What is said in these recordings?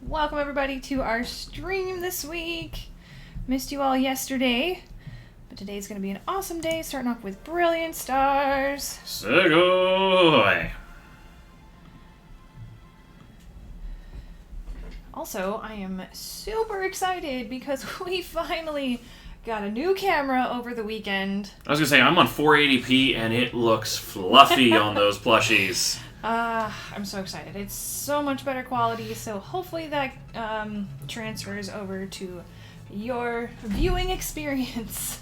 Welcome everybody to our stream this week. Missed you all yesterday, but today's going to be an awesome day, starting off with Brilliant Stars. Segoy! Also, I am super excited because we finally got a new camera over the weekend. I was going to say, I'm on 480p and it looks fluffy on those plushies. I'm so excited. It's so much better quality, so hopefully that transfers over to your viewing experience.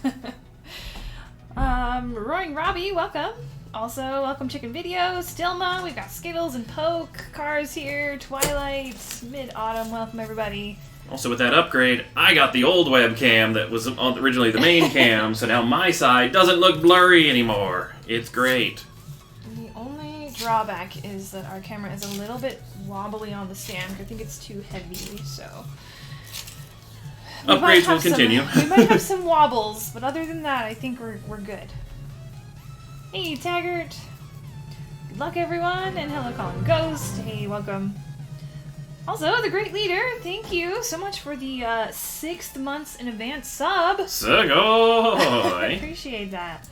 Roaring Robbie, welcome. Also, welcome Chicken Videos, Dilma, we've got Skittles and Poke, Cars here, Twilight, Mid-Autumn, welcome everybody. Also with that upgrade, I got the old webcam that was originally the main cam, so now my side doesn't look blurry anymore. It's great. The only drawback is that our camera is a little bit wobbly on the stand. I think it's too heavy, so... Upgrades will continue. We might have some wobbles, but other than that, I think we're good. Hey, Taggart. Good luck, everyone, and hello, Colin Ghost. Hey, welcome. Also, the Great Leader, thank you so much for the 6 months in advance sub. Segoy! I appreciate that.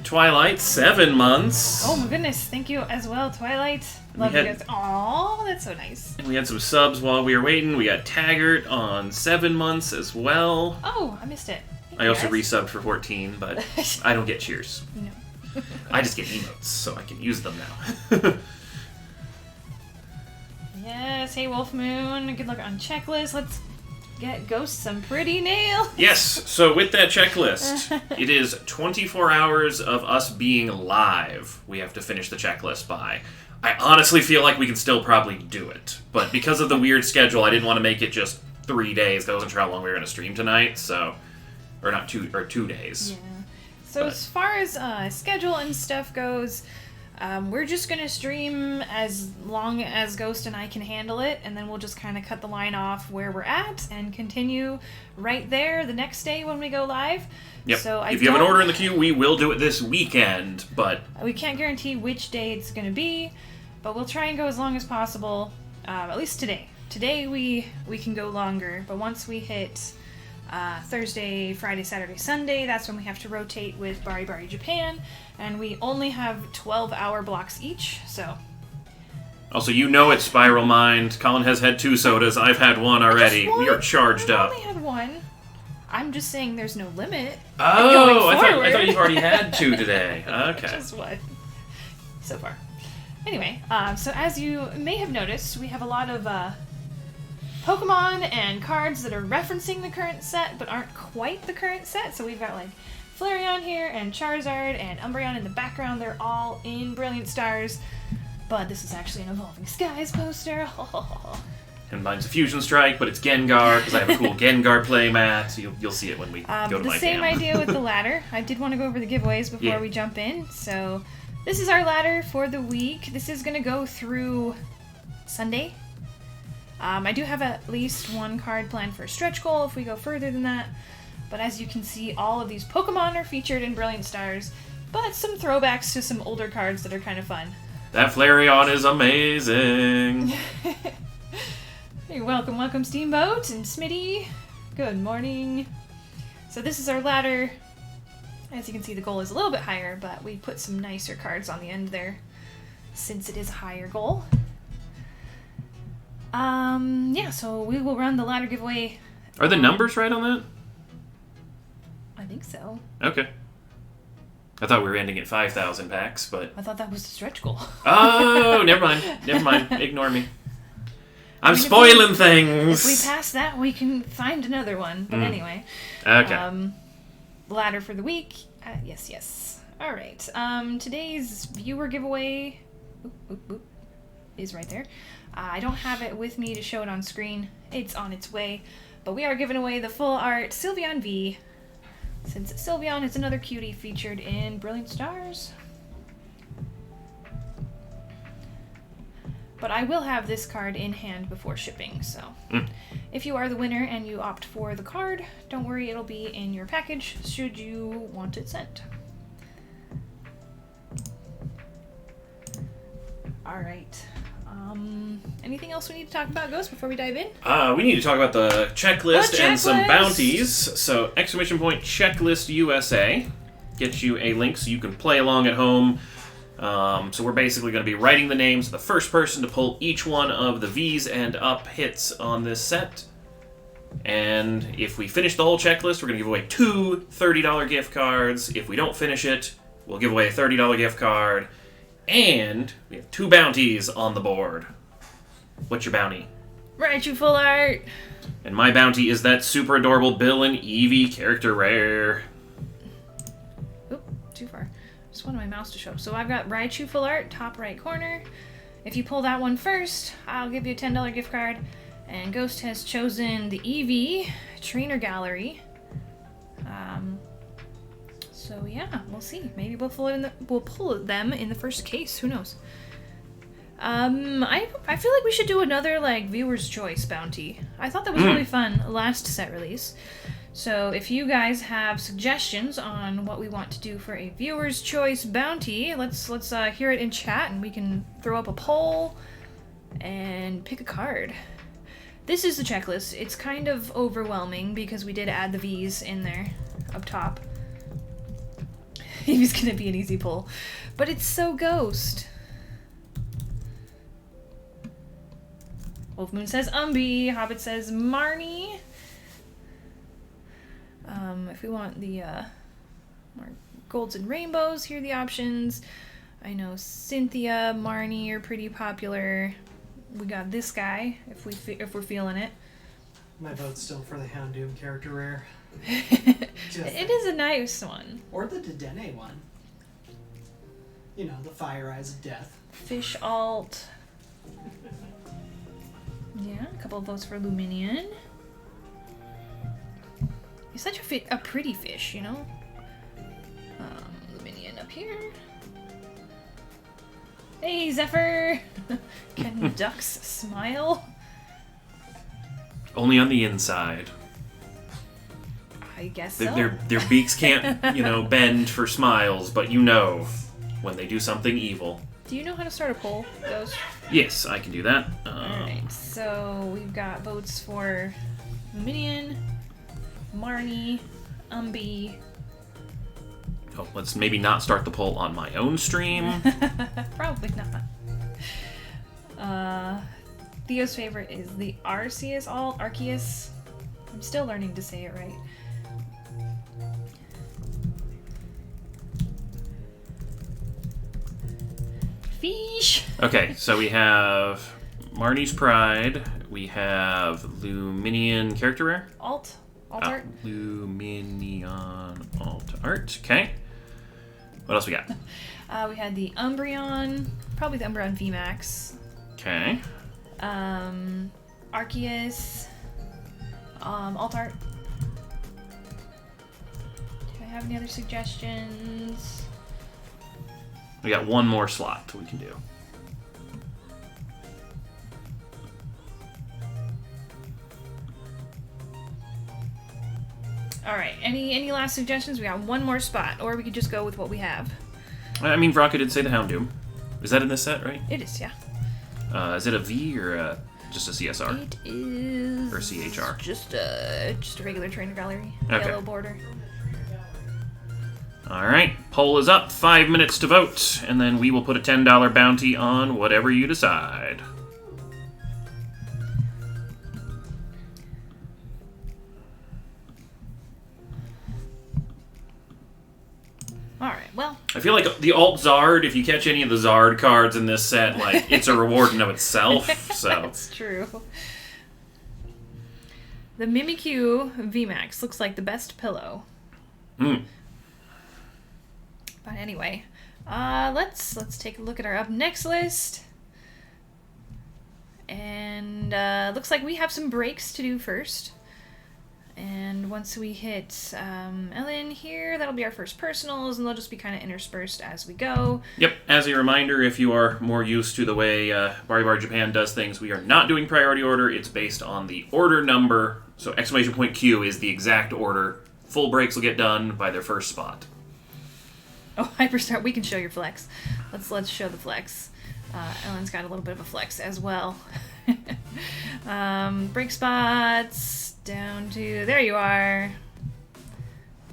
Twilight, 7 months. Oh my goodness, thank you as well, Twilight. Love you guys. Aww, that's so nice. We had some subs while we were waiting. We got Taggart on 7 months as well. Oh, I missed it. I also resubbed for 14, but I don't get cheers. No. I just get emotes, so I can use them now. Yes, hey Wolf Moon, good luck on checklist. Let's get Ghost some pretty nails. Yes, so with that checklist, it is 24 hours of us being live we have to finish the checklist by. I honestly feel like we can still probably do it, but because of the weird schedule, I didn't want to make it just 3 days. I wasn't sure how long we were going to stream tonight, so... Or not 2 days. Yeah. So as far as schedule and stuff goes... we're just going to stream as long as Ghost and I can handle it, and then we'll just kind of cut the line off where we're at and continue right there the next day when we go live. Yep. So if you have an order in the queue, we will do it this weekend, but... We can't guarantee which day it's going to be, but we'll try and go as long as possible, at least today. Today we can go longer, but once we hit... Thursday, Friday, Saturday, Sunday, that's when we have to rotate with Bari Bari Japan, and we only have 12-hour blocks each, so... Also, you know it's Spiral Mind. Colin has had 2 sodas. I've had 1 already. We are charged up. I only had 1. I'm just saying there's no limit. Oh, I thought you've already had 2 today. Okay. Just 1. So far. Anyway, so as you may have noticed, we have a lot of, Pokemon and cards that are referencing the current set, but aren't quite the current set. So we've got, like, Flareon here, and Charizard, and Umbreon in the background. They're all in Brilliant Stars. But this is actually an Evolving Skies poster. And mine's a Fusion Strike, but it's Gengar, because I have a cool Gengar playmat. So you'll see it when we go to my The same cam. idea with the ladder. I did want to go over the giveaways before we jump in. So this is our ladder for the week. This is going to go through Sunday. I do have at least 1 card planned for a stretch goal if we go further than that. But as you can see, all of these Pokemon are featured in Brilliant Stars, but some throwbacks to some older cards that are kind of fun. That Flareon is amazing. Hey, welcome Steamboat and Smitty. Good morning. So this is our ladder. As you can see, the goal is a little bit higher, but we put some nicer cards on the end there, since it is a higher goal. Yeah, so we will run the ladder giveaway. Are the numbers right on that? I think so. Okay. I thought we were ending at 5,000 packs, but... I thought that was the stretch goal. Oh, never mind. Ignore me. I'm spoiling things! If we pass that, we can find another one. But anyway. Okay. Ladder for the week. Yes. Alright. Today's viewer giveaway is right there. I don't have it with me to show it on screen. It's on its way. But we are giving away the full art Sylveon V since Sylveon is another cutie featured in Brilliant Stars. But I will have this card in hand before shipping, so if you are the winner and you opt for the card, don't worry, it'll be in your package should you want it sent. Alright. Anything else we need to talk about, Ghost, before we dive in? We need to talk about the checklist and some bounties. So, ! Checklist USA gets you a link so you can play along at home. So we're basically going to be writing the names of the first person to pull each one of the V's and up hits on this set. And if we finish the whole checklist, we're going to give away 2 $30 gift cards. If we don't finish it, we'll give away a $30 gift card. And we have 2 bounties on the board. What's your bounty? Raichu Full Art! And my bounty is that super adorable Bill and Eevee character rare. Oop, too far. Just wanted my mouse to show up. So I've got Raichu Full Art, top right corner. If you pull that one first, I'll give you a $10 gift card. And Ghost has chosen the Eevee Trainer Gallery. So yeah, we'll see. Maybe we'll pull them in the first case. Who knows? I feel like we should do another like viewer's choice bounty. I thought that was really fun last set release. So if you guys have suggestions on what we want to do for a viewer's choice bounty, let's hear it in chat and we can throw up a poll and pick a card. This is the checklist. It's kind of overwhelming because we did add the V's in there up top. Eevee's gonna be an easy pull, but it's so Ghost. Wolf Moon says Umbee. Hobbit says Marnie. If we want the more golds and rainbows, here are the options. I know Cynthia, Marnie are pretty popular. We got this guy if we're feeling it. My vote's still for the Houndoom character rare. It is a nice one. Or the Dedenne one. You know, the Fire Eyes of Death. Fish alt. Yeah, a couple of votes for Luminion. He's such a pretty fish, you know? Luminion up here. Hey, Zephyr! Can ducks smile? Only on the inside. I guess so. Their beaks can't, bend for smiles, but when they do something evil. Do you know how to start a poll, Ghost? Yes, I can do that. Alright, so we've got votes for Luminion, Marnie, Umbee. Oh, let's maybe not start the poll on my own stream. Probably not. Theo's favorite is the Arceus alt, Arceus. I'm still learning to say it right. Fish! Okay, so we have Marnie's Pride. We have Luminion character rare. Alt art. Luminion alt art. Okay. What else we got? We had the Umbreon, probably the Umbreon VMAX. Okay. Arceus, alt art. Do I have any other suggestions? We got one more slot we can do. All right. Any last suggestions? We got one more spot, or we could just go with what we have. I mean, Veronica did say the Houndoom. Is that in this set, right? It is, yeah. Is it a V or just a CSR? It is. Or CHR? Just a regular trainer gallery. Okay. Yellow border. All right. Poll is up. 5 minutes to vote, and then we will put a $10 bounty on whatever you decide. Alright, well. I feel like the alt Zard, if you catch any of the Zard cards in this set, like, it's a reward in of itself, so. That's true. The Mimikyu VMAX looks like the best pillow. But anyway, let's take a look at our up next list. And looks like we have some breaks to do first. And once we hit Ellen here, that'll be our first personals, and they'll just be kind of interspersed as we go. Yep, as a reminder, if you are more used to the way Bari Bar Japan does things, we are not doing priority order. It's based on the order number. So exclamation point Q is the exact order. Full breaks will get done by their first spot. Oh, Hyperstar, we can show your flex. Let's show the flex. Ellen's got a little bit of a flex as well. Break spots. Down to, there you are.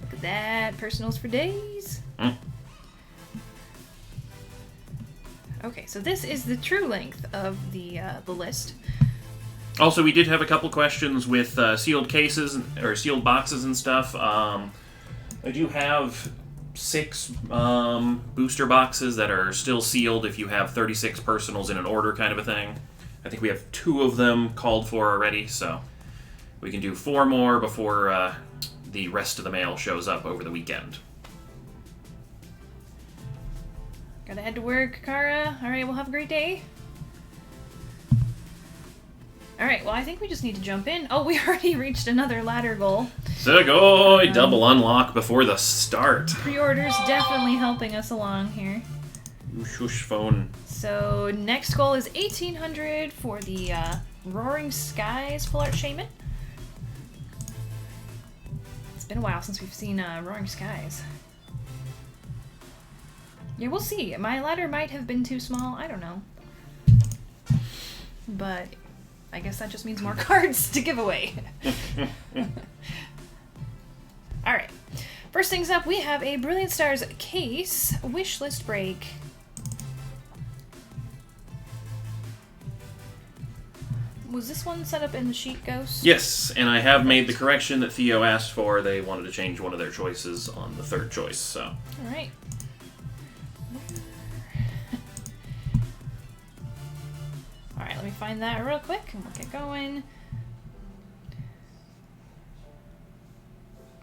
Look at that, personals for days. Okay, so this is the true length of the list. Also, we did have a couple questions with sealed cases, or sealed boxes and stuff. I do have 6 booster boxes that are still sealed if you have 36 personals in an order kind of a thing. I think we have 2 of them called for already, so we can do 4 more before the rest of the mail shows up over the weekend. Gotta head to work, Kara. Alright, we'll have a great day. Alright, well, I think we just need to jump in. Oh, we already reached another ladder goal. Sugoi! Double unlock before the start. Pre-orders definitely helping us along here. Shush phone. So, next goal is 1800 for the Roaring Skies Full Art Shaman. It's been a while since we've seen Roaring Skies. Yeah, we'll see. My ladder might have been too small. I don't know. But I guess that just means more cards to give away. Alright. First things up, we have a Brilliant Stars case wishlist break. Was this one set up in the sheet, Ghost? Yes, and I have made the correction that Theo asked for. They wanted to change one of their choices on the third choice, so. Alright. Alright, let me find that real quick and we'll get going.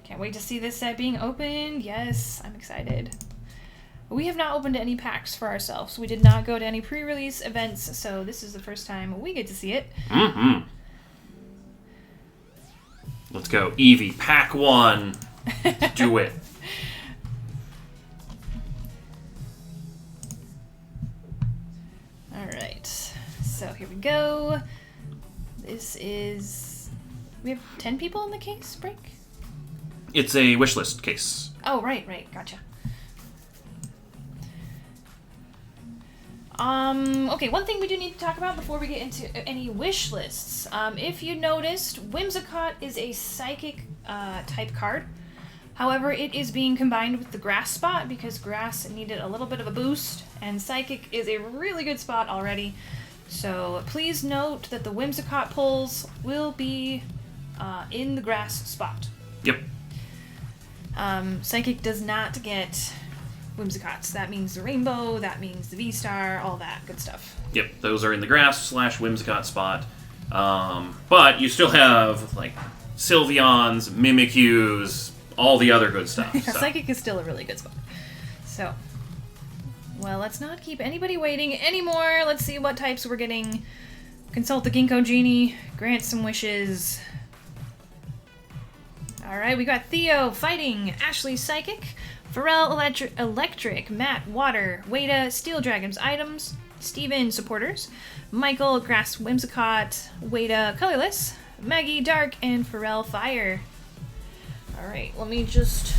Can't wait to see this set being opened. Yes, I'm excited. We have not opened any packs for ourselves. We did not go to any pre-release events, so this is the first time we get to see it. Mm-hmm. Let's go. Eevee, pack 1. Do it. Alright, so here we go. This is... We have 10 people in the case break? It's a wishlist case. Oh, right, gotcha. Okay, one thing we do need to talk about before we get into any wish lists. If you noticed, Whimsicott is a psychic type card. However, it is being combined with the grass spot because grass needed a little bit of a boost, and psychic is a really good spot already. So please note that the Whimsicott pulls will be in the grass spot. Yep. Psychic does not get Whimsicotts. That means the rainbow, that means the V-Star, all that good stuff. Yep, those are in the grass / Whimsicott spot. But you still have, like, Sylveons, Mimikyus, all the other good stuff. Yeah, so. Psychic is still a really good spot. So, well, let's not keep anybody waiting anymore. Let's see what types we're getting. Consult the Ginkgo Genie, grant some wishes. Alright, we got Theo fighting, Ashley Psychic, Pharrell Electric, Matt Water, Wada Steel Dragons items, Steven supporters, Michael Grass Whimsicott, Wada Colorless, Maggie Dark, and Pharrell Fire. Alright, let me just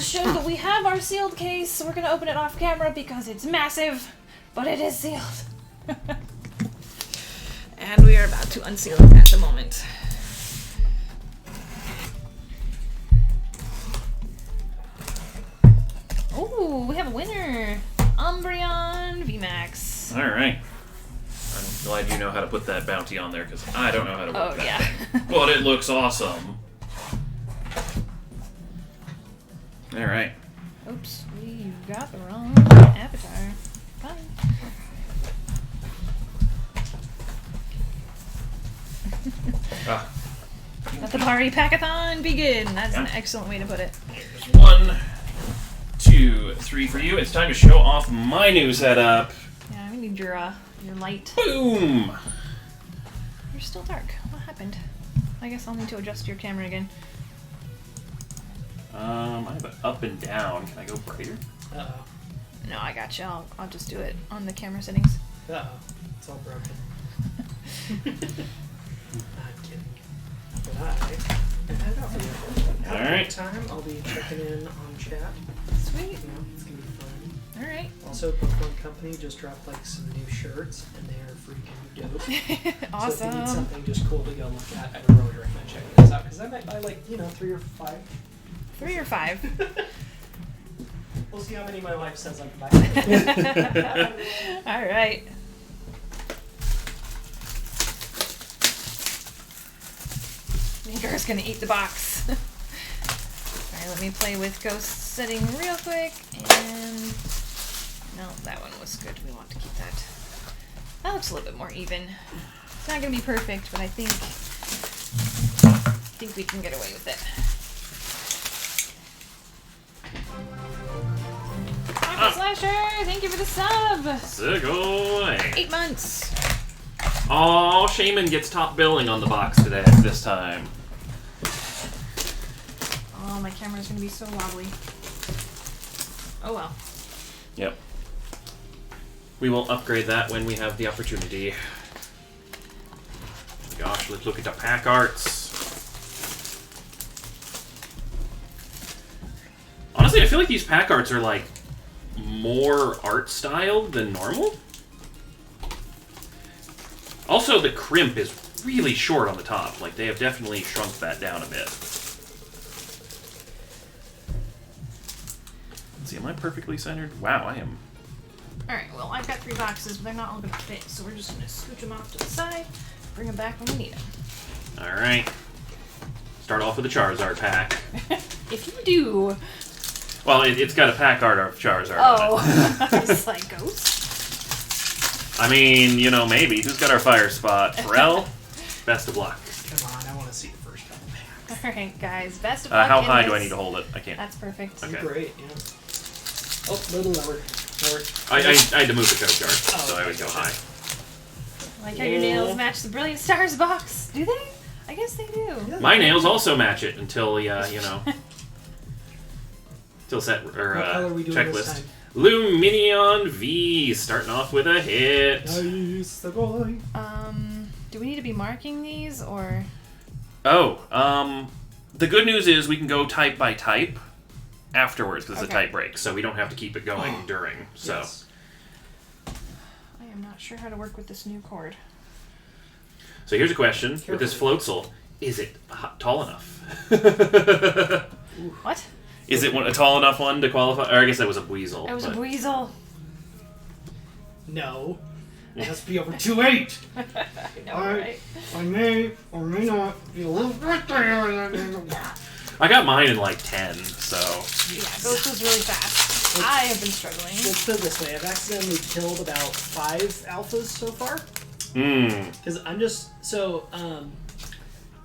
show that we have our sealed case. We're gonna open it off camera because it's massive, but it is sealed. And we are about to unseal it at the moment. Oh, we have a winner! Umbreon VMAX. Alright. I'm glad you know how to put that bounty on there, because I don't know how to work that thing. But it looks awesome. Alright. Oops, we got the wrong avatar. Fine. Let the party packathon begin. That's an excellent way to put it. Here's 1, 2, 3 for you. It's time to show off my new setup. Yeah, we need your light. Boom! Your still dark. What happened? I guess I'll need to adjust your camera again. I have it up and down. Can I go brighter? Uh-oh. No, I got you. I'll just do it on the camera settings. Uh-oh. It's all broken. I'm kidding. But I had it out for you. Have a Alright. good time. I'll be checking in on chat. Sweet. You know, it's gonna be fun. All right. Also, Pokemon Company just dropped like some new shirts, and they are freaking dope. Awesome. So if you need something just cool to go look at, I would really recommend checking this out because I might buy like 3 or 5. 3 or 5. We'll see how many my wife says I can buy. All right. Mingar's gonna eat the box. All right, let me play with ghost setting real quick. And no, that one was good. We want to keep that. That looks a little bit more even. It's not gonna be perfect, but I think we can get away with it. Michael Slasher, thank you for the sub. Segoy. 8 months. Oh, Shaman gets top billing on the box today. This time. Oh, my camera's gonna be so wobbly. Oh well. Yep. We will upgrade that when we have the opportunity. Gosh, let's look at the pack arts. Honestly, I feel like these pack arts are like more art style than normal. Also, the crimp is really short on the top. Like, they have definitely shrunk that down a bit. Let's see, am I perfectly centered? Wow, I am. Alright, well, I've got 3 boxes, but they're not all gonna fit, so we're just gonna scooch them off to the side, bring them back when we need them. Alright. Start off with the Charizard pack. If you do. Well, it's got a pack art of Charizard Oh, on it. I was like, ghost? I mean, you know, maybe. Who's got our fire spot? Pharrell? Best of luck. Come on, I want to see the first couple packs. Alright, guys, best of luck. How in high do this. I need to hold it? I can't. That's perfect. Okay. Great, yeah. Oh, a little lower. Lower. I had to move the code chart, Oh, so I would go okay. high. I like how your nails match the Brilliant Stars box. Do they? I guess they do. Yeah. My nails also match it until, you know, till set, or What color are we doing this checklist. time? Luminion V, starting off with a hit. Nice, the boy. Do we need to be marking these, or? Oh, the good news is we can go type by type afterwards because it's a Okay. type break, so we don't have to keep it going during. So, Yes. I am not sure how to work with this new cord. so here's a question with this Careful. Floatzel: is it tall enough? What? Is it a tall enough one to qualify? Or I guess that was a Weasel. It was but- a weasel. No. It has to be over 2.8. I know, Alright. right? I may or may not be a little bit there. I got mine in like 10, so Yeah, Ghost was really fast. I have been struggling. Let's put it this way. I've accidentally killed about 5 alphas so far. Because I'm just... So,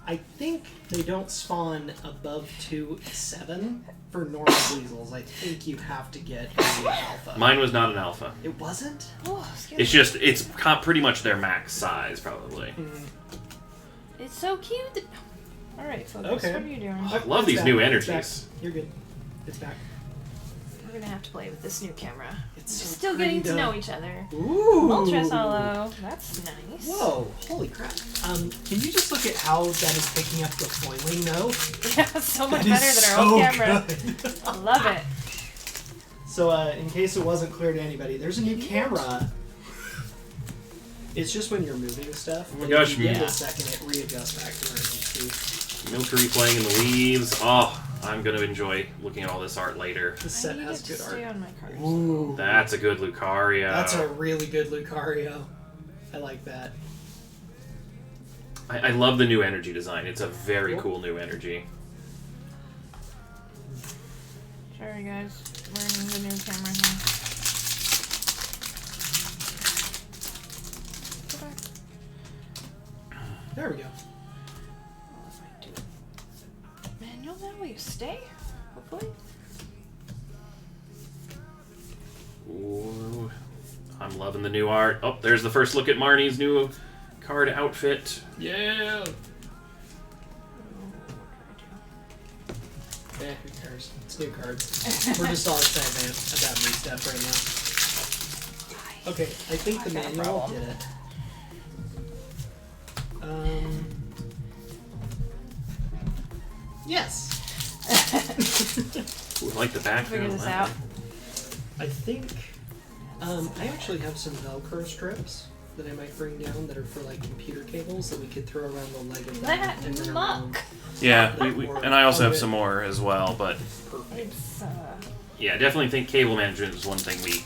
I think they don't spawn above 2-7 for normal weasels. I think you have to get an alpha. mine was not an alpha. It wasn't? Oh, excuse It's me. just pretty much their max size, probably. It's so cute. Alright, folks, Okay. what are you doing? I love these new energies. You're good. It's back. We're gonna have to play with this new camera. It's We're so still getting to pretty, know though. each other. Ooh. Ultra Hollow. That's nice. Whoa, holy crap. Can you just look at how that is picking up the foiling though? Yeah, so much That better is than our so old camera. good. I love it. So, in case it wasn't clear to anybody, there's a new camera. It's just when you're moving stuff. Oh my but gosh, if you give it yeah. a second, it readjusts back to where it needs to. Milcery playing in the leaves. Oh, I'm going to enjoy looking at all this art later. This I set need has it good to stay art. on my cards. Ooh. That's a good Lucario. That's a really good Lucario. I like that. I love the new energy design. It's a very cool new energy. Sorry guys, learning the new camera here. Go back. There we go. Well, if I do it manual now, will you stay? Hopefully. Ooh, I'm loving the new art. Oh, there's the first look at Marnie's new card outfit. Yeah. Yeah, who cares? It's new cards. We're just all excited about new stuff right now. Okay, I think the manual did it. Yes. Ooh, I like the back. Figure this out. I think I actually have some Velcro strips that I might bring down that are for like computer cables that we could throw around the leg of That and then muck. around. Yeah, and I also have some more as well, but Perfect. It's yeah, I definitely think cable management is one thing we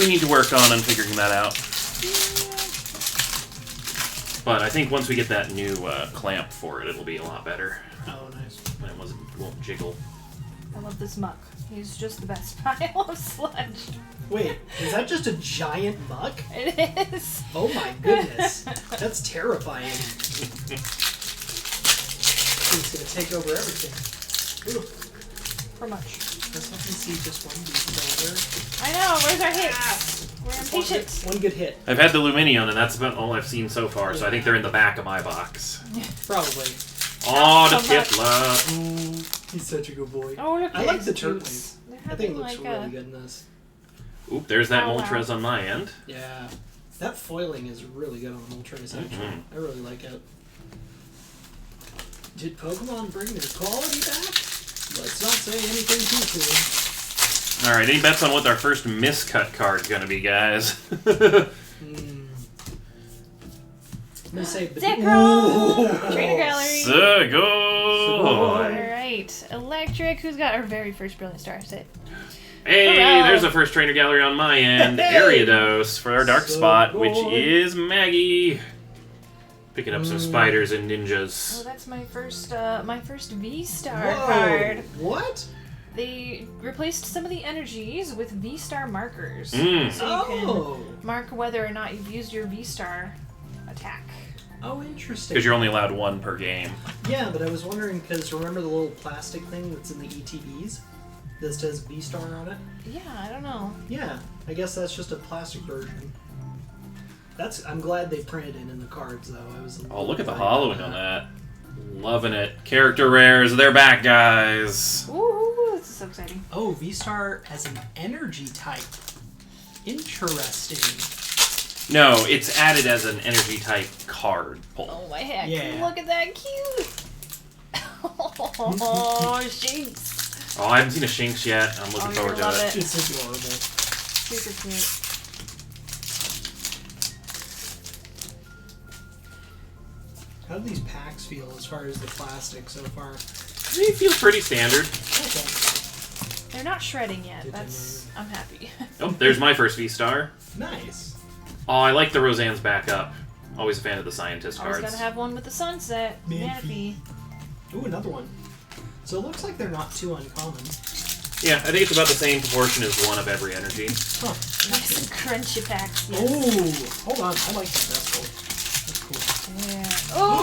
need to work on figuring that out. But I think once we get that new clamp for it, it'll be a lot better. Oh, nice. And it won't jiggle. I love this muck. He's just the best pile of sludge. Wait, is that just a giant muck? It is. Oh my goodness. That's terrifying. It's gonna take over everything. Ooh, For much. let's let me see just one better. I know. Where's our hits? We're impatient. One good hit, I've had the Luminion, and that's about all I've seen so far, so I think they're in the back of my box. probably. Oh, the So much. Pitla! He's such a good boy. Oh, look I at like his the boots. turtles. They're I think it having looks like really a... good in this. Oop, there's that Oh, wow. Moltres on my end. Yeah. That foiling is really good on Moltres, actually. Mhm. I really like it. Did Pokemon bring their quality back? Let's not say anything too soon. Alright, any bets on what our first miscut card's gonna be, guys? I'm gonna say Zekrom! Trainer Gallery! Sugoi! Alright, Electric, who's got our very first Brilliant Star set? Hey, Hurrah! there's the first trainer gallery on my end. Hey! Ariados for our dark spot, which Sugoi. is Maggie. Picking up some spiders and Oh, ninjas. that's my first V-Star Whoa! card. What? They replaced some of the energies with V-Star markers. Mm. So you can Oh! mark whether or not you've used your V-Star attack. Oh, interesting. Because you're only allowed one per game. Yeah, but I was wondering, because remember the little plastic thing that's in the ETBs? That says V-Star on it? Yeah, I don't know. Yeah, I guess that's just a plastic version. I'm glad they printed it in the cards, though. I was. Oh, look at the hollowing on that. Loving it. Character rares, they're back, guys. Ooh, this is so exciting. Oh, V-Star as an energy type. Interesting. No, it's added as an energy type card pull. Oh my heck! Yeah. Look at that cute. Oh, Shinx. Oh, I haven't seen a Shinx yet. I'm looking Oh, forward you're to gonna it. love It's adorable. Super cute. How do these packs feel as far as the plastic so far? It feels pretty standard. Okay. They're not shredding yet. Good to I'm happy. Oh, there's my first V-Star. Nice. Oh, I like the Roseanne's backup. Always a fan of the scientist Always cards. gotta have one with the sunset. Manaphy. Manaphy. Ooh, another one. So it looks like they're not too uncommon. Yeah, I think it's about the same proportion as one of every energy. Huh. Nice and crunchy packs. Yes. Oh, hold on. I like that. That's cool. That's cool. Yeah. Oh,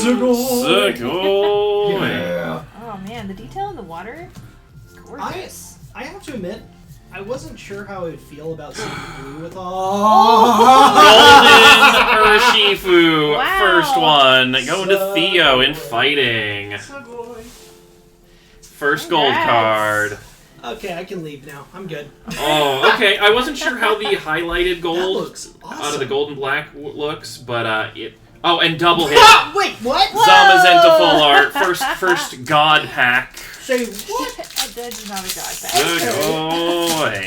Vaporeon! Sugoi! Yeah. Oh man, the detail in the water is gorgeous. I have to admit, I wasn't sure how I would feel about seeing blue with all. Golden Urshifu, Wow. first one. Going to Theo in fighting. First gold Congrats. card. Okay, I can leave now. I'm good. Oh, okay. I wasn't sure how the highlighted That gold looks awesome. out of the gold and black looks, but it. Oh, and double hit. Wait, what? Zamazenta full art. First god pack. Say what? That is not a god pack.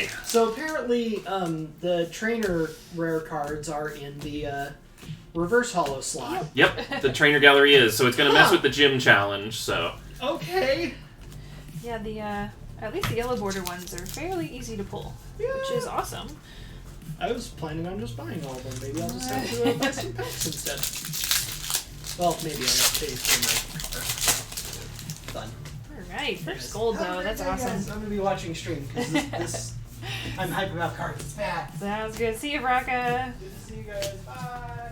Sugoi. So apparently, the trainer rare cards are in the reverse hollow slot. Yep, the trainer gallery is, so it's gonna mess with the gym challenge. So Okay. Yeah, the at least the yellow border ones are fairly easy to pull, which is awesome. I was planning on just buying all of them. Maybe I'll just have to buy some packs instead. Well, maybe I'll have to pay for my car. Fun. Alright, first Yes. gold Have a though, great that's day, awesome. guys. I'm gonna be watching stream because this I'm hyped about cards. It's bad. Sounds good. See you, Braca. Good to see you guys. Bye.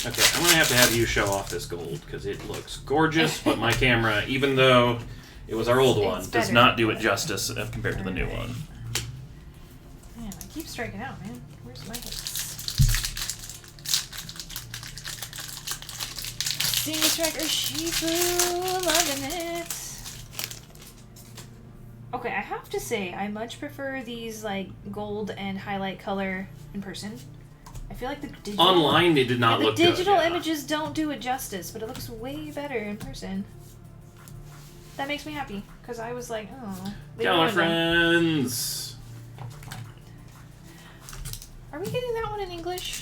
okay, I'm gonna have to have you show off this gold because it looks gorgeous. But my camera, even though It was our old It's one. Does better. not do it justice compared to the new one. Man, I keep striking out, man. Where's my hits? Senior Striker Shifu, loving it. Okay, I have to say, I much prefer these like gold and highlight color in person. I feel like the digital Online, it did not the look good. digital yeah. images don't do it justice, but it looks way better in person. That makes me happy because I was like, oh, they Galar ruined them. friends. Are we getting that one in English?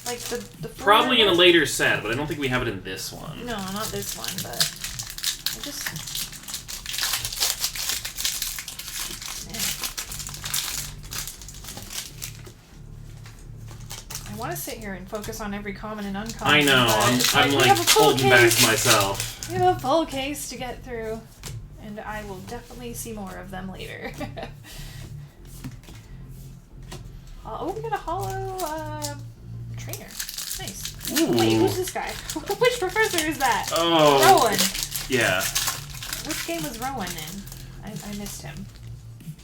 Like the Probably in a one? later set, but I don't think we have it in this one. No, not this one, but I just. Man. I want to sit here and focus on every common and uncommon. I know. but I'm we like have a full holding back case. myself. We have a full case to get through, and I will definitely see more of them later. Oh, we got a hollow trainer. Nice. Ooh. Wait, who's this guy? Which professor is that? Oh. Rowan. Yeah. Which game was Rowan in? I missed him.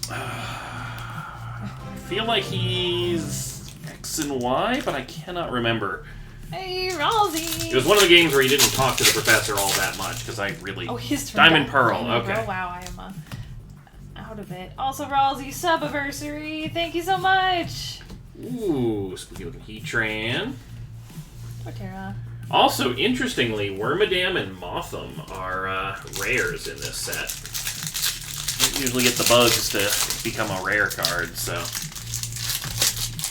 I feel like he's X and Y, but I cannot remember. Hey, Ralsei! It was one of the games where you didn't talk to the professor all that much, because I really... Oh, he's Diamond Pearl, okay. Oh, wow, I am out of it. Also, Ralsei sub-anniversary. Thank you so much! Ooh, squeaky looking Heatran. Torterra. Also, interestingly, Wormadam and Motham are rares in this set. You don't usually get the bugs to become a rare card, so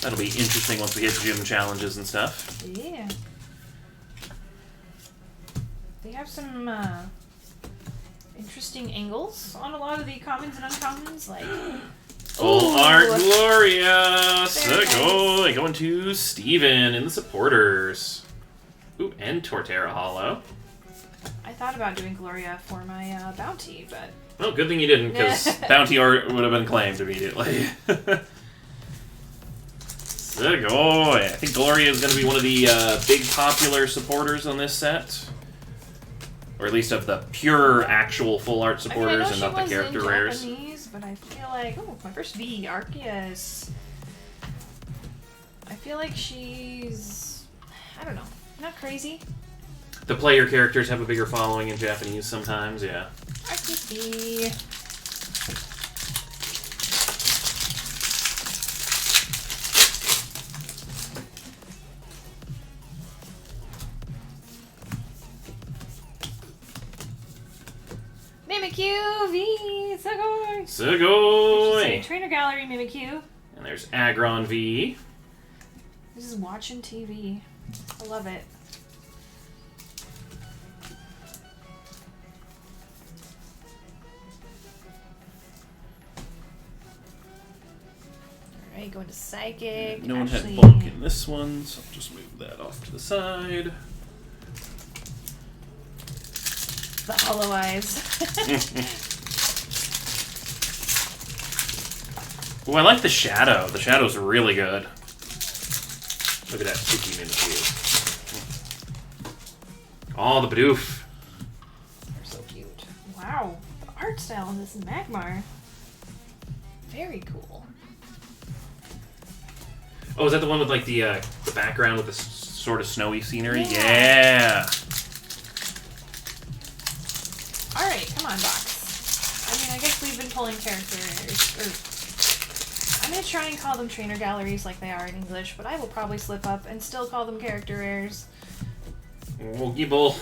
that'll be interesting once we hit gym challenges and stuff. Yeah. They have some interesting angles on a lot of the commons and uncommons, like... Full Art Gloria! Very Sugoi! Going to Steven in the supporters. Ooh, and Torterra Hollow. I thought about doing Gloria for my bounty, but... Well, good thing you didn't, because bounty art would have been claimed immediately. Sugoi! I think Gloria is going to be one of the big popular supporters on this set. Or at least of the pure, actual full art supporters and not the character rares. Japanese, but I feel like... Oh, my first V, Arceus. I feel like she's... I don't know. Not crazy. The player characters have a bigger following in Japanese sometimes, yeah. Arceus V. Mimikyu V. Sugoi. Sugoi! Trainer Gallery Mimikyu. And there's Aggron V. This is watching TV. I love it. Alright, going to Psychic. No one had Ashley. bulk in this one, so I'll just move that off to the side. The Hollow Eyes. Ooh, I like the shadow. The shadow's really good. Look at that spooky Mimikyu. Oh, the Bidoof. They're so cute. Wow, the art style on this Magmar. Very cool. Oh, is that the one with like the background with the sort of snowy scenery? Yeah. Yeah. Alright, come on, Box. I mean, I guess we've been pulling characters, or... I'm gonna try and call them trainer galleries like they are in English, but I will probably slip up and still call them character rares. Oh, Gibble.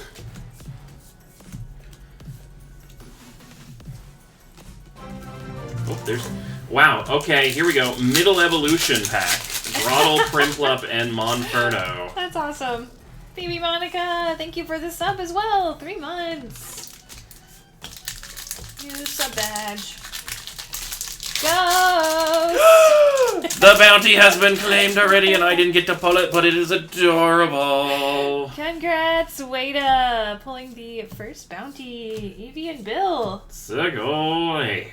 Oh, there's... Wow, okay, here we go. Middle Evolution Pack. Groddle, Primplup, and Monferno. That's awesome. Baby Monica, thank you for the sub as well. 3 months. New sub badge. Go! The bounty has been claimed already, and I didn't get to pull it, but it is adorable. Congrats, Wada, pulling the first bounty. Evie and Bill. Sugoi.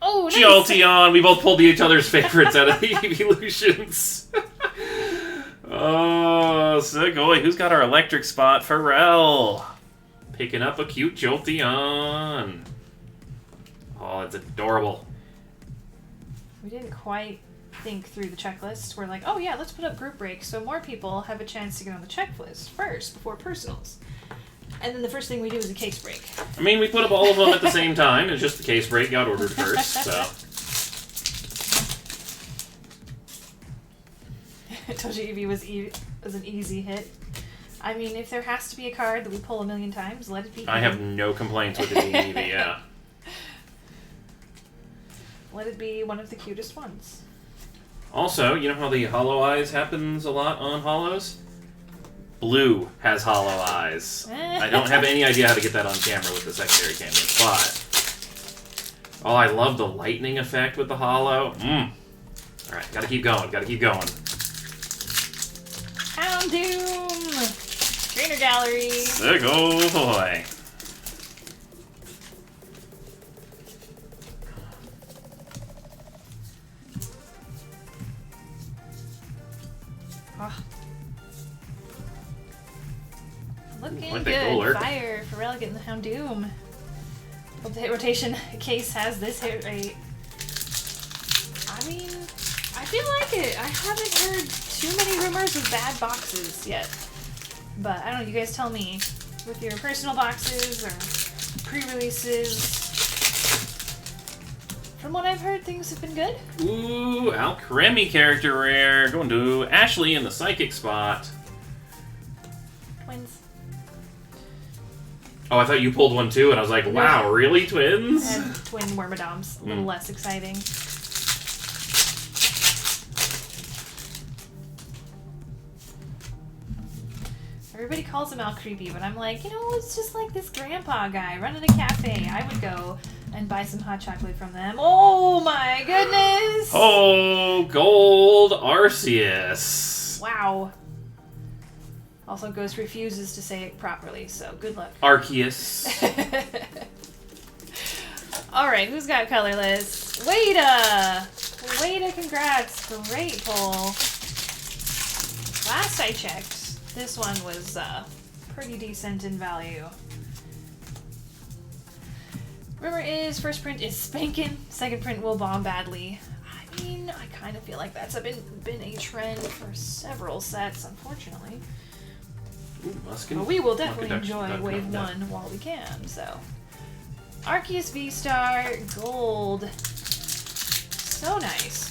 Oh, nice. Jolteon. We both pulled each other's favorites out of the evolutions. Oh, Oh, Sugoi. Who's got our electric spot? Pharrell. Picking up a cute Jolteon. Oh, it's adorable. We didn't quite think through the checklist. We're like, oh yeah, let's put up group breaks so more people have a chance to get on the checklist first before personals. And then the first thing we do is a case break. I mean, we put up all of them at the same time. It's just the case break got ordered first, so. I told you Eevee was an easy hit. I mean, if there has to be a card that we pull a million times, let it be Eevee. I have no complaints with it being Eevee, yeah. Let it be one of the cutest ones. Also, you know how the hollow eyes happens a lot on hollows? Blue has hollow eyes. I don't have any idea how to get that on camera with the secondary camera, but... Oh, I love the lightning effect with the hollow. Alright, gotta keep going, gotta keep going. Houndoom! Trainer Gallery! Sugoi! Oh. Looking Like the good. Golurk. Fire. Pharrell getting the Houndoom. Hope the hit rotation case has this hit rate. I mean, I feel like it. I haven't heard too many rumors of bad boxes yet. But I don't know, you guys tell me. With your personal boxes or pre-releases. From what I've heard, things have been good. Ooh, Alcremie character rare. Going to Ashley in the psychic spot. Twins. Oh, I thought you pulled one too, and I was like, wow, really, twins? And twin Wormadoms. A little less exciting. Everybody calls him Al Creepy, but I'm like, you know, it's just like this grandpa guy running a cafe. I would go and buy some hot chocolate from them. Oh my goodness! Oh, gold Arceus. Wow. Also, Ghost refuses to say it properly, so good luck. Arceus. Alright, who's got colorless? Wada! Wada, congrats. Great pull. Last I checked, this one was pretty decent in value. Rumor is first print is spankin', second print will bomb badly. I mean, I kind of feel like that's been a trend for several sets, unfortunately. Ooh, But we will definitely enjoy Wave 1 while we can, so. Arceus V-Star, gold. So nice.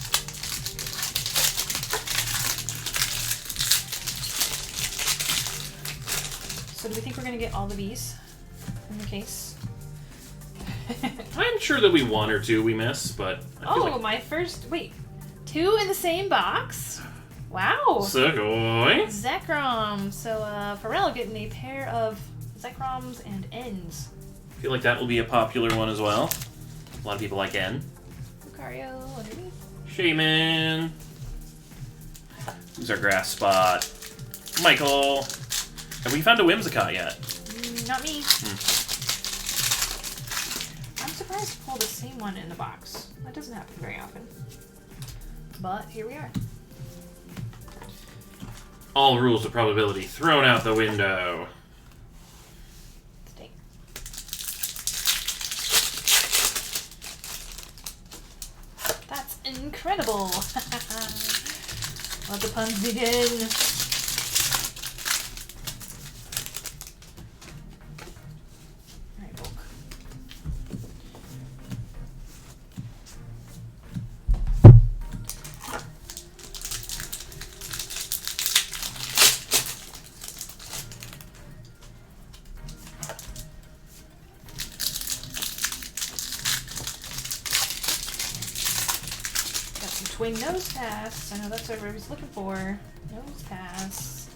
So do we think we're going to get all the Vs in the case? I'm sure there'll be one or two we miss, but I feel like... my first... Wait. 2 in the same box? Wow. Sugoi. Zekrom. So, Pharrell getting a pair of Zekroms and Ns. I feel like that will be a popular one as well. A lot of people like N. Lucario underneath. Shaman. Who's our grass spot? Michael. Have we found a Whimsicott yet? Not me. I'm surprised to pull the same one in the box. That doesn't happen very often. But here we are. All rules of probability thrown out the window. Stay. That's incredible. Let the puns begin. Alright, bulk. Got some twin nose pass. I know that's what everybody's looking for. Nose pass.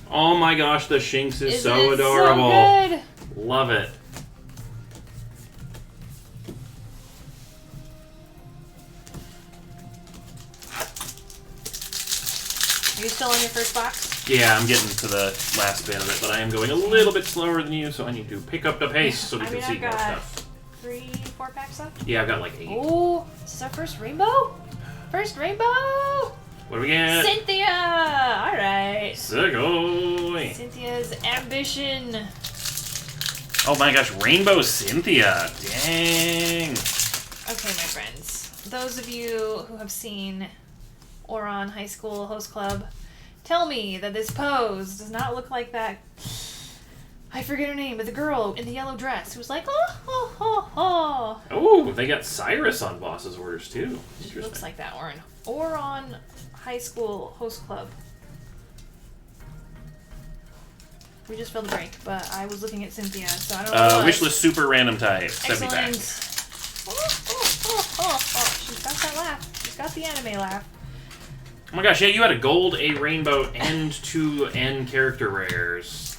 Oh my gosh, the Shinx is Isn't so it adorable. So good? Love it. Are you still on your first box? Yeah, I'm getting to the last bit of it, but I am going a little bit slower than you, so I need to pick up the pace so we I can mean, see I've more got stuff. 3-4 packs left. Yeah, I've got like 8. Oh, is this our first rainbow? First rainbow! What do we get? Cynthia! Alright. Sugoi. Cynthia's ambition. Oh my gosh, Rainbow Cynthia. Dang. Okay, my friends. Those of you who have seen Ouran High School Host Club, tell me that this pose does not look like that. I forget her name, but the girl in the yellow dress who was like, oh, ho, ho, ho. Oh, they got Cyrus on boss's orders too. She looks like that, Ouran High School Host Club. We just filled the break, but I was looking at Cynthia, so I don't know what it was. Wishlist super random type. 70 Excellent. packs. Oh. She's got that laugh. She's got the anime laugh. Oh my gosh, yeah, you had a gold, a rainbow, and 2 N character rares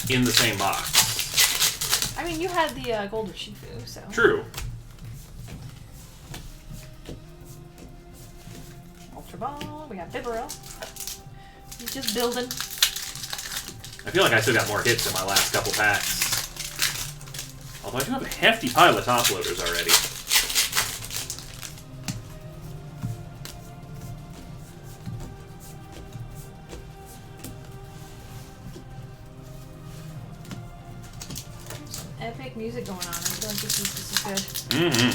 in the same box. I mean, you had the gold Shifu, so. True. Ultra Ball. We got Bibarel. He's just building. I feel like I still got more hits in my last couple packs. Although I do have a hefty pile of top loaders already. Some epic music going on. I feel like this is good. Mm-hmm.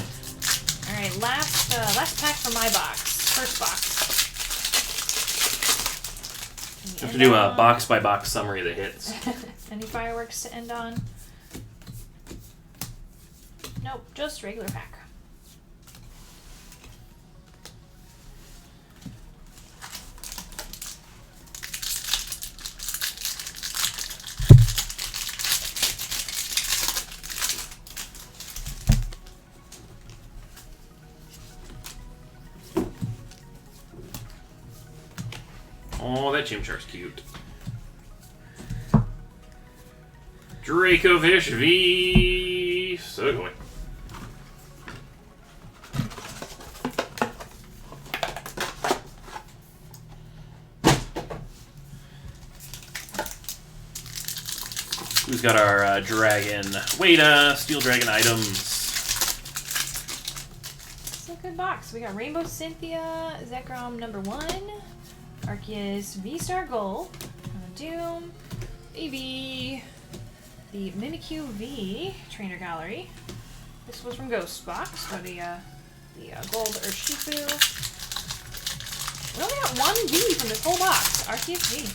All right, last pack from my box. First box. I have to do a box-by-box summary of the hits. Any fireworks to end on? Nope, just regular pack. Oh, that Chimchar's cute. Dracovish v. Sugoi. Who's got our dragon? Wada, steel dragon items. It's a good box. We got Rainbow Cynthia, Zekrom #1, Arceus V-Star Gold, Doom, Eevee, the Mimikyu V Trainer Gallery. This was from Ghost Box for the gold Urshifu. We only got one V from this whole box, Arceus V.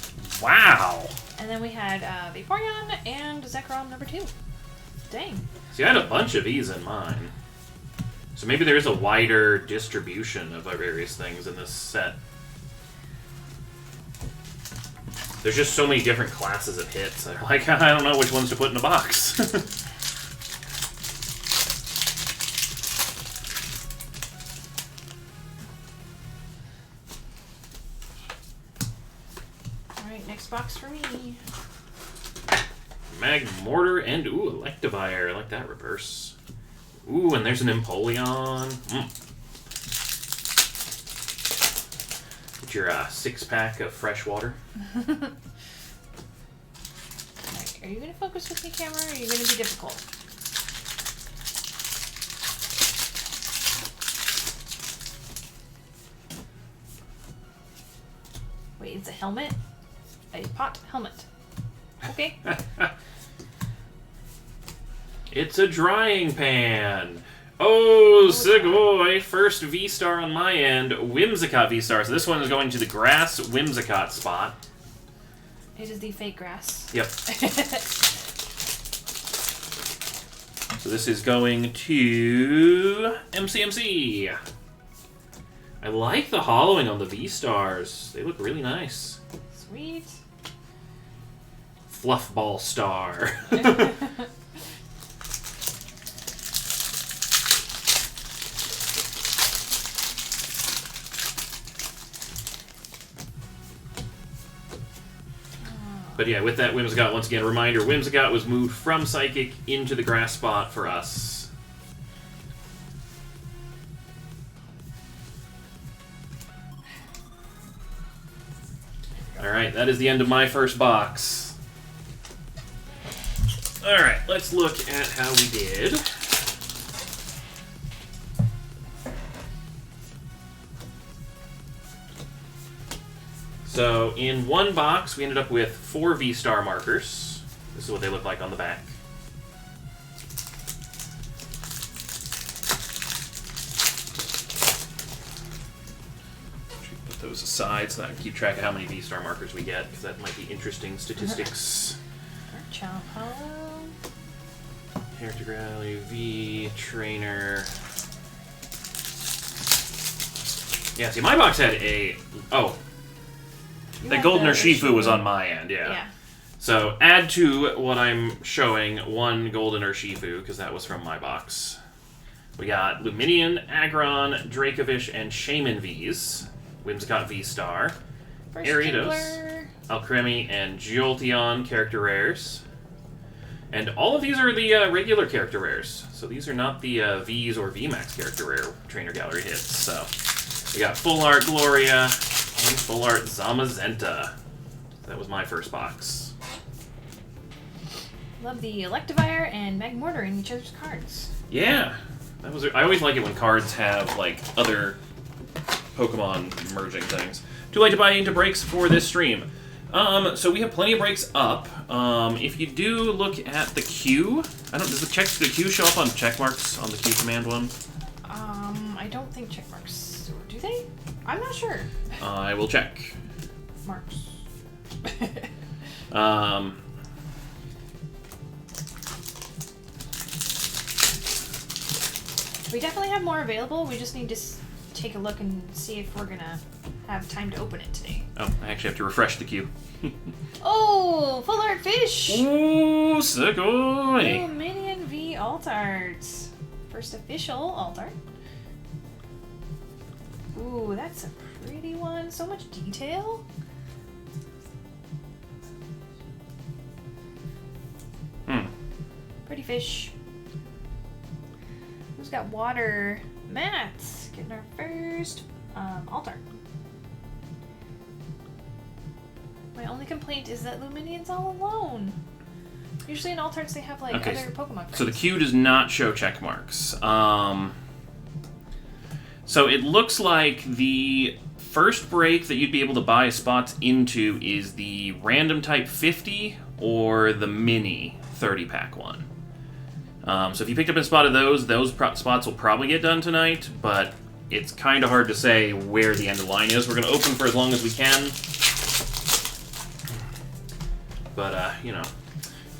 Wow. And then we had Vaporeon and Zekrom #2. Dang. See, I had a bunch of these in mine. So maybe there's a wider distribution of our various things in this set. There's just so many different classes of hits. I'm like, I don't know which ones to put in a box. Alright, next box for me. Magmortar and, ooh, Electivire. I like that reverse. Ooh, and there's an Empoleon. Get your 6-pack of fresh water. Alright, are you going to focus with me, camera, or are you going to be difficult? Wait, it's a helmet? A pot helmet. Okay. It's a drying pan. Oh, Sugoi. First V-Star on my end. Whimsicott V-Star. So this one is going to the grass Whimsicott spot. It is the fake grass. Yep. So this is going to MCMC. I like the hollowing on the V-Stars. They look really nice. Sweet. Fluffball Star. But yeah, with that Whimsicott, once again, a reminder, Whimsicott was moved from Psychic into the grass spot for us. Alright, that is the end of my first box. Alright, let's look at how we did. So in one box, we ended up with 4 V-Star markers. This is what they look like on the back. Put those aside so that I can keep track of how many V-Star markers we get, because that might be interesting statistics. Chow Hollow. Character Gallery, V, Trainer. Yeah, see, my box had a... Oh. The Golden Urshifu was on my end, yeah. So, add to what I'm showing 1 Golden Urshifu, because that was from my box. We got Luminion, Aggron, Dracovish, and Shaman Vs. Whimsicott V-Star. Ariados, Alcremie, and Jolteon character rares. And all of these are the regular character rares. So these are not the Vs or VMAX character rare Trainer Gallery hits. So we got Full Art Gloria and Full Art Zamazenta. That was my first box. Love the Electivire and Magmortar in each other's cards. Yeah. That was. I always like it when cards have like other Pokemon merging things. Too late to buy into breaks for this stream. So we have plenty of breaks up. If you do look at the queue, does the queue show up on check marks on the queue command one? I don't think check marks. Do they? I'm not sure. I will check. Marks. We definitely have more available. We just need to take a look and see if we're gonna have time to open it today. Oh, I actually have to refresh the queue. Oh, Full Art Fish! Ooh, Sugoi! Oh, Minion V Alt Art. First official Alt Art. Ooh, that's a pretty one. So much detail. Pretty fish. Who's got water? Matt! Getting our first Alt Art. My only complaint is that Luminion's all alone. Usually in Alt Arts they have like other Pokemon cards. So the queue does not show check marks. So it looks like the first break that you'd be able to buy spots into is the random type 50 or the mini 30-pack one. So if you picked up a spot of those spots will probably get done tonight, but it's kind of hard to say where the end of the line is. We're going to open for as long as we can. But,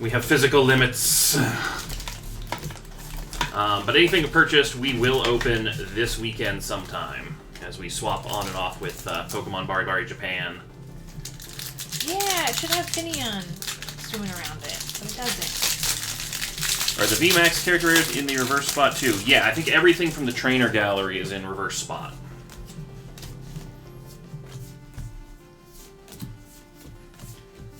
we have physical limits. But anything purchased, we will open this weekend sometime, as we swap on and off with Pokemon Bari Japan. Yeah, it should have Finneon swimming around it, but it doesn't. Are the VMAX character rares in the reverse spot too? Yeah, I think everything from the Trainer Gallery is in reverse spot.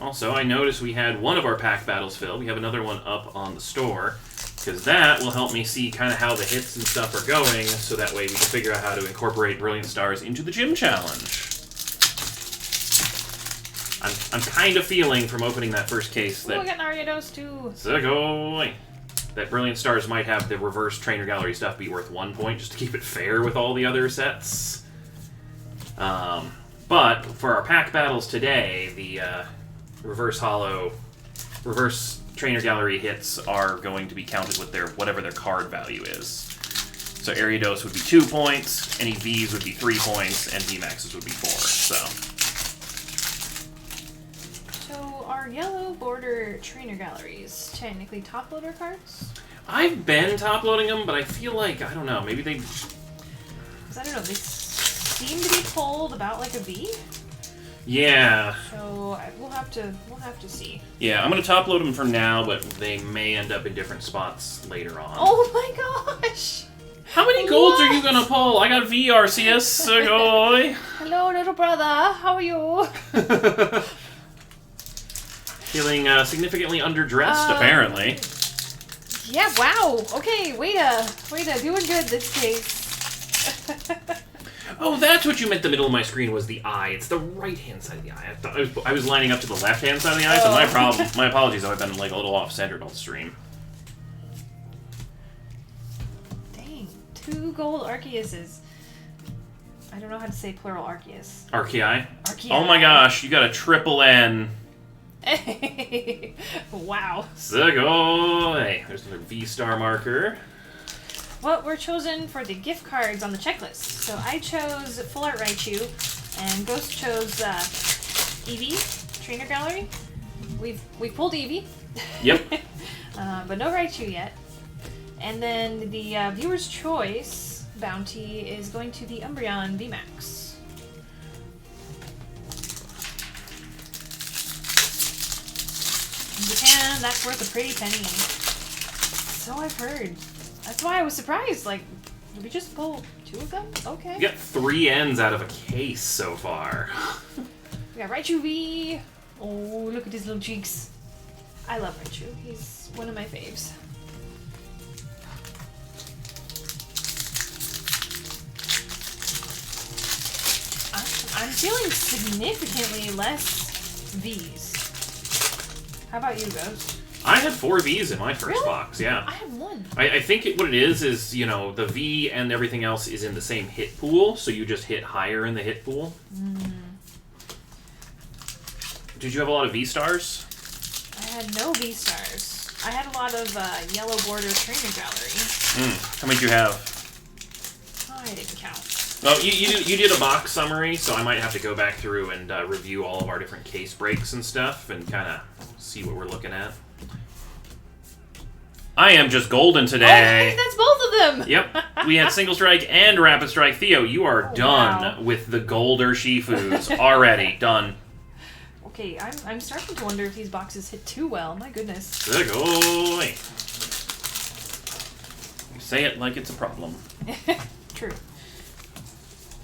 Also, I noticed we had one of our pack battles filled. We have another one up on the store, because that will help me see kind of how the hits and stuff are going, so that way we can figure out how to incorporate Brilliant Stars into the gym challenge. I'm kind of feeling from opening that first case that... Oh, I got Ariados too. Sugoi! That Brilliant Stars might have the reverse Trainer Gallery stuff be worth 1 point, just to keep it fair with all the other sets. But for our pack battles today, the reverse Trainer Gallery hits are going to be counted with their whatever their card value is. So Ariados would be 2 points, any Vs would be 3 points, and VMAXs would be 4. So our yellow border Trainer Galleries technically top loader cards? I've been top loading them, but I feel like, I don't know, maybe they... Because I don't know, they seem to be pulled about like a V? Yeah. So we'll have to see. Yeah, I'm going to top load them for now, but they may end up in different spots later on. Oh my gosh! How many golds are you going to pull? I got VRCS, Sugoi! Hello, little brother. How are you? Feeling significantly underdressed, apparently. Yeah, wow. Okay, way to doing good this case. Oh, that's what you meant. The middle of my screen was the eye. It's the right-hand side of the eye. I thought I was lining up to the left-hand side of the eye, so my apologies. I've been like a little off-centered on the stream. Dang, 2 gold Arceuses. I don't know how to say plural Arceus. Arceus? Arceus. Oh my gosh, you got a triple N. Wow. Sugoi! There's another V-star marker. Well, we're chosen for the gift cards on the checklist. So I chose Full Art Raichu, and Ghost chose Eevee, Trainer Gallery. We pulled Eevee. Yep. But no Raichu yet. And then the viewer's choice bounty is going to the Umbreon VMAX. In Japan, that's worth a pretty penny. So I've heard. That's why I was surprised. Like, did we just pull 2 of them? Okay. We got 3 N's out of a case so far. We got Raichu V. Oh, look at his little cheeks. I love Raichu. He's one of my faves. I'm feeling significantly less V's. How about you, Ghost? I had 4 V's in my first Really? box, yeah. I have 1. I think what it is, you know, the V and everything else is in the same hit pool, so you just hit higher in the hit pool. Did you have a lot of V-stars? I had no V-stars. I had a lot of Yellow Border Trainer Gallery. How many did you have? Oh, I didn't count. Well, you did a box summary, so I might have to go back through and review all of our different case breaks and stuff and kind of see what we're looking at. I am just golden today. Oh, that's both of them! Yep. We had Single Strike and Rapid Strike. Theo, you are done wow. with the Golder Shifus. Already. Done. Okay, I'm starting to wonder if these boxes hit too well. My goodness. Good boy. You say it like it's a problem. True.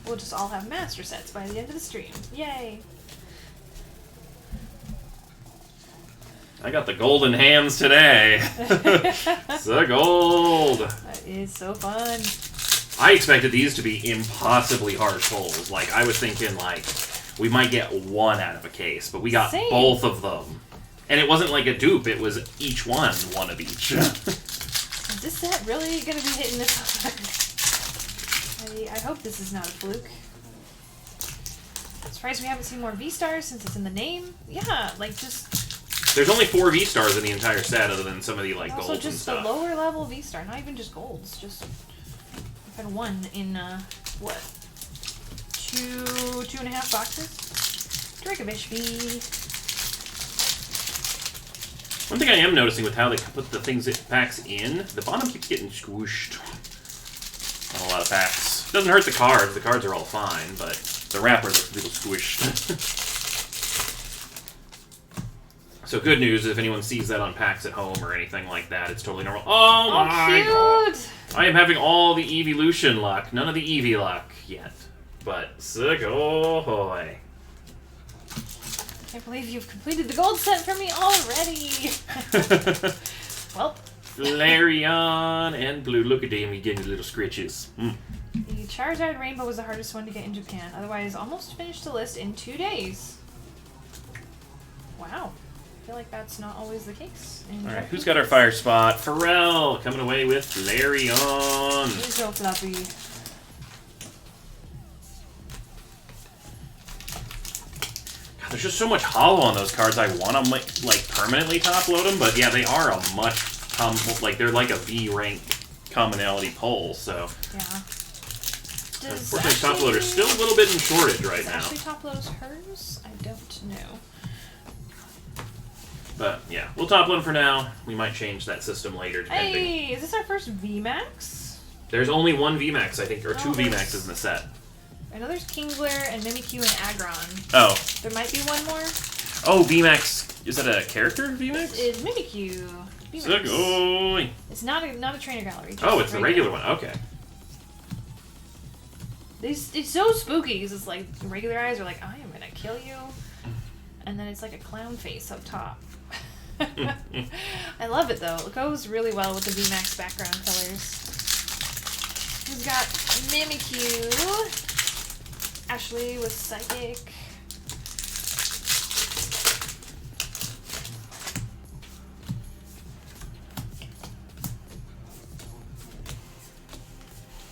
We'll just all have master sets by the end of the stream. Yay! I got the golden hands today. The gold. That is so fun. I expected these to be impossibly hard pulls. Like, I was thinking, like, we might get 1 out of a case, but we got Same. both of them. And it wasn't like a dupe, it was each one of each. Is this set really gonna be hitting this hard? I hope this is not a fluke. Surprised we haven't seen more V-stars since it's in the name. Yeah, like just... There's only 4 V-stars in the entire set, other than some of the, like, also golds and just the stuff. lower level V-star, not even just golds. Just... I've had 1 in, what? 2.5 boxes? Dracovish V. One thing I am noticing with how they put the things it packs in, the bottom keeps getting squished on a lot of packs. Doesn't hurt the cards are all fine, but the wrappers are a little squished. So good news, if anyone sees that on packs at home or anything like that, it's totally normal. Oh my god! I am having all the Evolution luck, none of the Eevee luck yet. But, Sugoi. Can't believe you've completed the gold set for me already! Well. Flareon and Blue. Look at them, you getting little scritches. The Charizard Rainbow was the hardest one to get in Japan. Otherwise, almost finished the list in 2 days. Wow. I feel like that's not always the case. Alright, who's got our fire spot? Pharrell coming away with Flareon. Please go Fluffy. God, there's just so much hollow on those cards. I want to like permanently top load them, but yeah, they are a much they're like a V rank commonality pull. So Yeah. unfortunately, top loader's still a little bit in shortage right now. Ashley top loads hers? I don't know. But yeah, we'll top load for now. We might change that system later, depending. Hey, is this our first VMAX? There's only 1 VMAX, I think, or 2 there's- VMAXs in the set. I know there's Kingler and Mimikyu and Aggron. Oh. There might be one more. Oh, VMAX. Is that a character VMAX? It's Mimikyu. VMAX. Sugoi. It's not a trainer gallery. just Oh, it's the regular one. Okay. It's so spooky because it's like regular eyes are like, I am gonna kill you, and then it's like a clown face up top. I love it though. It goes really well with the VMAX background colors. We've got Mimikyu, Ashley with Psychic.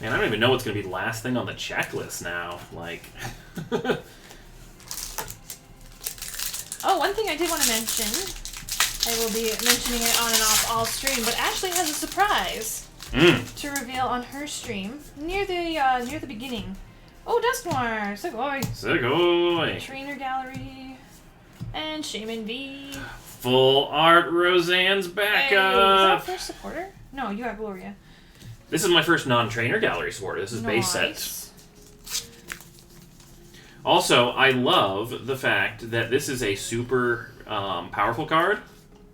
Man, I don't even know what's going to be the last thing on the checklist now. Like... Oh, one thing I did want to mention. I will be mentioning it on and off all stream, but Ashley has a surprise to reveal on her stream near the beginning. Oh, Dusknoir! Sugoi! Sugoi! Trainer Gallery. And Shaman V. Full art Roseanne's backup! Hey, is that our first supporter? No, you got Gloria. This is my first non-trainer gallery supporter. This is base set. Also, I love the fact that this is a super powerful card.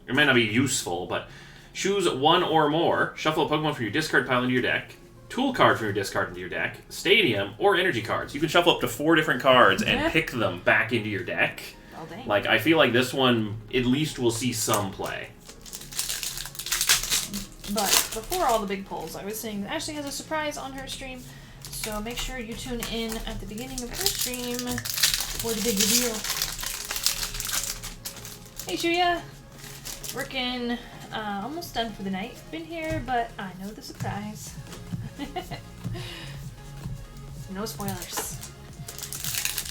It might not be useful, but choose one or more. Shuffle a Pokemon from your discard pile into your deck. Tool card from your discard into your deck. Stadium or energy cards. You can shuffle up to 4 different cards and pick them back into your deck. Well, dang. Like, I feel like this one at least will see some play. But before all the big polls, I was saying that Ashley has a surprise on her stream. So make sure you tune in at the beginning of her stream for the big reveal. Hey Shuya! Working, almost done for the night. Been here, but I know the surprise. No spoilers.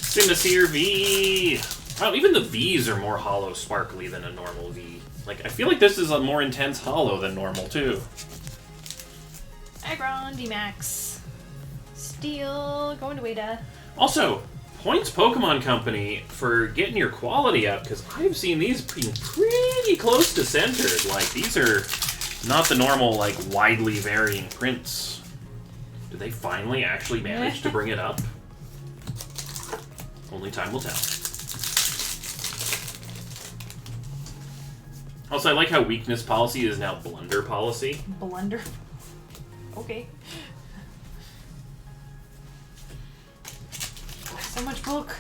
Simisear V! Wow, even the Vs are more hollow sparkly than a normal V. Like, I feel like this is a more intense hollow than normal, too. Aggron, D-Max. Steel, going to Wada. Also, points Pokemon Company for getting your quality up, because I've seen these being pretty close to centered. Like, these are not the normal, like, widely varying prints. Did they finally actually manage to bring it up? Only time will tell. Also, I like how weakness policy is now blunder policy. Blunder? Okay. So much bulk.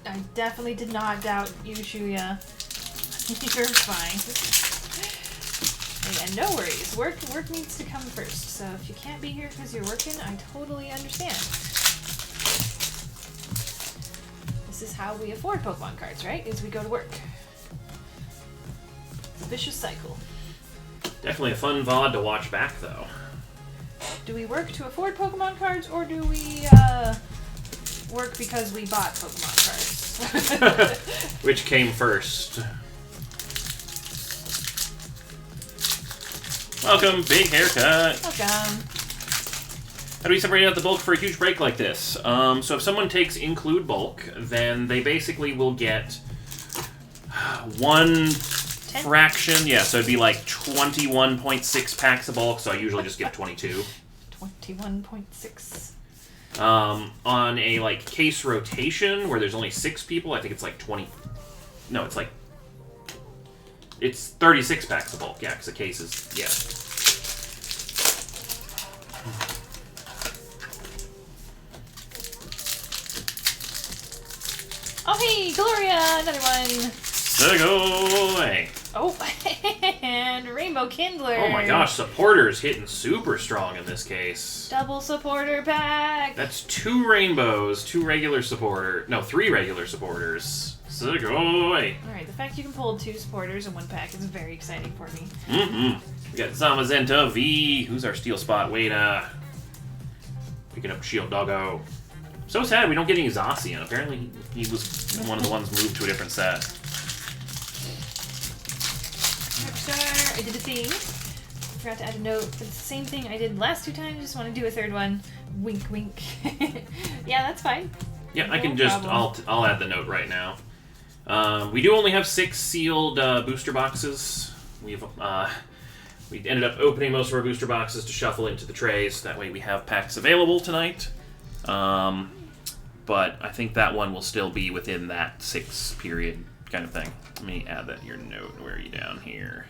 I definitely did not doubt you, Shuya. You're fine. And no worries. Work needs to come first. So if you can't be here because you're working, I totally understand. This is how we afford Pokemon cards, right? Is we go to work. It's a vicious cycle. Definitely a fun VOD to watch back, though. Do we work to afford Pokemon cards, or do we work because we bought Pokemon cards? Which came first? Welcome, big haircut. Welcome. How do we separate out the bulk for a huge break like this? So if someone takes include bulk, then they basically will get 1 fraction. Yeah, so it'd be like 21.6 packs of bulk, so I usually just give 22. 21.6. On a like case rotation where there's only 6 people, I think it's like 20. No, it's like it's 36 packs of bulk. Yeah, because the case is Oh hey, Gloria, another one. Sugoi! Oh, and Rainbow Kindler. Oh my gosh, supporters hitting super strong in this case. Double supporter pack. That's 2 rainbows, 2 regular supporter. No, 3 regular supporters. Sugoi! Alright, the fact you can pull 2 supporters in 1 pack is very exciting for me. We got Zamazenta V. Who's our steel spot? Wada. Picking up Shield Doggo. So sad we don't get any Zacian. Apparently he was one of the ones moved to a different set. Rockstar, I did a thing. Forgot to add a note. It's the same thing I did last 2 times. Just want to do a 3rd one. Wink, wink. Yeah, that's fine. Yeah, I No can just. problem. I'll add the note right now. We do only have 6 sealed booster boxes. We ended up opening most of our booster boxes to shuffle into the trays. That way we have packs available tonight. But I think that one will still be within that 6 period kind of thing. Let me add that to your note. Where are you down here?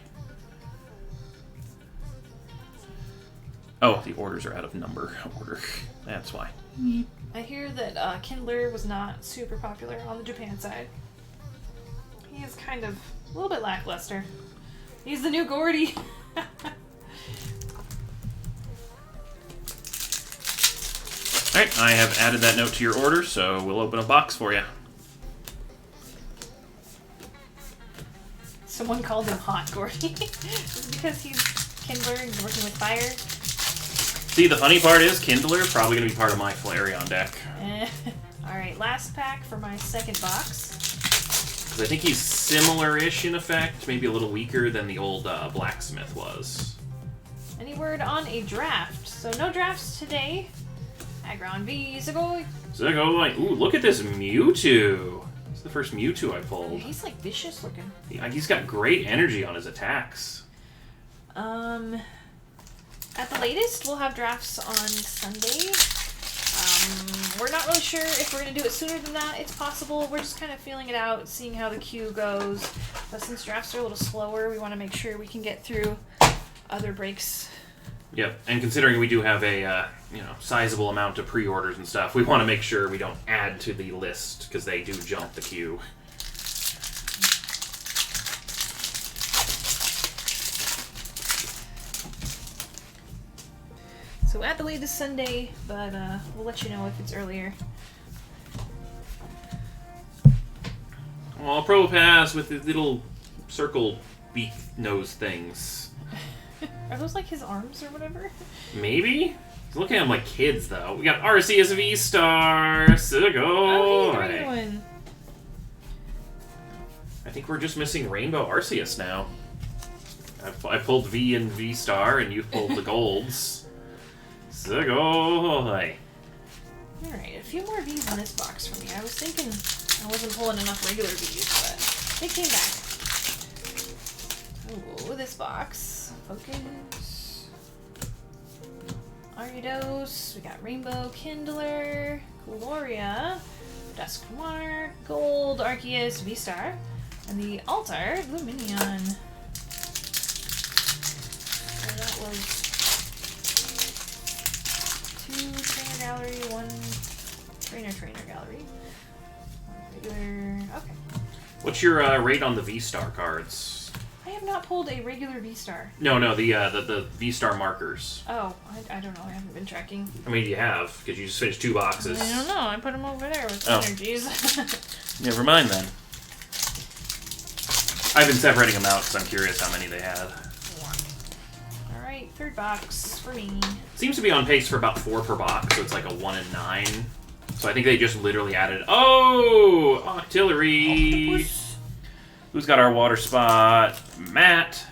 Oh, the orders are out of number order. That's why. I hear that Kindler was not super popular on the Japan side. He is kind of a little bit lackluster. He's the new Gordy. Alright, I have added that note to your order, so we'll open a box for you. Someone called him Hot Gordy. Because he's Kindler and working with fire. See, the funny part is, Kindler probably going to be part of my Flareon deck. Alright, last pack for my second box. Because I think he's similar-ish in effect, maybe a little weaker than the old Blacksmith was. Any word on a draft? So no drafts today. Aggron V, Zagoi. Zagoi, ooh, look at this Mewtwo. It's the first Mewtwo I pulled. He's like vicious looking. He's got great energy on his attacks. At the latest, we'll have drafts on Sunday. We're not really sure if we're going to do it sooner than that. It's possible. We're just kind of feeling it out, seeing how the queue goes. But since drafts are a little slower, we want to make sure we can get through other breaks. Yep, and considering we do have a sizable amount of pre-orders and stuff, we want to make sure we don't add to the list because they do jump the queue. So at the latest Sunday, but we'll let you know if it's earlier. Oh, Probopass with the little circle beak nose things. Are those like his arms or whatever? Maybe? He's looking at them like kids, though. We got Arceus V-Star, Sugoi. Oh, hey, the regular one. I think we're just missing Rainbow Arceus now. I pulled V and V-Star, and you pulled the golds. Sugoi. Alright, a few more V's in this box for me. I was thinking I wasn't pulling enough regular V's, but they came back. Ooh, this box. Focus. Ariados. We got Rainbow Kindler. Gloria. Dusknoir. Gold. Arceus. V-Star. And the Altar. Luminion. So that was 2 trainer gallery, 1 trainer gallery. 1 regular. Okay. What's your rate on the V-Star cards? I have not pulled a regular V-Star. No, the V-Star markers. Oh, I don't know. I haven't been tracking. I mean, you have, because you just finished 2 boxes. I don't know. I put them over there with energies. Never mind, then. I've been separating them out because I'm curious how many they had. Alright, third box for me. Seems to be on pace for about 4 per box, so it's like a 1 in 9. So I think they just literally added... Oh! Octillery! Octopus. Who's got our water spot? Matt.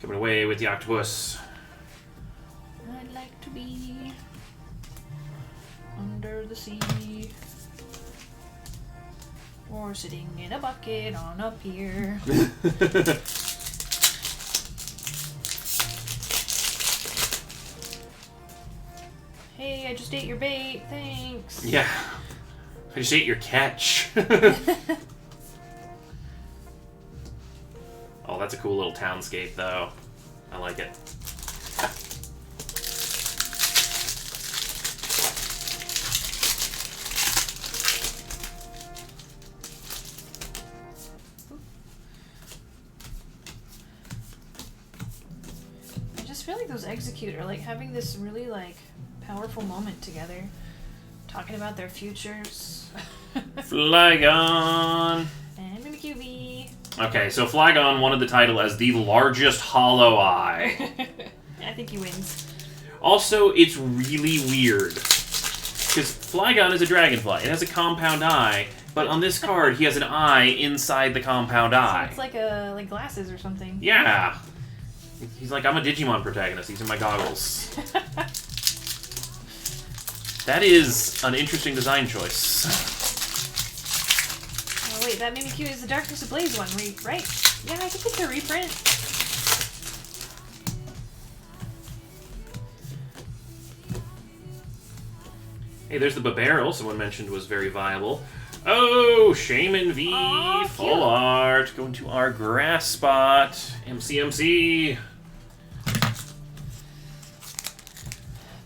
Coming away with the octopus. I'd like to be under the sea. Or sitting in a bucket on a pier. Hey, I just ate your bait. Thanks. Yeah. I just ate your catch. Oh, that's a cool little townscape, though. I like it. I just feel like those Execute are like having this really like powerful moment together, talking about their futures. Flygon! And Mimikyu V. Okay, so Flygon wanted the title as the largest hollow eye. I think he wins. Also, it's really weird. Because Flygon is a dragonfly. It has a compound eye, but on this card, he has an eye inside the compound eye. So it's like glasses or something. Yeah. He's like, I'm a Digimon protagonist. These are my goggles. That is an interesting design choice. Oh wait, that Mimikyu is the Darkness Ablaze one, right? Yeah, I think it's a reprint. Hey, there's the Babarrel someone mentioned was very viable. Oh, Shaman V, Aw, full cute. art. Going to our grass spot. MCMC.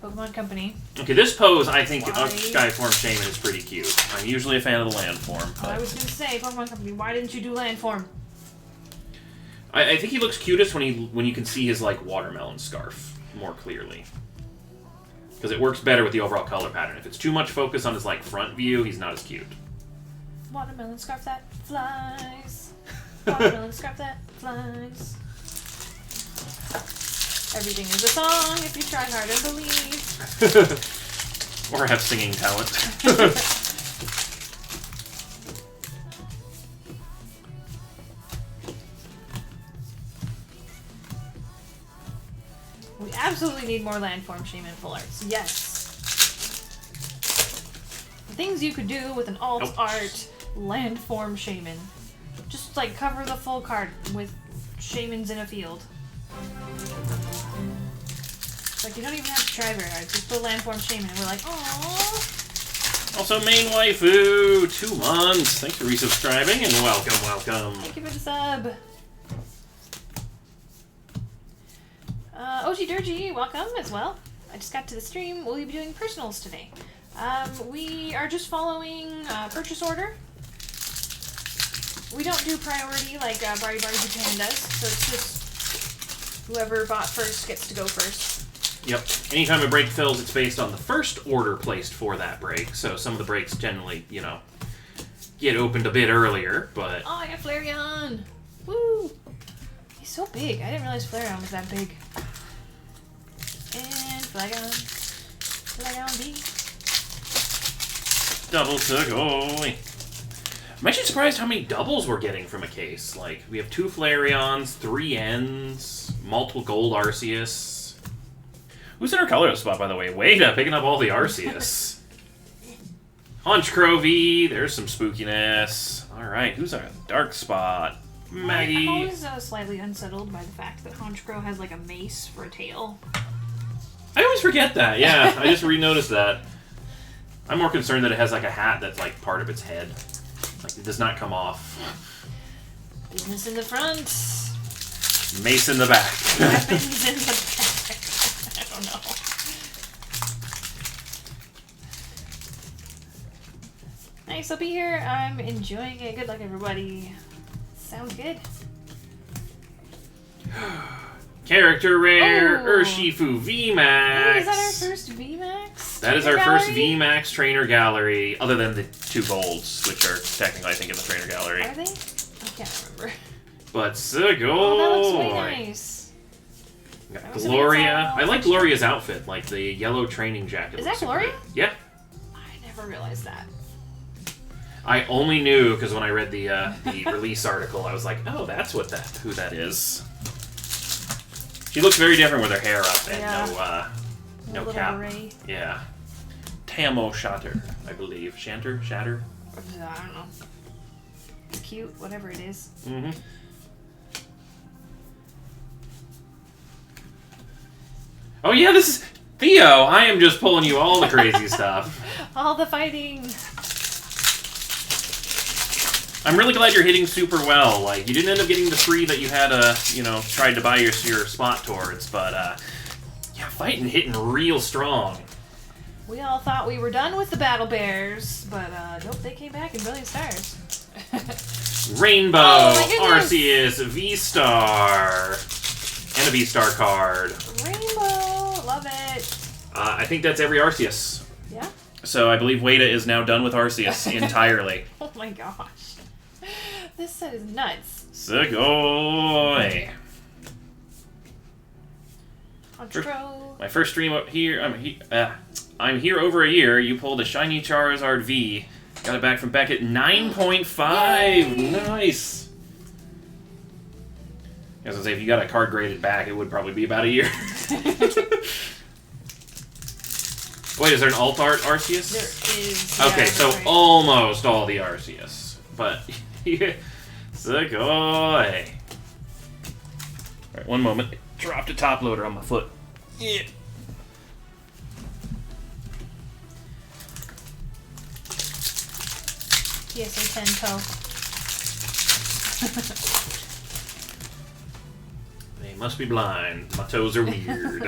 Pokemon Company. Okay, this pose, I think, Why? of Skyform Shaman is pretty cute. I'm usually a fan of the landform. I was gonna say, Pokemon Company, why didn't you do Landform? I think he looks cutest when you can see his, like, watermelon scarf more clearly. Because it works better with the overall color pattern. If it's too much focus on his like front view, he's not as cute. Watermelon scarf that flies. Watermelon scarf that flies. Everything is a song if you try hard and believe. Or have singing talent. We absolutely need more landform shaman full arts. Yes. The things you could do with an alt art landform shaman. Just like cover the full card with shamans in a field. Like you don't even have to try very hard. Just put landform shaman and we're like, aww. Also, main waifu, 2 months. Thanks for resubscribing and welcome. Thank you for the sub. Oji Durji, welcome as well. I just got to the stream. We'll be doing personals today. We are just following purchase order. We don't do priority like Bari Bari Japan does, so it's just whoever bought first gets to go first. Yep. Anytime a break fills, it's based on the first order placed for that break. So some of the breaks generally, you know, get opened a bit earlier, but... Oh, I got Flareon! Woo! He's so big. I didn't realize Flareon was that big. And Flareon. Flareon B. Double Sugoi. I'm actually surprised how many doubles we're getting from a case. Like, we have 2 Flareons, 3 Ns, multiple gold Arceus. Who's in our color spot, by the way? Wada, picking up all the Arceus. Honchkrow V, there's some spookiness. Alright, who's our dark spot? Maggie. I'm always slightly unsettled by the fact that Honchkrow has like a mace for a tail. I always forget that, yeah. I just re-noticed that. I'm more concerned that it has like a hat that's like part of its head. Like it does not come off. Business in the front. Mace in the back. Weapons in the back. I don't know. Nice, I'll be here. I'm enjoying it. Good luck, everybody. Sounds good. Character rare, Oh. Urshifu VMAX. Hey, is that our first VMAX? That is our first VMAX trainer gallery, other than the 2 golds, which are technically, I think, in the trainer gallery. Are they? I can't remember. But Sugoi. Oh, that looks way nice. Got That was Gloria. amazing. I like Gloria's outfit, like the yellow training jacket. Is looks that super Gloria? good. Yeah. I never realized that. I only knew because when I read the release article, I was like, oh, that's who that is. She looks very different with her hair up and no cap. Beret. Yeah. Tamo Shatter, I believe. Shatter? I don't know. It's cute, whatever it is. Mm-hmm. Oh yeah, this is... Theo, I am just pulling you all the crazy stuff. All the fighting. I'm really glad you're hitting super well. Like, you didn't end up getting the 3 that you had, tried to buy your spot towards, but, yeah, fighting, hitting real strong. We all thought we were done with the Battle Bears, but, nope, they came back in Brilliant Stars. Rainbow, Oh, my goodness. Arceus, V-Star, and a V-Star card. Rainbow! Love it! I think that's every Arceus. Yeah? So I believe Wada is now done with Arceus entirely. Oh my gosh. This set is nuts. Sugoi! Honchkrow. My first stream up here, I'm here over a year. You pulled a shiny Charizard V. Got it back from Beckett. 9.5! Yay! Nice! I was gonna say, if you got a card graded back, it would probably be about a year. Wait, is there an alt art Arceus? There is. Okay, yeah, so right. almost all the Arceus. But, Sugoi! Alright, one moment. Dropped a top loader on my foot. Yeah. PSA 10 toe. They must be blind. My toes are weird.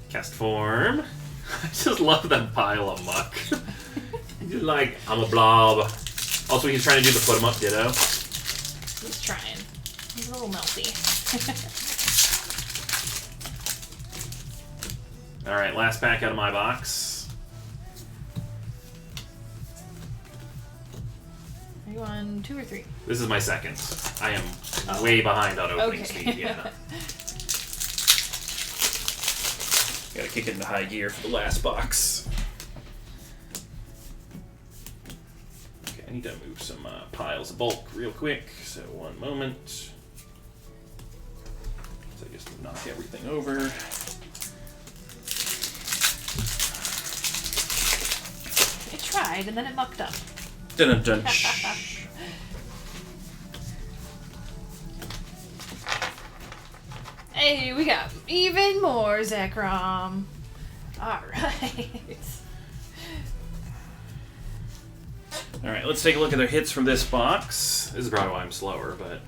Cast form. I just love that pile of muck. Just like, I'm a blob. Also, he's trying to do the put 'em up ditto. He's trying. He's a little melty. Alright, last pack out of my box. Are you on 2 or 3? This is my second. I am way behind on opening speed, yeah. Gotta kick it into high gear for the last box. Okay, I need to move some piles of bulk real quick, so one moment. So I just knock everything over. It tried, and then it mucked up. Dun dun dun. Hey, we got even more Zekrom. Alright. Alright, let's take a look at their hits from this box. This is probably why I'm slower, but...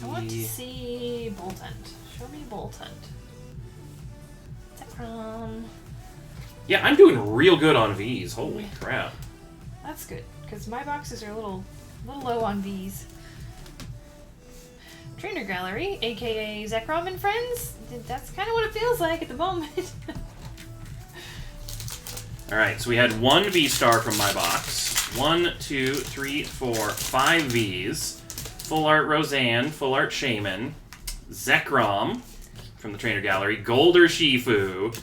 I want to see Boltund. Show me Boltund. Zekrom. Yeah, I'm doing real good on V's. Holy crap. That's good, because my boxes are a little low on V's. Trainer Gallery, aka Zekrom and Friends. That's kind of what it feels like at the moment. Alright, so we had one V-Star from my box. 1, 2, 3, 4, 5 V's. Full Art Roseanne, Full Art Shaman, Zekrom from the Trainer Gallery, Golder Shifu,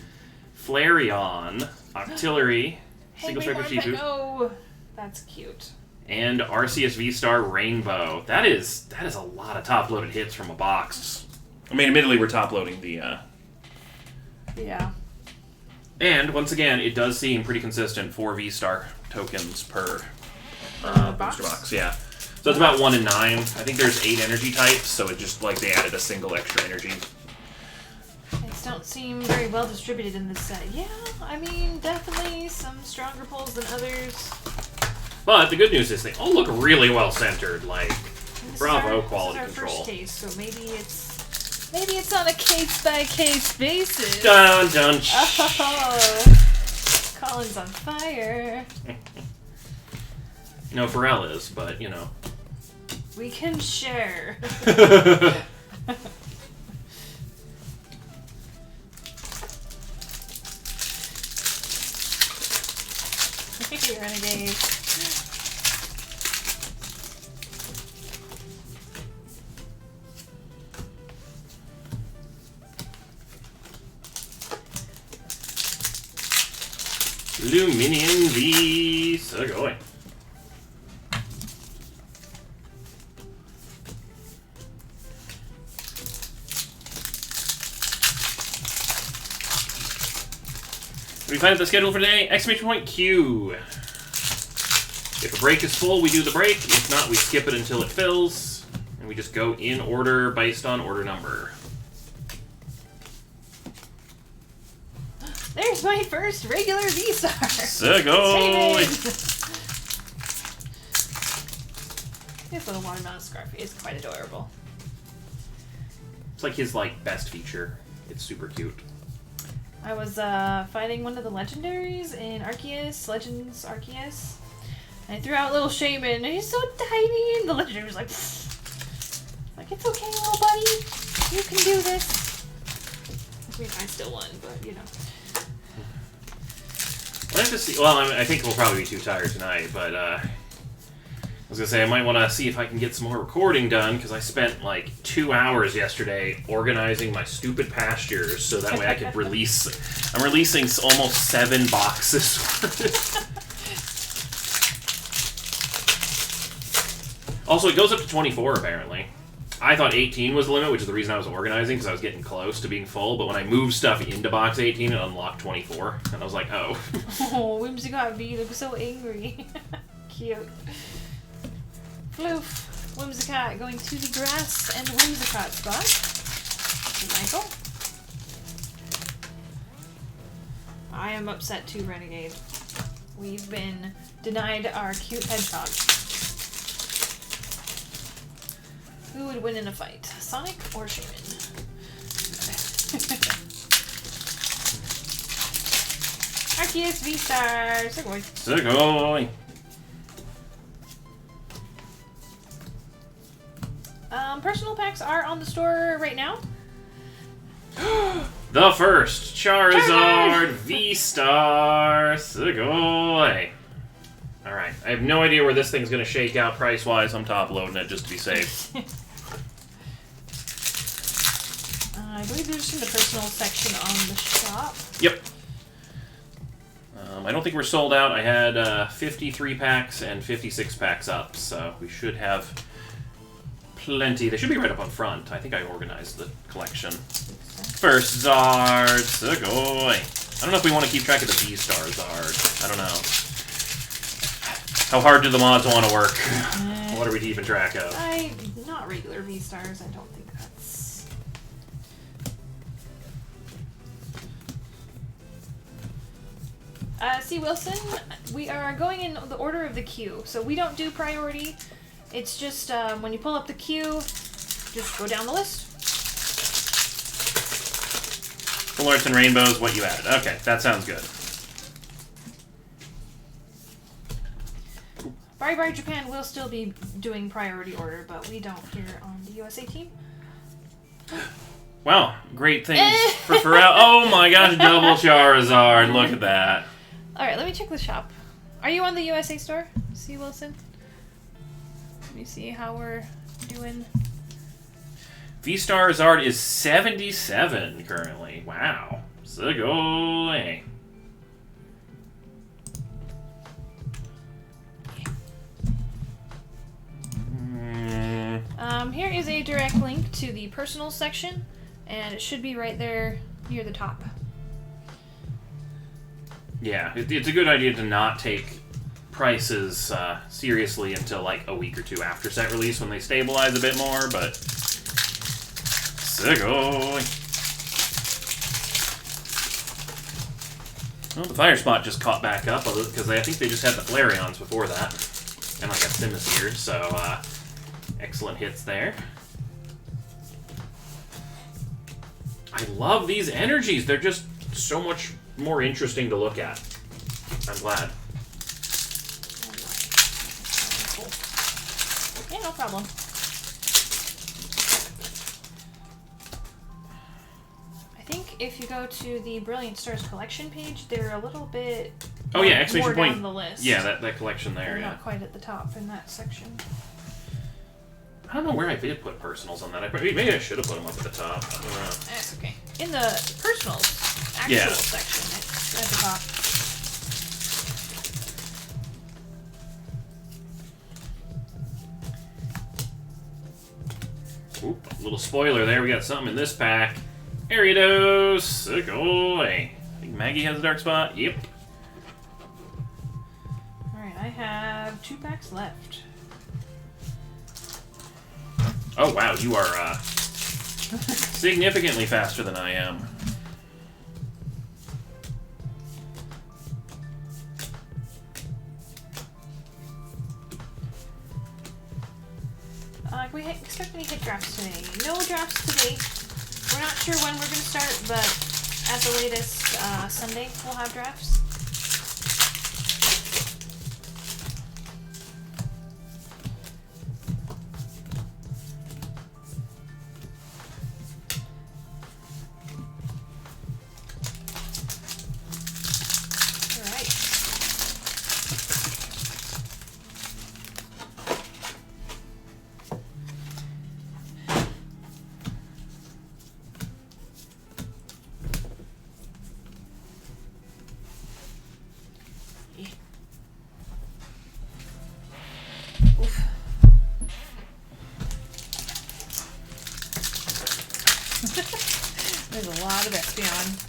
Flareon, Octillery, Single Striker Shifu, Oh, that's cute. and Arceus V-Star Rainbow. That is a lot of top-loaded hits from a box. I mean, admittedly, we're top-loading the... Yeah. And, once again, it does seem pretty consistent, 4 V-Star tokens per booster box. Yeah. So it's about 1 in 9. I think there's 8 energy types, so it just, like, they added a single extra energy. Things don't seem very well distributed in this set. Yeah, I mean, definitely some stronger pulls than others. But the good news is they all look really well centered. Like, This bravo, is our, quality this is our control. First case, so maybe it's on a case by case basis. Dun dun. Oh, Colin's on fire. No, Pharrell is, but you know. We can share. Renegade. Luminion V. So going. We find out the schedule for today. Exclamation point Q. If a break is full, we do the break. If not, we skip it until it fills. And we just go in order based on order number. There's my first regular V-Star. Segoy! His little watermelon scarf is quite adorable. It's like his best feature. It's super cute. I was fighting one of the legendaries in Arceus, Legends Arceus. And I threw out little Shaman, and he's so tiny, and the legendary was like, it's okay, little buddy, you can do this. I mean, I still won, but you know. I have to see. Well, I think we'll probably be too tired tonight, but I was gonna say I might want to see if I can get some more recording done because I spent like 2 hours yesterday organizing my stupid pastures so that way I could release. I'm releasing almost 7 boxes. Also, it goes up to 24 apparently. I thought 18 was the limit, which is the reason I was organizing, because I was getting close to being full, but when I moved stuff into box 18, it unlocked 24, and I was like, oh. Oh, Whimsicott V looks so angry. Cute. Floof. Whimsicott going to the grass and Whimsicott spot. Michael. I am upset too, Renegade. We've been denied our cute hedgehog. Who would win in a fight, Sonic or Shaman? Arceus V-Star, Segoy. Segoy. Personal packs are on the store right now. The first Charizard V-Star Sugoi. Alright, I have no idea where this thing's going to shake out price-wise. I'm top-loading it just to be safe. I believe they're just in the personal section on the shop. Yep. I don't think we're sold out. I had 53 packs and 56 packs up, so we should have plenty. They should be right up on front. I think I organized the collection. First Zard, Sugoi. I don't know if we want to keep track of the V-Star Zard. I don't know. How hard do the mods want to work? What are we keeping track of? Not regular V-Stars, I don't think that's... C. Wilson, we are going in the order of the queue, so we don't do priority. It's just when you pull up the queue, just go down the list. Full Arts and Rainbows, what you added. Okay, that sounds good. Bari Bari Japan will still be doing priority order, but we don't here on the USA team. Wow, great things for Pharrell. Oh my gosh, double Charizard. Look at that. Alright, let me check the shop. Are you on the USA store, C. Wilson? Let me see how we're doing. V-Star Zard is 77 currently. Wow. Sugoi. Here is a direct link to the personal section, and it should be right there near the top. Yeah, it's a good idea to not take prices seriously until like a week or two after set release when they stabilize a bit more, but... Sugoi! Well, the Fire Spot just caught back up, because I think they just had the Flareons before that. And like a Simisear, so excellent hits there. I love these energies. They're just so much more interesting to look at. I'm glad. Yeah, no problem. I think if you go to the Brilliant Stars collection page, they're a little bit oh yeah, exclamation more point down the list. Yeah, that collection there. They're Yeah. not quite at the top in that section. I don't know where I did put personals on that. Maybe I should have put them up at the top. I don't know. That's okay. In the personals actual section, it's at the top. Oop, little spoiler there. We got something in this pack. Ariados, Sugoi. I think Maggie has a dark spot. Yep. Alright, I have 2 packs left. Oh wow, you are significantly faster than I am. We expect any hit drafts today. No drafts today. We're not sure when we're going to start, but at the latest, Sunday we'll have drafts. There's a lot of Espeon.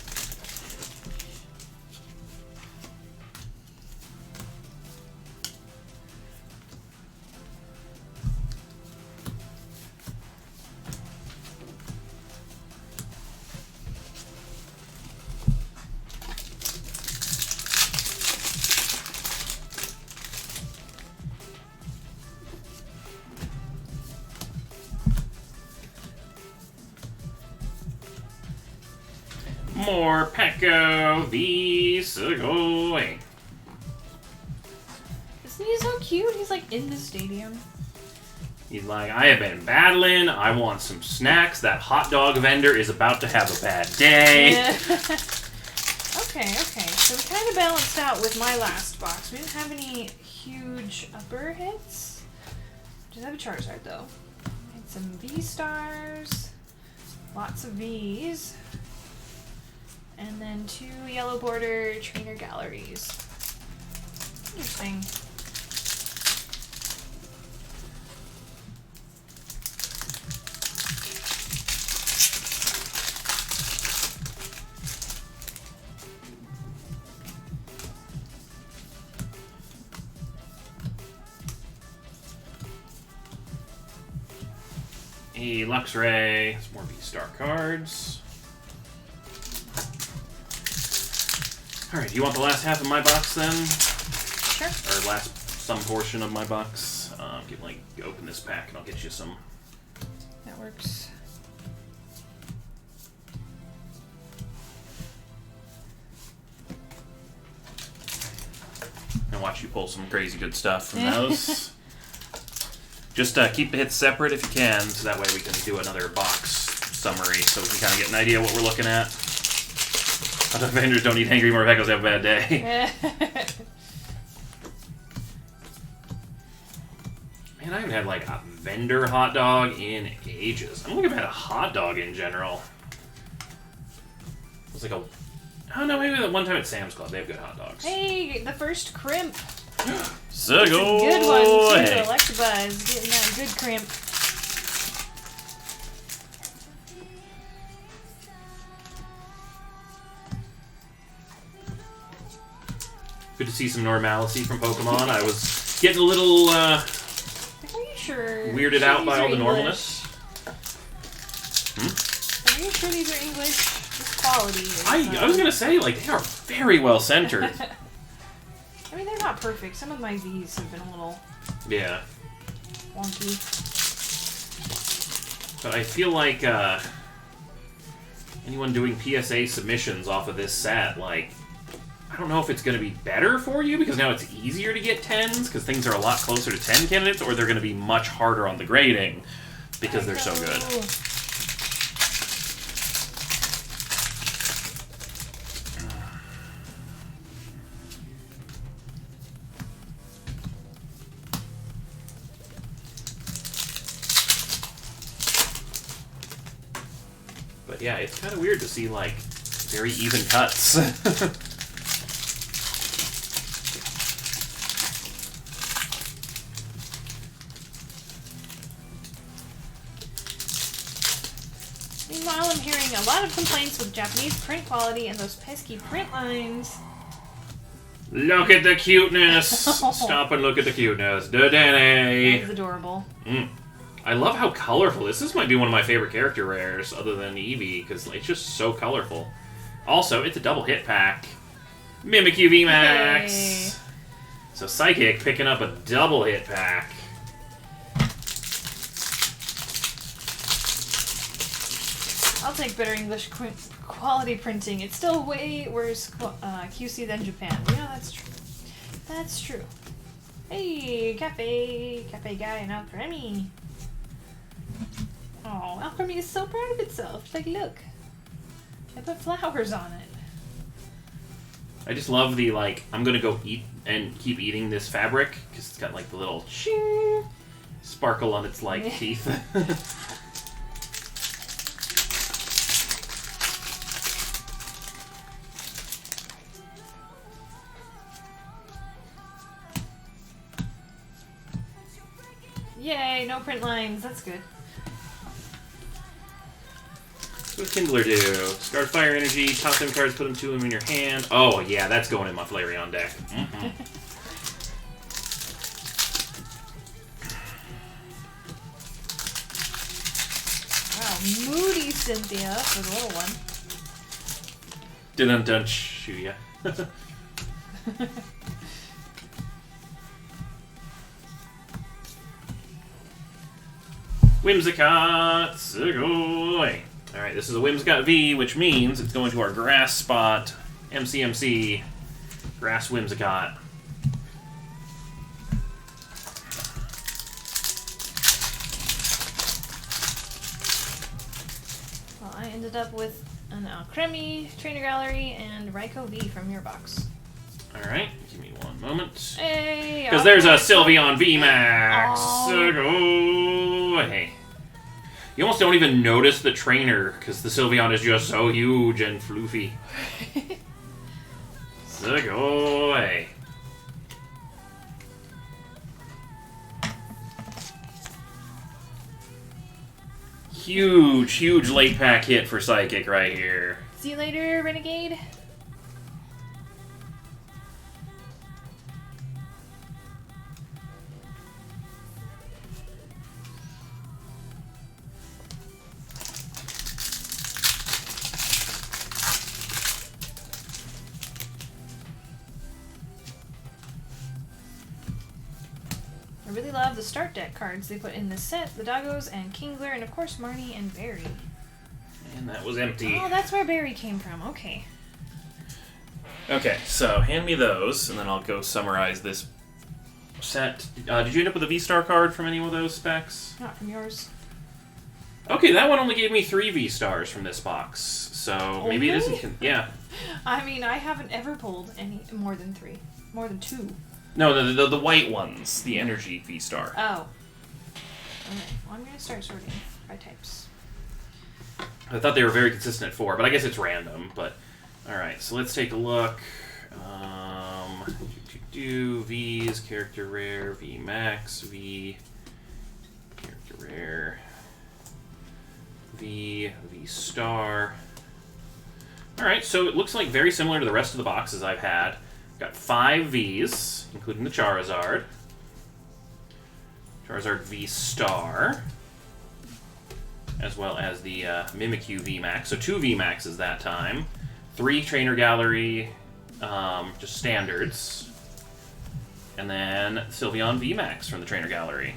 More Peko V Sugoi. Isn't he so cute? He's like in the stadium. He's like, I have been battling. I want some snacks. That hot dog vendor is about to have a bad day. Yeah. Okay. So we kind of balanced out with my last box. We didn't have any huge upper hits. Just have a Charizard though. And some V-Stars. Lots of Vs. And then 2 yellow border trainer galleries. Interesting. A Luxray. Some more V-Star cards. Alright, you want the last half of my box then? Sure. Or some portion of my box? Open this pack and I'll get you some. That works. And watch you pull some crazy good stuff from those. Just keep the hits separate if you can, so that way we can do another box summary so we can kind of get an idea of what we're looking at. Other vendors don't eat Angry Morpekos have a bad day. Man, I haven't had like a vendor hot dog in ages. I don't think I've had a hot dog in general. It was like I don't know, maybe the one time at Sam's Club, they have good hot dogs. Hey, the first crimp. So Good one too. Electabuzz getting that good crimp. Good to see some normalcy from Pokemon. I was getting a little Are you sure? weirded out by all the normalness. Are you sure these are English? This quality is, I was gonna say, like, they are very well centered. I mean, they're not perfect. Some of my V's have been a little Yeah. wonky. But I feel like anyone doing PSA submissions off of this set, like, I don't know if it's going to be better for you because now it's easier to get 10s because things are a lot closer to 10 candidates, or they're going to be much harder on the grading because they're so good. But yeah, it's kind of weird to see, like, very even cuts. Meanwhile, I'm hearing a lot of complaints with Japanese print quality and those pesky print lines. Look at the cuteness! Stop and look at the cuteness. Dedenne! That's adorable. I love how colorful this is. Might be one of my favorite character rares, other than Eevee, because it's just so colorful. Also, it's a double hit pack. Mimikyu VMAX! Hey. So Psychic picking up a double hit pack. I'll take better English quality printing. It's still way worse QC than Japan. Yeah, that's true. That's true. Hey, Cafe Guy and Alcremie. Oh, Alcremie is so proud of itself. Like, look. I put flowers on it. I just love the, like, I'm gonna go eat and keep eating this fabric, because it's got, like, the little shing sparkle on its, like, teeth. Yay, no print lines. That's good. What does Kindler do? Discard fire energy, top them cards, put them 2 of them in your hand. Oh, yeah, that's going in my Flareon deck. Wow, moody Cynthia for the little one. Didn't touch you, yeah. Whimsicott, Sugoi. Alright, this is a Whimsicott V, which means it's going to our grass spot, MCMC, Grass Whimsicott. I ended up with an Alcremie Trainer Gallery and Raikou V from your box. Alright, give me one moment. Hey! Because there's a Sylveon VMAX! Oh. Go away. You almost don't even notice the trainer, because the Sylveon is just so huge and floofy. So go away. Huge late pack hit for Psychic right here. See you later, Renegade. I really love the start deck cards they put in this set. The Doggos and Kingler, and of course Marnie and Barry. And that was empty. Oh, that's where Barry came from. Okay. Okay, so hand me those, and then I'll go summarize this set. Did you end up with a V-Star card from any of those specs? Not from yours. Okay, that one only gave me 3 V-Stars from this box, so maybe it isn't... Yeah. I mean, I haven't ever pulled any more than 3. More than 2. No, the white ones, the Energy V-Star. Oh. Alright, well, I'm going to start sorting by types. I thought they were very consistent at 4, but I guess it's random. But alright, so let's take a look. V's, character rare, V max, V, character rare, V star. Alright, so it looks like very similar to the rest of the boxes I've had. Got 5 V's, including the Charizard. Charizard V star. As well as the Mimikyu VMAX. So 2 VMAXs that time. 3 Trainer Gallery, just standards. And then Sylveon VMAX from the Trainer Gallery.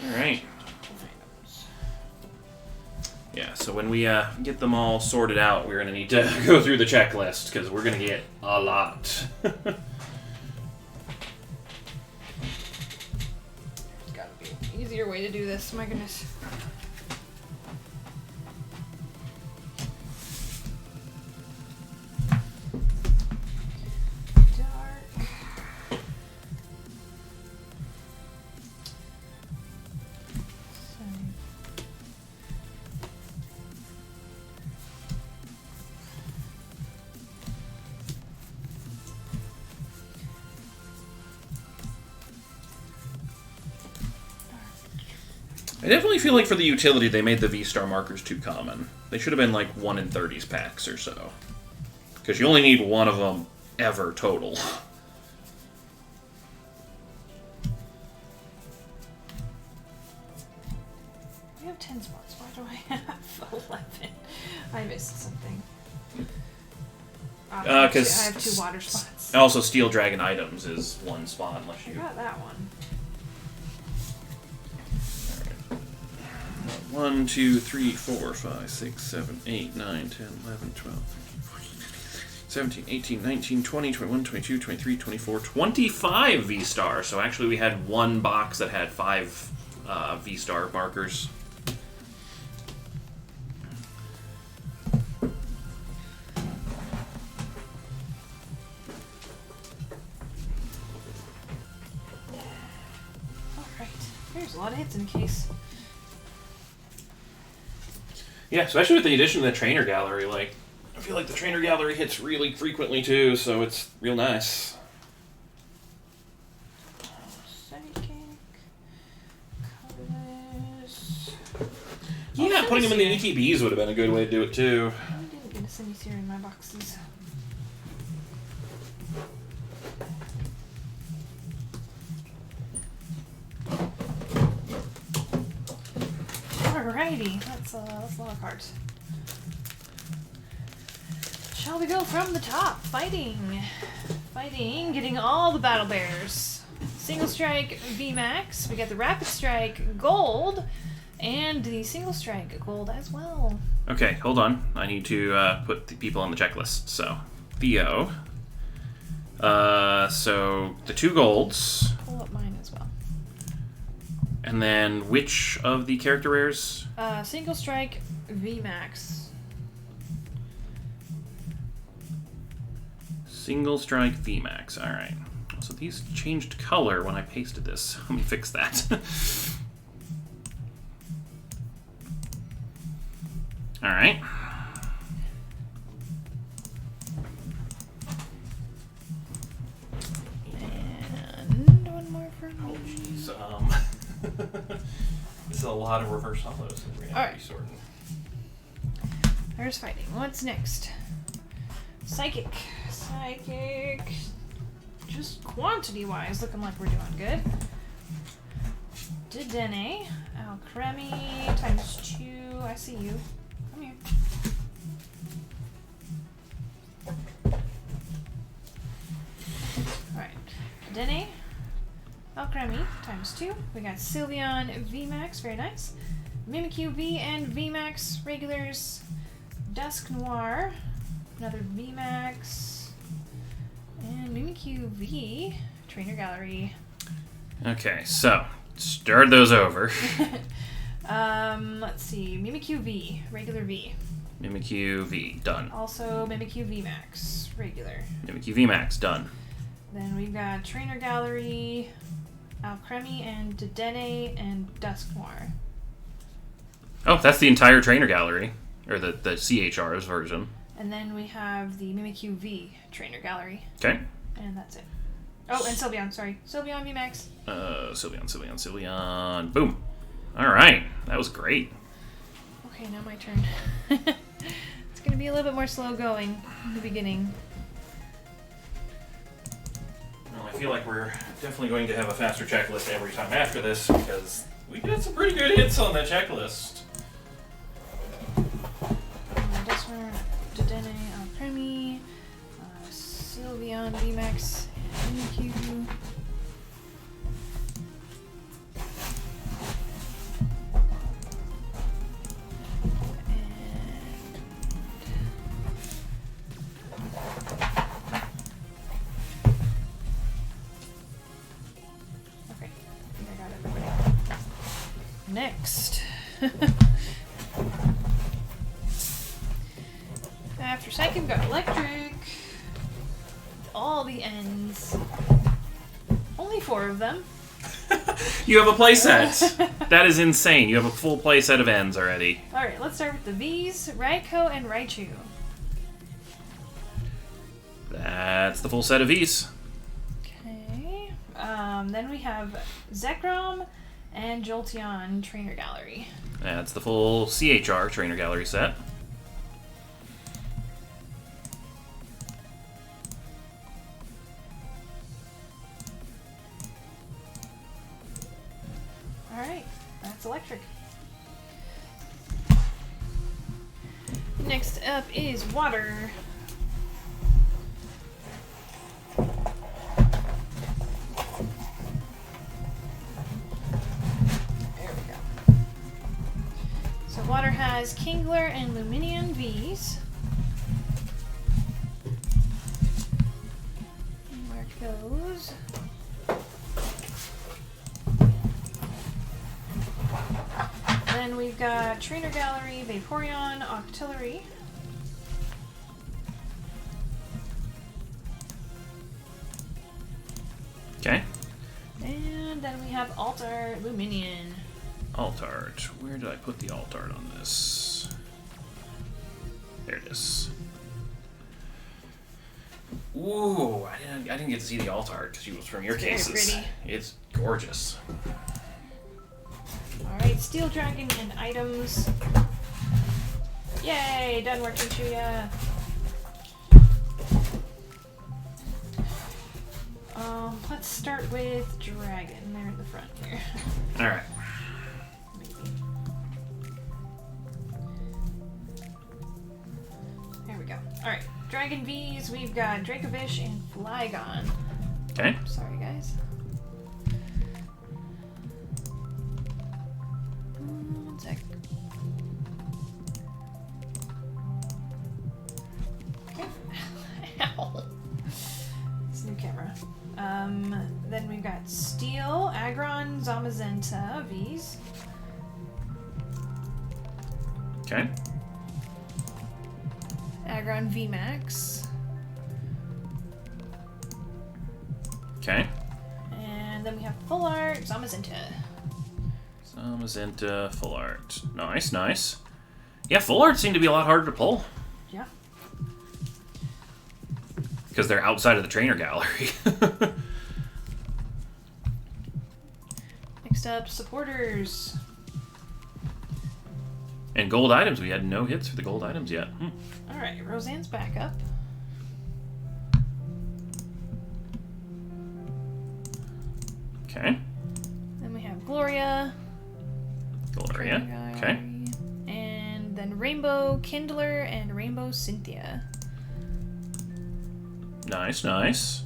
Alright. Yeah, so when we get them all sorted out, we're going to need to go through the checklist, because we're going to get a lot. Easier way to do this, my goodness. Dark. I definitely feel like for the utility, they made the V-Star markers too common. They should have been like 1 in 30s packs or so. Because you only need one of them ever total. We have 10 spots. Why do I have 11? I missed something. I have 2 water spots. Also, Steel Dragon items is 1 spot unless I you... got that one. 1, 2, 3, 4, 5, 6, 7, 8, 9, 10, 11, 12, 13, 14, 17, 18, 19, 20, 21, 22, 23, 24, 25 V-Star. So actually we had 1 box that had 5 V-Star markers. Alright. There's a lot of hits in the case. Yeah, especially with the addition of the Trainer Gallery, like, I feel like the Trainer Gallery hits really frequently too, so it's real nice. Psychic. Colorless. Yeah, putting them in the ETBs would have been a good way to do it too. I didn't get a Semisphere in my boxes. Alrighty, that's a lot of cards. Shall we go from the top? Fighting, getting all the Battle Bears. Single Strike VMAX. We got the Rapid Strike Gold, and the Single Strike Gold as well. Okay, hold on. I need to put the people on the checklist. So, Theo. So, the 2 golds. Pull up mine as well. And then which of the character rares? Single Strike VMAX. Single Strike VMAX. All right. So these changed color when I pasted this. Let me fix that. All right. And one more for me. Oh, jeez. This is a lot of reverse hollows that we're going to be sorting. There's fighting. What's next? Psychic. Psychic. Just quantity-wise, looking like we're doing good. Dedenne. Alcremie ×2. I see you. Come here. Alright. Dedenne. Alcremie ×2. We got Sylveon VMAX. Very nice. Mimikyu V and VMAX regulars. Dusk Noir. Another VMAX. And Mimikyu V. Trainer Gallery. Okay, so start those over. Let's see. Mimikyu V. Regular V. Mimikyu V, done. Also Mimikyu VMAX. Regular. Mimikyu VMAX, done. Then we've got Trainer Gallery, Alcremie, and Dedenne, and Dusk Noir. Oh, that's the entire trainer gallery. Or the CHR's version. And then we have the Mimikyu V Trainer Gallery. Okay. And that's it. Oh, and Sylveon, sorry. Sylveon VMAX. Sylveon. Boom. All right. That was great. Okay, now my turn. It's going to be a little bit more slow going in the beginning. Well, I feel like we're definitely going to have a faster checklist every time after this because we got some pretty good hits on the checklist. Dusknoir, Dedenne, Alcremie, Sylveon VMAX, and Mimikyu. Okay, I think I got everybody. Next. After Psychic, we've got Electric. All the ends. Only 4 of them. You have a playset. That is insane. You have a full playset of ends already. Alright, let's start with the V's, Raikou, and Raichu. That's the full set of V's. Okay. Then we have Zekrom and Jolteon Trainer Gallery. That's the full CHR trainer gallery set. Alright, that's Electric. Next up is Water. There we go. So Water has Kingler and Luminion V's. Mark those. Then we've got Trainer Gallery, Vaporeon, Octillery. Okay. And then we have Altart, Luminion. Altart. Where did I put the Altart on this? There it is. Ooh, I didn't get to see the Altart because she was from your It's very cases. pretty. It's gorgeous. Alright, Steel Dragon and items. Yay! Done working, Chuya. Let's start with Dragon. They're in the front here. Alright. There we go. Alright, Dragon V's, we've got Dracovish and Flygon. Okay. Sorry, guys. One sec. Okay. Ow. It's a new camera. Then we've got Steel, Aggron, Zamazen, Magenta Vs. Okay. Aggron VMAX. Okay. And then we have Full Art Zamazenta. Zamazenta, Full Art. Nice, nice. Yeah, Full Art seemed to be a lot harder to pull. Yeah. Because they're outside of the trainer gallery. Next up, Supporters. And gold items. We had no hits for the gold items yet. Alright, Roseanne's back up. Okay. Then we have Gloria. Gloria. Trainer Okay. Gallery, and then Rainbow Kindler and Rainbow Cynthia. Nice, nice.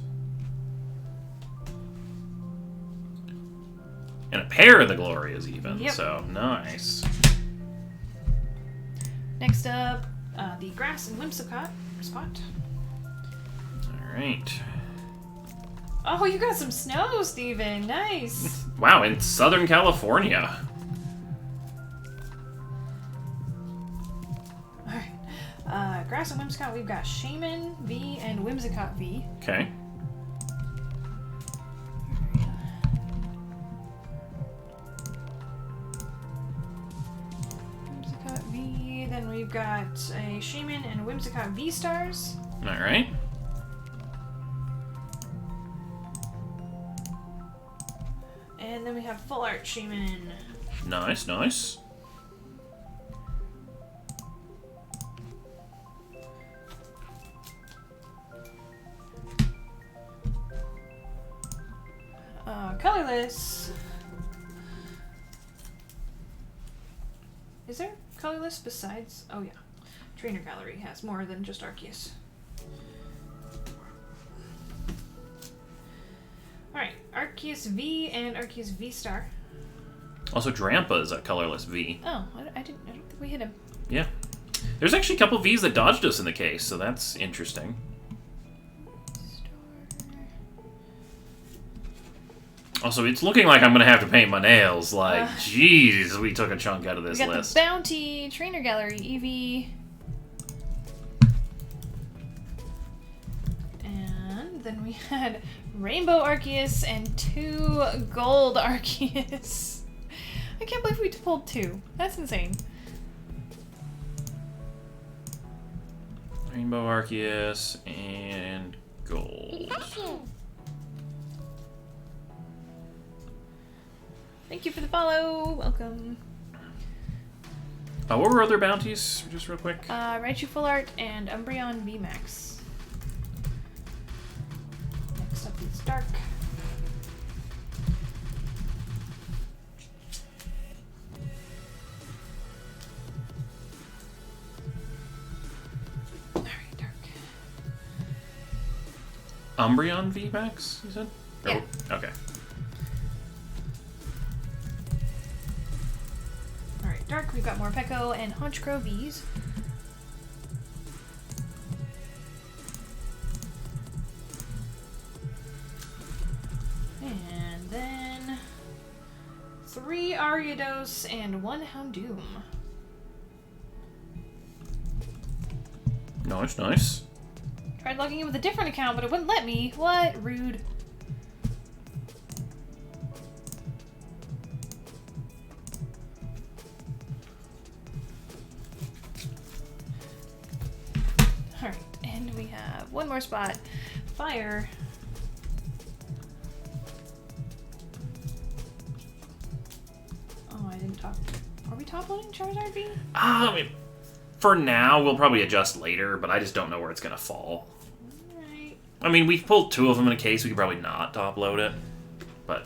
And a pair of the Glorias even. Yep. So, nice. Next up, the Grass and Whimsicott spot. Alright. Oh, you got some snow, Steven. Nice. Wow, in Southern California. Alright. Grass and Whimsicott, we've got Shaman V and Whimsicott V. Okay. Whimsicott V. Then we've got a Shaman and Whimsicott V stars. Alright. And then we have Full Art Shaman. Nice, nice. Colorless. Is there colorless besides? Oh yeah, Trainer Gallery has more than just Arceus. All right, Arceus V and Arceus V Star. Also, Drampa is a colorless V. Oh, I don't think we hit him. Yeah. There's actually a couple Vs that dodged us in the case, so that's interesting. Also, it's looking like I'm going to have to paint my nails. Like, jeez, we took a chunk out of this We got list. the Bounty, Trainer Gallery, Eevee. And then we had Rainbow Arceus and 2 Gold Arceus. I can't believe we pulled 2. That's insane. Rainbow Arceus and gold. Thank you for the follow. Welcome. What were other bounties, just real quick? Raichu Full Art and Umbreon VMAX. Next up is Dark. Alright, Dark. Umbreon VMAX, you said? Yeah. Okay. Alright, Dark, we've got Morpeko and Honchkrow Vs. And then 3 Ariados and 1 Houndoom. Nice, nice. Tried logging in with a different account, but it wouldn't let me. What? Rude. Alright, and we have one more spot. Fire. Oh, I didn't top. Are we top loading Charizard V? I mean, for now, we'll probably adjust later, but I just don't know where it's going to fall. Alright. I mean, we've pulled 2 of them in a case. We could probably not top load it, but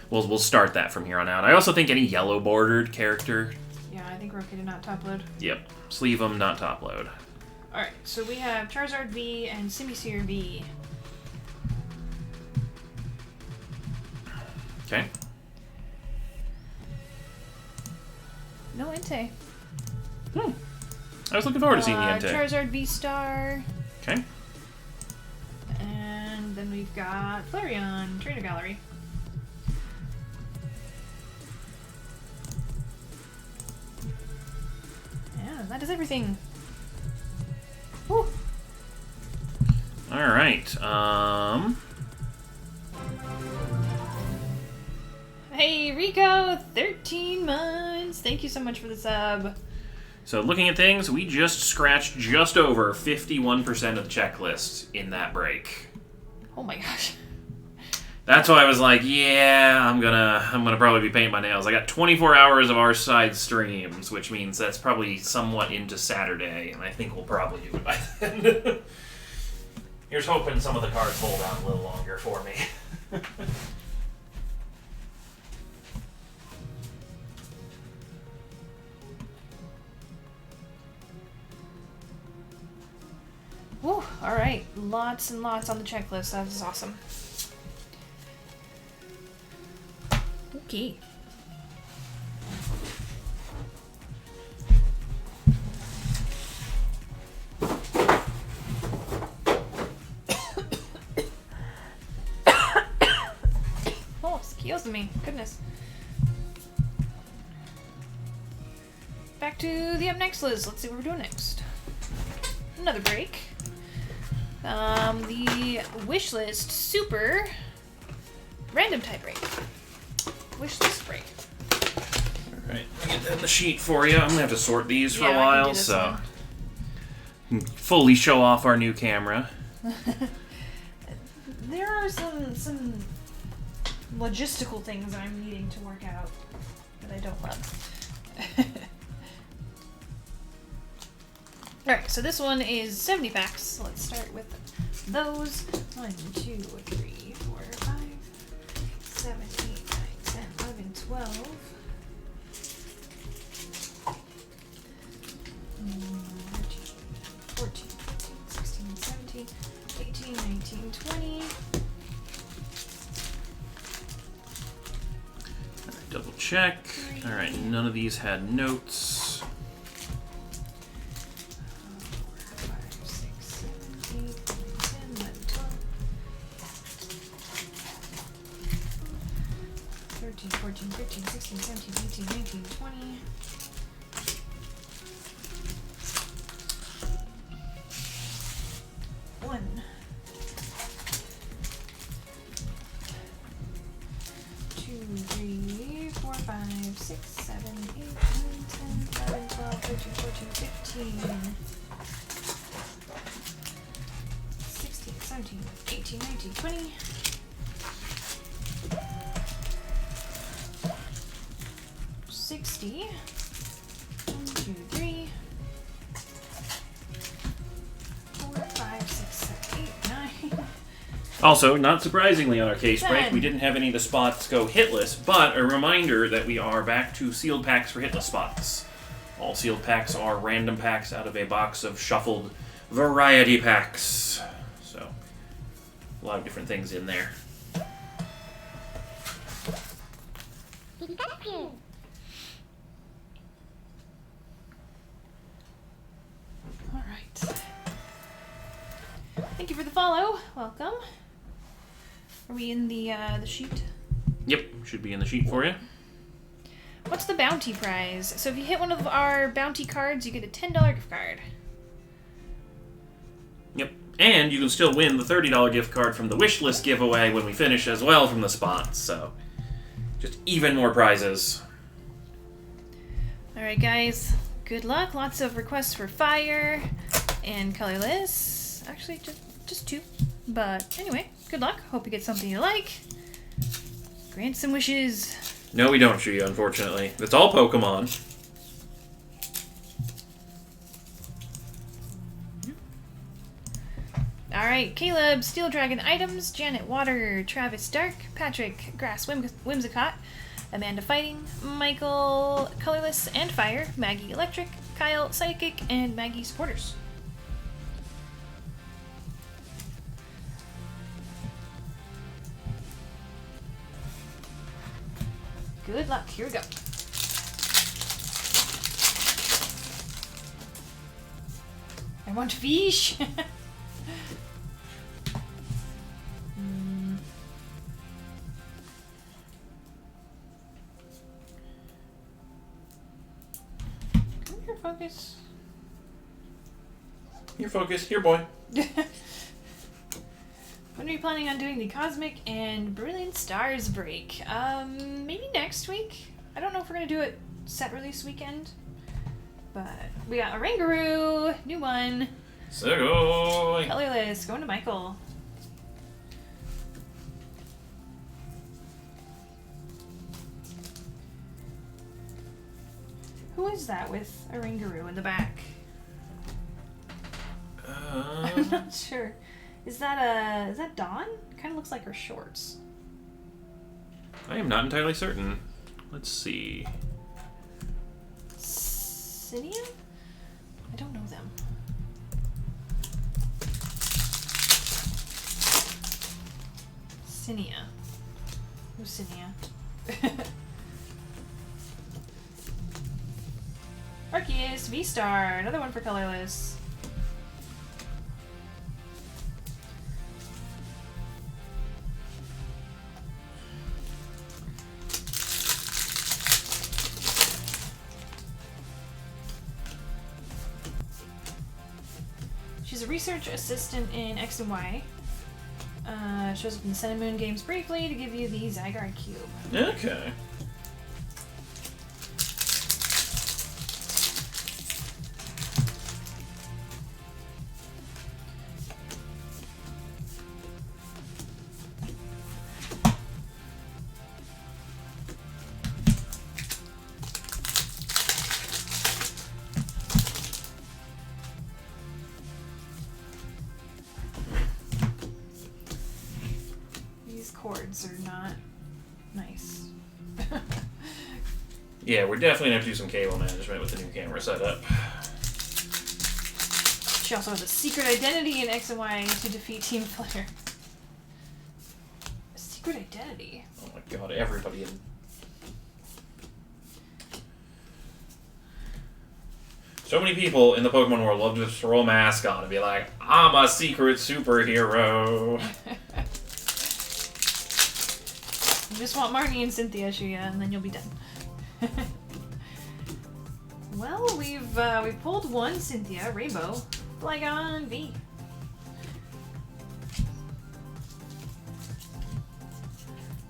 we'll start that from here on out. I also think any yellow bordered character, Yeah, I think we're okay to not top load. yep, sleeve them, not top load. Alright, so we have Charizard V and Simisear V. Okay. No Entei. I was looking forward to seeing the Entei. Charizard V Star. Okay. And then we've got Flareon, Trainer Gallery. that is everything. Woo. Alright, Hey, Rico, 13 months. Thank you so much for the sub. so looking at things, we just scratched just over 51% of the checklist in that break. Oh my gosh. That's why I was like, yeah, I'm gonna probably be painting my nails. I got 24 hours of our side streams, which means that's probably somewhat into Saturday, and I think we'll probably do it by then. Here's hoping some of the cards hold out a little longer for me. Woo, alright. Lots and lots on the checklist. That is awesome. Okay. Oh, excuse me. Goodness. Back to the up next list. Let's see what we're doing next. Another break. The wish list super random type break. Wish list break. Alright, I'll get that in the sheet for you. I'm gonna have to sort these for a Yeah, I can do while, this so one. fully show off our new camera. There are some logistical things that I'm needing to work out that I don't love. Alright, so this one is 70 packs. So let's start with those. 1, 2, 3, 4, 5, 7, 8, 9, 10, 11, 12. 14, 15, 16, 17, 18, 19, 20. Double check. Alright, none of these had notes. 4, 5, 6, 7, 8, 9, 10, 11, 12. 13, 14, 15, 16, 17, 18, 19, 20. 1. 2, 3, 4, 5, 6, 7, 8, 9, 10, 11, 12, 13, 14, 15. 16, 17, 18, 19, 20. 60. 1, 2, 3. 4, 5, 6, 7, 8, 9. Also, not surprisingly on our case break, 10. we didn't have any of the spots go hitless, but a reminder that we are back to sealed packs for hitless spots. All sealed packs are random packs out of a box of shuffled variety packs. So, a lot of different things in there. Alright. Thank you for the follow. Welcome. Are we in the sheet? Yep, should be in the sheet for you. What's the bounty prize? So if you hit one of our bounty cards, you get a $10 gift card. Yep, and you can still win the $30 gift card from the wish list giveaway when we finish as well from the spots, so just even more prizes. Alright guys, good luck. Lots of requests for fire and colorless. Actually, just 2. But anyway, good luck. Hope you get something you like. Grant some wishes. No, we don't, Shuya, unfortunately. It's all Pokemon. Alright, Caleb, Steel Dragon items, Janet Water, Travis Dark, Patrick Grass Whimsicott, Amanda Fighting, Michael Colorless and Fire, Maggie Electric, Kyle Psychic, and Maggie Supporters. Good luck. Here we go. I want fish. Come here, focus. You're focused. Here, boy. When are you planning on doing the Cosmic and Brilliant Stars break? Maybe next week? I don't know if we're going to do it set release weekend. But we got a Rangaroo, new one. Sugoi. Colorless, going to Michael. Who is that with a Rangaroo in the back? I'm not sure. Is that Dawn? Kind of looks like her shorts. I am not entirely certain. Let's see. Cinia? I don't know them. Cinia. Who's Cinia? Arceus, V-Star, another one for colorless. She's a research assistant in X and Y. Shows up in Sun and Moon games briefly to give you the Zygarde cube. Okay. Cords are not nice. Yeah, we're definitely gonna have to do some cable management with the new camera setup. She also has a secret identity in X and Y to defeat Team Flare. A secret identity? Oh my god, everybody in... So many people in the Pokemon world love to just throw a mask on and be like, I'm a secret superhero. You just want Marnie and Cynthia, Shuya, and then you'll be done. Well, we've pulled one Cynthia, Rainbow, Flygon V.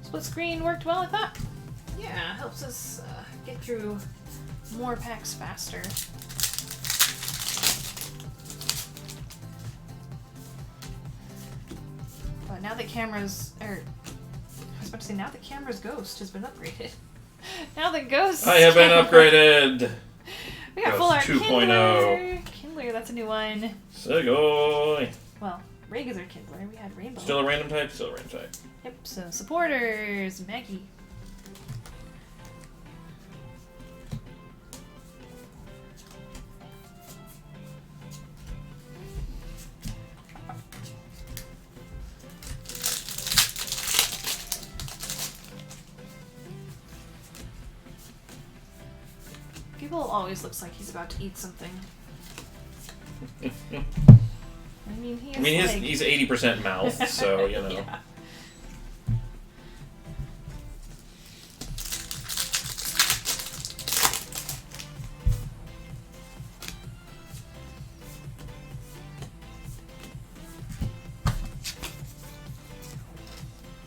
Split screen worked well, I thought. Yeah, helps us get through more packs faster. But now that cameras are... I was about to say, now the camera's ghost has been upgraded. Now the ghost. I have been upgraded. We got Ghost full art 2.0. Kindler. Kindler, that's a new one. Sugoi. Well, regular Kindler. We had Rainbow. Still a random type? Still a random type. Yep. So supporters, Maggie. People always looks like he's about to eat something. I mean, he's 80% mouth, so, you know. Yeah.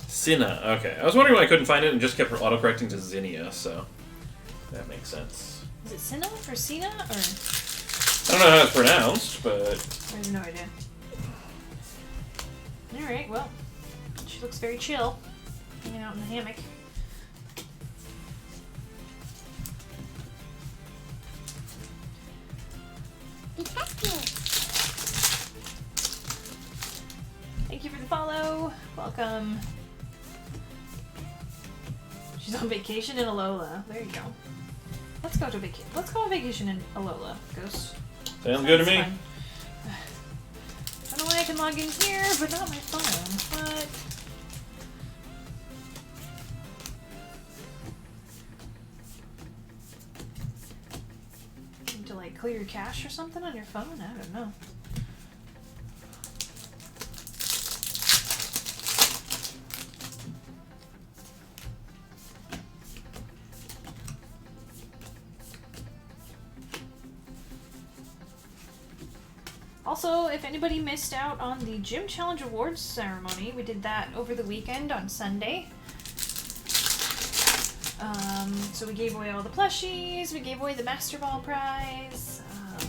Sinna, okay. I was wondering why I couldn't find it and just kept autocorrecting to Zinnia, so that makes sense. Is it Sinna or Sina or? I don't know how it's pronounced, but... I have no idea. Alright, well, she looks very chill, hanging out in the hammock. Thank you for the follow. Welcome. She's on vacation in Alola. There you go. Let's go to vacation. Let's go on vacation in Alola, Ghost. Sounds good to me. Fun. I don't know why I can log in here, but not my phone. What? Need to like clear your cache or something on your phone? I don't know. Also, if anybody missed out on the Gym Challenge Awards ceremony, we did that over the weekend on Sunday. So we gave away all the plushies, we gave away the Master Ball prize,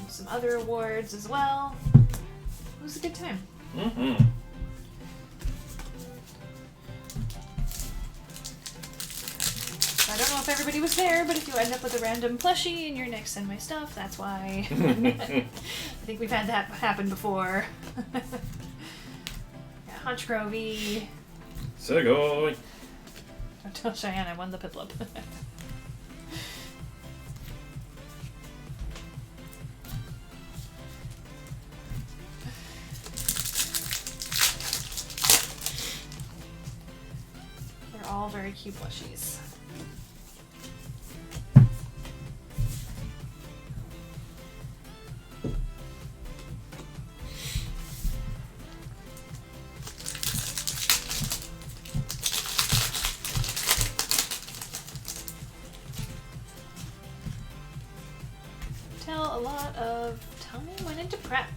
some other awards as well. It was a good time. Mm-hmm. I don't know if everybody was there, but if you end up with a random plushie in your next Send My Stuff, that's why. I think we've had that happen before. Yeah, Hunch Grovey. Segoy. Don't tell Cheyenne I won the Piplup. They're all very cute plushies. A lot of time went into prep.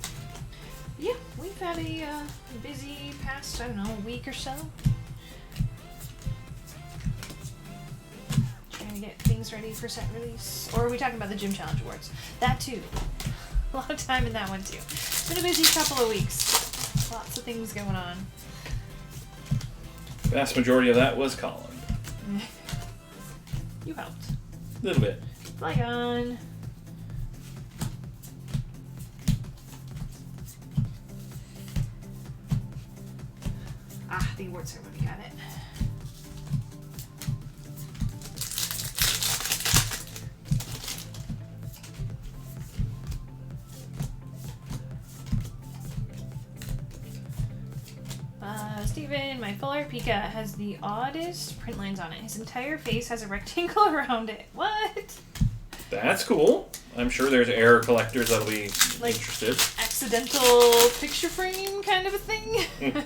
Yeah, we've had a busy past, I don't know, week or so. Trying to get things ready for set release. Or are we talking about the Gym Challenge Awards? That too. A lot of time in that one too. It's been a busy couple of weeks. Lots of things going on. Vast majority of that was Colin. You helped. A little bit. Flygon. The award ceremony, got it. Steven, my Fuller Pika has the oddest print lines on it. His entire face has a rectangle around it. What? That's cool. I'm sure there's error collectors that'll be like interested. Accidental picture frame kind of a thing.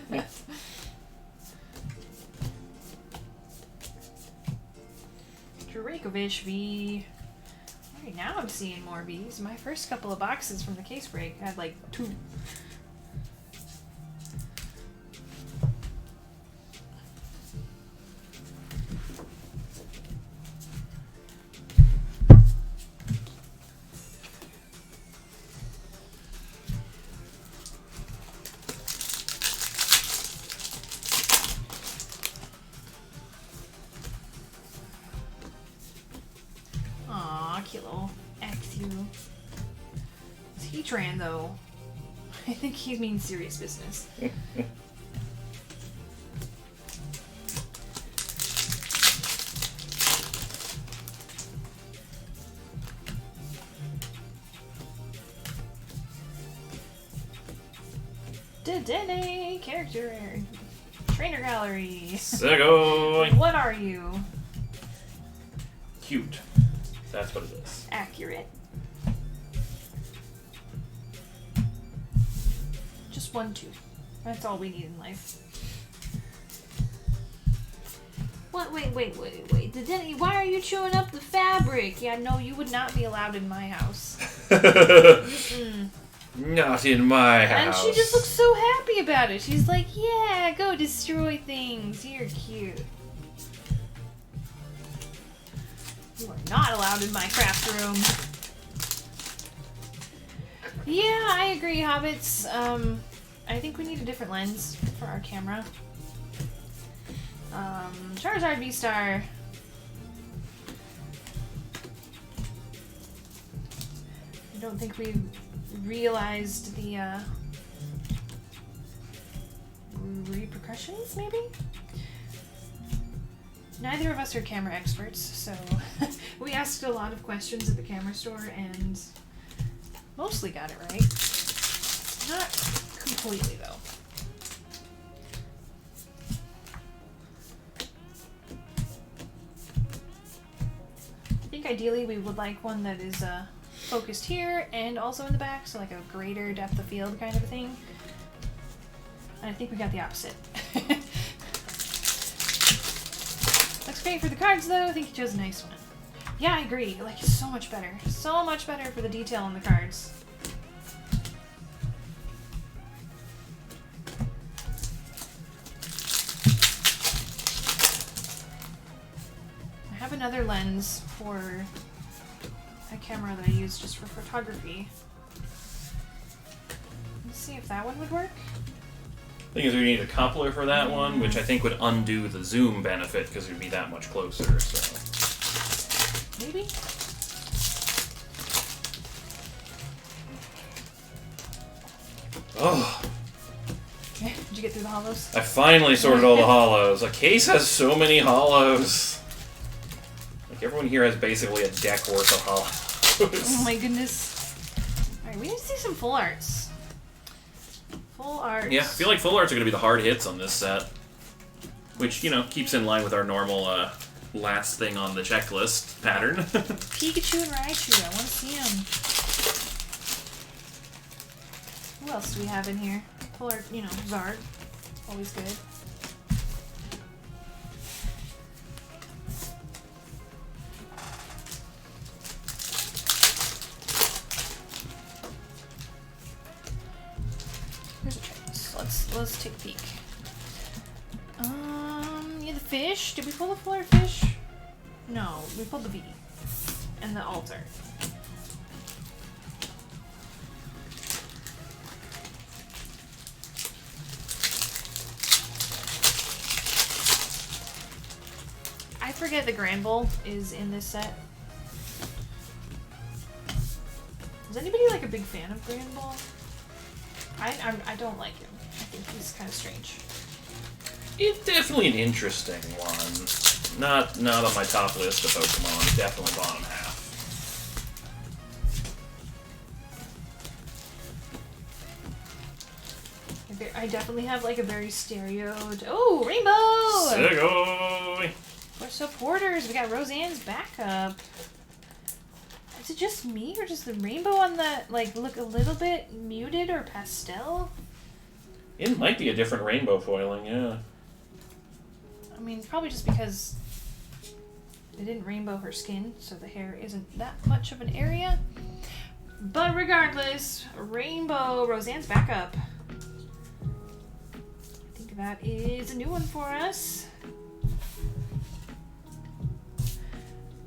Dracovish V. Alright, now I'm seeing more V's. My first couple of boxes from the case break had like 2. Cute little XU. It's Heatran though. I think he means serious business. Dedenne character trainer gallery. Segoy. What are you? Cute. That's what it is. Accurate. Just 1 tooth. That's all we need in life. What? Wait. Dedenne, why are you chewing up the fabric? Yeah, no, you would not be allowed in my house. Not in my house. And she just looks so happy about it. She's like, yeah, go destroy things. You're cute. You are not allowed in my craft room. Yeah, I agree, Hobbits. I think we need a different lens for our camera. Charizard V-Star. I don't think we realized the repercussions, maybe? Neither of us are camera experts, so we asked a lot of questions at the camera store and mostly got it right. Not completely, though. I think ideally we would like one that is focused here and also in the back, so like a greater depth of field kind of a thing. And I think we got the opposite. Looks great for the cards, though. I think you chose a nice one. Yeah, I agree. Like, it's so much better. So much better for the detail on the cards. another lens for a camera that I use just for photography. Let's see if that one would work. Thing is, we need a coupler for that one, which I think would undo the zoom benefit because it would be that much closer. So Maybe? oh, Did you get through the hollows? I finally sorted all the hollows. A case has so many hollows. Like everyone here has basically a deck worth of hollows. Oh my goodness. Alright, we need to see some full arts. Full arts. Yeah, I feel like full arts are going to be the hard hits on this set. Which, you know, keeps in line with our normal last thing on the checklist pattern. Pikachu and Raichu, I want to see them. Who else do we have in here? Full art, you know, Zard. Always good. Here's a checklist. Let's take a peek. Yeah, the fish. Did we pull the full art fish? No, we pulled the V. And the altar. I forget the Granbull is in this set. Is anybody like a big fan of Granbull? I don't like him. I think he's kind of strange. It's definitely an interesting one. Not on my top list of Pokemon. Definitely bottom half. I definitely have like a very Oh, Rainbow! Sego! We're supporters. We got Roseanne's backup. Is it just me or does the rainbow on the look a little bit muted or pastel? It might be a different rainbow foiling, yeah. I mean, probably just because they didn't rainbow her skin, so the hair isn't that much of an area. But regardless, Rainbow, Roseanne's backup. I think that is a new one for us.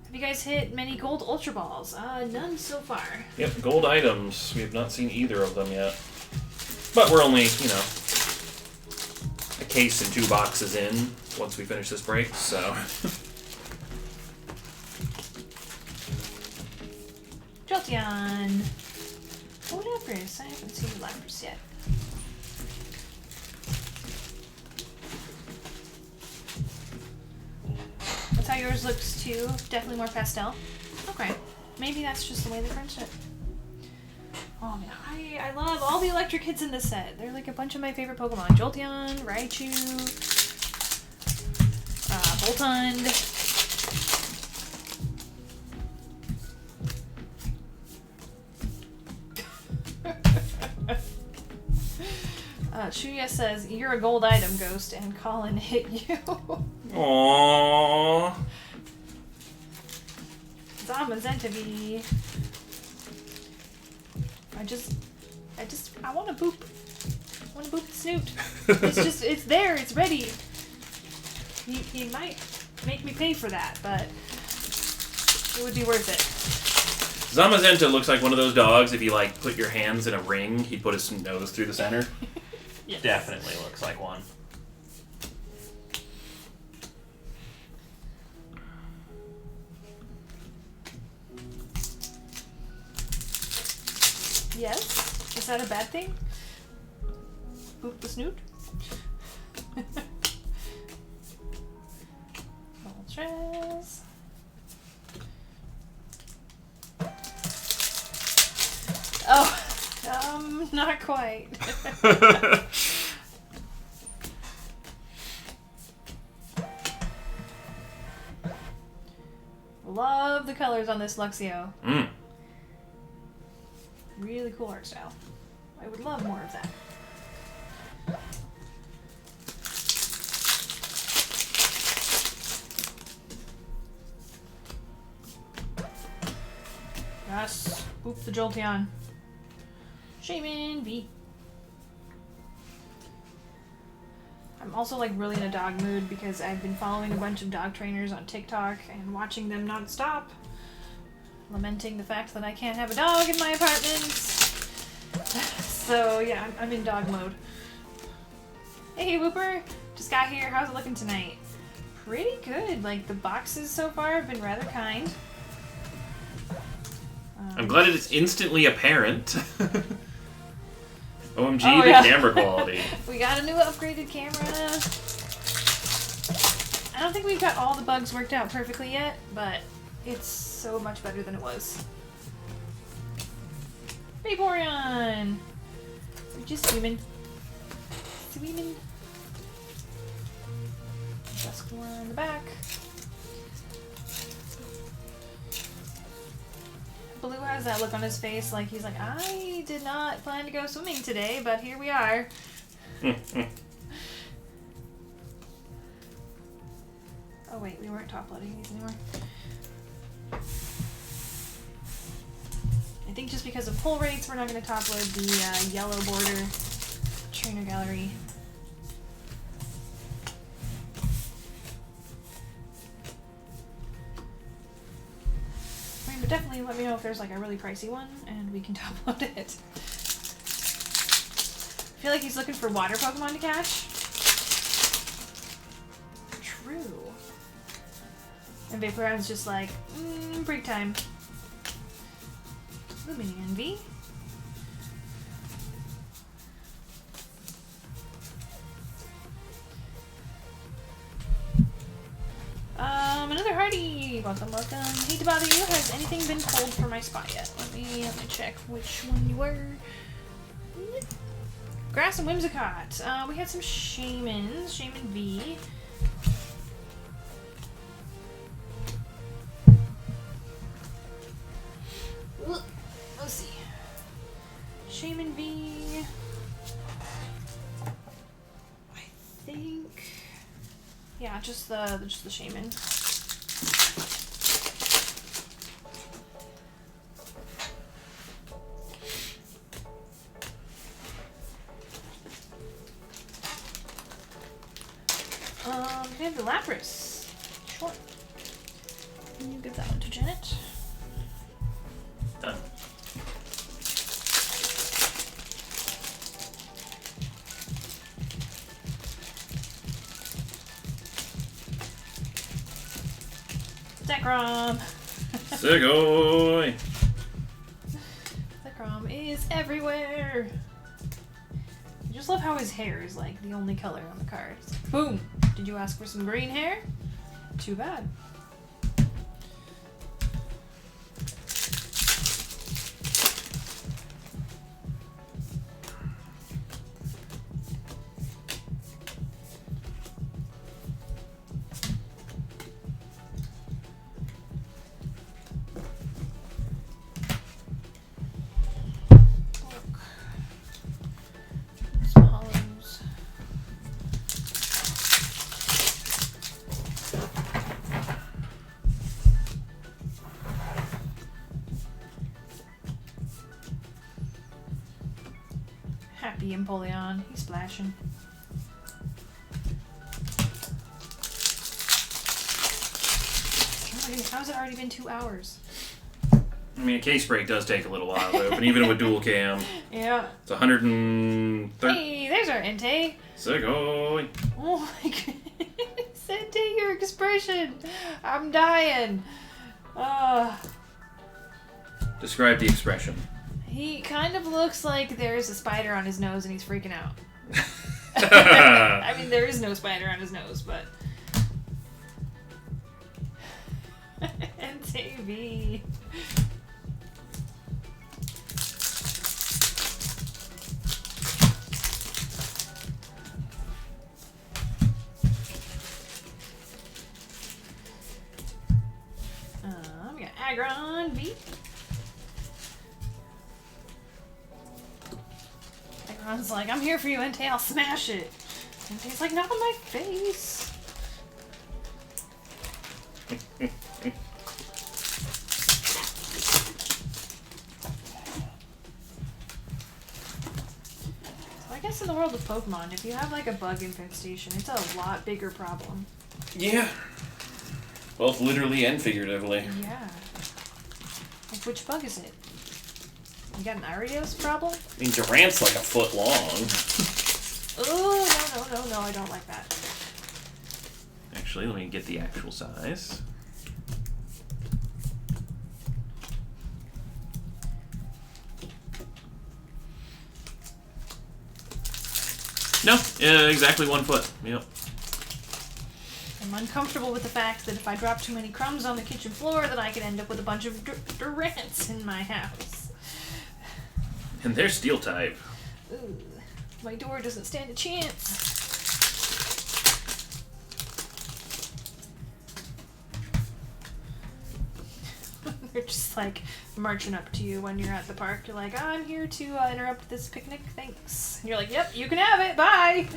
Have you guys hit many gold Ultra Balls? None so far. Yep, gold items. We have not seen either of them yet. But we're only, you know, a case and 2 boxes in once we finish this break, so. Jolteon! Oh, Lapras. I haven't seen Lapras yet. That's how yours looks too. Definitely more pastel. Okay. Maybe that's just the way they printed it. Oh man, I love all the electric hits in this set. They're like a bunch of my favorite Pokemon. Jolteon, Raichu, Voltund. Shuya says, "You're a gold item, Ghost," and Colin hit you. Aww. Zamazentavi. I want to boop. I want to boop the snoot. It's there, it's ready. He might make me pay for that, but it would be worth it. Zamazenta looks like one of those dogs, if you, like, put your hands in a ring, he'd put his nose through the center. Yes. Definitely looks like one. Yes? Is that a bad thing? Boop the snoot? Moltres. Oh, not quite. Love the colors on this Luxio. Really cool art style. I would love more of that. Yes, boop the Jolteon. Shaman V. I'm also like really in a dog mood because I've been following a bunch of dog trainers on TikTok and watching them nonstop, lamenting the fact that I can't have a dog in my apartment. So yeah, I'm in dog mode. Hey Whooper, just got here. How's it looking tonight? Pretty good. Like the boxes so far have been rather kind. I'm glad it's instantly apparent. OMG, Oh, the yeah. camera quality. We got a new upgraded camera. I don't think we've got all the bugs worked out perfectly yet, but it's so much better than it was. Vaporeon! We're just swimming. Swimming. Dusknoir in the back. Blue has that look on his face like he's like, I did not plan to go swimming today, but here we are. Oh wait, we weren't top loading these anymore. I think just because of pull rates, we're not going to top load the yellow border trainer gallery. I mean, but definitely let me know if there's like a really pricey one and we can top load it. I feel like he's looking for water Pokemon to catch. True. And Vaporeon's just like, break time. Lumineon V. Another Hardy! Welcome, welcome. Hate to bother you. Has anything been pulled for my spot yet? Let me check which one you were. Grass and Whimsicott. We had some Shaymins. Shaymin V. Let's see. Shaymin V. I think. Yeah, just the Shaymin. Can I have the Lapras? Sure. Can you give that one to Janet? Done. Zekrom! Segoy! Zekrom is everywhere! I just love how his hair is like the only color on the card. It's like, boom! Did you ask for some green hair? Too bad. Some hollows. Happy Empoleon. He's splashing. How's it already been 2 hours? I mean, a case break does take a little while to open, even with dual cam. Yeah. It's 130. Hey, there's our Entei. Segoy! Oh my goodness. Entei, your expression. I'm dying. Describe the expression. He kind of looks like there's a spider on his nose and he's freaking out. I mean, there is no spider on his nose, but... NTV. We got Aggron V. Aggron's like, I'm here for you, Entei, I'll smash it. Entei's like, not on my face. I guess in the world of Pokemon, if you have like a bug infestation, it's a lot bigger problem. Yeah. Both literally and figuratively. Yeah. Like, which bug is it? You got an Arios problem? I mean, Durant's like a foot long. Oh, no, I don't like that. Actually, let me get the actual size. No, exactly 1 foot. Yep. I'm uncomfortable with the fact that if I drop too many crumbs on the kitchen floor, that I could end up with a bunch of Durants in my house. And they're steel type. Ooh, my door doesn't stand a chance. They're just like marching up to you when you're at the park. You're like, I'm here to interrupt this picnic, thanks. And you're like, yep, you can have it, bye.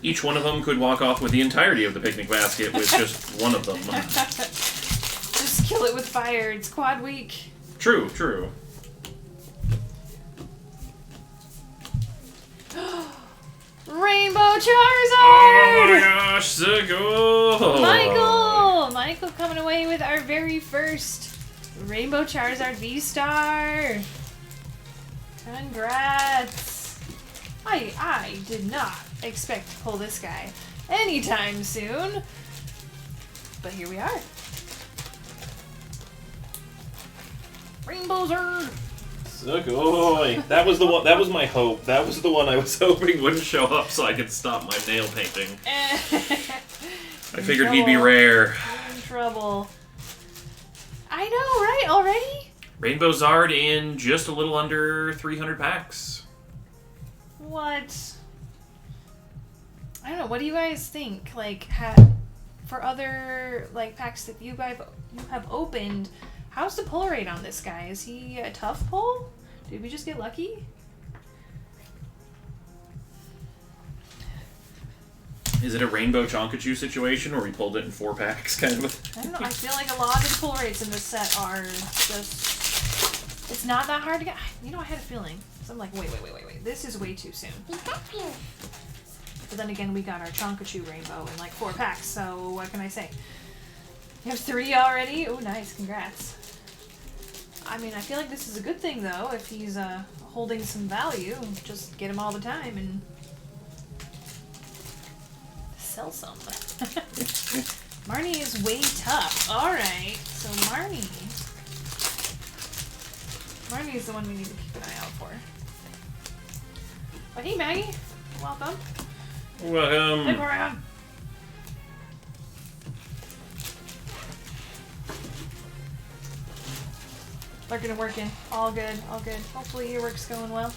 Each one of them could walk off with the entirety of the picnic basket with just one of them. Just kill it with fire. It's quad week. True. Rainbow Charizard! Oh my gosh, the goal! Michael coming away with our very first Rainbow Charizard V-Star. Congrats. I did not expect to pull this guy anytime soon. But here we are. Rainbow Zard. Sugoi. That was the one. That was my hope. That was the one I was hoping wouldn't show up so I could stop my nail painting. I figured he'd be rare. You're in trouble. I know, right? Already? Rainbow Zard in just a little under 300 packs. What? I don't know. What do you guys think? Like, for other like packs that you have opened, how's the pull rate on this guy? Is he a tough pull? Did we just get lucky? Is it a Rainbow Chonkachu situation where we pulled it in 4 packs, kind of? I don't know. I feel like a lot of the pull rates in this set are just... It's not that hard to get... You know, I had a feeling. So I'm like, wait. This is way too soon. But then again, we got our Chonkachu Rainbow in like 4 packs, so what can I say? You have 3 already? Oh, nice. Congrats. I mean, I feel like this is a good thing, though. If he's holding some value, just get him all the time and sell some. Marnie is way tough. Alright, so Marnie is the one we need to keep an eye out for. But hey, Maggie. Welcome. Welcome. Hey, Brian. Lurking and working. All good. Hopefully your work's going well.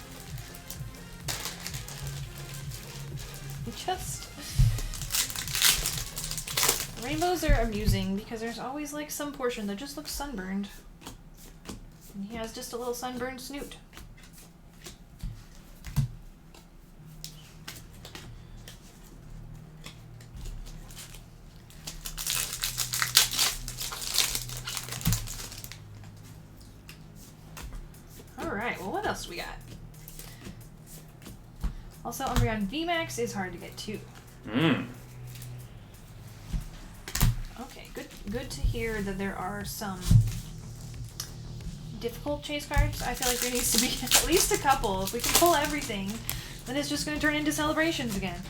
Rainbows are amusing because there's always like some portion that just looks sunburned. And he has just a little sunburned snoot. Alright, well what else we got? Also, Umbreon VMAX is hard to get too. Okay, good to hear that there are some difficult chase cards. I feel like there needs to be at least a couple. If we can pull everything, then it's just going to turn into celebrations again.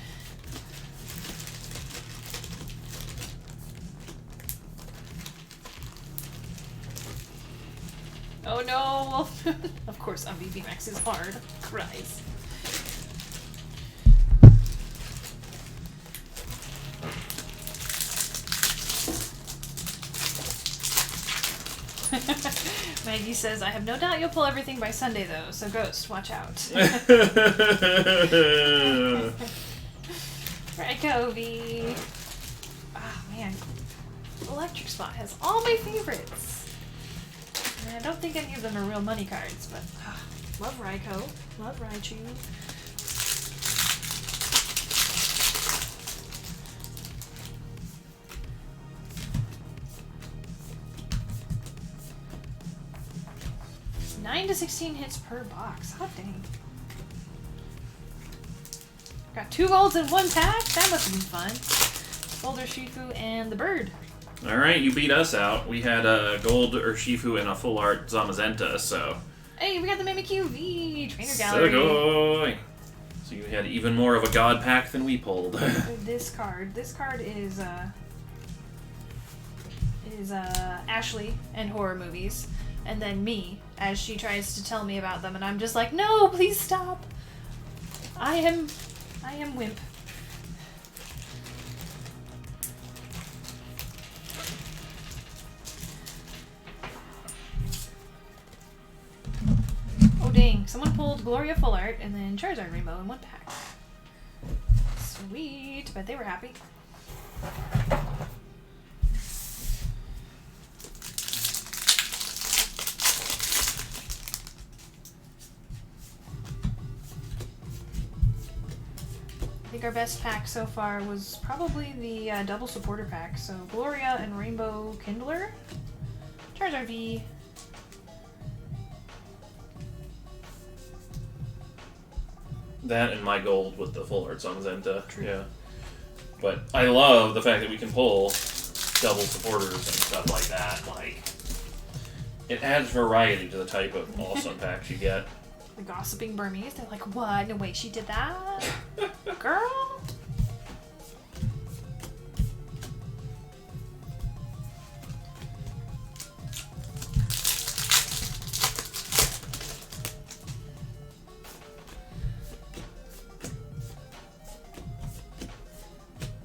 Oh no! Of course, VMAX is hard. Christ. Maggie says, I have no doubt you'll pull everything by Sunday, though, so Ghost, watch out. Raycovey. Oh, man. Electric Spot has all my favorites. And I don't think any of them are real money cards, but love Raikou. Love Raichu. It's 9 to 16 hits per box. Hot dang. Got 2 golds in 1 pack? That must have been fun. Gold Urshifu and the bird. Alright, you beat us out. We had a gold Urshifu and a full art Zamazenta, so... Hey, we got the Mimikyu V! Trainer Gallery. Sugoi! So you had even more of a god pack than we pulled. This card. This card is Ashley and horror movies. And then me, as she tries to tell me about them, and I'm just like, no, please stop. I am Wimp. Oh dang, someone pulled Gloria Full Art and then Charizard Rainbow in 1 pack. Sweet, but they were happy. I think our best pack so far was probably the double supporter pack. So Gloria and Rainbow Kindler, Charizard V, That and my gold with the full art Zamazenta. Yeah. But I love the fact that we can pull double supporters and stuff like that. Like, it adds variety to the type of awesome packs you get. the gossiping Burmese. They're like, what? No way, she did that? Girl?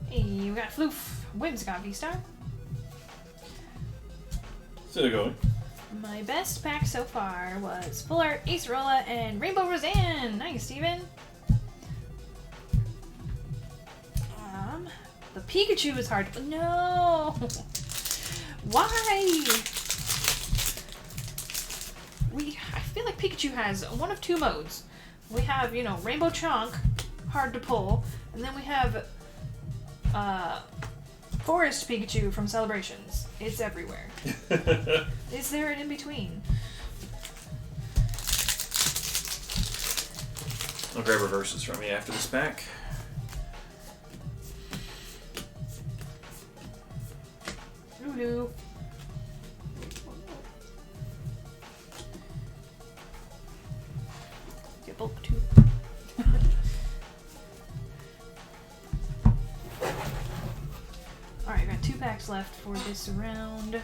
Hey, we got Floof. Whim's got V-Star. Still going. My best pack so far was Full Art, Acerola, and Rainbow Roseanne. Nice, Steven. The Pikachu is hard. No! Why? I feel like Pikachu has one of two modes. We have, Rainbow Chonk, hard to pull, and then we have Forest Pikachu from Celebrations. It's everywhere. Is there an in-between? I'll grab reverses from you after this pack. Lulu. Get bulk too. Alright, I got 2 packs left for this round.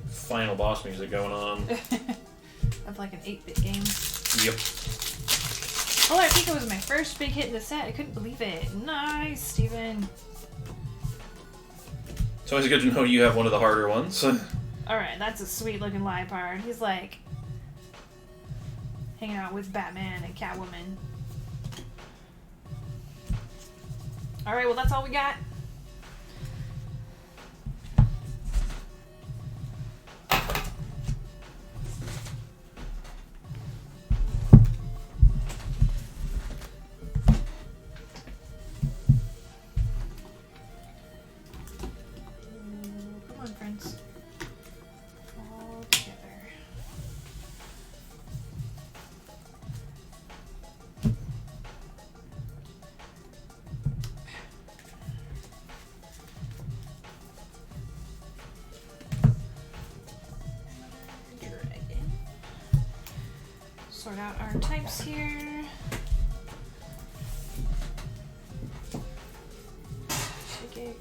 Final boss music going on. Of like an 8-bit game. Yep. Oh, I think it was my first big hit in the set. I couldn't believe it. Nice, Steven. It's always good to know you have one of the harder ones. Alright, that's a sweet looking Liepard. He's like hanging out with Batman and Catwoman. Alright, well that's all we got. Come on, friends. All together. Dragon. Sort out our types here. Psychic.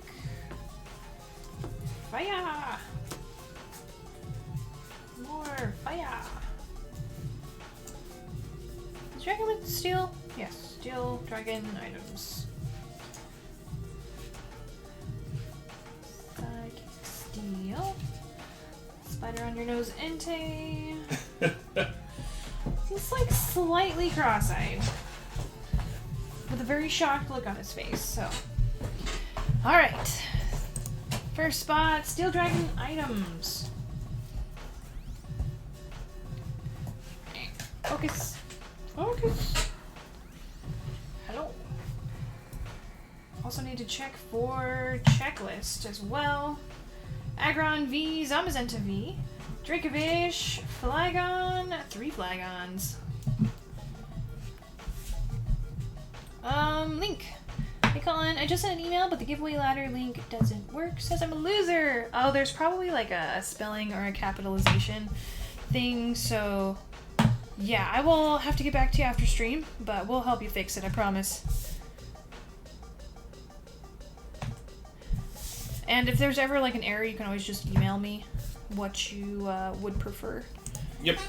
Fire! More fire! Is dragon with steel? Yes, steel dragon items. Psychic steel. Spider on your nose, Entei. He's like slightly cross-eyed. With a very shocked look on his face, so. Alright. First spot, Steel Dragon items. Focus. Focus. Hello. Also need to check for checklist as well. Aggron V, Zamazenta V, Dracovish, Flygon, 3 Flygons. Link. Hey Colin, I just sent an email, but the giveaway ladder link doesn't work. Says I'm a loser. Oh, there's probably like a spelling or a capitalization thing, so yeah, I will have to get back to you after stream, but we'll help you fix it, I promise. And if there's ever like an error, you can always just email me what you would prefer. Yep.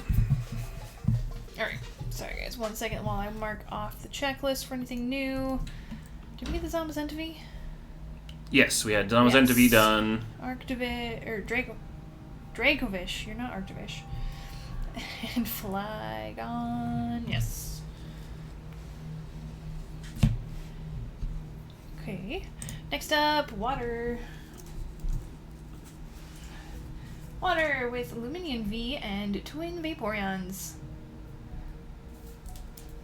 Alright, sorry guys, 1 second while I mark off the checklist for anything new. Did we get the Zamazenta V? Yes, we had Zamazenta V done. Arctovish, or Dracovish, you're not Arctovish. And Flygon, yes. Okay, next up, water. Water with Luminion V and Twin Vaporeons.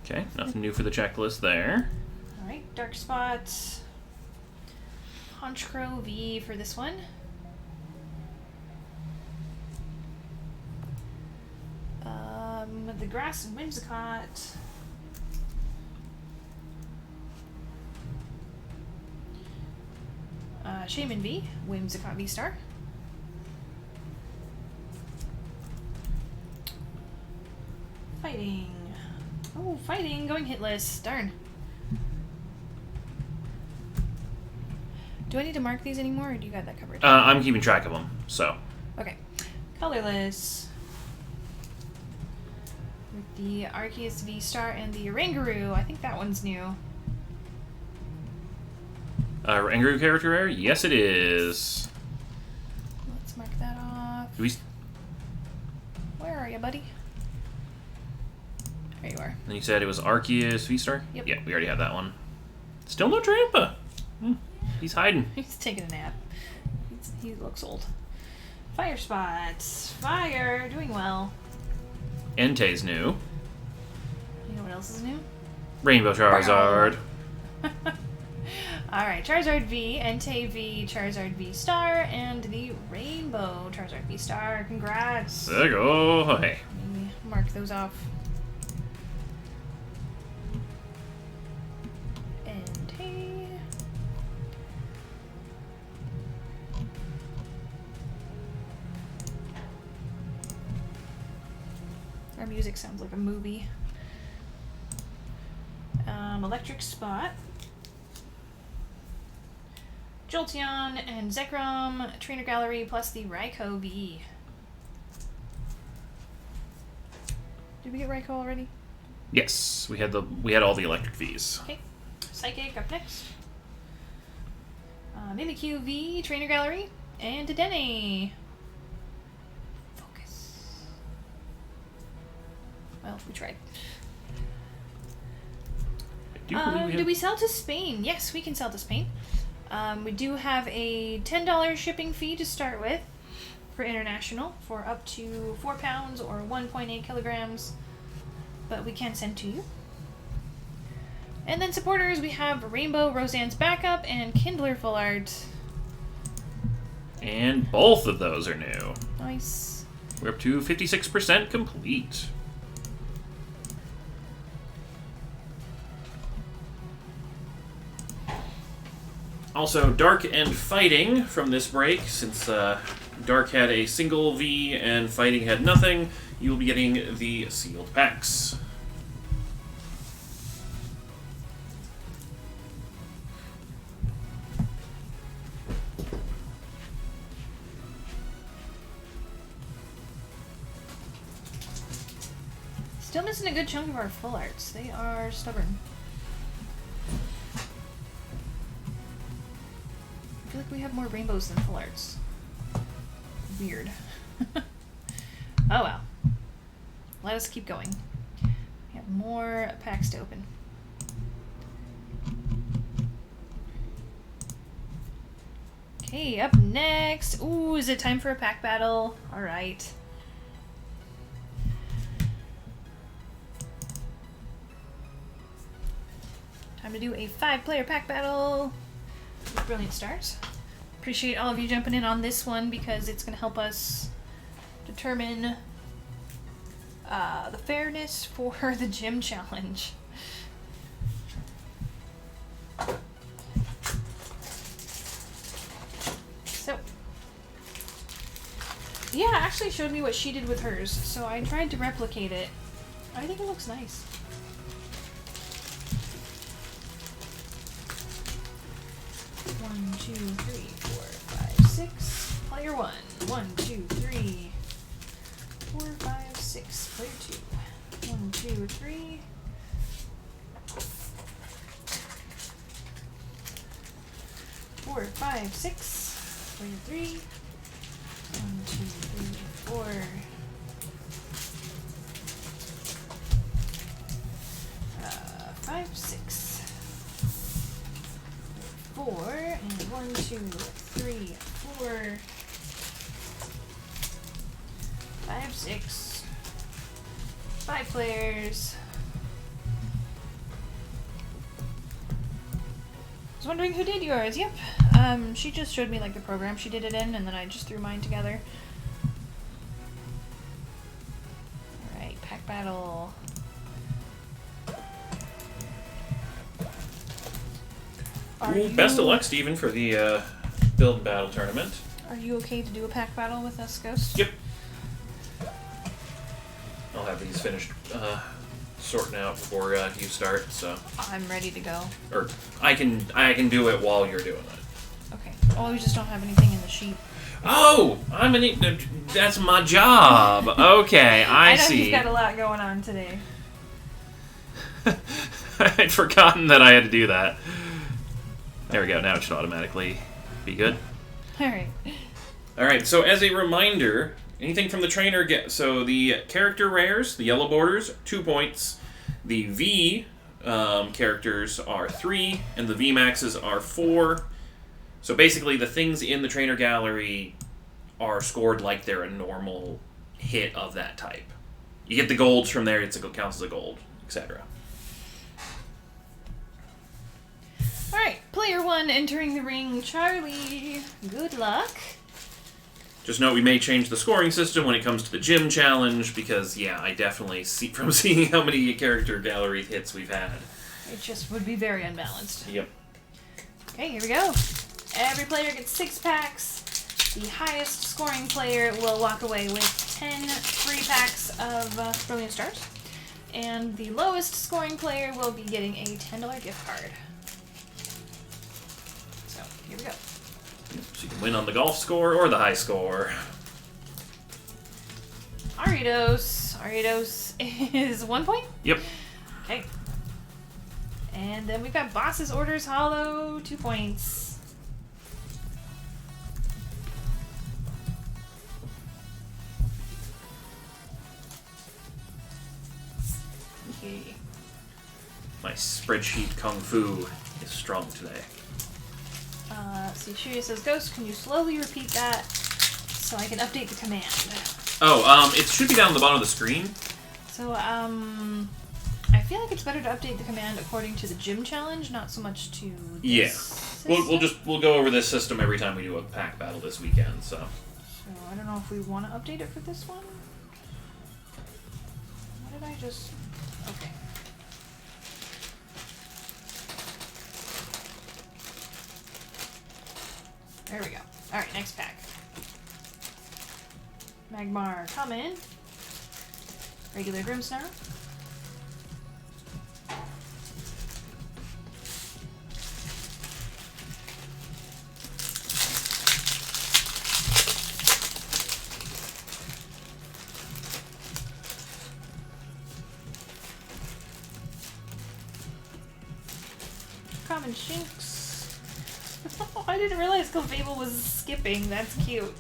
Okay, nothing new for the checklist there. Alright, Dark Spot. Honchkrow V for this one. The Grass and Whimsicott. Shaman V, Whimsicott V-Star. Fighting. Oh, fighting, going hitless. Darn. Do I need to mark these anymore, or do you got that covered? I'm keeping track of them, so. Okay. Colorless. With the Arceus V-Star and the Oranguru. I think that one's new. Rangaroo character rare? Yes, it is. Let's mark that off. Do we... Where are you, buddy? There you are. And you said it was Arceus V-Star? Yep. Yeah, we already have that one. Still no Trampa. He's hiding. He's taking a nap. He looks old. Fire spots. Fire. Doing well. Entei's new. You know what else is new? Rainbow Charizard. Alright, Charizard V, Entei V, Charizard V Star, and the Rainbow Charizard V Star. Congrats. Go. Hey. Let me mark those off. Entei. Our music sounds like a movie. Electric Spot. Jolteon and Zekrom, Trainer Gallery, plus the Raikou V. Did we get Raikou already? Yes, we had all the electric Vs. Okay. Psychic up next. Mimikyu V, Trainer Gallery, and Dedenne. Focus. Well, we tried. Do we sell to Spain? Yes, we can sell to Spain. We do have a $10 shipping fee to start with for international for up to 4 pounds or 1.8 kilograms, but we can send to you. And then supporters, we have Rainbow, Roseanne's Backup, and Kindler Full Art. And both of those are new. Nice. We're up to 56% complete. Also, Dark and Fighting from this break, since Dark had a single V and Fighting had nothing, you will be getting the sealed packs. Still missing a good chunk of our full arts. They are stubborn. I feel like we have more rainbows than full arts. Weird. Oh well. Let us keep going. We have more packs to open. Okay, up next. Ooh, is it time for a pack battle? Alright. Time to do a 5-player pack battle. Brilliant Stars. Appreciate all of you jumping in on this one because it's going to help us determine the fairness for the gym challenge. So, yeah, actually showed me what she did with hers, so I tried to replicate it. I think it looks nice. One, two, three, 4, 5, 6. Player 1. 1, 2, 3, 4, 5, 6. Player 2. 1, 2, 3. 4, 5, 6. Player 3. 1, 2, 3, 4. 5, 6. 4 and 1, 2, 3, 4. 5, 6. 5 players. I was wondering who did yours. Yep. She just showed me like the program she did it in, and then I just threw mine together. Alright, pack battle. Best of luck, Steven, for the build battle tournament. Are you okay to do a pack battle with us, Ghost? Yep. I'll have these finished sorting out before you start, so. I'm ready to go. Or I can do it while you're doing it. Okay. Oh, we just don't have anything in the sheet. Oh, that's my job. Okay, I know see. you've got a lot going on today. I'd forgotten that I had to do that. There we go. Now it should automatically be good. Alright. Alright, so as a reminder, anything from the trainer so the character rares, the yellow borders, 2 points. The V characters are 3, and the V maxes are 4. So basically, the things in the trainer gallery are scored like they're a normal hit of that type. You get the golds from there, it counts as a gold, etc. Alright, player 1 entering the ring, Charlie. Good luck. Just note we may change the scoring system when it comes to the gym challenge, because, yeah, I definitely see from seeing how many character gallery hits we've had. It just would be very unbalanced. Yep. Okay, here we go. Every player gets 6 packs. The highest scoring player will walk away with 10 free packs of Brilliant Stars. And the lowest scoring player will be getting a $10 gift card. So, here we go. So you can win on the golf score or the high score. Aridos. Aridos is 1 point? Yep. Okay. And then we've got Boss's Orders Hollow, 2 points. Okay. My spreadsheet kung fu is strong today. See, Shirya says, Ghost, can you slowly repeat that so I can update the command? Oh, it should be down on the bottom of the screen. So, I feel like it's better to update the command according to the gym challenge, not so much to this We'll go over this system every time we do a pack battle this weekend, so. So, I don't know if we want to update it for this one. What did I just... Okay. There we go. Alright, next pack. Magmar, come in. Regular Grimmsnarl. Common Shinx. I didn't realize Clefable was skipping. That's cute.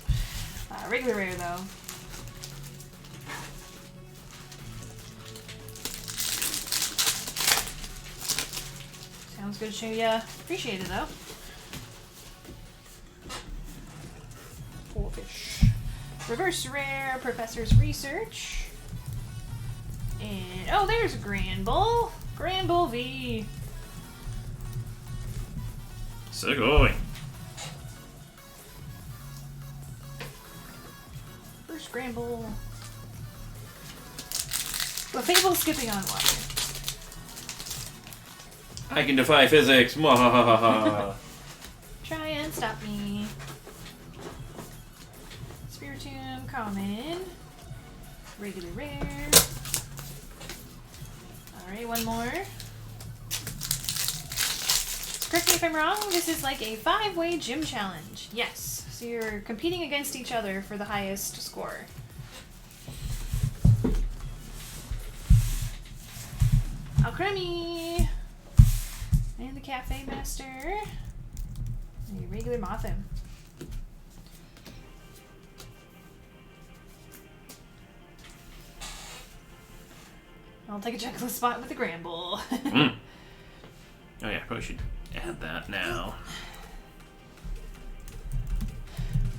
Regular rare, though. Sounds good, Shirya. Appreciate it, though. 4 fish. Reverse rare, Professor's Research. And, oh, there's Granbull. Granbull V. So going. Scramble. Clefable skipping on water. I can defy physics. Mwahahaha. Try and stop me. Spiritomb, common. Regular rare. Alright, one more. Correct me if I'm wrong, this is like a 5-way gym challenge. Yes, so you're competing against each other for the highest score. Alcremie! And the Cafe Master. And a regular Mothim. I'll take a checklist spot with the Granbull. Mm. Oh yeah, probably should add that now.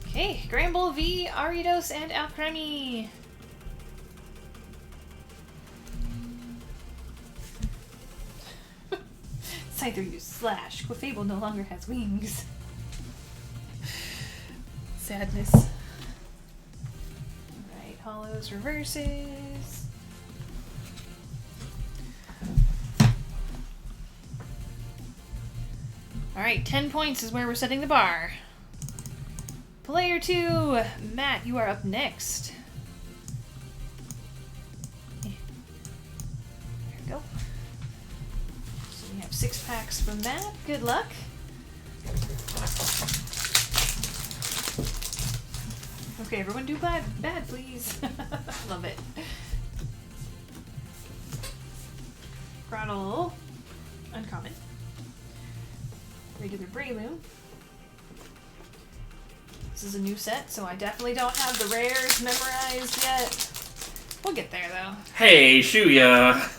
Okay, Granbull v Ariados and Alcremie. Scyther use Slash. Clefable no longer has wings. Sadness. Alright, Hollows, Reverses. Alright, 10 points is where we're setting the bar. Player 2, Matt, you are up next. There we go. So we have 6 packs from Matt. Good luck. Okay, everyone do bad, please. Love it. Groudle, uncommon. Regular Breloom. This is a new set, so I definitely don't have the rares memorized yet. We'll get there, though. Hey, Shuya!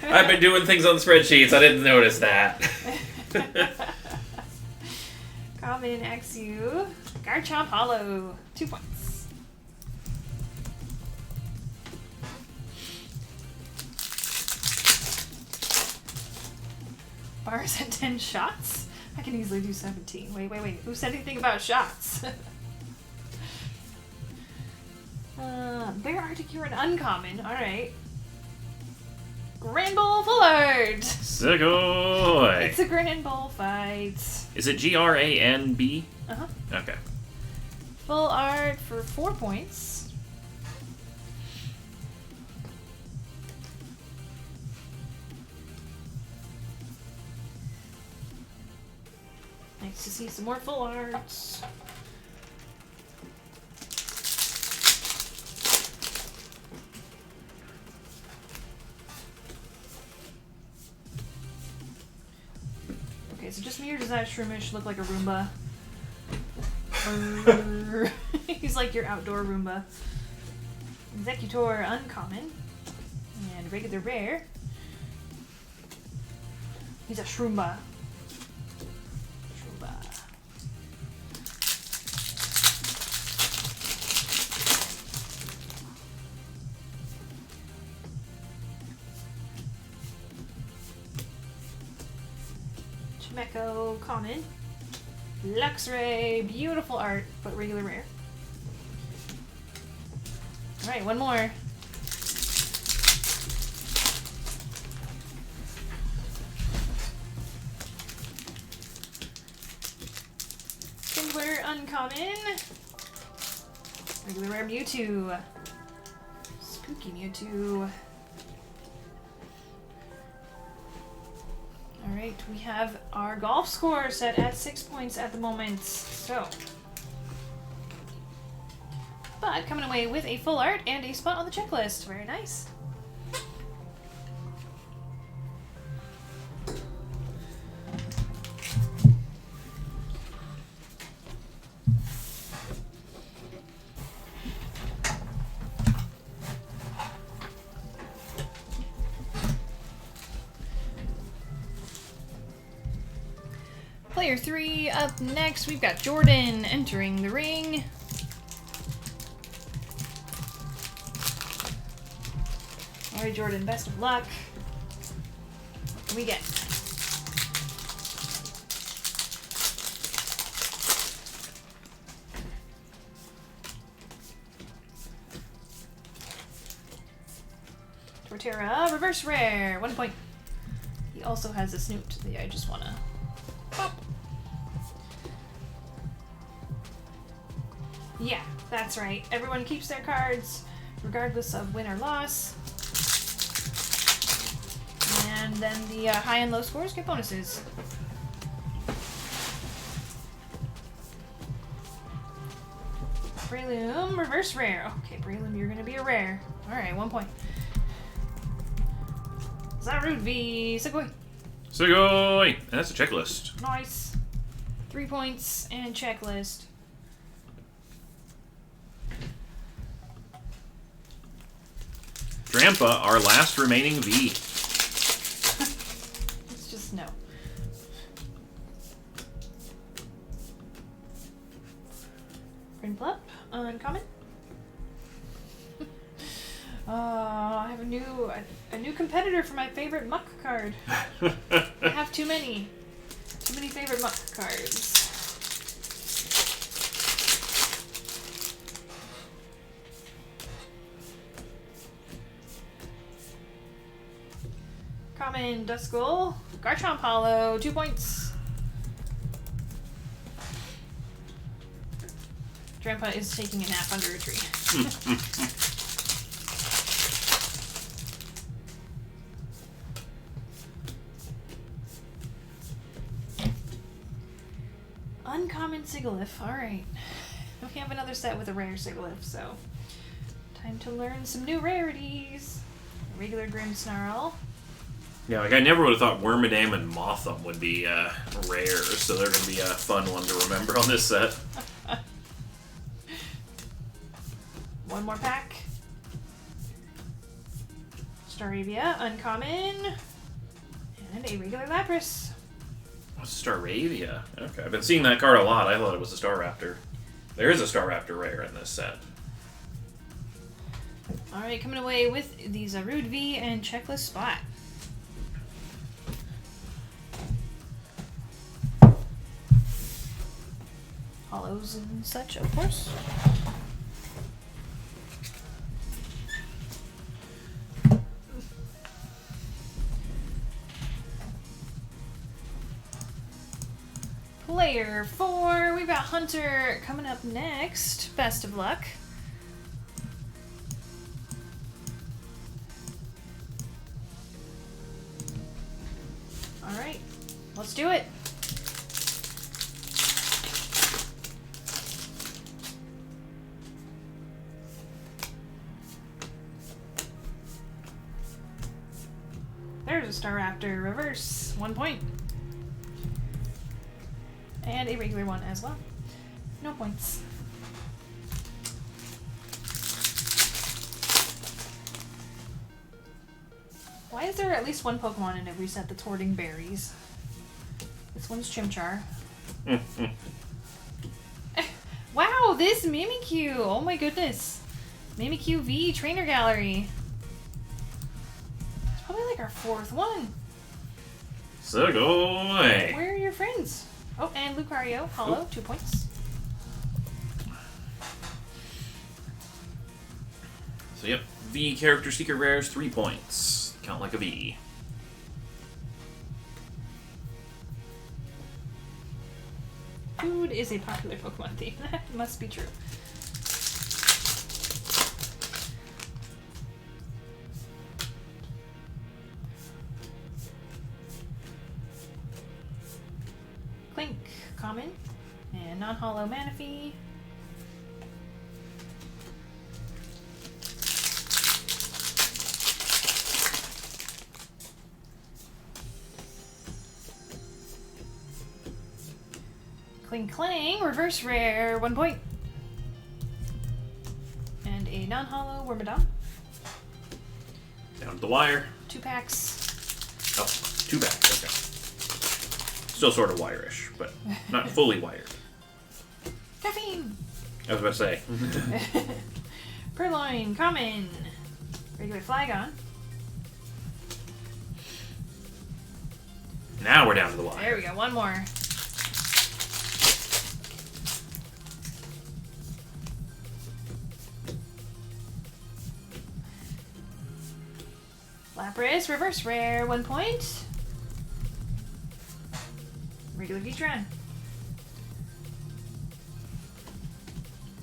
I've been doing things on spreadsheets, I didn't notice that. Common, Axew. Garchomp Hollow. 2 points. Bars at 10 shots? I can easily do 17. Wait. Who said anything about shots? Bear Articuno uncommon. Alright. Granbull Full Art! Sugoi! It's a Granbull fight. Is it Granb? Uh-huh. Okay. Full Art for 4 points. Nice to see some more full arts. Okay, so just me, or does that Shroomish look like a Roomba? He's like your outdoor Roomba. Executor uncommon. And regular rare. He's a Shroomba. Meko common. Luxray, beautiful art, but regular rare. Alright, one more. Kingler uncommon. Regular rare Mewtwo. Spooky Mewtwo. Alright, we have our golf score set at 6 points at the moment. So, but coming away with a full art and a spot on the checklist. Very nice. Player 3 up next. We've got Jordan entering the ring. Alright, Jordan, best of luck. What can we get? Torterra, reverse rare, 1 point. He also has a snoot that I just wanna pop. Yeah, that's right. Everyone keeps their cards, regardless of win or loss. And then the high and low scores get bonuses. Breloom, reverse rare. Okay, Breloom, you're gonna be a rare. Alright, 1 point. Zarude V, Sugoi. Sugoi! And that's a checklist. Nice. 3 points and checklist. Drampa, our last remaining V. It's just no. Grinplup, uncommon. I have a new competitor for my favorite muck card. I have too many favorite muck cards. Common Duskull, Garchomp Hollow, 2 points. Grandpa is taking a nap under a tree. Uncommon Sigilyph, alright. We have another set with a rare Sigilyph, so time to learn some new rarities. Regular Grimmsnarl. Yeah, like I never would have thought Wormadam and Motham would be rare, so they're going to be a fun one to remember on this set. One more pack. Staravia, uncommon. And a regular Lapras. What's Staravia? Okay, I've been seeing that card a lot. I thought it was a Staraptor. There is a Staraptor rare in this set. Alright, coming away with the Zarude V and checklist spot. Hollows and such, of course. Player 4, we've got Hunter coming up next. Best of luck. Alright, let's do it. There's a Staraptor reverse, 1 point. And a regular one as well. No points. Why is there at least one Pokemon in every set that's hoarding berries? This one's Chimchar. Wow, this Mimikyu! Oh my goodness. Mimikyu V Trainer Gallery. It's probably like our 4th one. Sugoi! Where are your friends? Oh, and Lucario, Hollow, Oop. 2 points. So yep, V character secret rares, 3 points. Count like a V. Food is a popular Pokemon theme. That must be true. Clink, common, and non-hollow Manaphy. Cling Clang, reverse rare, 1 point. And a non-hollow Wormadam. Down to the wire. 2 packs. Oh, 2 backs, okay. Still sort of wire-ish, but not fully wired. Caffeine! I was about to say. Purloin, common. Regular Flygon. Now we're down to the wire. There we go, one more. Lapras, reverse rare, 1 point. Regular Heatran.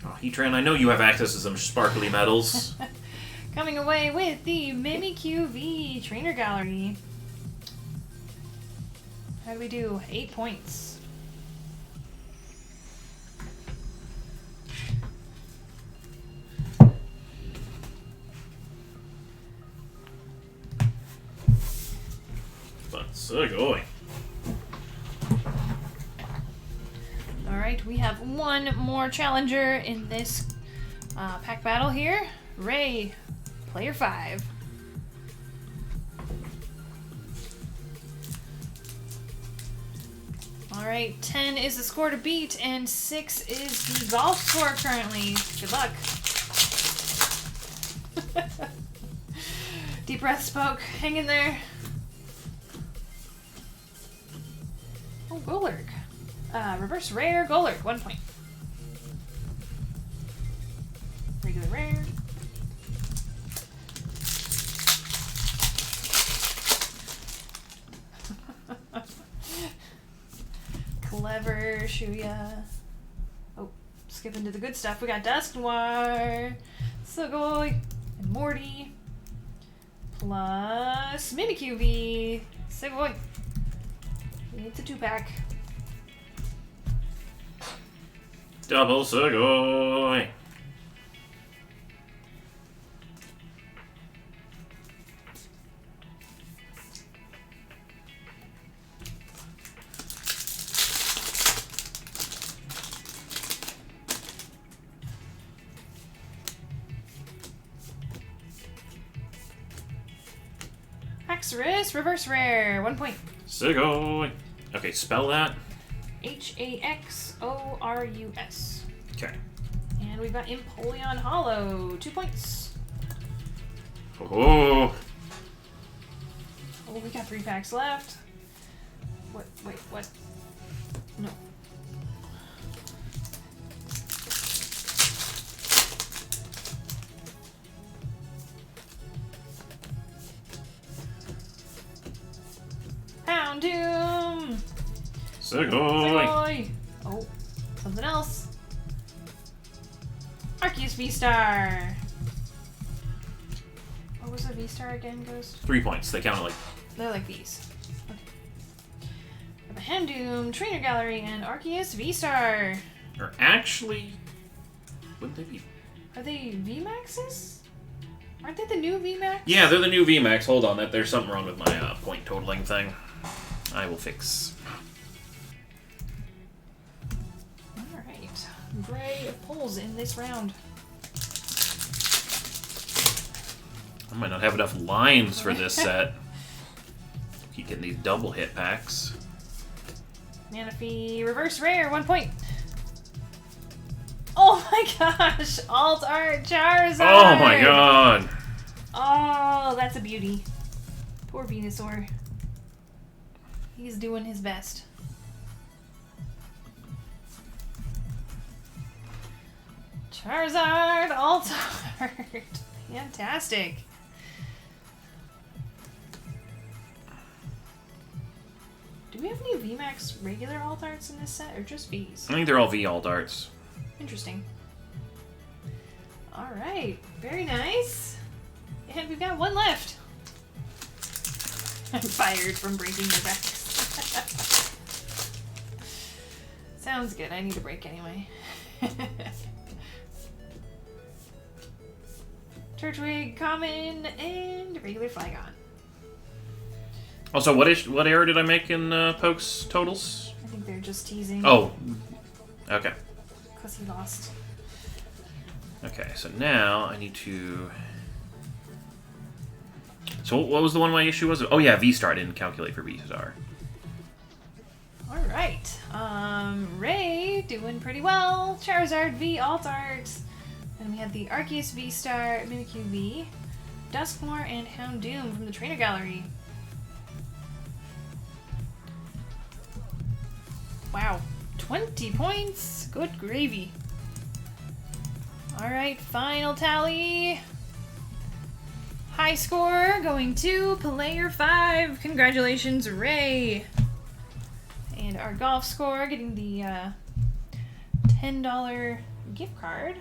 Oh, Heatran, I know you have access to some sparkly metals. Coming away with the Mimikyu V Trainer Gallery. How do we do? 8 points. But so going. Alright, we have one more challenger in this pack battle here. Ray, player 5. Alright, 10 is the score to beat, and 6 is the golf score currently. Good luck. Deep breath, Spoke. Hang in there. Oh, Golurk. Reverse rare, Golurk, 1 point. Regular rare. Clever, Shuya. Oh, skipping to the good stuff. We got Dusknoir, Sugoi, and Morty. Plus Mimikyu V, Sugoi. It's a 2-pack. Double Sugoi. Haxorus, reverse rare, 1 point. Sugoi. Okay, spell that. Haxorus. Okay. And we've got Empoleon Hollow, 2 points. Oh. Oh, we got 3 packs left. What? Wait, what? No. Houndoom! Sugoi. Oh, something else. Arceus V-Star. What was a V-Star again, Ghost? 3 points. They count like. They're like these. Okay. We have a Houndoom, Trainer Gallery, and Arceus V-Star. Or actually. Wouldn't they be? Are they VMAXs? Aren't they the new VMAX? Yeah, they're the new VMAX. Hold on, there's something wrong with my point totaling thing. I will fix. Alright. Gray pulls in this round. I might not have enough lines for this set. Keep getting these double hit packs. Manaphy, reverse rare, 1 point. Oh my gosh! Alt Art Charizard! Oh my god! Oh, that's a beauty. Poor Venusaur. He's doing his best. Charizard, Alt Art. Fantastic. Do we have any VMAX regular Alt Arts in this set, or just Vs? I think they're all V alt arts. Interesting. Alright, very nice. And we've got one left. I'm fired from breaking your backs. Sounds good, I need a break anyway. Turtwig, common, and regular Flygon. Also, what error did I make in Poke's totals? I think they're just teasing. Oh, okay. Because he lost. Okay, so now I need to... So what was the one my issue was? Oh yeah, V-Star. I didn't calculate for V-Star. Alright. Ray doing pretty well. Charizard V Alt Art. And we have the Arceus V-Star, Mimikyu V, Dusknoir, and Houndoom from the Trainer Gallery. Wow. 20 points. Good gravy. Alright, final tally. high score going to player 5. Congratulations, Ray. And our golf score getting the $10 gift card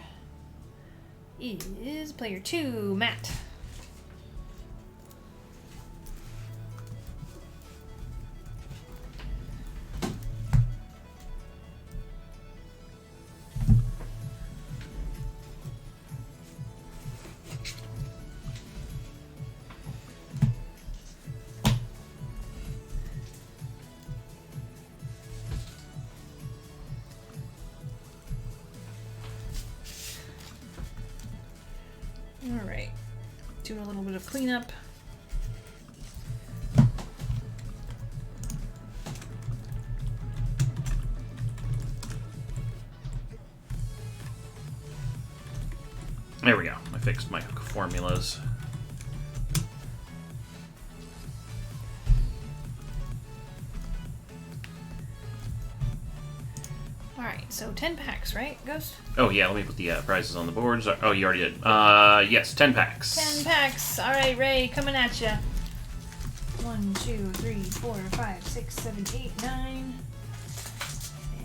is player 2, Matt. Alright, doing a little bit of cleanup. There we go. I fixed my formulas. Alright, so 10 packs, right, Ghost? Oh yeah, let me put the prizes on the boards. Oh, you already did. Yes, 10 packs. 10 packs. Alright, Ray, coming at ya. 1, 2, 3, 4, 5, 6, 7, 8, 9,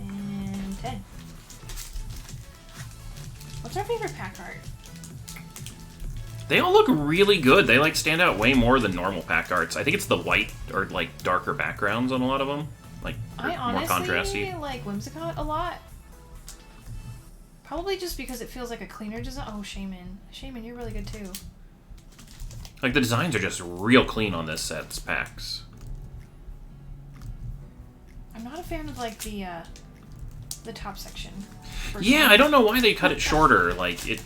and 10. What's our favorite pack art? They all look really good. They like stand out way more than normal pack arts. I think it's the white or like darker backgrounds on a lot of them. Like I more honestly contrasty. like Whimsicott a lot. Probably just because it feels like a cleaner design. Oh, Shaman. Shaman, you're really good too. Like the designs are just real clean on this set's packs. I'm not a fan of like the top section. Yeah, I don't know why they cut it shorter. Like it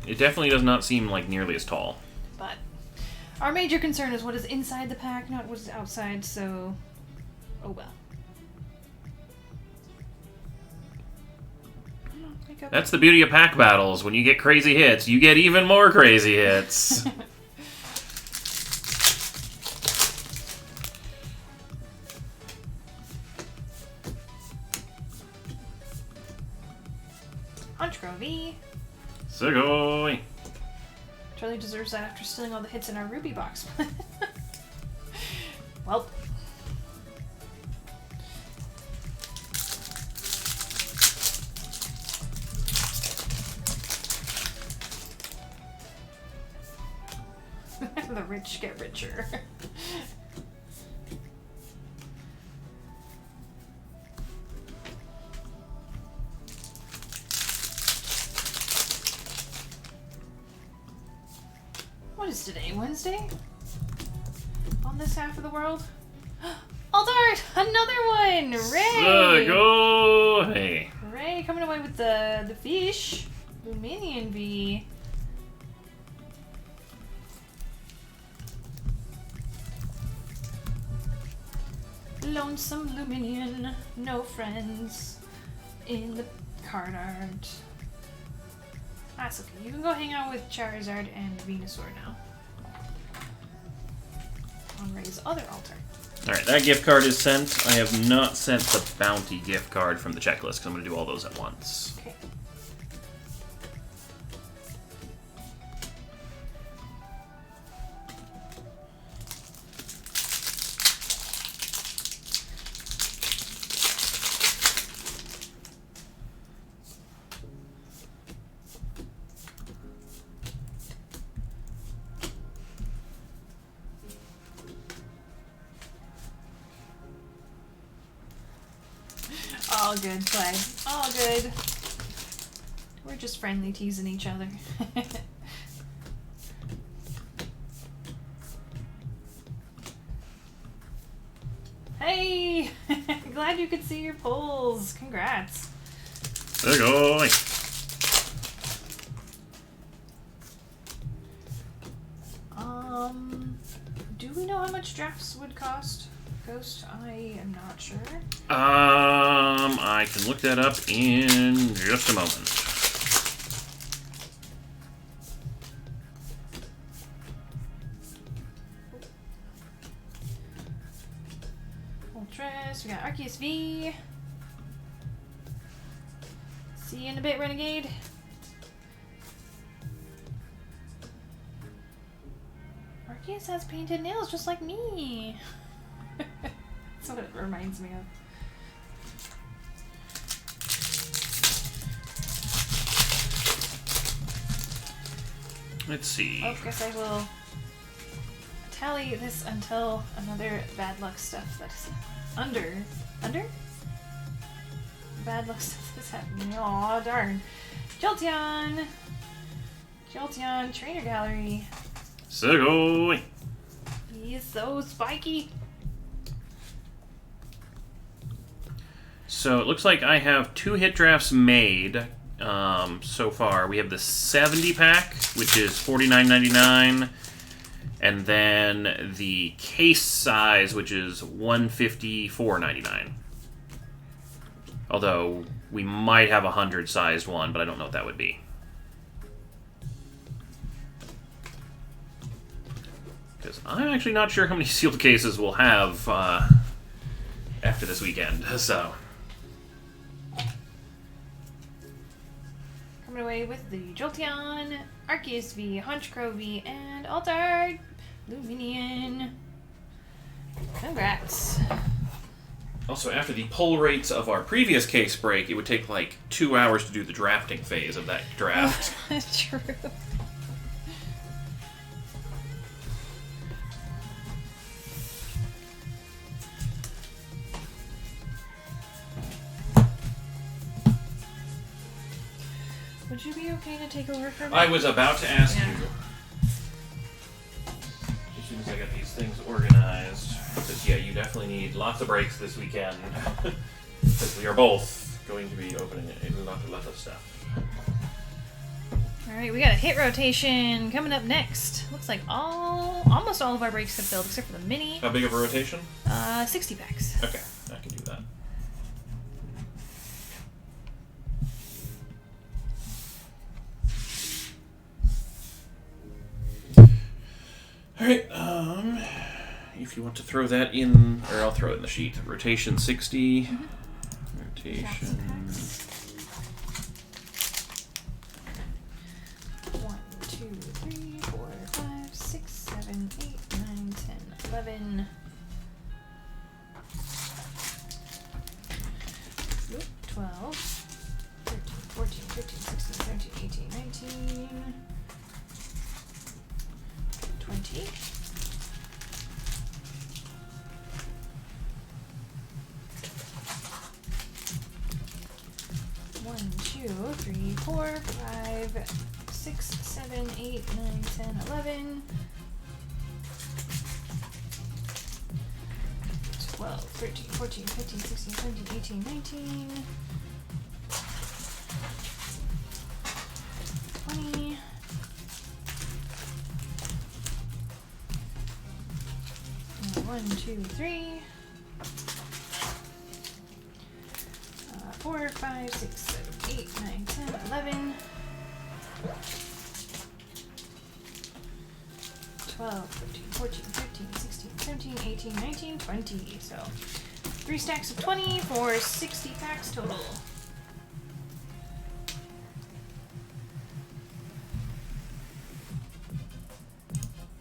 definitely does not seem like nearly as tall. But our major concern is what is inside the pack, not what is outside, so oh well. That's the beauty of pack battles. When you get crazy hits, you get even more crazy hits. Honchkrow V. Sugoi. Charlie deserves that after stealing all the hits in our Ruby box. Well. The rich get richer. What is today? Wednesday? On this half of the world? Aldart! Another one! Ray! Sugoi. Ray coming away with the fish. Luminion V. Lonesome Luminion, no friends in the card art. That's okay. You can go hang out with Charizard and Venusaur now. On Ray's other altar. Alright, that gift card is sent. I have not sent the bounty gift card from the checklist because I'm going to do all those at once. Okay. All good, play. All good. We're just friendly teasing each other. Hey! Glad you could see your pulls. Congrats. Sugoi. Do we know how much drafts would cost? Ghost? I am not sure. I can look that up in just a moment. Ultras, we got Arceus V. See you in a bit, Renegade. Arceus has painted nails just like me. That's what it reminds me of. Let's see. I guess I will tally this until another bad luck stuff that's under bad luck stuff that's happening. Aw, darn. Jolteon, Trainer Gallery. Sugoi. He is so spiky. So it looks like I have 2 hit drafts made so far. We have the 70 pack, which is $49.99, and then the case size, which is $154.99. Although we might have a 100-sized one, but I don't know what that would be. Because I'm actually not sure how many sealed cases we'll have after this weekend, so... Coming away with the Jolteon, Arceus V, Honchkrow V, and Altard Luminion. Congrats. Also, after the pull rates of our previous case break, it would take like 2 hours to do the drafting phase of that draft. True. Would you be okay to take over for me? I was about to ask Yeah. you, as soon as I get these things organized, because yeah, you definitely need lots of breaks this weekend, because we are both going to be opening a lot of stuff. Alright, we got a hit rotation coming up next. Looks like almost all of our breaks have filled except for the mini. How big of a rotation? 60 packs. Okay, I can do that. Alright, if you want to throw that in, or I'll throw it in the sheet. Rotation 60. Mm-hmm. Rotation. 1, 2, 3, 4, 5, 6, 7, 8, 9, 10, 11. Oop, 12, 13, 14, 15, 16, 17, 18, 19, 20. 1, 2, 3, 4, 5, 6, 7, 8, 9, 10, 11, 12, 13, 14, 15, 16, 17, 18, 19, 20, 1, 2, 3, 4, 5, 6, 7, 8, 9, 10, 11, 12, 13, 14, 15, 16, 17, 18, 19, 20. So 3 stacks of 20 for 60 packs total.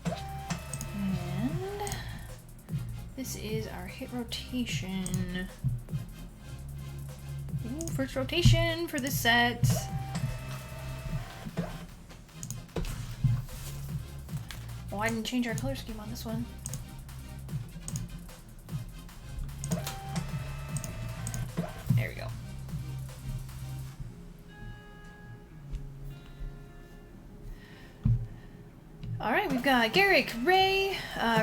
And this is our hit rotation. Ooh, first rotation for this set. Oh, I didn't change our color scheme on this one. There we go. Alright, we've got Garrick, Ray,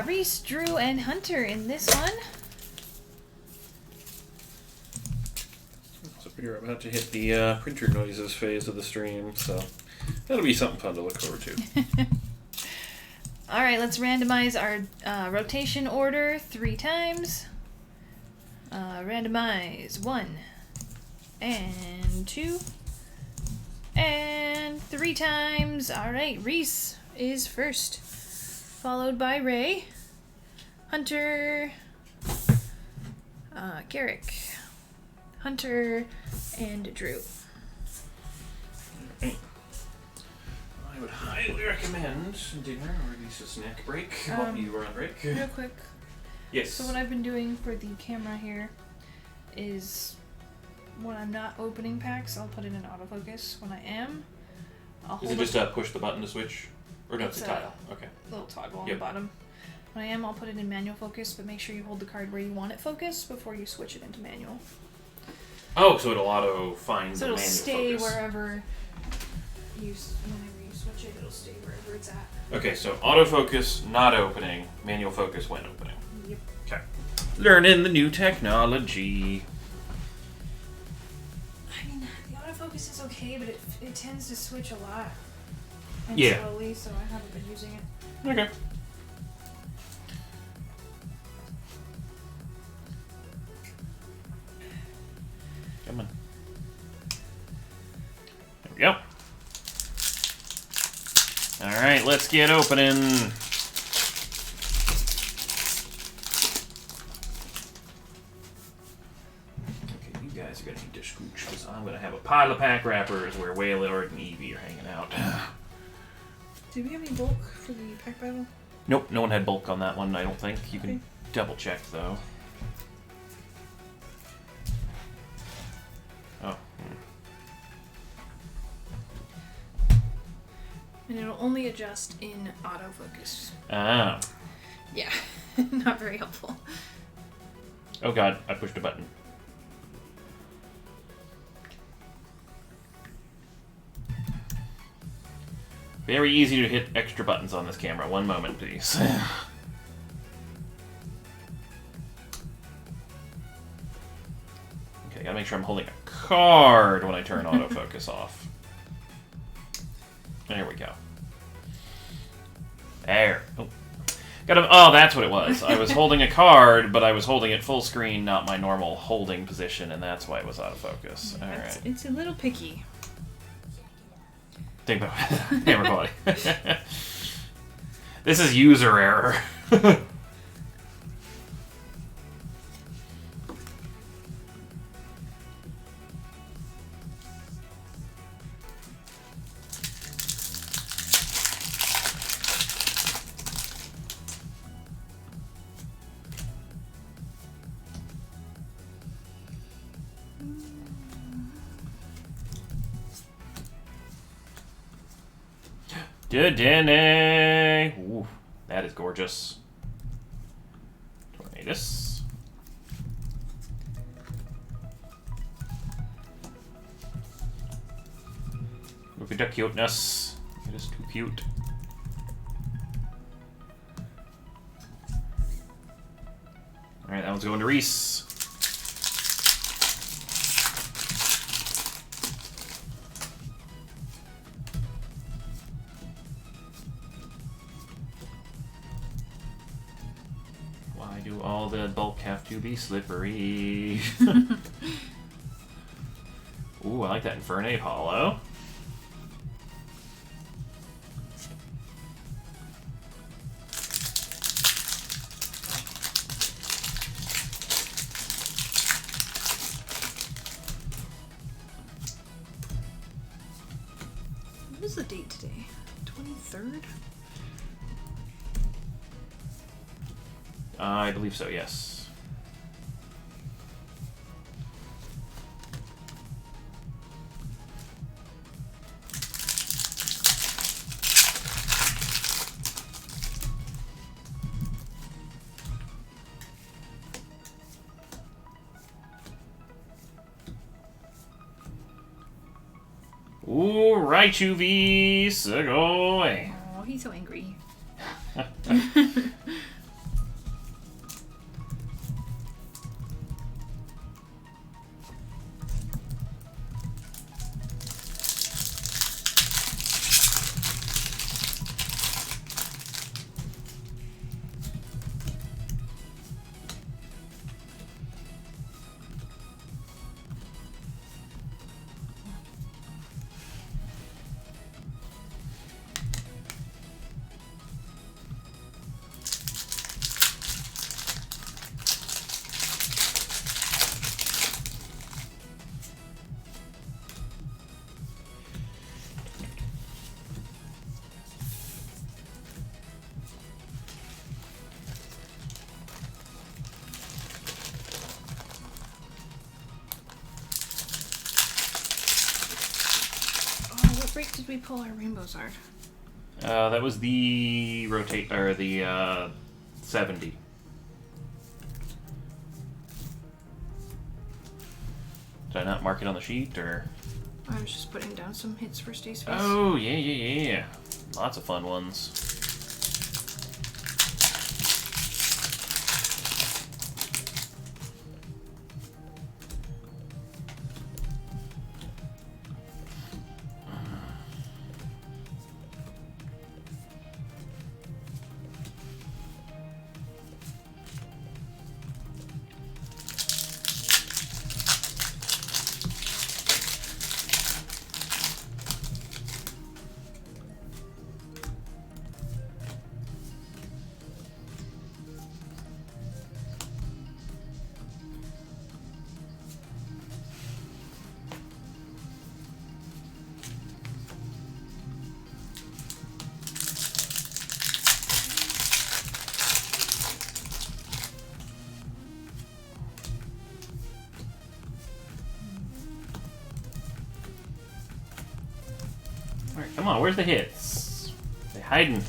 Reese, Drew, and Hunter in this one. So we're about to hit the printer noises phase of the stream, so that'll be something fun to look forward to. Alright, let's randomize our rotation order 3 times. Randomize 1 and 2 and 3 times. Alright, Reese is first, followed by Ray, Hunter, Garrick, Hunter, and Drew. I I would highly recommend dinner or at least a snack break while you are on break. Real quick. Yes. So what I've been doing for the camera here is when I'm not opening packs, I'll put it in autofocus. When I am, I'll hold Is it just push the button to switch? Or no, it's a tile. Okay. Little toggle on the bottom. When I am, I'll put it in manual focus, but make sure you hold the card where you want it focused before you switch it into manual. Oh, so it'll auto find the So manual it'll stay focus. whenever whenever you switch it, it'll stay wherever it's at. Okay, so autofocus not opening, manual focus when opening. Yep. Okay. Learning the new technology. I mean, the autofocus is okay, but it tends to switch a lot. And Yeah. slowly, so I haven't been using it. Okay. Come on. There we go. Alright, let's get opening. Okay, you guys are going to need to scooch because I'm going to have a pile of pack wrappers where Waylord and Evie are hanging out. Do we have any bulk for the pack battle? Nope, no one had bulk on that one, I don't think. You can Okay. double check though. Oh. And it'll only adjust in autofocus. Ah. Yeah, not very helpful. Oh god, I pushed a button. Very easy to hit extra buttons on this camera. One moment, please. Okay, gotta make sure I'm holding a card when I turn autofocus off. There we go. There. Oh. Oh, that's what it was. I was holding a card, but I was holding it full screen, not my normal holding position, and that's why it was autofocus. Yeah, Alright. it's a little picky. Think about camera quality. This is user error. Dedenne! Ooh, that is gorgeous. Tornadus. Look at the cuteness. It is too cute. Alright, that one's going to Reese. Why do all the bulk have to be slippery? Ooh, I like that Infernape Hollow. What is the date today? 23rd? I believe so, yes. Ooh, Raichu V, Sugoi. Oh, he's so angry. did we pull our Rainbow Zard? That was the rotate or the 70. Did I not mark it on the sheet or? I was just putting down some hits for Staceface. Oh yeah. Lots of fun ones. Alright, come on, where's the hits? They hiding.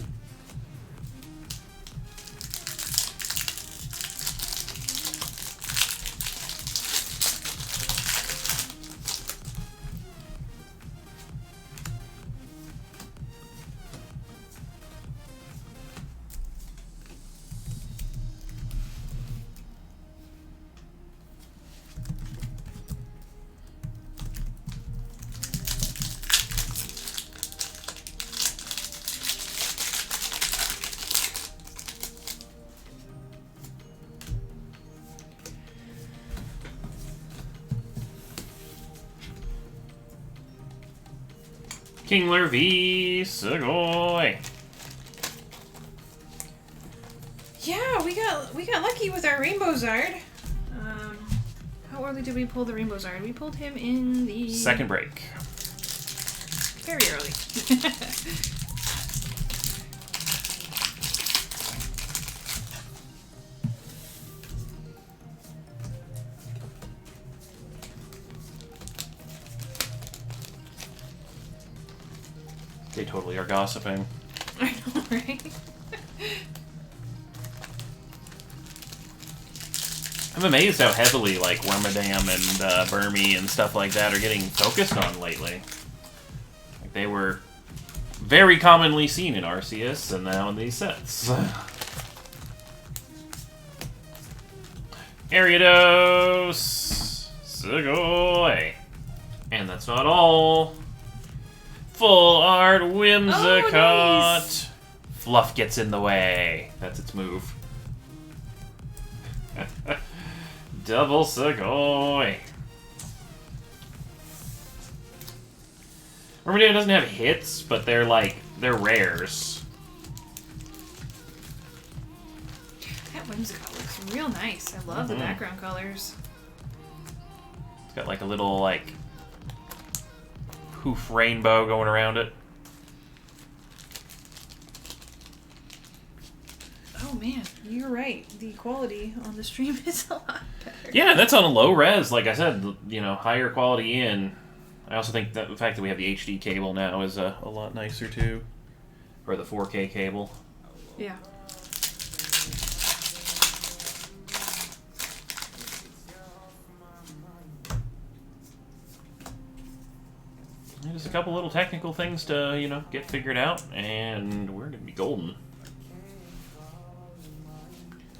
Kingler v. Sugoi. Yeah, we got lucky with our Rainbow Zard. How early did we pull the Rainbow Zard? We pulled him in the Second break. very early. They totally are gossiping. I know, right? I'm amazed how heavily like Wormadam and Burmy and stuff like that are getting focused on lately. Like they were very commonly seen in Arceus and now in these sets. Ariados! Sugoi! And that's not all. Full Art Whimsicott! Oh, nice. Fluff gets in the way. That's its move. Double Sugoi! Wormadam doesn't have hits, but they're rares. That Whimsicott looks real nice. I love the background colors. It's got like a little like poof rainbow going around it. Oh man, you're right. The quality on the stream is a lot better. Yeah, that's on a low res. Like I said, you know, higher quality in. I also think that the fact that we have the HD cable now is a lot nicer too. Or the 4K cable. Yeah. There's a couple little technical things to, you know, get figured out, and we're going to be golden.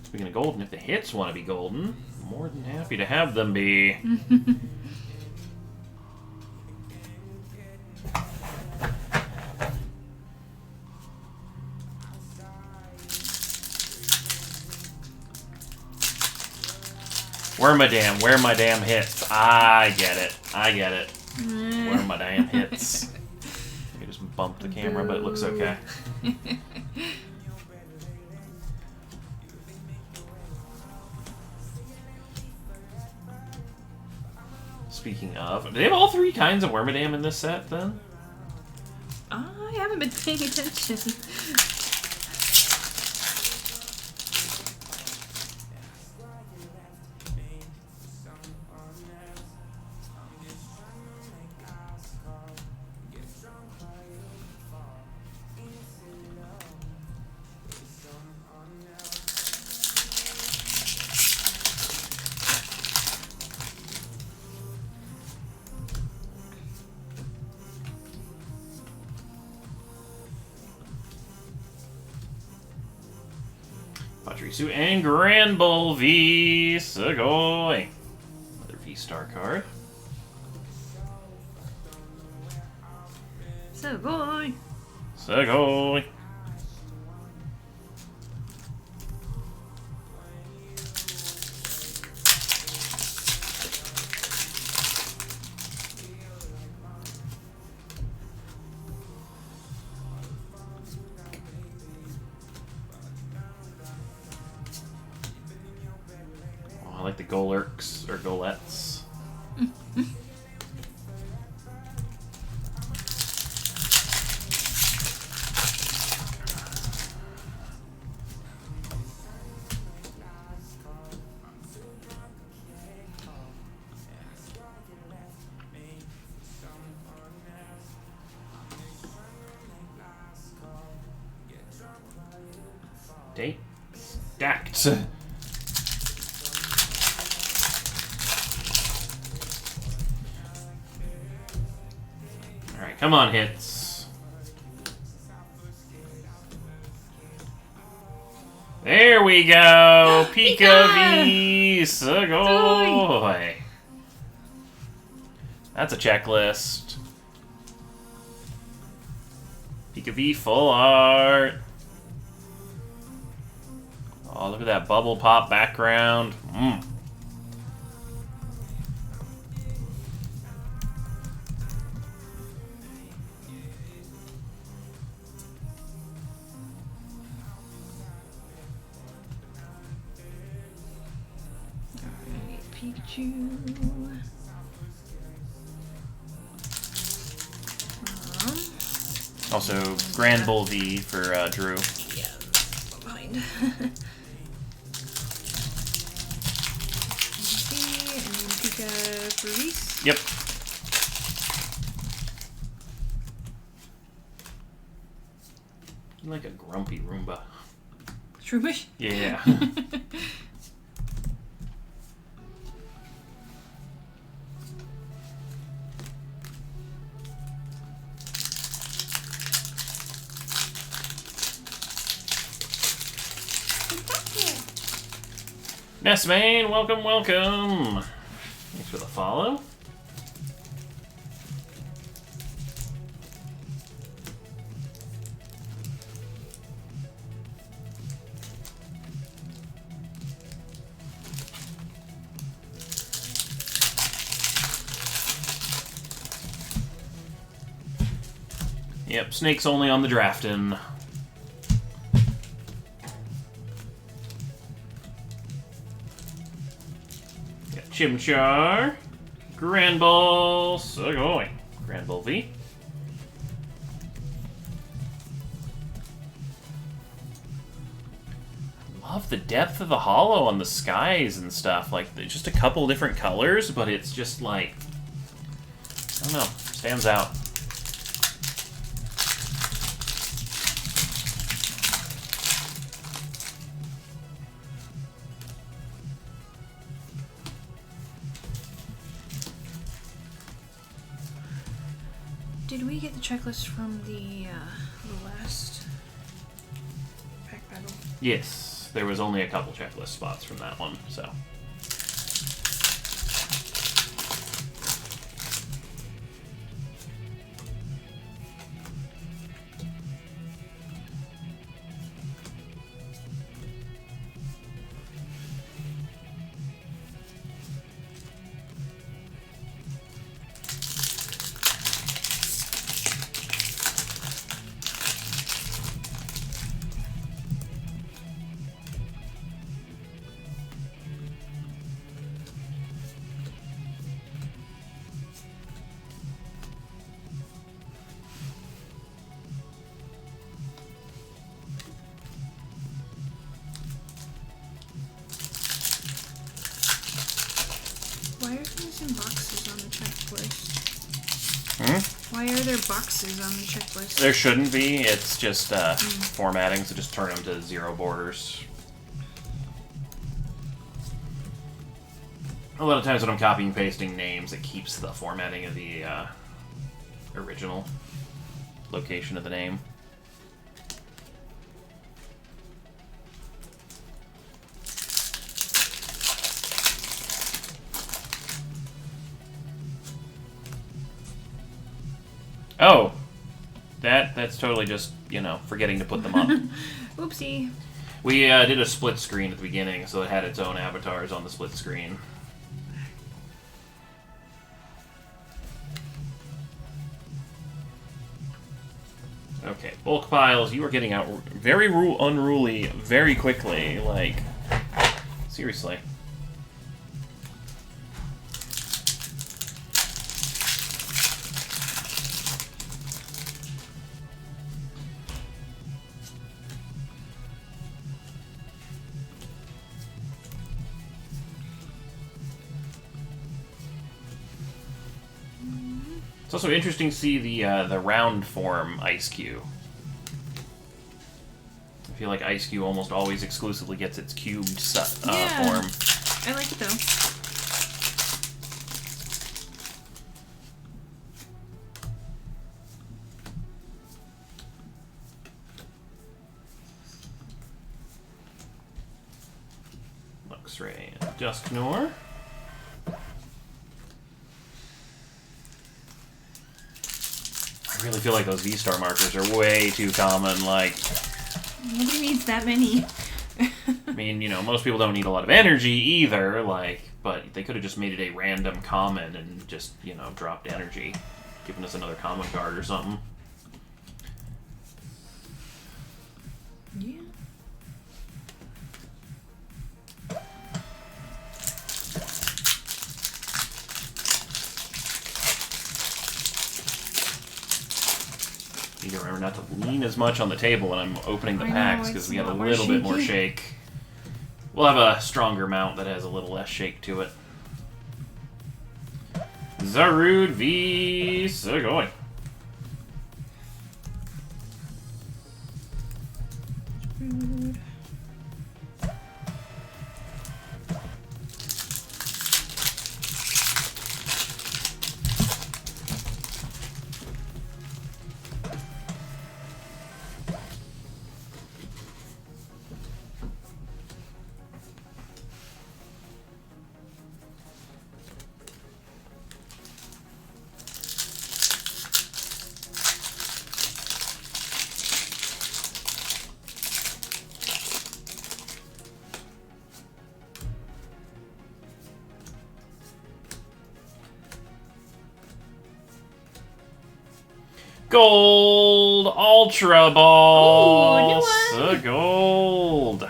Speaking of golden, if the hits want to be golden, I'm more than happy to have them be. Wormadam, where my damn hits? I get it. Where my damn hits? I just bumped the camera, but it looks okay. Speaking of, do they have all three kinds of Wormadam in this set, then? I haven't been paying attention. Risu and Granbull V. Sugoi. Another V-Star card. Sugoi. Sugoi. I like the Golurks or Golettes. Date stacked. Alright, come on, hits. There we go! Pika V! Sugoi! That's a checklist. Pika V full art. Oh, look at that bubble pop background. Mmm. Alright, Pikachu. Also, Granbull V for Drew. Yeah, behind. And then Pika for Reese. Yep. Like a grumpy Roomba. Shroomish? Yeah. Nessmain, welcome, welcome. Thanks for the follow. Yep, Snake's only on the drafting. Got Chimchar, Granbull, Sugoi, Granbull V. Love the depth of the holo on the skies and stuff. Like, just a couple different colors, but it's just like, I don't know, stands out. Did we get the checklist from the last pack battle? Yes, there was only a couple checklist spots from that one, so. Why are things in boxes on the checklist? Hmm? Why are there boxes on the checklist? There shouldn't be. It's just formatting, so just turn them to 0 borders. A lot of times when I'm copying and pasting names, it keeps the formatting of the original location of the name. Oh, that's totally just, forgetting to put them up. Oopsie. We did a split screen at the beginning, so it had its own avatars on the split screen. Okay, bulk piles, you are getting out very unruly very quickly. Like, seriously. It's also interesting to see the round form Ice-Q. I feel like Ice-Q almost always exclusively gets its cubed form. I like it though. Luxray and Dusknoir. I really feel like those V-Star markers are way too common. Like, nobody needs that many. I mean, most people don't need a lot of energy either. Like, but they could have just made it a random common and just, dropped energy, giving us another common card or something. Yeah. Need to remember not to lean as much on the table when I'm opening the packs, because we got a little bit more shake. We'll have a stronger mount that has a little less shake to it. Zarude v. Sugoi. Gold Ultra Ball. Oh, new one. Gold.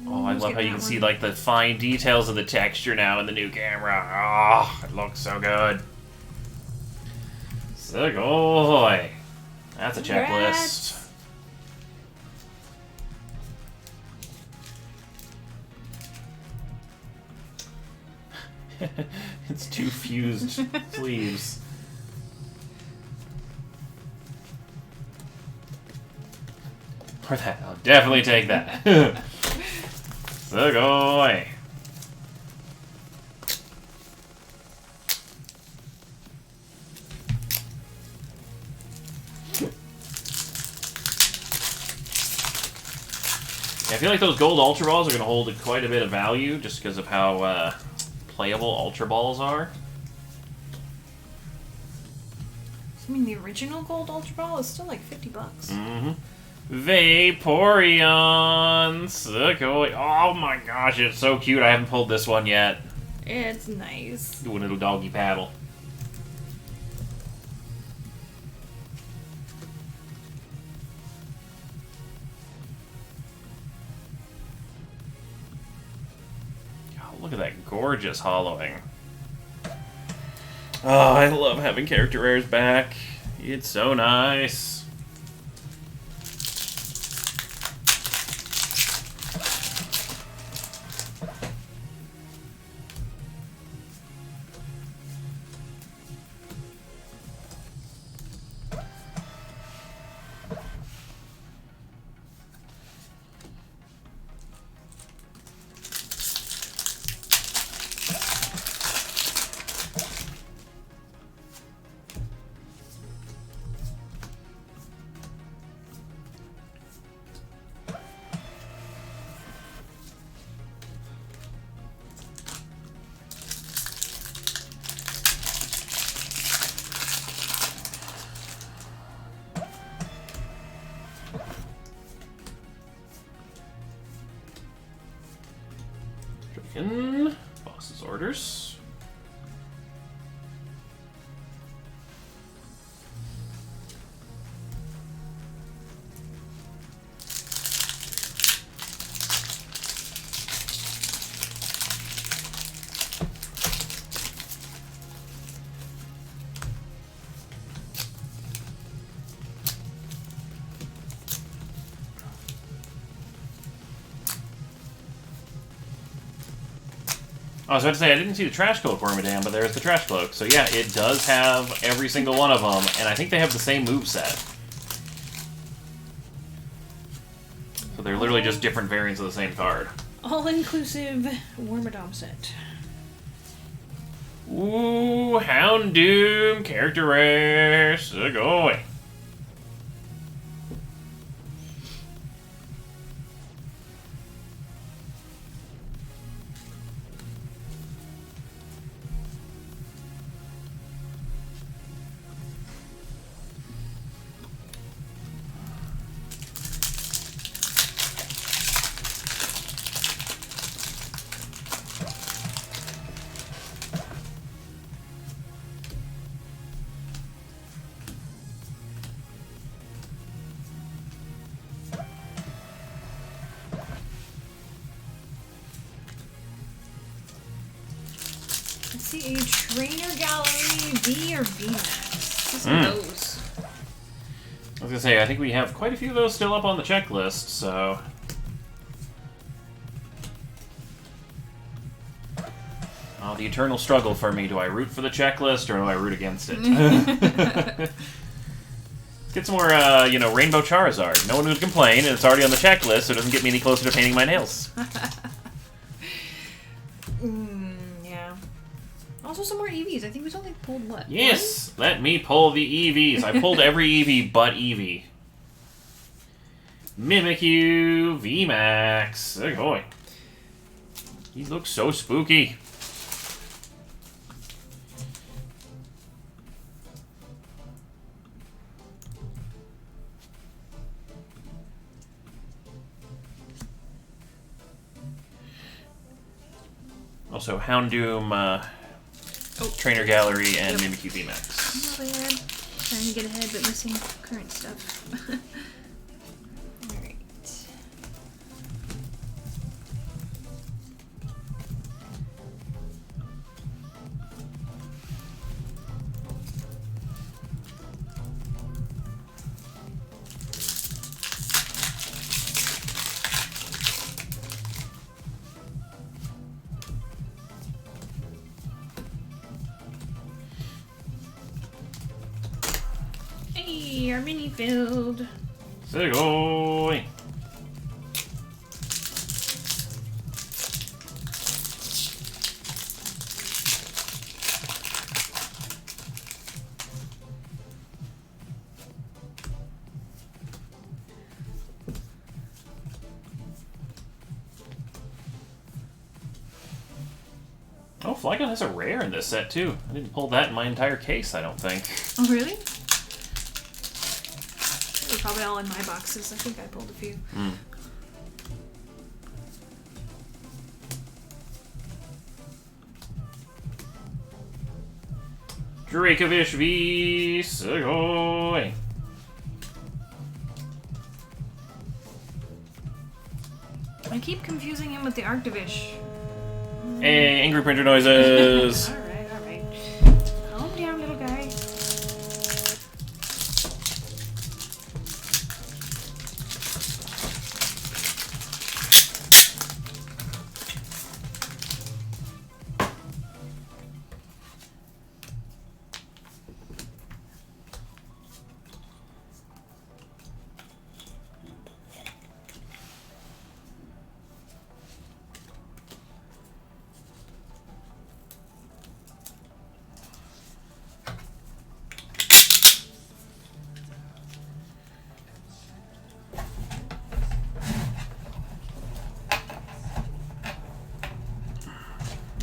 Oh, I love how you can see like the fine details of the texture now in the new camera. Oh, it looks so good. Sugoi. That's a checklist. It's two fused sleeves. For that, I'll definitely take that. Sugoi. I feel like those gold Ultra Balls are going to hold quite a bit of value just because of how playable Ultra Balls are. I mean, the original gold Ultra Ball is still like $50. Mm-hmm. Vaporeon Sugoi. Oh my gosh, it's so cute. I haven't pulled this one yet. It's nice. Do a little doggy paddle. Look at that gorgeous hollowing. Oh, I love having character rares back. It's so nice. Taken. Boss's orders. I was about to say, I didn't see the trash cloak, Wormadam, but there's the trash cloak. So yeah, it does have every single one of them, and I think they have the same moveset. So they're literally just different variants of the same card. All-inclusive Wormadam set. Ooh, Houndoom, character rare, Sugoi. Let's see, a Trainer Gallery V or VMAX. What's those? I was gonna say, I think we have quite a few of those still up on the checklist, so... Oh, the eternal struggle for me. Do I root for the checklist, or do I root against it? Let's get some more, Rainbow Charizard. No one would complain, and it's already on the checklist, so it doesn't get me any closer to painting my nails. Yeah. Also some more EVs. I think we've only pulled what? Yes! Let me pull the EVs. I pulled every EV but Eevee. Mimikyu, VMAX. Oh boy. He looks so spooky. Also, Houndoom, Trainer Gallery, and Mimikyu VMAX. Oh, bad. Trying to get ahead, but missing current stuff. Alright. Hey, our mini filled. Sugoi. Oh, Flygon has a rare in this set, too. I didn't pull that in my entire case, I don't think. Oh, really? They're probably all in my boxes. I think I pulled a few. Dracovish v Sugoi. I keep confusing him with the Arctovish. Hey, angry printer noises. Alright, alright. Calm down, little guy.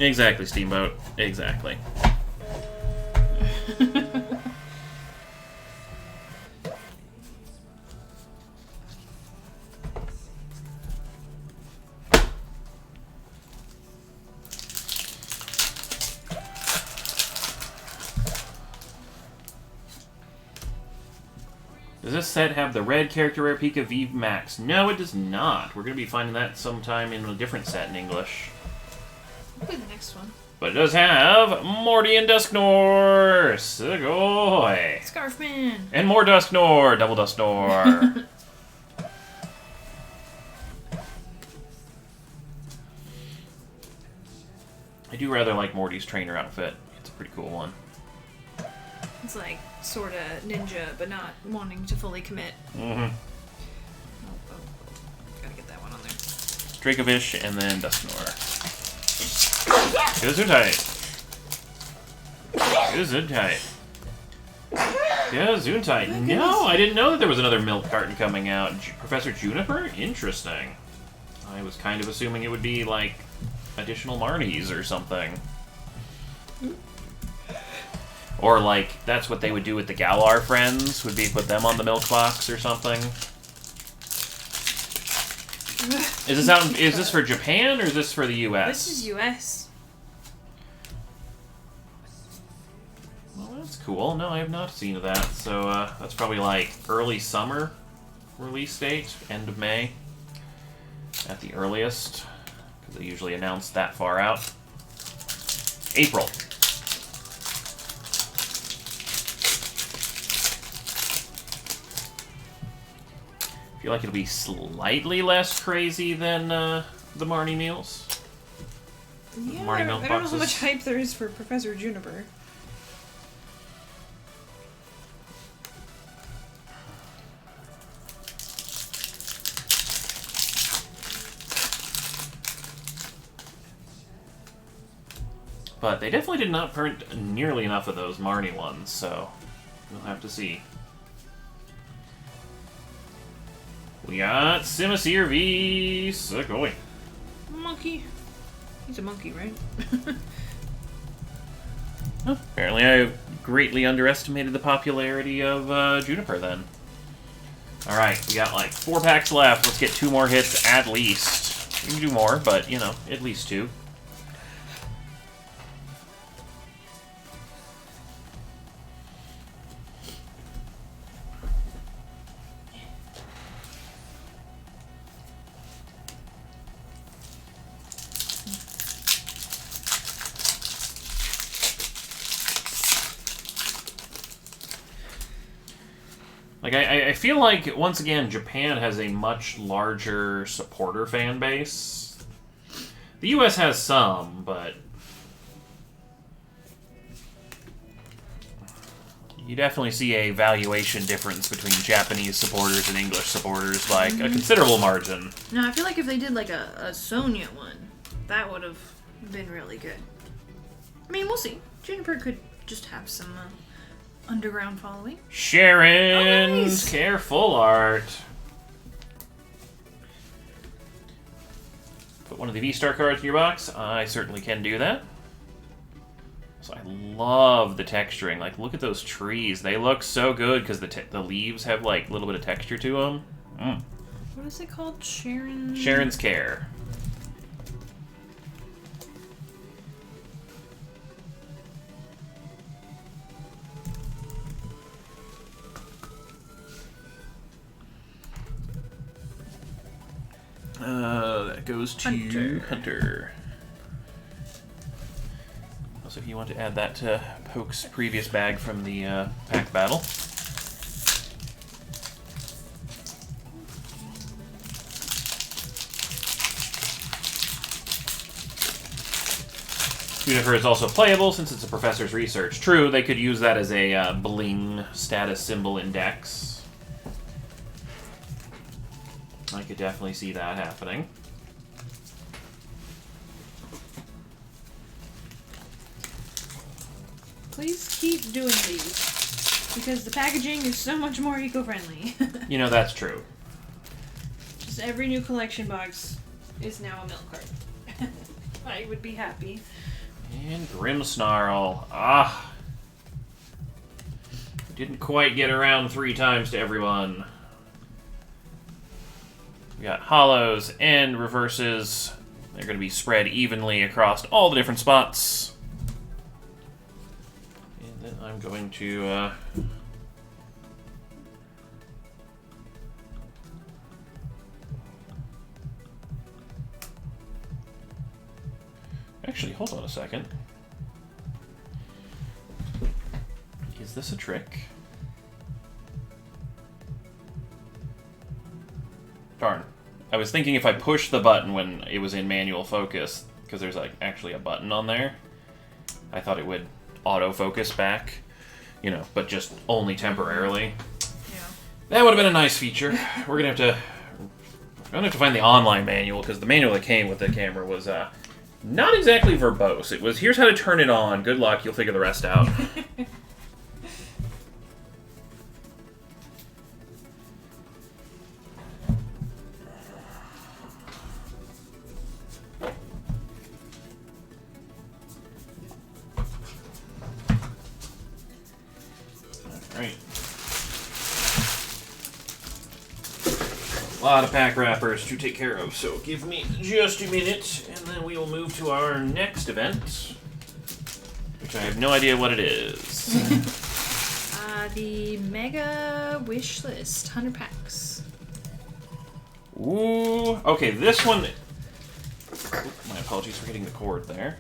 Exactly, Steamboat. Exactly. this set have the red character rare Pika V Max? No, it does not. We're going to be finding that sometime in a different set in English. Probably the next one. But it does have Morty and Dusknor! Sugoi! Scarfman! And more Dusknor! Double Dusknor! I do rather like Morty's trainer outfit. It's a pretty cool one. It's like sort of ninja, but not wanting to fully commit. Mm-hmm. Oh. Gotta get that one on there. Dracovish and then Dusknor. Gesundheit. Gesundheit. Gesundheit. No, I didn't know that there was another milk carton coming out. Professor Juniper? Interesting. I was kind of assuming it would be like additional Marnies or something. Or like that's what they would do with the Galar friends, would be put them on the milk box or something. Is this for Japan or is this for the US? This is US. Well, that's cool. No, I have not seen that. So that's probably like early summer release date, end of May at the earliest, because they usually announce that far out. April. I feel like it'll be slightly less crazy than the Marnie meals. Yeah, Marnie milk I don't know boxes. how much hype there is for Professor Juniper. But they definitely did not print nearly enough of those Marnie ones, so we'll have to see. We got Simisear v. Sugoi. Monkey. He's a monkey, right? Oh, apparently I greatly underestimated the popularity of Juniper then. Alright, we got like 4 packs left. Let's get 2 more hits at least. We can do more, but, you know, at least 2. Like, I feel like, once again, Japan has a much larger supporter fan base. The US has some, but you definitely see a valuation difference between Japanese supporters and English supporters, like a considerable margin. No, I feel like if they did like a Sonya one, that would have been really good. I mean, we'll see. Juniper could just have some underground following. Sharon's Oh, nice. careful art. Put one of the V-Star cards in your box. I certainly can do that. So I love the texturing. Like, look at those trees. They look so good because the leaves have like a little bit of texture to them. What is it called? Sharon's Care. That goes to Hunter. Also, if you want to add that to Poke's previous bag from the pack battle. Juniper is also playable since it's a professor's research. True, they could use that as a bling status symbol index. I could definitely see that happening. Please keep doing these, because the packaging is so much more eco-friendly. You know, that's true. Just every new collection box is now a milk carton. I would be happy. And Grimmsnarl. Ah! Didn't quite get around 3 times to everyone. We got hollows and reverses. They're going to be spread evenly across all the different spots. And then I'm going to Actually, hold on a second. Is this a trick? Darn. I was thinking if I push the button when it was in manual focus, because there's like actually a button on there, I thought it would autofocus back, you know, but just only temporarily. Yeah. That would have been a nice feature. We're gonna have to find the online manual, because the manual that came with the camera was not exactly verbose. It was, here's how to turn it on. Good luck, you'll figure the rest out. Alright. A lot of pack wrappers to take care of, so give me just a minute, and then we will move to our next event, which I have no idea what it is. The Mega Wish List, 100 packs. Ooh, okay, this one... My apologies for hitting the cord there.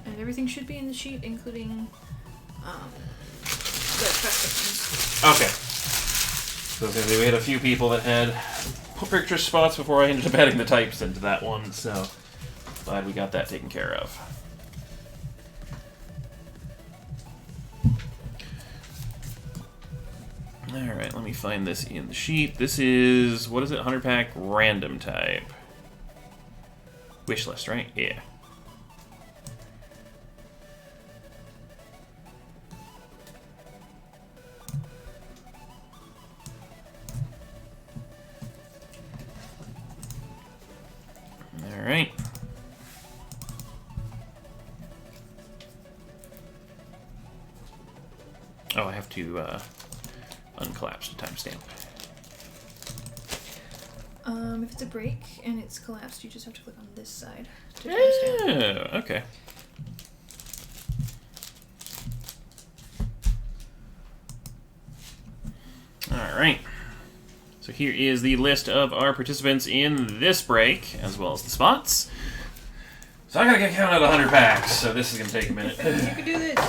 And everything should be in the sheet, including the customs. Okay. So we had a few people that had picture spots before I ended up adding the types into that one, so glad we got that taken care of. Alright, let me find this in the sheet. This is, what is it, 100 pack random type. Wish list, right? Yeah. Alright. Oh, I have to uncollapse the timestamp. If it's a break and it's collapsed, you just have to click on this side to timestamp. Oh, okay. Alright. So here is the list of our participants in this break, as well as the spots. So I gotta get counted 100 packs, so this is gonna take a minute. You can do this.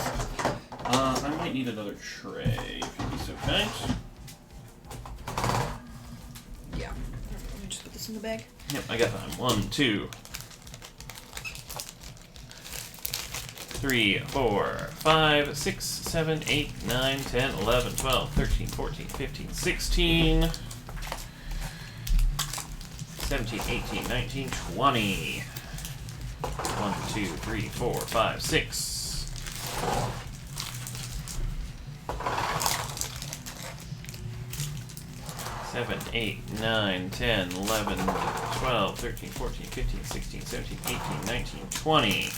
I might need another tray, if you'd be so kind. Yeah. Let me just put this in the bag. Yep, I got time. 1, 2, 3, 4, 5, 6, 7, 8, 9, 10, 11, 12, 13, 14, 15, 16, 17, 18, 19, 20. 1, 2, 3, 4, 5, 6. 7, 8, 9, 10, 11, 12, 13, 14, 15, 16, 17, 18, 19, 20.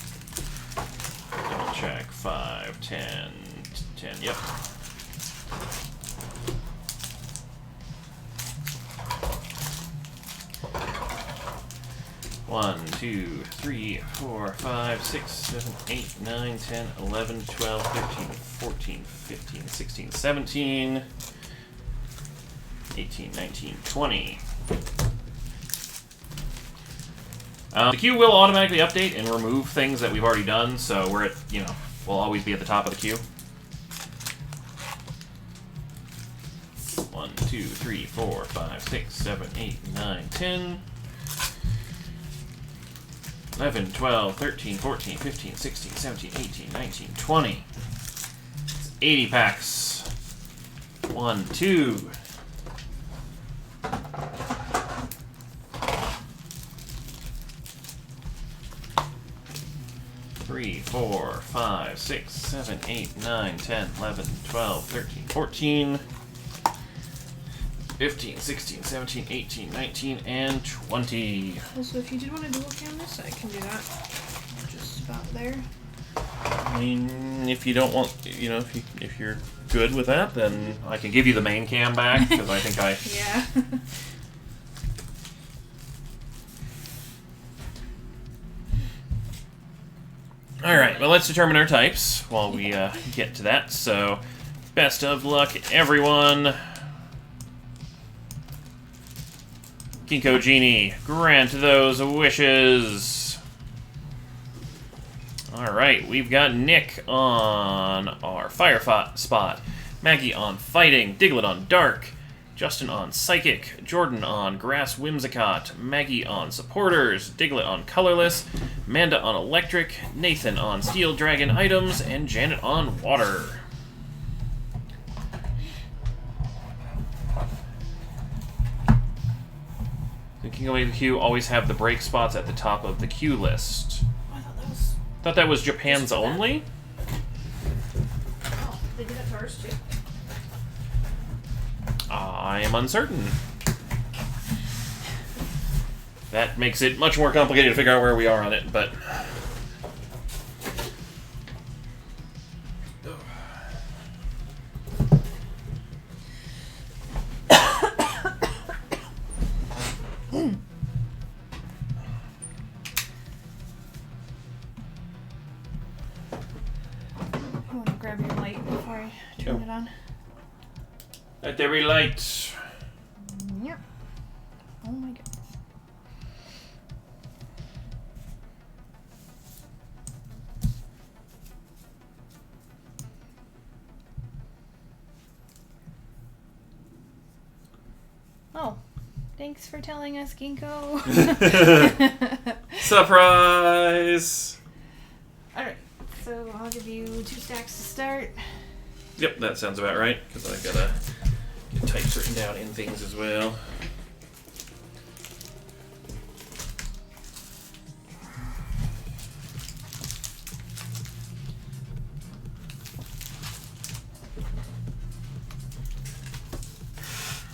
Double check. 5, 10, 10, yep. One, 2, 3, 4, 5, 6, 7, 8, 9, 10, 11, 12, 13, 14, 15, 16, 17, 18, 19, 20. The queue will automatically update and remove things that we've already done, so we're at, we'll always be at the top of the queue. 1, 2, 3, 4, 5, 6, 7, 8, 9, 10. 11, 12, 13, 14, 15, 16, 17, 18, 19, 20. It's 80 packs. 1, 2. 3, 4, 5, 6, 7, 8, 9, 10, 11, 12, 13, 14. 15, 16, 17, 18, 19, and 20. Also, if you did want to dual cam this, I can do that. Just about there. I mean, if you don't want, if you're good with that, then I can give you the main cam back, because I think I... Yeah. Alright, well, let's determine our types while we get to that. So, best of luck, everyone. Ginkgo Genie, grant those wishes. Alright, we've got Nick on our fire spot, Maggie on fighting, Diglett on dark, Justin on psychic, Jordan on grass whimsicott, Maggie on supporters, Diglett on colorless, Amanda on electric, Nathan on steel dragon items, and Janet on water. Thinking away the queue, always have the break spots at the top of the queue list. Thought that was Japan's only? Oh, they did it first too. I am uncertain. That makes it much more complicated to figure out where we are on it, but... I want to grab your light before I turn it on. Let there be light. Yep. Oh my goodness. Oh, thanks for telling us, Ginkgo. Surprise! Alright, so I'll give you 2 stacks to start. Yep, that sounds about right, because I've got to get types written down in things as well.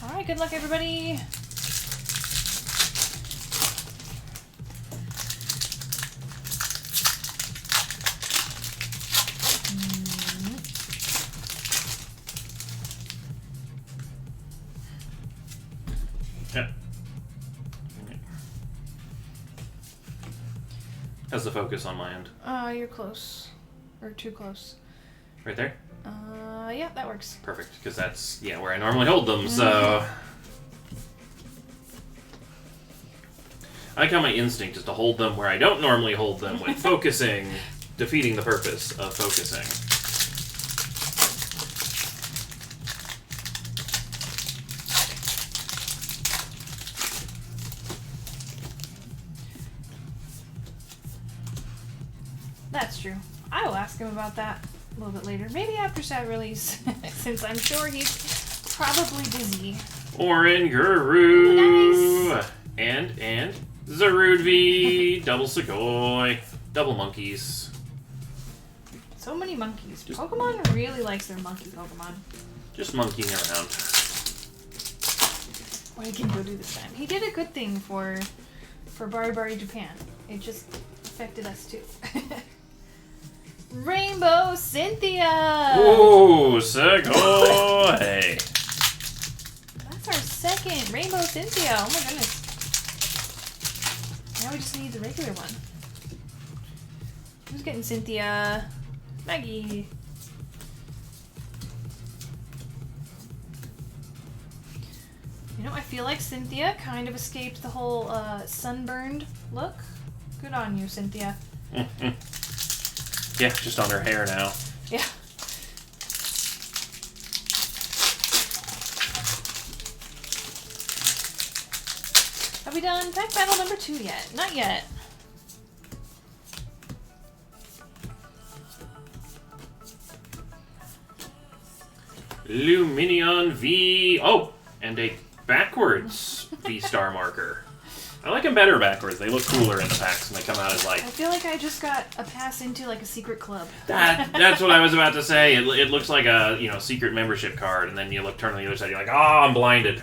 Alright, good luck, everybody. Yeah. How's the focus on my end? You're close. Or too close. Right there? Yeah, that works. Perfect, because that's, yeah, where I normally hold them, so... I like how my instinct is to hold them where I don't normally hold them, with focusing, defeating the purpose of focusing. That's true. I will ask him about that a little bit later. Maybe after set release, since I'm sure he's probably busy. Orin Guru! Nice. And Zarud V, double Segoy, double monkeys. So many monkeys. Pokemon really likes their monkey Pokemon. Just monkeying around. What did Ginkgo do this time? He did a good thing for Bari Japan. It just affected us too. Rainbow Cynthia! Ooh, Segoy! That's our second Rainbow Cynthia. Oh my goodness. Now we just need the regular one. Who's getting Cynthia? Maggie. You know, I feel like Cynthia kind of escaped the whole sunburned look. Good on you, Cynthia. Yeah, just on her hair now. Yeah. Have we done pack battle number 2 yet? Not yet. Luminion V. Oh, and a backwards V-star marker. I like them better backwards. They look cooler in the packs and they come out as like... I feel like I just got a pass into like a secret club. That's what I was about to say. It looks like a, you know, secret membership card, and then you turn on the other side, you're like, oh, I'm blinded.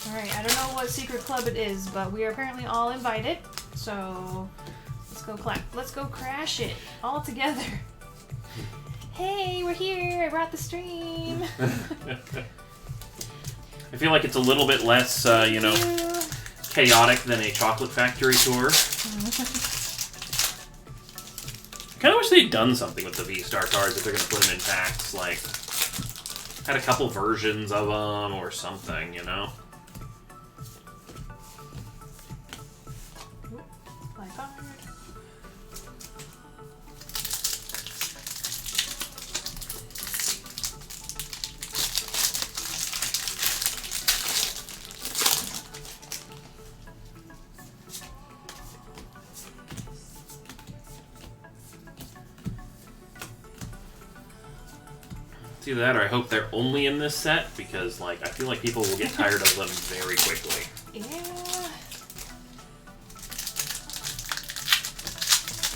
Alright, I don't know what secret club it is, but we are apparently all invited. So let's go crash it all together. Hey, we're here. I brought the stream. I feel like it's a little bit less, you know, chaotic than a Chocolate Factory tour. kind of wish they'd done something with the V-Star cards if they're going to put them in packs. Like, had a couple versions of them or something, you know? Fly card. It's either that or I hope they're only in this set because, like, I feel like people will get tired of them very quickly. Yeah.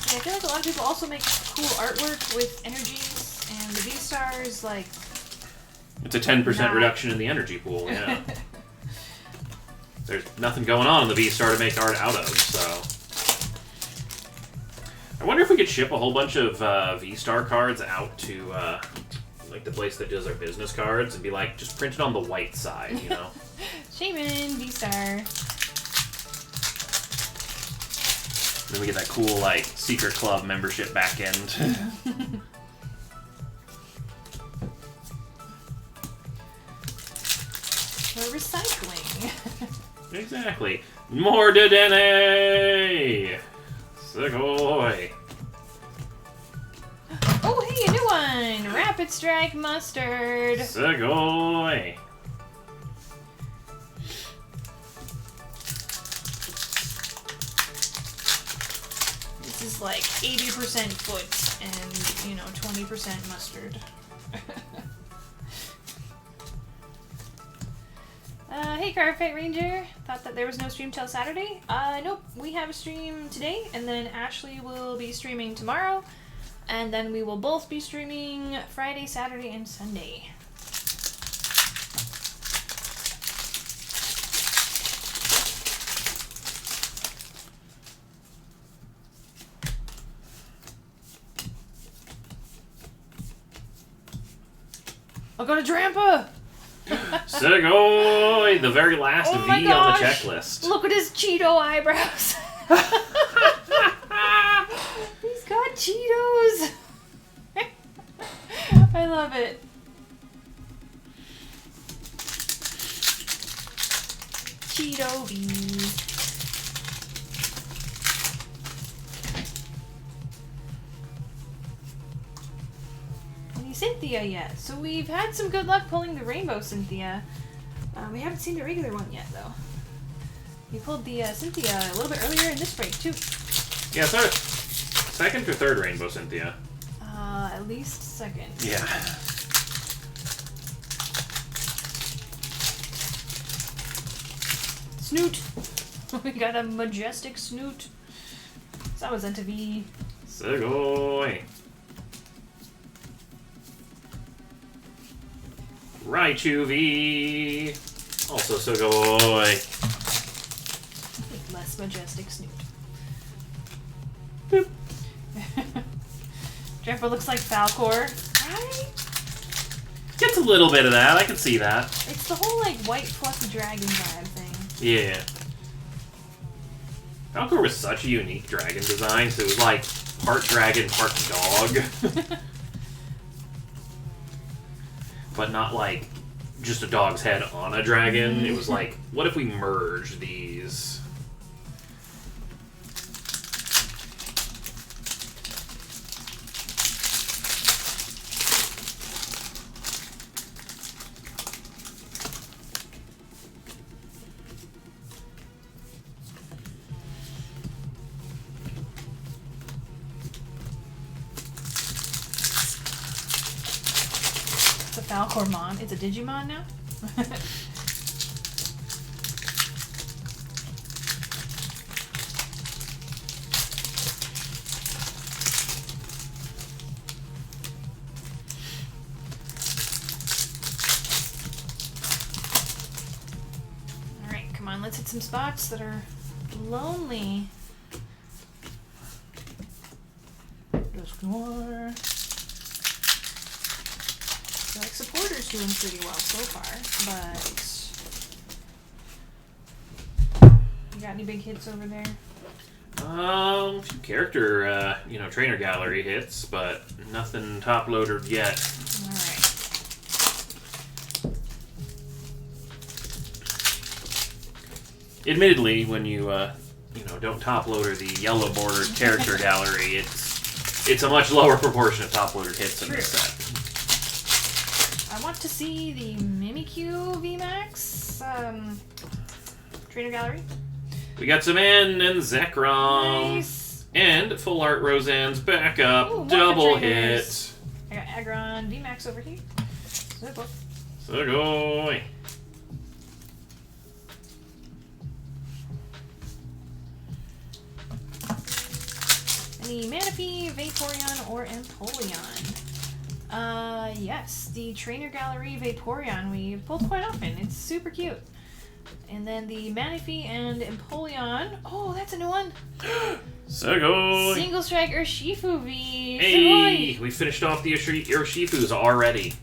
I feel like a lot of people also make cool artwork with energies, and the V-Stars, like... It's a 10% Nah. reduction in the energy pool, yeah. There's nothing going on in the V-Star to make art out of, so... I wonder if we could ship a whole bunch of V-Star cards out to, like, the place that does our business cards and be like, just print it on the white side, you know? Shaman, V-Star. Then we get that cool, like, secret club membership back end. For recycling. Exactly. More Dedenne! Sugoi! Oh, hey, a new one! Rapid Strike Mustard. Sugoi! This is like 80% foot and, 20% mustard. Hey, Cardfight Ranger. Thought that there was no stream till Saturday? Nope. We have a stream today, and then Ashley will be streaming tomorrow, and then we will both be streaming Friday, Saturday, and Sunday. I'll go to Drampa! Sugoi! The very last Oh V my on the gosh. checklist. Look at his Cheeto eyebrows! He's got Cheetos! I love it. Cheeto V. Any Cynthia yet? So we've had some good luck pulling the Rainbow Cynthia. We haven't seen the regular one yet, though. We pulled the Cynthia a little bit earlier in this break, too. Yeah, it's our second or third Rainbow Cynthia. At least second. Yeah. Snoot! We got a majestic Snoot. That was into V. Sugoi! Raichu V! Also Sugoi! Less majestic Snoot. Boop. Drampa looks like Falcor, right? Gets a little bit of that, I can see that. It's the whole, like, white fluffy dragon vibe thing. Yeah. Falcor was such a unique dragon design, so it was like part dragon, part dog. But not like just a dog's head on a dragon. It was like, what if we merge these? It's a Falcormon. It's a Digimon now? Alright, come on, let's hit some spots that are lonely. Just more. So, like, supporter's doing pretty well so far, but you got any big hits over there? Few character, trainer gallery hits, but nothing top loaded yet. Alright. Admittedly, when you don't top loader the yellow bordered character gallery, it's a much lower proportion of top loaded hits in this set. I want to see the Mimikyu VMAX trainer gallery. We got Zaman and Zekrom. Nice. And full art Roseanne's backup. Ooh, more double trainers. hit. I got Aggron VMAX over here. Sugoi. Any Manaphy, Vaporeon, or Empoleon? Yes, the Trainer Gallery Vaporeon we pulled quite often. It's super cute. And then the Manaphy and Empoleon. Oh, that's a new one. Sugoi. Single Strike Urshifu V. Hey, Sugoi. we finished off the Urshifus already.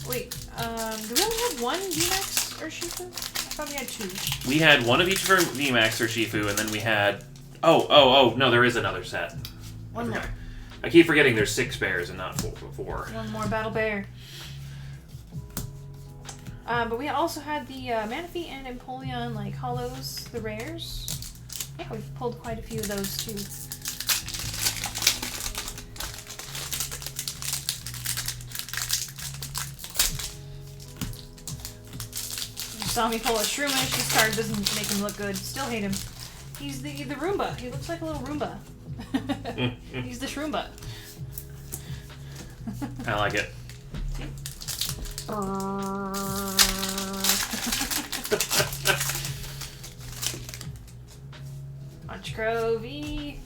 Wait, do we only have one VMAX Urshifu? I thought we had two. We had one of each of our VMAX Urshifu, and then we had... Oh, no, there is another set. One more. I keep forgetting there's 6 bears and not 4. One more Battle Bear. But we also had the Manaphy and Empoleon, like, hollows, the rares. Yeah, we've pulled quite a few of those, too. You saw me pull a Shroomish. This card doesn't make him look good. Still hate him. He's the Roomba. He looks like a little Roomba. He's the Shroomba. I like it. Honchkrow V.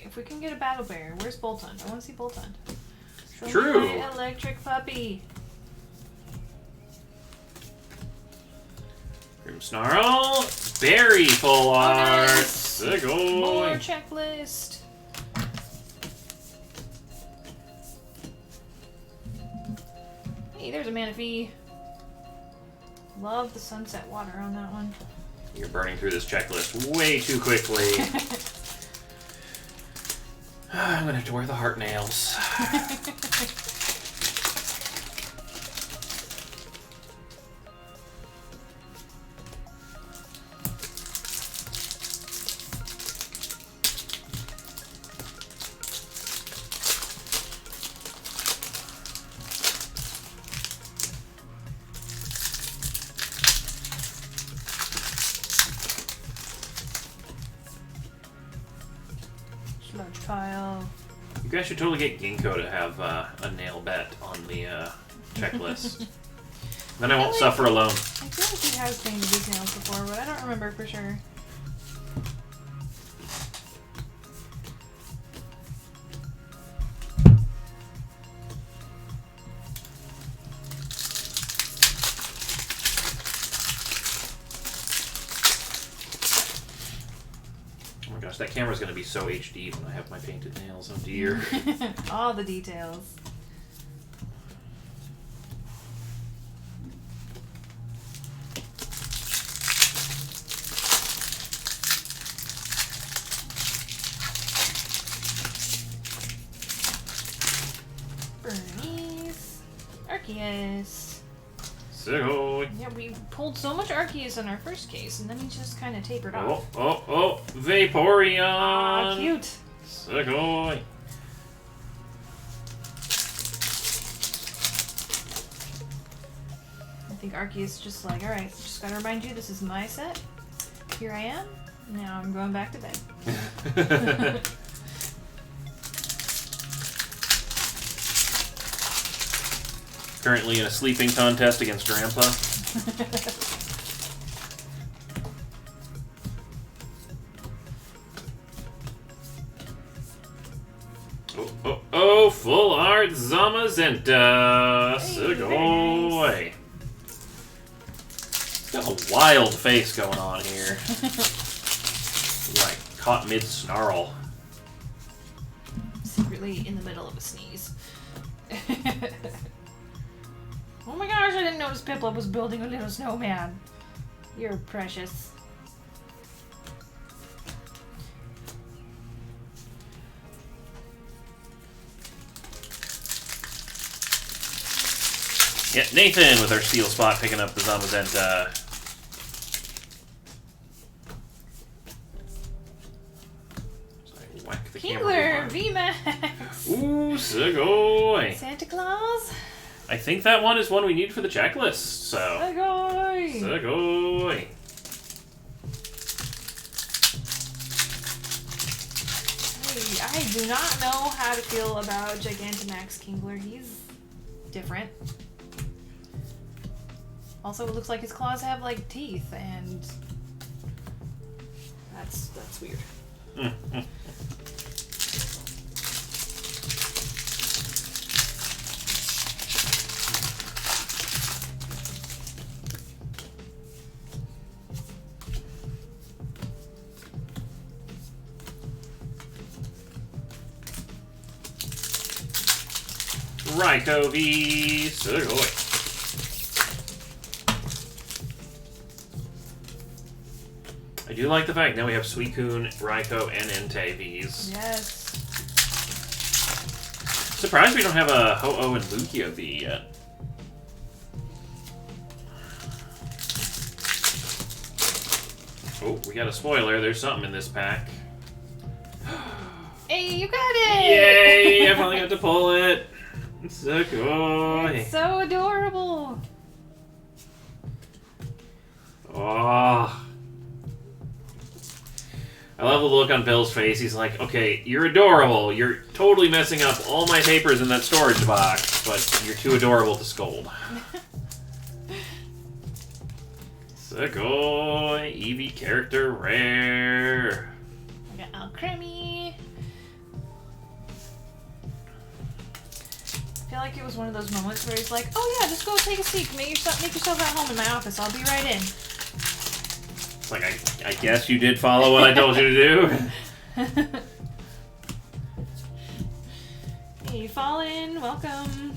If we can get a Battle Bear, where's Boltund? I want to see Boltund. Show True. me my electric puppy. Grimmsnarl, very full art. Nice. Sugoi. More checklist. Hey, there's a Manaphy. Love the sunset water on that one. You're burning through this checklist way too quickly. I'm gonna have to wear the heart nails. Sludge pile. You guys should totally get Ginkgo to have a nail bet on the checklist. Then I won't suffer alone. I feel like he has painted these nails before, but I don't remember for sure. Oh my gosh, that camera's gonna be so HD when I have my painted nails. Oh dear. All the details. Burmese. Arceus. So, Yeah, we pulled so much Arceus in our first case, and then he just kind of tapered off. oh, Vaporeon. Ah, cute. Sugoi. I think Arceus just like, alright, just gotta remind you, this is my set. Here I am. Now I'm going back to bed. Currently in a sleeping contest against Grandpa. Oh, full art Zamazenta. Sugoi. Got a wild face going on here. Like, caught mid-snarl. Secretly in the middle of a sneeze. Oh my gosh, I didn't notice Piplup was building a little snowman. You're precious. Yeah, Nathan with our steel spot picking up the Zamazenta. Whack the Kingler, camera. VMAX. Ooh, Sugoi. Santa Claus. I think that one is one we need for the checklist, so. Sugoi. Sugoi. I do not know how to feel about Gigantamax Kingler. He's different. Also, it looks like his claws have like teeth, and that's weird. Raikou v Sugoi. I do like the fact now we have Suicune, Raikou, and Entei Vs. Yes. Surprised we don't have a Ho-Oh and Lugia V yet. Oh, we got a spoiler. There's something in this pack. Hey, you got it! Yay! I finally got to pull it. Sugoi. It's so adorable. Oh. I love the look on Bill's face. He's like, okay, you're adorable. You're totally messing up all my papers in that storage box, but you're too adorable to scold. Sugoi, Eevee character rare. I got Alcremie. I feel like it was one of those moments where he's like, oh yeah, just go take a seat. Make yourself at home in my office. I'll be right in. It's like, I guess you did follow what I told you to do. Hey, Fallen, welcome.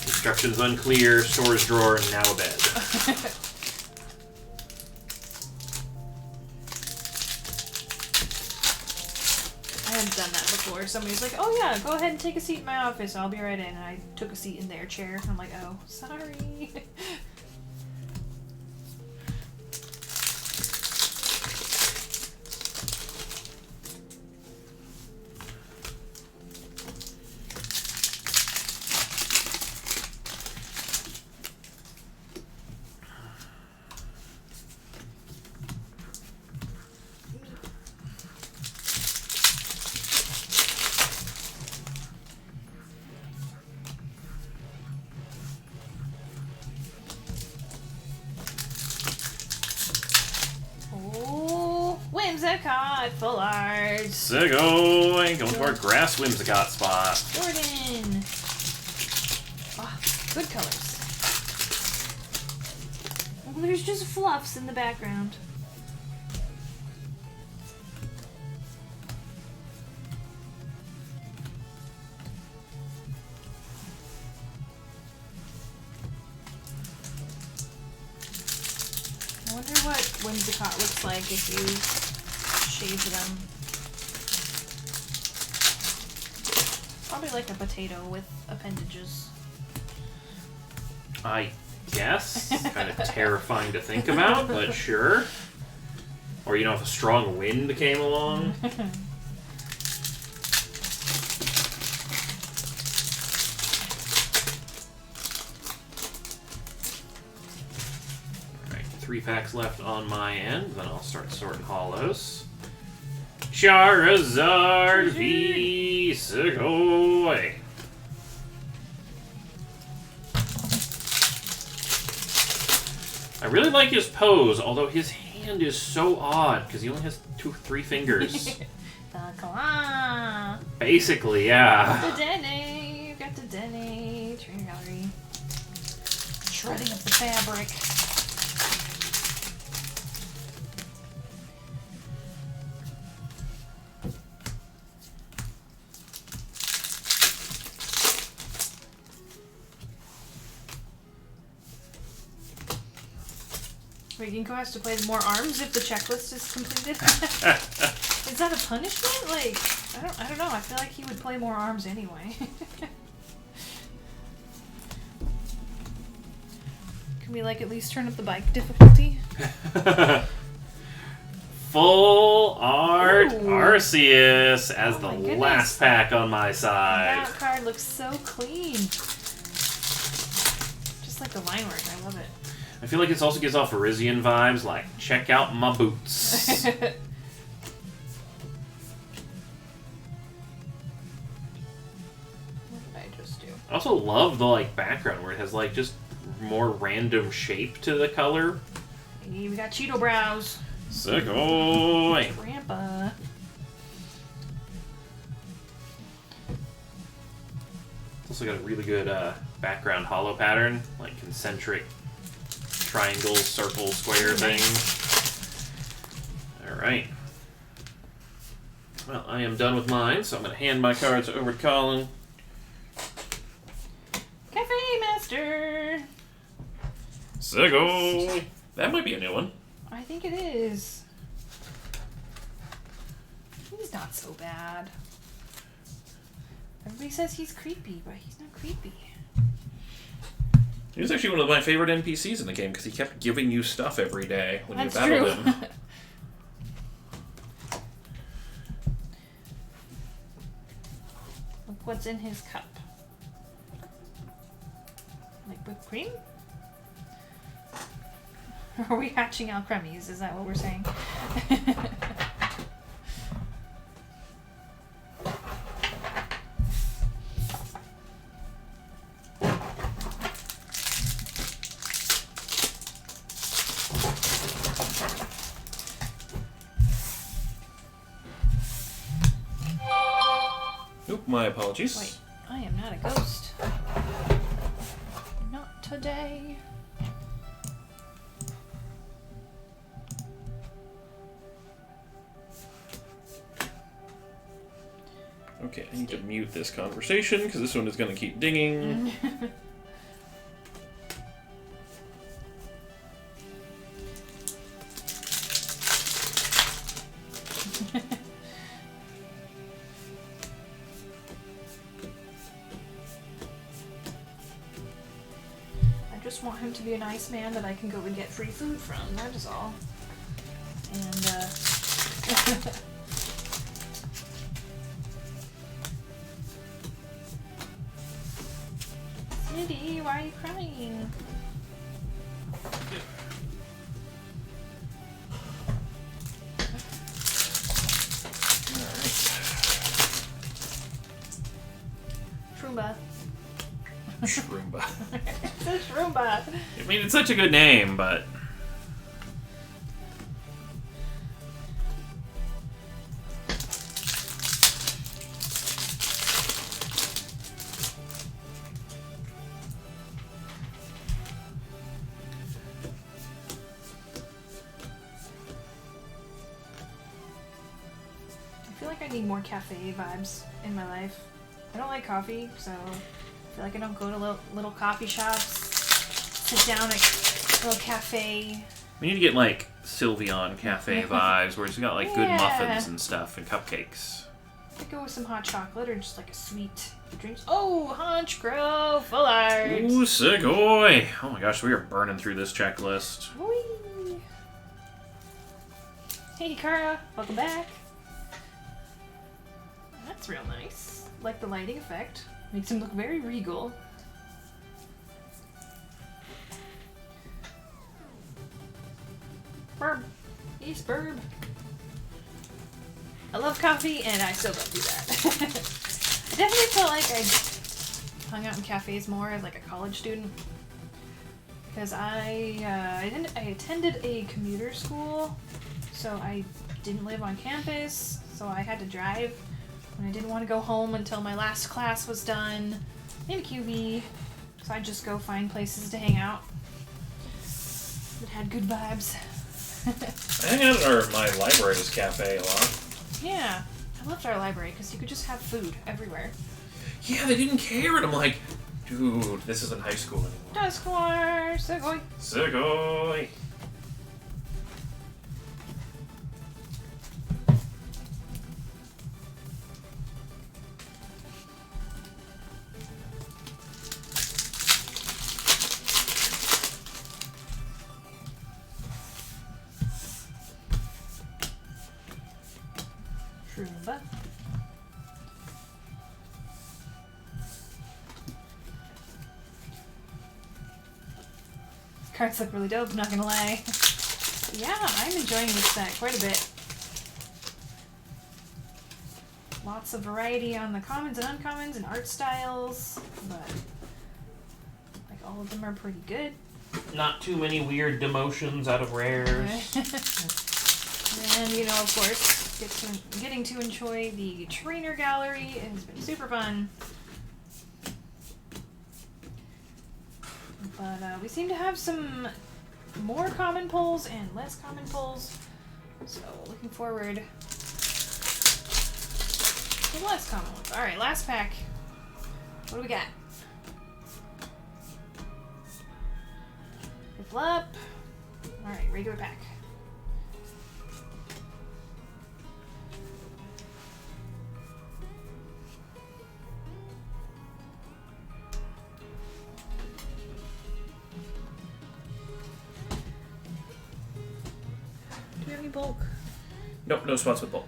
Instructions unclear, storage drawer, now a bed. I haven't done that before. Somebody's like, oh yeah, go ahead and take a seat in my office. I'll be right in. And I took a seat in their chair. I'm like, oh, sorry. Whimsicott, full art. Sugoi, going to our grass Whimsicott spot. Jordan. Ah, good colors. Oh, there's just fluffs in the background. I wonder what Whimsicott looks like if you shave them. Probably like a potato with appendages. I guess. Kind of terrifying to think about, but sure. Or, you know, if a strong wind came along. Alright, 3 packs left on my end, then I'll start sorting hollows. Charizard v Sugoi. I really like his pose, although his hand is so odd because he only has 3 fingers. The claw. Basically, yeah. The Dene. You've got the Dene. Trainer gallery. Shredding up the fabric. Wait, Ginkgo has to play more arms if the checklist is completed? Is that a punishment? Like, I don't know. I feel like he would play more arms anyway. Can we, like, at least turn up the bike difficulty? Full Art Ooh. Arceus as Oh the my goodness. last pack on my side. That card looks so clean. Just like the line work. I love it. I feel like this also gives off Irizian vibes, like, check out my boots. What did I just do? I also love the, like, background where it has, like, just more random shape to the color. Hey, we got Cheeto brows. Sick-oy! Grandpa. It's also got a really good background hollow pattern, like concentric triangle, circle, square thing. Alright. Well, I am done with mine, so I'm going to hand my cards over to Colin. Cafe Master. Sick-oy! That might be a new one. I think it is. He's not so bad. Everybody says he's creepy, but he's not creepy. He was actually one of my favorite NPCs in the game because he kept giving you stuff every day when That's you battled true. him. Look what's in his cup. Like whipped cream? Are we hatching out crummies? Is that what we're saying? Oop, my apologies. Wait, I am not a ghost. Not today. Okay, I need to mute this conversation because this one is going to keep dinging. I just want him to be a nice man that I can go and get free food from. That is all. And, Smitty, why are you crying? Shroomba. Shroomba. It's a Shroomba. I mean, it's such a good name, but... I feel like I need more cafe vibes in my life. I don't like coffee, so I feel like I don't go to little coffee shops, sit down at a little cafe. We need to get, like, Sylveon Cafe vibes, where it's got, like, good Yeah. muffins and stuff, and cupcakes. I could go with some hot chocolate or just like a sweet drink. Oh, Honchkrow, full art. Ooh, sick-oy! Oh my gosh, we are burning through this checklist. Whee. Hey, Kara, welcome back. That's real nice. Like the lighting effect. Makes him look very regal. Burb. East Burb. I love coffee, and I still don't do that. I definitely felt like I hung out in cafes more as like a college student. because I attended a commuter school, so I didn't live on campus, so I had to drive, and I didn't want to go home until my last class was done in QB, so I'd just go find places to hang out that had good vibes. I hang out at my library's cafe a lot. Yeah, I loved our library because you could just have food everywhere. Yeah, they didn't care, and I'm like, dude, this isn't high school anymore. Duskor, Sugoi. Sugoi! Shroomba. Cards look really dope, not gonna lie. Yeah, I'm enjoying this set quite a bit. Lots of variety on the commons and uncommons and art styles, but like all of them are pretty good. Not too many weird demotions out of rares. And you know, of course, getting to enjoy the trainer gallery has been super fun. But we seem to have some more common pulls and less common pulls. So looking forward to the less common ones. Alright, last pack. What do we got? Riffle up. Alright, regular pack. Do we have any bulk? Nope, no spots with bulk.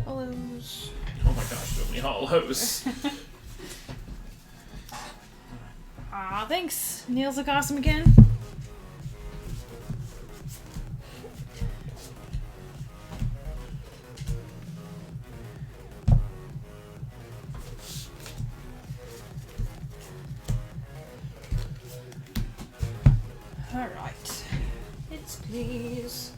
Hollows. Oh my gosh, so many hollows. Aw, thanks. Nails look awesome again. Alright. It's please.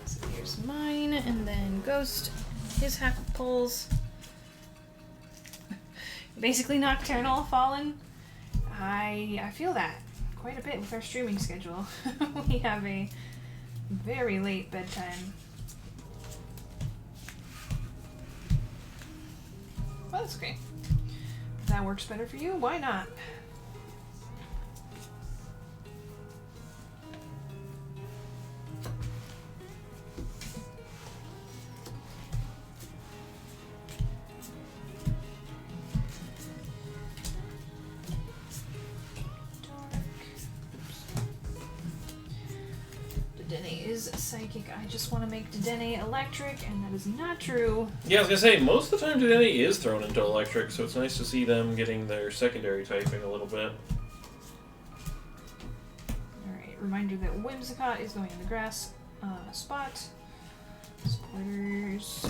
So here's mine, and then Ghost, his half pulls. Basically Nocturnal Fallen. I feel that quite a bit with our streaming schedule. We have a very late bedtime. Well, that's great. If that works better for you, why not? Dedenne is psychic. I just want to make Dedenne electric, and that is not true. Yeah, I was gonna say, most of the time Dedenne is thrown into electric, so it's nice to see them getting their secondary typing a little bit. Alright, reminder that Whimsicott is going in the grass spot. Splitters.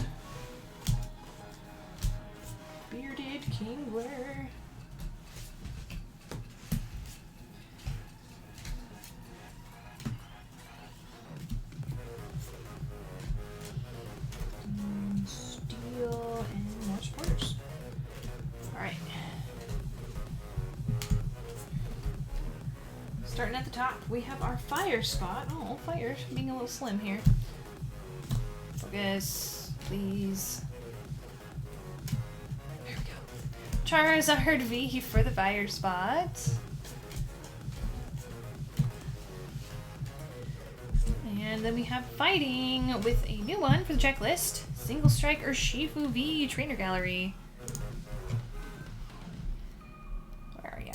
Bearded Kingler. Steel and more supporters. Alright. Starting at the top, we have our fire spot. Oh, fire being a little slim here. Focus, please. There we go. Charizard V for the fire spot. And then we have fighting with a new one for the checklist. Single Strike Urshifu V Trainer Gallery. Where are ya?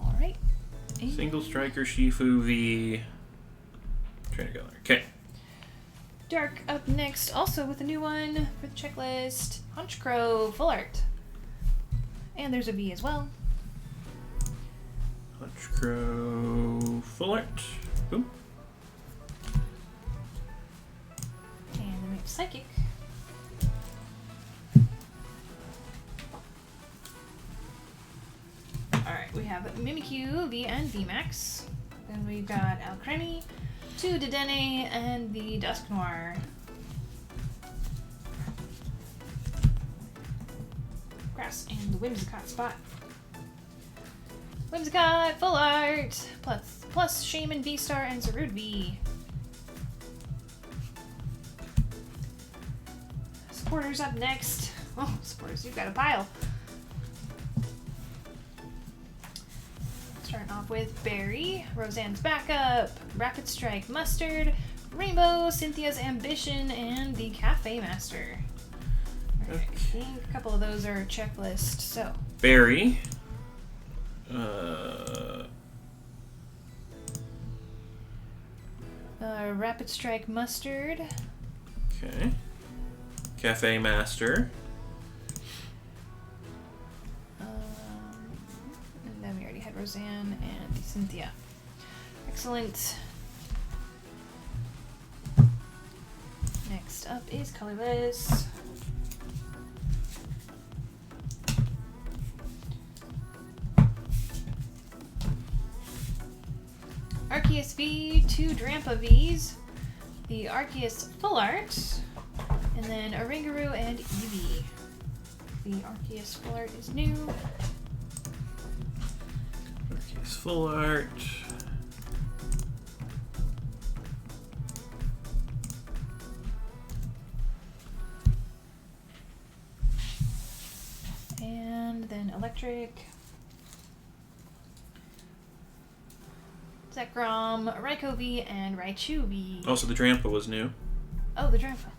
Alright. Single Striker Shifu V Trainer Gallery. Okay. Dark up next, also with a new one for the checklist. Honchkrow Full Art. And there's a V as well. Honchkrow, full art. Boom. And then we have Psychic. Alright, we have Mimikyu, V and VMAX. Then we've got Alcremie, 2 Dedenne, and the Dusknoir. Grass and the Whimsicott spot. Whimsicott, full art, plus Shaman V-Star and Zarude V. Supporters up next. Oh, supporters, you've got a pile. Starting off with Barry, Roseanne's Backup, Rapid Strike Mustard, Rainbow, Cynthia's Ambition, and the Cafe Master. Alright, I think a couple of those are checklist, so. Barry. Rapid Strike Mustard. Okay. Cafe Master. And then we already had Roseanne and Cynthia. Excellent. Next up is Colorless. Arceus V, 2 Drampa Vs, the Arceus Full Art, and then Oranguru and Eevee. The Arceus Full Art is new. Arceus Full Art. And then Electric. Zekrom, Raikou V, and Raichu V. Also, the Drampa was new. Oh, the Drampa.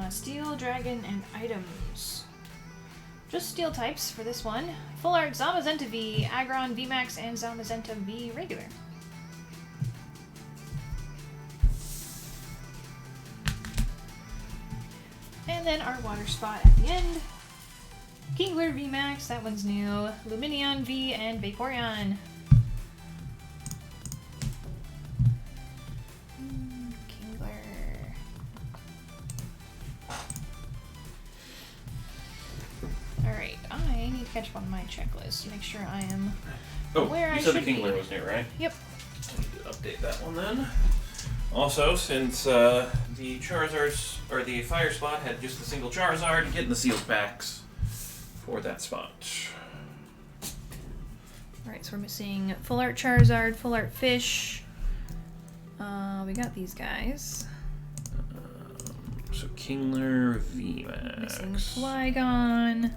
Steel, Dragon, and items. Just steel types for this one. Full art Zamazenta V, Aggron VMAX, and Zamazenta V regular. And then our water spot at the end. Kingler VMAX, that one's new. Lumineon V and Vaporeon. Kingler. Alright, I need to catch up on my checklist to make sure I am where I you said the should be. Kingler was new, right? Yep. I need to update that one then. Also, since the Charizards, or the Fire spot had just a single Charizard, getting the sealed packs for that spot. Alright, so we're missing Full Art Charizard, Full Art Fish. We got these guys. So Kingler, VMAX. Missing Flygon.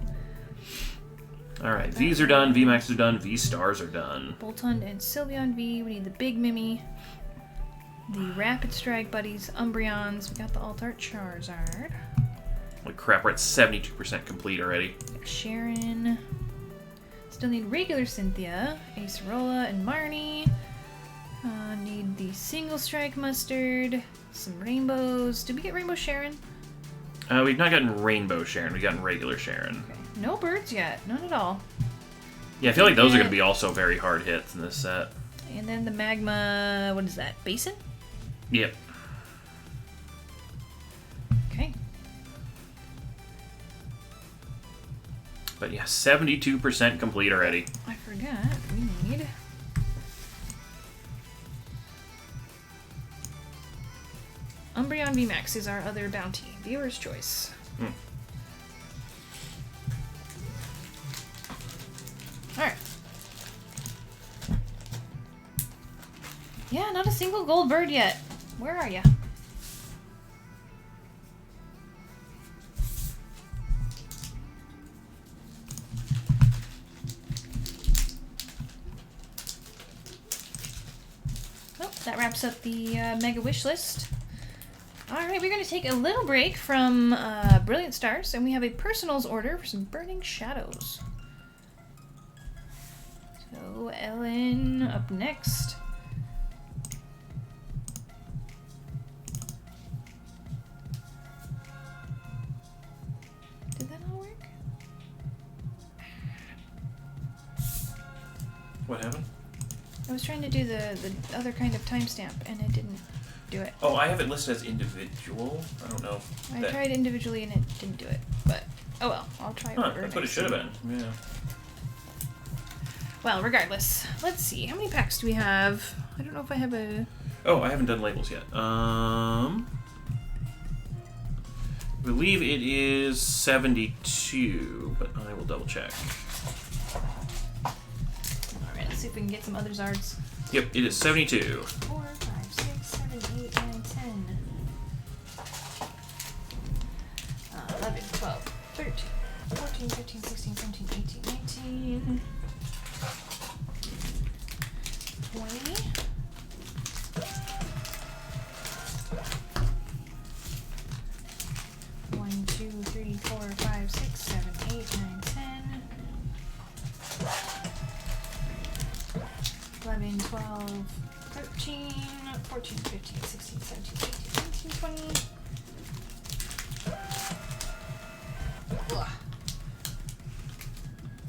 Alright, V's are done, VMAX are done, V-Stars are done. Boltund and Sylveon V. We need the Big Mimi. The Rapid Strike Buddies, Umbreons. We got the Alt-Art Charizard. Holy crap, we're at 72% complete already. Sharon. Still need regular Cynthia, Acerola, and Marnie. Need the Single Strike Mustard. Some Rainbows. Did we get Rainbow Sharon? We've not gotten Rainbow Sharon, we've gotten regular Sharon. Okay. No birds yet. None at all. Yeah, I feel like those are going to be also very hard hits in this set. And then the Magma... What is that? Basin? Yep. Okay. But yeah, 72% complete already. I forgot. We need... Umbreon VMAX is our other bounty. Viewer's choice. Alright. Yeah, not a single gold bird yet. Where are ya? Oh, that wraps up the Mega Wish list. Alright, we're going to take a little break from Brilliant Stars, and we have a personals order for some Burning Shadows. So So, Ellen up next. Did that not work? What happened? I was trying to do the other kind of timestamp, and it didn't do it. Oh, I have it listed as individual. I don't know. I tried individually, and it didn't do it. But, oh well, I'll try order That's what it next should have time. been. Yeah. Well, regardless, let's see. How many packs do we have? I don't know if I have a... Oh, I haven't done labels yet. I believe it is 72, but I will double check. Alright, let's see if we can get some other Zards. Yep, it is 72. 4, 5, 6, 7, 8, 9, 10. 11, 12, 13, 14, 15, 16, 17, 18, 19... 20. 1, 2, 3, 4, 5, 6, 7, 8, 9, 10. 11, 12, 13, 14, 15, 16, 17, 18, 19, 20. Ugh.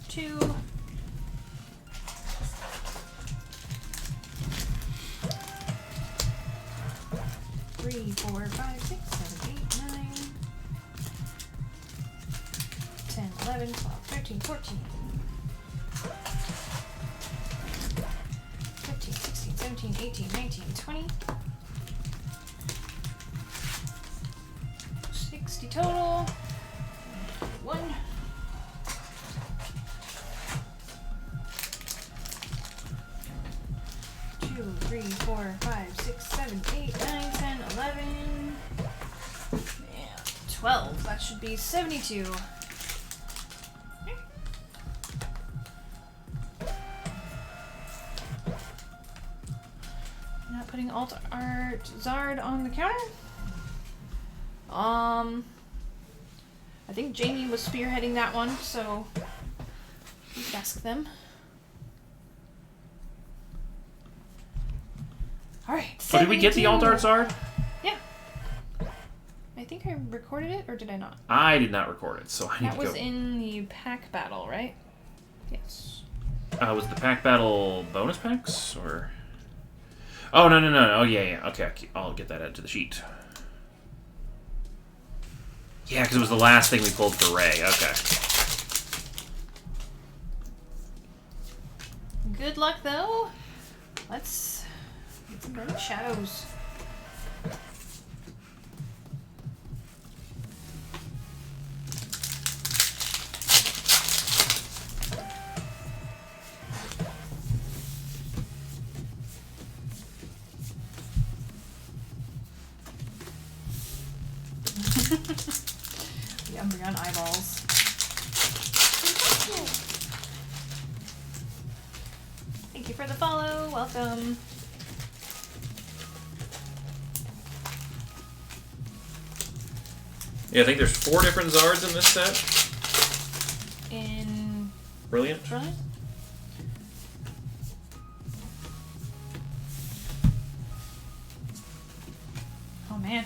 2. 3, 4, 5, 6, 7, 8, 9, 10, 11, 12, 13, 14, 15, 16, 17, 18, 19, 20, 60 total, 1, 2, 3, 4, 5, 6, 7, 8, 9, 10, 11, and 12. That should be 72. Not putting Alt Art Zard on the counter. I think Jamie was spearheading that one, so you could ask them. Alright. So did we get the Alt Art Zard? Yeah. I think I recorded it, or did I not? I did not record it, so I need That to go. was in the pack battle, right? Yes. Was the pack battle bonus packs, or? Oh, no. Oh, yeah. Okay, I'll get that added to the sheet. Yeah, because it was the last thing we pulled for Ray. Okay. Good luck, though. Let's get some burning shadows. The Umbreon eyeballs. Thank you for the follow. Welcome. Yeah, I think there's 4 different Zards in this set. In Brilliant. Brilliant? Oh man.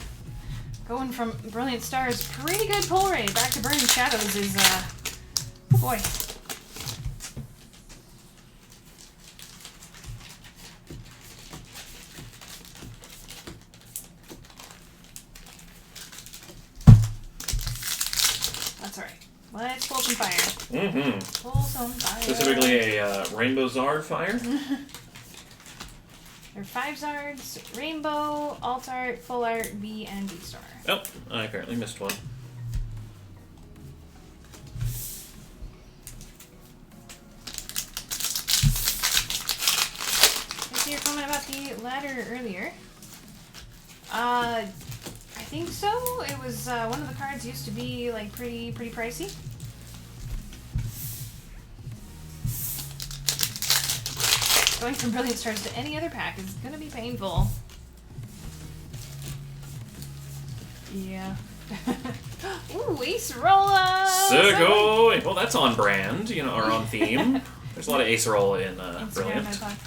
Going from Brilliant Stars, pretty good pull rate, back to Burning Shadows is, oh boy. That's alright. Let's pull some fire. Mm-hmm. Pull some fire. Specifically a Rainbow Zard fire. There are 5 Zards, Rainbow, Alt Art, Full Art, V, and V-Star. Oh, I apparently missed one. I see your comment about the ladder earlier. I think so. It was, one of the cards used to be, like, pretty pricey. Going from Brilliant Stars to any other pack is gonna be painful. Yeah. Ooh, Ace Rolla! Sugoi! Well, that's on brand, or on theme. There's a lot of Acerol in Instagram, Brilliant. I thought.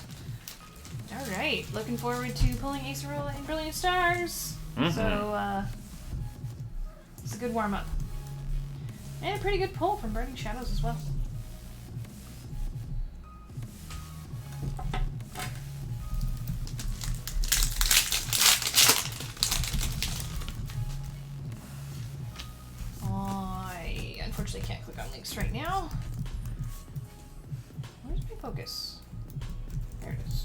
All right, looking forward to pulling Acerol and Brilliant Stars. Mhm. So it's a good warm up, and a pretty good pull from Burning Shadows as well. I unfortunately can't click on links right now. Where's my focus? There it is.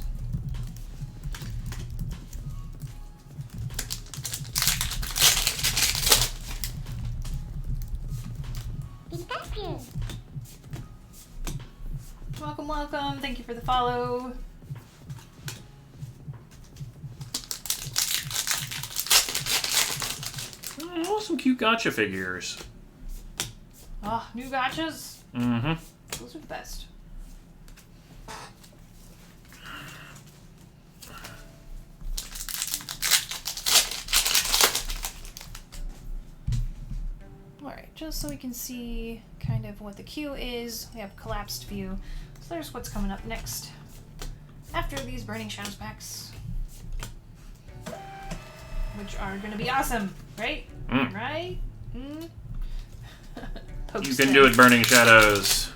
Welcome, welcome. Thank you for the follow. Oh, some cute gotcha figures. Oh, new gotchas. Mm-hmm. Those are the best. Alright, just so we can see kind of what the queue is, we have collapsed view. So there's what's coming up next after these Burning Shadows packs. Which are going to be awesome, right? Mm. Right? Mm. You can do it, Burning Shadows.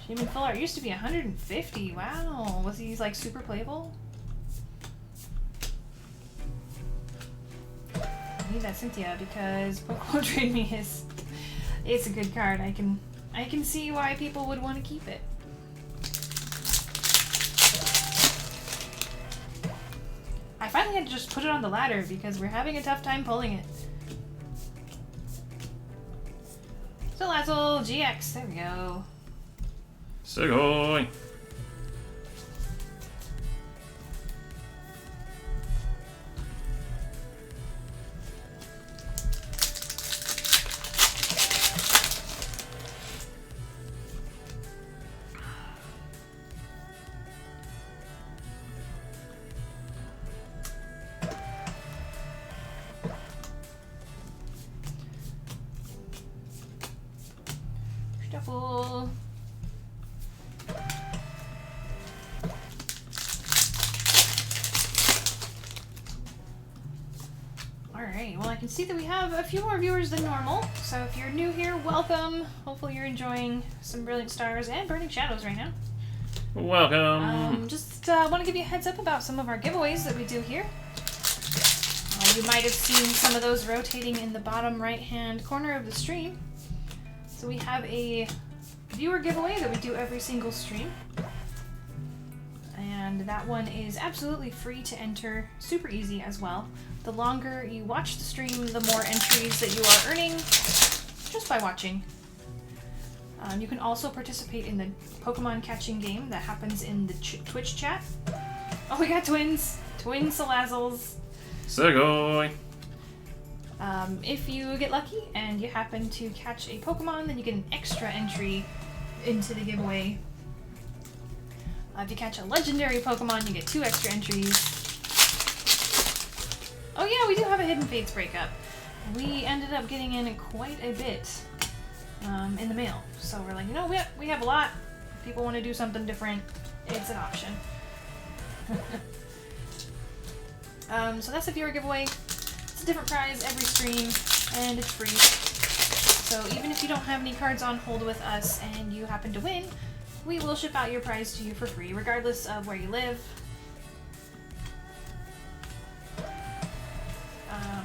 Human Full Art used to be 150. Wow. Was he like super playable? I need that Cynthia because Pokemon Trade Me is it's a good card. I can see why people would want to keep it. I finally had to just put it on the ladder because we're having a tough time pulling it. So Lazzle GX, there we go. Sugoi. Shuffle. Alright, well I can see that we have a few more viewers than normal, so if you're new here, welcome. Hopefully you're enjoying some Brilliant Stars and Burning Shadows right now. Welcome. Just want to give you a heads up about some of our giveaways that we do here. You might have seen some of those rotating in the bottom right-hand corner of the stream. So we have a viewer giveaway that we do every single stream. And that one is absolutely free to enter, super easy as well. The longer you watch the stream, the more entries that you are earning just by watching. You can also participate in the Pokemon catching game that happens in the Twitch chat. Oh, we got twins! Twin Salazzles. Sugoi. If you get lucky and you happen to catch a Pokemon, then you get an extra entry into the giveaway. If you catch a legendary Pokemon, you get 2 extra entries. Oh yeah, we do have a Hidden Fates breakup. We ended up getting in quite a bit in the mail. So we're like, you know, we have a lot. If people want to do something different, it's an option. So that's a viewer giveaway. It's a different prize every stream, and it's free. So even if you don't have any cards on hold with us and you happen to win, we will ship out your prize to you for free, regardless of where you live.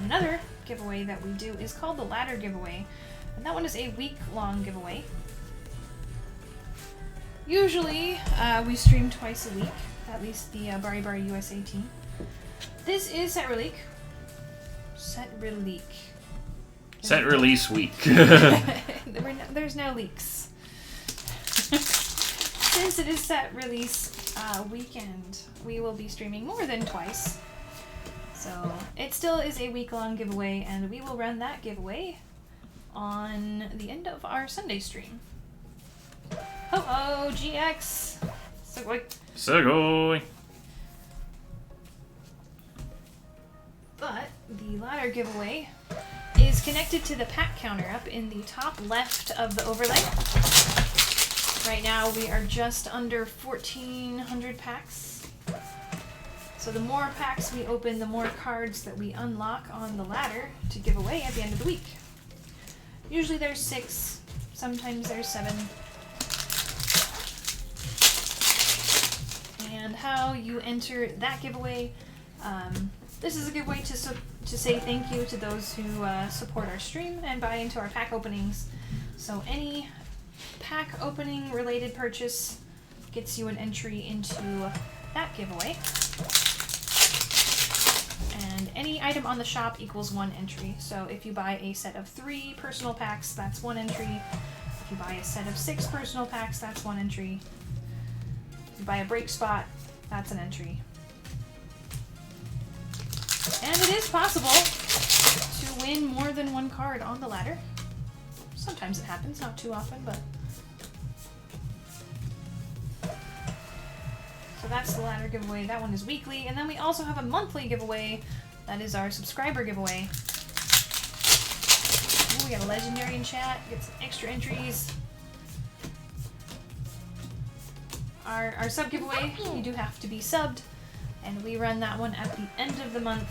Another giveaway that we do is called the Ladder Giveaway, and that one is a week-long giveaway. Usually, we stream twice a week, at least the Bari Bari USA team. This is Set Relique. Set Relique. Set release week. There's no leaks. Since it is Set Release weekend, we will be streaming more than twice. So it still is a week-long giveaway, and we will run that giveaway on the end of our Sunday stream. Ho-ho, GX! Sugoi. Sugoi. But the latter giveaway is connected to the pack counter up in the top left of the overlay. Right now we are just under 1,400 packs. So the more packs we open, the more cards that we unlock on the ladder to give away at the end of the week. Usually there's 6, sometimes there's 7. And how you enter that giveaway, this is a good way to say thank you to those who support our stream and buy into our pack openings. So any pack opening related purchase gets you an entry into that giveaway. And any item on the shop equals 1 entry. So if you buy a set of 3 personal packs, that's 1 entry. If you buy a set of 6 personal packs, that's 1 entry. If you buy a break spot, that's an entry. And it is possible to win more than 1 card on the ladder. Sometimes it happens, not too often, but... So that's the ladder giveaway. That one is weekly. And then we also have a monthly giveaway. That is our subscriber giveaway. Ooh, we got a legendary in chat. Get some extra entries. Our sub giveaway, you do have to be subbed. And we run that one at the end of the month.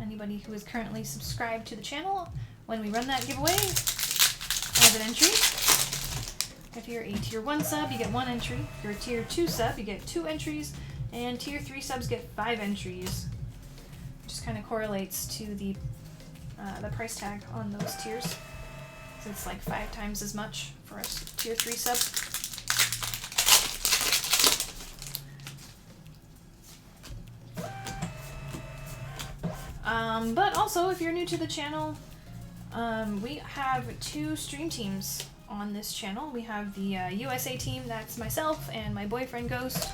Anybody who is currently subscribed to the channel, when we run that giveaway, has an entry. If you're a tier 1 sub, you get 1 entry. If you're a tier 2 sub, you get 2 entries. And tier 3 subs get 5 entries. Just kind of correlates to the price tag on those tiers. So it's like 5 times as much for a tier 3 sub. But also, if you're new to the channel, we have 2 stream teams on this channel. We have the USA team, that's myself and my boyfriend Ghost.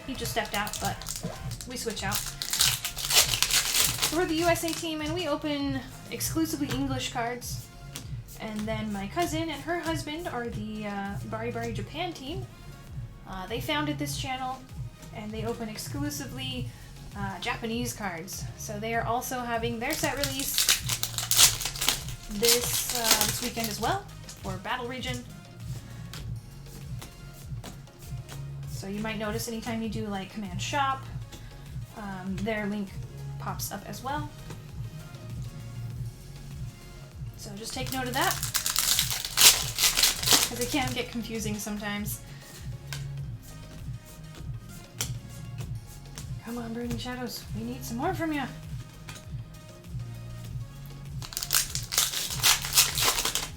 He just stepped out, but we switch out. So we're the USA team, and we open exclusively English cards. And then my cousin and her husband are the Bari Bari Japan team. They founded this channel, and they open exclusively Japanese cards. So they are also having their set release this weekend as well for Battle Region. So you might notice anytime you do like Command Shop, their link pops up as well. So just take note of that, because it can get confusing sometimes. Come on, Burning Shadows, we need some more from you.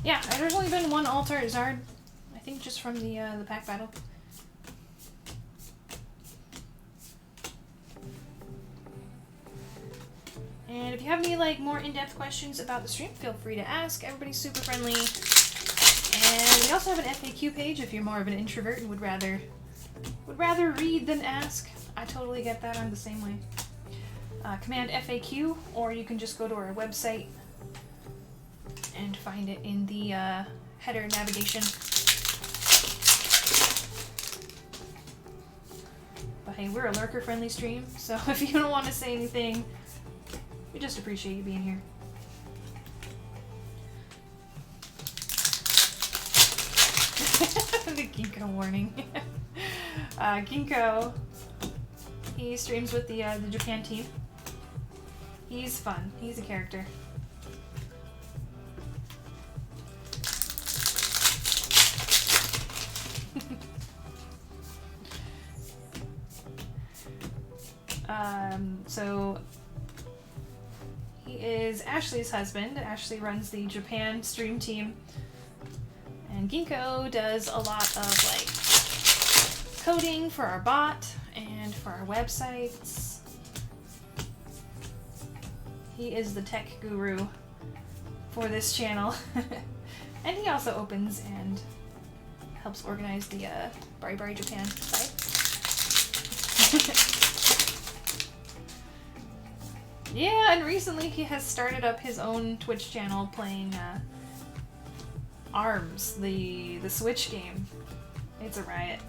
Yeah, there's only been 1 Altar Zard, I think, just from the pack battle. And if you have any like more in-depth questions about the stream, feel free to ask. Everybody's super friendly. And we also have an FAQ page if you're more of an introvert and would rather read than ask. I totally get that. I'm the same way. Command FAQ, or you can just go to our website and find it in the header navigation. But hey, we're a lurker-friendly stream, so if you don't want to say anything, we just appreciate you being here. The Ginkgo warning. Ginkgo, he streams with the Japan team. He's fun. He's a character. So he is Ashley's husband. Ashley runs the Japan stream team, and Ginkgo does a lot of like coding for our bot and for our websites. He is the tech guru for this channel. And he also opens and helps organize the Bari Bari Japan site. Yeah, and recently he has started up his own Twitch channel playing ARMS, the Switch game. It's a riot.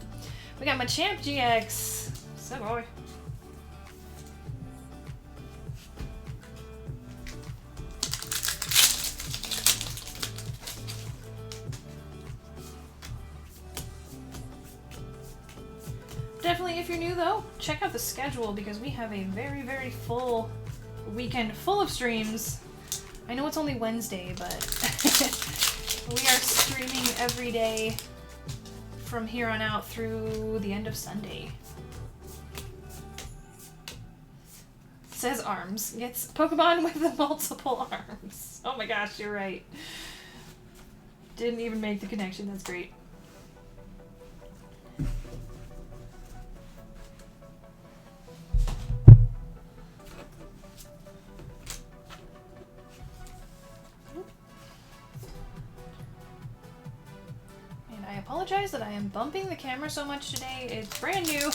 We got Machamp GX. So boy. Definitely, if you're new though, check out the schedule because we have a very, very full weekend full of streams. I know it's only Wednesday, but we are streaming every day from here on out through the end of Sunday. Says arms. Gets Pokemon with the multiple arms. Oh my gosh, you're right. Didn't even make the connection. That's great. And I apologize that I am bumping the camera so much today. It's brand new.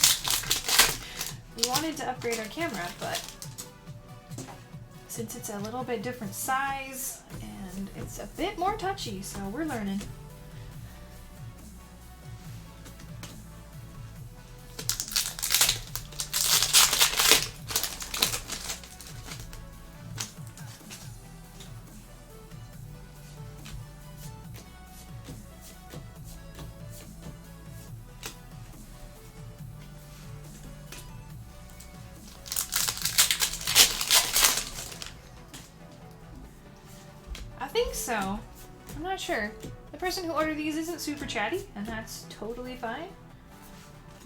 We wanted to upgrade our camera, but since it's a little bit different size and it's a bit more touchy, so we're learning. I think so. I'm not sure. The person who ordered these isn't super chatty, and that's totally fine.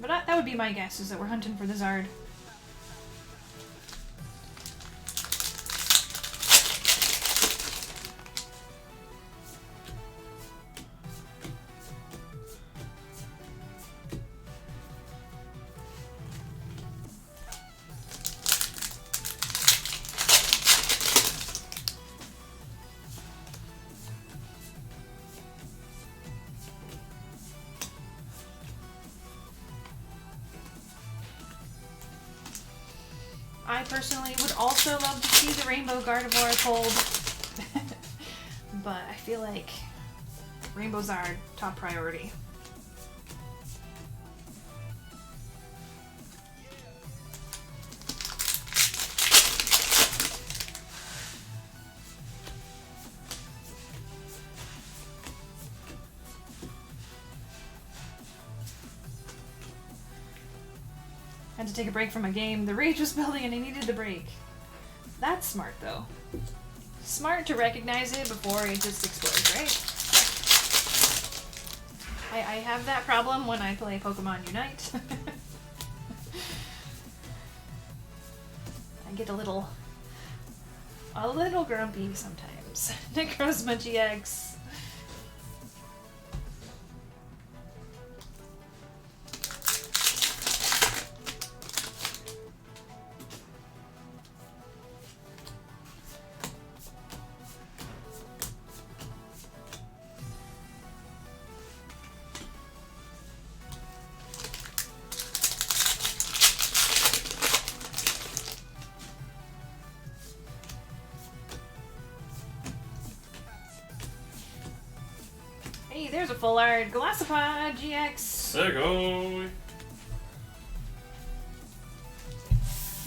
But that would be my guess, is that we're hunting for the Zard. I personally would also love to see the Rainbow Gardevoir pulled, but I feel like Rainbows are top priority. Had to take a break from a game. The rage was building and I needed the break. That's smart, though. Smart to recognize it before it just explodes, right? I have that problem when I play Pokemon Unite. I get a little grumpy sometimes. Necrozma GX. Hey, there's a full art Golisopod GX. There you go.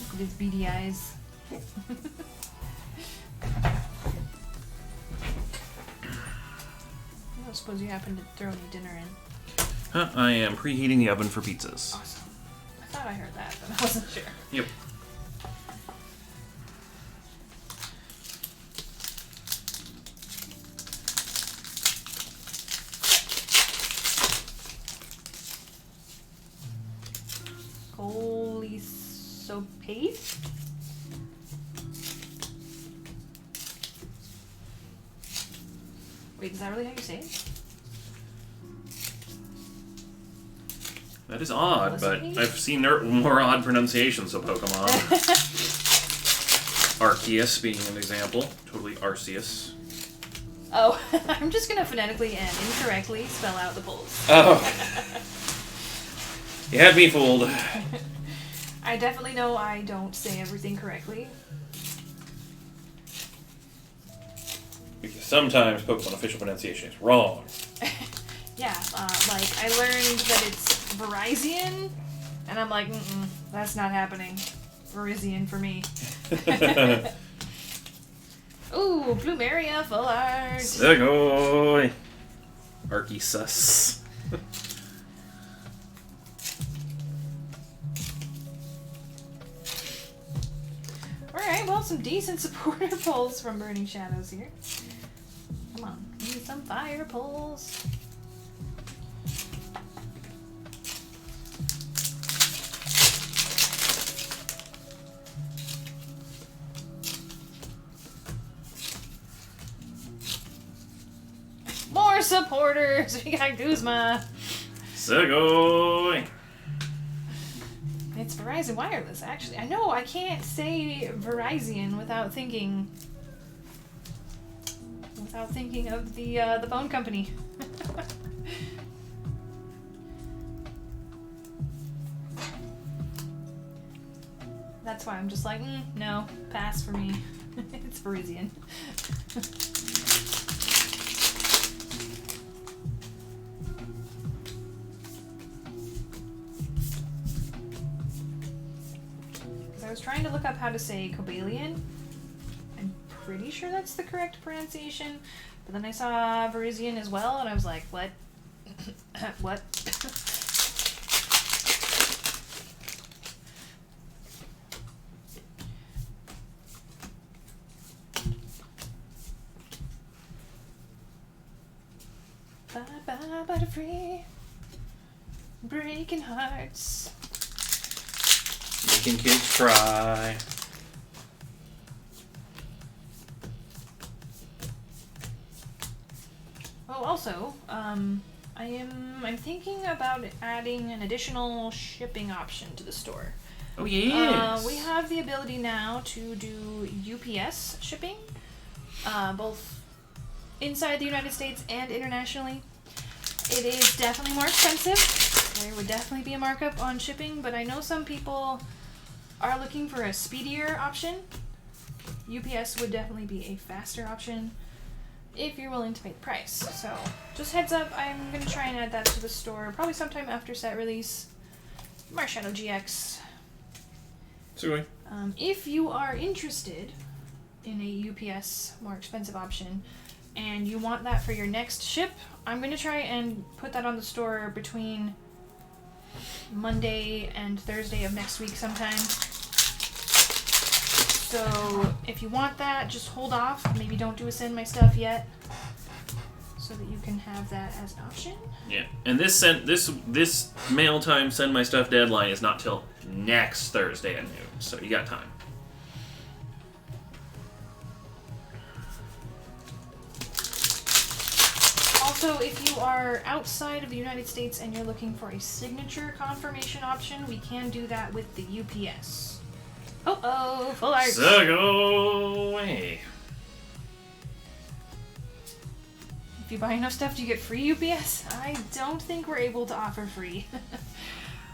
Look at his beady eyes. I don't suppose you happen to throw any dinner in. I am preheating the oven for pizzas. Awesome. I thought I heard that, but I wasn't sure. Yep. Golisopod? Wait, is that really how you say it? That is odd, but Golisopod? I've seen more odd pronunciations of Pokemon. Arceus being an example. Totally Arceus. Oh, I'm just gonna phonetically and incorrectly spell out the pulls. Oh. You had me fooled. I definitely know I don't say everything correctly. Because sometimes Pokemon official pronunciation is wrong. Yeah, like I learned that it's Verizon, and I'm like, that's not happening. Verizon for me. Ooh, Plumeria full art. Segoy. Arceus. some decent supporter pulls from Burning Shadows here. Come on, we need some fire pulls. More supporters! We got Guzma. Sugoi! It's Verizon Wireless, actually. I know, I can't say Verizon without thinking of the phone company. That's why I'm just like, no, pass for me. It's Verizon. I was trying to look up how to say Cobalion. I'm pretty sure that's the correct pronunciation, but then I saw Verizian as well, and I was like, what? What? Bye bye Butterfree. Breaking hearts. Making kids cry. Oh, also, I'm thinking about adding an additional shipping option to the store. Oh yes. We have the ability now to do UPS shipping, both inside the United States and internationally. It is definitely more expensive. There would definitely be a markup on shipping, but I know some people are looking for a speedier option. UPS would definitely be a faster option if you're willing to pay the price. So, just heads up, I'm going to try and add that to the store probably sometime after set release. Marshadow GX. Sugoi. If you are interested in a UPS more expensive option and you want that for your next ship, I'm going to try and put that on the store between Monday and Thursday of next week sometime. So if you want that, just hold off. Maybe don't do a send my stuff yet, so that you can have that as an option. Yeah, and this mail time send my stuff deadline is not till next Thursday at noon, so you got time. Also, if you are outside of the United States and you're looking for a signature confirmation option, we can do that with the UPS. Oh, full art. Sugoi. If you buy enough stuff, do you get free UPS? I don't think we're able to offer free.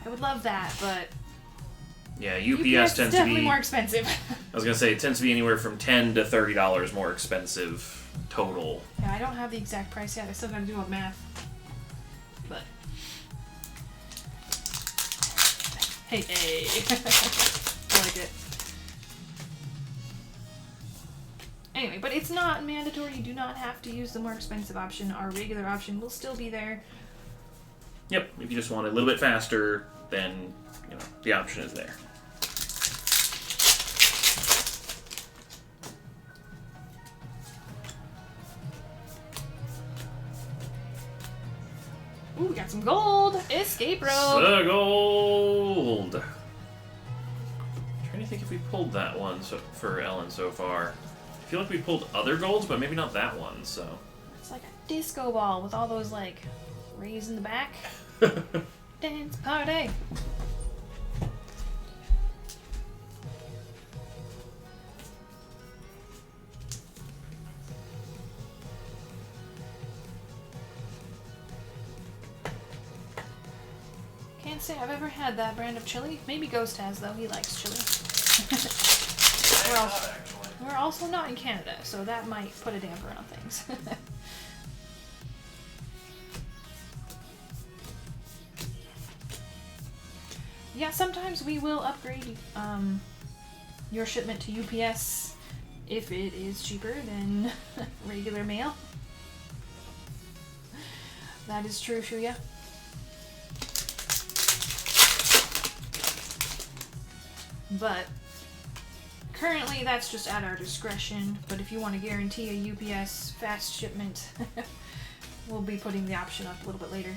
I would love that, but Yeah, UPS UPS is tends to definitely be. more expensive. I was gonna say it tends to be anywhere from $10 to $30 more expensive total. Yeah, I don't have the exact price yet. I still gotta do my math. But hey. I like it. Anyway, but it's not mandatory. You do not have to use the more expensive option. Our regular option will still be there. Yep, if you just want it a little bit faster, then the option is there. Ooh, we got some gold! Escape rope! The gold! Trying to think if we pulled that one for Ellen so far. I feel like we pulled other golds, but maybe not that one, so. It's like a disco ball with all those, like, rays in the back. Dance party! Can't say I've ever had that brand of chili. Maybe Ghost has, though. He likes chili. We're also not in Canada, so that might put a damper on things. Yeah, sometimes we will upgrade your shipment to UPS if it is cheaper than regular mail. That is true, Shuya. But Currently, that's just at our discretion, but if you want to guarantee a UPS fast shipment, we'll be putting the option up a little bit later.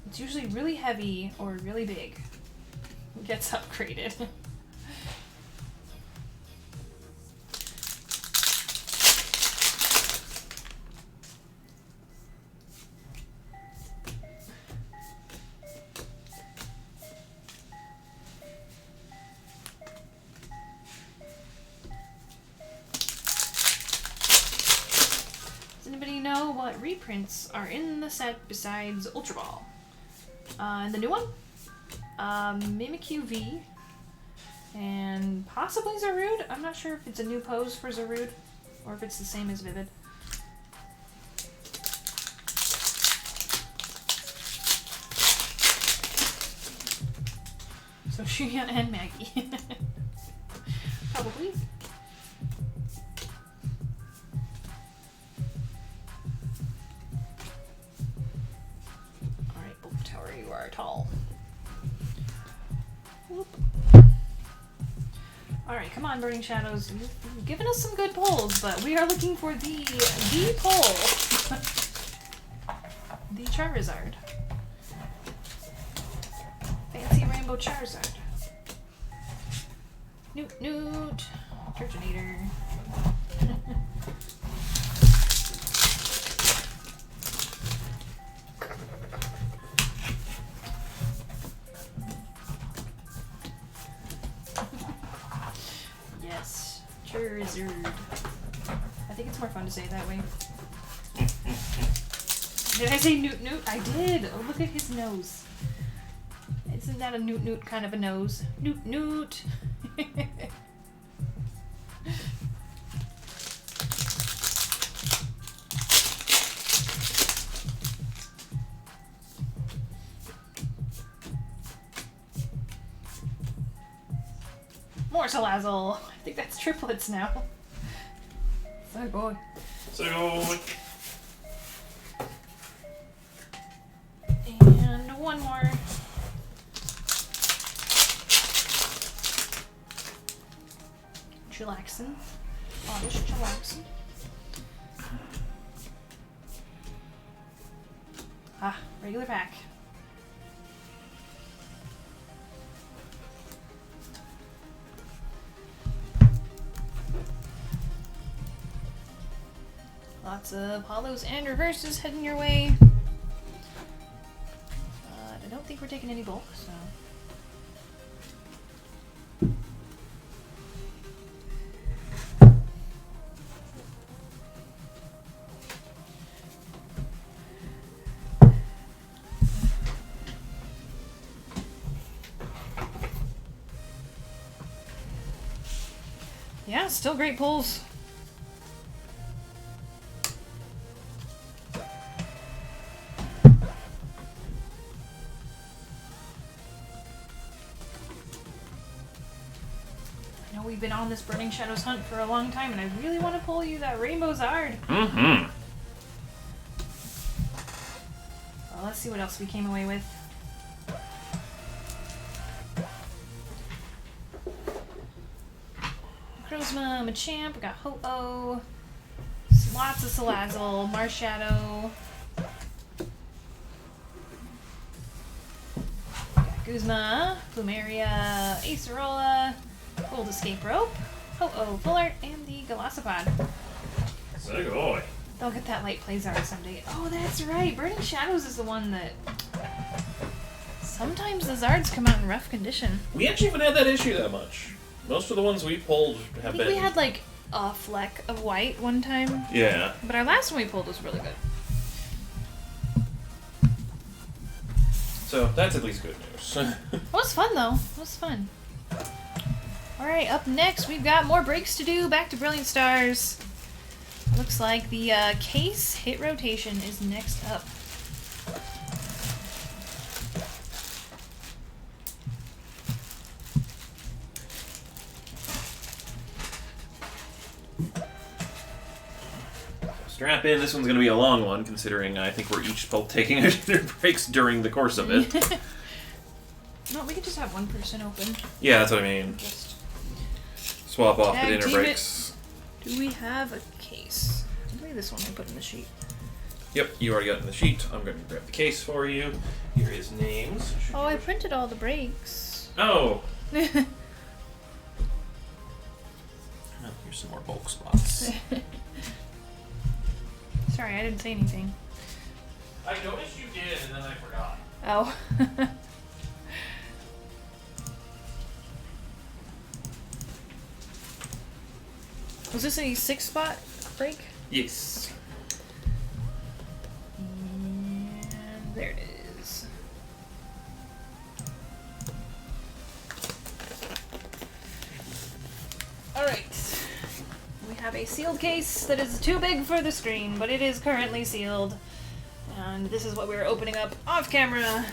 It's usually really heavy or really big. It gets upgraded. What reprints are in the set besides Ultra Ball? And the new one? Mimikyu V. And possibly Zarude? I'm not sure if it's a new pose for Zarude or if it's the same as Vivid. So Shinya and Maggie. Probably. Tall. Alright, come on, Burning Shadows. You've given us some good pulls, but we are looking for the pull. The Charizard. Fancy Rainbow Charizard. Newt. Turtonator. Charizard. I think it's more fun to say it that way. Did I say Newt? I did! Oh, look at his nose. Isn't that a Newt kind of a nose? Newt! More Salazzle! I think that's triplets now. So boy. And one more. Chillaxin. Oddish Chillaxin. Ah, regular pack. Lots of hollows and reverses heading your way. I don't think we're taking any bulk, so. Yeah, still great pulls. We've been on this Burning Shadows hunt for a long time, and I really want to pull you that Rainbow Zard. Mm-hmm. Well, let's see what else we came away with. Crozma, Machamp, we got Ho-Oh, lots of Salazzle, Marshadow, got Guzma, Plumeria, Acerola, Gold Escape Rope, Ho-Oh, Full Art, and the Golisopod. Segoy. They'll get that light play Zard someday. Oh, that's right. Burning Shadows is the one that sometimes the Zards come out in rough condition. We actually haven't had that issue that much. Most of the ones we pulled have I think been. we had like a fleck of white one time. Yeah. But our last one we pulled was really good. So that's at least good news. It was fun though. It was fun. Alright, up next we've got more breaks to do. Back to Brilliant Stars. Looks like the case hit rotation is next up. strap in. This one's going to be a long one, considering I think we're each both taking our dinner breaks during the course of it. No, we could just have one person open. Yeah, that's what I mean. Just Swap off the tag dinner team breaks. do we have a case? Maybe this one I put in the sheet. Yep, you already got it in the sheet. I'm going to grab the case for you. Here is names. Oh, I printed all the breaks. Oh. Oh, here's some more bulk spots. Sorry, I didn't say anything. I noticed you did, and then I forgot. Oh. Was this a 6-spot break? Yes. And there it is. Alright. We have a sealed case that is too big for the screen, but it is currently sealed. And this is what we're opening up off camera.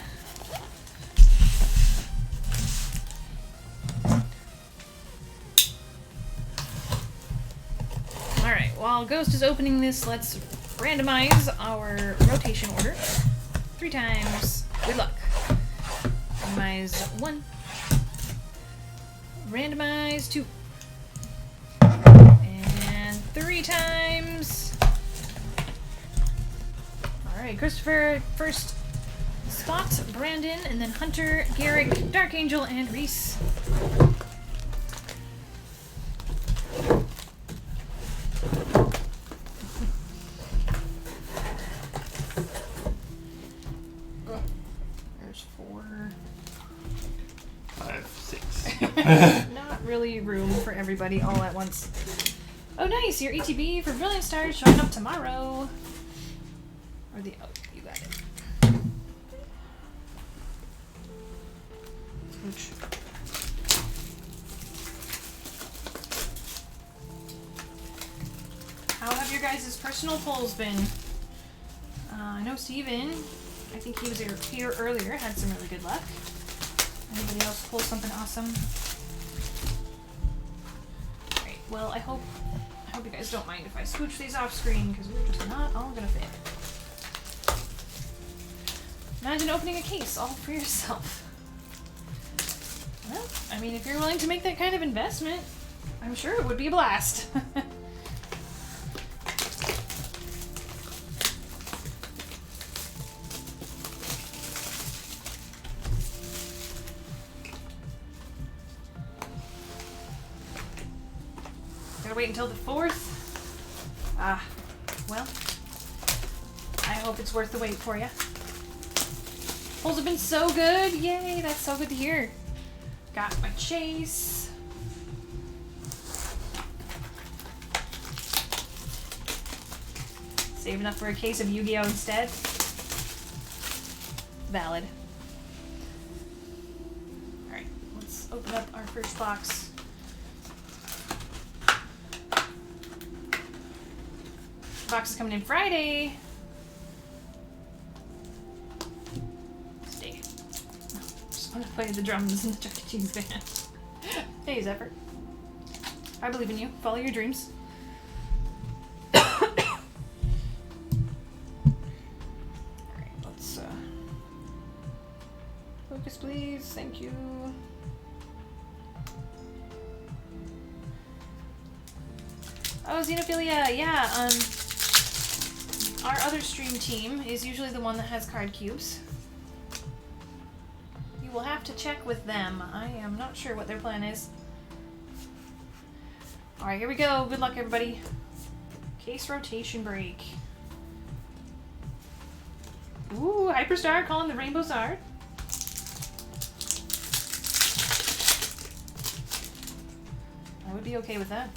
Alright, while Ghost is opening this, let's randomize our rotation order 3 times. Good luck. Randomize 1. Randomize 2. And 3 times. Alright, Christopher first spot, Brandon, and then Hunter, Garrick, Dark Angel, and Reese. There's 4. 5, 6. Not really room for everybody all at once. Oh, nice! Your ETB for Brilliant Stars showing up tomorrow. Or the... Oh, you got it. Ooch. How have your guys' personal polls been? I know Steven, I think he was here earlier, had some really good luck. Anybody else pull something awesome? Alright, well, I hope you guys don't mind if I scooch these off screen, because we're just not all gonna fit. Imagine opening a case all for yourself. Well, I mean, if you're willing to make that kind of investment, I'm sure it would be a blast. Gotta wait until the 4th. Ah, well, I hope it's worth the wait for you. Polls have been so good. Yay, that's so good to hear. Got my chase. Save enough for a case of Yu-Gi-Oh instead. Valid. Alright, let's open up our first box. Box is coming in Friday. Stay. No, just want to play the drums in the Chuck E. Cheese band. Hey, Zephyr. I believe in you. Follow your dreams. Alright, let's focus, please. Thank you. Oh, Xenophilia, yeah, our other stream team is usually the one that has card cubes. You will have to check with them. I am not sure what their plan is. Alright, here we go. Good luck, everybody. Case rotation break. Ooh, Hyperstar calling the Rainbow Zard. I would be okay with that.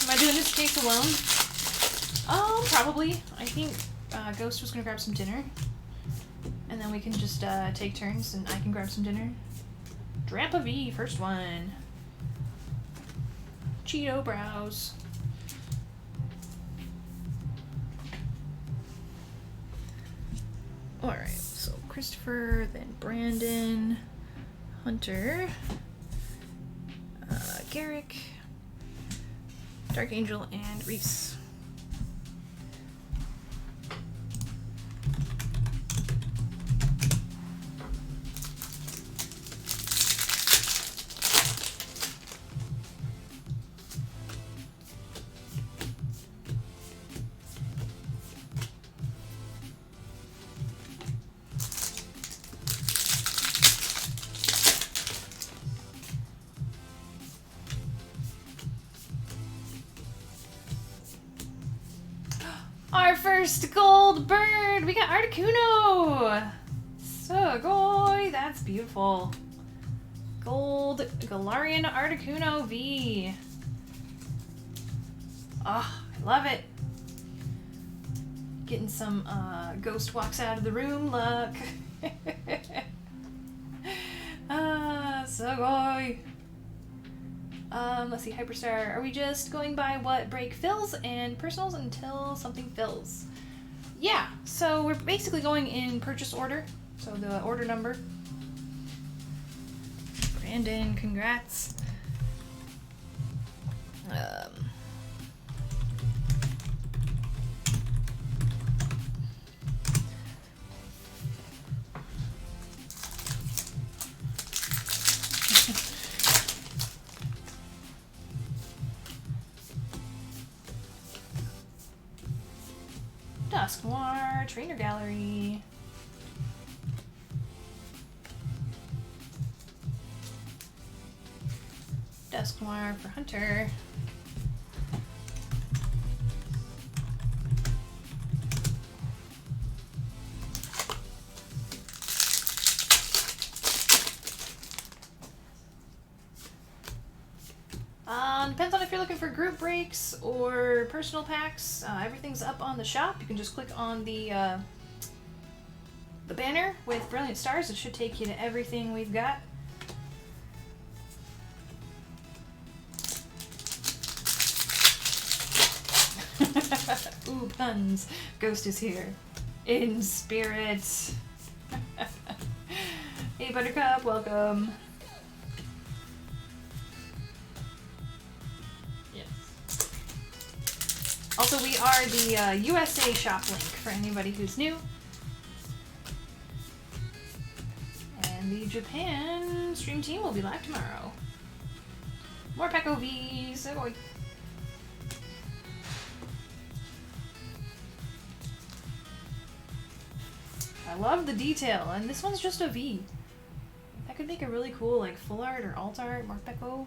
Am I doing this case alone? Probably. I think Ghost was gonna grab some dinner. And then we can just take turns and I can grab some dinner. Drampa V, first one. Cheeto brows. Alright, so Christopher, then Brandon, Hunter, Garrick, Dark Angel, and Reese. Our first gold bird! We got Articuno! Sugoi! That's beautiful. Gold Galarian Articuno V. Oh, I love it. Getting some ghost walks out of the room luck. Sugoi. Let's see, Hyperstar. Are we just going by what break fills and personals until something fills? Yeah, so we're basically going in purchase order. So the order number. Brandon, congrats. Dusknoir, Trainer Gallery. Dusknoir for Hunter. Depends on if you're looking for group breaks or personal packs. Everything's up on the shop. You can just click on the banner with Brilliant Stars. It should take you to everything we've got. Ooh, puns. Ghost is here. In spirit. Hey, Buttercup, welcome. Also, we are the USA shop link for anybody who's new. And the Japan stream team will be live tomorrow. More Peko Vs. Oh boy. I love the detail, and this one's just a V. That could make a really cool, like, full art or alt art, Mark Peko.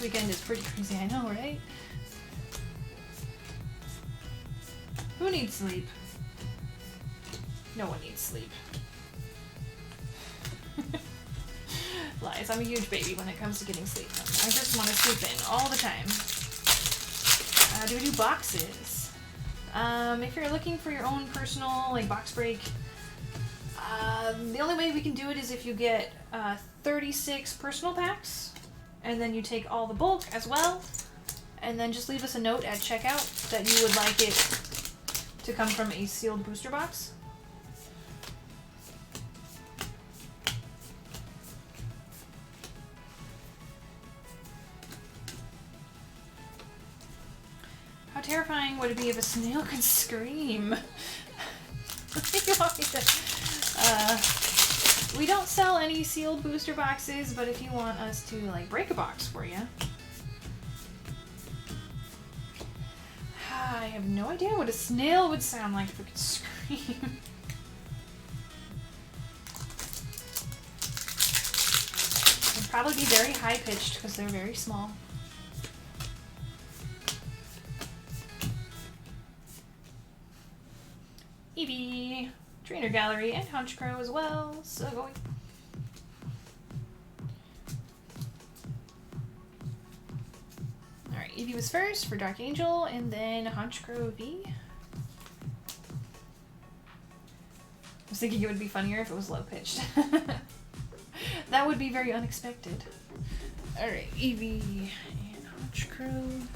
Weekend is pretty crazy, I know, right? Who needs sleep? No one needs sleep. Lies, I'm a huge baby when it comes to getting sleep. I just want to sleep in all the time. Do we do boxes? If you're looking for your own personal, like, box break, the only way we can do it is if you get 36 personal packs. And then you take all the bulk as well, and then just leave us a note at checkout that you would like it to come from a sealed booster box. How terrifying would it be if a snail could scream? You want me to, we don't sell any sealed booster boxes, but if you want us to, like, break a box for you. I have no idea what a snail would sound like if it could scream. It'd probably be very high-pitched because they're very small. Eevee. Trainer Gallery and Hunchcrow as well. So going. Eevee was first for Dark Angel, and then Honchkrow V. I was thinking it would be funnier if it was low pitched. That would be very unexpected. Alright, Eevee and Honchkrow.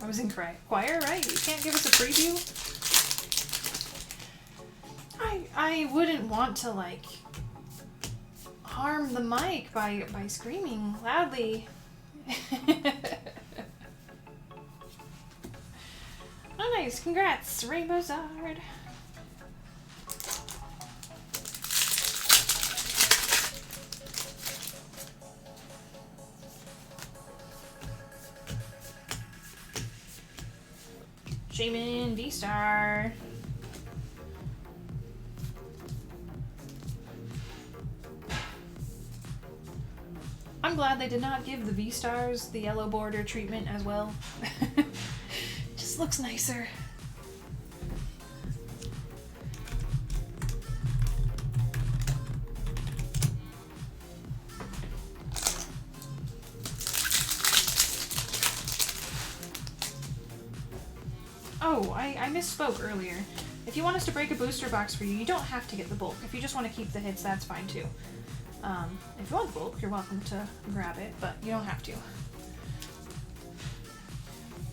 I was in choir, right? You can't give us a preview? I wouldn't want to, like, harm the mic by screaming loudly. Oh, nice. Congrats, Rainbow Zard. Shaman V-Star. I'm glad they did not give the V-Stars the yellow border treatment as well. Just looks nicer. Oh, I misspoke earlier. If you want us to break a booster box for you, you don't have to get the bulk. If you just want to keep the hits, that's fine too. If you want the bulk, you're welcome to grab it, but you don't have to.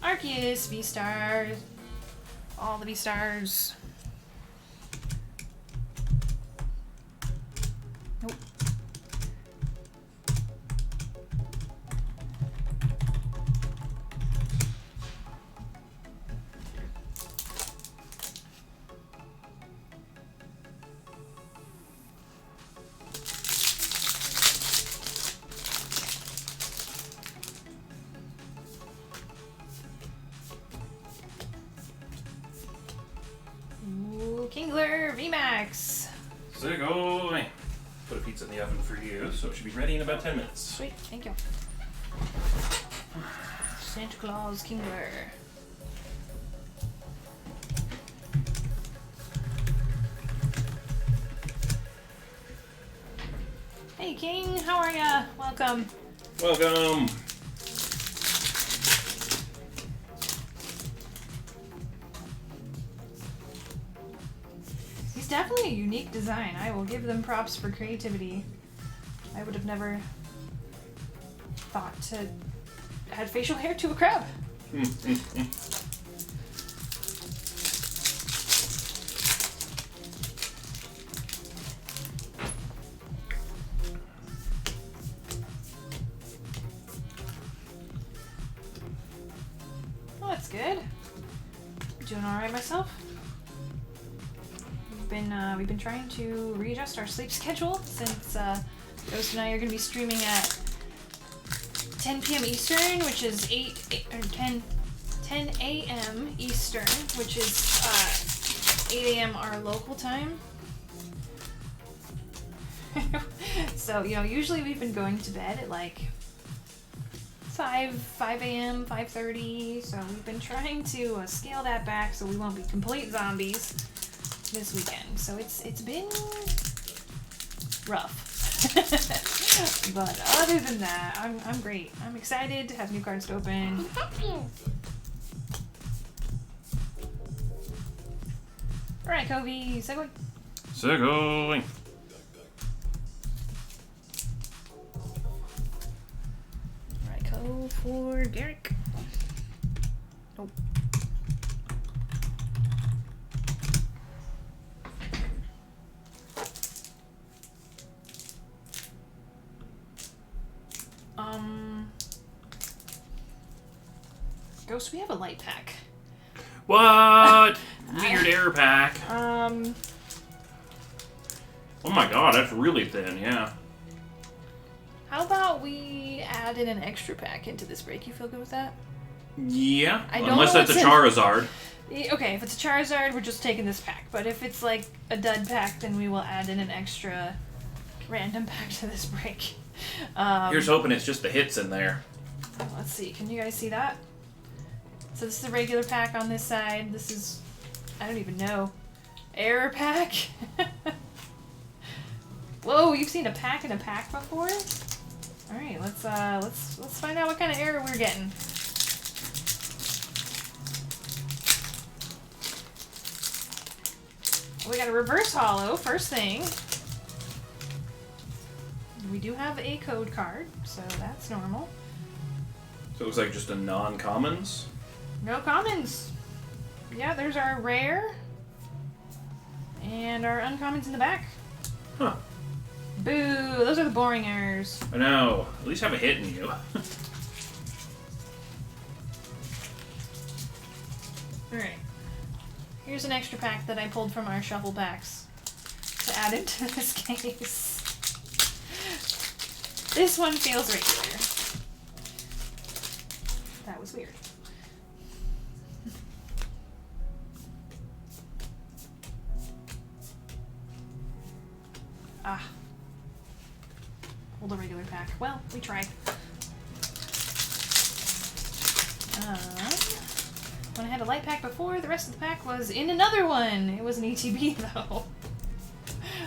Arceus, V-Star, all the V-Stars. Nope. Kingler VMAX. Ziggo. Put a pizza in the oven for you, so it should be ready in about 10 minutes. Sweet, thank you. Santa Claus Kingler. Hey King, how are ya? Welcome. Welcome. Definitely a unique design. I will give them props for creativity. I would have never thought to add facial hair to a crab. Well, that's good. Doing all right myself. We've been trying to readjust our sleep schedule since Ghost and I are going to be streaming at 10 p.m. Eastern, which is 10 a.m. Eastern, which is 8 a.m. our local time. So, you know, usually we've been going to bed at like 5 a.m., 5:30, so we've been trying to scale that back so we won't be complete zombies this weekend. So it's been rough. But other than that, I'm great. I'm excited to have new cards to open. Alright, Kobe, segue. Segue. Alright, go for Derek. Nope. Ghost, we have a light pack. What? Weird air pack. Oh my god, that's really thin, yeah. How about we add in an extra pack into this break? You feel good with that? Yeah, I don't unless know that's a what's Charizard. Okay, if it's a Charizard, we're just taking this pack. But if it's like a dud pack, then we will add in an extra random pack to this break. Here's hoping it's just the hits in there. Let's see, can you guys see that? So this is a regular pack on this side. This is, I don't even know. Error pack. Whoa, you've seen a pack in a pack before? All right, let's find out what kind of error we're getting. We got a reverse holo, first thing. We do have a code card, so that's normal. So it looks like just a non-commons. No commons. Yeah, there's our rare. And our uncommons in the back. Huh. Boo, those are the boring errors. I know. At least have a hit in you. Alright. Here's an extra pack that I pulled from our shuffle packs to add into this case. This one feels regular. That was weird. Ah. Pulled a regular pack. Well, we tried. When I had a light pack before, the rest of the pack was in another one. It was an ETB though.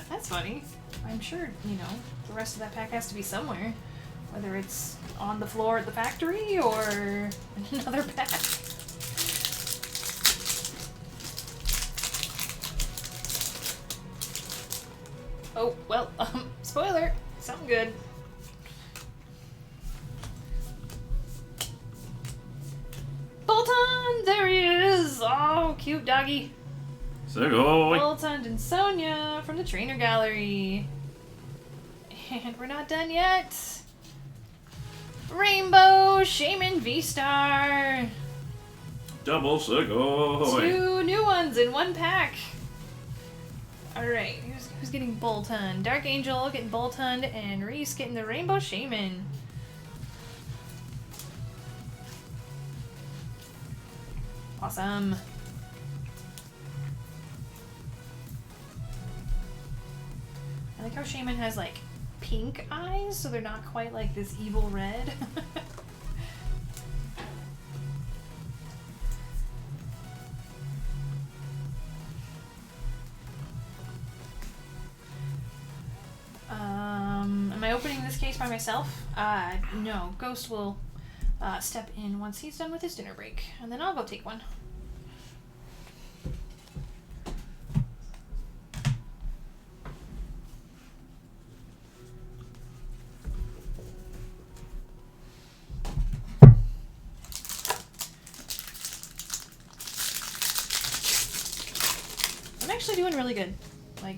That's funny. I'm sure, you know, the rest of that pack has to be somewhere. Whether it's on the floor at the factory or in another pack. Oh, well, spoiler. Something good. Bolton! There he is! Oh, cute doggy. Sugoi. Bolton and Sonia from the Trainer Gallery. And we're not done yet. Rainbow Shaman V-Star. Double Sugoi. 2 new ones in one pack. Alright, who's getting Bolton? Dark Angel getting Bolton, and Reese getting the Rainbow Shaman. Awesome. I like how Shaman has like pink eyes, so they're not quite like this evil red. Am I opening this case by myself? No. Ghost will step in once he's done with his dinner break, and then I'll go take one. I'm actually doing really good. Like,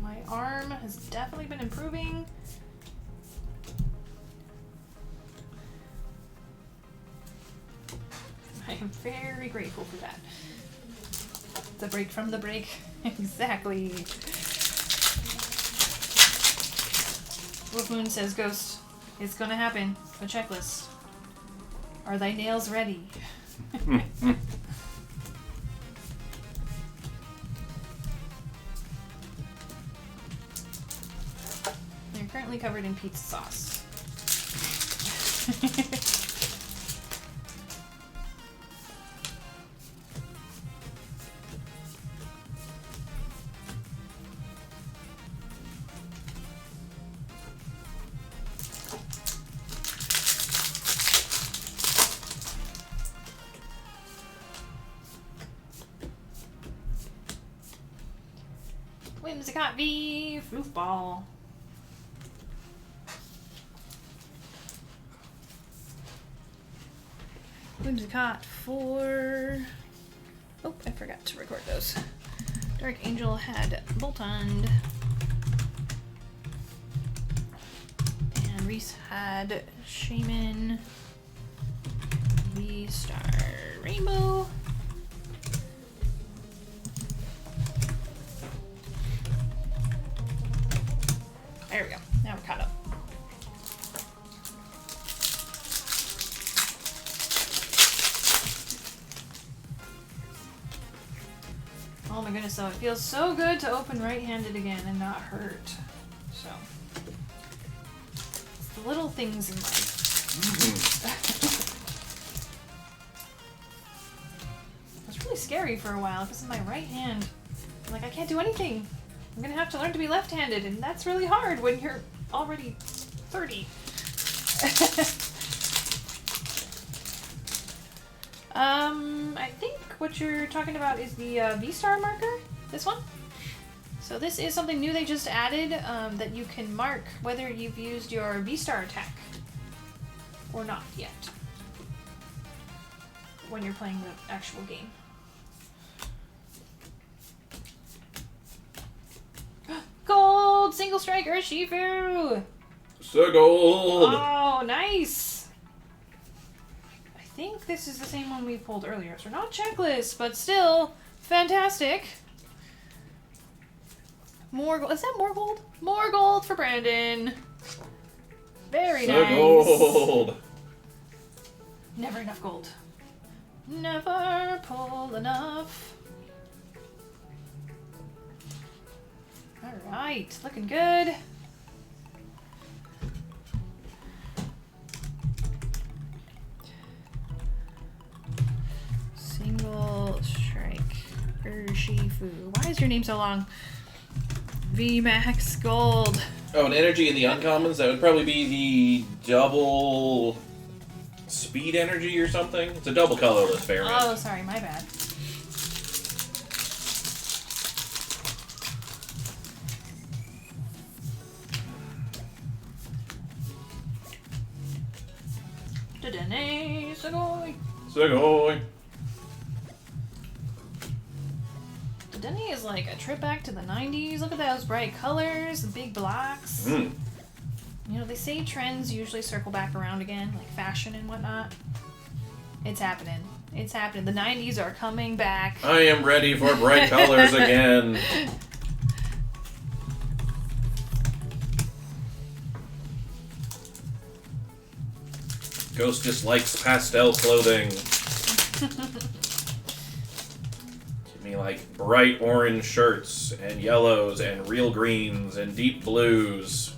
my arm has definitely been improving. I am very grateful for that. The break from the break. Exactly. Wolf Moon says, Ghost, it's gonna happen. A checklist. Are thy nails ready? They're currently covered in pizza sauce. Whimsicott V, Foofball. Whimsicott for... Oh, I forgot to record those. Dark Angel had Bolton. And Reese had Shaman. V-Star Rainbow. There we go. Now we're caught up. Oh my goodness, though. It feels so good to open right-handed again and not hurt. So, it's the little things in life. I was really scary for a while because of my right hand. I'm like, I can't do anything. I'm gonna have to learn to be left-handed, and that's really hard when you're already 30. I think what you're talking about is the V-Star marker. This one. So this is something new they just added, that you can mark whether you've used your V-Star attack or not yet when you're playing the actual game. Gold! Single strike Urshifu! So gold! Oh, nice! I think this is the same one we pulled earlier. So not checklist, but still fantastic. More gold. Is that more gold? More gold for Brandon. Very so nice. Gold! Never enough gold. Never pull enough. Alright, looking good. Single strike Urshifu. Why is your name so long? VMAX Gold. Oh, and energy in the uncommons, that would probably be the double speed energy or something. It's a double colorless variant. Oh, sorry, my bad. Dedenne Sugoi. Sugoi! Dedenne is like a trip back to the 90s. Look at those bright colors, the big blocks. Mm. You know, they say trends usually circle back around again, like fashion and whatnot. It's happening. It's happening. The 90s are coming back. I am ready for bright colors again. Ghost dislikes pastel clothing. Give me like bright orange shirts and yellows and real greens and deep blues.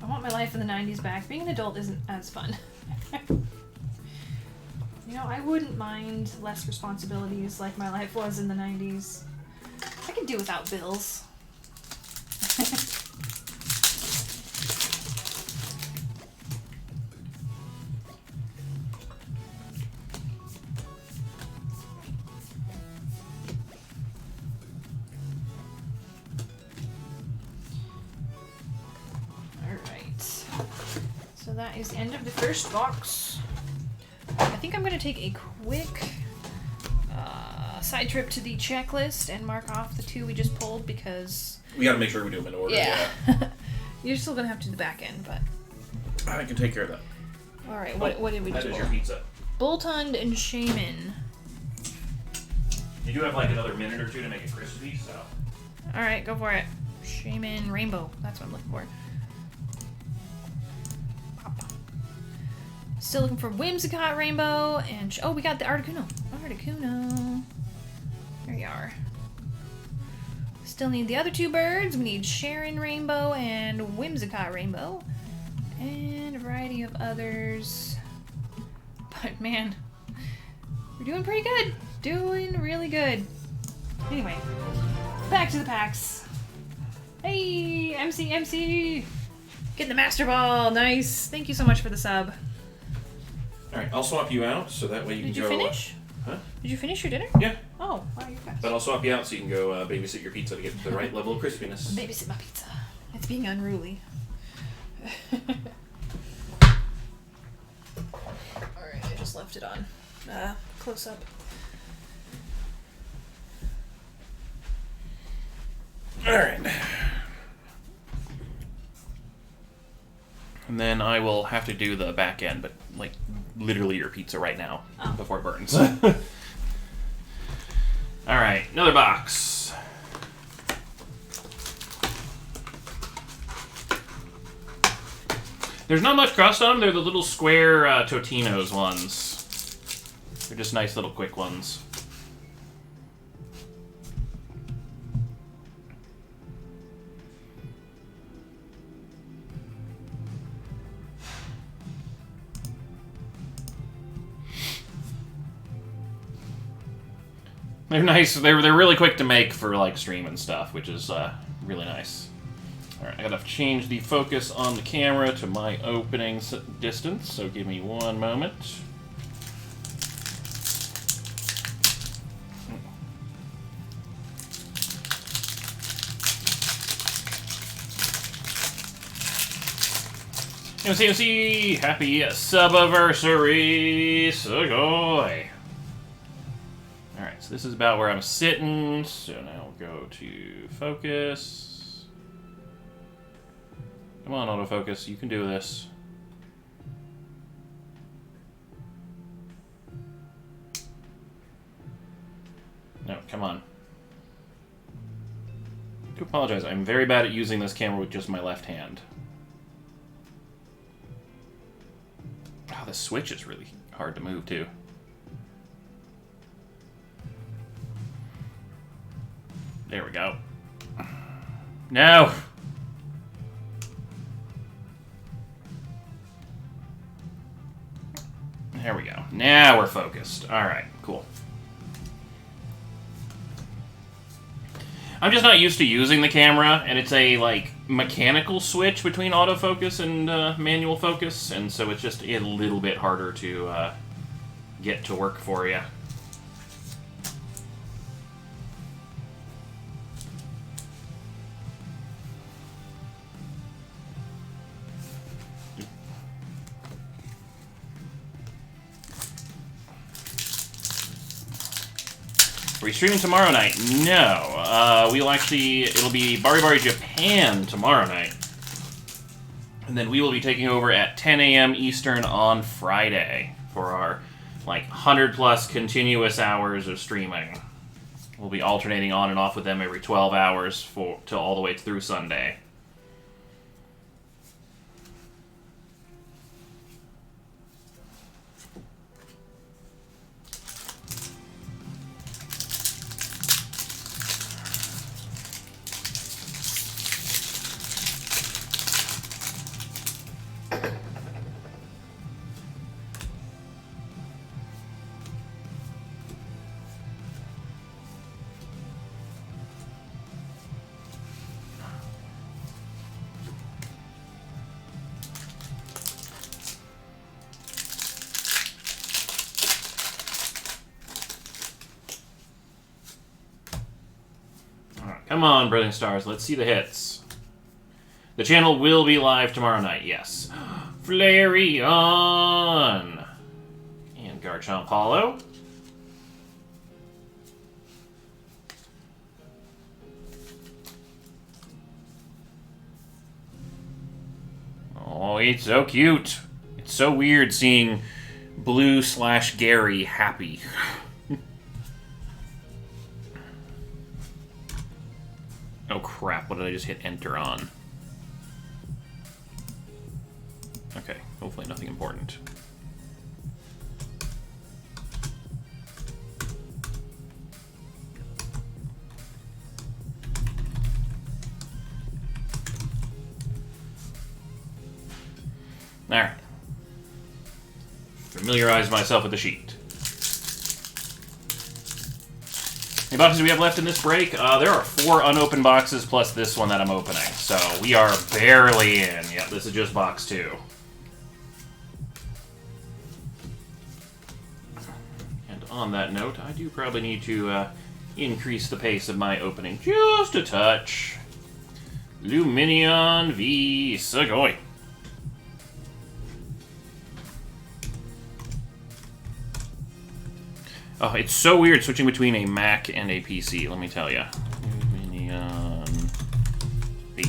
I want my life in the 90s back. Being an adult isn't as fun. You know, I wouldn't mind less responsibilities like my life was in the 90s. I could do without bills. So that is the end of the first box. I think I'm going to take a quick side trip to the checklist and mark off the two we just pulled because... We gotta make sure we do them in order. Yeah. You're still going to have to do the back end, but... I can take care of that. Alright, what did we do? That is your pizza. Boltund and Shaman. You do have like another minute or two to make it crispy, so... Alright, go for it. Shaman Rainbow. That's what I'm looking for. Still looking for Whimsicott Rainbow, and oh, we got the Articuno. Articuno. There you are. Still need the other two birds. We need Sharon Rainbow and Whimsicott Rainbow. And a variety of others. But man, we're doing pretty good. Doing really good. Anyway, back to the packs. Hey, MC! Getting the Master Ball. Nice. Thank you so much for the sub. Alright, I'll swap you out so that way you Did can you go... finish? Huh? Did you finish your dinner? Yeah. Oh, wow, you're fast. But I'll swap you out so you can go babysit your pizza to get the right level of crispiness. Babysit my pizza. It's being unruly. Alright, I just left it on. Close up. Alright. And then I will have to do the back end, but like literally your pizza right now before it burns. Alright, another box. There's not much crust on them. They're the little square Totino's ones. They're just nice little quick ones. They're nice. They're really quick to make for like stream and stuff, which is really nice. All right, I gotta change the focus on the camera to my opening distance. So give me one moment. MCMC, happy subiversary, Sugoi. Alright, so this is about where I'm sitting, so now we'll go to focus. Come on, autofocus, you can do this. No, come on. I do apologize, I'm very bad at using this camera with just my left hand. Wow, the switch is really hard to move, too. There we go. No! There we go. Now we're focused. Alright, cool. I'm just not used to using the camera, and it's a, like, mechanical switch between autofocus and manual focus, and so it's just a little bit harder to get to work for you. Are we streaming tomorrow night? No. It'll be Bari Bari Japan tomorrow night. And then we will be taking over at 10 a.m. Eastern on Friday for our, 100-plus continuous hours of streaming. We'll be alternating on and off with them every 12 hours till all the way through Sunday. Come on, Brilliant Stars, let's see the hits. The channel will be live tomorrow night, yes. Flareon! And Garchomp Hollow. Oh, it's so cute. It's so weird seeing Blue/Gary happy. Oh crap, what did I just hit enter on? Okay, hopefully nothing important. Alright. Familiarize myself with the sheet. How many boxes do we have left in this break? There are 4 unopened boxes plus this one that I'm opening. So we are barely in. Yep, this is just box 2. And on that note, I do probably need to increase the pace of my opening just a touch. Luminion v. Sugoi. Oh, it's so weird switching between a Mac and a PC, let me tell you. Luminion V.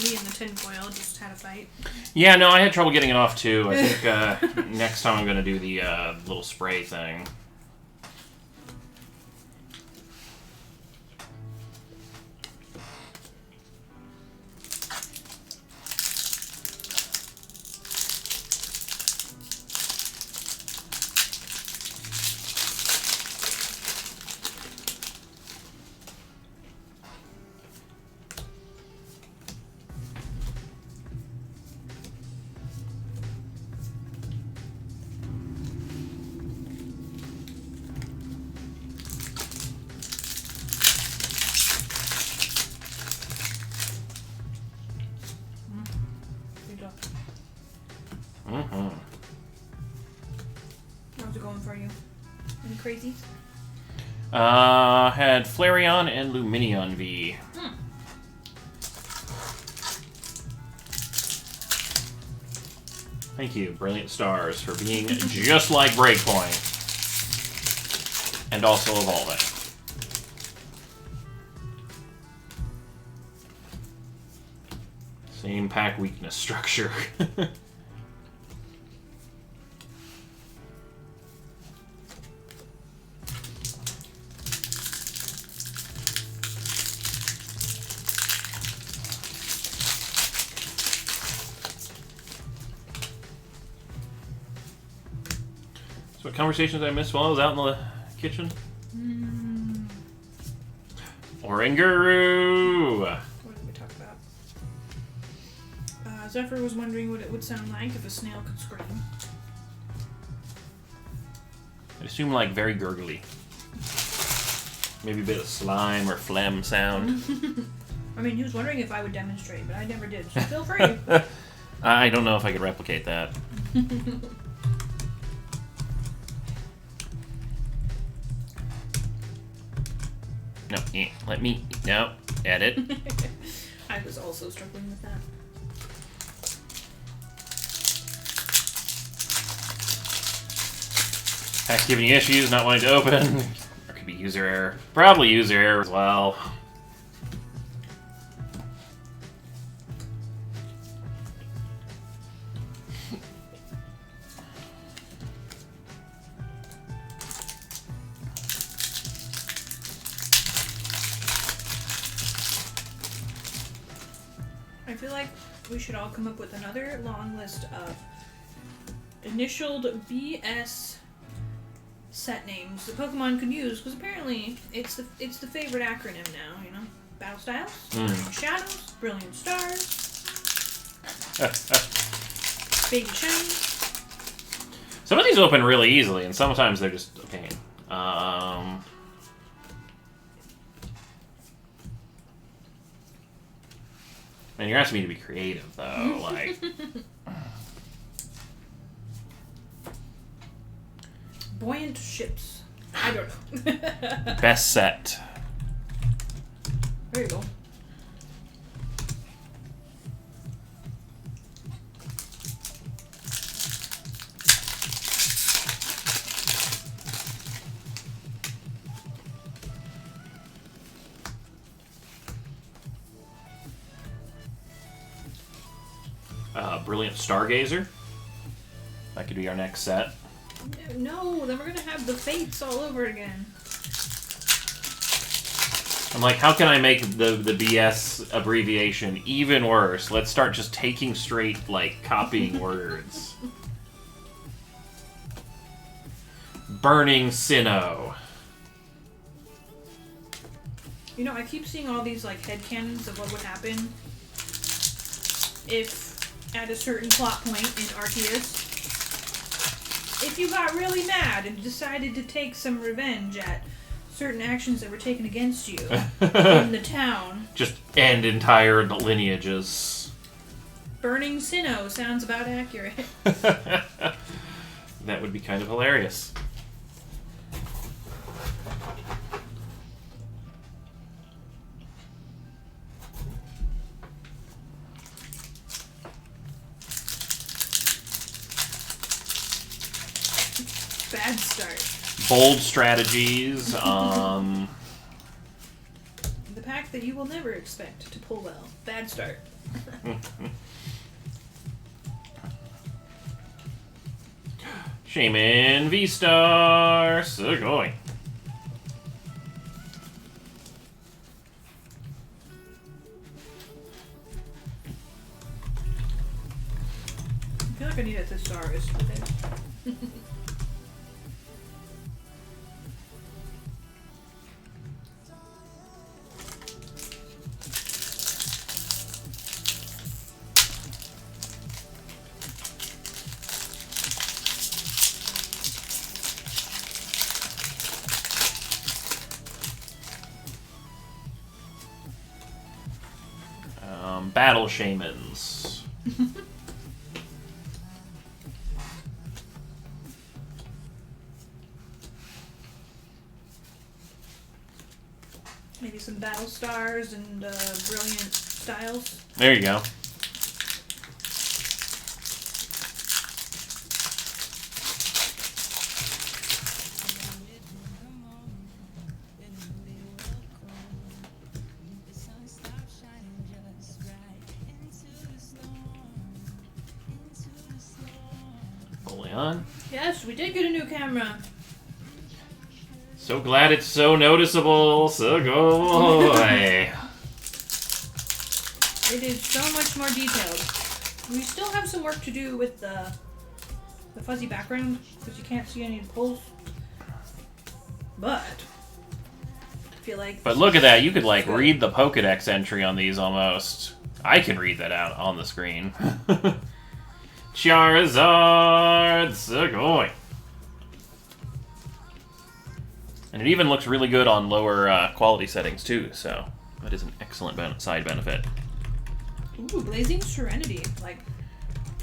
Me and the tinfoil just had a fight. Yeah, no, I had trouble getting it off too. I think next time I'm going to do the little spray thing. crazies? Had Flareon and Luminion V. Thank you, Brilliant Stars, for being just like Breakpoint. And also evolving. Same pack weakness structure. So what conversations did I miss while I was out in the kitchen? Oranguru! What did we talk about? Zephyr was wondering what it would sound like if a snail could scream. I assume like very gurgly. Maybe a bit of slime or phlegm sound. I mean, he was wondering if I would demonstrate, but I never did, so feel free. I don't know if I could replicate that. No, let me. No, edit. I was also struggling with that. Pack's giving you issues, not wanting to open. Or could be user error. Probably user error as well. I feel like we should all come up with another long list of initialed BS set names that Pokemon could use, because apparently it's the favorite acronym now, you know? Battle Styles, Brilliant Shadows, Brilliant Stars, Baby Shiny. Some of these open really easily, and sometimes they're just a pain. Man, you're asking me to be creative, though. Like, Buoyant Ships. I don't know. best set. There you go. Brilliant Stargazer. That could be our next set. No, then we're gonna have the Fates all over again. I'm like, how can I make the BS abbreviation even worse? Let's start just taking straight, like, copying words. Burning Sinnoh. You know, I keep seeing all these, like, headcanons of what would happen if, at a certain plot point in Arceus, if you got really mad and decided to take some revenge at certain actions that were taken against you in the town. Just end entire lineages. Burning Sinnoh sounds about accurate. That would be kind of hilarious. Bad start. Bold strategies. The pack that you will never expect to pull well. Bad start. Shaman V-Star. So going. I feel like I need a thesaurus for this. Battle Shamans. Maybe some battle stars and brilliant styles. There you go. Fully on. Yes, we did get a new camera. So glad it's so noticeable. So go away. It is so much more detailed. We still have some work to do with the fuzzy background because you can't see any of the pulls. But I feel like. But look at that. You could like read the Pokedex entry on these almost. I can read that out on the screen. Charizard, Sugoi. And it even looks really good on lower quality settings too, so that is an excellent side benefit. Ooh, Blazing Serenity. Like,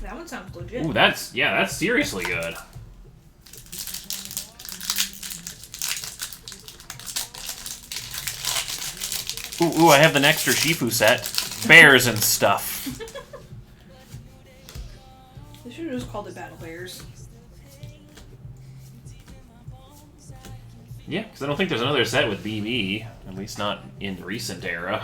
that one sounds legit. Ooh, that's seriously good. Ooh, I have the next Shifu set. Bears and stuff. They should have just called it Battle Bears. Yeah, because I don't think there's another set with BB, at least not in recent era.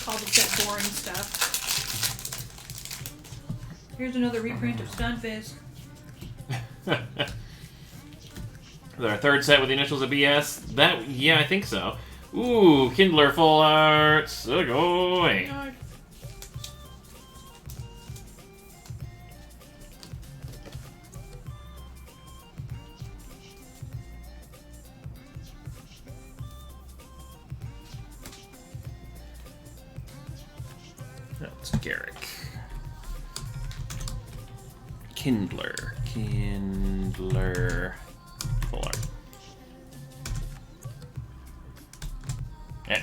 Call the set boring stuff. Here's another reprint of Stunfisk. Our third set with the initials of BS. Yeah, I think so. Ooh, Kindler full art. Sugoi. God. That's Garrick. Kindler. Full art. Yeah.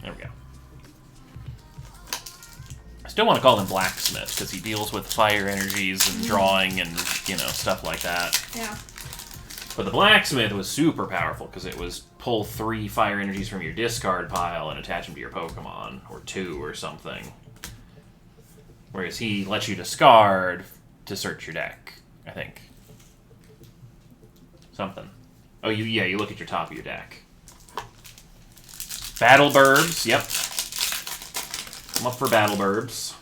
There we go. I still want to call him Blacksmith, because he deals with fire energies and drawing and, stuff like that. Yeah. But the Blacksmith was super powerful, because it was pull 3 fire energies from your discard pile and attach them to your Pokemon, or 2 or something. Whereas he lets you discard to search your deck, I think. Something. Oh, you look at your top of your deck. Battle Burbs, yep. I'm up for Battle Burbs.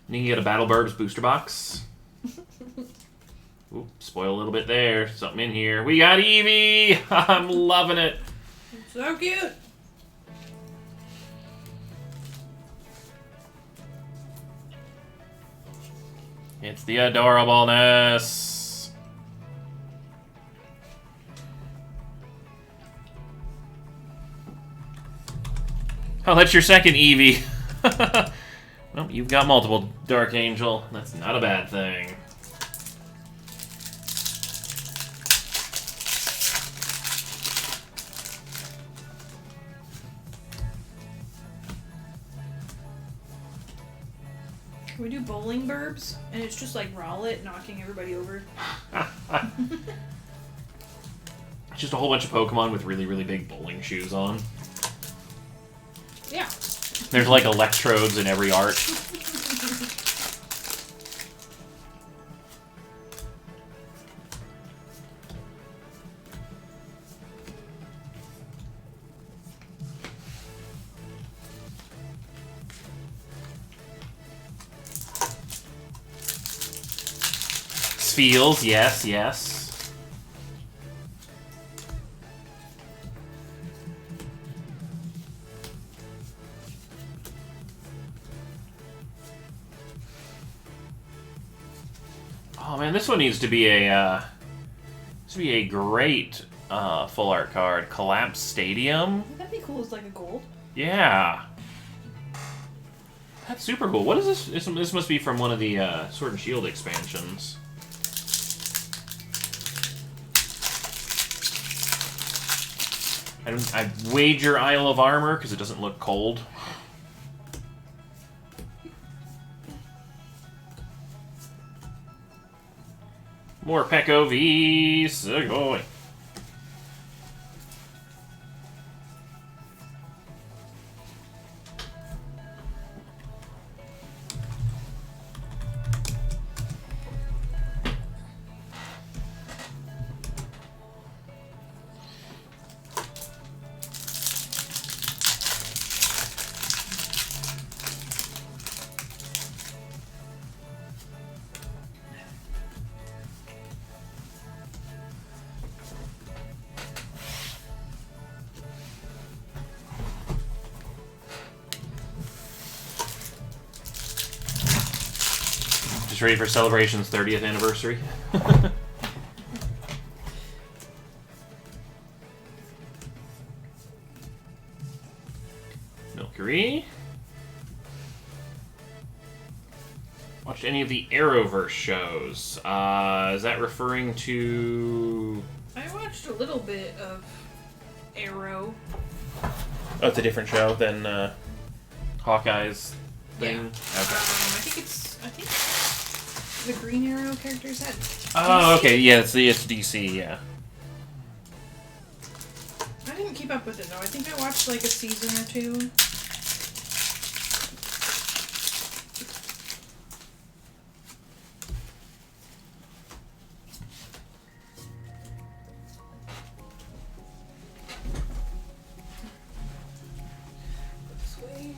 And you can get a Battle Burbs booster box. Ooh, spoil a little bit there. Something in here. We got Eevee! I'm loving it. So cute. It's the adorableness. Oh, that's your second Eevee. Well, you've got multiple Dark Angel. That's not a bad thing. Can we do bowling burbs? And it's just like Rowlet knocking everybody over. Just a whole bunch of Pokemon with really, really big bowling shoes on. Yeah. There's like electrodes in every art. Feels, yes, yes. Oh man, this one needs to be a great full art card. Collapse Stadium. That'd be cool as like a gold. Yeah. That's super cool. What is this? This must be from one of the Sword and Shield expansions. I wager Isle of Armor because it doesn't look cold. More Peko v Sugoi. Just ready for Celebration's 30th anniversary. Milcery. Watched any of the Arrowverse shows? Is that referring to... I watched a little bit of Arrow. Oh, it's a different show than Hawkeye's thing? Yeah. Okay. I think the Green Arrow characters had. Oh, okay. Yeah, it's DC, yeah. I didn't keep up with it though. I think I watched like a season or two. This way.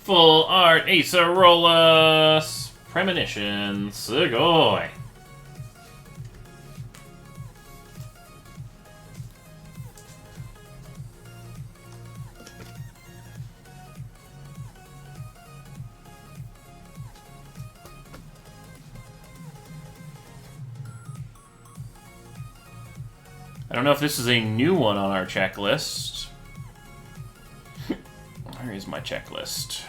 Full art, Acerola, Premonition, Sugoi. I don't know if this is a new one on our checklist. Where is my checklist?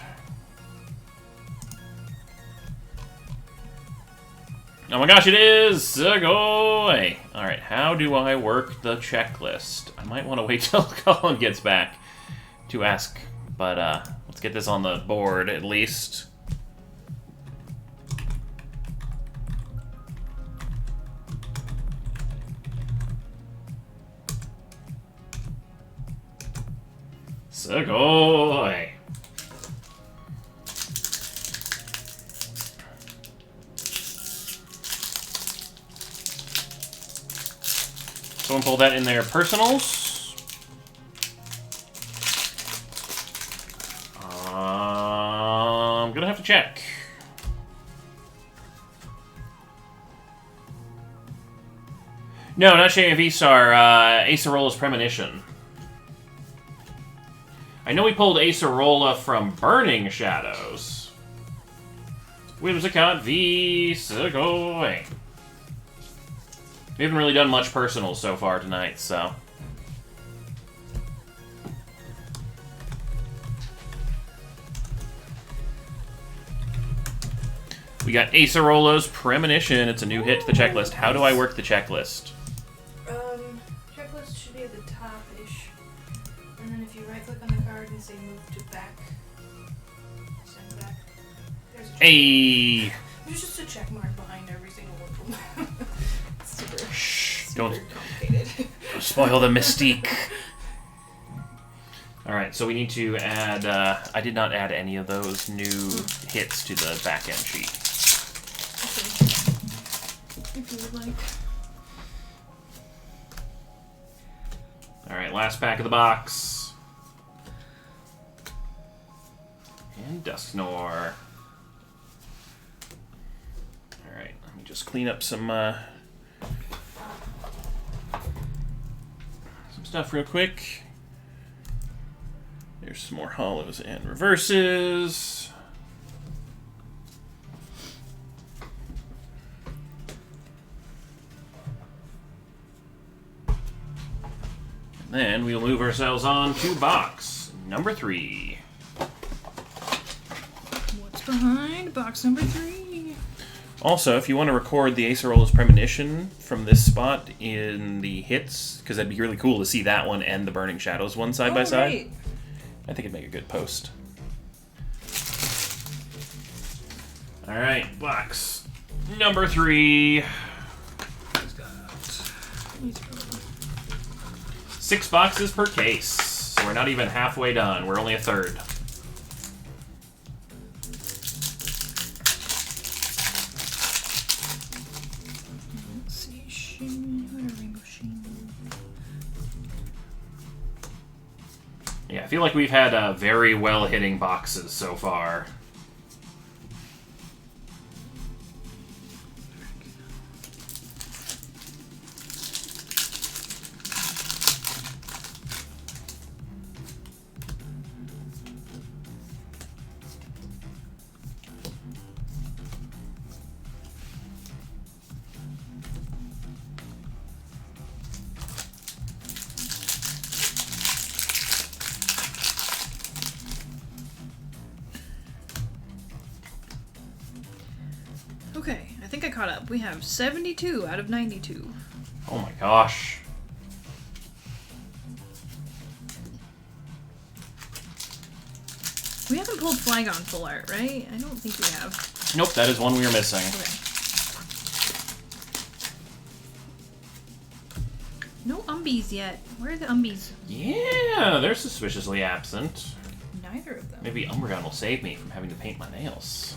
Oh my gosh, it is! Sugoi! Alright, how do I work the checklist? I might want to wait till Colin gets back to ask, but let's get this on the board at least. Sugoi! Someone pull that in their personals. I'm gonna have to check. No, not Shame of Isar, Acerola's Premonition. I know we pulled Acerola from Burning Shadows. Whimsicott v Sugoi. We haven't really done much personal so far tonight, so... We got Acerola's Premonition. It's a new hit to the checklist. How do I work the checklist? Checklist should be at the top-ish. And then if you right-click on the card and say move to back, send back. There's a check. Hey! There's just a check mark behind every single one. It's super, Shh, super don't complicated. spoil the mystique. Alright, so we need to add... I did not add any of those new hits to the back-end sheet. Okay. If you would like. Alright, last pack of the box. And Dusknoir. Alright, let me just clean up some stuff real quick. There's some more hollows and reverses. And then we'll move ourselves on to box number 3. What's behind box number 3? Also, if you want to record the Acerola's Premonition from this spot in the hits, because that'd be really cool to see that one and the Burning Shadows one side by side. Right. I think it'd make a good post. Alright, box number 3. 6 boxes per case. So we're not even halfway done. We're only a third. Let's see. Rainbow Sheen. Yeah, I feel like we've had very well-hitting boxes so far. Okay, I think I caught up. We have 72 out of 92. Oh my gosh. We haven't pulled Flygon full art, right? I don't think we have. Nope, that is one we are missing. Okay. No Umbies yet. Where are the Umbies? Yeah, they're suspiciously absent. Neither of them. Maybe Umbreon will save me from having to paint my nails.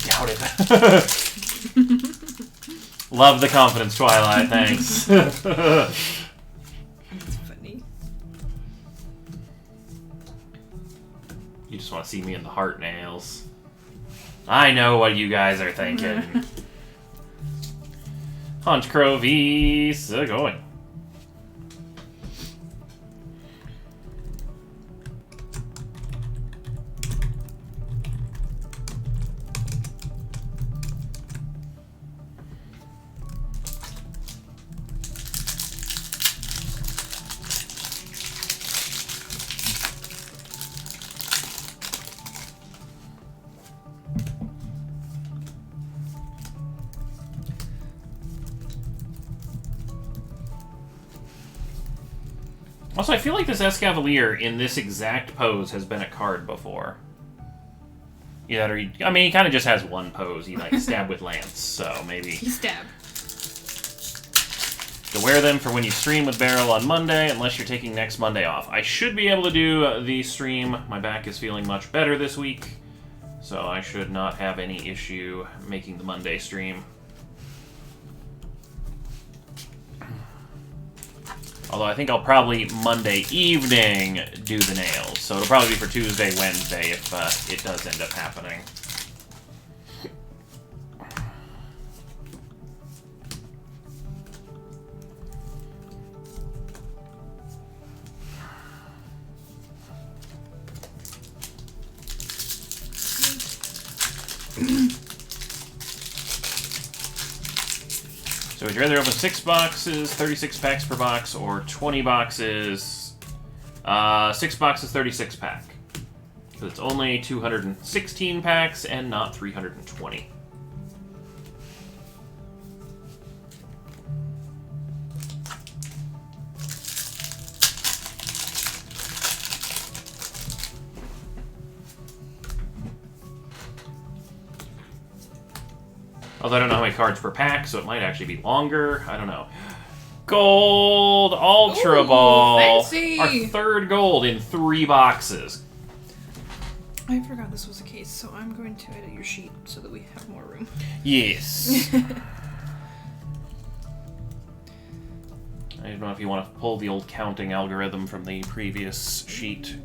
Doubt it. Love the confidence, Twilight. Thanks. That's funny. You just want to see me in the heart nails. I know what you guys are thinking. Honchkrow V. Going. Also, I feel like this Escavalier in this exact pose has been a card before. Yeah, or I mean, he kind of just has one pose. He like stab with lance, so maybe. He stabbed. To wear them for when you stream with Barrel on Monday, unless you're taking next Monday off. I should be able to do the stream. My back is feeling much better this week, so I should not have any issue making the Monday stream. Although I think I'll probably Monday evening do the nails, so it'll probably be for Tuesday, Wednesday if it does end up happening. So would you rather open 6 boxes, 36 packs per box, or 20 boxes, 6 boxes, 36 pack? Because it's only 216 packs and not 320. Although I don't know how many cards per pack, so it might actually be longer. I don't know. Gold Ultra Ooh, Ball. fancy. Our third gold in 3 boxes. I forgot this was the case, so I'm going to edit your sheet so that we have more room. Yes. I don't know if you want to pull the old counting algorithm from the previous sheet.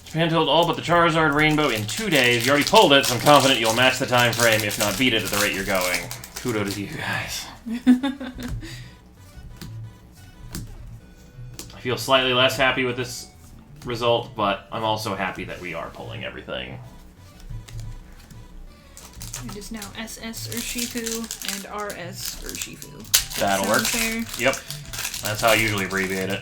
Japan told all but the Charizard Rainbow in 2 days. You already pulled it, so I'm confident you'll match the time frame, if not beat it at the rate you're going. Kudos to you guys. I feel slightly less happy with this result, but I'm also happy that we are pulling everything. It is now SS Urshifu and RS Urshifu. That'll work. Fair? Yep. That's how I usually abbreviate it.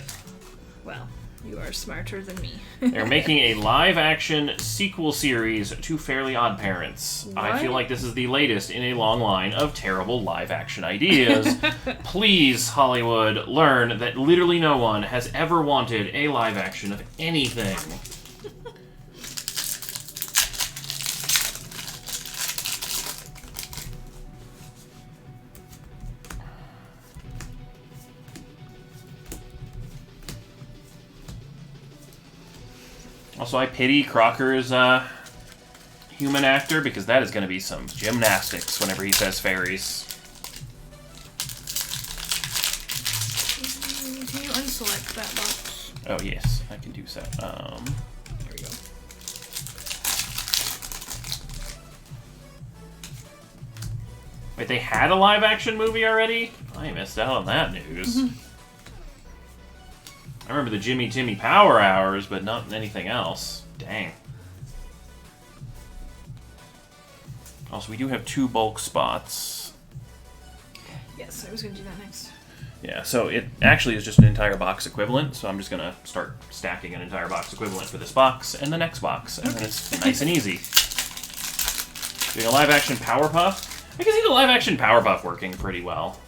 Well, you are smarter than me. They're making a live-action sequel series to Fairly Odd Parents. I What? feel like this is the latest in a long line of terrible live-action ideas. Please, Hollywood, learn that literally no one has ever wanted a live-action of anything. Also, I pity Crocker's human actor, because that is going to be some gymnastics whenever he says fairies. Can you unselect that box? Oh, yes, I can do so. There we go. Wait, they had a live-action movie already? I missed out on that news. I remember the Jimmy Timmy Power Hours, but not anything else. Dang. Also, we do have 2 bulk spots. Yes, I was going to do that next. Yeah, so it actually is just an entire box equivalent, so I'm just going to start stacking an entire box equivalent for this box and the next box, and then it's nice and easy. Doing a live-action Powerpuff? I can see the live-action Powerpuff working pretty well.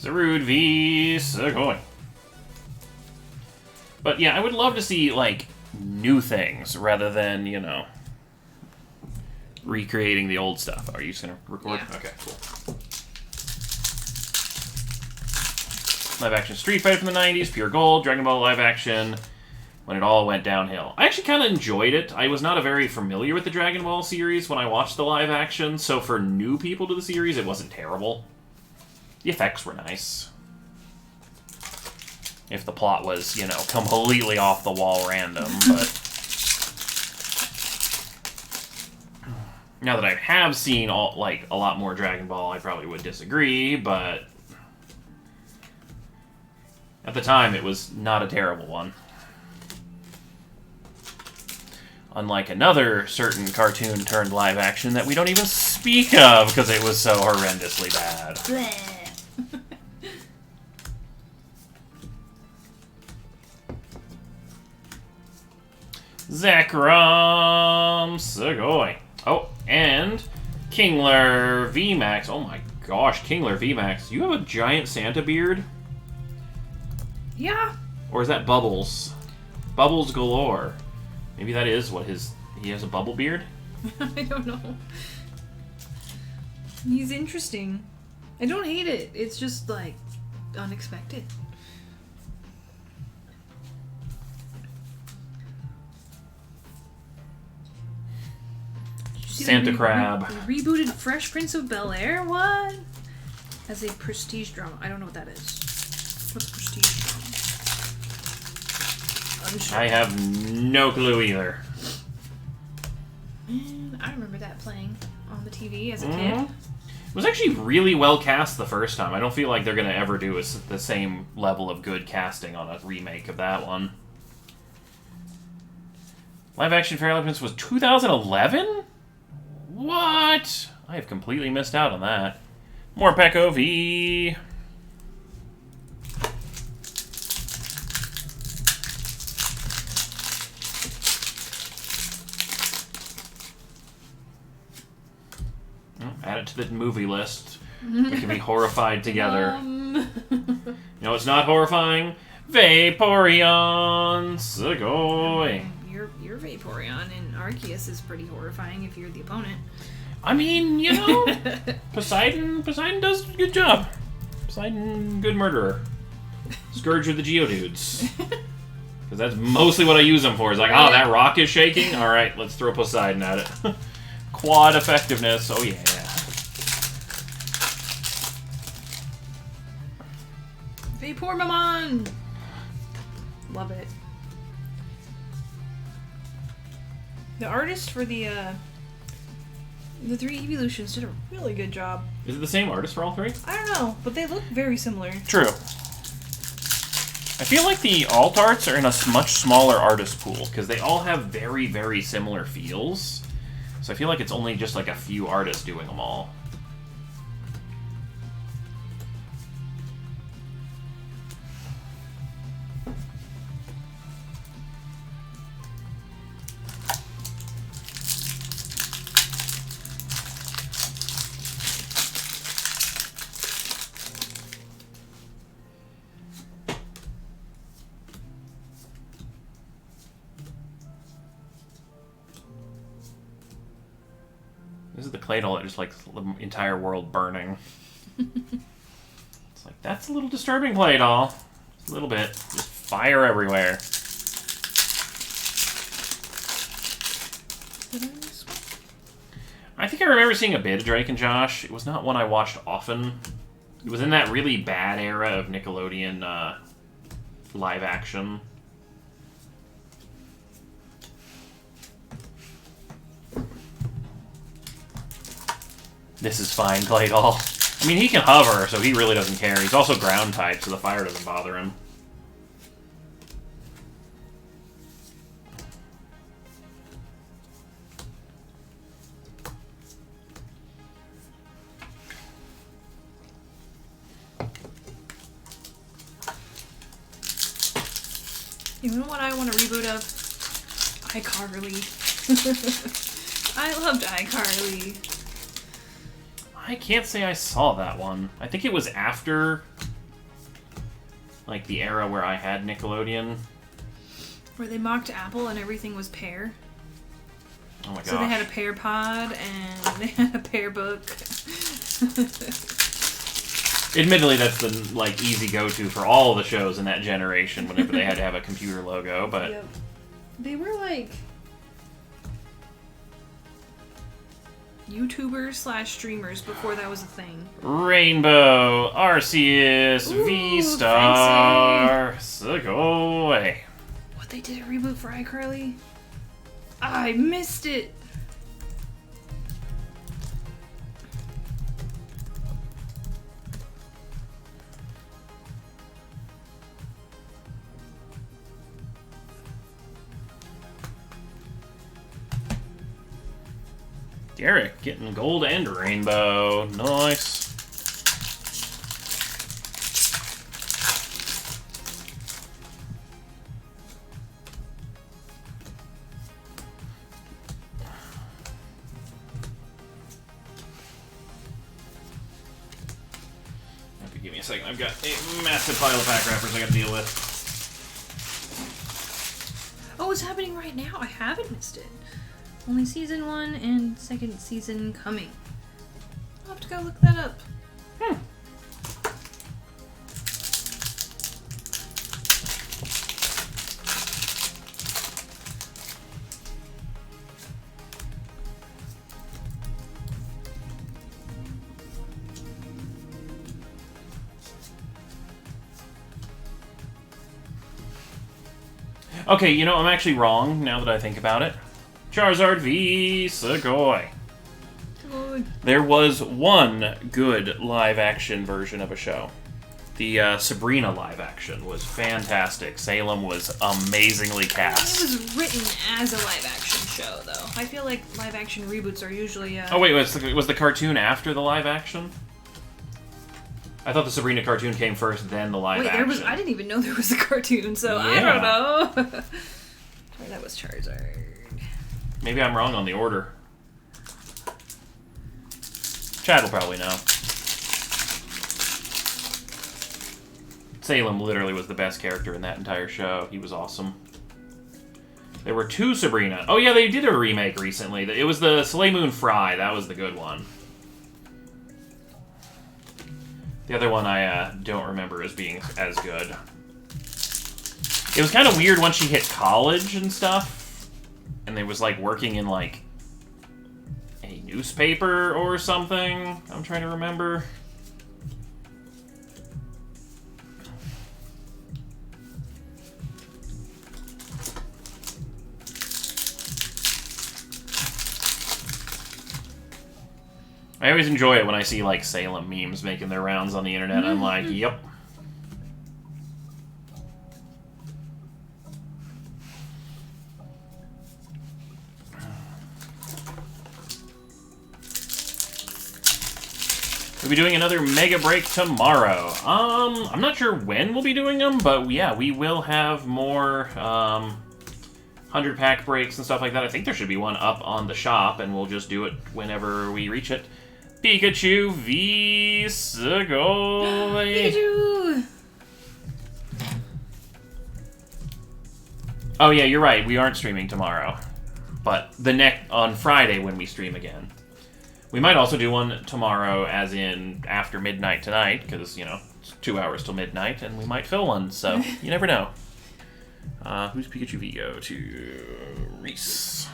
Zarude v. Sugoi. But yeah, I would love to see, like, new things rather than, you know, recreating the old stuff. Are you just going to record? Yeah. Okay, cool. Live action Street Fighter from the 90s, Pure Gold, Dragon Ball live action, when it all went downhill. I actually kind of enjoyed it. I was not very familiar with the Dragon Ball series when I watched the live action, so for new people to the series, it wasn't terrible. The effects were nice. If the plot was, you know, completely off the wall random, but now that I have seen a lot more Dragon Ball, I probably would disagree, but at the time it was not a terrible one. Unlike another certain cartoon turned live action that we don't even speak of because it was so horrendously bad. Bleh. Zekrom Sugoi. Oh, and Kingler VMAX. Oh my gosh, Kingler VMAX. You have a giant Santa beard? Yeah. Or is that Bubbles? Bubbles galore. Maybe that is what he has a bubble beard? I don't know. He's interesting. I don't hate it. It's just, like, unexpected. Did you see Santa they Crab. Rebooted Fresh Prince of Bel-Air? What? As a prestige drama. I don't know what that is. What's prestige drama? Unsure. I have no clue either. Man, I remember that playing on the TV as a Mhm. kid. It was actually really well cast the first time. I don't feel like they're going to ever do the same level of good casting on a remake of that one. Live action Fairy Prince was 2011? What? I have completely missed out on that. More Peko V. Add it to the movie list. We can be horrified together. You know it's not horrifying? Vaporeon! Sugoi! Your Vaporeon in Arceus is pretty horrifying if you're the opponent. I mean, you know, Poseidon does a good job. Poseidon, good murderer. Scourge of the Geodudes. Because that's mostly what I use them for. It's like, oh, that rock is shaking? Alright, let's throw Poseidon at it. Quad effectiveness, oh yeah. Vaporeon! Love it. The artist for the 3 evolutions did a really good job. Is it the same artist for all 3? I don't know, but they look very similar. True. I feel like the alt arts are in a much smaller artist pool, because they all have very, very similar feels. So I feel like it's only just like a few artists doing them all. This is the Claydol that just like the entire world burning. It's like, that's a little disturbing, Claydol. Just a little bit. Just fire everywhere. I think I remember seeing a bit of Drake and Josh. It was not one I watched often. It was in that really bad era of Nickelodeon live action. This is fine, Claydol. I mean, he can hover, so he really doesn't care. He's also ground type, so the fire doesn't bother him. You know what I want a reboot of? iCarly. I loved iCarly. I can't say I saw that one. I think it was after, like, the era where I had Nickelodeon. Where they mocked Apple and everything was pear. Oh my gosh. So they had a pear pod and they had a pear book. Admittedly, that's the, like, easy go-to for all the shows in that generation whenever they had to have a computer logo, but... Yep. They were, like... YouTubers / streamers before that was a thing. Rainbow, Arceus, Ooh, V-Star, Sugoi. What, they did a reboot for iCarly? I missed it! Derek getting gold and rainbow. Nice. Give me a second. I've got a massive pile of pack wrappers I gotta deal with. Oh, it's happening right now. I haven't missed it. Only season 1 and second season coming. I'll have to go look that up. Okay, you know, I'm actually wrong now that I think about it. Charizard v. Sugoi. There was one good live-action version of a show. The Sabrina live-action was fantastic. Salem was amazingly cast. It was written as a live-action show, though. I feel like live-action reboots are usually... Oh, wait, was the cartoon after the live-action? I thought the Sabrina cartoon came first, then the live-action. I didn't even know there was a cartoon, so Yeah. I don't know. Or that was Charizard. Maybe I'm wrong on the order. Chad will probably know. Salem literally was the best character in that entire show. He was awesome. There were 2 Sabrina. Oh yeah, they did a remake recently. It was the Soleil Moon Frye. That was the good one. The other one I don't remember as being as good. It was kind of weird once she hit college and stuff. And they was like working in like a newspaper or something. I'm trying to remember. I always enjoy it when I see, like, Salem memes making their rounds on the internet. I'm like, yep. We'll be doing another Mega Break tomorrow. I'm not sure when we'll be doing them, but yeah, we will have more, 100-pack breaks and stuff like that. I think there should be one up on the shop, and we'll just do it whenever we reach it. Pikachu v. Segoy. Pikachu! Oh yeah, you're right. We aren't streaming tomorrow, but on Friday when we stream again. We might also do one tomorrow, as in after midnight tonight, because it's 2 hours till midnight, and we might fill one. So you never know. Who's Pikachu V go to? Reese.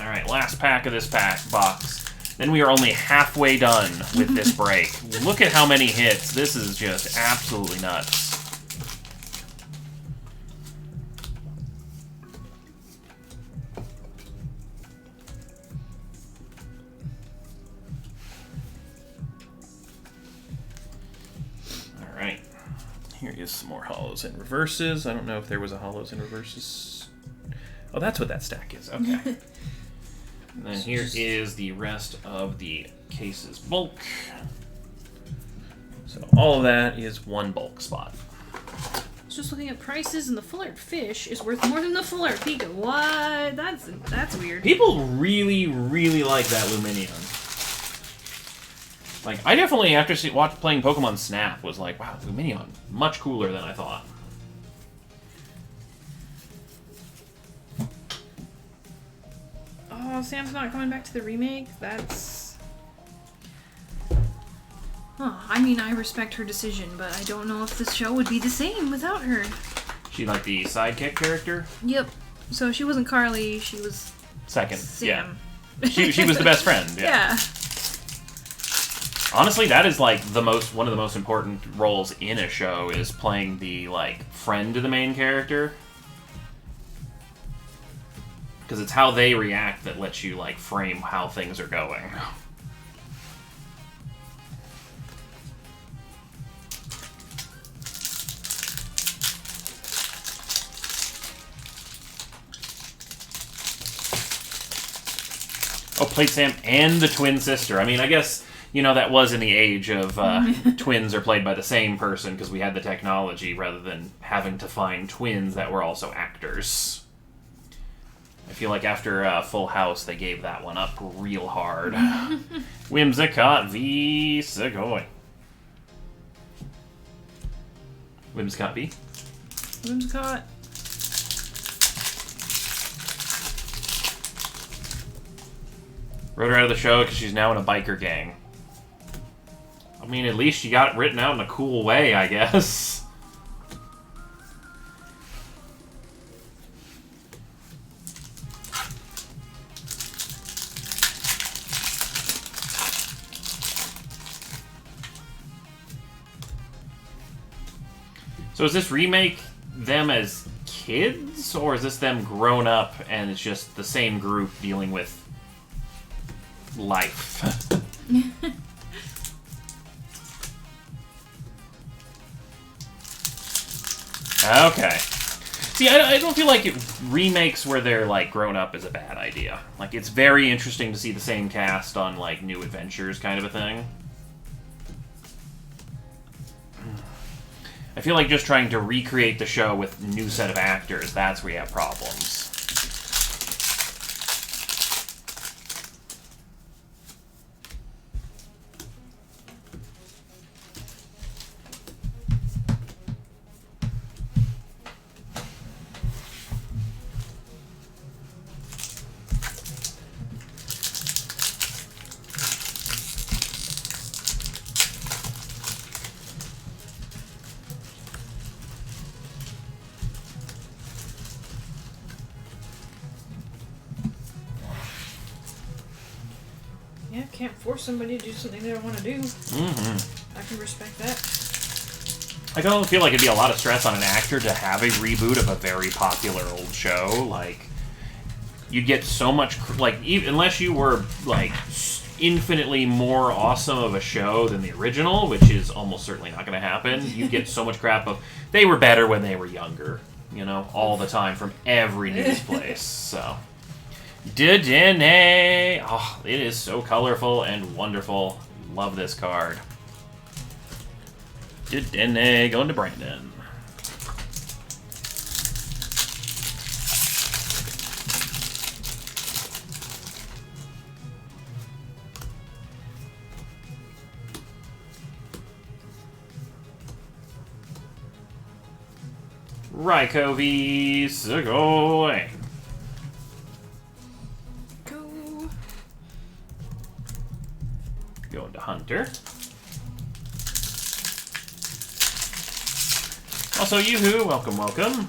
All right, last pack of this box. Then we are only halfway done with this break. Look at how many hits. This is just absolutely nuts. All right. Here is some more hollows and reverses. I don't know if there was a hollows and reverses. Oh, that's what that stack is. Okay. And then here is the rest of the case's bulk. So all of that is one bulk spot. Just looking at prices, and the full art fish is worth more than the full art Pika. What? That's weird. People really, really like that Luminion. Like, I definitely, after playing Pokemon Snap, was like, wow, Luminion, much cooler than I thought. Oh, Sam's not coming back to the remake? That's... Oh, I mean, I respect her decision, but I don't know if this show would be the same without her. She like the sidekick character? Yep. So she wasn't Carly, she was... Second, Sam. Yeah. She was the best friend, yeah. Yeah. Honestly, that is like one of the most important roles in a show is playing the like friend to the main character. Because it's how they react that lets you like frame how things are going. Oh, played Sam and the twin sister. I mean, I guess, that was in the age of twins are played by the same person because we had the technology rather than having to find twins that were also actors. I feel like after Full House, they gave that one up real hard. Whimsicott v. Segoy. Whimsicott v? Whimsicott. Wrote her out of the show because she's now in a biker gang. I mean, at least she got it written out in a cool way, I guess. So is this remake them as kids, or is this them grown up and it's just the same group dealing with life? Okay. See, I don't feel like remakes where they're like grown up is a bad idea. Like, it's very interesting to see the same cast on like New Adventures kind of a thing. I feel like just trying to recreate the show with a new set of actors, that's where you have problems. can't force somebody to do something they don't want to do. Mm-hmm. I can respect that. I don't feel like it'd be a lot of stress on an actor to have a reboot of a very popular old show. Like, you'd get so much, like, unless you were, like, infinitely more awesome of a show than the original, which is almost certainly not going to happen, you'd get so much crap of, they were better when they were younger, you know, all the time from every news place, so. Dedenne! Oh, it is so colorful and wonderful. Love this card. Dedenne going to Brandon. Raikou Sugoi. Go. Going to Hunter. Also, Yoo-hoo, welcome, welcome.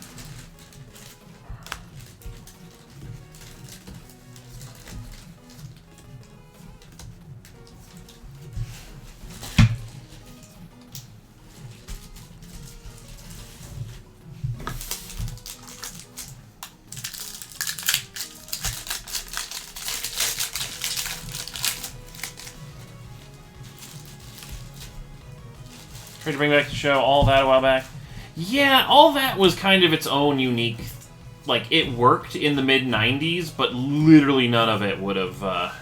Tried to bring back the show, all that a while back. Yeah, all that was kind of its own unique... Like, it worked in the mid-90s, but literally none of it would have,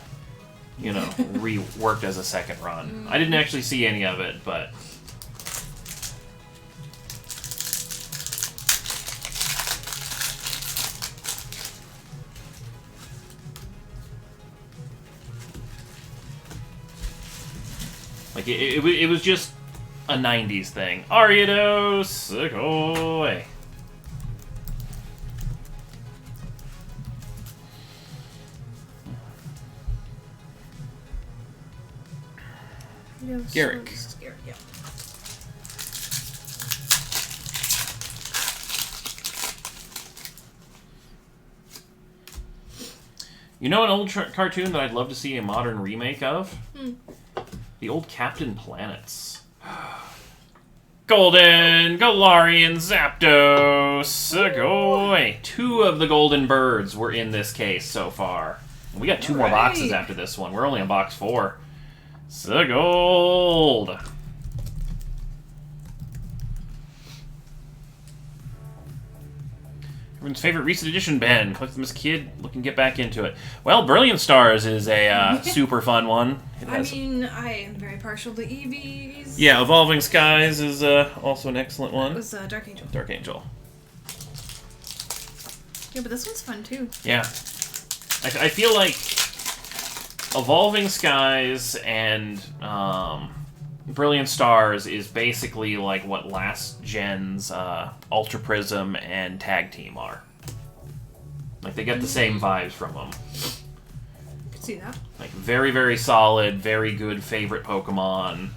you know, reworked as a second run. I didn't actually see any of it, but... Like, it was just a 90s thing. Ariados, Sugoi. Garrick. Garrick, yeah. You know an old cartoon that I'd love to see a modern remake of? The old Captain Planets. Golden, Galarian, Zapdos, Sugoi. 2 of the golden birds were in this case so far. We got 2 more boxes after this one. We're only on box 4. Sugold. Everyone's favorite recent edition, Ben. Collected them as a kid, looking to get back into it. Well, Brilliant Stars is a super fun one. I mean, I am very partial to Eevees. Yeah, Evolving Skies is also an excellent one. It was Dark Angel. Dark Angel. Yeah, but this one's fun too. Yeah. I feel like Evolving Skies and Brilliant Stars is basically like what last gen's Ultra Prism and Tag Team are. Like, they get the same vibes from them. I can see that. Like, very, very solid, very good favorite Pokemon.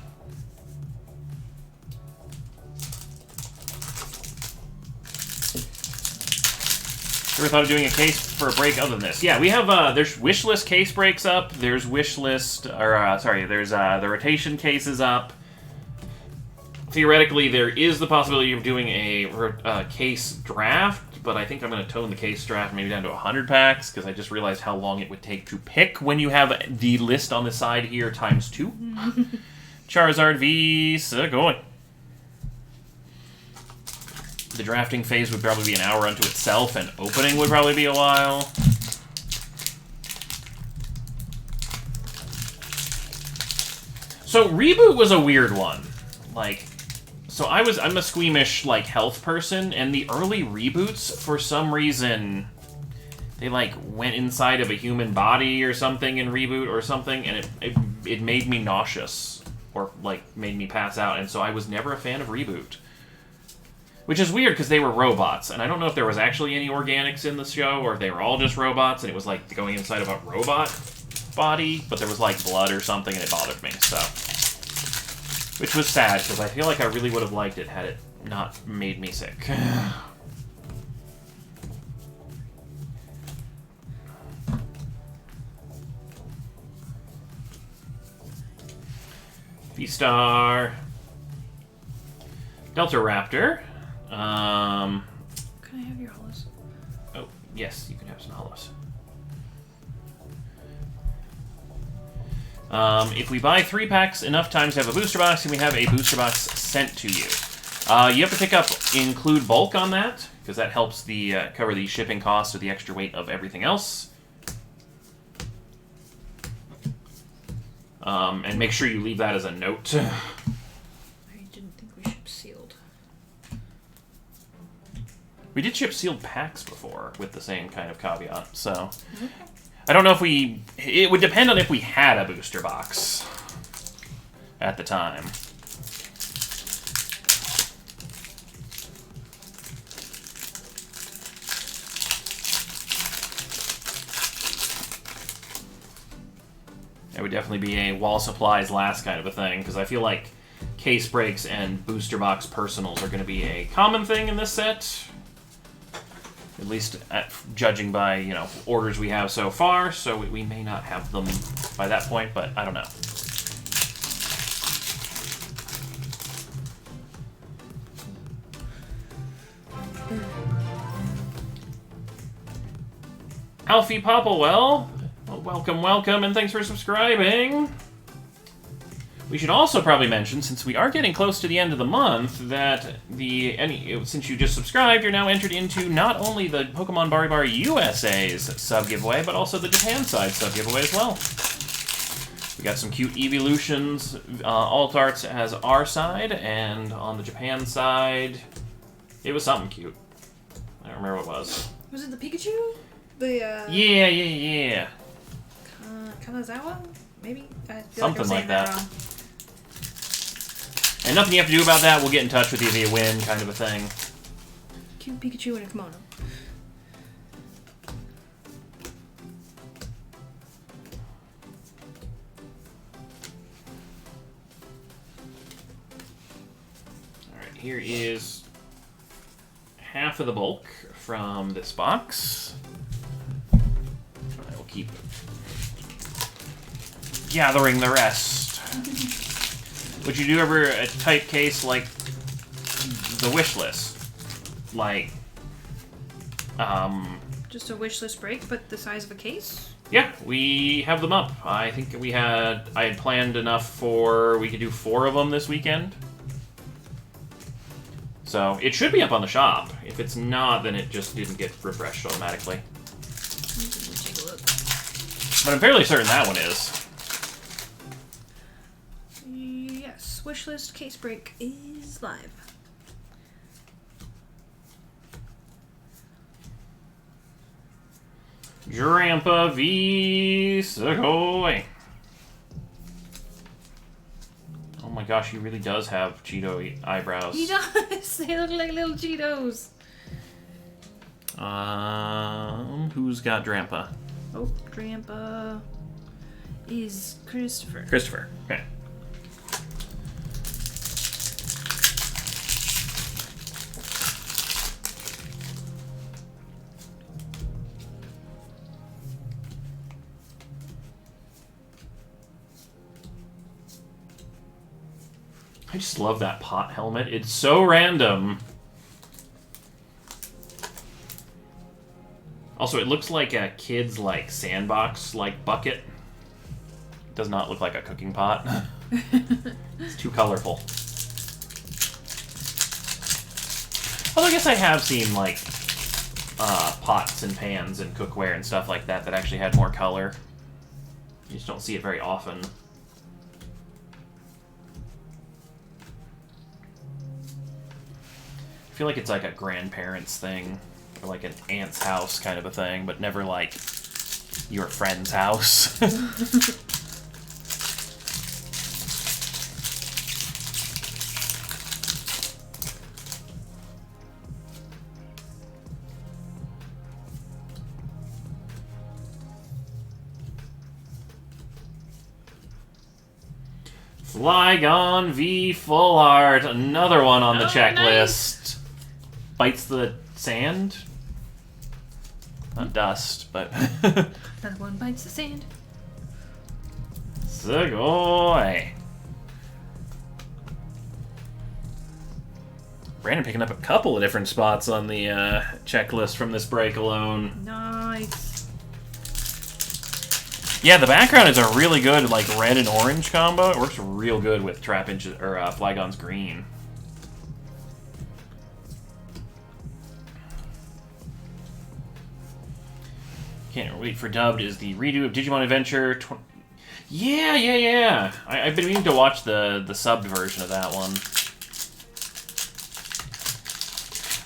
Ever thought of doing a case for a break other than this? Yeah, we have, there's wishlist case breaks up, there's wishlist, or, sorry, there's, the rotation cases up. Theoretically, there is the possibility of doing a case draft, but I think I'm going to tone the case draft maybe down to 100 packs, because I just realized how long it would take to pick when you have the list on the side here times 2. Charizard v. Sugoi. The drafting phase would probably be an hour unto itself, and opening would probably be a while. So, Reboot was a weird one. Like, so I'm a squeamish, like, health person, and the early reboots, for some reason, they, like, went inside of a human body or something in Reboot or something, and it made me nauseous, or, like, made me pass out, and so I was never a fan of Reboot. Which is weird, because they were robots, and I don't know if there was actually any organics in the show, or if they were all just robots, and it was like going inside of a robot body, but there was like blood or something, and it bothered me, so. Which was sad, because I feel like I really would have liked it had it not made me sick. V-Star. Delta Raptor. Can I have your hollows? Oh, yes, you can have some hollows. If we buy 3 packs enough times to have a booster box, and we have a booster box sent to you. You have to pick up include bulk on that, because that helps the cover the shipping costs or the extra weight of everything else. And make sure you leave that as a note. I didn't think we shipped sealed. We did ship sealed packs before with the same kind of caveat, so... I don't know if we... It would depend on if we had a booster box at the time. It would definitely be a wall supplies last kind of a thing, because I feel like case breaks and booster box personals are going to be a common thing in this set. At least judging by, you know, orders we have so far, so we may not have them by that point, but I don't know. Alfie Popplewell, well, welcome, and thanks for subscribing. We should also probably mention, since we are getting close to the end of the month, that since you just subscribed, you're now entered into not only the Pokemon Bari USA's sub-giveaway, but also the Japan side sub-giveaway as well. We got some cute Evolutions, alt arts as our side, and on the Japan side, it was something cute. I don't remember what it was. Was it the Pikachu? The Yeah. Kanazawa? Maybe? I feel Something like I'm saying like that. wrong. And nothing you have to do about that. We'll get in touch with you via win, kind of a thing. Cute Pikachu in a kimono. Alright, here is half of the bulk from this box. I will keep gathering the rest. Would you do ever a type case like the wish list? Like, Just a wish list break, but the size of a case? yeah, we have them up. I think I had planned enough for, we could do 4 of them this weekend. So, it should be up on the shop. If it's not, then it just didn't get refreshed automatically. Take a look. But I'm fairly certain that one is. Yes, wish list case break is live. Drampa V Segoy. Oh my gosh, he really does have Cheeto eyebrows. He does! They look like little Cheetos. Who's got Drampa? Oh, Drampa is Christopher. Christopher. Okay. I just love that pot helmet. It's so random. Also, it looks like a kid's sandbox bucket. It does not look like a cooking pot. It's too colorful. Although I guess I have seen pots and pans and cookware and stuff like that actually had more color. You just don't see it very often. I feel like it's like a grandparents thing, or like an aunt's house kind of a thing, but never like your friend's house. Flygon V Full Art, another one on the checklist. Nice. Bites the sand? Not dust, but... Another one bites the sand. Segoy. Brandon picking up a couple of different spots on the checklist from this break alone. Nice. Yeah, the background is a really good like red and orange combo. It works real good with Flygon's green. Can't wait for dubbed is the redo of Digimon Adventure. Yeah. I've been meaning to watch the subbed version of that one.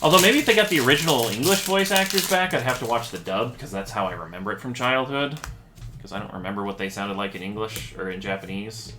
Although maybe if they got the original English voice actors back, I'd have to watch the dub, because that's how I remember it from childhood. Because I don't remember what they sounded like in English or in Japanese.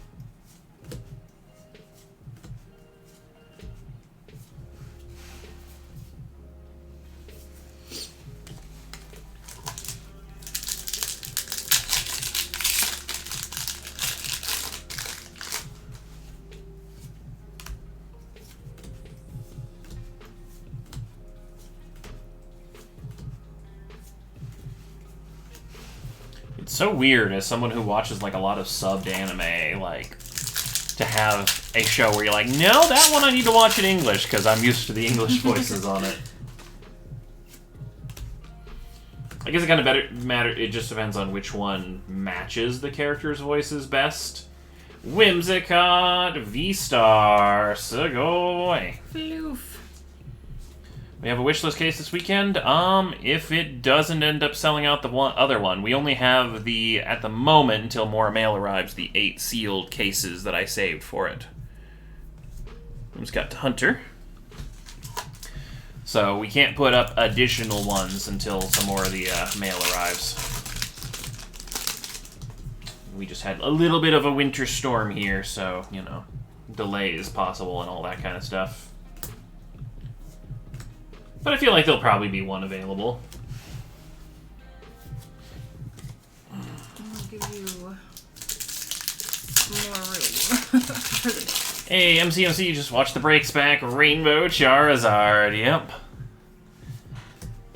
It's so weird as someone who watches like a lot of subbed anime, like to have a show where you're like, no, that one I need to watch in English because I'm used to the English voices on it. I guess it kind of matter. It just depends on which one matches the character's voices best. Whimsicott, V-Star, Sugoi. Floof. We have a wishlist case this weekend. If it doesn't end up selling out the other one, we only have at the moment, until more mail arrives, the 8 sealed cases that I saved for it. Whimsicott Hunter. So we can't put up additional ones until some more of the mail arrives. We just had a little bit of a winter storm here, so, you know, delays possible and all that kind of stuff. But I feel like there'll probably be one available. I'll give you more room for the next. Hey, MCMC, just watch the breaks back. Rainbow Charizard, yep.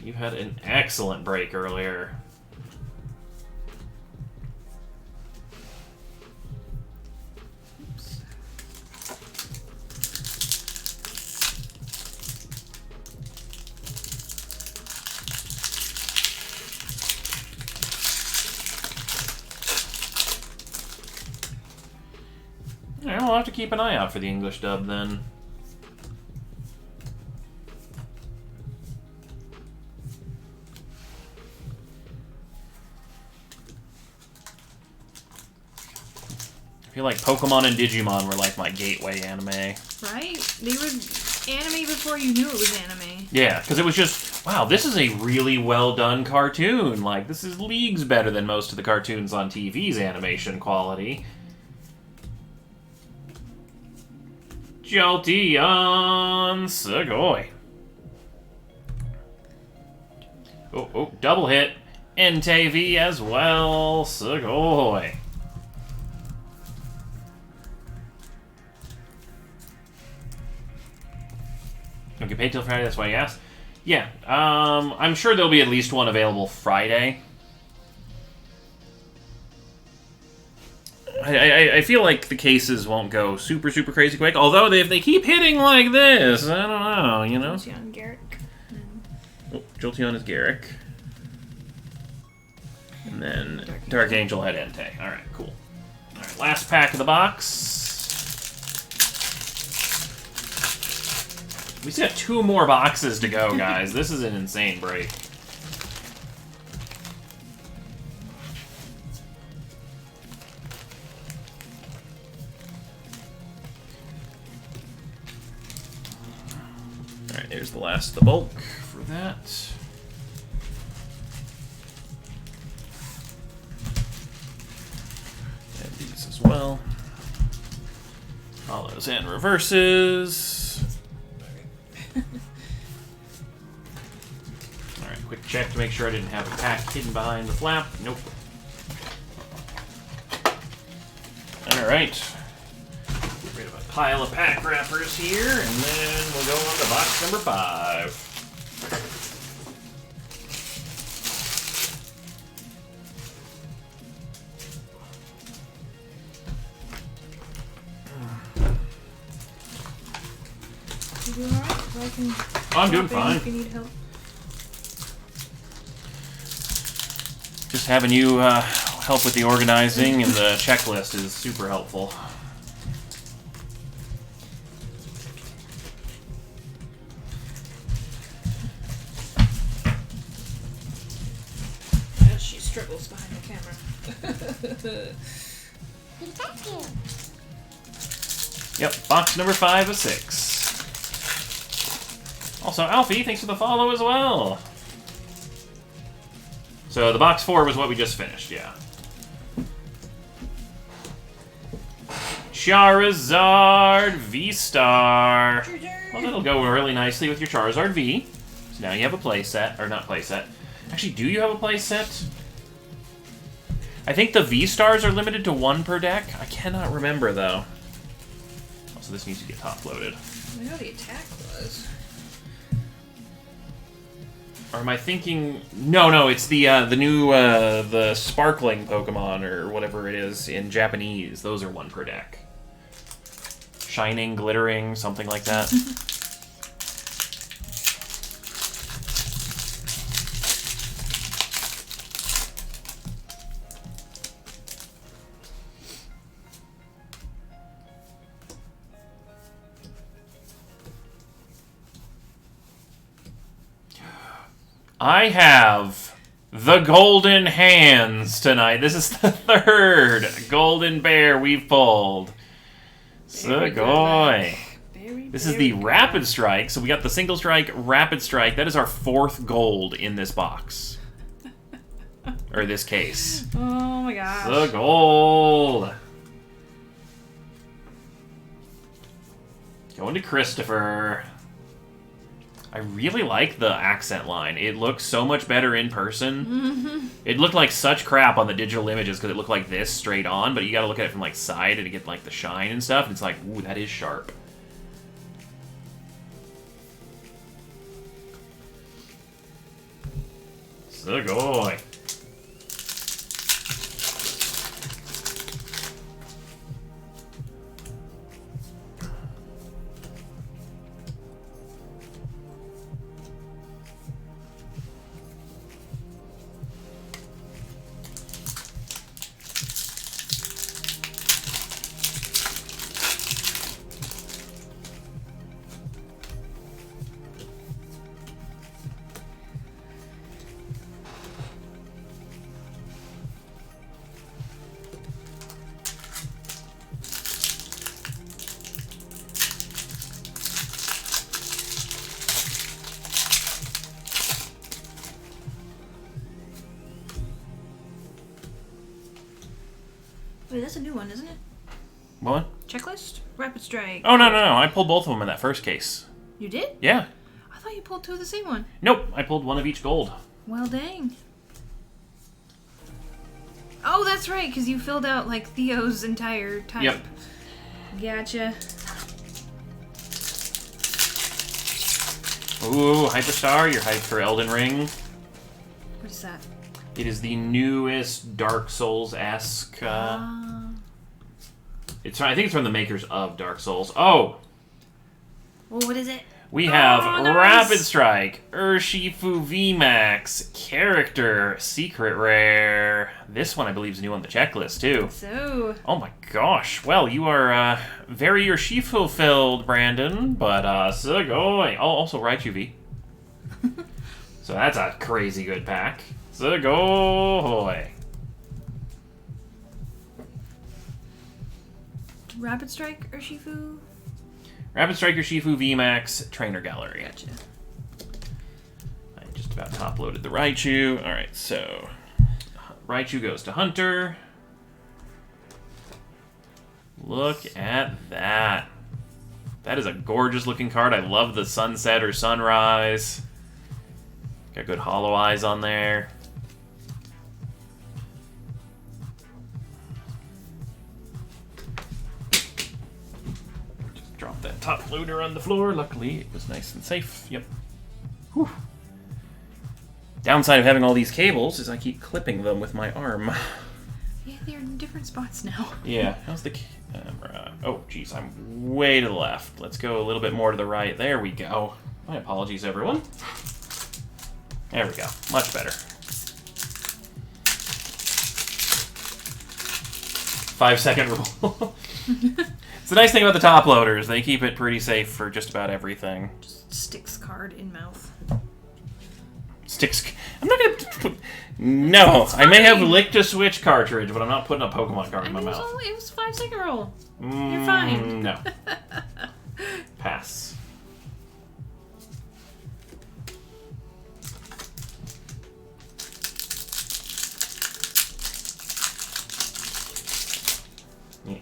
You had an excellent break earlier. Alright, we'll have to keep an eye out for the English dub then. I feel like Pokemon and Digimon were like my gateway anime. Right? They were anime before you knew it was anime. Yeah, because it was just, wow, this is a really well done cartoon. Like, this is leagues better than most of the cartoons on TV's animation quality. Jolteon Sugoi. Oh, double hit. Entei as well. Sugoi. Don't get paid till Friday, that's why you asked. Yeah, I'm sure there'll be at least one available Friday. I feel like the cases won't go super crazy quick, although if they keep hitting like this, I don't know, you know? Jolteon, Garrick. Oh, Jolteon is Garrick. And then Dark Angel had Entei. Alright, cool. Alright, last pack of the box. We still have 2 more boxes to go, guys. This is an insane break. Alright, there's the last of the bulk for that. And these as well. Follows and reverses. Alright, quick check to make sure I didn't have a pack hidden behind the flap. Nope. Alright. Get rid of a pile of pack wrappers here, and then we'll go on to box number 5. You doing alright? I can. I'm doing drop in fine. If you need help. Just having you help with the organizing and the checklist is super helpful. As she struggles behind the camera. Yep, box number 5 of 6. Also, Alfie, thanks for the follow as well. So the box 4 was what we just finished, yeah. Charizard V-Star. Well, that'll go really nicely with your Charizard V. So now you have a playset, or not playset. Actually, do you have a playset? I think the V-Stars are limited to 1 per deck. I cannot remember, though. Also, this needs to get top-loaded. I know the attack was. Or am I thinking... No, it's the new, the sparkling Pokemon, or whatever it is, in Japanese. Those are 1 per deck. Shining, glittering, something like that. I have the Golden Hands tonight. This is the 3rd Golden Bear we've pulled. Sugoi. This is the Rapid Strike. So we got the Single Strike, Rapid Strike. That is our 4th gold in this box. Or this case. Oh my gosh. The gold. Going to Christopher. I really like the accent line. It looks so much better in person. Mm-hmm. It looked like such crap on the digital images because it looked like this straight on, but you gotta look at it from like side and get like the shine and stuff. And it's like, ooh, that is sharp. Sugoi. Wait, that's a new one, isn't it? What? Checklist? Rapid Strike. Oh, no. I pulled both of them in that first case. You did? Yeah. I thought you pulled 2 of the same one. Nope, I pulled 1 of each gold. Well, dang. Oh, that's right, because you filled out, like, Theo's entire type. Yep. Gotcha. Ooh, Hyperstar, you're hyped for Elden Ring. What is that? It is the newest Dark Souls-esque. I think it's from the makers of Dark Souls. Oh, Well, what is it? we have nice. Rapid Strike, Urshifu VMAX, Character, Secret Rare. This one, I believe, is new on the checklist, too. So, Oh my gosh. Well, you are very Urshifu-filled, Brandon, but Sugoi. Oh, also Raichu V. So that's a crazy good pack. Sugoi. Rapid Strike, Urshifu? Rapid Strike Urshifu VMAX Trainer Gallery. Gotcha. I just about top-loaded the Raichu. Alright, so Raichu goes to Hunter. Look at that. That is a gorgeous looking card. I love the sunset or sunrise. Got good hollow eyes on there. Just drop that top loader on the floor. Luckily, it was nice and safe. Yep. Whew. Downside of having all these cables is I keep clipping them with my arm. Yeah, they're in different spots now. Yeah, how's the camera? Oh, geez, I'm way to the left. Let's go a little bit more to the right. There we go. My apologies, everyone. There we go. Much better. 5-second rule. It's the nice thing about the top loaders. They keep it pretty safe for just about everything. Just sticks card in mouth. Sticks. I'm not gonna. No, I may have licked a Switch cartridge, but I'm not putting a Pokemon card in my mouth. It was 5-second roll. You're fine. No. Pass. Yeah.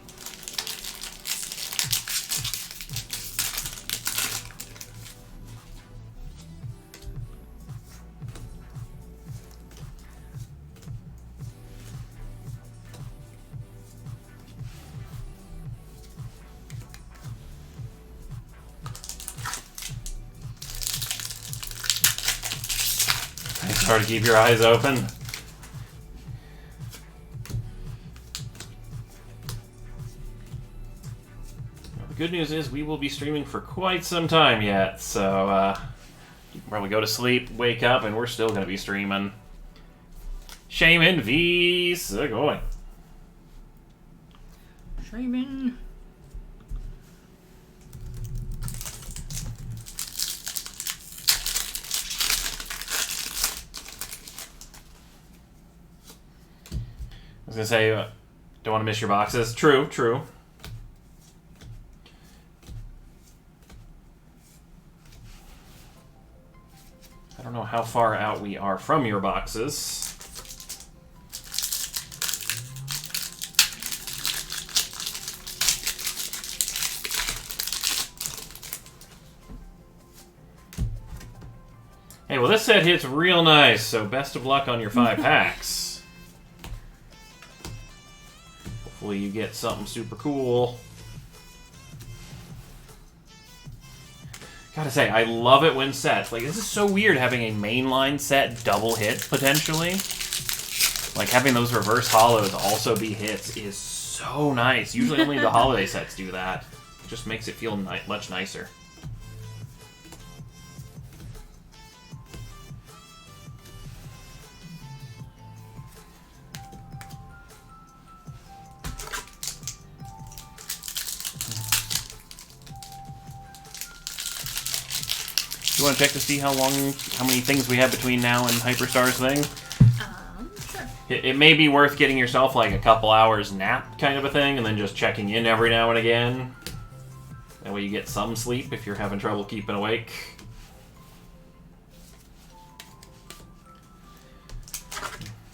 It's hard to keep your eyes open. Well, the good news is we will be streaming for quite some time yet, so you can probably go to sleep, wake up, and we're still going to be streaming. Shaman v. Segoy. Shaman. I was gonna say, don't want to miss your boxes. True, true. I don't know how far out we are from your boxes. Hey, well, this set hits real nice, so best of luck on your 5 packs. Hopefully you get something super cool. Gotta say, I love it when sets, like, this is so weird having a mainline set double hit, potentially. Like, having those reverse hollows also be hits is so nice. Usually only the holiday sets do that. It just makes it feel much nicer. You want to check to see how many things we have between now and Hyperstar's thing? Sure. It may be worth getting yourself like a couple hours nap kind of a thing, and then just checking in every now and again. That way you get some sleep if you're having trouble keeping awake.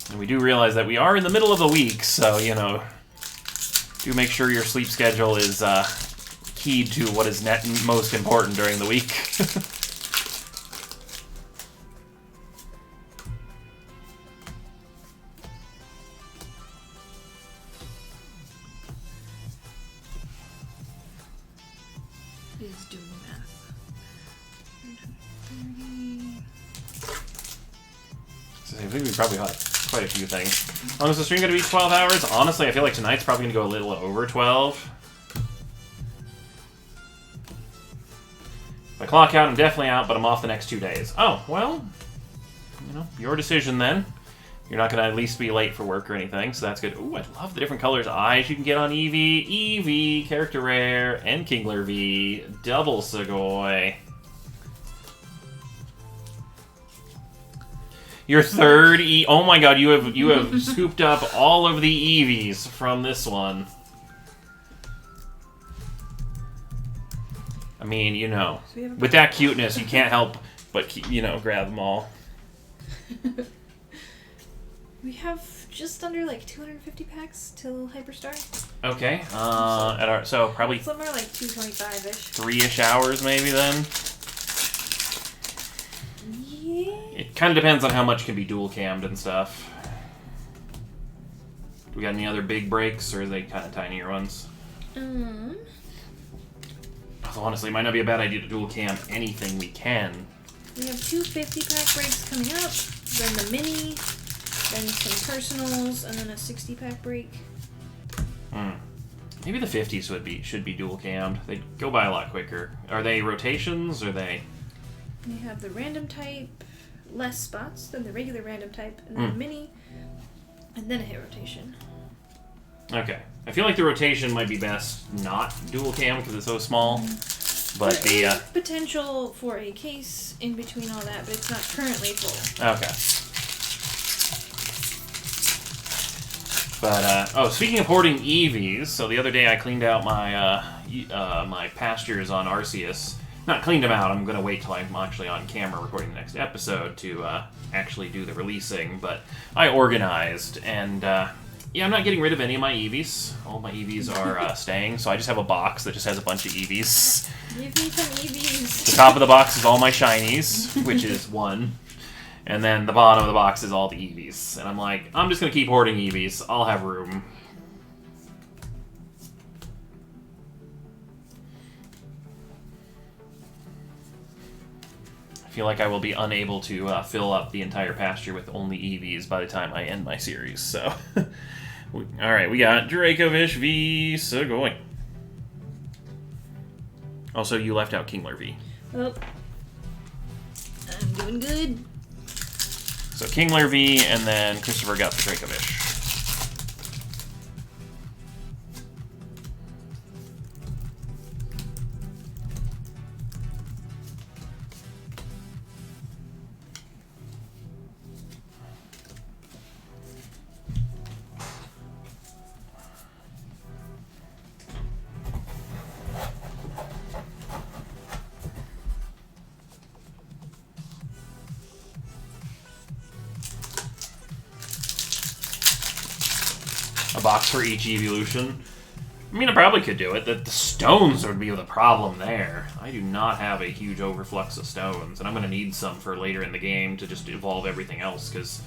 And we do realize that we are in the middle of the week, so, you know, do make sure your sleep schedule is keyed to what is most important during the week. Is doing math. 30. I think we probably had quite a few things. How long is the stream going to be? 12 hours? Honestly, I feel like tonight's probably going to go a little over 12. If I clock out, I'm definitely out, but I'm off the next 2 days. Oh, well, you know, your decision then. You're not going to at least be late for work or anything, so that's good. Ooh, I love the different colors eyes you can get on Eevee. Eevee, Character Rare, and Kingler V. Double Segoy. Your third oh my god, you have scooped up all of the Eevees from this one. I mean, you know, with that cuteness, you can't help but, you know, grab them all. We have just under like 250 packs till Hyperstar. Okay, so probably Some are like 225-ish. 3-ish hours maybe then. Yeah. It kind of depends on how much can be dual cammed and stuff. Do we got any other big breaks, or are they kind of tinier ones? So honestly, it might not be a bad idea to dual cam anything we can. We have 2 50-pack breaks coming up, then the mini, then some personals, and then a 60-pack break. Maybe the 50s should be dual cammed. They go by a lot quicker. Are they rotations? Or they? They have the random type, less spots than the regular random type, and then a mini, and then a hit rotation. Okay. I feel like the rotation might be best not dual cam because it's so small. But there is potential for a case in between all that, but it's not currently full. Okay. But speaking of hoarding EVs, so the other day I cleaned out my my pastures on Arceus. Not cleaned them out. I'm gonna wait till I'm actually on camera recording the next episode to actually do the releasing. But I organized, and yeah, I'm not getting rid of any of my EVs. All my EVs are staying, so I just have a box that just has a bunch of EVs. Give me some EVs. The top of the box is all my shinies, which is 1. And then the bottom of the box is all the EVs. And I'm like, I'm just going to keep hoarding EVs. I'll have room. I feel like I will be unable to fill up the entire pasture with only EVs by the time I end my series. So, alright, we got Dracovish v. Segoy. Also, you left out Kingler V. Well, I'm doing good. So Kingler V, and then Christopher got the Dracovish. A box for each evolution. I mean, I probably could do it. The stones would be the problem there. I do not have a huge overflux of stones, and I'm going to need some for later in the game to just evolve everything else, because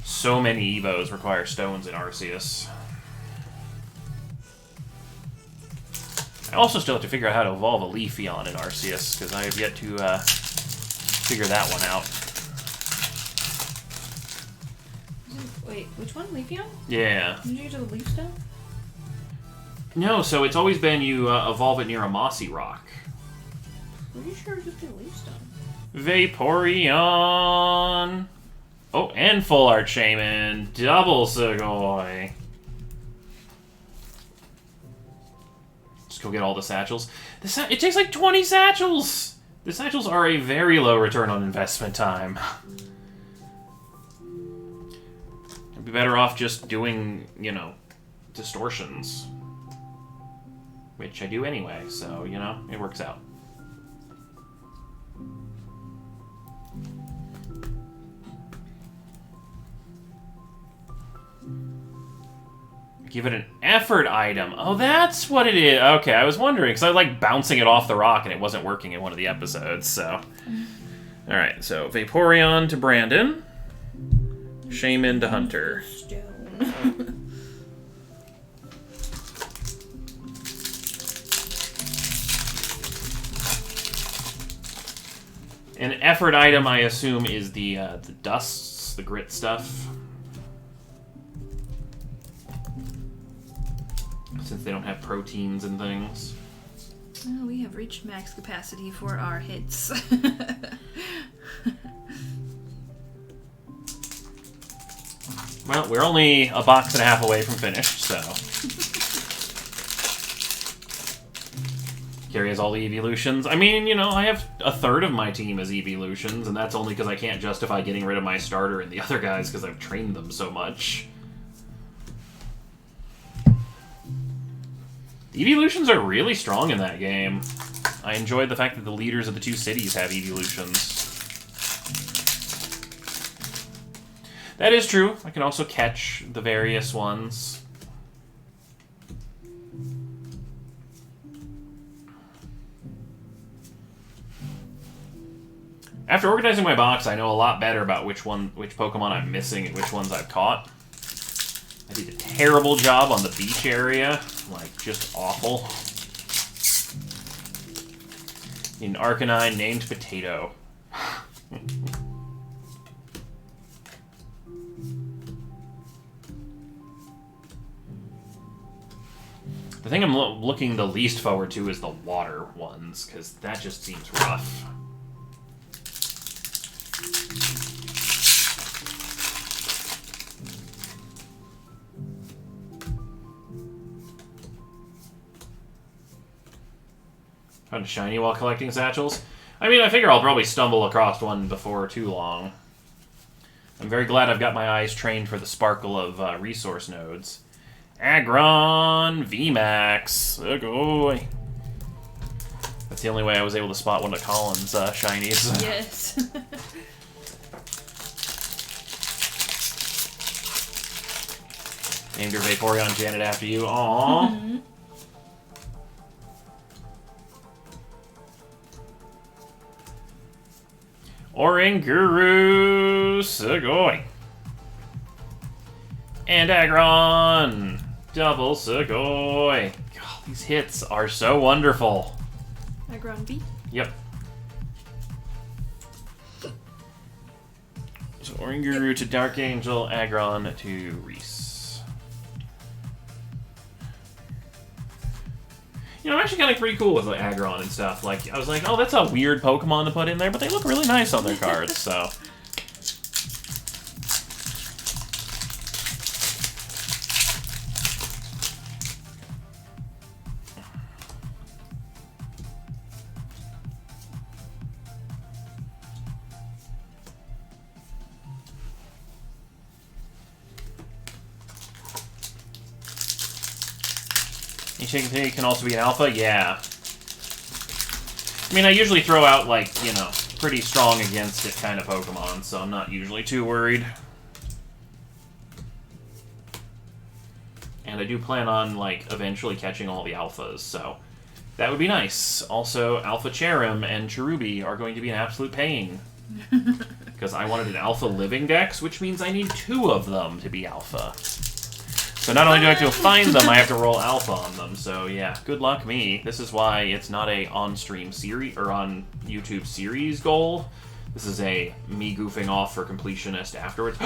so many Evos require stones in Arceus. I also still have to figure out how to evolve a Leafeon in Arceus, because I have yet to figure that one out. Wait, which one? Leafeon? Yeah. Did you get to the Leaf Stone? No, so it's always been you evolve it near a mossy rock. Pretty sure it just did a Leaf Stone. Vaporeon! Oh, and Full Art Shaman. Double Segoy. Just go get all the satchels. It takes like 20 satchels! The satchels are a very low return on investment time. I'd be better off just doing, you know, distortions. Which I do anyway, so, you know, it works out. Give it an effort item. Oh, that's what it is. Okay, I was wondering, because I was like bouncing it off the rock and it wasn't working in one of the episodes, so. Alright, so Vaporeon to Brandon. Shaman to Hunter. Stone. An effort item, I assume, is the dusts, the grit stuff. Since they don't have proteins and things. Oh, we have reached max capacity for our hits. Well, we're only a box and a half away from finished, so. Carrie has all the evolutions. I mean, you know, I have a third of my team as evolutions, and that's only because I can't justify getting rid of my starter and the other guys because I've trained them so much. The evolutions are really strong in that game. I enjoyed the fact that the leaders of the two cities have evolutions. That is true. I can also catch the various ones. After organizing my box, I know a lot better about which Pokemon I'm missing and which ones I've caught. I did a terrible job on the beach area. Like, just awful. An Arcanine named Potato. The thing I'm looking the least forward to is the water ones, because that just seems rough. Found a shiny while collecting satchels. I mean, I figure I'll probably stumble across one before too long. I'm very glad I've got my eyes trained for the sparkle of resource nodes. Aggron VMAX. Oh boy. That's the only way I was able to spot one of Colin's shinies. Yes. Named your Vaporeon Janet after you. Aww. Mm-hmm. Oranguru Sugoi. And Aggron. Double Sugoi. God, these hits are so wonderful. Aggron B. Yep. So Oranguru to Dark Angel, Aggron to Reese. You know, I'm actually kind of pretty cool with like, Aggron and stuff. Like, I was like, oh, that's a weird Pokemon to put in there, but they look really nice on their cards, so. Each can also be an alpha? Yeah. I mean, I usually throw out, like, you know, pretty strong against it kind of Pokemon, so I'm not usually too worried. And I do plan on, like, eventually catching all the alphas, so that would be nice. Also, Alpha Cherim and Cherubi are going to be an absolute pain. Because I wanted an alpha living dex, which means I need 2 of them to be alpha. So not only do I have to find them, I have to roll alpha on them. So yeah, good luck me. This is why it's not a on-stream series or on YouTube series goal. This is a me goofing off for completionist afterwards.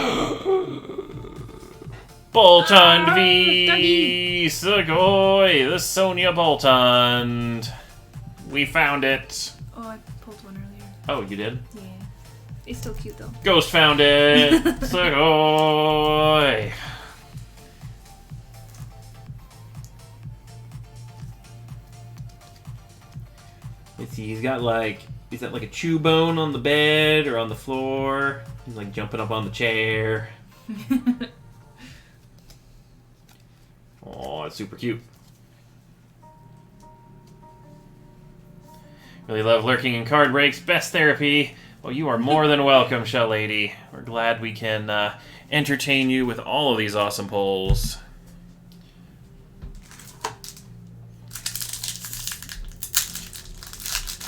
Boltund V Sugoi, the Sonia Boltund. We found it. Oh, I pulled one earlier. Oh, you did? Yeah. It's still cute though. Ghost found it. Sugoi. Let's see, he's got like, is that like a chew bone on the bed or on the floor? He's like jumping up on the chair. Oh, it's super cute. Really love lurking in card breaks. Best therapy. Well, you are more than welcome, Shell Lady. We're glad we can entertain you with all of these awesome polls.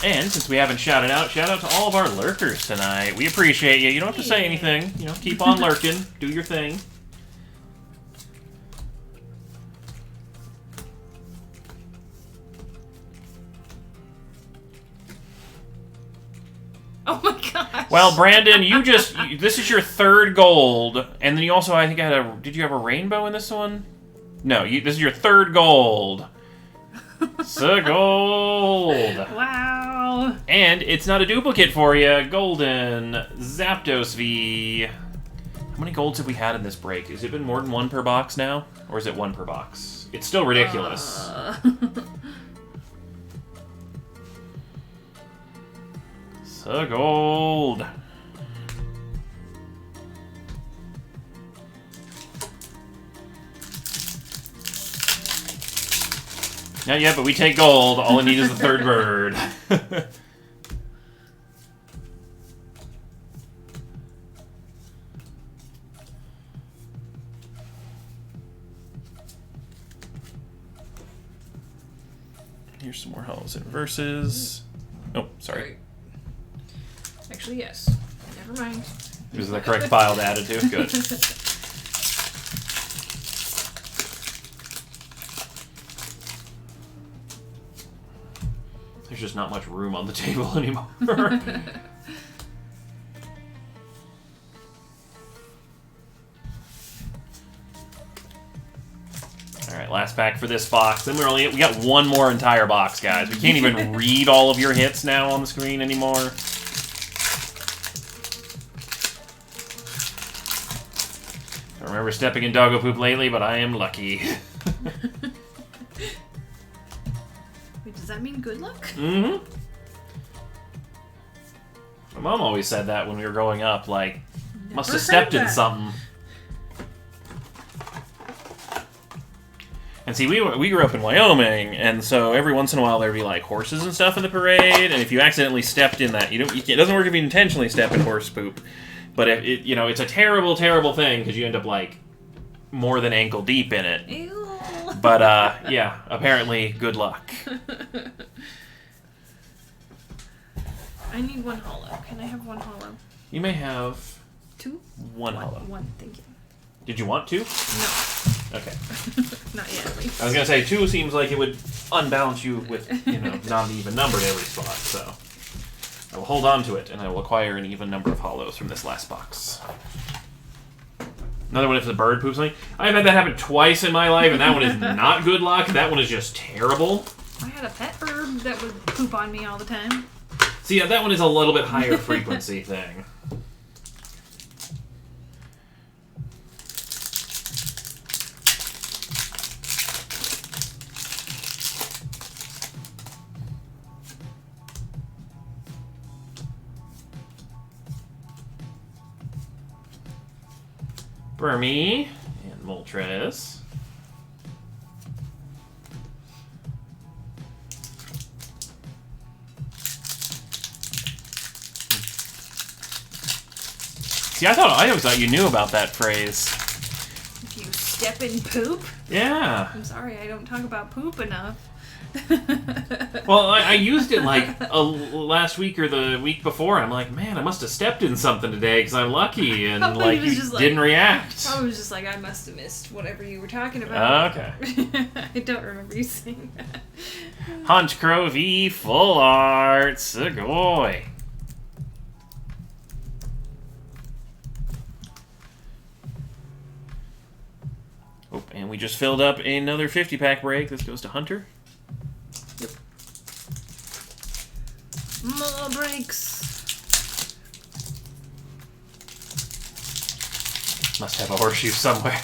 And since we haven't shouted out, shout out to all of our lurkers tonight. We appreciate you. You don't have to say anything. You know, keep on lurking. Do your thing. Oh my gosh. Well, Brandon, this is your 3rd gold, and then you also, I think, did you have a rainbow in this one? No, this is your 3rd gold. Gold. Wow. And it's not a duplicate for you. Golden Zapdos V. How many golds have we had in this break? Has it been more than 1 per box now? Or is it 1 per box? It's still ridiculous. Gold. Not yet, but we take gold. All I need is the 3rd bird. Here's some more hollows and verses. Oh, sorry. Actually, yes. Never mind. This is the correct file to add it to. Good. There's just not much room on the table anymore. Alright, right, last pack for this box. Then we got one more entire box, guys. We can't even read all of your hits now on the screen anymore. I remember stepping in doggo poop lately, but I am lucky. Wait, does that mean good luck? Mm-hmm. My mom always said that when we were growing up, like, must have stepped in something. And see, we grew up in Wyoming, and so every once in a while there'd be like horses and stuff in the parade, and if you accidentally stepped in that, it doesn't work if you intentionally step in horse poop, but it's a terrible, terrible thing because you end up like more than ankle deep in it. Ew. But yeah, apparently good luck. I need one hollow. Can I have one hollow? You may have Two? one hollow. One, thank you. Did you want two? No. Okay. Not yet, at least. I was gonna say two seems like it would unbalance you with not an even number at every spot. So I will hold on to it, and I will acquire an even number of hollows from this last box. Another one if the bird poops something. I've had that happen twice in my life, and that one is not good luck. That one is just terrible. I had a pet bird that would poop on me all the time. See, yeah, that one is a little bit higher frequency thing. Burmy and Moltres. See, I always thought you knew about that phrase. If you step in poop? Yeah. I'm sorry, I don't talk about poop enough. Well, I used it like last week or the week before. And I'm like, man, I must have stepped in something today because I'm lucky, and like you didn't react. I was just like, I must have missed whatever you were talking about. Okay. I don't remember you saying that. Honchkrow V Full Art Sugoi. Oh, and we just filled up another 50-pack break. This goes to Hunter. Yep. More breaks. Must have a horseshoe somewhere.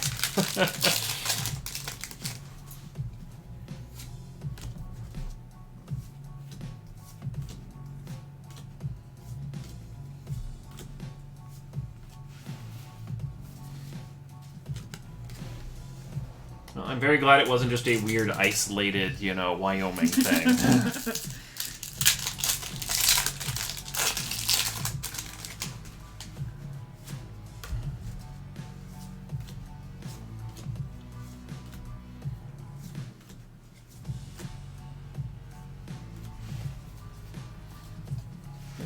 Well, I'm very glad it wasn't just a weird, isolated, Wyoming thing.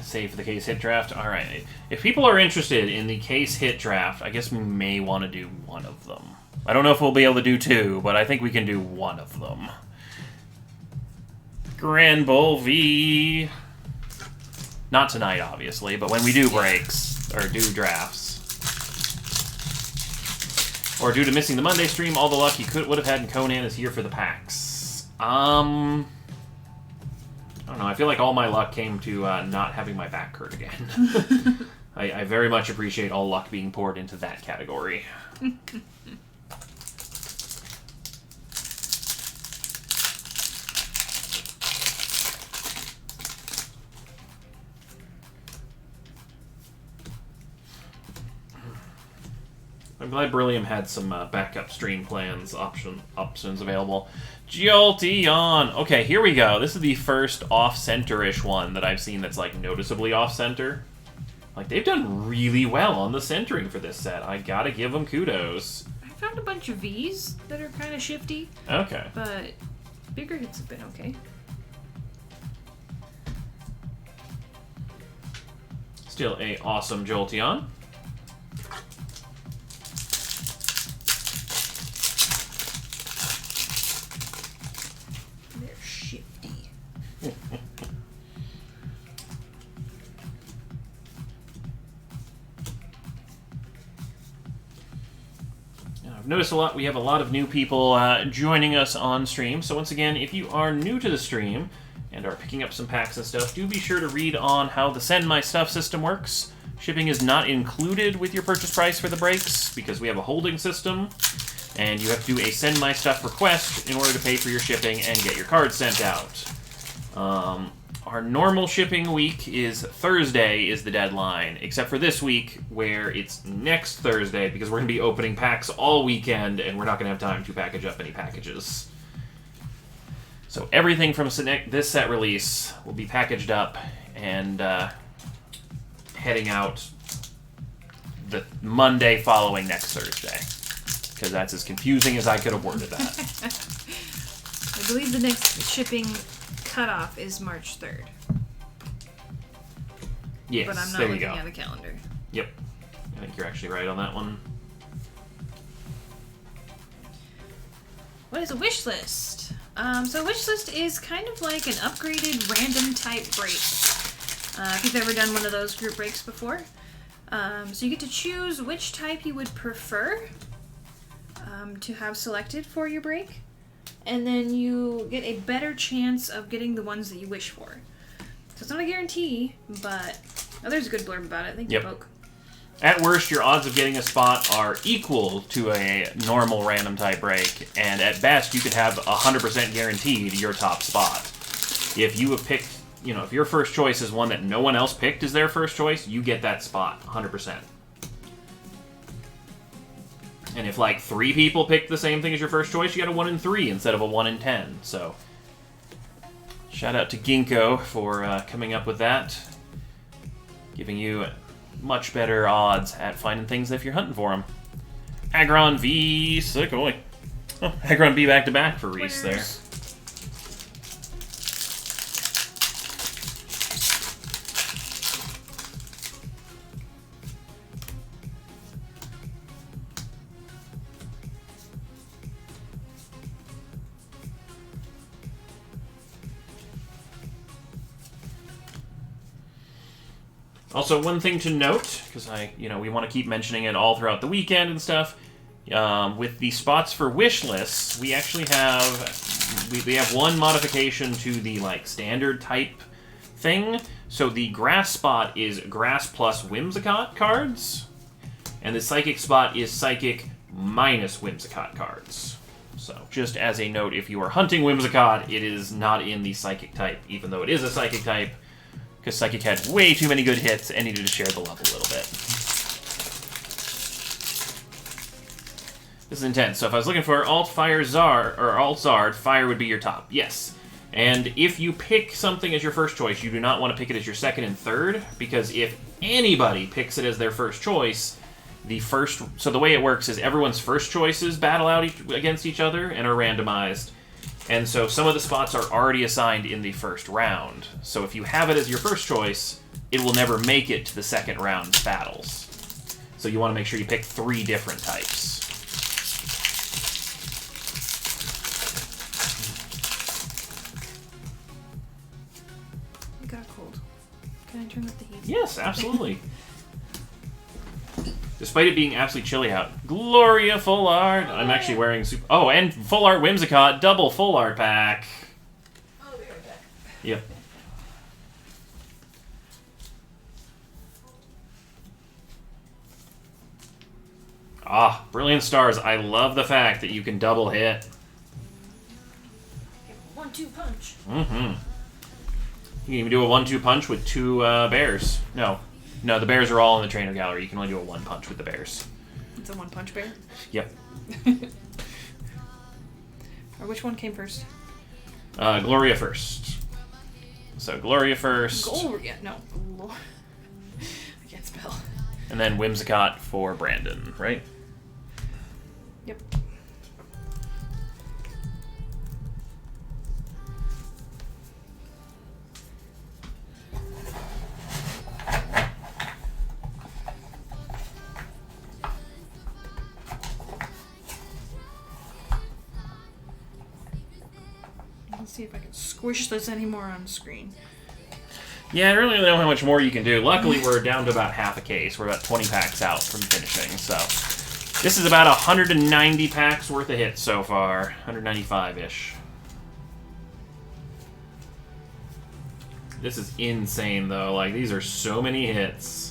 Save for the case hit draft. All right. If people are interested in the case hit draft, I guess we may want to do one of them. I don't know if we'll be able to do two, but I think we can do one of them. Granbull V. Not tonight, obviously, but when we do breaks, or do drafts. Or due to missing the Monday stream, all the luck he would have had in Conan is here for the packs. I don't know. I feel like all my luck came to not having my back hurt again. I very much appreciate all luck being poured into that category. I'm glad Brillium had some backup stream plans options available. Jolteon! Okay, here we go. This is the first off-center-ish one that I've seen that's, like, noticeably off-center. Like, they've done really well on the centering for this set. I gotta give them kudos. I found a bunch of V's that are kind of shifty. Okay. But bigger hits have been okay. Still a awesome Jolteon. They're shifty. noticed we have a lot of new people joining us on stream. So once again, if you are new to the stream and are picking up some packs and stuff, do be sure to read on how the Send My Stuff system works. Shipping is not included with your purchase price for the breaks because we have a holding system, and you have to do a Send My Stuff request in order to pay for your shipping and get your cards sent out. Our normal shipping week is Thursday is the deadline, except for this week where it's next Thursday because we're going to be opening packs all weekend and we're not going to have time to package up any packages. So everything from this set release will be packaged up and heading out the Monday following next Thursday. Because that's as confusing as I could have worded that. I believe the next shipping cutoff is March 3rd. Yes, but I'm not there we looking go. at the calendar. Yep. I think you're actually right on that one. What is a wish list? So a wish list is kind of like an upgraded random type break. If you've ever done one of those group breaks before. So you get to choose which type you would prefer to have selected for your break. And then you get a better chance of getting the ones that you wish for. So it's not a guarantee, but... Oh, there's a good blurb about it. Thank you, Poke. At worst, your odds of getting a spot are equal to a normal random type break, and at best, you could have 100% guaranteed your top spot. If you have picked, if your first choice is one that no one else picked as their first choice, you get that spot, 100%. And if, 3 people picked the same thing as your first choice, you got a 1 in 3 instead of a 1 in 10, so... Shout out to Ginkgo for coming up with that. Giving you much better odds at finding things if you're hunting for them. Aggron v. Sikoy. Oh, Aggron B back-to-back for Reese there. Also, one thing to note, because we want to keep mentioning it all throughout the weekend and stuff, with the spots for wish lists, we actually have we have one modification to the standard type thing. So the grass spot is grass plus Whimsicott cards, and the psychic spot is psychic minus Whimsicott cards. So just as a note, if you are hunting Whimsicott, it is not in the psychic type, even though it is a psychic type. Because Psychic had way too many good hits and needed to share the love a little bit. This is intense. So if I was looking for Alt-Fire Zard, or Alt-Zard, Fire would be your top. Yes. And if you pick something as your first choice, you do not want to pick it as your second and third, because if anybody picks it as their first choice, so the way it works is everyone's first choices battle out against each other and are randomized. And so some of the spots are already assigned in the first round. So if you have it as your first choice, it will never make it to the second round's battles. So you want to make sure you pick 3 different types. I got cold. Can I turn up the heat? Yes, absolutely. Despite it being absolutely chilly out. Gloria Full Art! I'm actually wearing Oh, and Full Art Whimsicott, double Full Art pack. I'll be right back. Yep. Ah, Brilliant Stars. I love the fact that you can double hit. 1-2 punch. Mm-hmm. You can even do a 1-2 punch with 2 bears. No, the bears are all in the trainer gallery. You can only do a 1 punch with the bears. It's a 1 punch bear? Yep. Or which one came first? Gloria first. So Gloria first. Gloria. No. I can't spell. And then Whimsicott for Brandon, right? Yep. Let's see if I can squish this anymore on screen. Yeah, I really don't know how much more you can do. Luckily, we're down to about half a case. We're about 20 packs out from finishing, so This is about 190 packs worth of hits so far. 195-ish. This is insane, though. Like, these are so many hits.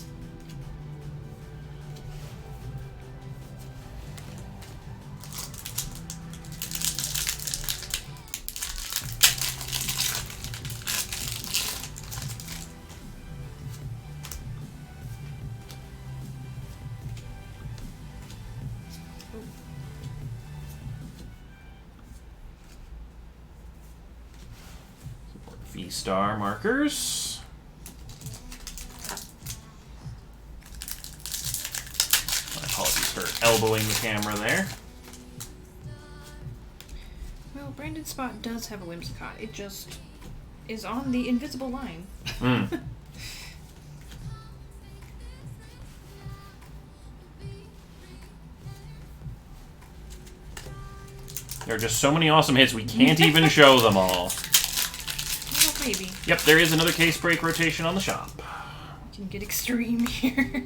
V-Star markers. My apologies for elbowing the camera there. Well, Brandon Spot does have a Whimsicott. It just is on the invisible line. Mm. There are just so many awesome hits, we can't even show them all. Well, maybe. Yep, there is another case break rotation on the shop. We can get extreme here.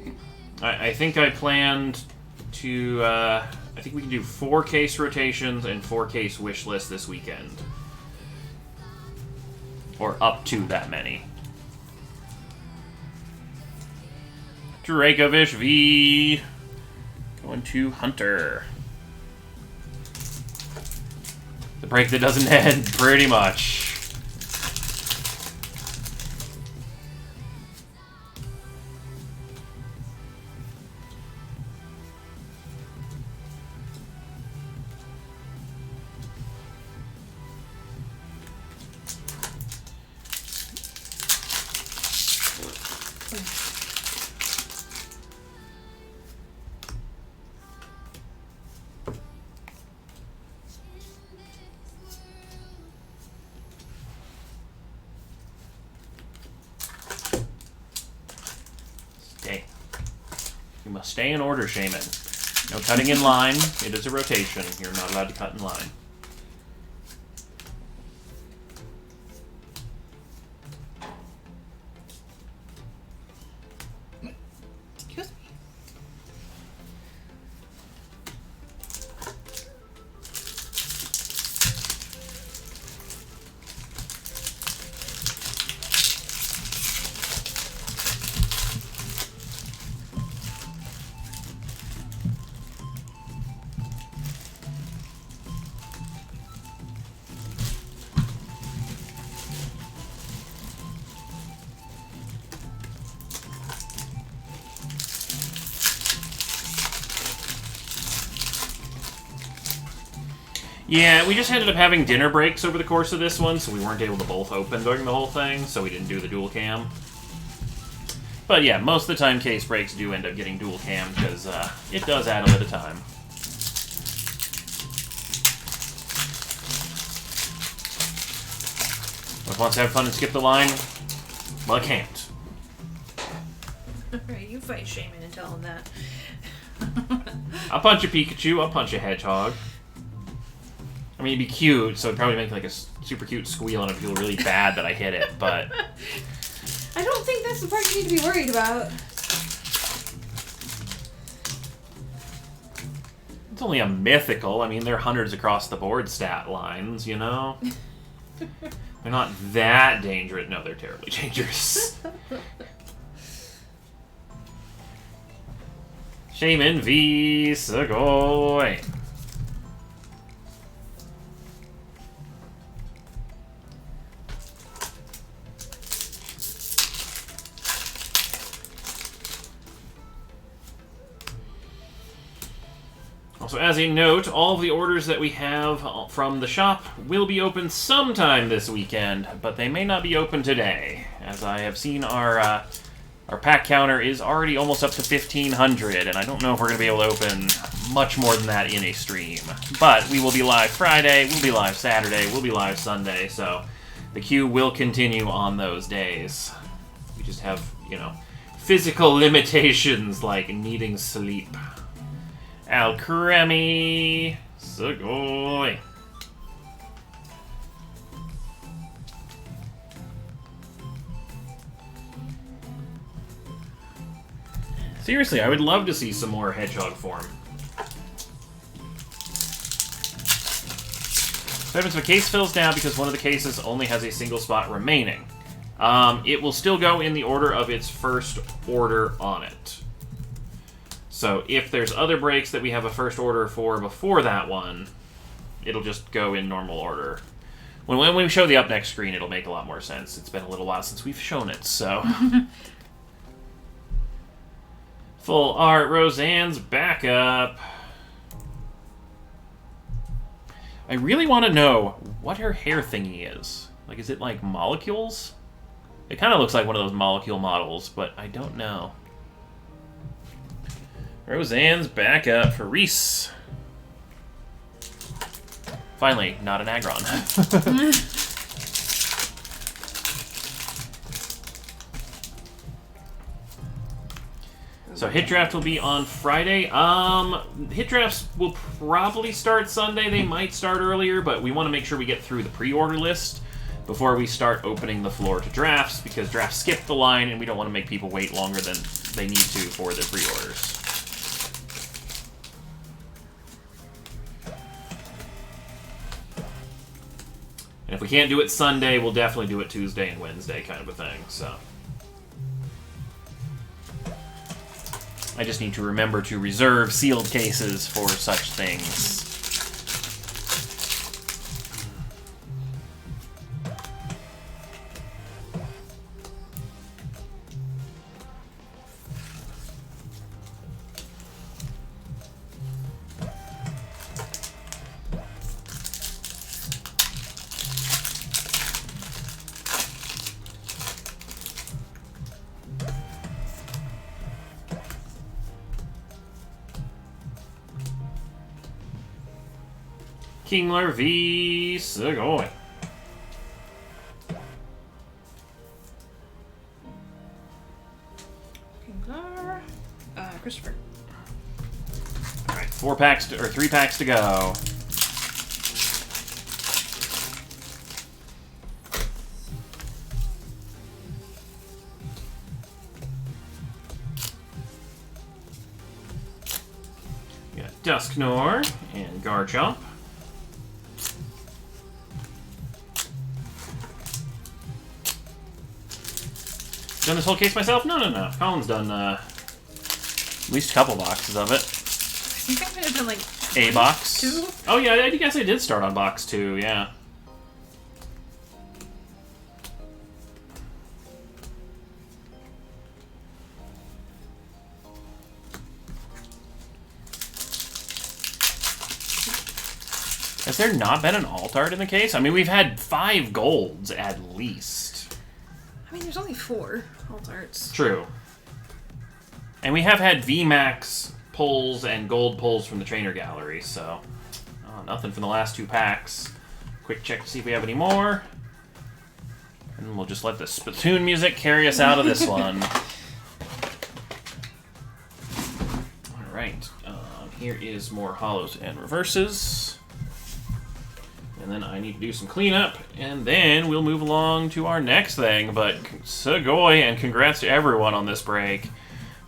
I think I planned to, I think we can do 4 case rotations and 4 case wish list this weekend. Or up to that many. Dracovish V. Going to Hunter. The break that doesn't end, pretty much. You must stay in order, Shaman. No cutting in line. It is a rotation. You're not allowed to cut in line. Excuse me. Yeah, we just ended up having dinner breaks over the course of this one, so we weren't able to both open during the whole thing, so we didn't do the dual cam. But yeah, most of the time case breaks do end up getting dual cam, because it does add a bit of time. If wants to have fun and skip the line, well, I can't. Alright, you fight Shaman and tell him that. I'll punch a Pikachu, I'll punch a Hedgehog. I mean, it'd be cute, so it'd probably make like a super cute squeal and I'd feel really bad that I hit it, but... I don't think that's the part you need to be worried about. It's only a mythical. I mean, they're hundreds across the board stat lines, you know? They're not that dangerous. No, they're terribly dangerous. Shaman V. Sugoi. Also, as a note, all of the orders that we have from the shop will be open sometime this weekend, but they may not be open today, as I have seen our pack counter is already almost up to 1,500, and I don't know if we're going to be able to open much more than that in a stream. But we will be live Friday, we'll be live Saturday, we'll be live Sunday, so the queue will continue on those days. We just have, you know, physical limitations like needing sleep. Alcremie Sugoi. Seriously, I would love to see some more Hedgehog form. So if a case fills now because one of the cases only has a single spot remaining, it will still go in the order of its first order on it. So if there's other breaks that we have a first order for before that one, it'll just go in normal order. When we show the up next screen, it'll make a lot more sense. It's been a little while since we've shown it, so... Full art, Roseanne's backup. I really want to know what her hair thingy is. Like, is it like molecules? It kind of looks like one of those molecule models, but I don't know. Roseanne's backup for Reese. Finally, not an Aggron. So hit draft will be on Friday. Hit drafts will probably start Sunday. They might start earlier, but we want to make sure we get through the pre-order list before we start opening the floor to drafts, because drafts skip the line and we don't want to make people wait longer than they need to for their pre-orders. And if we can't do it Sunday, we'll definitely do it Tuesday and Wednesday kind of a thing, so... I just need to remember to reserve sealed cases for such things. Kingler v. Segoy. Kingler. Christopher. All right, 3 packs to go. We got Dusknor and Garchomp. Done this whole case myself? No. Colin's done at least a couple boxes of it. I think I might have done like A box. 2? Oh yeah, I guess I did start on box 2, yeah. Has there not been an alt art in the case? I mean, we've had 5 golds at least. I mean, there's only 4 alt arts. True. And we have had VMAX pulls and gold pulls from the trainer gallery, so... nothing from the last 2 packs. Quick check to see if we have any more. And we'll just let the Splatoon music carry us out of this one. Alright. Here is more hollows and reverses. And then I need to do some cleanup, and then we'll move along to our next thing. But Segoy, and congrats to everyone on this break.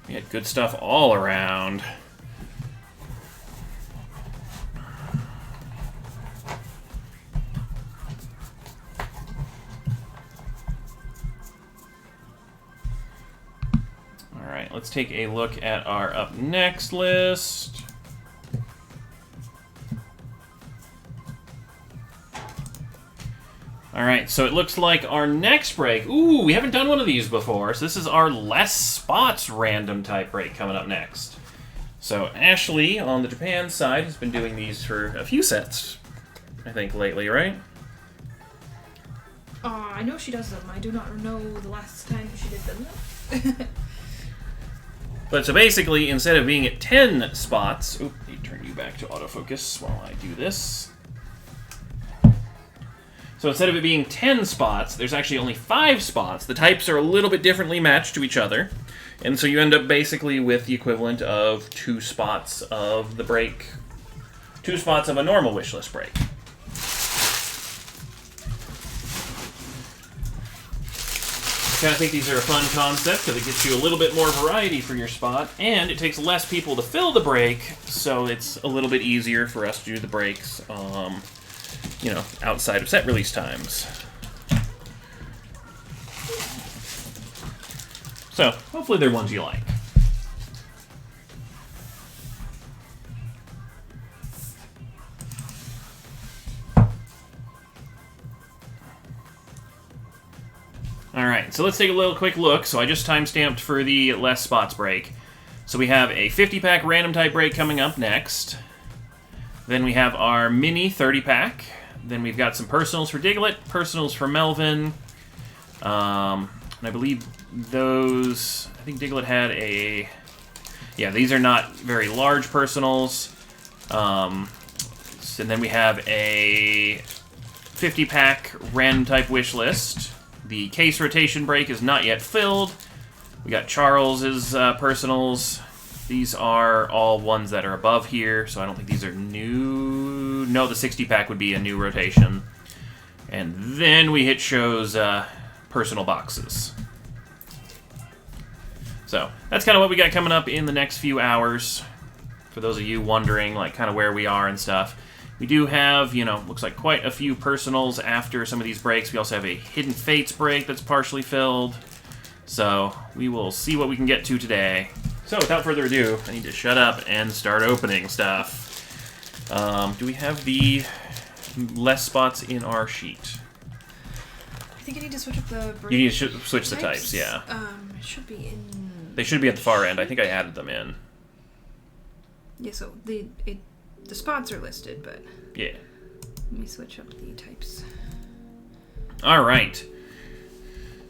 We had good stuff all around. Alright, let's take a look at our up next list. Alright, so it looks like our next break... Ooh, we haven't done one of these before, so this is our less spots random type break coming up next. So Ashley, on the Japan side, has been doing these for a few sets, I think, lately, right? I know she does them. I do not know the last time she did them. But so basically, instead of being at 10 spots... Oop, let me turn you back to autofocus while I do this. So instead of it being 10 spots, there's actually only 5 spots. The types are a little bit differently matched to each other. And so you end up basically with the equivalent of 2 spots of the break. 2 spots of a normal wishlist break. I kind of think these are a fun concept because it gets you a little bit more variety for your spot, and it takes less people to fill the break, so it's a little bit easier for us to do the breaks. outside of set release times. So, hopefully they're ones you like. Alright, so let's take a little quick look. So I just timestamped for the less spots break. So we have a 50-pack random type break coming up next. Then we have our mini 30-pack. Then we've got some personals for Diglett, personals for Melvin. And I believe those... I think Diglett had a... Yeah, these are not very large personals. And then we have a 50-pack random type wish list. The case rotation break is not yet filled. We got Charles's personals. These are all ones that are above here, so I don't think these are new. No, the 60-pack would be a new rotation. And then we hit Show's personal boxes. So that's kind of what we got coming up in the next few hours. For those of you wondering, like, kind of where we are and stuff. We do have, looks like quite a few personals after some of these breaks. We also have a Hidden Fates break that's partially filled. So we will see what we can get to today. So without further ado, I need to shut up and start opening stuff. Do we have the less spots in our sheet? I think I need to switch up the break. You need to switch the types, yeah. It should be in... They should be at the far end. I think I added them in. Yeah, so the spots are listed, but... Yeah. Let me switch up the types. Alright.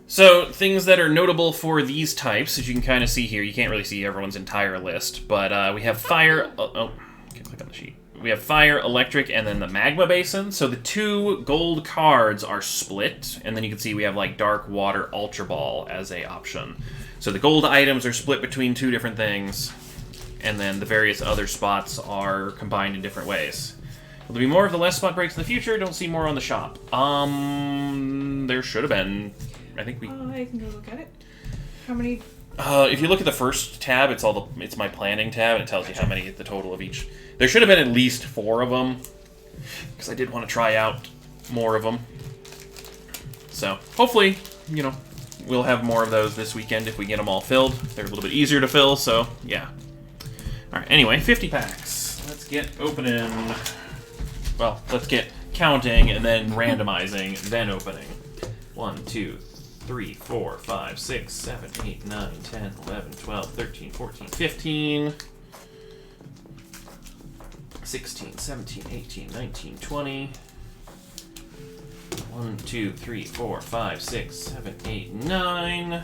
So, things that are notable for these types, as you can kind of see here, you can't really see everyone's entire list, but we have fire... Oh, can click on the sheet. We have fire, electric, and then the magma basin. So the 2 gold cards are split, and then you can see we have like dark water ultra ball as a option. So the gold items are split between 2 different things, and then the various other spots are combined in different ways. Will there be more of the less spot breaks in the future? Don't see more on the shop. There should have been. I think we... I can go look at it. How many... if you look at the first tab, it's my planning tab, and it tells you how many the total of each. There should have been at least 4 of them, because I did want to try out more of them. So, hopefully, we'll have more of those this weekend if we get them all filled. They're a little bit easier to fill, so, yeah. Alright, anyway, 50 packs. Let's get opening... Well, let's get counting, and then randomizing, then opening. 1, 2, 3, 4, 5, 6, 7, 8, 9, 10, 11, 12, 13, 14, 15, 16, 17, 18, 19, 20. 1, 2, 3, 4, 5, 6, 7, 8, 9.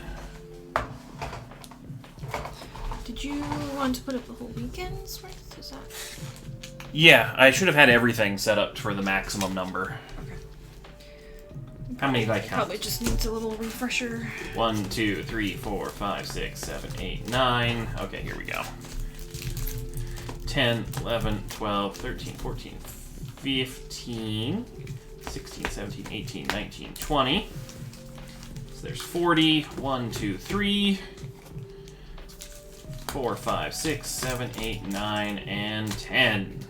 Did you want to put up the whole weekend's worth? Is that... Yeah, I should have had everything set up for the maximum number. Okay. How many did I count? Probably just needs a little refresher. 1, 2, 3, 4, 5, 6, 7, 8, 9. Okay, here we go. 10, 11, 12, 13, 14, 15, 16, 17, 18, 19, 20. So there's 40. 1, 2, 3, 4, 5, 6, 7, 8, 9, and 10.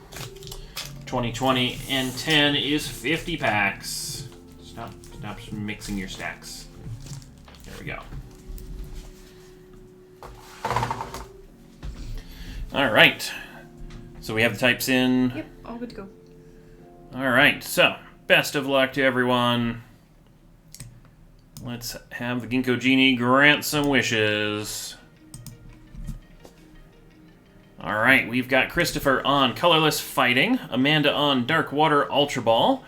20, 20, and 10 is 50 packs. Stop mixing your stacks. There we go. Alright. So we have the types in. Yep, all good to go. Alright, so best of luck to everyone. Let's have the Ginkgo Genie grant some wishes. Alright, we've got Christopher on Colorless Fighting, Amanda on Dark Water Ultra Ball,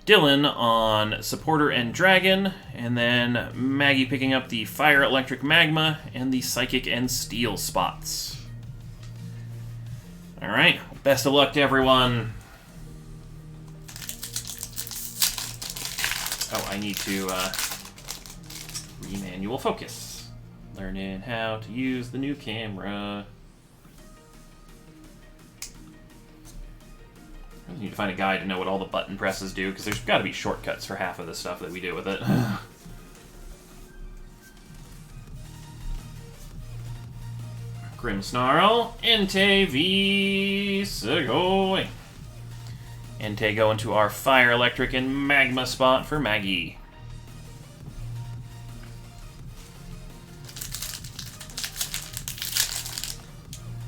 Dylan on Supporter and Dragon, and then Maggie picking up the Fire, Electric, Magma, and the Psychic and Steel spots. Alright, best of luck to everyone. Oh, I need to re-manual focus. Learning how to use the new camera. I need to find a guide to know what all the button presses do, because there's got to be shortcuts for half of the stuff that we do with it. Grimmsnarl, Entei V, Segoy. Entei going to our Fire, Electric, and Magma spot for Maggie.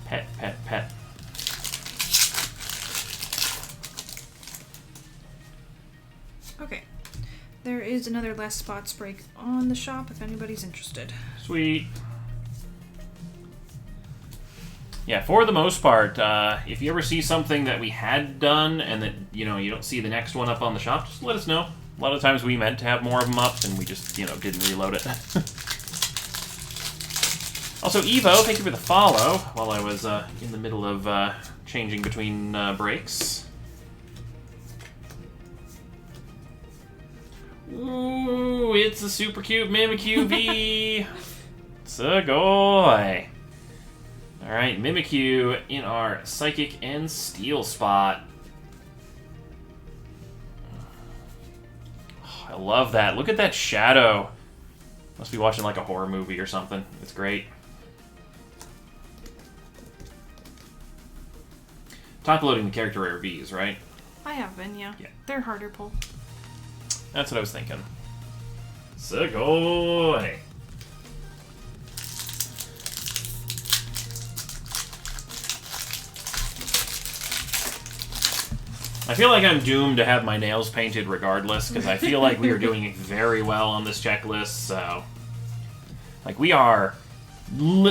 Pet, pet, pet. Okay. There is another last spots break on the shop if anybody's interested. Sweet. Yeah, for the most part, if you ever see something that we had done and that, you don't see the next one up on the shop, just let us know. A lot of times we meant to have more of them up and we just, didn't reload it. Also, Evo, thank you for the follow while I was in the middle of changing between breaks. Ooh, it's a super cute Mimikyu V. Sugoi. Alright, Mimikyu in our Psychic and Steel spot. Oh, I love that. Look at that shadow. Must be watching like a horror movie or something. It's great. Top loading the character rare Vs, right? I have been, yeah. Yeah. They're harder pull. That's what I was thinking. Sugoi! I feel like I'm doomed to have my nails painted regardless, because I feel like we are doing very well on this checklist, so... Like, we are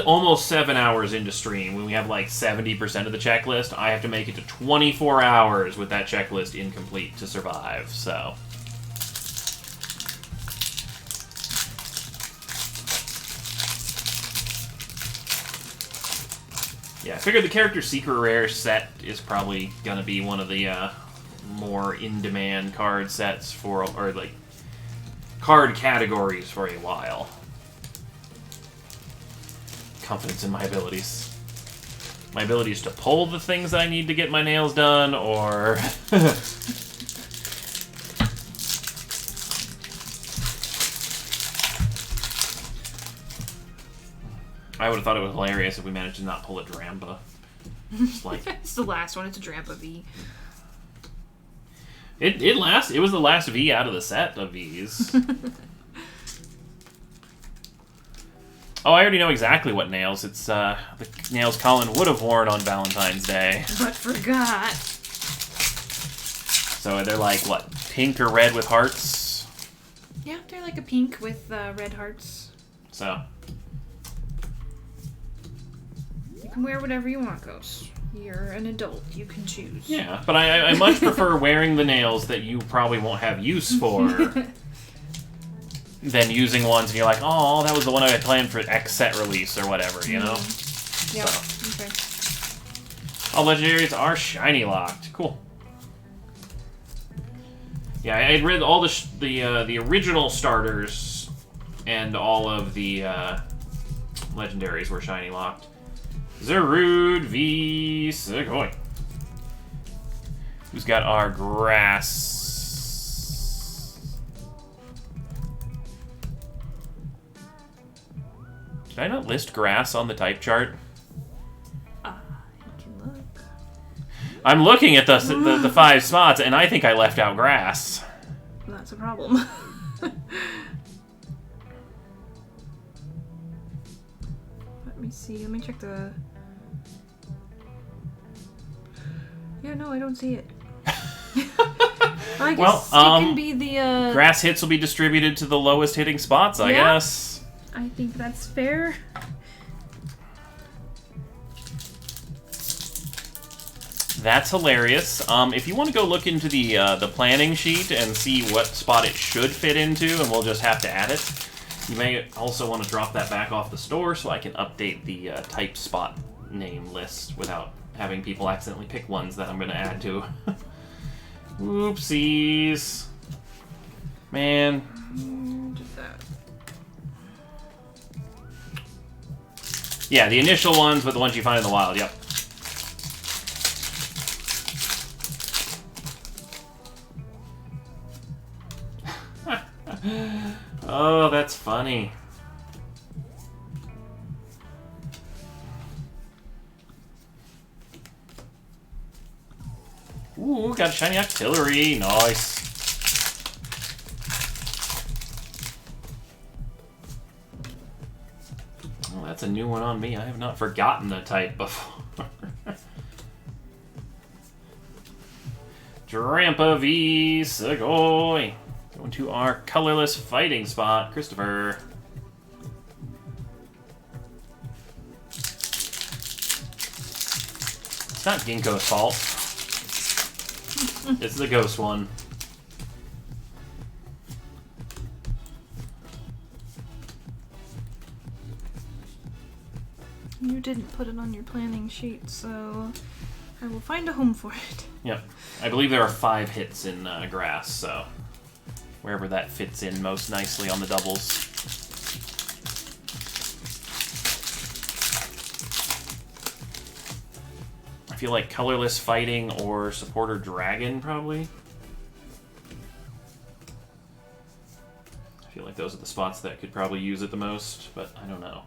almost 7 hours into stream. When we have like 70% of the checklist, I have to make it to 24 hours with that checklist incomplete to survive, so... Yeah, I figured the character secret rare set is probably gonna be one of the more in-demand card sets for, or like, card categories for a while. Confidence in my abilities. My abilities to pull the things that I need to get my nails done, or... I would have thought it was hilarious if we managed to not pull a Drampa. Just like... It's the last one. It's a Drampa V. It was the last V out of the set of Vs. Oh, I already know exactly what nails. It's the nails Colin would have worn on Valentine's Day. But forgot. So they're like, what, pink or red with hearts? Yeah, they're like a pink with red hearts. So... You can wear whatever you want, Ghost. You're an adult. You can choose. Yeah, but I much prefer wearing the nails that you probably won't have use for than using ones and you're like, oh, that was the one I had planned for X set release or whatever, you know? Yeah, So. okay. All legendaries are shiny locked. Cool. Yeah, I had read all the original starters and all of the legendaries were shiny locked. Zarude v Sugoi. Who's got our grass? Did I not list grass on the type chart? You can look. I'm looking at the 5 spots, and I think I left out grass. That's a problem. Let me see. Let me check the... Yeah, no, I don't see it. I guess it can be the... Grass hits will be distributed to the lowest hitting spots, I guess. I think that's fair. That's hilarious. If you want to go look into the planning sheet and see what spot it should fit into, and we'll just have to add it, you may also want to drop that back off the store so I can update the type spot name list without having people accidentally pick ones that I'm going to add to. Whoopsies. Man. Just that. Yeah, the initial ones, but the ones you find in the wild, yep. Oh, that's funny. Ooh, got a shiny artillery. Nice. Oh, that's a new one on me. I have not forgotten the type before. Drampa V. Segoy. Going to our colorless fighting spot, Christopher. It's not Ginkgo's fault. It's the ghost one. You didn't put it on your planning sheet, so I will find a home for it. Yep. I believe there are 5 hits in grass, so wherever that fits in most nicely on the doubles. I feel like colorless fighting or supporter dragon, probably. I feel like those are the spots that could probably use it the most, but I don't know.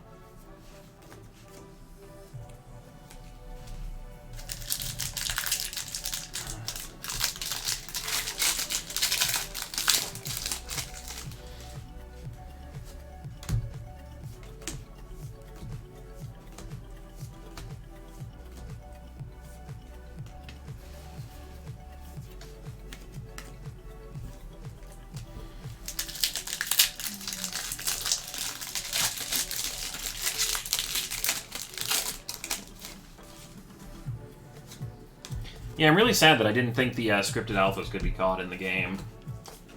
Yeah, I'm really sad that I didn't think the scripted alphas could be caught in the game.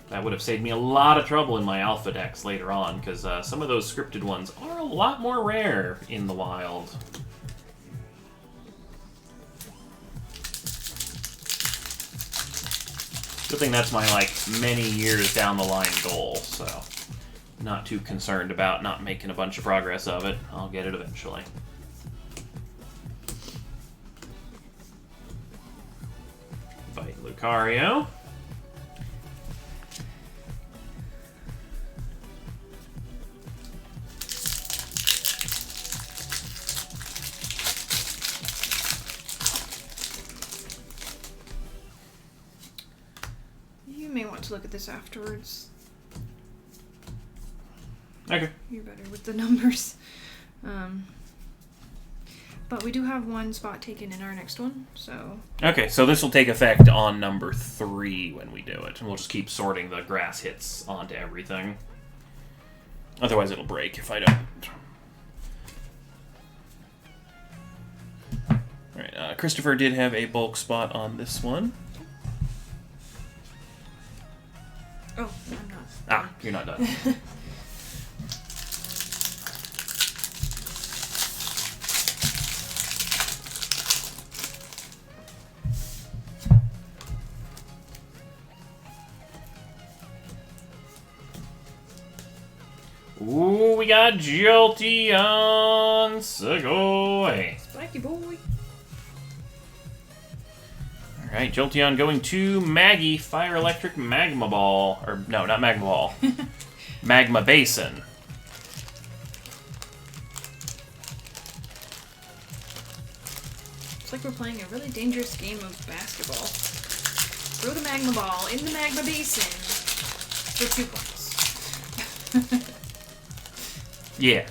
That would have saved me a lot of trouble in my alpha decks later on, because some of those scripted ones are a lot more rare in the wild. Good thing that's my, like, many years down the line goal, so not too concerned about not making a bunch of progress of it. I'll get it eventually. Fight Lucario. You may want to look at this afterwards. Okay. You're better with the numbers. But we do have one spot taken in our next one, so... Okay, so this will take effect on number 3 when we do it. And we'll just keep sorting the grass hits onto everything. Otherwise it'll break if I don't. Alright, Christopher did have a bulk spot on this one. Oh, I'm not. Ah, you're not done. Ooh, we got Jolteon Segoy. Spiky boy. Alright, Jolteon going to Maggie, Fire Electric Magma Ball. Or, no, not Magma Ball. Magma Basin. It's like we're playing a really dangerous game of basketball. Throw the magma ball in the magma basin for 2 points. Yeah.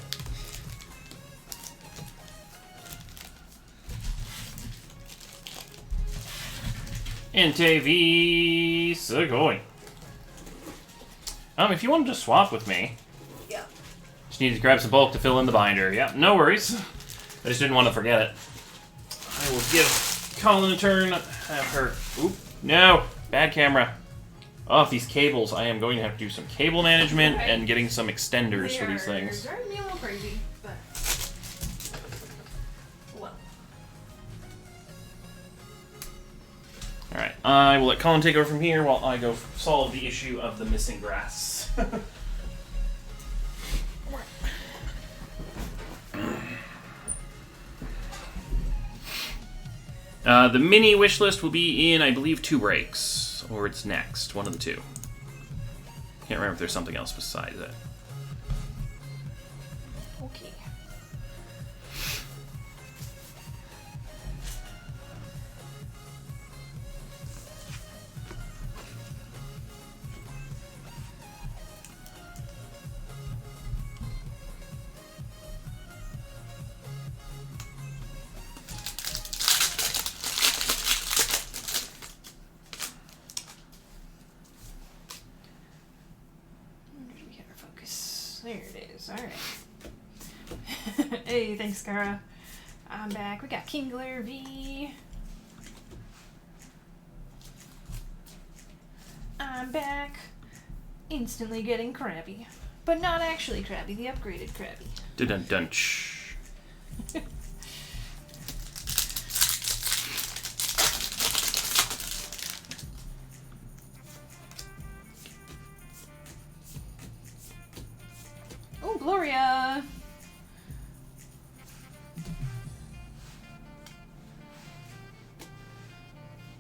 Entei V Segoy. If you wanted to swap with me. Yeah. Just needed to grab some bulk to fill in the binder. Yeah, no worries. I just didn't want to forget it. I will give Colin a turn. Have her. Oop. No. Bad camera. Off these cables. I am going to have to do some cable management and getting some extenders for these things. They're driving me a little crazy, but... Well. Alright, I will let Colin take over from here while I go solve the issue of the missing grass. The mini wish list will be in, I believe, 2 breaks. Or it's next. One of the 2. Can't remember if there's something else besides it. Okay. nice. Alright. Hey, thanks, Kara. I'm back. We got Kingler V. I'm back. Instantly getting crabby. But not actually crabby, the upgraded crabby. Dun-dun-dunch. Oh, Gloria!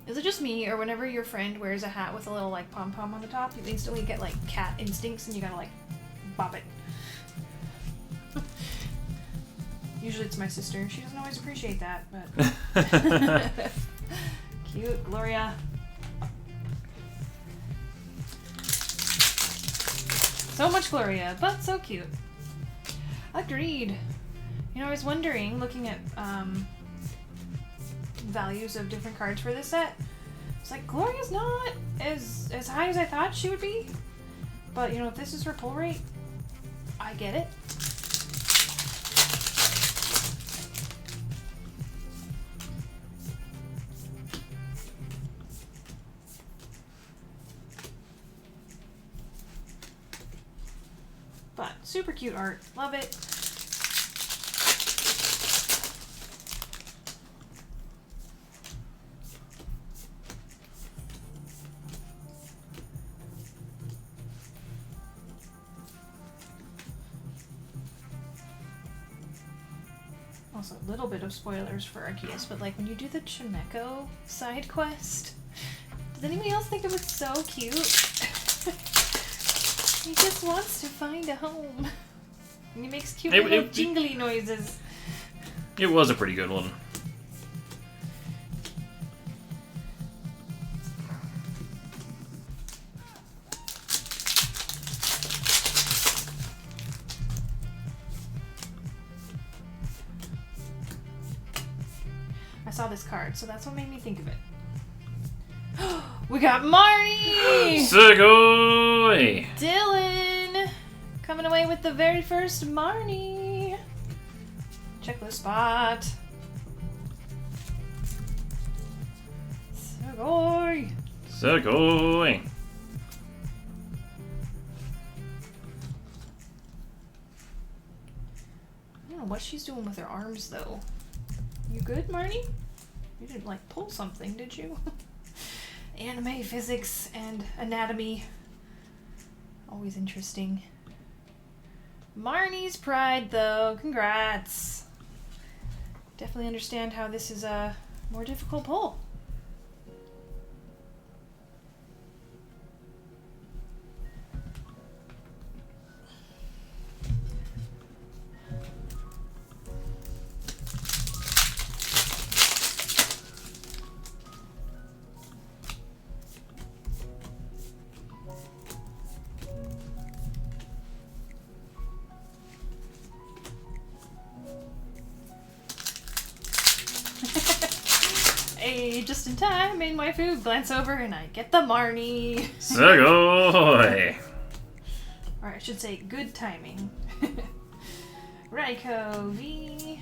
Is it just me, or whenever your friend wears a hat with a little, like, pom-pom on the top, you instantly get, like, cat instincts and you gotta, like, bop it? Usually it's my sister. She doesn't always appreciate that, but... Cute, Gloria. So much Gloria, but so cute. Agreed. You know, I was wondering, looking at, values of different cards for this set. It's like, Gloria's not as high as I thought she would be. But, you know, if this is her pull rate, I get it. But, super cute art. Love it. Also, a little bit of spoilers for Arceus, but like when you do the Chimeco side quest, does anybody else think it was so cute? He just wants to find a home. And he makes cute little jingly noises. It was a pretty good one. I saw this card, so that's what made me think of it. We got Marnie! Sugoi! Dylan! Coming away with the very first Marnie! Checklist spot. Sugoi! Sugoi! I don't know what she's doing with her arms, though. You good, Marnie? You didn't, like, pull something, did you? Anime, physics, and anatomy. Always interesting. Marnie's Pride, though. Congrats. Definitely understand how this is a more difficult pull. Hey, just in time, made my food, glance over, and I get the Marnie. Sugoi! Or I should say, good timing. Raikou V.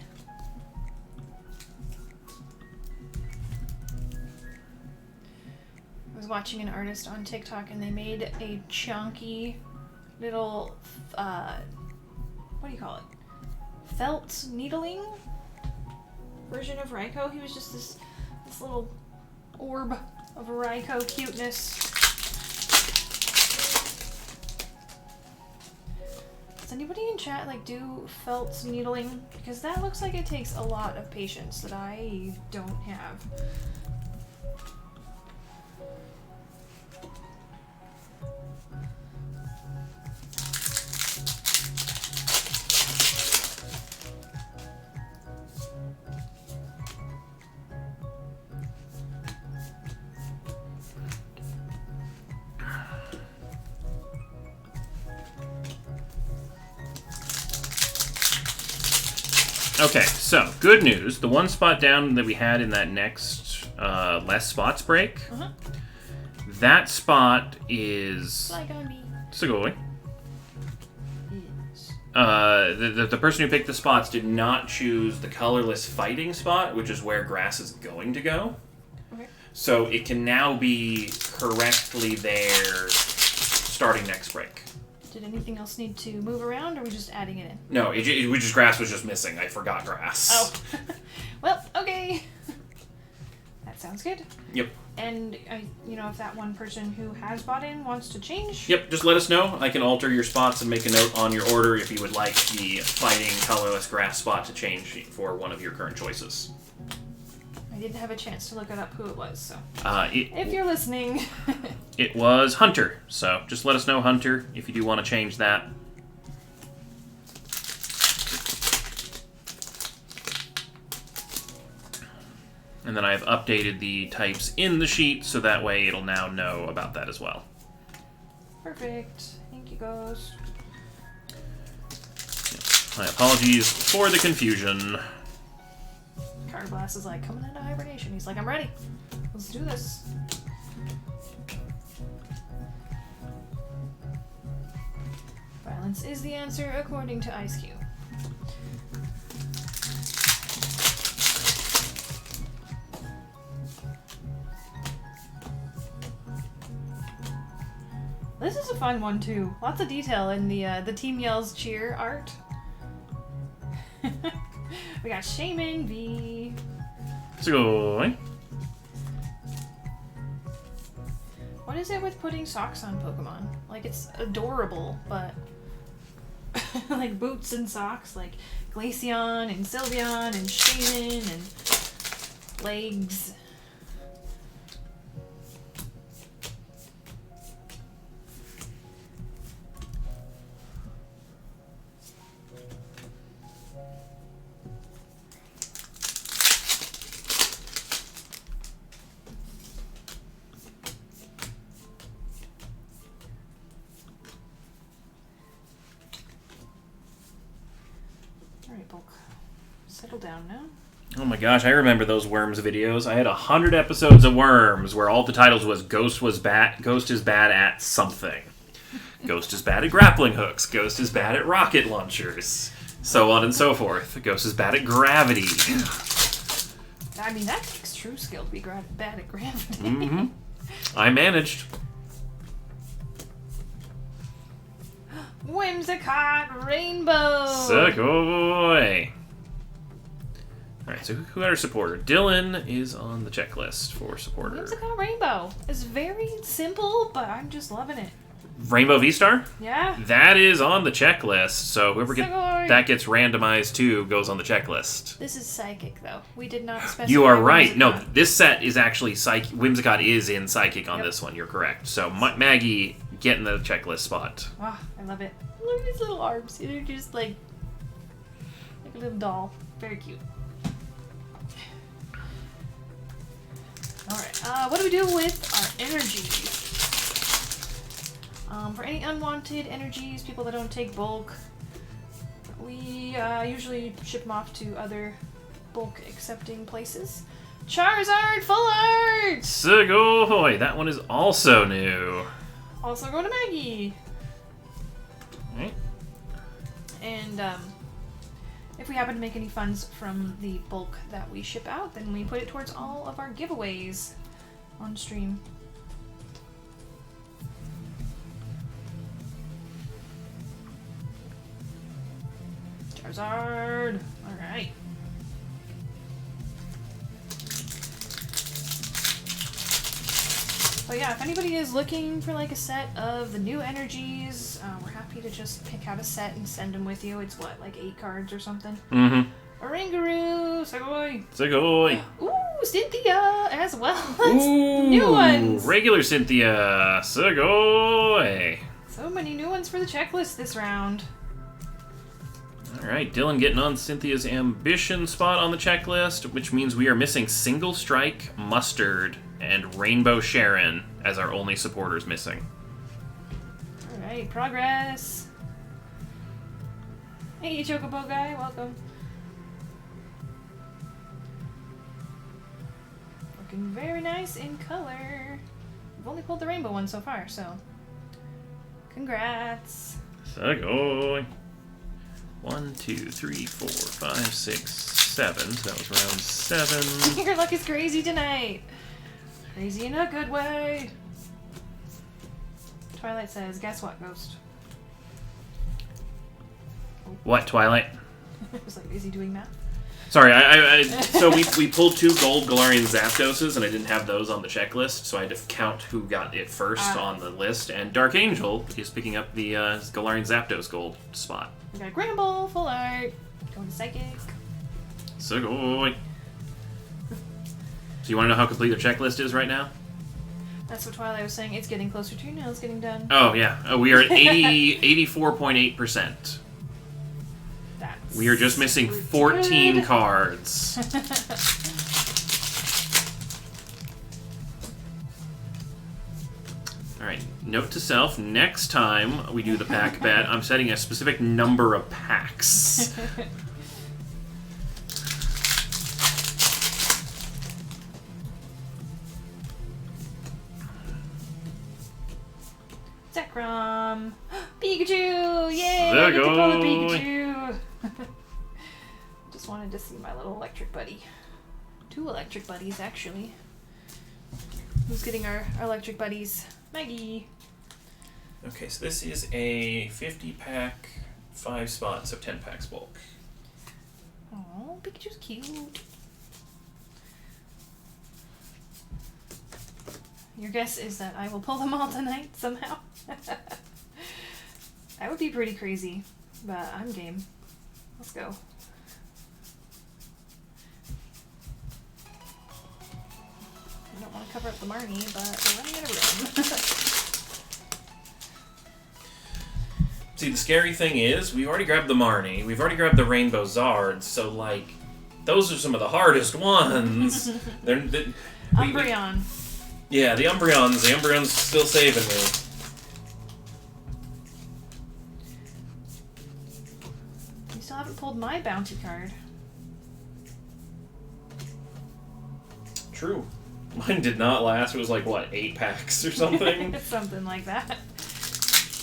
I was watching an artist on TikTok and they made a chunky little, what do you call it? Felt needling version of Raikou. He was just this little orb of Raikou cuteness. Does anybody in chat like do felt needling? Because that looks like it takes a lot of patience that I don't have. Okay, so, good news. The one spot down that we had in that next less spots break, that spot is Like on me. Sugoi. Yes. The person who picked the spots did not choose the colorless fighting spot, which is where grass is going to go. Okay. So it can now be correctly there starting next break. Did anything else need to move around, or are we just adding it in? No, grass was just missing. I forgot grass. Oh. Well, okay. That sounds good. Yep. And, if that one person who has bought in wants to change. Yep, just let us know. I can alter your spots and make a note on your order if you would like the fighting colorless grass spot to change for one of your current choices. I didn't have a chance to look it up who it was, so. If you're listening. It was Hunter, so just let us know, Hunter, if you do want to change that. And then I've updated the types in the sheet, so that way it'll now know about that as well. Perfect. Thank you, Ghost. My apologies for the confusion. Cardblast is like, coming into hibernation. He's like, I'm ready. Let's do this. Violence is the answer, according to Ice Cube. This is a fun one too. Lots of detail in the Team Yells cheer art. We got Shaman V. So, What is it with putting socks on Pokemon? Like, it's adorable, but like boots and socks, like Glaceon and Sylveon and Shaman and legs. Alright, Bulk. Settle down now. oh my gosh, I remember those Worms videos. I had 100 episodes of Worms where all the titles was Ghost is bad at something. Ghost is bad at grappling hooks. Ghost is bad at rocket launchers. So on and so forth. Ghost is bad at gravity. I mean, that takes true skill to be bad at gravity. Mm-hmm. I managed. Whimsicott Rainbow! Sick, oh boy. Alright, so who got our supporter? Dylan is on the checklist for supporter. Whimsicott Rainbow is very simple, but I'm just loving it. Rainbow V-Star? Yeah. That is on the checklist, so whoever Sugoi. that gets randomized to goes on the checklist. This is psychic, though. We did not specify. You are right. No, Whimsicott. this set is actually Psychic. Whimsicott is in Psychic on Yep. this one. You're correct. So Maggie, get in the checklist spot. Wow, I love it. Look at these little arms. They're just like a little doll. Very cute. Alright, what do we do with our energies? For any unwanted energies, people that don't take bulk, we usually ship them off to other bulk accepting places. Charizard Full Art! Sugoi! That one is also new. Also going to Maggie. Right. And if we happen to make any funds from the bulk that we ship out, then we put it towards all of our giveaways on stream. Charizard! Alright. So yeah, if anybody is looking for like a set of the new energies, we're happy to just pick out a set and send them with you. It's what, like 8 cards or something? Mm-hmm. Oranguru, Sugoi. Sugoi! Ooh, Cynthia as well. Ooh, New ones. Regular Cynthia. Sugoi! So many new ones for the checklist this round. Alright, Dylan getting on Cynthia's ambition spot on the checklist, which means we are missing Single Strike, Mustard, and Rainbow Sharon as our only supporters missing. Alright, progress. Hey, Chocobo guy, welcome. Looking very nice in color. We've only pulled the rainbow one so far, so congrats. Sugoi! 1, 2, 3, 4, 5, 6, 7. So that was round 7. Your luck is crazy tonight. Crazy in a good way. Twilight says, guess what, Ghost? What, Twilight? I was like, is he doing that? Sorry, so we pulled 2 gold Galarian Zapdoses, and I didn't have those on the checklist, so I had to count who got it first on the list, and Dark Angel is picking up the Galarian Zapdos gold spot. We got Gramble, Full Art, going to Psychic. Sugoi. So you want to know how complete the checklist is right now? That's what Twilight was saying. It's getting closer to now. It's getting done. Oh, yeah. We are at 84.8%. We are just missing 14 cards. Alright, note to self, next time we do the pack bet, I'm setting a specific number of packs. Zekrom! Pikachu! Yay! There I get to pull the go. Pikachu! Just wanted to see my little electric buddy. 2 electric buddies, actually. Who's getting our electric buddies? Maggie! Okay, so this is a 50-pack, 5 spots of 10 packs bulk. Oh, Pikachu's cute. Your guess is that I will pull them all tonight somehow. That would be pretty crazy, but I'm game. Let's go. I don't want to cover up the Marnie, but we're running out of room. See, the scary thing is, we already grabbed the Marnie, we've already grabbed the Rainbow Zards, so, like, those are some of the hardest ones. Umbreon. Yeah, the Umbreon's still saving me. You still haven't pulled my bounty card. True. Mine did not last, it was like, what, 8 packs or something? Something like that.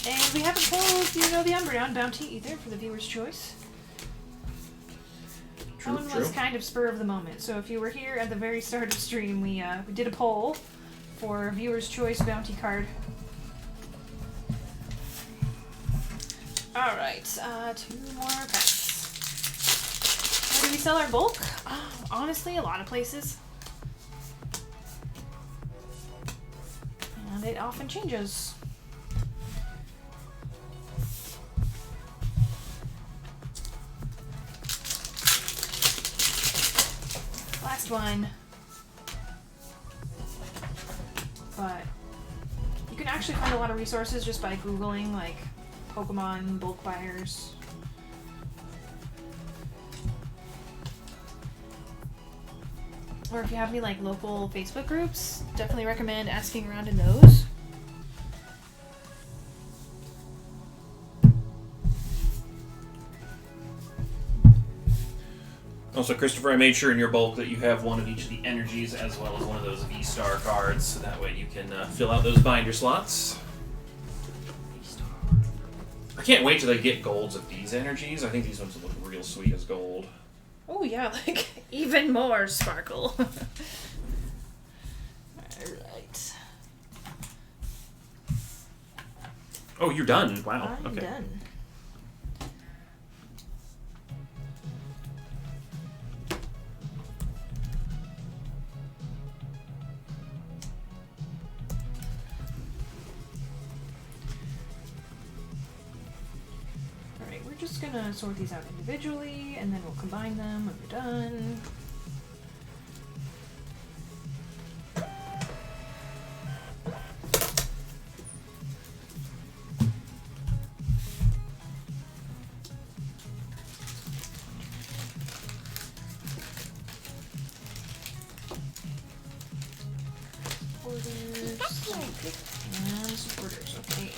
And we haven't pulled, the Umbreon bounty either for the viewer's choice. That one was kind of spur of the moment. So if you were here at the very start of stream, we did a poll for viewer's choice bounty card. Alright, 2 more packs. Where do we sell our bulk? Honestly, a lot of places. And it often changes. Last one. But you can actually find a lot of resources just by Googling, like, Pokemon bulk buyers. Or if you have any, like, local Facebook groups, definitely recommend asking around in those. Also, Christopher, I made sure in your bulk that you have one of each of the energies as well as one of those V-Star cards, so that way you can fill out those binder slots. I can't wait till they get golds of these energies. I think these ones will look real sweet as gold. Oh yeah, like even more sparkle. Alright. Oh, you're done. Wow. I'm okay. done. Alright, we're just gonna sort these out individually and then we'll combine them when we're done. And supporters, okay.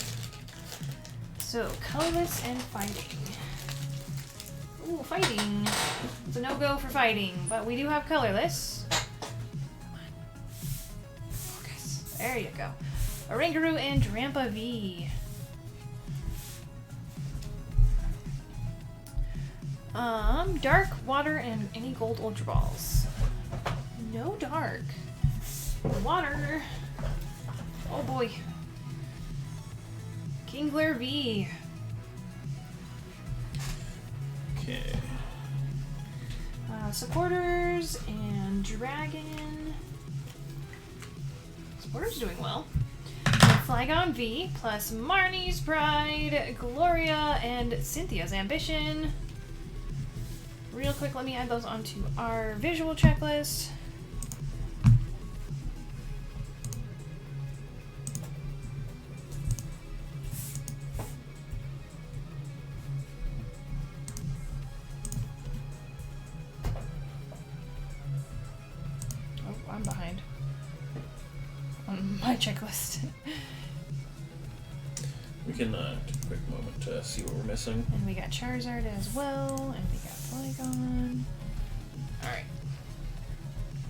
So, colorless and fighting. Ooh, fighting. It's a no-go for fighting, but we do have colorless. Come on. Focus. There you go. Oranguru and Drampa V. Dark, water, and any gold ultra balls. No dark. Water. Oh boy. Kingler V. Okay. Supporters and Dragon. Supporters doing well. Flygon V plus Marnie's Pride, Gloria, and Cynthia's Ambition. Real quick, let me add those onto our visual checklist. Oh, I'm behind on my checklist. We can take a quick moment to see what we're missing. And we got Charizard as well, and we got Flygon. Alright.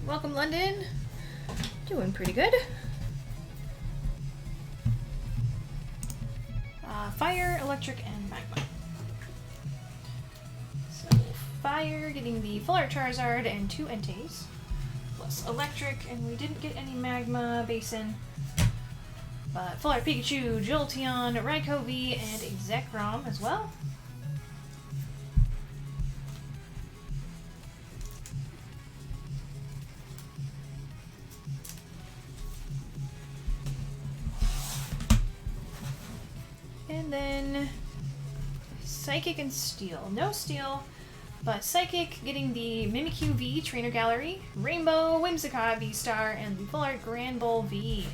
Welcome, London. Doing pretty good. Fire, electric, and magma. So, fire getting the full art Charizard and 2 Entei. Plus electric, and we didn't get any magma basin. But full art Pikachu, Jolteon, Raikou V, and a Zekrom as well. And then Psychic and Steel. No Steel, but Psychic getting the Mimikyu V Trainer Gallery, Rainbow, Whimsicott V-Star, and the full art Grand Bull V.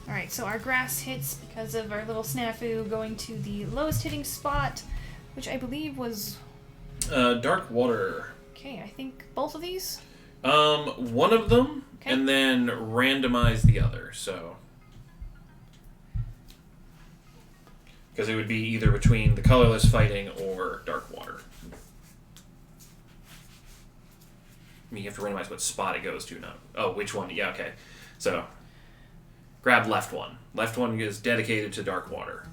Alright, so our grass hits because of our little snafu going to the lowest hitting spot, which I believe was... Dark water. Okay, I think both of these? One of them, Okay. and then randomize the other, so... Because it would be either between the colorless fighting or dark water. I mean, you have to randomize what spot it goes to now. Oh, which one? Yeah, okay. So, grab left one. Left one is dedicated to dark water.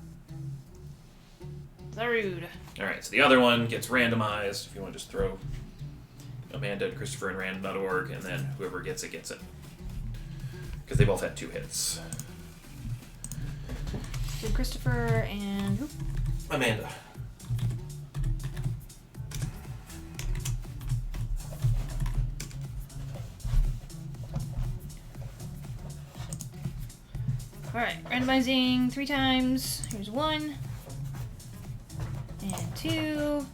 Zarude. Alright, so the other one gets randomized. If you want to just throw Amanda and Christopher in random.org, and then whoever gets it, gets it. Because they both had 2 hits. So Christopher and who? Amanda. Alright, randomizing 3 times. Here's 1. And 2.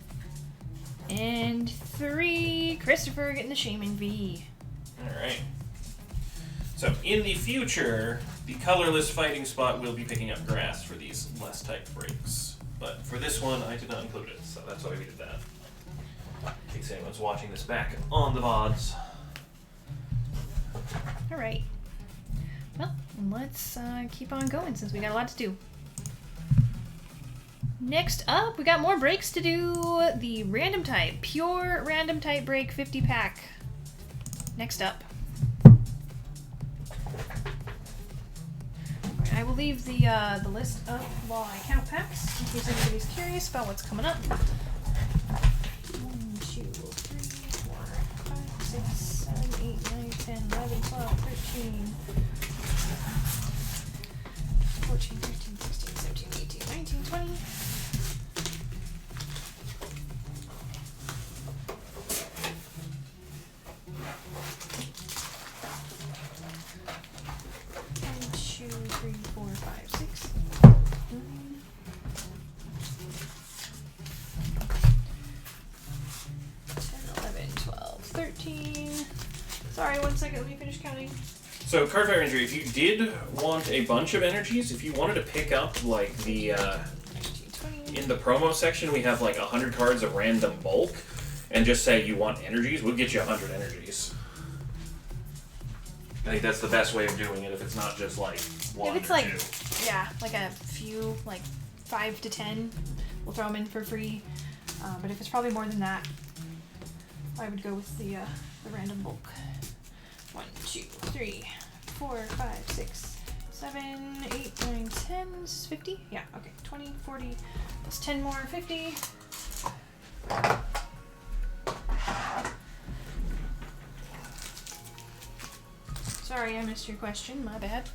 And 3. Christopher getting the Shaman V. Alright. So, in the future, the colorless fighting spot will be picking up grass for these less type breaks. But for this one, I did not include it, so that's why we did that. In case anyone's watching this back on the VODs. Alright. Well, let's keep on going since we got a lot to do. Next up, we got more breaks to do. The random type, pure random type break 50 pack. Next up. Alright, I will leave the list up while I count packs in case anybody's curious about what's coming up. 1, 2, 3, 4, 5, 6, 7, 8, 9, 10, 11, 12, 13. 14, 15, 16, 17, 18, 19, 20. One, 2, 3, 4, 5, 6, 9. 10, 11, 12, 13. Sorry, 1 second, let me finish counting. So, Cardfire Injury, if you did want a bunch of energies, if you wanted to pick up, like, the, 19, 20. in the promo section, we have, like, 100 cards of random bulk, and just say you want energies, we'll get you 100 energies. I think that's the best way of doing it, if it's not just, like, 1 If it's or like, 2. yeah, like a few, like 5 to 10, we'll throw them in for free. But if it's probably more than that, I would go with the random bulk. 1, 2, 3, 4, 5, 6, 7, 8, 9, 10. This is 50? Yeah, okay. 20, 40, plus 10 more, 50. Sorry, I missed your question. My bad.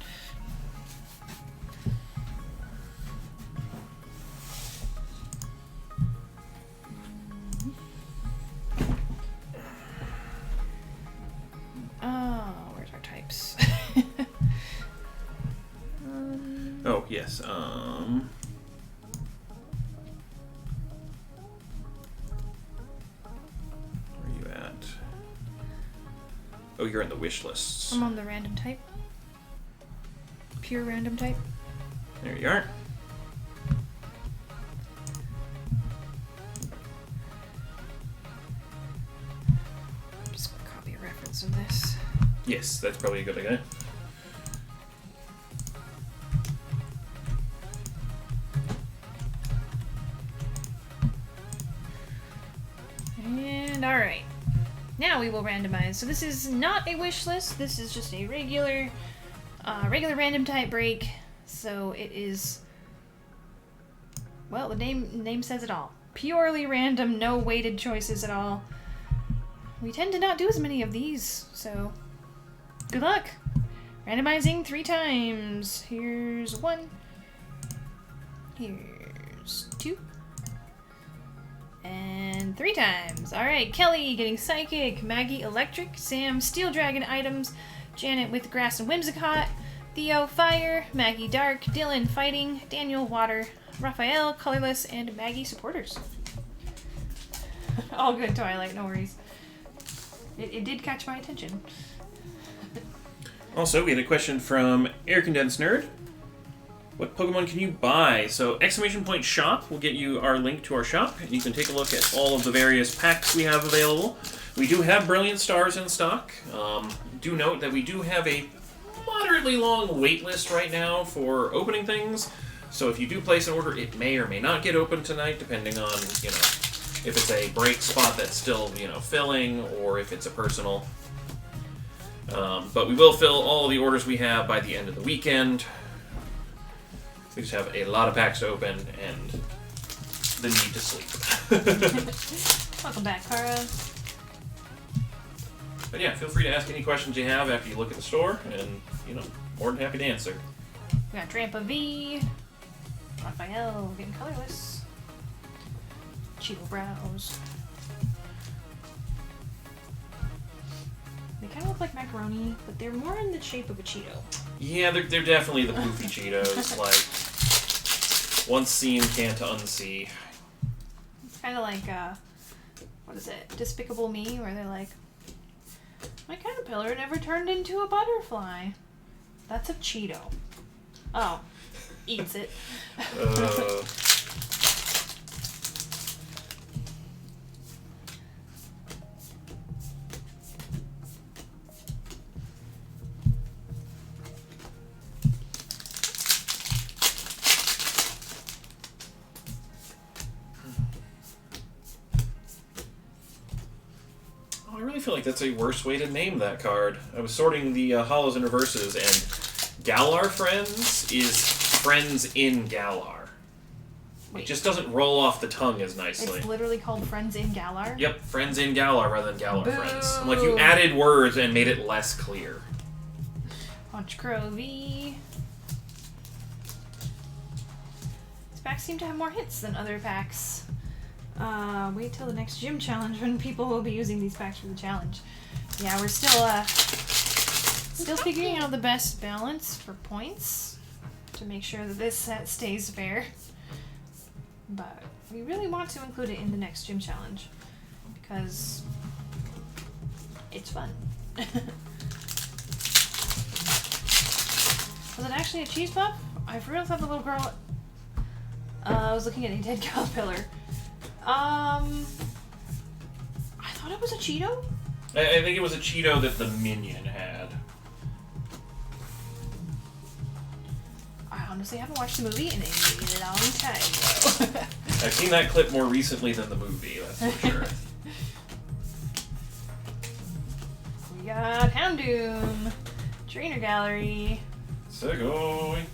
Oh, where's our types? Oh, yes. Where are you at? Oh, you're in the wish lists. I'm on the random type. Pure random type. There you are. I'm just gonna copy a reference of this. Yes, that's probably a good idea. And alright. Now we will randomize. So this is not a wish list. This is just a regular random type break. So it is, well, the name says it all. Purely random, no weighted choices at all. We tend to not do as many of these, so good luck. Randomizing 3 times. Here's 1. Here's 2. And 3 times. Alright, Kelly getting Psychic, Maggie Electric, Sam Steel Dragon items, Janet with Grass and Whimsicott, Theo Fire, Maggie Dark, Dylan Fighting, Daniel Water, Raphael Colorless, and Maggie Supporters. All good, Twilight, no worries. It did catch my attention. Also, we had a question from Air Condensed Nerd. What Pokemon can you buy? So, exclamation point shop will get you our link to our shop, and you can take a look at all of the various packs we have available. We do have Brilliant Stars in stock. Do note that we do have a moderately long wait list right now for opening things. So if you do place an order, it may or may not get opened tonight, depending on, if it's a break spot that's still, filling, or if it's a personal. But we will fill all the orders we have by the end of the weekend. We just have a lot of packs to open and the need to sleep. Welcome back, Kara. But yeah, feel free to ask any questions you have after you look at the store, and, more than happy to answer. We got Drampa V, Raphael getting colorless, Cheeto Brows. They kind of look like macaroni, but they're more in the shape of a Cheeto. Yeah, they're definitely the poofy Cheetos. Like, once seen, can't unsee. It's kind of like, what is it, Despicable Me, where they're like, my caterpillar never turned into a butterfly. That's a Cheeto. Oh, eats it. I really feel like that's a worse way to name that card. I was sorting the Hollows and Reverses, and Galar Friends is Friends in Galar. Wait. It just doesn't roll off the tongue as nicely. It's literally called Friends in Galar? Yep, Friends in Galar rather than Galar Boo. Friends. Like, you added words and made it less clear. Punch Crow V. These packs seem to have more hits than other packs. Wait till the next gym challenge when people will be using these packs for the challenge. Yeah, we're still figuring out the best balance for points to make sure that this set stays fair. But we really want to include it in the next gym challenge because it's fun. Was it actually a cheese puff? I forgot to have the little girl. I was looking at a dead caterpillar. I thought it was a Cheeto? I think it was a Cheeto that the minion had. I honestly haven't watched the movie in a long time, though. I've seen that clip more recently than the movie, that's for sure. We got Houndoom, Trainer Gallery. So going.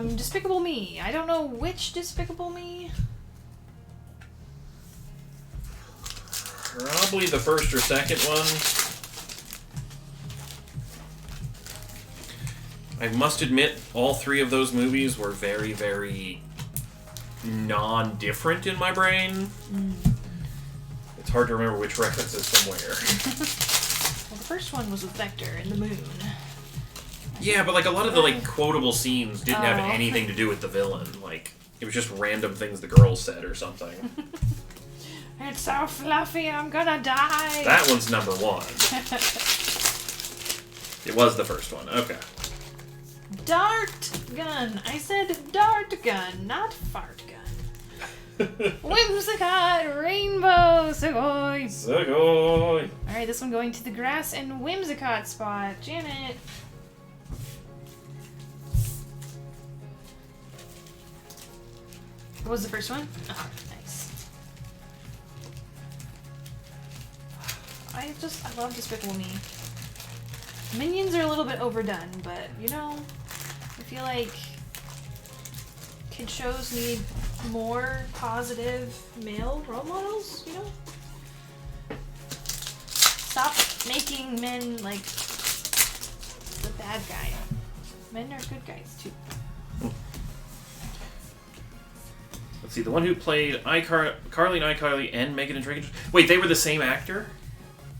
Despicable Me. I don't know which Despicable Me. Probably the first or second one. I must admit, all three of those movies were very, very non-different in my brain. It's hard to remember which references from where. Well, the first one was with Vector and the moon. Yeah, but like a lot of the like quotable scenes didn't have anything to do with the villain. Like it was just random things the girls said or something. It's so fluffy, I'm gonna die. That one's number one. It was the first one. Okay. Dart gun. I said dart gun, not fart gun. Whimsicott Rainbow Sugoi. Sugoi. Alright, this one going to the grass and Whimsicott spot. Janet. What was the first one? Oh, nice. I love Despicable Me. Minions are a little bit overdone, but you know, I feel like kid shows need more positive male role models, you know? Stop making men like the bad guy. Men are good guys too. Let's see, the one who played Carly and iCarly and Megan and Drake. Wait, they were the same actor?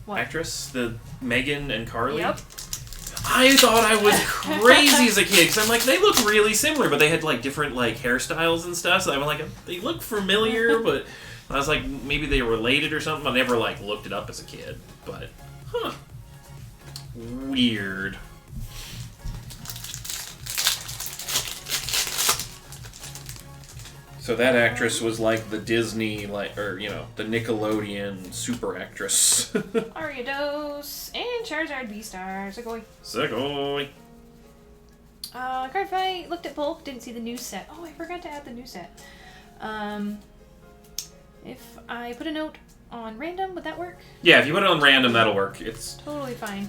What? Actress? The Megan and Carly? Yep. I thought I was crazy as a kid because I'm like, they look really similar, but they had like different like hairstyles and stuff. So I'm like, they look familiar, but I was like, maybe they were related or something. I never like looked it up as a kid, but weird. So that actress was like the Disney, like, or you know, the Nickelodeon super actress. Ariados and Charizard B-Star. Sugoi. Sugoi. Card fight. Looked at bulk. Didn't see the new set. Oh, I forgot to add the new set. If I put a note on random, would that work? Yeah, if you put it on random, that'll work. It's totally fine.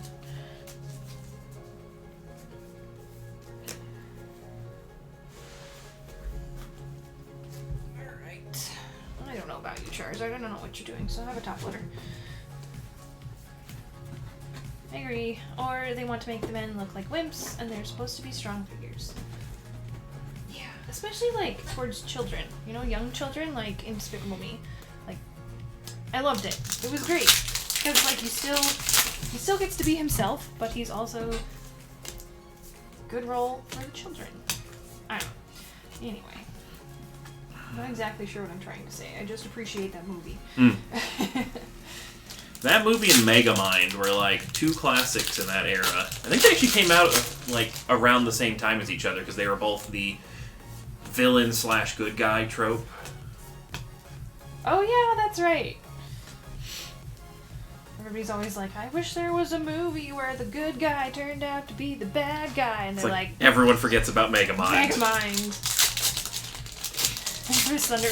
I don't know about you, Charizard. I don't know what you're doing, so have a top letter. I agree. Or they want to make the men look like wimps, and they're supposed to be strong figures. Yeah, especially like towards children. You know, young children, like in Despicable Me. Like, I loved it. It was great because like he still gets to be himself, but he's also a good role for the children. I don't know. Anyway. I'm not exactly sure what I'm trying to say. I just appreciate that movie. That movie and Megamind were like two classics in that era. I think they actually came out like around the same time as each other because they were both the villain/good guy trope. Oh yeah, that's right. Everybody's always like, I wish there was a movie where the good guy turned out to be the bad guy, and they're like everyone forgets about Megamind. Megamind. Chris Thunder.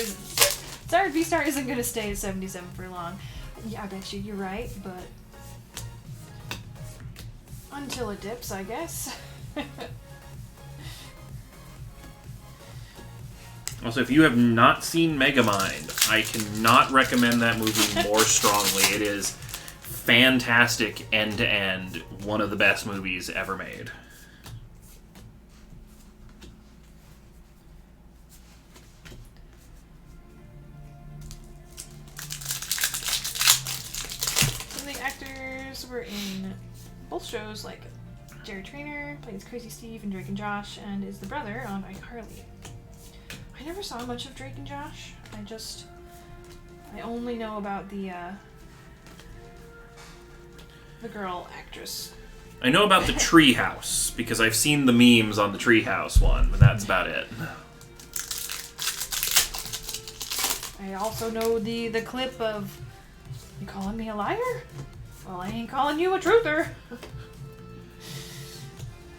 Sorry, V-Star isn't going to stay at 77 for long. Yeah, I bet you're right, but until it dips, I guess. Also, if you have not seen Megamind, I cannot recommend that movie more strongly. It is fantastic end to end, one of the best movies ever made. Were in both shows, like Jerry Trainer plays Crazy Steve and Drake and Josh, and is the brother on iCarly. I never saw much of Drake and Josh. I only know about the girl actress. I know about the Treehouse because I've seen the memes on the Treehouse one, but that's about it. I also know the clip of, you calling me a liar? Well, I ain't calling you a truther.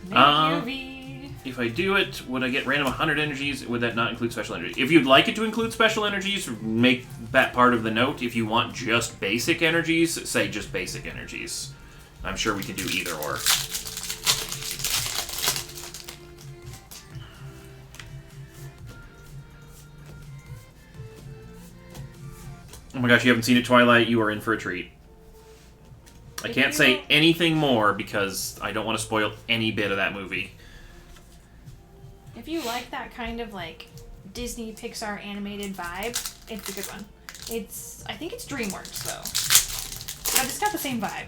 Thank you, V. If I do it, would I get random 100 energies? Would that not include special energies? If you'd like it to include special energies, make that part of the note. If you want just basic energies, say just basic energies. I'm sure we can do either or. my gosh, you haven't seen it, Twilight? You are in for a treat. I can't say anything more because I don't want to spoil any bit of that movie. If you like that kind of like Disney Pixar animated vibe, it's a good one. I think it's DreamWorks though, but it's got the same vibe.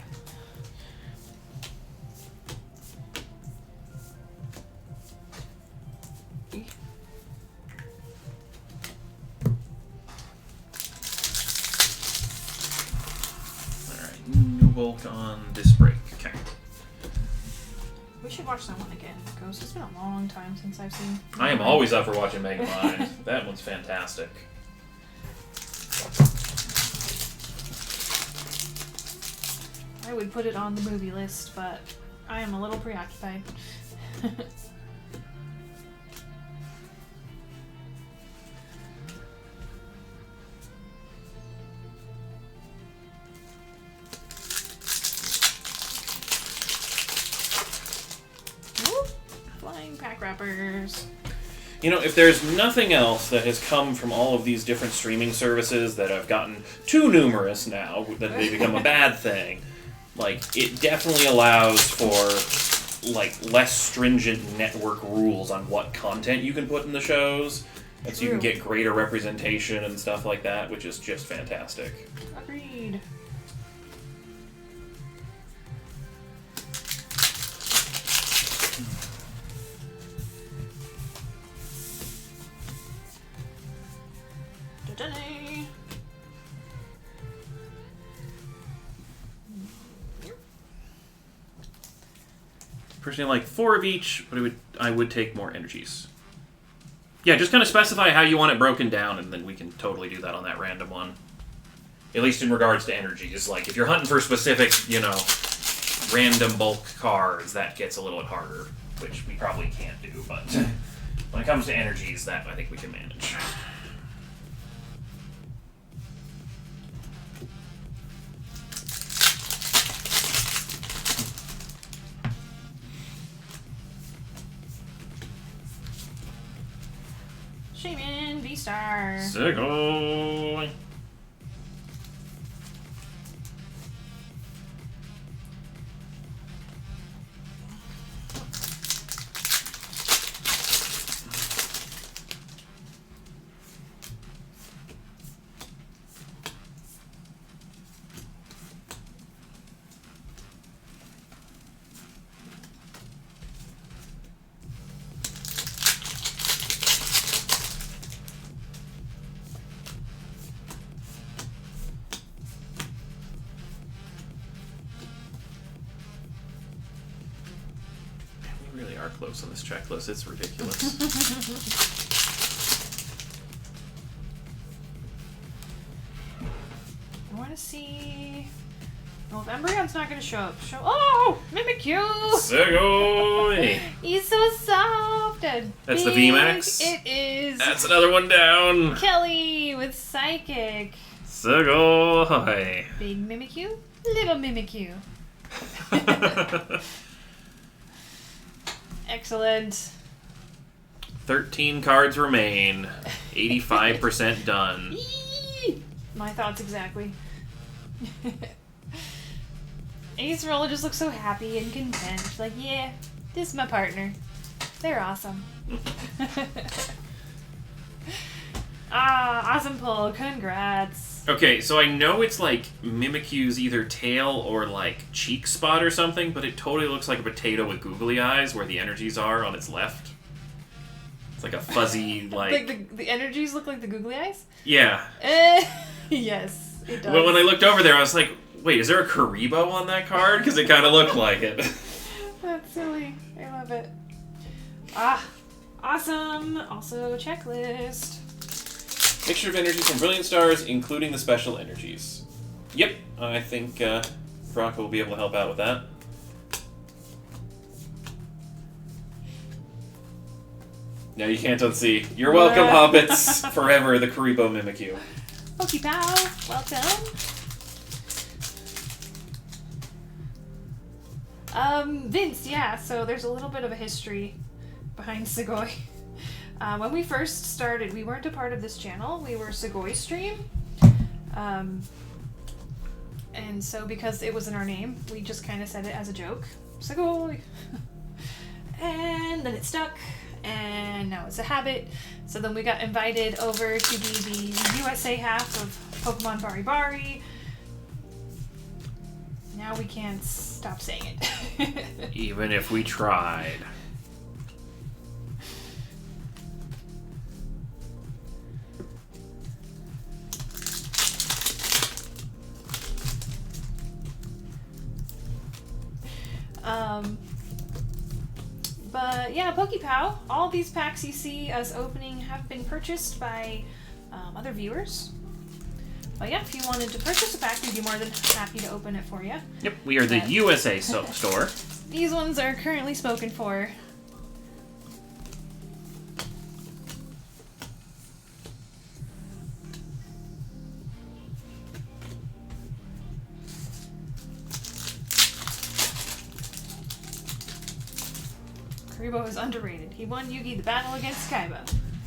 Alright, no bulk on this break. Okay. We should watch that one again, Ghost. It's been a long time since I've seen. I am always up for watching Megamind. That one's fantastic. I would put it on the movie list, but I am a little preoccupied. Whoop. Flying pack wrappers. You know, if there's nothing else that has come from all of these different streaming services that have gotten too numerous now, that they become a bad thing, like, it definitely allows for, like, less stringent network rules on what content you can put in the shows, and so you can get greater representation and stuff like that, which is just fantastic. Agreed. Da-da-da. Personally, I like 4 of each, but I would take more energies. Yeah, just kind of specify how you want it broken down, and then we can totally do that on that random one. At least in regards to energies. Like, if you're hunting for specific, you know, random bulk cards, that gets a little bit harder, which we probably can't do, but when it comes to energies, that I think we can manage. Shaman, V-Star. Segoy! We really are close on this checklist. It's ridiculous. I want to see. Well, if Embryo's not going to show up, oh, Mimikyu! Segoy! He's so soft and That's the big. VMAX? It is. That's another one down! Kelly with Psychic. Segoy! Big Mimikyu, little Mimikyu. Excellent. 13 cards remain. 85% done. Eee! My thoughts exactly. Ace Roller just looks so happy and content. Like, yeah, this is my partner. They're awesome. Awesome pull. Congrats. Okay, so I know it's like Mimikyu's either tail or like cheek spot or something, but it totally looks like a potato with googly eyes where the energies are on its left. It's like a fuzzy, like... Like the energies look like the googly eyes? Yeah. Yes, it does. Well, when I looked over there, I was like, wait, is there a Karibo on that card? Because it kind of looked like it. That's silly. I love it. Awesome. Also, checklist. Mixture of energies from Brilliant Stars, including the special energies. Yep, I think Brock will be able to help out with that. Now you can't unsee. You're welcome, Hobbits. Forever, the Karibo Mimikyu. Pokey Pow, welcome. Vince, yeah, so there's a little bit of a history behind Segoy. When we first started, we weren't a part of this channel. We were Segoy Stream. And so because it was in our name, we just kind of said it as a joke. It's like, oh. And then it stuck, and now it's a habit. So then we got invited over to be the USA half of Pokemon Bari Bari. Now we can't stop saying it. Even if we tried. But yeah, PokePow, all these packs you see us opening have been purchased by other viewers. But yeah, if you wanted to purchase a pack, we'd be more than happy to open it for you. Yep, we are the But- USA store. These ones are currently spoken for. Karibo is underrated. He won Yugi the battle against Kaiba.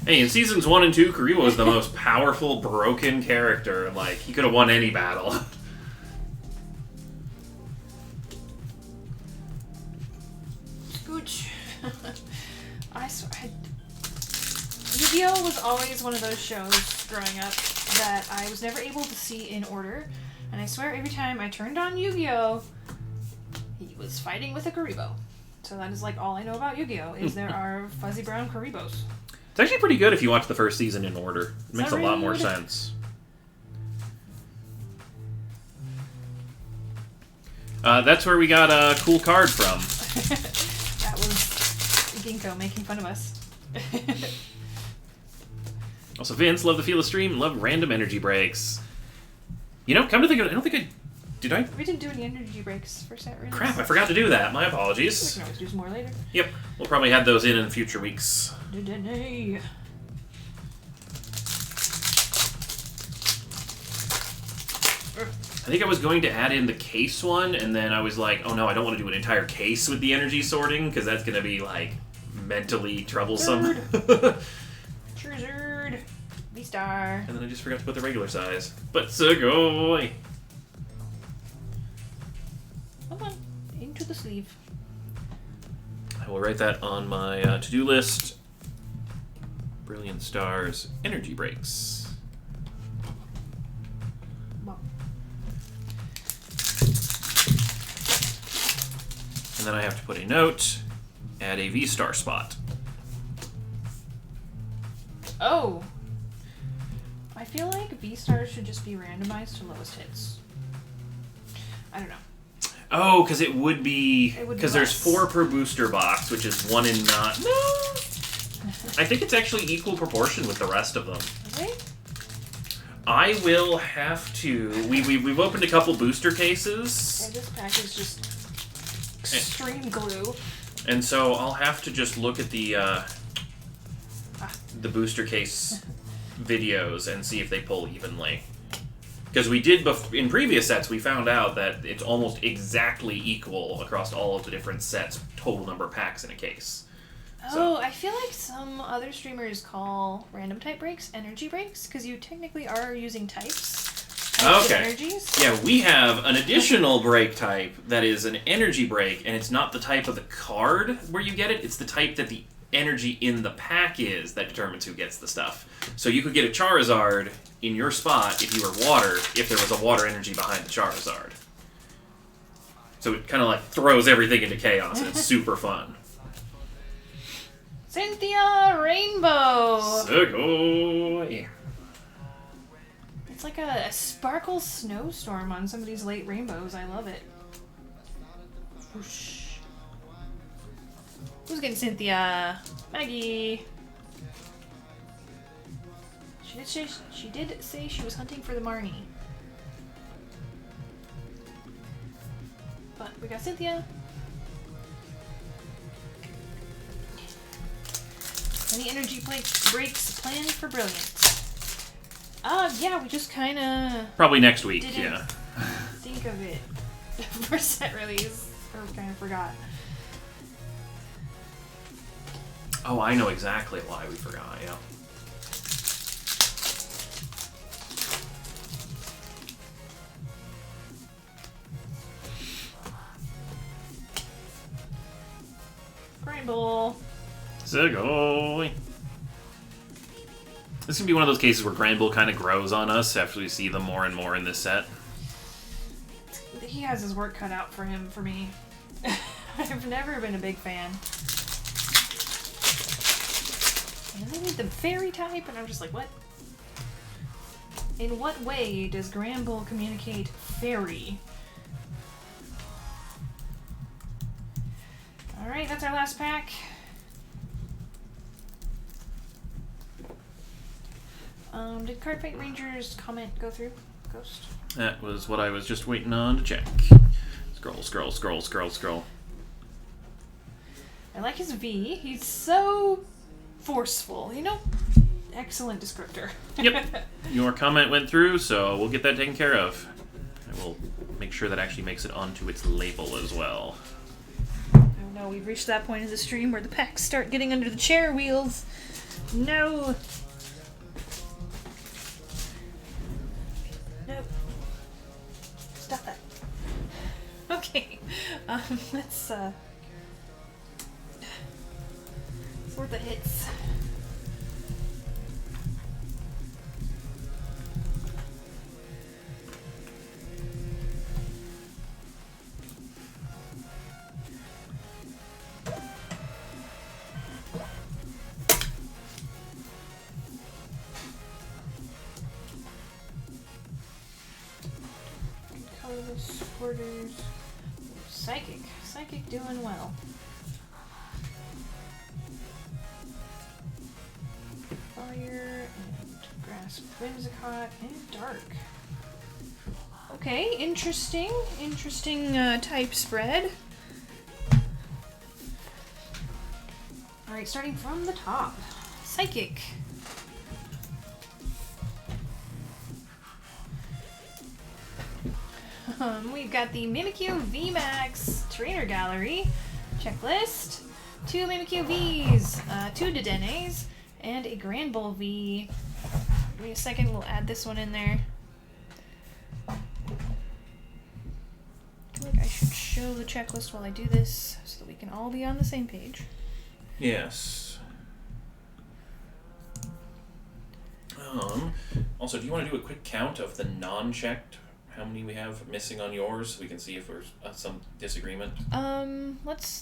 Hey, in seasons 1 and 2, Karibo was the most powerful, broken character. Like, he could have won any battle. Gooch. I swear. Yu-Gi-Oh! Was always one of those shows growing up that I was never able to see in order. And I swear every time I turned on Yu-Gi-Oh! He was fighting with a Karibo. So that is like all I know about Yu-Gi-Oh! Is there are fuzzy brown Karibos. It's actually pretty good if you watch the first season in order. It makes a that lot more rude? sense. That's where we got a cool card from. That was Ginkgo making fun of us. Also, Vince, love the feel of stream, love random energy breaks. You know, come to think of it, I don't think I... Did I? We didn't do any energy breaks for set release. Crap, I forgot to do that. My We apologies. can always do some more later. Yep, we'll probably have those in future weeks. Hey. I think I was going to add in the case one, and then I was like, oh no, I don't want to do an entire case with the energy sorting, because that's going to be, like, mentally troublesome. Charizard. V-Star. And then I just forgot to put the regular size. But Sugoi! Come on. Into the sleeve. I will write that on my to-do list. Brilliant Stars energy breaks. Well, And then I have to put a note, add a V-Star spot. oh. I feel like V-Stars should just be randomized to lowest hits. I don't know. Oh, because it would be... It would be Because there's less. 4 per booster box, which is 1 in not... No! I think it's actually equal proportion with the rest of them. Okay? I will have to... We've opened a couple booster cases, Yeah, this pack is just extreme glue. and so I'll have to just look at the booster case videos and see if they pull evenly. Because we did, in previous sets, we found out that it's almost exactly equal across all of the different sets, total number of packs in a case. Oh, I feel like some other streamers call random type breaks energy breaks, because you technically are using types. of Okay. Energies. Yeah, we have an additional break type that is an energy break, and it's not the type of the card where you get it, it's the type that the energy in the pack is that determines who gets the stuff. So you could get a Charizard in your spot if you were water, if there was a water energy behind the Charizard. So it kind of like throws everything into chaos, and it's super fun. Cynthia Rainbow. Sugoi! It's like a sparkle snowstorm on somebody's late rainbows. I love it. Whoosh. Who's getting Cynthia? Maggie. She did say she was hunting for the Marnie. But we got Cynthia. Any energy breaks planned for Brilliant? Yeah, we just kind of Probably next week, didn't yeah. think of it for set release, or kind of forgot. Oh, I know exactly why we forgot, yeah. Granbull. Segoy. This is gonna be one of those cases where Granbull kind of grows on us after we see them more and more in this set. He has his work cut out for him, for me. I've never been a big fan. And they need the fairy type, and I'm just like, what? In what way does Granbull communicate fairy? Alright, that's our last pack. Did Cardfight Rangers comment go through? Ghost? That was what I was just waiting on to check. Scroll, scroll, scroll, scroll, scroll. I like his V. He's so forceful. You know, excellent descriptor. Yep. Your comment went through, so we'll get that taken care of. I will make sure that actually makes it onto its label as well. Oh no, we've reached that point of the stream where the packs start getting under the chair wheels. No. No. Stop that. Okay. Let's sort the hits. Colorless orders. Psychic. Psychic doing well. Fire and Grasp Whimsicott and Dark. Okay, interesting. Interesting type spread. Alright, starting from the top. Psychic. We've got the Mimikyu VMAX Trainer Gallery checklist, 2 Mimikyu Vs, 2 Dedennes, and a Granbull V. Give me a second, we'll add this one in there. I feel like I should show the checklist while I do this so that we can all be on the same page. Yes. Also, do you want to do a quick count of the non-checked? How many we have missing on yours, so we can see if there's some disagreement. Let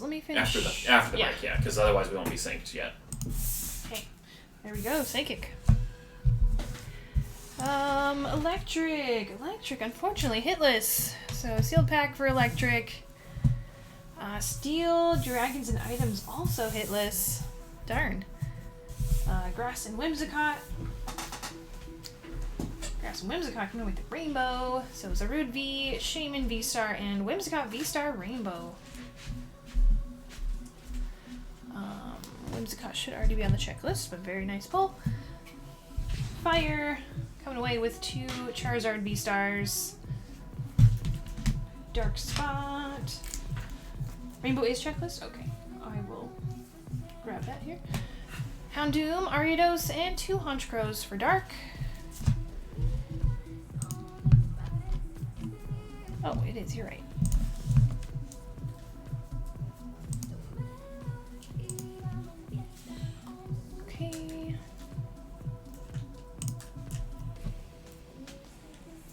me finish. After the mic, yeah, because otherwise we won't be synced yet. Okay, there we go. Psychic. Electric. Unfortunately, hitless. So sealed pack for electric. Steel, dragons, and items also hitless. Darn. Grass and Whimsicott. Grass and Whimsicott coming with the rainbow. So Zarude V, Shaman V-Star, and Whimsicott V-Star Rainbow. Whimsicott should already be on the checklist, but very nice pull. Fire, coming away with 2 Charizard V-Stars. Dark Spot. Rainbow is checklist? Okay, I will grab that here. Houndoom, Ariados, and 2 Honchkrows for Dark. Oh, it is, you're right. Okay.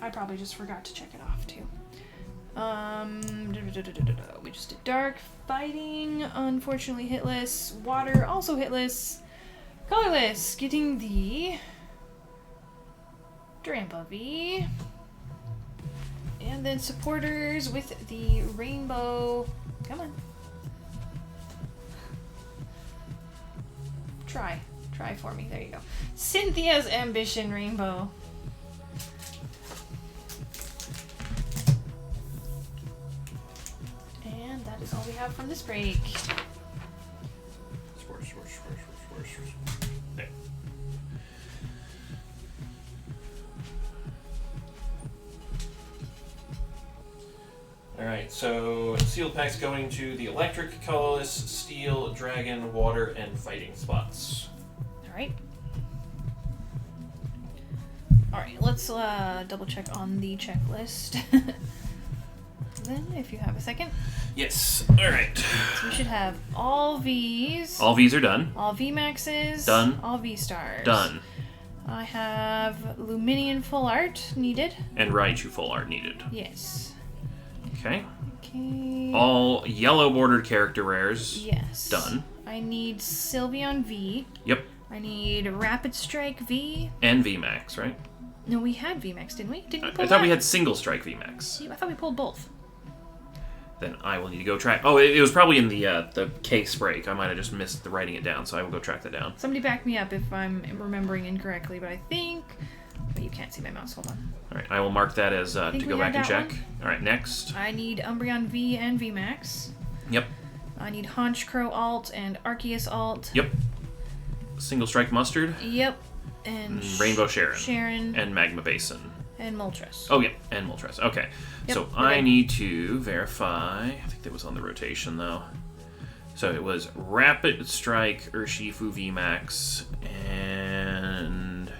I probably just forgot to check it off too. We just did Dark. Fighting, unfortunately hitless. Water, also hitless. Colorless, getting the Drampa V. And then supporters with the rainbow. Come on. Try for me. There you go. Cynthia's Ambition Rainbow. And that is all we have from this break. There. Alright, so sealed packs going to the electric, colorless, steel, dragon, water, and fighting spots. Alright. Alright, let's double check on the checklist. then, if you have a second. Yes. All right. So we should have all Vs. All V's are done. All VMAXs. Done. All V-stars. Done. I have Luminian full art needed. And Raichu full art needed. Yes. Okay. Okay. All yellow bordered character rares. Yes. Done. I need Sylveon V. Yep. I need Rapid Strike V. And VMAX, right? No, we had VMAX, didn't we? Didn't we pull I thought that? we had single strike VMAX. I thought we pulled both. Then I will need to go track. Oh, it was probably in the case break. I might have just missed the writing it down, so I will go track that down. Somebody back me up if I'm remembering incorrectly, but I think... But you can't see my mouse. Hold on. All right, I will mark that as to think go we back and had that check. All right, next. I need Umbreon V and VMAX. Yep. I need Honchkrow Alt and Arceus Alt. Yep. Single strike mustard. Yep. And Rainbow Sharon. Sharon. And Magma Basin. And Moltres. Oh, yeah, and Moltres. Okay. Yep, So we're I good. need to verify. I think that was on the rotation, though. So it was Rapid Strike, Urshifu VMAX, and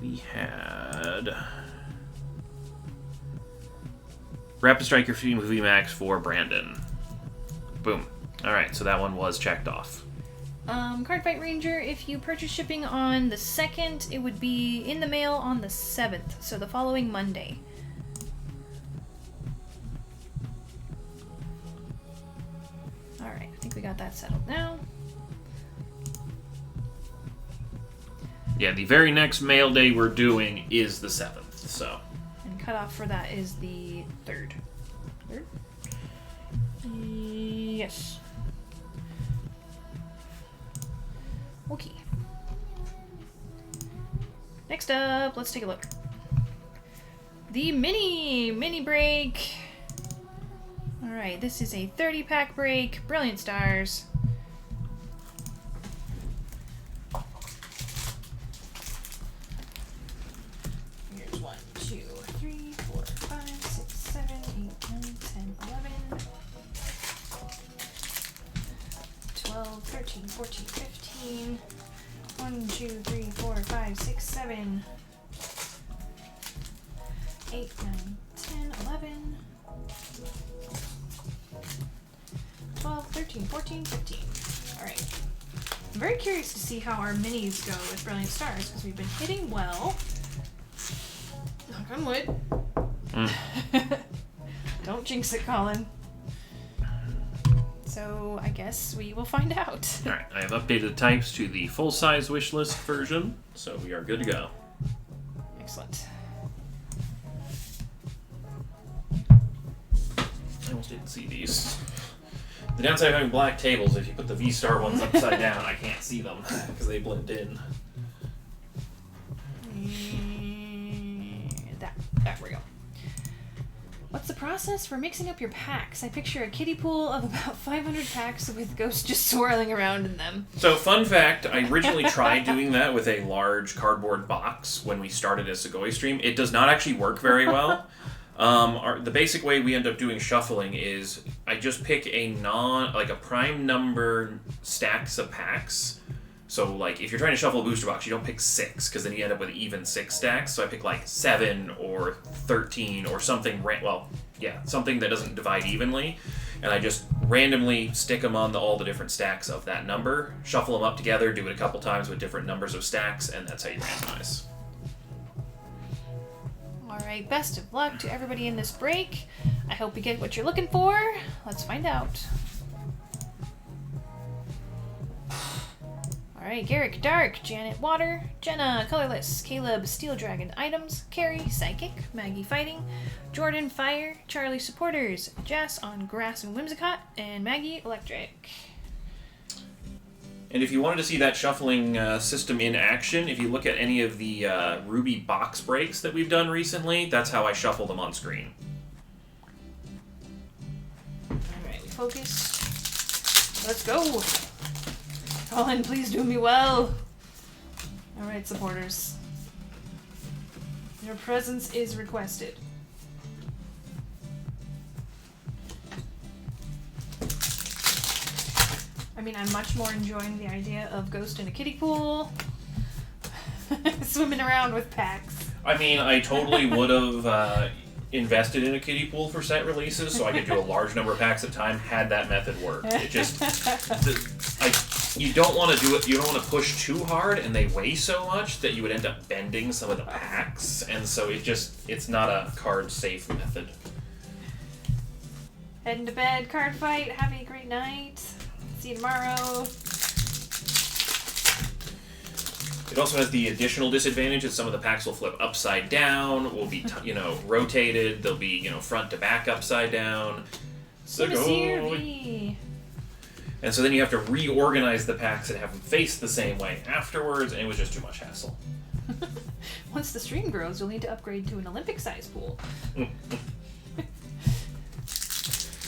we had Rapid Strike, Urshifu VMAX for Brandon. Boom. All right, so that one was checked off. Card Fight Ranger, if you purchase shipping on the 2nd, it would be in the mail on the 7th, so the following Monday. Alright, I think we got that settled now. Yeah, the very next mail day we're doing is the 7th, so. And cutoff for that is the 3rd. 3rd? Yes. Okay. Next up, let's take a look. The mini break. All right, this is a 30-pack break. Brilliant Stars. Here's 1, 2, 3, 4, 5, 6, 7, 8, 9, 10, 11, 12, 13, 14, 15. 1, 2, 3, 4, 5, 6, 7, 8, 9, 10, 11, 12, 13, 14, 15. Alright. I'm very curious to see how our minis go with Brilliant Stars, because we've been hitting well. Knock on wood. Don't jinx it, Colin. So I guess we will find out. All right, I have updated the types to the full-size wish list version, so we are good to go. Excellent. I almost didn't see these. The downside of having black tables, if you put the V-Star ones upside down, I can't see them because they blend in. There we go. What's the process for mixing up your packs? I picture a kiddie pool of about 500 packs with ghosts just swirling around in them. So, fun fact, I originally tried doing that with a large cardboard box when we started a Sugoi stream. It does not actually work very well. The basic way we end up doing shuffling is I just pick a prime number stacks of packs. So, like, if you're trying to shuffle a booster box, you don't pick 6, because then you end up with even 6 stacks. So I pick, like, 7 or 13 or something, something that doesn't divide evenly. And I just randomly stick them on all the different stacks of that number, shuffle them up together, do it a couple times with different numbers of stacks, and that's how you randomize. Alright, best of luck to everybody in this break. I hope you get what you're looking for. Let's find out. Alright, Garrick Dark, Janet Water, Jenna Colorless, Caleb Steel Dragon Items, Carrie Psychic, Maggie Fighting, Jordan Fire, Charlie Supporters, Jess on Grass and Whimsicott, and Maggie Electric. And if you wanted to see that shuffling system in action, if you look at any of the Ruby box breaks that we've done recently, that's how I shuffle them on screen. Alright, we focus. Let's go! Colin, please do me well! Alright, supporters. Your presence is requested. I mean, I'm much more enjoying the idea of Ghost in a kiddie pool. Swimming around with packs. I mean, I totally would have invested in a kiddie pool for set releases, so I could do a large number of packs at a time. Had that method worked, it just you don't want to do it. You don't want to push too hard, and they weigh so much that you would end up bending some of the packs, and so it's not a card safe method. Heading to bed, card fight. Have a great night. See you tomorrow. It also has the additional disadvantage that some of the packs will flip upside down, will be rotated. They'll be front to back upside down. And so then you have to reorganize the packs and have them face the same way afterwards, and it was just too much hassle. Once the stream grows, you'll need to upgrade to an Olympic-sized pool.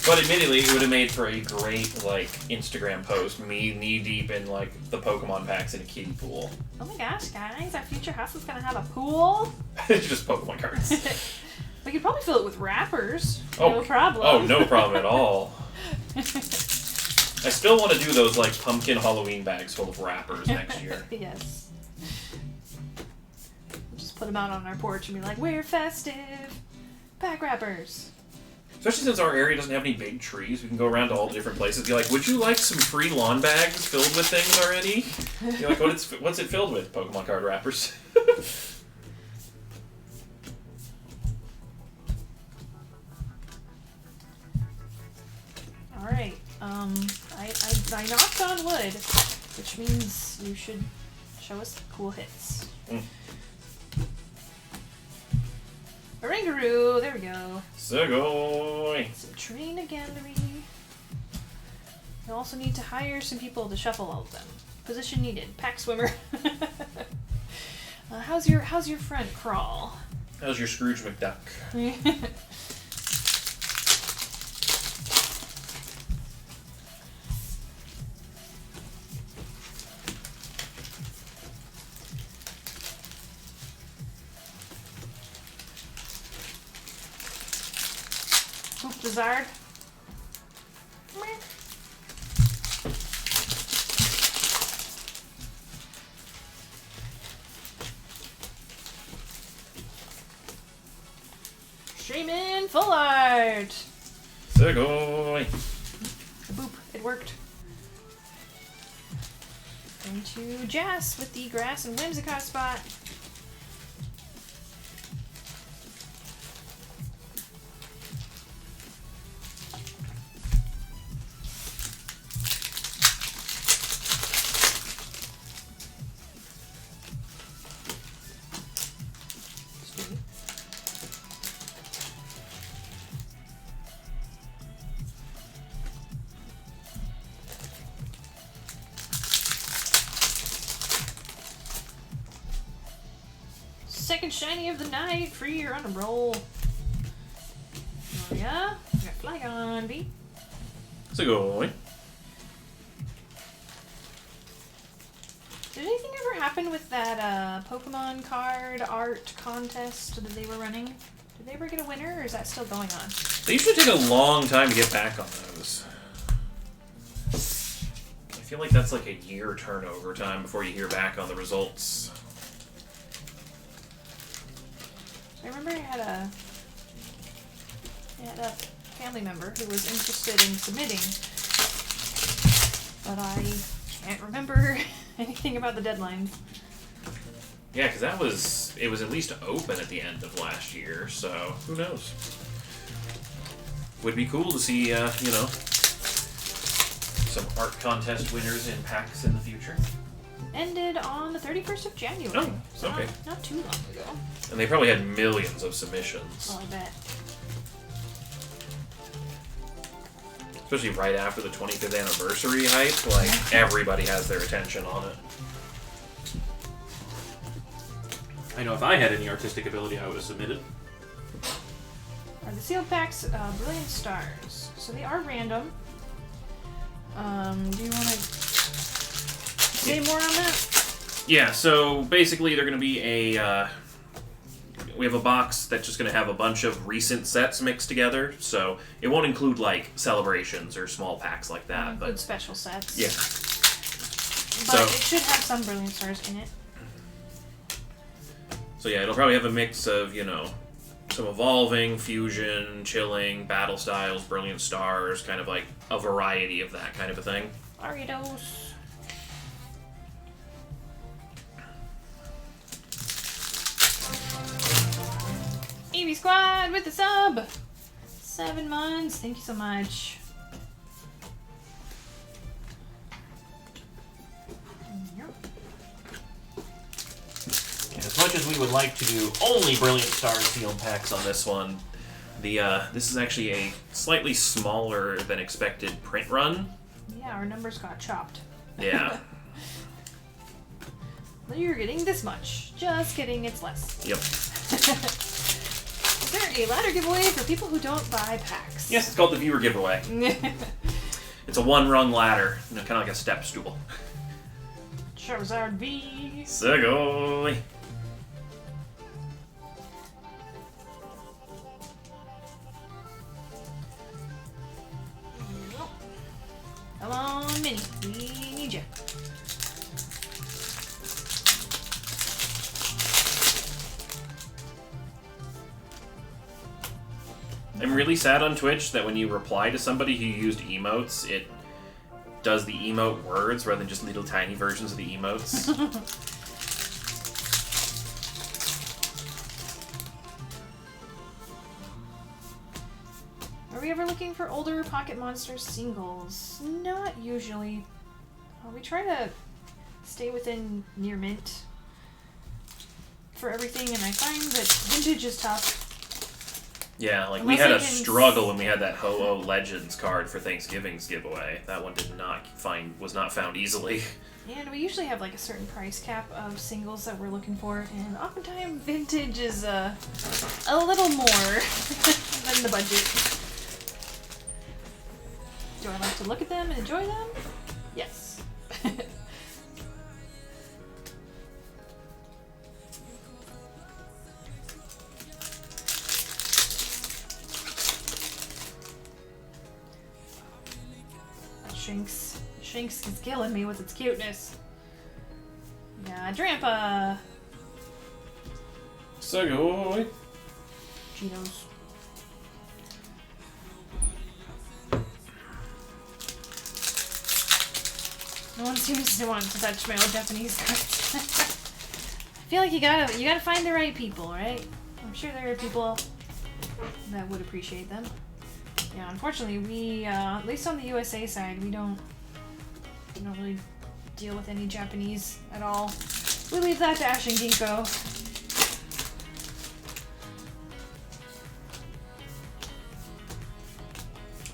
But admittedly, it would have made for a great Instagram post, me knee-deep in the Pokemon packs in a kiddie pool. Oh my gosh, guys, our future house is gonna have a pool. Just Pokemon cards. We could probably fill it with wrappers. Oh, no problem. Oh, no problem at all. I still want to do those pumpkin Halloween bags full of wrappers next year. Yes. We'll just put them out on our porch and be like, we're festive. Pack wrappers. Especially since our area doesn't have any big trees, we can go around to all the different places and be like, would you like some free lawn bags filled with things already? You're like, what's it filled with? Pokemon card wrappers. Alright, I knocked on wood, which means you should show us cool hits. Oranguru, there we go. Sugoi! So train a gallery. You also need to hire some people to shuffle all of them. Position needed. Pack swimmer. How's your front crawl? How's your Scrooge McDuck? Zard. Streaming full art. Sugoi! Boop, it worked. Going to Jas with the grass and Whimsicott spot. Second shiny of the night, free or on a roll. Oh yeah, we got Flygon B. Sugoi! Did anything ever happen with that Pokemon card art contest that they were running? Did they ever get a winner, or is that still going on? They usually take a long time to get back on those. I feel like that's a year turnover time before you hear back on the results. I remember I had a family member who was interested in submitting, but I can't remember anything about the deadlines. Yeah, because it was at least open at the end of last year, so who knows? Would be cool to see, some art contest winners in packs in the future. Ended on the 31st of January. Oh, so okay. Not too long ago. And they probably had millions of submissions. Oh, I bet. Especially right after the 25th anniversary hype, everybody has their attention on it. I know if I had any artistic ability, I would have submitted. Are the sealed packs Brilliant Stars? So they are random. Do you want to say more on that? Yeah, so basically they're going to be we have a box that's just going to have a bunch of recent sets mixed together, so it won't include celebrations or small packs like that. Good But special sets. yeah, But it should have some Brilliant Stars in it. So yeah, it'll probably have a mix of, some evolving, fusion, chilling, battle styles, brilliant stars, kind of like a variety of that kind of a thing. Ariados. Evie Squad with the sub. 7 months. Thank you so much. As much as we would like to do only Brilliant Stars sealed packs on this one, this is actually a slightly smaller than expected print run. Yeah, our numbers got chopped. Yeah. You're getting this much. Just kidding, it's less. Yep. Is there a ladder giveaway for people who don't buy packs? Yes, it's called the viewer giveaway. It's a one-rung ladder, kind of like a step stool. Charizard V. Segoy. Come on, Minnie. We need you. I'm really sad on Twitch that when you reply to somebody who used emotes, it does the emote words rather than just little tiny versions of the emotes. Are we ever looking for older Pocket Monsters singles? Not usually. We try to stay within near mint for everything, and I find that vintage is tough. Yeah, like Unless we had I a can struggle when we had that Ho-Oh Legends card for Thanksgiving's giveaway. That one was not found easily. And we usually have like a certain price cap of singles that we're looking for, and oftentimes vintage is a little more than the budget. Do I like to look at them and enjoy them? Yes. Shinx is killing me with its cuteness. Yeah, Drampa. Segoy. Cheetos. No one seems to want to touch my old Japanese cards. I feel like you gotta find the right people, right? I'm sure there are people that would appreciate them. Yeah, unfortunately, we at least on the USA side, we don't really deal with any Japanese at all. We leave that to Ash and Ginkgo.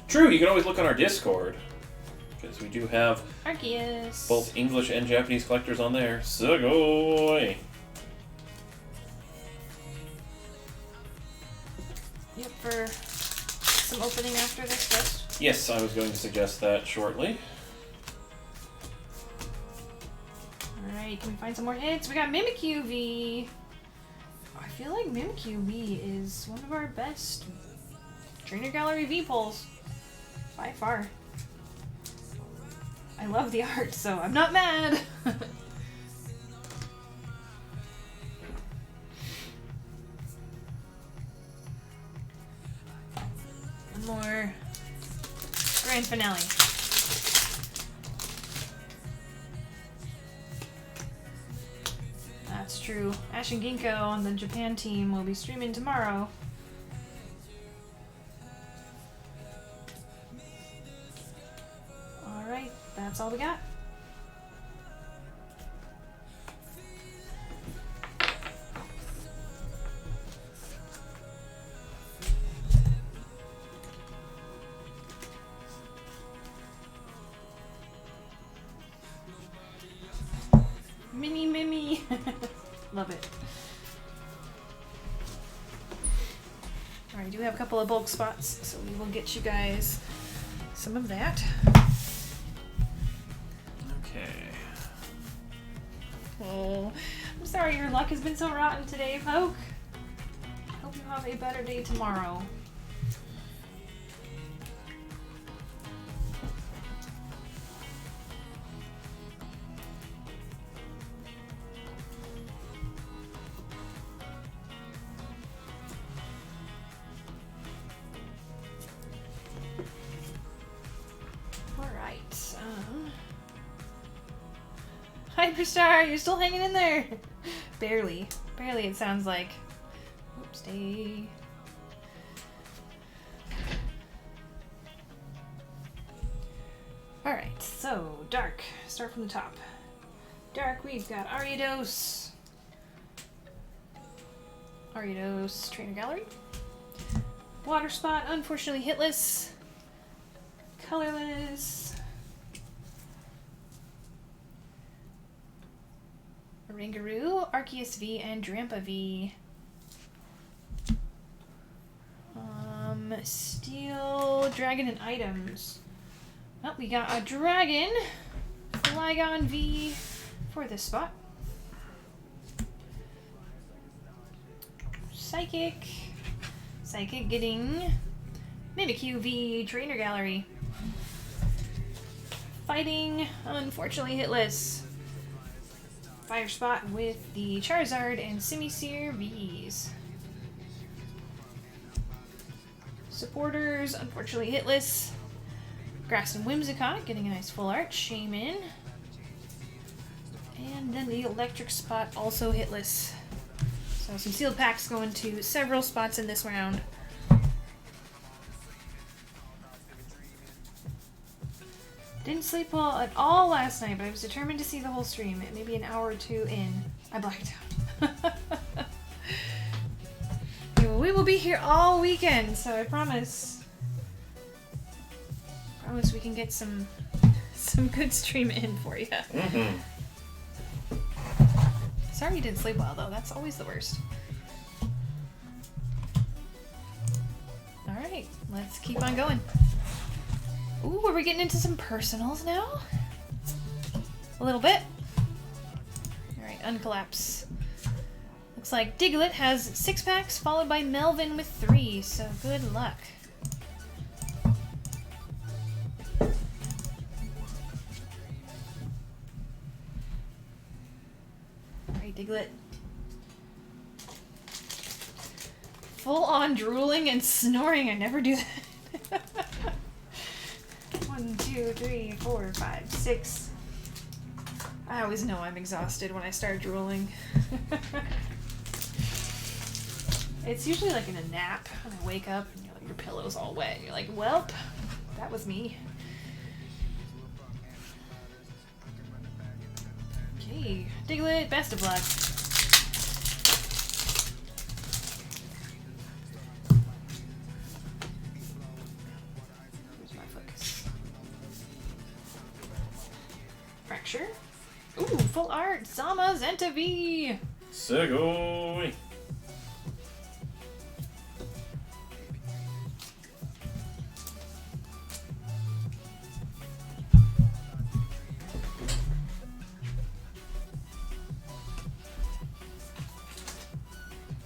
True, you can always look on our Discord. Because we do have Arceus. both English and Japanese collectors on there. Segoy! Yep, for some opening after this first. Yes, I was going to suggest that shortly. Alright, can we find some more hits? We got Mimikyu V. I feel like Mimikyu V is one of our best Trainer Gallery V pulls. By far. I love the art, so I'm not mad. One more grand finale. That's true. Ash and Ginkgo on the Japan team will be streaming tomorrow. Alright, that's all we got. Mimi. Love it. Alright, I do have a couple of bulk spots, so we will get you guys some of that. Okay. Oh, I'm sorry your luck has been so rotten today, Poke. Hope you have a better day tomorrow. Alright. Hyperstar, you're still hanging in there. Barely. Barely, it sounds like. Oops, stay. Alright, so Dark. Start from the top. Dark, we've got Ariados. Ariados Trainer Gallery. Water Spot, unfortunately hitless. Colorless. Ringaroo, Arceus V, and Drampa V. Steel, Dragon, and items. Oh, we got a Dragon. Flygon V for this spot. Psychic. Psychic getting Mimikyu V Trainer Gallery. Fighting, unfortunately hitless. Fire Spot with the Charizard and Simisear Vs. Supporters, unfortunately hitless. Grass and Whimsicott getting a nice full art. Shaman. And then the Electric Spot also hitless. So some sealed packs going to several spots in this round. Didn't sleep well at all last night, but I was determined to see the whole stream. Maybe an hour or two in, I blacked out. We will be here all weekend, so I promise we can get some good stream in for you. Mm-hmm. Sorry you didn't sleep well, though. That's always the worst. Alright, let's keep on going. Ooh, are we getting into some personals now? A little bit. Alright, uncollapse. Looks like Diglett has 6 packs, followed by Melvin with 3, so good luck. Alright, Diglett. Full on drooling and snoring, I never do that. 1, 2, 3, 4, 5, 6. I always know I'm exhausted when I start drooling. It's usually like in a nap when I wake up and your pillow's all wet. You're like, welp, that was me. Okay, Diglett, best of luck. Where's my focus? Fracture. Ooh, full art, Zama Zenta V. Segoi.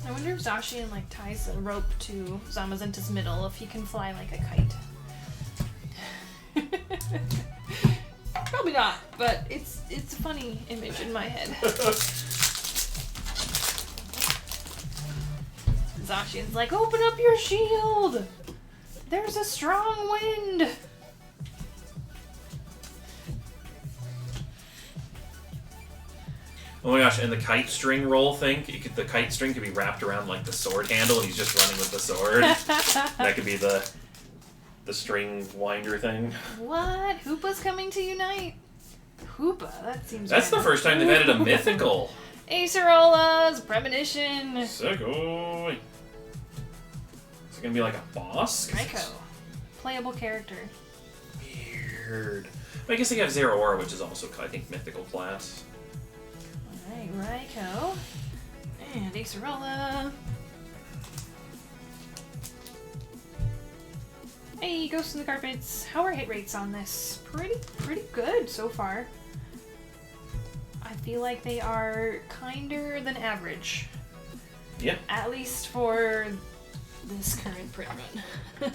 I wonder if Zacian like ties a rope to Zamazenta's middle if he can fly like a kite. Probably not, but it's a funny image in my head. Zacian's like, open up your shield! There's a strong wind! Oh my gosh, and the kite string roll thing, the kite string could be wrapped around like the sword handle and he's just running with the sword. That could be the string winder thing. What? Hoopa's coming to unite? Hoopa? That seems That's the random. first time they've added a mythical. Acerola's Premonition. Segoi. Is it gonna be like a boss? Raikou. Playable character. Weird. I guess they have Zeraora, which is also, I think, mythical class. Alright, Raikou. And Acerola. Hey, Ghost in the Carpets. How are hit rates on this? Pretty good so far. I feel like they are kinder than average. Yeah. At least for this current print run.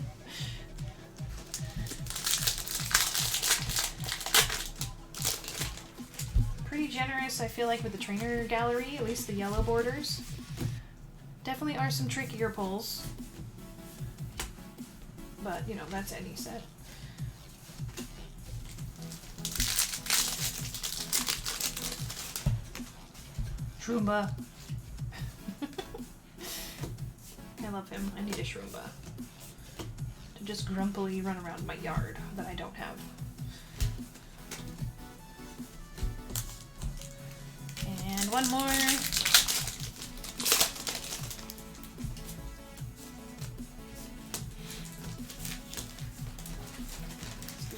Pretty generous, I feel like, with the trainer gallery, at least the yellow borders. Definitely are some trickier pulls. But, you know, that's any set. Shroomba. I love him. I need a Shroomba to just grumpily run around my yard that I don't have. And one more.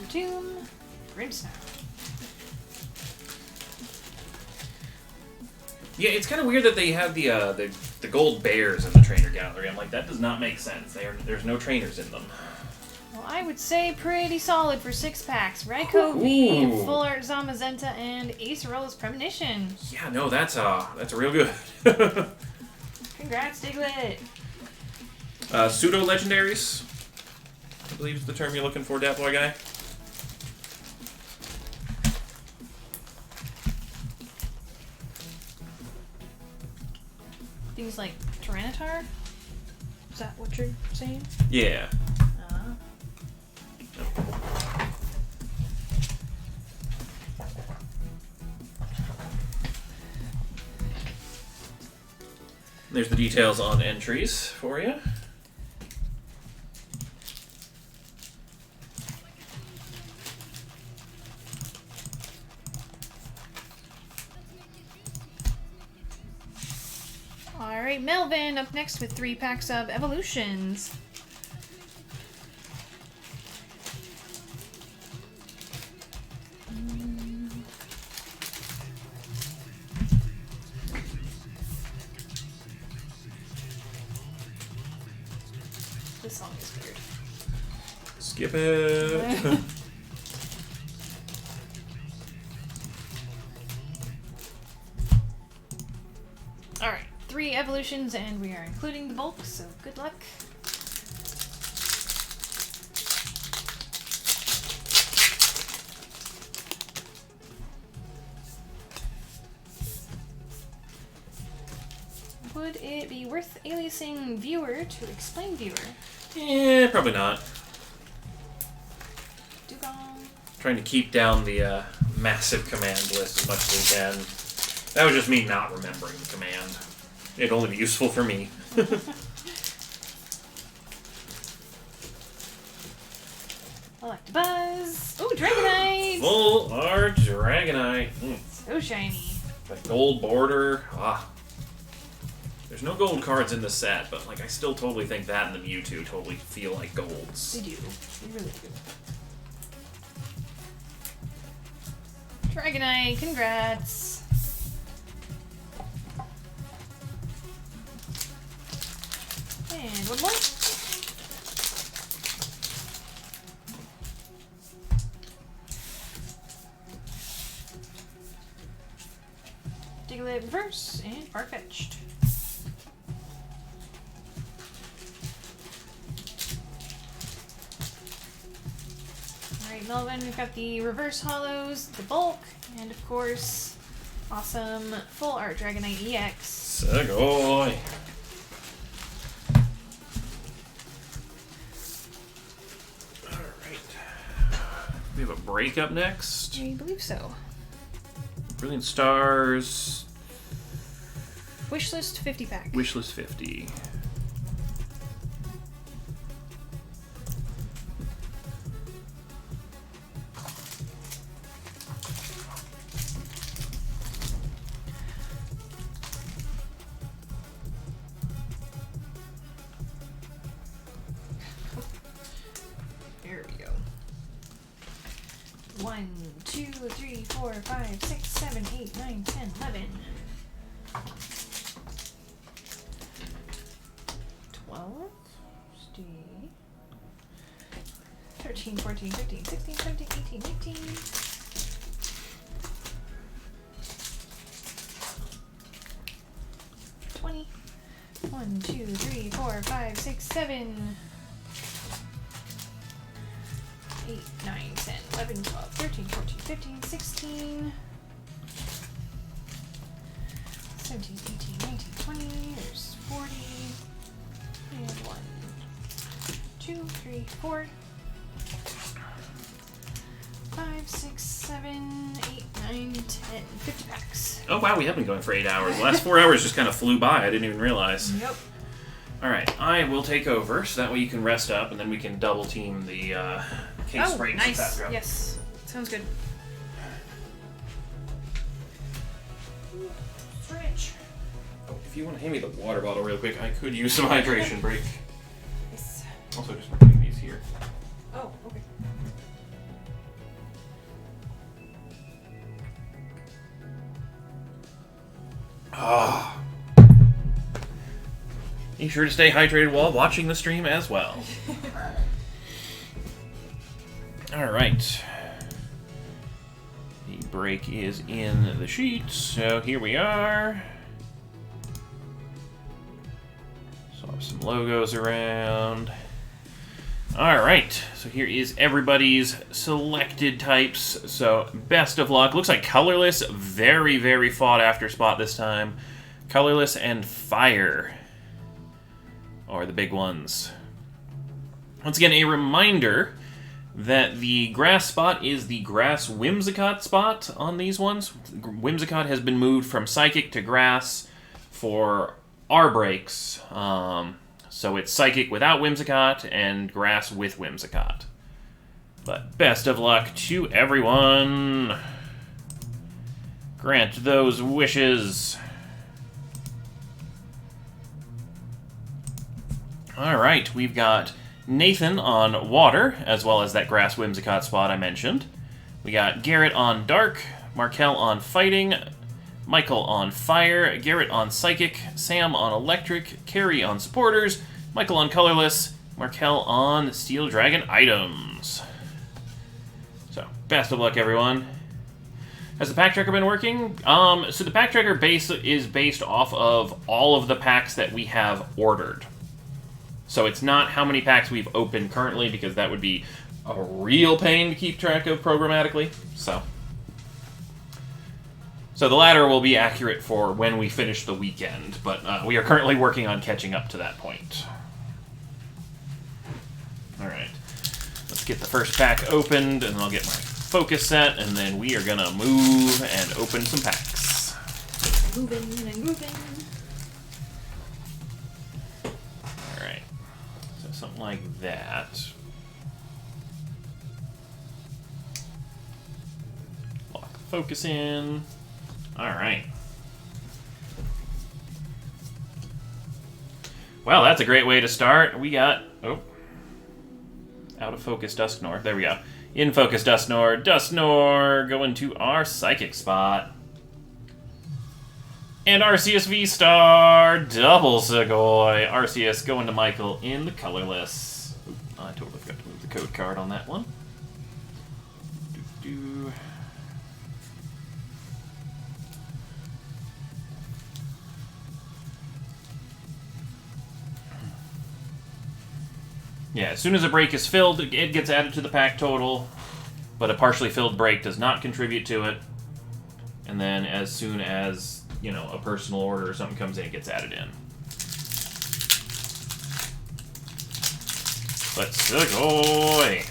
Tomb, Brimstone. Yeah, it's kind of weird that they have the gold bears in the trainer gallery. I'm like, that does not make sense. There's no trainers in them. Well, I would say pretty solid for 6 packs. Raikou V, Ooh. Full Art Zamazenta, and Acerolla's Premonition. Yeah, no, that's real good. Congrats, Diglett. Pseudo legendaries, I believe is the term you're looking for, Daploy guy. Things like Tyranitar? Is that what you're saying? Yeah. There's the details on entries for you. Alright, Melvin up next with 3 packs of Evolutions. This song is weird. Skip it. Alright, 3 Evolutions, and we are including the bulk, so good luck. Would it be worth aliasing viewer to explain viewer? Yeah, probably not. Dugong. Trying to keep down the massive command list as much as we can. That was just me not remembering the command. It'd only be useful for me. Electabuzz. Ooh, Dragonite! Full Art Dragonite. So shiny. That gold border. There's no gold cards in the set, but like I still totally think that and the Mewtwo totally feel like golds. They do. They really do. Dragonite, congrats. And one more. Diglett reverse and Farfetch'd. Alright, Melvin, we've got the reverse hollows, the bulk, and of course, awesome Full Art Dragonite EX. Segoy. Alright. We have a break up next. I believe so. Brilliant Stars. Wishlist 50 pack. Wishlist 50. There we go. 1, 2, 3, 4, 5, 6, 7, 8, 9, 10, 11. 12. 13, 14, 15, 16, 17, 18, 19. 20. 1, 2, 3, 4, 5, 6, 7. 8, 9, 10, 11, 12, 13, 14, 15, 16, 17, 18, 19, 20, there's 40, and 1, 2, 3, 4, 5, 6, 7, 8, 9, 10, 50 packs. Oh wow, we have been going for 8 hours. The last 4 hours just kind of flew by. I didn't even realize. Yep. All right, I will take over, so that way you can rest up, and then we can double team the case Oh, breaks. nice. Yes. Sounds good. Stretch. Oh, if you want to hand me the water bottle real quick, I could use some hydration break. Yes. Also, just putting these here. Oh, okay. Ah. Be sure to stay hydrated while watching the stream as well. All right. The break is in the sheet, so here we are. Swap some logos around. All right, so here is everybody's selected types. So best of luck. Looks like colorless, very, very fought after spot this time. Colorless and fire are the big ones. Once again, a reminder that the grass spot is the grass Whimsicott spot on these ones. Whimsicott has been moved from psychic to grass for our breaks. So it's psychic without Whimsicott and grass with Whimsicott. But best of luck to everyone. Grant those wishes. Alright, we've got Nathan on water, as well as that grass Whimsicott spot I mentioned. We got Garrett on dark, Markel on fighting, Michael on fire, Garrett on psychic, Sam on electric, Carrie on supporters, Michael on colorless, Markel on steel dragon items. So, best of luck, everyone. Has the pack tracker been working? So the pack tracker is based off of all of the packs that we have ordered. So it's not how many packs we've opened currently, because that would be a real pain to keep track of programmatically. So the latter will be accurate for when we finish the weekend, but we are currently working on catching up to that point. Alright, let's get the first pack opened, and then I'll get my focus set, and then we are going to move and open some packs. Moving and moving. Alright, so something like that. Lock the focus in. Alright. Well, that's a great way to start. We got... Oh. Out of focus Dusknor. There we go. In focus Dusknor. Dusknor going to our psychic spot. And Arceus V-Star. Double Segoy. Arceus going to Michael in the colorless. Oop, I totally forgot to move the code card on that one. Doo-doo. Yeah, as soon as a break is filled, it gets added to the pack total, but a partially filled break does not contribute to it. And then as soon as, you know, a personal order or something comes in, it gets added in. But Segoy!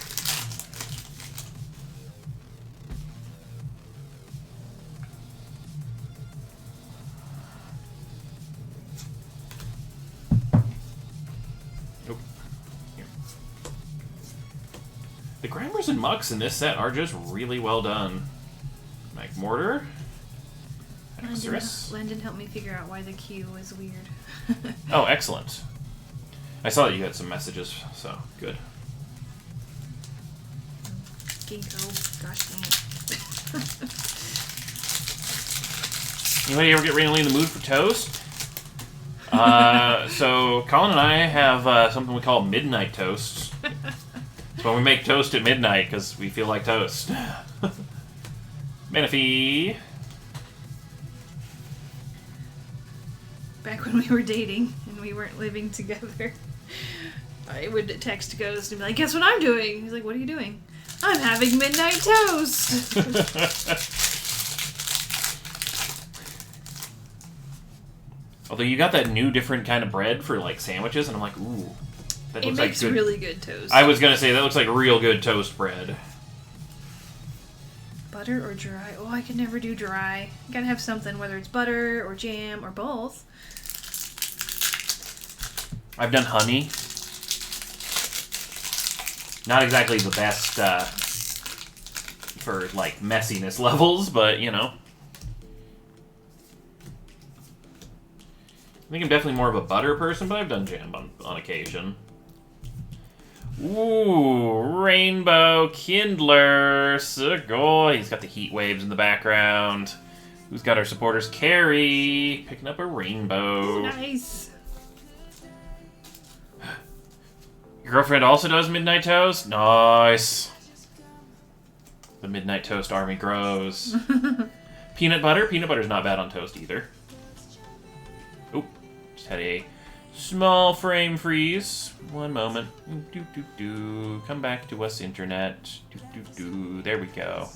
The grammars and mucks in this set are just really well done. Magmortar. Exorus. Landon helped me figure out why the Q was weird. Oh, excellent. I saw that you had some messages, so good. Ginkgo. Gosh dang it. Anybody ever get randomly in the mood for toast? So Colin and I have something we call midnight toasts. It's when we make toast at midnight because we feel like toast. Menifee. Back when we were dating and we weren't living together, I would text Ghost and be like, "Guess what I'm doing?" He's like, "What are you doing?" "I'm having midnight toast." Although you got that new different kind of bread for like sandwiches, and I'm like, ooh. That It looks makes like good. really good toast. I was gonna say that looks like real good toast bread. Butter or dry? Oh, I can never do dry. You gotta have something, whether it's butter or jam or both. I've done honey. Not exactly the best for like messiness levels, but you know. I think I'm definitely more of a butter person, but I've done jam on occasion. Ooh, Rainbow Kindler. Sugoi. He's got the heat waves in the background. Who's got our supporters? Carrie. Picking up a rainbow. Ooh, nice. Your girlfriend also does Midnight Toast? Nice. The Midnight Toast army grows. Peanut butter? Peanut butter's not bad on toast either. Oop. Just had a small frame freeze. One moment. Come back to us, internet. There we go.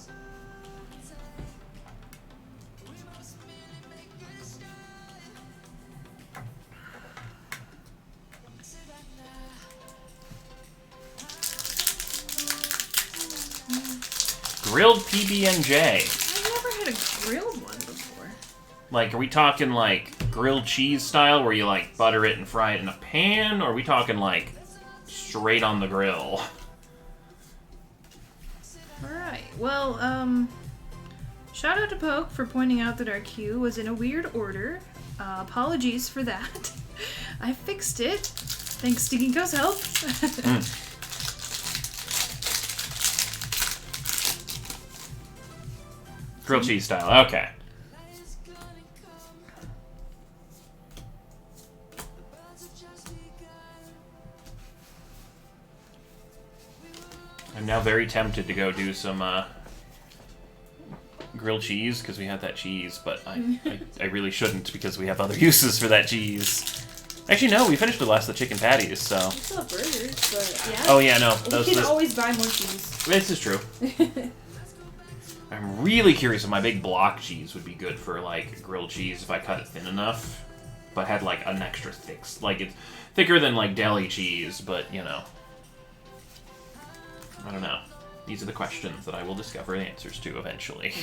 Grilled PB&J. I've never had a grilled one before. Like, are we talking like grilled cheese style where you like butter it and fry it in a pan? Or are we talking like straight on the grill? Alright, well, shout out to Poke for pointing out that our queue was in a weird order. Apologies for that. I fixed it. Thanks to Ginkgo's help. Grilled cheese style, okay. I'm now very tempted to go do some grilled cheese because we have that cheese, but I really shouldn't because we have other uses for that cheese. Actually, no, we finished the last of the chicken patties, so. We still have burgers, but yeah. Oh yeah, no, We can always buy more cheese. This is true. I'm really curious if my big block cheese would be good for like grilled cheese if I cut it thin enough, but had like an extra thick, like it's thicker than like deli cheese, but you know, I don't know. These are the questions that I will discover the answers to eventually.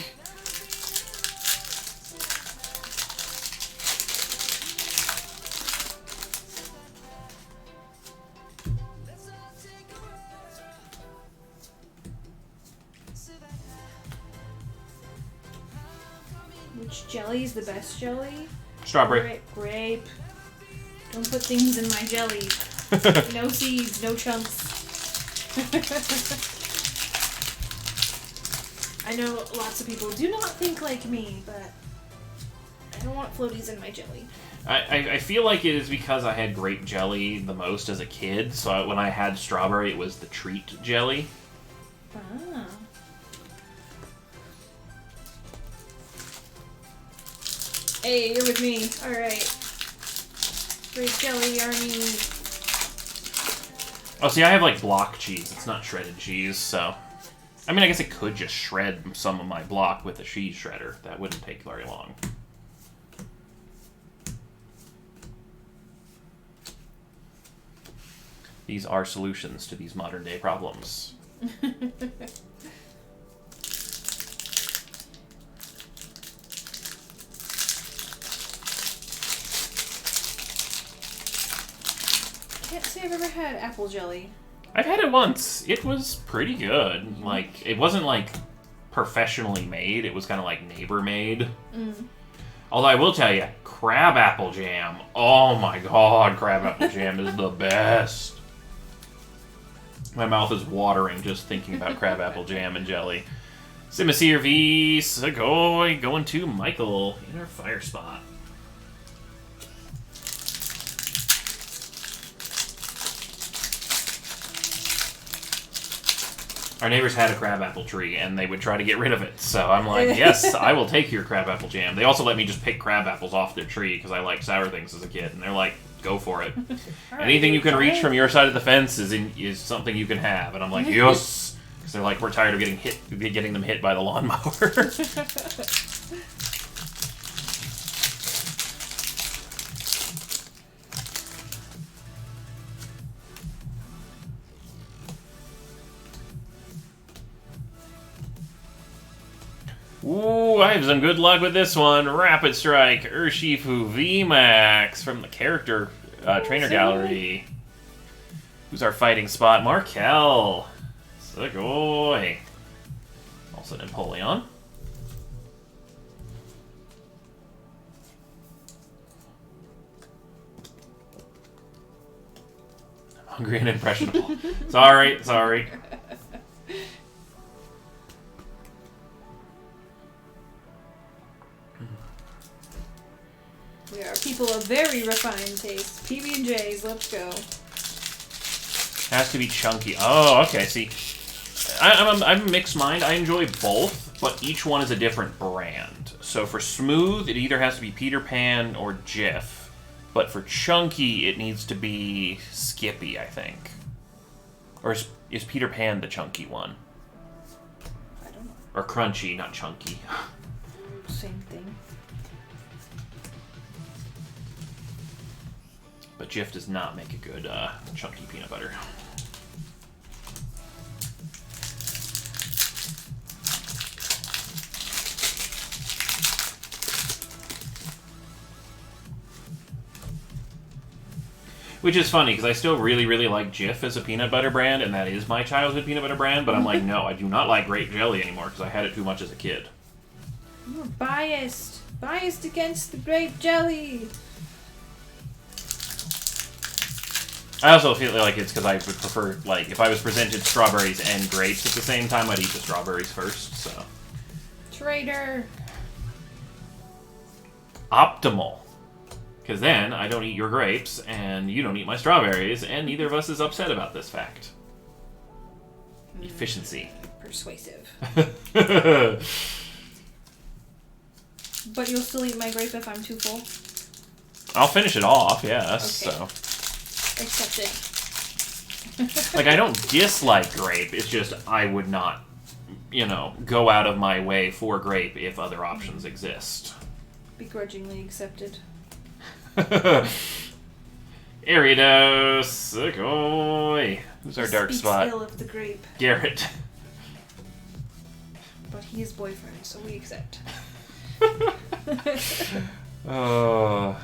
Which jelly is the best jelly? Strawberry. Grape. Don't put things in my jelly. No seeds, no chunks. I know lots of people do not think like me, but I don't want floaties in my jelly. I feel like it is because I had grape jelly the most as a kid, so when I had strawberry, it was the treat jelly. Ah. Hey, you're with me. Alright. Grape jelly, army. Oh, see, I have like block cheese. It's not shredded cheese, so. I mean, I guess I could just shred some of my block with a cheese shredder. That wouldn't take very long. These are solutions to these modern day problems. Can't say I've ever had apple jelly. I've had it once. It was pretty good. Like, it wasn't like professionally made. It was kind of like neighbor made. Although I will tell you, crab apple jam. Oh my god, crab apple jam is the best. My mouth is watering just thinking about crab apple jam and jelly. Simiseer v. Sugoi going to Michael in our fire spot. Our neighbors had a crabapple tree, and they would try to get rid of it. So I'm like, yes, I will take your crabapple jam. They also let me just pick crabapples off their tree because I liked sour things as a kid. And they're like, go for it. Anything you can reach from your side of the fence is something you can have. And I'm like, yes. Because they're like, we're tired of getting them hit by the lawnmower. Ooh, I have some good luck with this one. Rapid Strike, Urshifu VMAX from the character trainer gallery. Who's our fighting spot? Markel. Sugoi. Also Napoleon. Hungry and impressionable. Sorry. We are people of very refined taste. PB&Js, let's go. Has to be chunky. Oh, okay. See, I'm a mixed mind. I enjoy both, but each one is a different brand. So for smooth, it either has to be Peter Pan or Jif. But for chunky, it needs to be Skippy, I think. Or is Peter Pan the chunky one? I don't know. Or crunchy, not chunky. Same thing. But Jif does not make a good chunky peanut butter. Which is funny, because I still really, really like Jif as a peanut butter brand, and that is my childhood peanut butter brand, but I'm like, no, I do not like grape jelly anymore, because I had it too much as a kid. You're biased. Biased against the grape jelly. I also feel like it's because I would prefer, like, if I was presented strawberries and grapes at the same time, I'd eat the strawberries first, so. Traitor. Optimal. Because then I don't eat your grapes, and you don't eat my strawberries, and neither of us is upset about this fact. Efficiency. Persuasive. But you'll still eat my grape if I'm too full? I'll finish it off, yes, Okay. so. Accept it. Like, I don't dislike grape, it's just I would not, go out of my way for grape if other options exist. Begrudgingly accepted. Ariados, Sugoi. Who's our dark Speaks spot? ill of the grape, Garrett. but he is boyfriend, so we accept. Oh.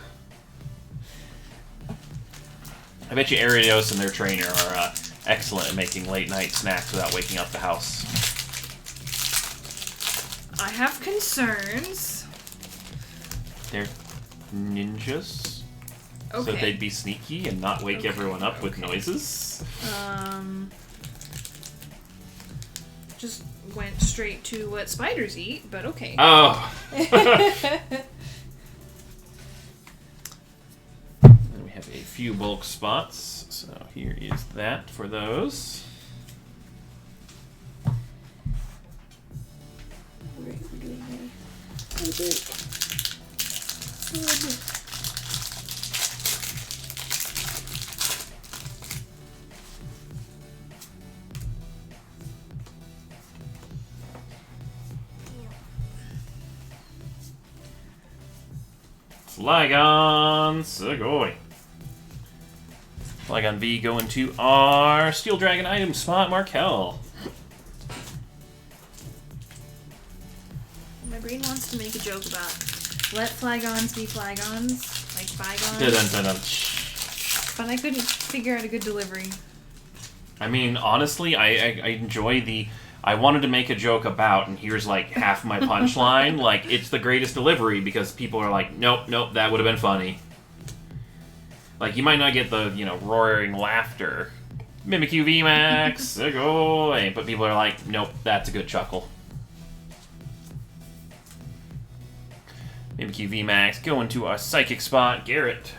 I bet you Ariados and their trainer are excellent at making late night snacks without waking up the house. I have concerns. They're ninjas. Okay. So they'd be sneaky and not wake everyone up with noises. Just went straight to what spiders eat, but okay. Oh. Then we have a few bulk spots. So here is that for those. What are you doing here? Flygon Sugoi. Flygon V going to our Steel Dragon item spot, Markel. My brain wants to make a joke about let Flygons be Flygons, like bygones, Dun-dun-dun-dun. but I couldn't figure out a good delivery. I mean, honestly, I enjoy the. I wanted to make a joke about, and here's like half my punchline. Like, it's the greatest delivery because people are like, nope, that would have been funny. Like, you might not get the, roaring laughter. Mimikyu VMAX, Sugoi, but people are like, nope, that's a good chuckle. Mimikyu VMAX going to our psychic spot, Garrett.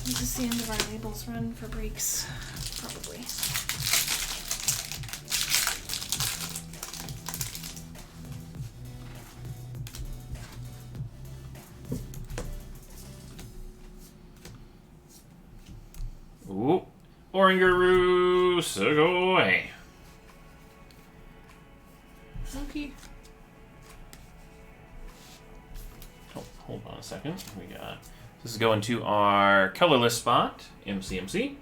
This is the end of our labels run for breaks, probably. Ooh. Oranguru Sugoi. Okay. Oh, hold on a second. We got. This is going to our colorless spot, MCMC.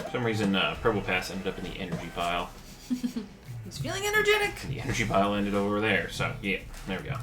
For some reason, Probopass ended up in the energy pile. He's feeling energetic. And the energy pile ended over there. So, yeah, there we go.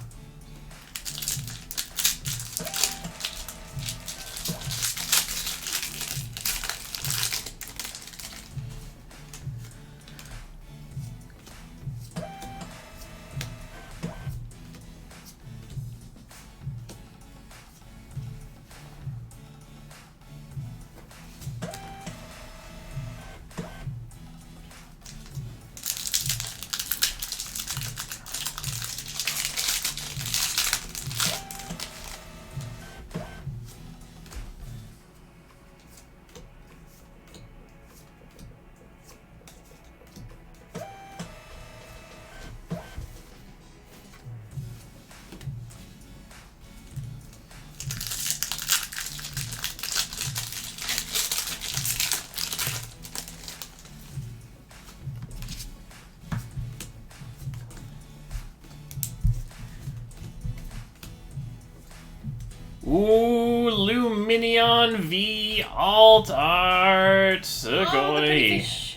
Ooh, Luminion V Alt Art. Sugoi.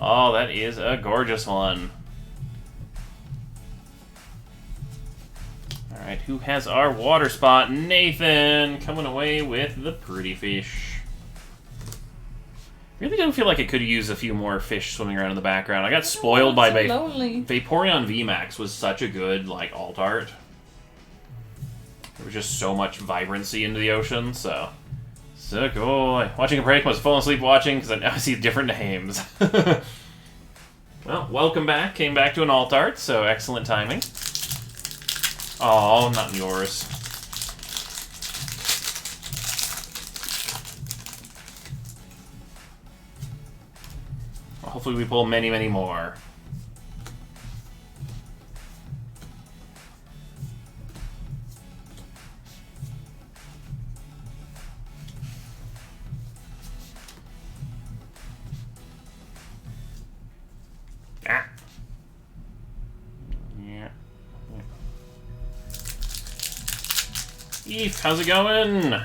Oh, that is a gorgeous one. Alright, who has our water spot? Nathan, coming away with the pretty fish. Really don't feel like I could use a few more fish swimming around in the background. I got spoiled by Vaporeon VMAX was such a good, like, alt art. There was just so much vibrancy into the ocean, so... Sugoi. Watching a break, I was falling asleep watching because I now see different names. Well, welcome back. Came back to an alt art, so excellent timing. Oh, not yours. Well, hopefully we pull many, many more. Ah. Yeah. Eve, how's it going?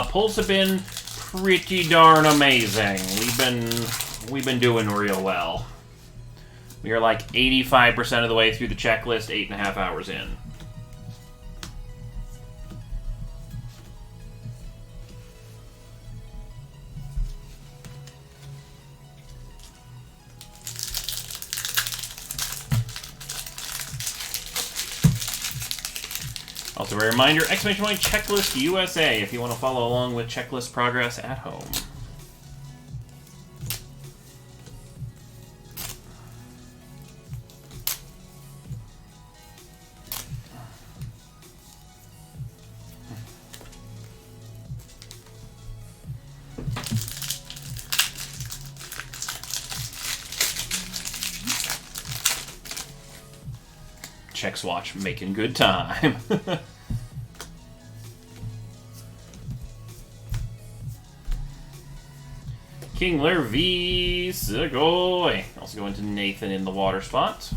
Pulls have been pretty darn amazing. We've been doing real well. We are like 85% of the way through the checklist, 8.5 hours in. Also, a reminder, ! Checklist USA if you want to follow along with checklist progress at home. Chex Watch making good time. Kingler v. Sugoi. Also going to Nathan in the water spot.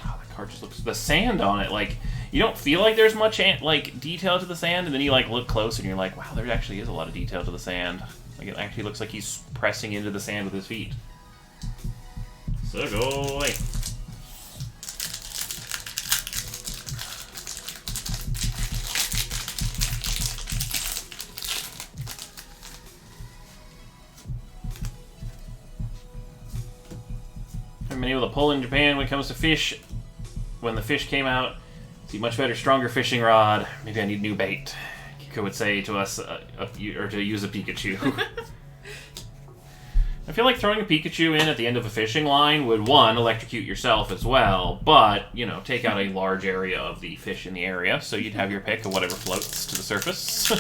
Oh, the card just looks... The sand on it, like... You don't feel like there's much, like, detail to the sand, and then you, like, look close and you're like, wow, there actually is a lot of detail to the sand. Like, it actually looks like he's pressing into the sand with his feet. Sugoi. I've been able to pull in Japan when it comes to fish. When the fish came out, see much better, stronger fishing rod. Maybe I need new bait. Kiko would say to us, or to use a Pikachu. I feel like throwing a Pikachu in at the end of a fishing line would, one, electrocute yourself as well, but, you know, take out a large area of the fish in the area, so you'd have your pick of whatever floats to the surface.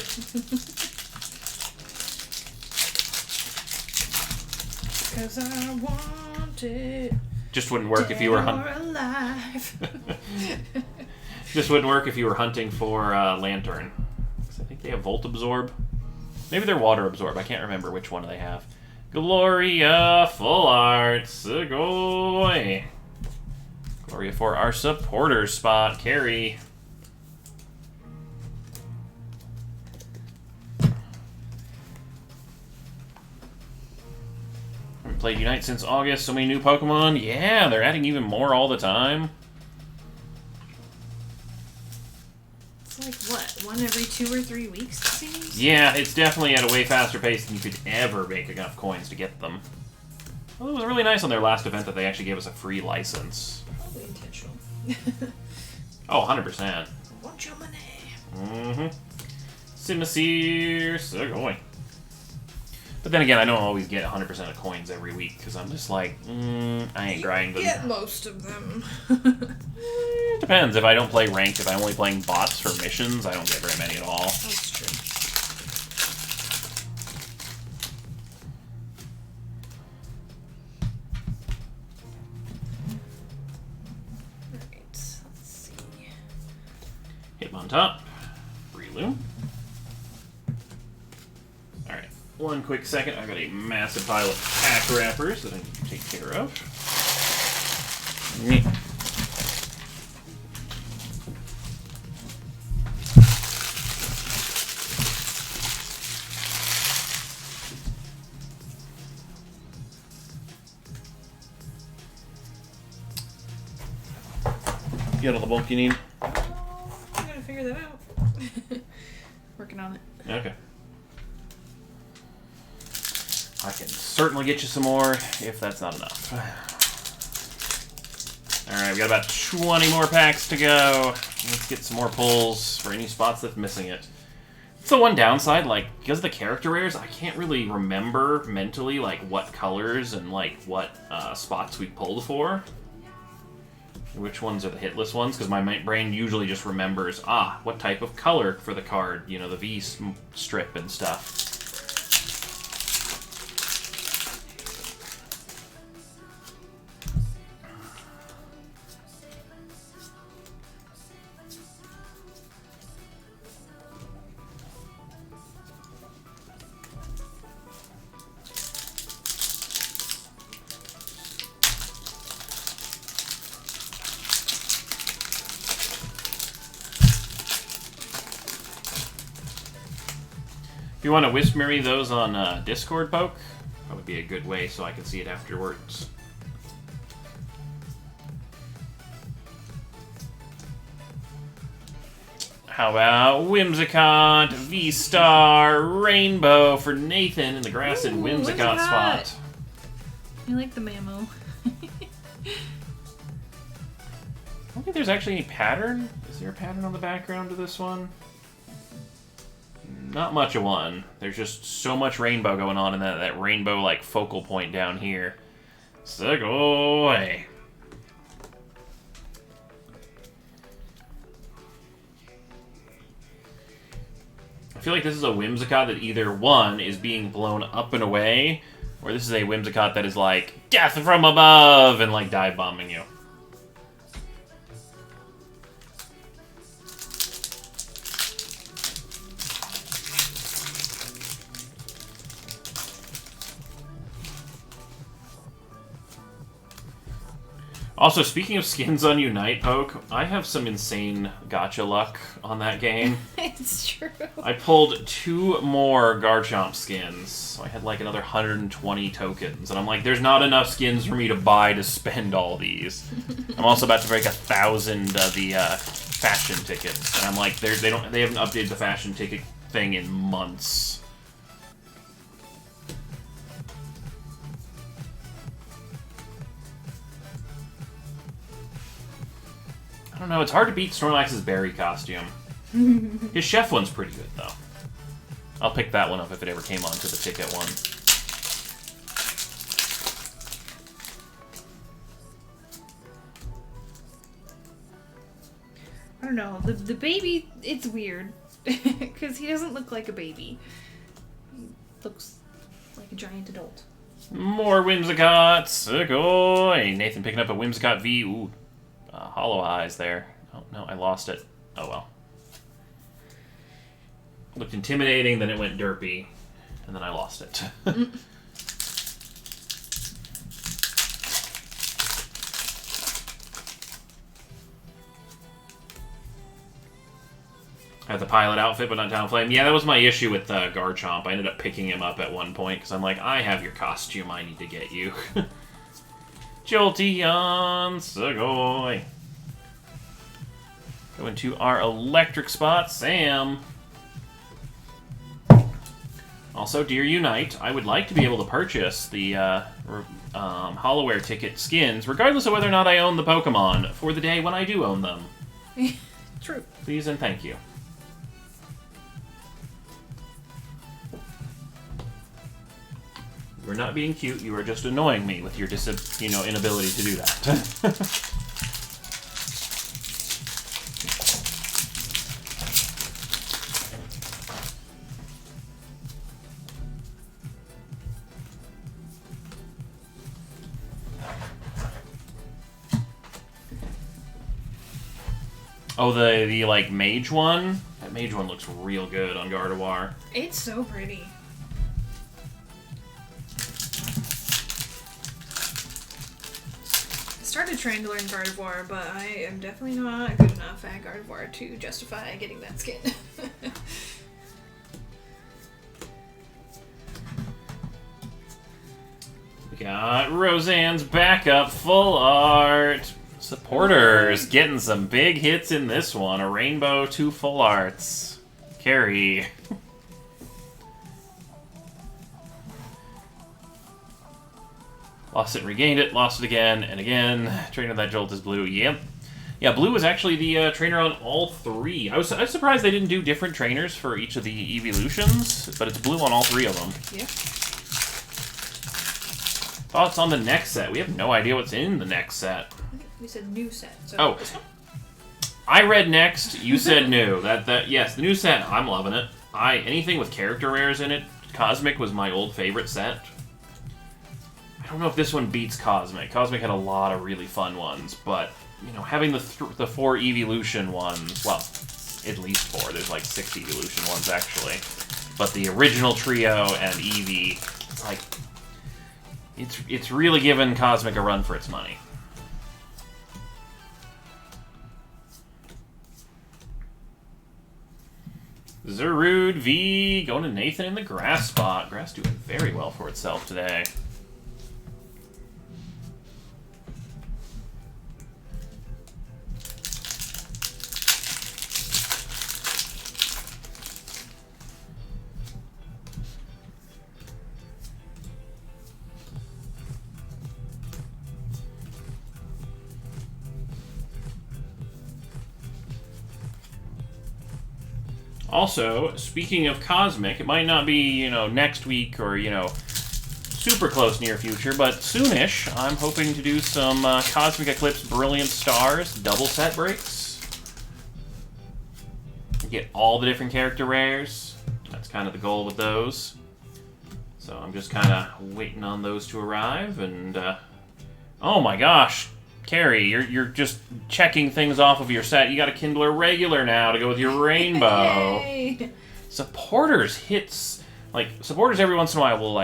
Because I want it. Just wouldn't work if you were hunting. Just wouldn't work if you were hunting for Lantern. I think they have Volt Absorb. Maybe they're Water Absorb. I can't remember which one they have. Gloria, full art, Sugoi. Gloria for our supporters spot, Carrie. Haven't played Unite since August. So many new Pokemon. Yeah, they're adding even more all the time. It's like, what, one every 2 or 3 weeks, it seems? Yeah, it's definitely at a way faster pace than you could ever make enough coins to get them. Well, it was really nice on their last event that they actually gave us a free license. Probably intentional. Oh, 100%. Want your money? Mm-hmm. Simisear, Sugoi. But then again, I don't always get 100% of coins every week, because I'm just like, I ain't grinding. Get most of them. It depends. If I don't play ranked, if I'm only playing bots for missions, I don't get very many at all. That's true. Alright, let's see. Hitmontop, Breloom. Alright, one quick second. I've got a massive pile of pack wrappers that I need to take care of. You got all the bulk you need? I'm gonna figure that out. Working on it. Okay. I can certainly get you some more if that's not enough. Alright, we got about 20 more packs to go. Let's get some more pulls for any spots that's missing it. It's the one downside, like, because of the character rares, I can't really remember mentally, like, what colors and, like, what spots we pulled for. Which ones are the hitless ones, because my brain usually just remembers, what type of color for the card, you know, the V strip and stuff. If you want to Whispery those on Discord, Poke, that would be a good way so I can see it afterwards. How about Whimsicott, V-Star, Rainbow for Nathan in the grass and Whimsicott spot? I like the Mamo. I don't think there's actually any pattern. Is there a pattern on the background to this one? Not much of one. There's just so much rainbow going on in that rainbow like focal point down here. Sugoi. I feel like this is a Whimsicott that either one is being blown up and away, or this is a Whimsicott that is like death from above and like dive bombing you. Also, speaking of skins on Unite, Poke, I have some insane gacha luck on that game. It's true. I pulled 2 more Garchomp skins, so I had like another 120 tokens, and I'm like, there's not enough skins for me to buy to spend all these. I'm also about to break 1,000 of the fashion tickets, and I'm like, they haven't updated the fashion ticket thing in months. I don't know, it's hard to beat Snorlax's berry costume. His chef one's pretty good, though. I'll pick that one up if it ever came onto the ticket one. I don't know. The baby, it's weird. Because he doesn't look like a baby. He looks like a giant adult. More Whimsicott! Sugoi! Nathan picking up a Whimsicott V. Ooh. Hollow Eyes there. Oh, no, I lost it. Oh, well. Looked intimidating, then it went derpy, and then I lost it. I had the pilot outfit, but not Talonflame. Yeah, that was my issue with Garchomp. I ended up picking him up at one point, because I'm like, I have your costume, I need to get you. Jolteon, Sugoi. Going to our electric spot, Sam. Also, Dear Unite, I would like to be able to purchase the Hollowware ticket skins, regardless of whether or not I own the Pokemon, for the day when I do own them. True. Please and thank you. You are not being cute, you are just annoying me with your inability to do that. Oh, the like mage one? That mage one looks real good on Gardevoir. It's so pretty. I started trying to learn Gardevoir, but I am definitely not good enough at Gardevoir to justify getting that skin. We got Roseanne's backup full art. Supporters getting some big hits in this one. A rainbow, 2 full arts. Carry. Lost it and regained it, lost it again and again. Trainer that Jolt is blue. Yep. Yeah, blue was actually the trainer on all 3. I was surprised they didn't do different trainers for each of the evolutions, but it's blue on all 3 of them. Yeah. Thoughts on the next set? We have no idea what's in the next set. We said new set. So Oh. this one? I read next, you said new. Yes, the new set, I'm loving it. Anything with character rares in it, Cosmic was my old favorite set. I don't know if this one beats Cosmic. Cosmic had a lot of really fun ones, but having the 4 evolution ones, well, at least 4. There's like 6 evolution ones actually, but the original trio and Eevee, it's really given Cosmic a run for its money. Zarude V going to Nathan in the grass spot. Grass doing very well for itself today. Also, speaking of Cosmic, it might not be, next week or, super close near future, but soonish, I'm hoping to do some Cosmic Eclipse Brilliant Stars double set breaks. Get all the different character rares. That's kind of the goal with those. So I'm just kind of waiting on those to arrive, and, oh my gosh, Carrie, you're just checking things off of your set. You got a Kindler regular now to go with your rainbow. Yay! Supporters hits, supporters every once in a while will,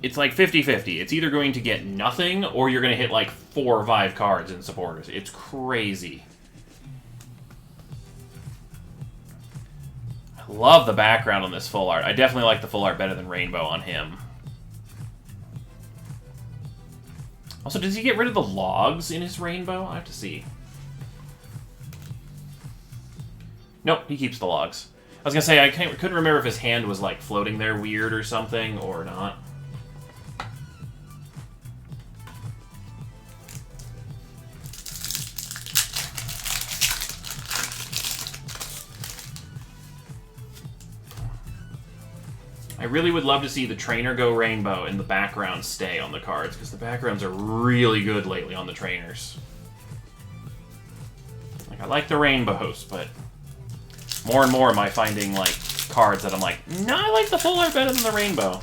it's like 50-50. It's either going to get nothing, or you're going to hit, 4 or 5 cards in supporters. It's crazy. I love the background on this full art. I definitely like the full art better than Rainbow on him. Also, does he get rid of the logs in his rainbow? I have to see. Nope, he keeps the logs. I was gonna say, I couldn't remember if his hand was, floating there weird or something, or not. I really would love to see the trainer go rainbow and the background stay on the cards, because the backgrounds are really good lately on the trainers. I like the rainbows, but more and more am I finding, cards that I'm like, no, I like the full art better than the rainbow.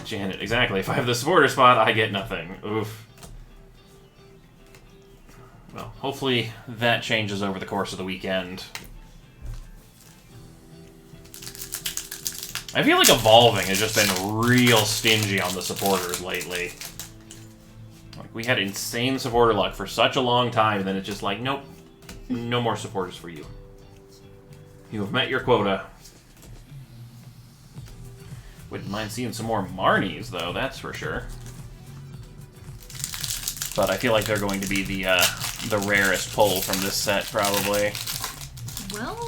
Janet, exactly. If I have the supporter spot, I get nothing. Oof. Well, hopefully that changes over the course of the weekend. I feel like Evolving has just been real stingy on the supporters lately. Like, we had insane supporter luck for such a long time, then it's just like, nope, no more supporters for you. You have met your quota. Wouldn't mind seeing some more Marnies, though, that's for sure. But I feel like they're going to be the rarest pull from this set, probably. Well,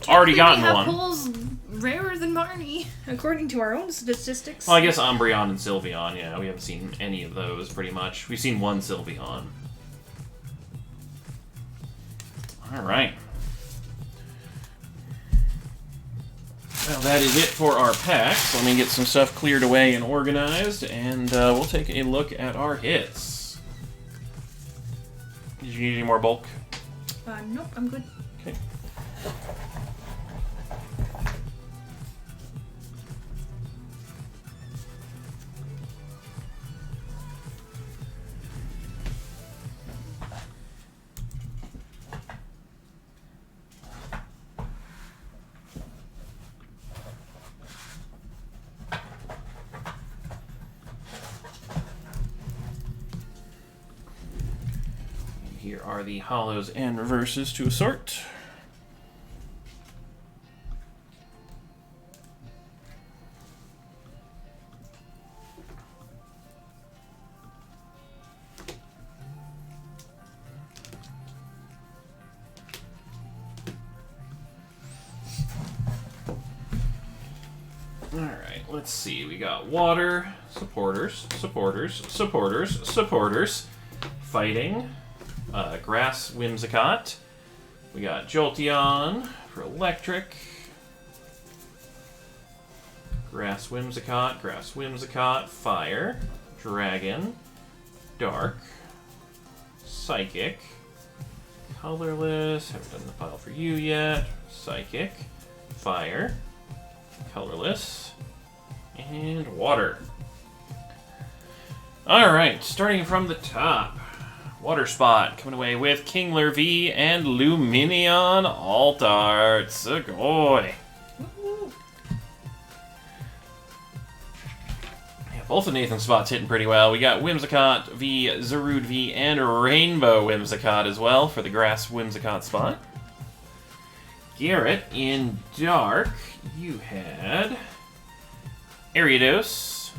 Already we gotten have one. pulls rarer than Marnie, according to our own statistics. Well, I guess Umbreon and Sylveon, yeah, we haven't seen any of those, pretty much. We've seen one Sylveon. Alright. Well, that is it for our packs. Let me get some stuff cleared away and organized, and we'll take a look at our hits. Did you need any more bulk? Nope, I'm good. Okay. Here are the hollows and reverses to assort. Alright, let's see. We got water, supporters, supporters, supporters, supporters, fighting. Grass Whimsicott. We got Jolteon for electric. Grass Whimsicott, fire. Dragon. Dark. Psychic. Colorless. Haven't done the pile for you yet. Psychic. Fire. Colorless. And water. Alright, starting from the top. Water Spot coming away with Kingler V and Luminion Altart. Sugoi. Yeah, both of Nathan's spots hitting pretty well. We got Whimsicott V, Zarude V, and Rainbow Whimsicott as well for the Grass Whimsicott spot. Garrett in Dark, you had Ariados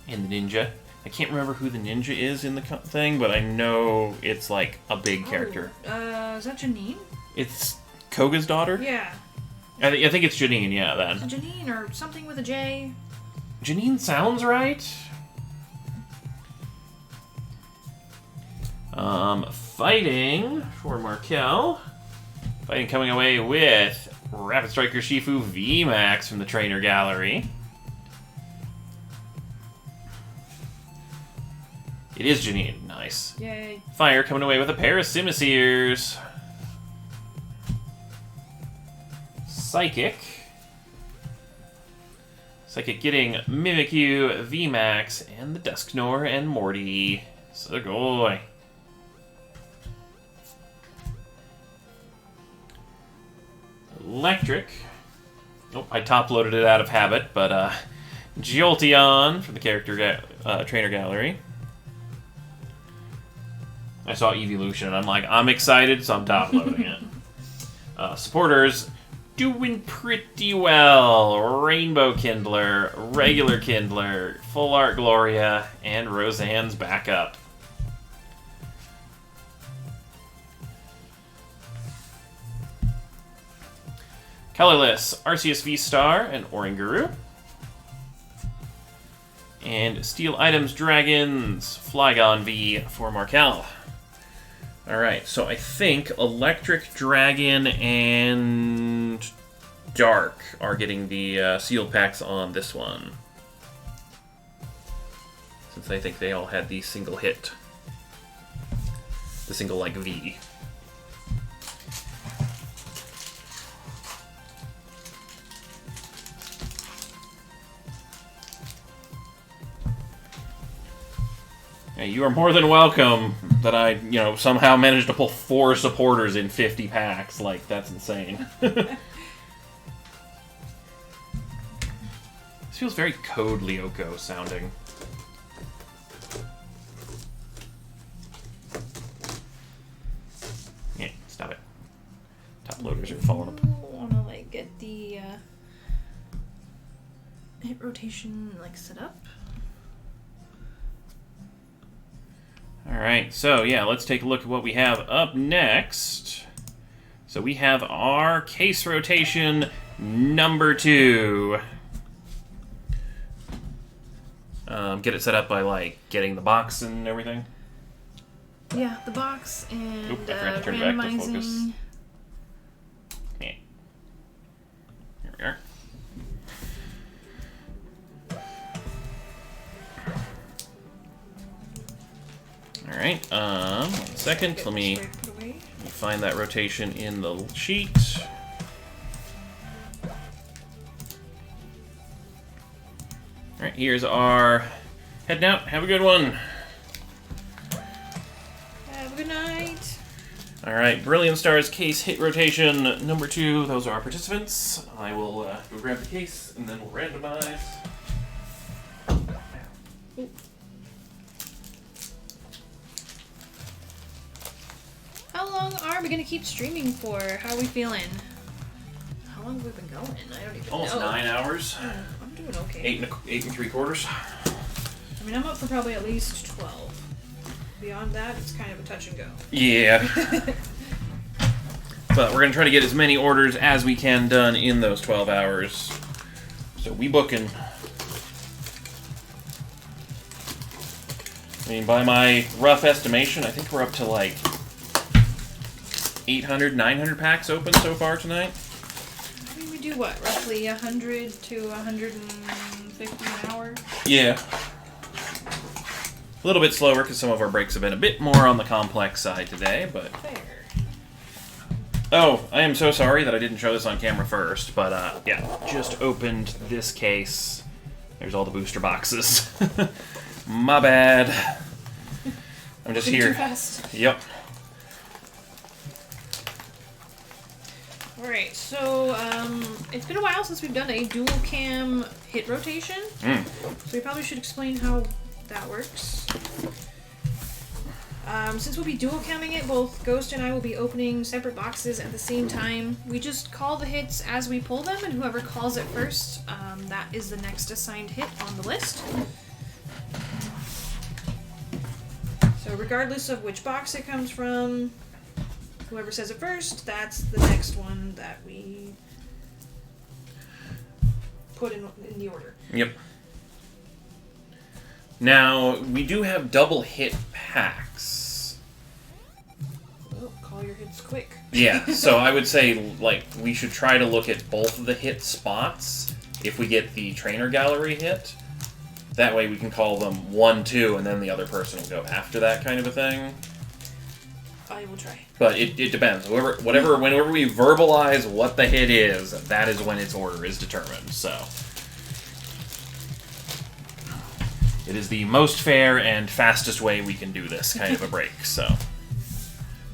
and the Ninja. I can't remember who the ninja is in the thing, but I know it's like a big character. Is that Janine? It's Koga's daughter? Yeah. I think it's Janine, yeah, then. Is it Janine or something with a J? Janine sounds right. Fighting for Markel. Fighting coming away with Rapid Striker Shifu VMAX from the Trainer Gallery. It is Janine. Nice. Yay. Fire coming away with a pair of Simisears. Psychic. Psychic getting Mimikyu, VMAX, and the Dusknoir and Morty. Sugoi. Electric. Oh, I top-loaded it out of habit, but Jolteon from the character Trainer Gallery. I saw Evolution, and I'm like, I'm excited, so I'm top-loading it. Supporters, doing pretty well. Rainbow Kindler, Regular Kindler, Full Art Gloria, and Roseanne's backup. Colorless, Arceus V-Star, and Oranguru. And Steel Items Dragons, Flygon V for Markel. Alright, so I think Electric, Dragon, and Dark are getting the sealed packs on this one. Since I think they all had the single hit. The single, like, V. Hey, you are more than welcome that I, somehow managed to pull 4 supporters in 50 packs. Like, that's insane. feels very Code Lyoko sounding. Yeah, stop it. Top loaders are falling up. I want to like get the hit rotation like set up. Alright, so yeah, let's take a look at what we have up next. So we have our case rotation number 2. Get it set up by like getting the box and everything. Yeah, the box and Oop, I forgot to turn it back to focus. randomizing. Yeah. Here we are. Alright, 1 second. Let me Put away. find that rotation in the sheet. Alright, here's our heading out. Have a good one. Have a good night. Alright, Brilliant Stars case hit rotation number 2. Those are our participants. I will go grab the case and then we'll randomize. How long are we gonna keep streaming for? How are we feeling? How long have we been going? I don't even Almost know. 9 hours. I'm doing okay. 8 and 3/4. I mean, I'm up for probably at least 12. Beyond that, it's kind of a touch and go. Yeah. But we're going to try to get as many orders as we can done in those 12 hours. So we booking. I mean, by my rough estimation, I think we're up to like 800, 900 packs open so far tonight. I mean, we do what? Roughly 100 to 150 an hour? Yeah. A little bit slower because some of our breaks have been a bit more on the complex side today, but... Fair. Oh, I am so sorry that I didn't show this on camera first, but yeah, just opened this case. There's all the booster boxes. My bad. I'm just Too here. fast. Yep. Alright, so it's been a while since we've done a dual cam hit rotation. So we probably should explain how that works. Since we'll be dual camming it, both Ghost and I will be opening separate boxes at the same time. We just call the hits as we pull them, and whoever calls it first, that is the next assigned hit on the list. So regardless of which box it comes from, whoever says it first, that's the next one that we put in the order. Yep. Now, we do have double hit packs. Well, call your hits quick. Yeah, so I would say, like, we should try to look at both of the hit spots if we get the trainer gallery hit. That way we can call them 1, 2, and then the other person will go after that kind of a thing. I will try. But it depends. Whenever we verbalize what the hit is, that is when its order is determined, so... It is the most fair and fastest way we can do this kind of a break, so...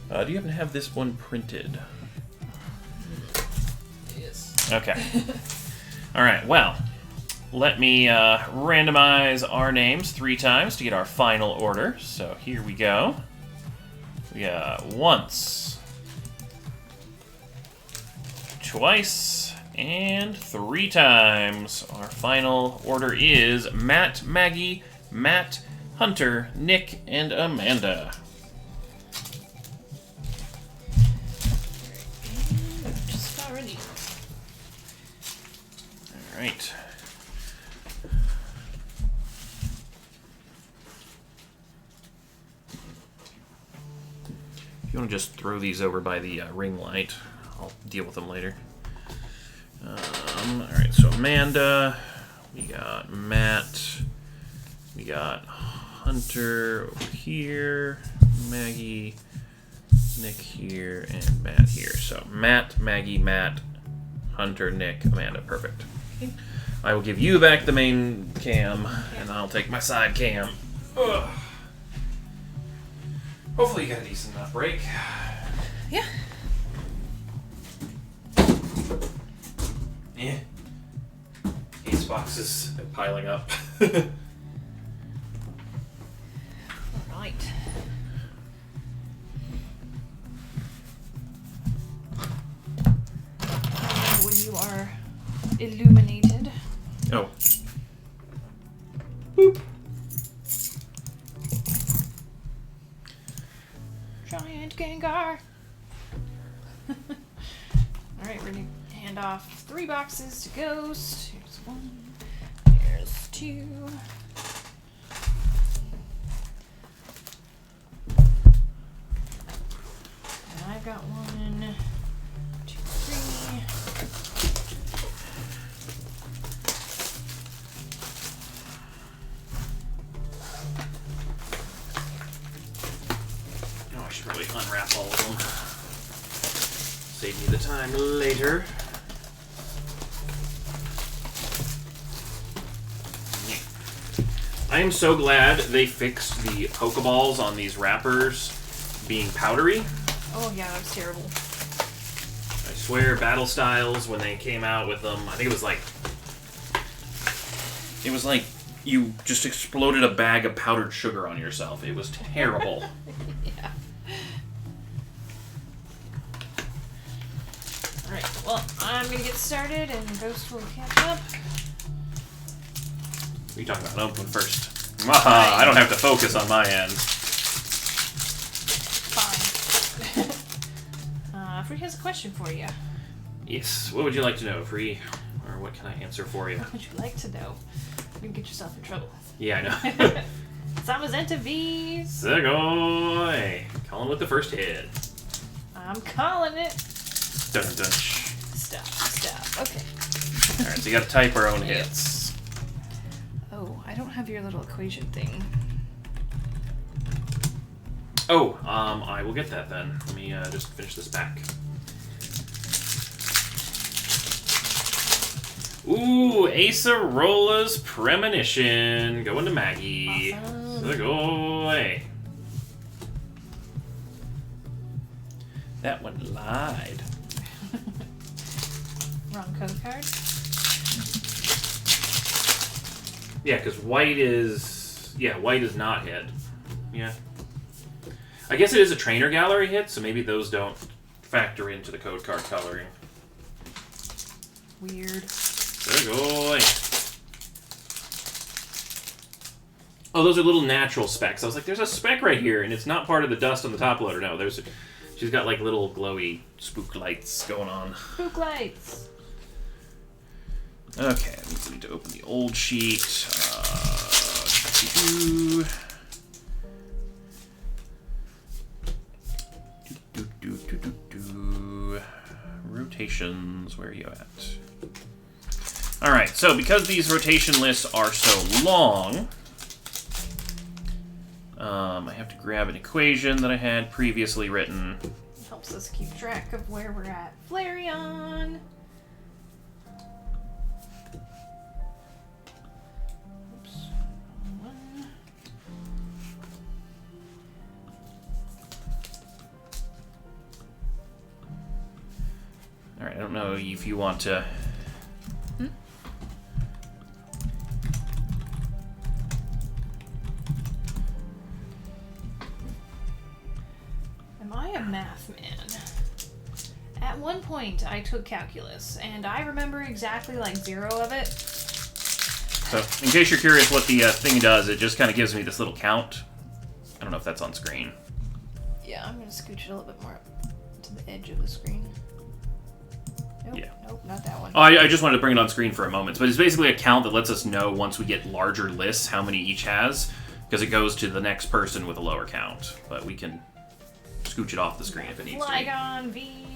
do you happen to have this one printed? Yes. Okay. Alright, well, let me randomize our names 3 times to get our final order. So here we go. We got once, twice, and 3 times. Our final order is Matt, Maggie, Matt, Hunter, Nick, and Amanda. Just about ready. Alright. If you want to just throw these over by the ring light, I'll deal with them later. Alright, so Amanda, we got Matt, we got Hunter over here, Maggie, Nick here, and Matt here. So Matt, Maggie, Matt, Hunter, Nick, Amanda. Perfect. Okay. I will give you back the main cam, and I'll take my side cam. Ugh. Hopefully you got a decent enough break. Yeah. Yeah. Case boxes piling up. Alright. When you are illuminated. Oh. Boop. Giant Gengar. Alright, we're gonna hand off 3 boxes to Ghost. Here's 1. Here's 2. And I've got 1, 2, 3. Oh, I should probably unwrap all of them. Save me the time later. I am so glad they fixed the Pokeballs on these wrappers being powdery. Oh yeah, that was terrible. I swear, Battle Styles, when they came out with them, I think it was like you just exploded a bag of powdered sugar on yourself. It was terrible. Yeah. Alright, well, I'm gonna get started and Ghost will catch up. What are you talking about? Open first. I don't have to focus on my end. Fine. Free has a question for you. Yes. What would you like to know, Free? Or what can I answer for you? What would you like to know? You can get yourself in trouble. Yeah, I know. Zamazenta V's. Segoy! Calling with the first hit. I'm calling it. Dun dun. Stop. Okay. Alright, so you gotta type our own Yep. hits. Oh, I don't have your little equation thing. Oh, I will get that then. Let me just finish this back. Ooh, Acerola's Premonition. Going to Maggie. Awesome. Segoy. That one lied. Wrong code card. Yeah, because white is not hit. Yeah. I guess it is a trainer gallery hit, so maybe those don't factor into the code card coloring. Weird. Segoy. Oh, those are little natural specks. I was like, there's a speck right here, and it's not part of the dust on the top loader. No, she's got like little glowy spook lights going on. Spook lights. Okay, I need to open the old sheet. Rotations, where are you at? Alright, so because these rotation lists are so long, I have to grab an equation that I had previously written. Helps us keep track of where we're at. Flareon. Oops. One. Alright, I don't know if you want to... Am I a math man? At one point, I took calculus, and I remember exactly like 0 of it. So, in case you're curious what the thing does, it just kind of gives me this little count. I don't know if that's on screen. Yeah, I'm gonna scooch it a little bit more up to the edge of the screen. Nope, Yeah. nope, not that one. Oh, I just wanted to bring it on screen for a moment. But it's basically a count that lets us know once we get larger lists how many each has, because it goes to the next person with a lower count. But we can scooch it off the screen if it needs to. Flygon V.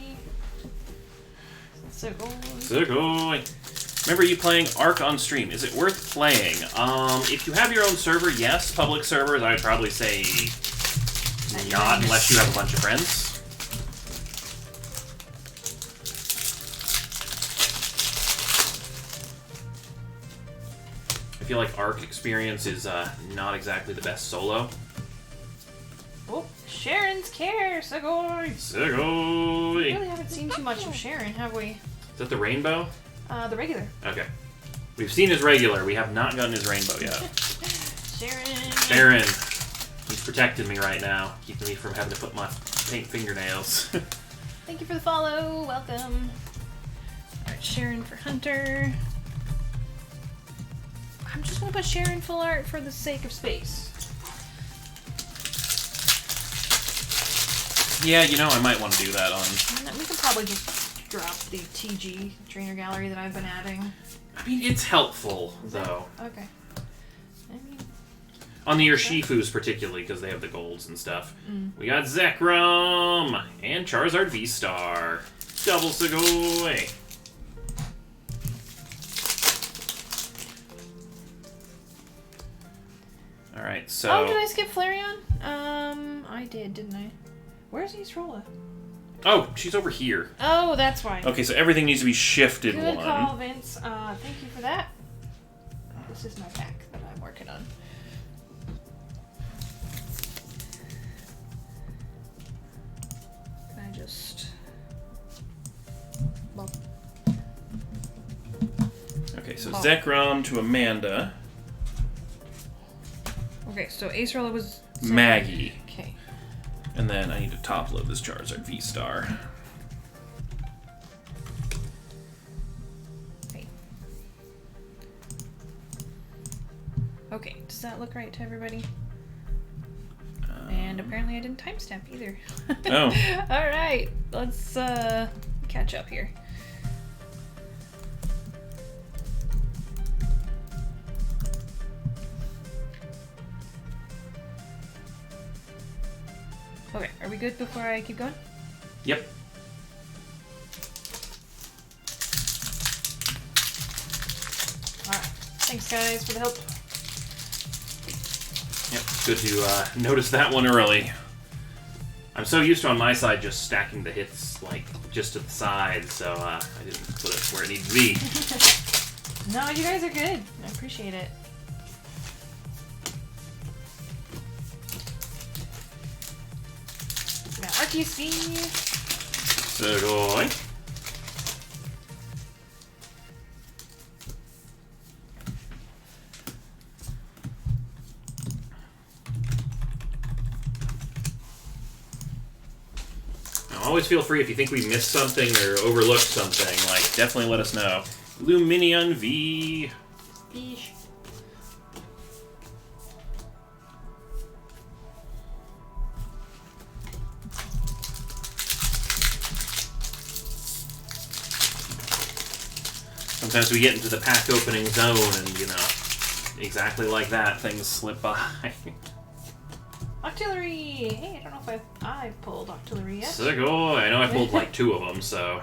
So cool. Segoy. Remember you playing Ark on stream. Is it worth playing? If you have your own server, yes. Public servers, I would probably say not unless you have a bunch of friends. I feel like Ark experience is not exactly the best solo. Oh, Sharon's Care, Segoy. Segoy. We really haven't seen too much of Sharon, have we? Is that the rainbow? The regular. Okay. We've seen his regular. We have not gotten his rainbow yet. Sharon. He's protecting me right now, keeping me from having to put my paint fingernails. Thank you for the follow. Welcome. Alright, Sharon for Hunter. I'm just gonna put Sharon full art for the sake of space. Yeah, you know, I might want to do that on... And then we can probably just drop the TG trainer gallery that I've been adding. I mean, it's helpful, though. Okay. I mean, On the Urshifus particularly, because they have the golds and stuff. We got Zekrom and Charizard V-Star. Double Sugoi. Alright, so... oh, did I skip Flareon? I did, didn't I? Where's Eastrola? Oh, she's over here. Oh, that's why. Okay, so everything needs to be shifted Good one. call, Vince. Thank you for that. This is my pack that I'm working on. Can I just... well, Okay, so Oh. Zekrom to Amanda. okay, so Acerola was... Maggie. Okay. And then I need to top load this Charizard V-Star. Okay. Okay, does that look right to everybody? And apparently I didn't timestamp either. Oh. Alright, let's catch up here. Okay, are we good before I keep going? Yep. Alright, thanks guys for the help. Yep. Good to notice that one early. I'm so used to on my side just stacking the hits like just to the side, so I didn't put it where it needs to be. No, you guys are good. I appreciate it. Now, RTSV. Sugoi. Now, always feel free if you think we missed something or overlooked something. Like, Definitely let us know. Luminion V. Beesh. Sometimes we get into the pack opening zone and, you know, exactly like that, things slip by. Octillery! Hey, I don't know if I've pulled Octillery yet. Sugoi. I know I pulled like 2 of them, so.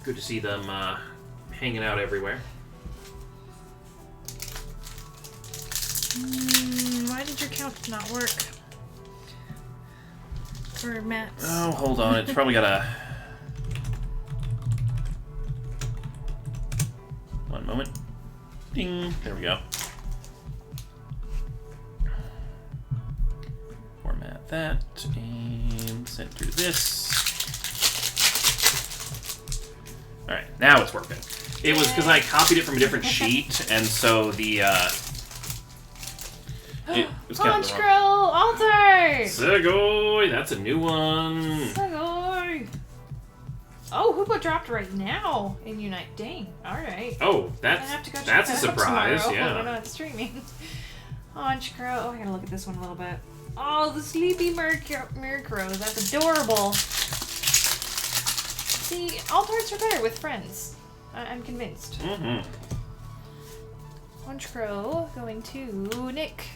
Good to see them hanging out everywhere. Why did your count not work? For Matt's. Oh, hold on. It's probably got a... One moment. Ding. There we go. Format that and center this. Alright, now it's working. It was because I copied it from a different sheet, and so the, it was counting the wrong... Honchkrow! Altar! Sugoi! That's a new one. Sugoi! Oh, Hoopa dropped right now in Unite. Dang. Alright. Oh, I have to go check that's a that out surprise, tomorrow when I'm yeah. not streaming. Honchkrow. Oh, I gotta look at this one a little bit. Oh, the sleepy Murkrow. That's adorable. See, Altarts are better with friends. I'm convinced. Mm-hmm. Honchkrow going to Nick.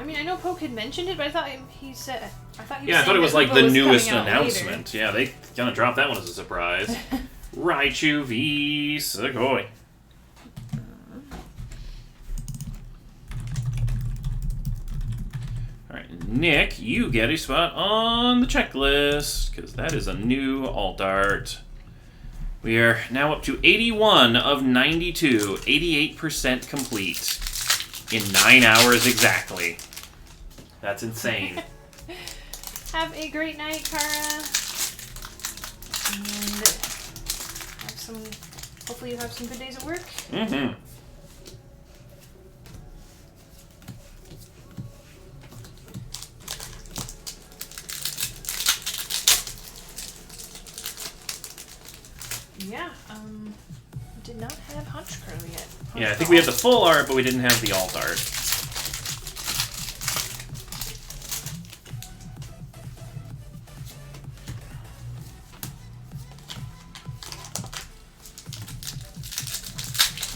I mean, I know Poke had mentioned it, but I thought he said... I thought Yeah, I thought it was like Hoopa the was newest coming out announcement. Yeah, they kind of dropped that one as a surprise. Raichu V Sugoi. Alright, Nick, you get a spot on the checklist, because that is a new alt art. We are now up to 81 of 92, 88% complete. In 9 hours exactly. That's insane. Have a great night, Kara. And have some. Hopefully, you have some good days at work. Mm-hmm. Yeah. Did not have Hunch Crow yet. Yeah, I think we had the full art, but we didn't have the alt art.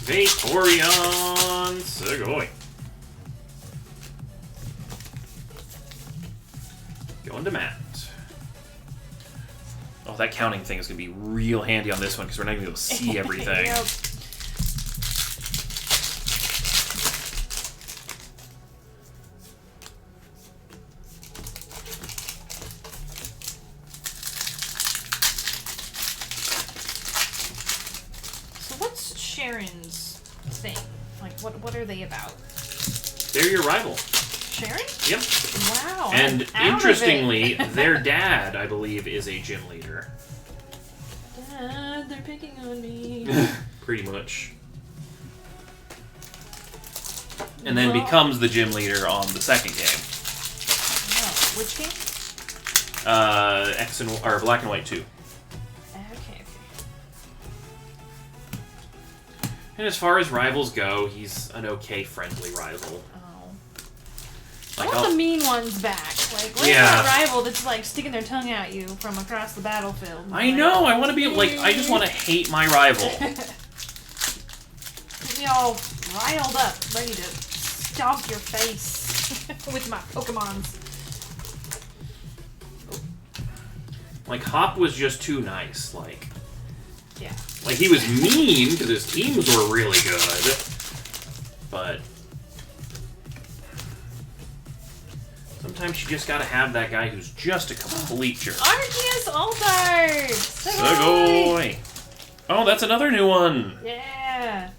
Vaporeon Sugoi. Going to Matt. Oh, that counting thing is going to be real handy on this one because we're not going to be able to see everything. Yep. So what's Sharon's thing? Like, what are they about? They're your rival. Sharon? Yep. Wow. And I'm out of interestingly, it. their dad, I believe, is a gym leader. Dad, they're picking on me. Pretty much. And then becomes the gym leader on the second game. Oh, which game? X and or Black and White 2. Okay. And as far as rivals go, he's an okay, friendly rival. Oh. Like, I want the mean ones back. Like, where's Yeah. that rival that's like sticking their tongue at you from across the battlefield? I know. I want to be like. I just want to hate my rival. Get me all riled up, ready to stomp your face with my Pokemons. Like Hop was just too nice. Yeah. Like he was mean because his teams were really good, but sometimes you just gotta have that guy who's just a complete jerk. Arceus Altart! Sugoi! Oh, that's another new one. Yeah.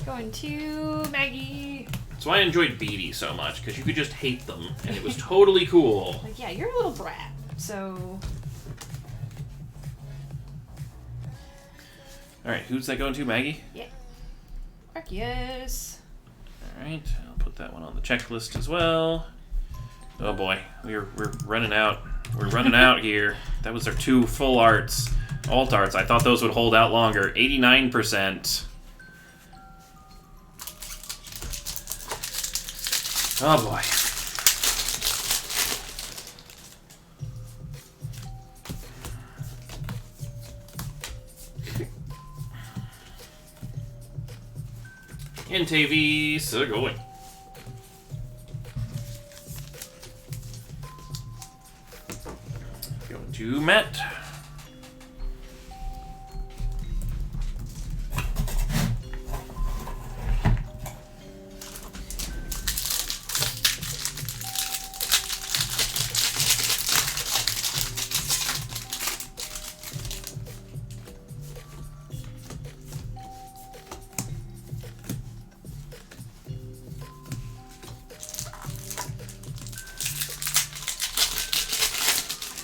Going to Maggie. That's why I enjoyed Beatty so much, because you could just hate them, and it was totally cool. Like, yeah, you're a little brat, so... Alright, who's that going to, Maggie? Arceus. Alright, I'll put that one on the checklist as well. Oh boy, we're running out. We're running out here. That was our 2 full arts. Alt arts. I thought those would hold out longer. 89%. Oh boy. Entei Sugoi. Going to Matt.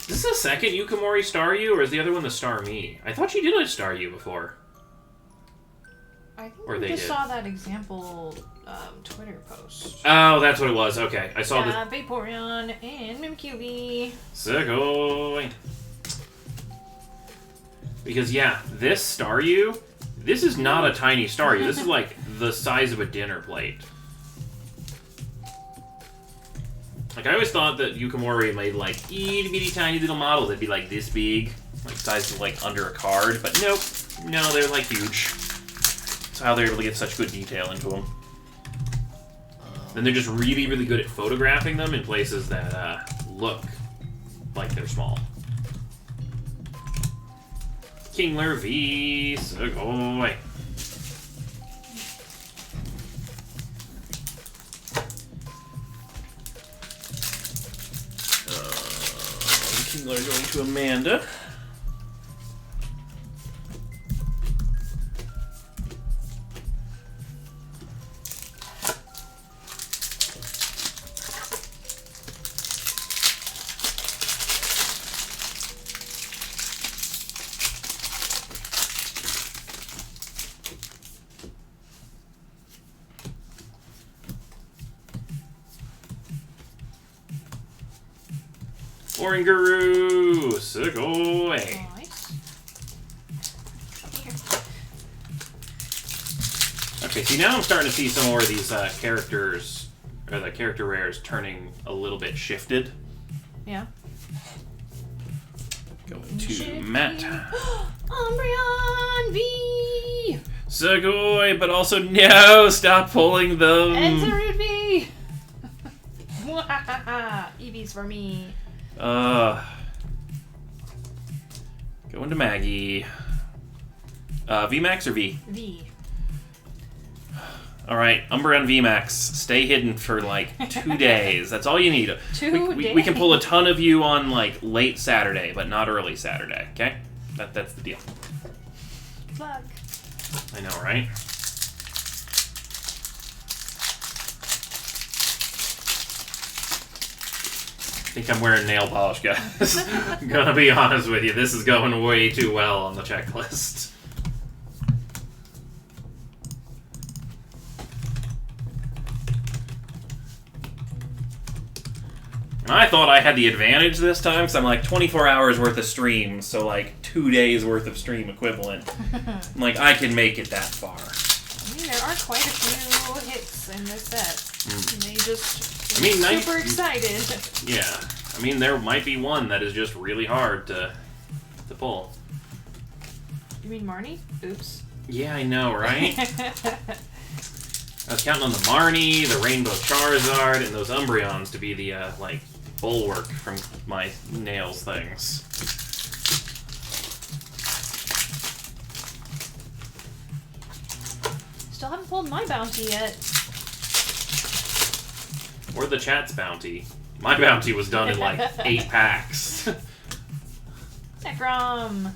Is this the second Yukimori Staryu, or is the other one the Star Me? I thought she did a Staryu before. I think Or we they just did. saw that example Twitter post. Oh, that's what it was. Okay, I saw the Vaporeon and Mimikyu. Sugoi. Because yeah, this Staryu, this is not a tiny Staryu. This is like the size of a dinner plate. Like I always thought that Yukimori made like itty bitty tiny little models that'd be like this big, like size of like under a card. But nope, no, they're like huge. That's how they're able to get such good detail into them. Then they're just really, really good at photographing them in places that look like they're small. Kingler V Sugoi. Kingler going to Amanda. Oranguru! Sugoi! Nice. Okay, see, now I'm starting to see some more of these characters, or the character rares turning a little bit shifted. Yeah. Going to Matt. Umbreon V! Sugoi, but also no! Stop pulling them! Enter V! Eevees for me. Going to Maggie. VMAX or V? V. Alright, Umbreon VMAX. Stay hidden for like 2 days. That's all you need. 2 We can pull a days. ton of you on like late Saturday, but not early Saturday, okay? That's the deal. Good luck. I know, right? I think I'm wearing nail polish, guys. I'm gonna be honest with you. This is going way too well on the checklist. And I thought I had the advantage this time, because I'm like 24 hours worth of streams, so like 2 days worth of stream equivalent. I'm like, I can make it that far. I mean, there are quite a few hits in this set. And they just I mean, super excited. Yeah. I mean, there might be one that is just really hard to pull. You mean Marnie? Oops. Yeah, I know, right? I was counting on the Marnie, the Rainbow Charizard, and those Umbreons to be the, like, bulwark from my nails things. Still haven't pulled my bounty yet. Or the chat's bounty. My bounty was done in, like, 8 packs. Zekrom!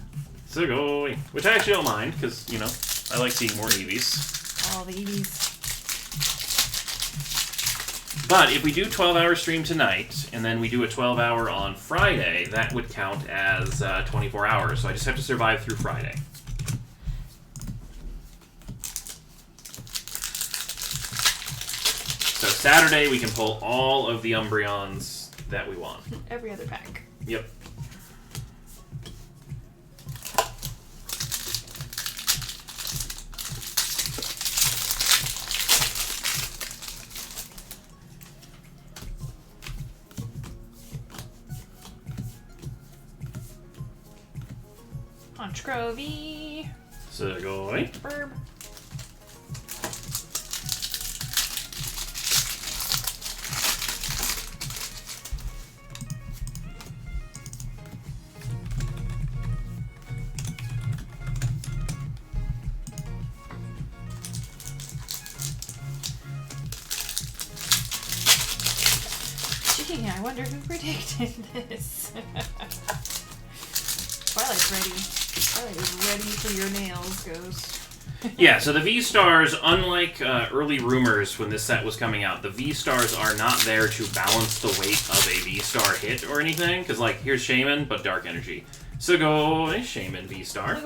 Sugoi. Which I actually don't mind, because, you know, I like seeing more Eevees. All the Eevees. But if we do 12-hour stream tonight, and then we do a 12-hour on Friday, that would count as 24 hours. So I just have to survive through Friday. So Saturday, we can pull all of the Umbreons that we want. Every other pack. Yep. Honchkrow. Sugoi. Burb. Gee, I wonder who predicted this. Twilight's ready. Twilight is ready for your nails, Ghost. Yeah, so the V-Stars, unlike early rumors when this set was coming out, the V-Stars are not there to balance the weight of a V-Star hit or anything, because, like, here's Shaman, but Dark Energy. Sugoi, Shaman V-Star.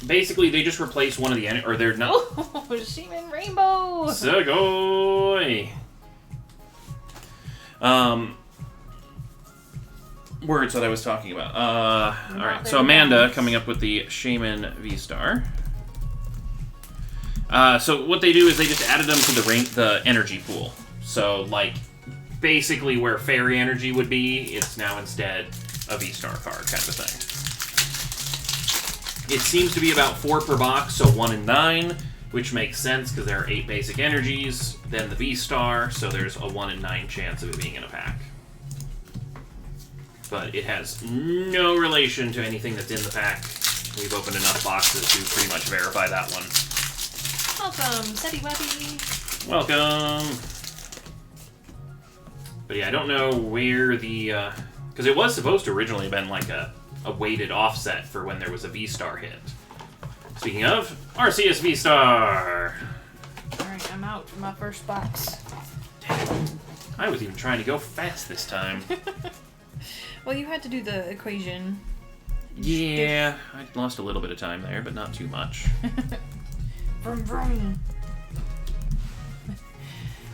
Basically, they just replace one of the... or they're not... Oh, Shaman Rainbow! Sugoi! Words that I was talking about. Alright, so Amanda coming up with the Shaman V-Star. So what they do is they just added them to the energy pool. So, like, basically where Fairy Energy would be, it's now instead a V-Star card kind of a thing. It seems to be about 4 per box, so 1 in 9, which makes sense because there are 8 basic energies, then the V-Star, so there's a 1 in 9 chance of it being in a pack. But it has no relation to anything that's in the pack. We've opened enough boxes to pretty much verify that one. Welcome, Seti Webby. Welcome! But yeah, I don't know where the... because it was supposed to originally have been like a weighted offset for when there was a V-Star hit. Speaking of, Arceus V-Star! Alright, I'm out for my first box. I was even trying to go fast this time. Well, you had to do the equation. Yeah, I lost a little bit of time there, but not too much. Vroom, vroom.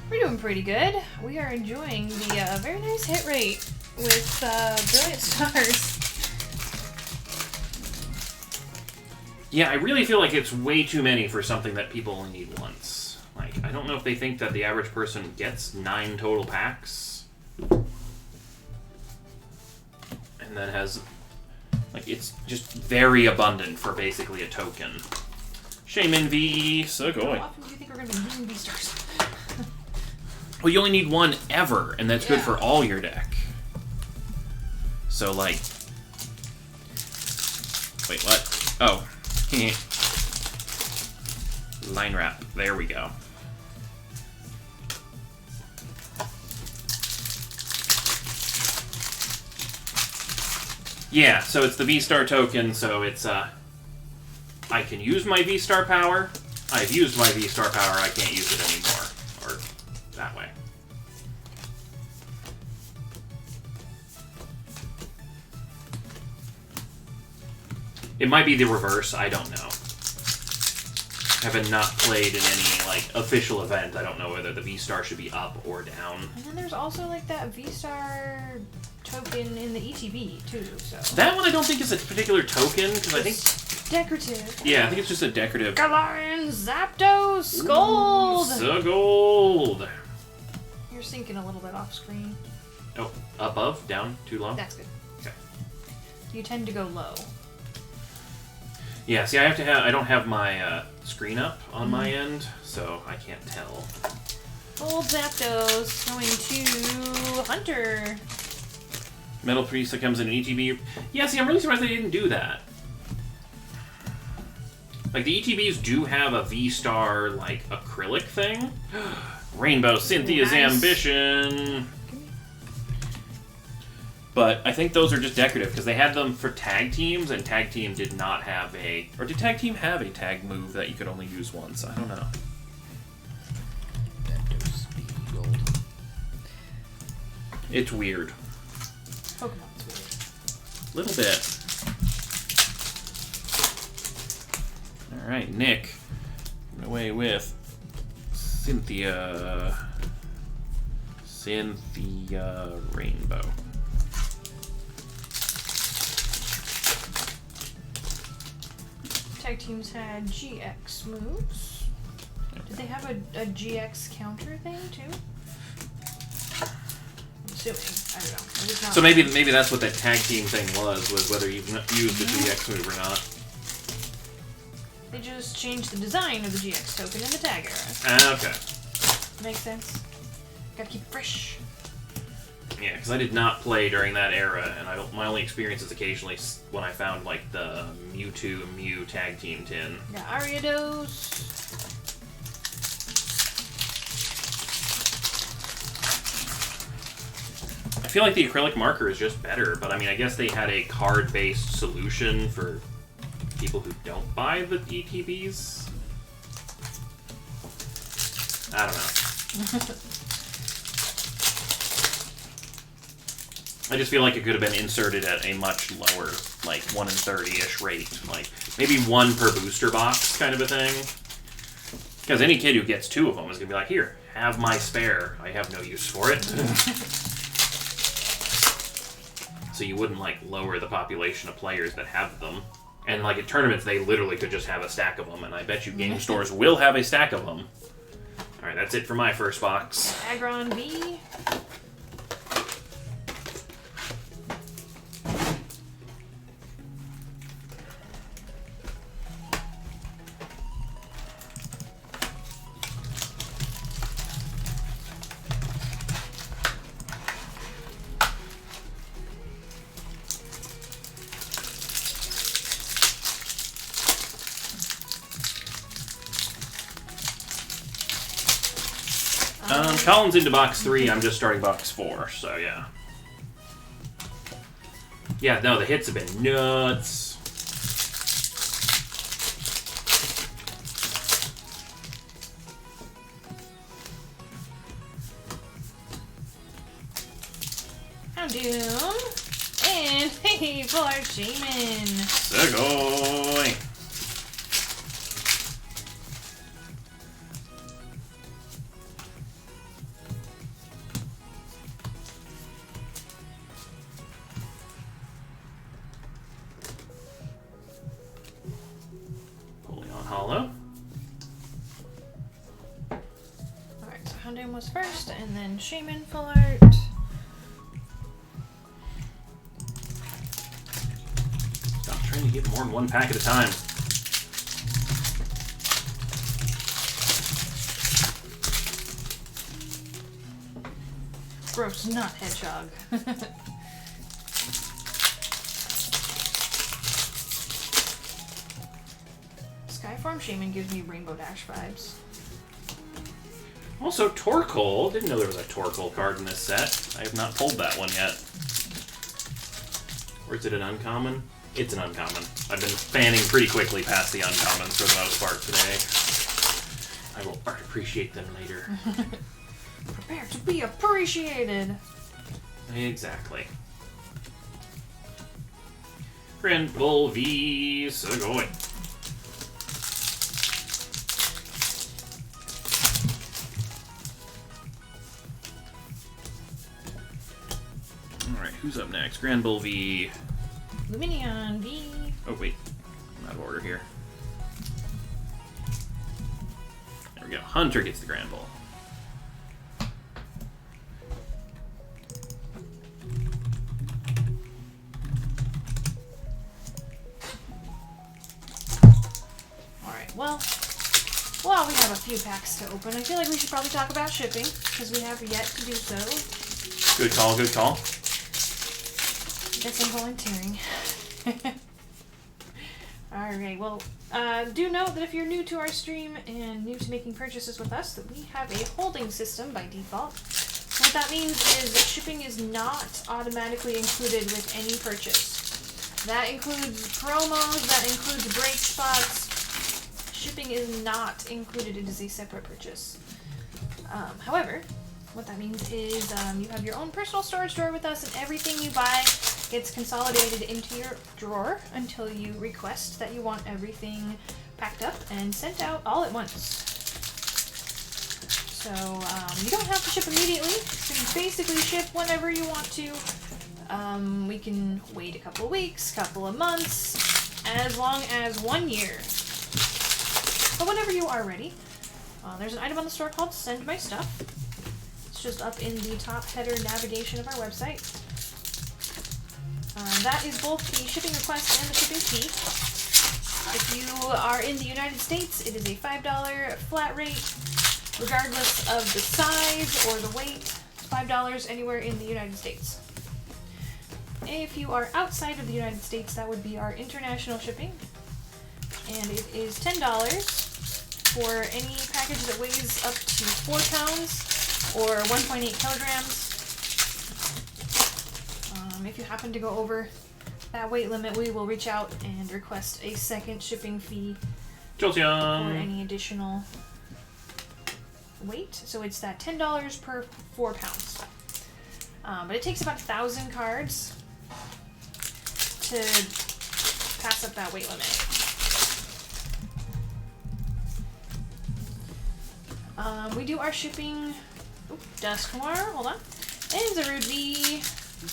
We're doing pretty good. We are enjoying the very nice hit rate with Brilliant Stars. Yeah, I really feel like it's way too many for something that people only need once. Like, I don't know if they think that the average person gets 9 total packs. And that has... Like, it's just very abundant for basically a token. Shaman V, How Sugoi. often do you think we're going to be using V-Stars? Well, you only need one ever, and that's good Yeah. for all your deck. So, like... Wait, what? Oh. Line wrap. There we go. Yeah, so it's the V-Star token, so it's, I can use my V-Star power. I've used my V-Star power, I can't use it anymore. Or that way. It might be the reverse, I don't know. Having not played in any, like, official event, I don't know whether the V-Star should be up or down. And then there's also like that V-Star token in the ETB too, so. That one I don't think is a particular token, because I think... Decorative. Yeah, I think it's just a decorative... Galarian Zapdos Gold! So gold! You're sinking a little bit off screen. Oh, above? Down? Too low? That's good. Okay. You tend to go low. Yeah, see, I don't have my screen up on my end, so I can't tell. Gold Zapdos going to Hunter. Metal Priest that comes in an ETB. Yeah, see, I'm really surprised they didn't do that. Like, the ETBs do have a V-Star, like, acrylic thing. Rainbow Cynthia's Nice. Ambition. But I think those are just decorative, because they had them for tag teams, and tag team did not have a... Or did tag team have a tag move that you could only use once? I don't know. It's weird. Pokemon's weird. Little bit. Alright, Nick. Away with Cynthia. Cynthia Rainbow. Tag teams had GX moves. Did they have a GX counter thing too? I'm assuming. I don't know. It was not So maybe that's what that tag team thing was whether you've used the GX move or not. They just changed the design of the GX token in the tag era. Okay. Makes sense. Gotta keep it fresh. Yeah, because I did not play during that era, and my only experience is occasionally when I found, like, the Mewtwo and Mew tag team tin. Got Ariados. I feel like the acrylic marker is just better, but I mean, I guess they had a card-based solution for people who don't buy the ETBs. I don't know. I just feel like it could have been inserted at a much lower, like 1 in 30-ish rate. Like, maybe 1 per booster box kind of a thing. Because any kid who gets 2 of them is going to be like, here, have my spare. I have no use for it. So you wouldn't, like, lower the population of players that have them. And, like, at tournaments, they literally could just have a stack of them. And I bet you game stores will have a stack of them. Alright, that's it for my first box. Aggron V. Colin's into box 3, I'm just starting box 4, so yeah. Yeah, no, the hits have been nuts. Houndoom. And hey, for Shaman. Sugoi. promos first, and then Shaman full art. Stop trying to get more than one pack at a time. Gross, not hedgehog. Skyform Shaman gives me Rainbow Dash vibes. Also, Torkoal. Didn't know there was a Torkoal card in this set. I have not pulled that one yet. Or is it an uncommon? It's an uncommon. I've been fanning pretty quickly past the uncommons for the most part today. I will appreciate them later. Prepare to be appreciated. Exactly. Granbull v. Sugoi. Alright, who's up next? Granbull v. Luminion v. Oh, wait. I'm out of order here. There we go. Hunter gets the Granbull. Alright, well, while we have a few packs to open, I feel like we should probably talk about shipping, because we have yet to do so. Good call, good call. Guess I'm volunteering. Alright, well, do note that if you're new to our stream and new to making purchases with us, that we have a holding system by default. So what that means is that shipping is not automatically included with any purchase. That includes promos, that includes break spots. Shipping is not included. It is a separate purchase. However, what that means is you have your own personal storage drawer with us, and everything you buy gets consolidated into your drawer until you request that you want everything packed up and sent out all at once. So you don't have to ship immediately. You can basically ship whenever you want to. We can wait a couple of weeks, couple of months, as long as 1 year. But whenever you are ready, there's an item on the store called Send My Stuff. It's just up in the top header navigation of our website. That is both the shipping request and the shipping fee. If you are in the United States, it is a $5 flat rate, regardless of the size or the weight. It's $5 anywhere in the United States. If you are outside of the United States, that would be our international shipping. And it is $10 for any package that weighs up to 4 pounds or 1.8 kilograms. If you happen to go over that weight limit, we will reach out and request a second shipping fee for any additional weight. So it's that $10 per 4 pounds. But it takes about 1,000 cards to pass up that weight limit. We do our shipping. Dusknoir, hold on. And Zarude V.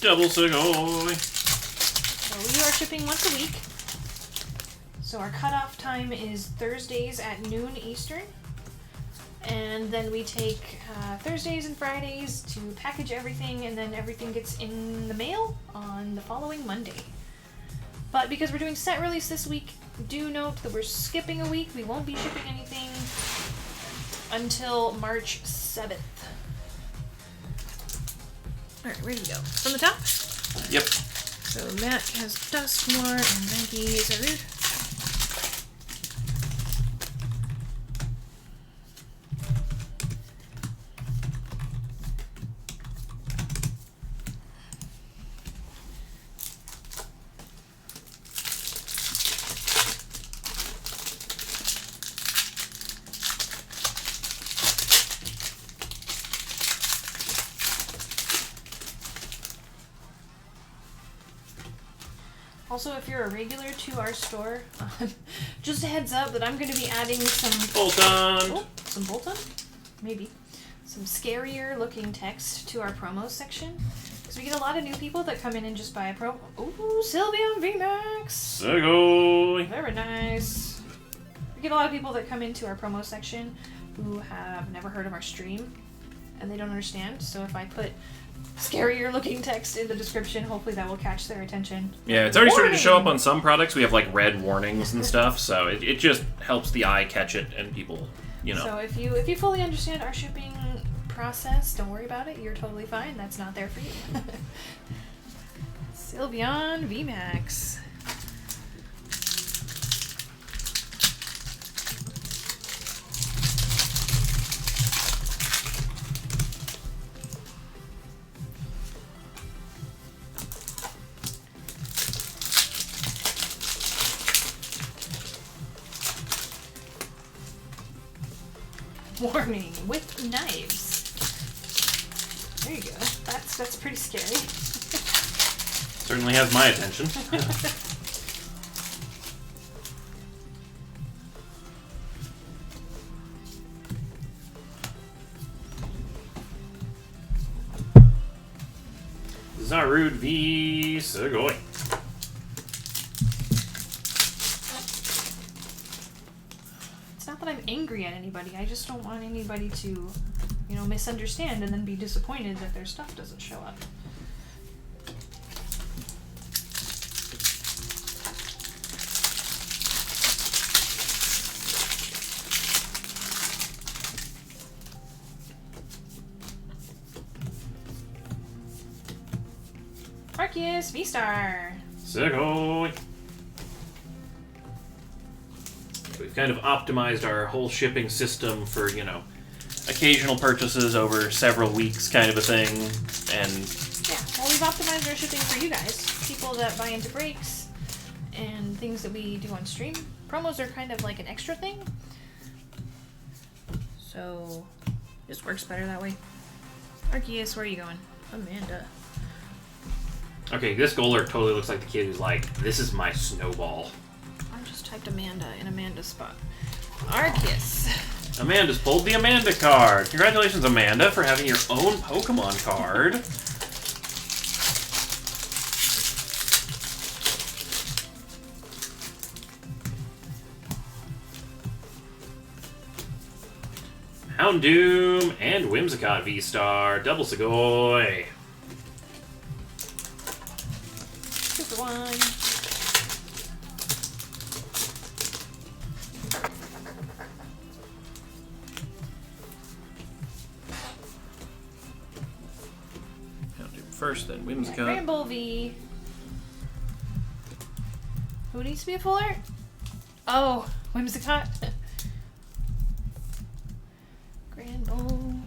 Double Sugoi. So we are shipping once a week. So our cutoff time is Thursdays at noon Eastern. And then we take Thursdays and Fridays to package everything, and then everything gets in the mail on the following Monday. But because we're doing set release this week, do note that we're skipping a week. We won't be shipping anything until March 7th. Alright, ready to go. From the top? Yep. So Matt has Dusknoir and Maggie Zarude. Also, if you're a regular to our store, just a heads up that I'm going to be adding some Bolton. Some Bolton? Maybe. Some scarier looking text to our promos section. Because we get a lot of new people that come in and just buy a promo. Ooh, Sylveon VMAX! Sugoi. Very nice. We get a lot of people that come into our promo section who have never heard of our stream. and they don't understand. So if I put scarier looking text in the description, hopefully that will catch their attention. Yeah, it's already started to show up on some products. We have like red warnings and stuff, so it just helps the eye catch it and people, you know. So if you fully understand our shipping process, don't worry about it. You're totally fine. That's not there for you. Sylveon VMAX. Warning with knives. There you go. That's pretty scary. Certainly has my attention. Zarude v. Sugoi. It's not that I'm angry at anybody. I just don't want anybody to, misunderstand and then be disappointed that their stuff doesn't show up. Arceus V-Star. Sugoi. We've kind of optimized our whole shipping system for, occasional purchases over several weeks kind of a thing. And yeah, well, we've optimized our shipping for you guys. People that buy into breaks and things that we do on stream. Promos are kind of like an extra thing. So, this works better that way. Arceus, where are you going? Amanda. okay, this Golurk totally looks like the kid who's like, this is my snowball. I just typed Amanda in Amanda's spot. Arceus. Amanda's pulled the Amanda card. Congratulations, Amanda, for having your own Pokemon card. Houndoom and Whimsicott V-Star. Double Sugoi. 2 for 1. First, then Whimsicott. Ramble V. Who needs to be a full art? Oh, Whimsicott. Granbull.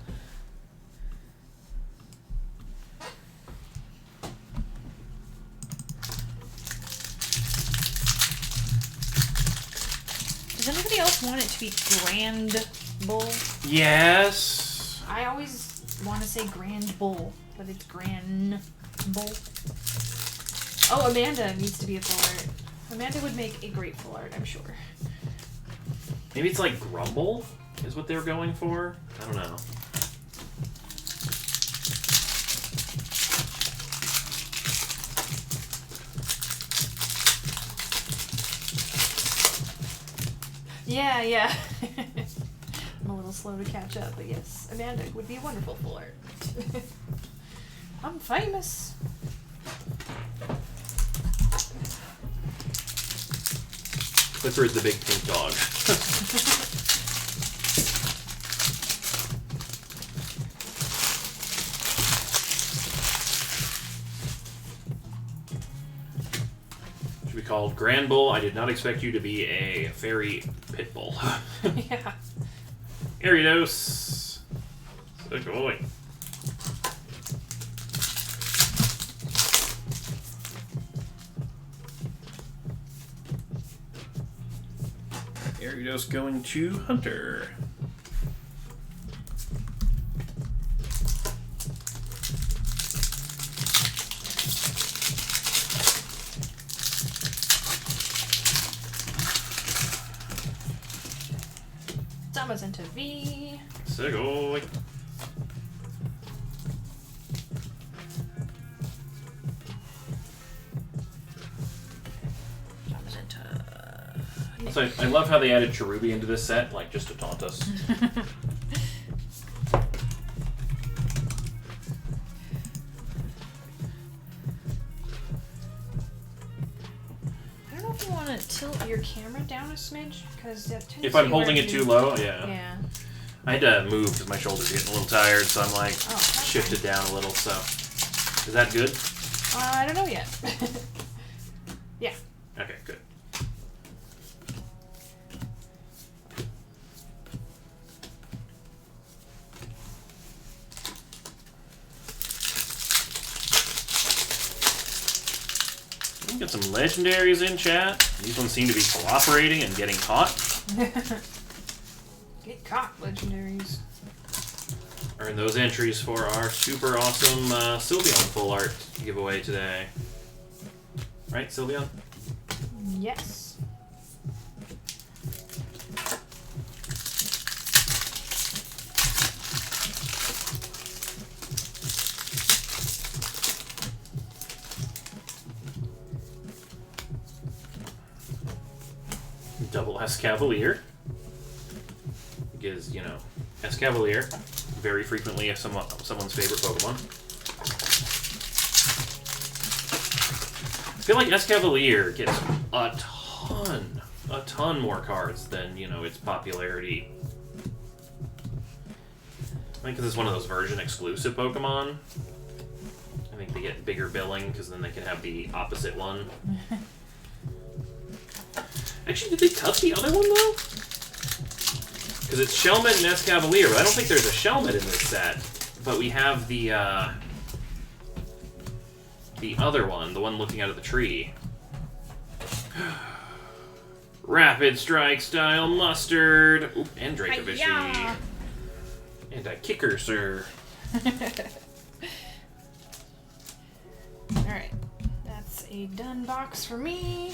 Does anybody else want it to be Grand Bull? Yes. I always want to say Grand Bull, but it's Gran Bull. Oh, Amanda needs to be a full art. Amanda would make a great full art, I'm sure. Maybe it's like Grumble is what they were going for. I don't know. Yeah. I'm a little slow to catch up, but yes, Amanda would be a wonderful full art. I'm famous. Clifford's the big pink dog. Should be called Granbull. I did not expect you to be a fairy pit bull. Yeah. Ariados. Sugoi. Ariados going to Hunter. Zamazenta V. Sugoi. Zamazenta. So I love how they added Cherubi into this set, like just to taunt us. your camera down a smidge? Because If I'm holding it too low, yeah. Yeah. I had to move because my shoulders are getting a little tired, so I'm like Oh, that's shifted down a little. So, is that good? I don't know yet. Yeah. Okay, good. We got some legendaries in chat. These ones seem to be cooperating and getting caught. Get caught, legendaries. Earn those entries for our super awesome Sylveon full art giveaway today. Right, Sylveon? Yes. Double Escavalier. Because, you know, Escavalier, very frequently someone's favorite Pokemon. I feel like Escavalier gets a ton more cards than, you know, its popularity. I think because it's one of those version exclusive Pokemon. I think they get bigger billing because then they can have the opposite one. Actually, did they cut the other one though? Because it's Shelmet and Escavalier, but I don't think there's a Shelmet in this set. But we have the other one, the one looking out of the tree. Rapid Strike Style Mustard. Oop, and Dracovici. Hi-ya! And a Kicker, sir. Alright. That's a done box for me.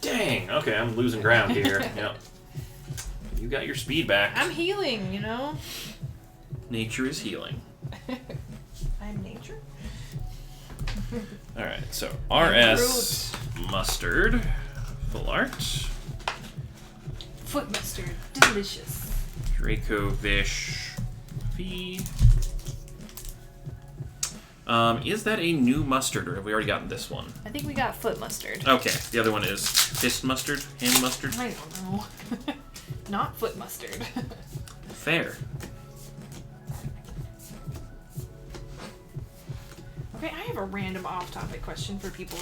Dang, okay, I'm losing ground here. Yep. You got your speed back. I'm healing, you know? Nature is healing. I'm nature. Alright, so RS Mustard. Full art. Foot mustard. Delicious. Dracovish V. Is that a new mustard, or have we already gotten this one? I think we got foot mustard. Okay, the other one is fist mustard, hand mustard. I don't know. Not foot mustard. Fair. Okay, I have a random off-topic question for people.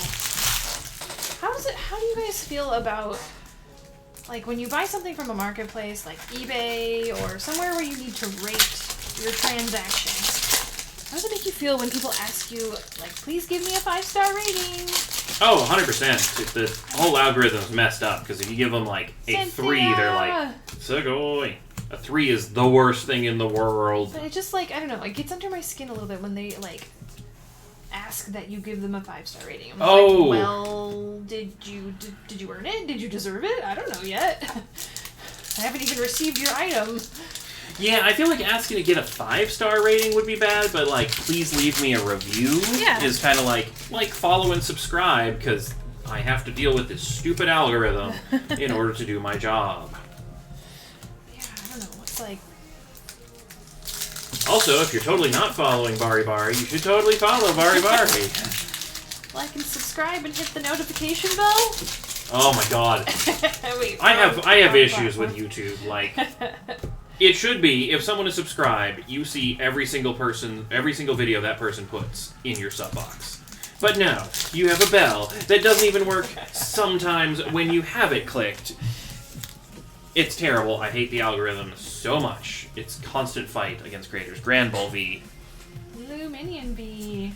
How do you guys feel about, like, when you buy something from a marketplace like eBay or somewhere where you need to rate your transactions? How does it make you feel when people ask you, like, please give me a 5-star rating? Oh, 100%. The whole algorithm's messed up, because if you give them, like, a 3, they're like, Sugoi. A 3 is the worst thing in the world. But it just, like, I don't know, it gets under my skin a little bit when they, like, ask that you give them a 5-star rating. I'm like, well, did you earn it? Did you deserve it? I don't know yet. I haven't even received your item. Yeah, I feel like asking to get a 5-star rating would be bad, but, like, please leave me a review is kind of like follow and subscribe, because I have to deal with this stupid algorithm in order to do my job. Yeah, I don't know. It's like... Also, if you're totally not following Bari Bari, you should totally follow Bari Bari. Like and subscribe and hit the notification bell? Oh my god. Wait, I have issues with YouTube, like... It should be, if someone is subscribed, you see every single video that person puts in your sub box. But no, you have a bell that doesn't even work sometimes when you have it clicked. It's terrible. I hate the algorithm so much. It's constant fight against creators. Grand Bull V. Luminion V.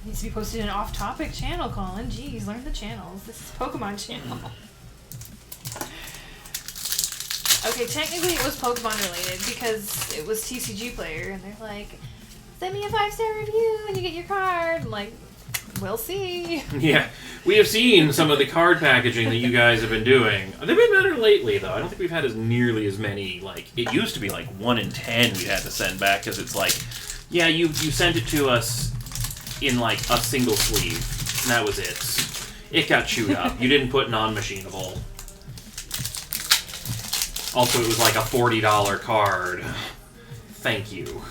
Needs to be posted in an off-topic channel, Colin. Jeez, learn the channels. This is Pokemon channel. Okay, technically it was Pokemon related because it was TCG Player, and they're like, send me a 5-star review and you get your card. I'm like, we'll see. Yeah, we have seen some of the card packaging that you guys have been doing. They've been better lately, though. I don't think we've had nearly as many, like, it used to be like 1 in 10 we had to send back, because it's like, yeah, you sent it to us in, like, a single sleeve, and that was it. It got chewed up. You didn't put non-machinable. Also, it was like a $40 card. Thank you.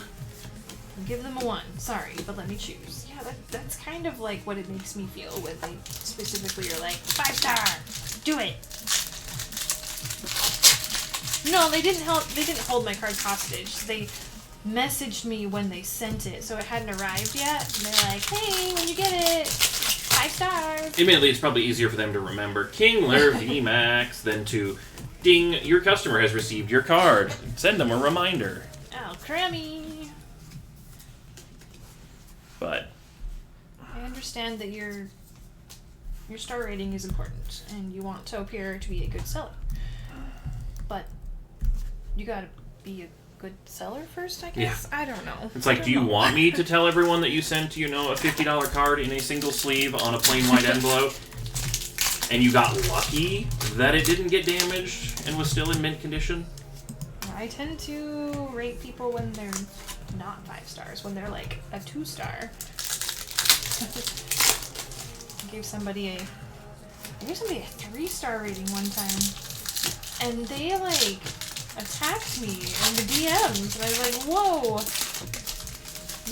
Give them a 1. Sorry, but let me choose. Yeah, that's kind of like what it makes me feel when they specifically are like 5-star, do it. No, they didn't hold my cards hostage. They messaged me when they sent it, so it hadn't arrived yet. And they're like, hey, when you get it, 5 stars. Admittedly, it's probably easier for them to remember Kingler VMAX than to ding, your customer has received your card. Send them a reminder. Oh, crammy. But I understand that your star rating is important, and you want Topiary to be a good seller. But you gotta be a good seller first, I guess? Yeah. I don't know. it's like, do you want me to tell everyone that you sent, a $50 card in a single sleeve on a plain white envelope, and you got lucky that it didn't get damaged and was still in mint condition? I tend to rate people when they're not 5 stars, when they're like a 2-star. I gave somebody a 3-star rating one time, and they like attacked me in the DMs, and I was like, whoa,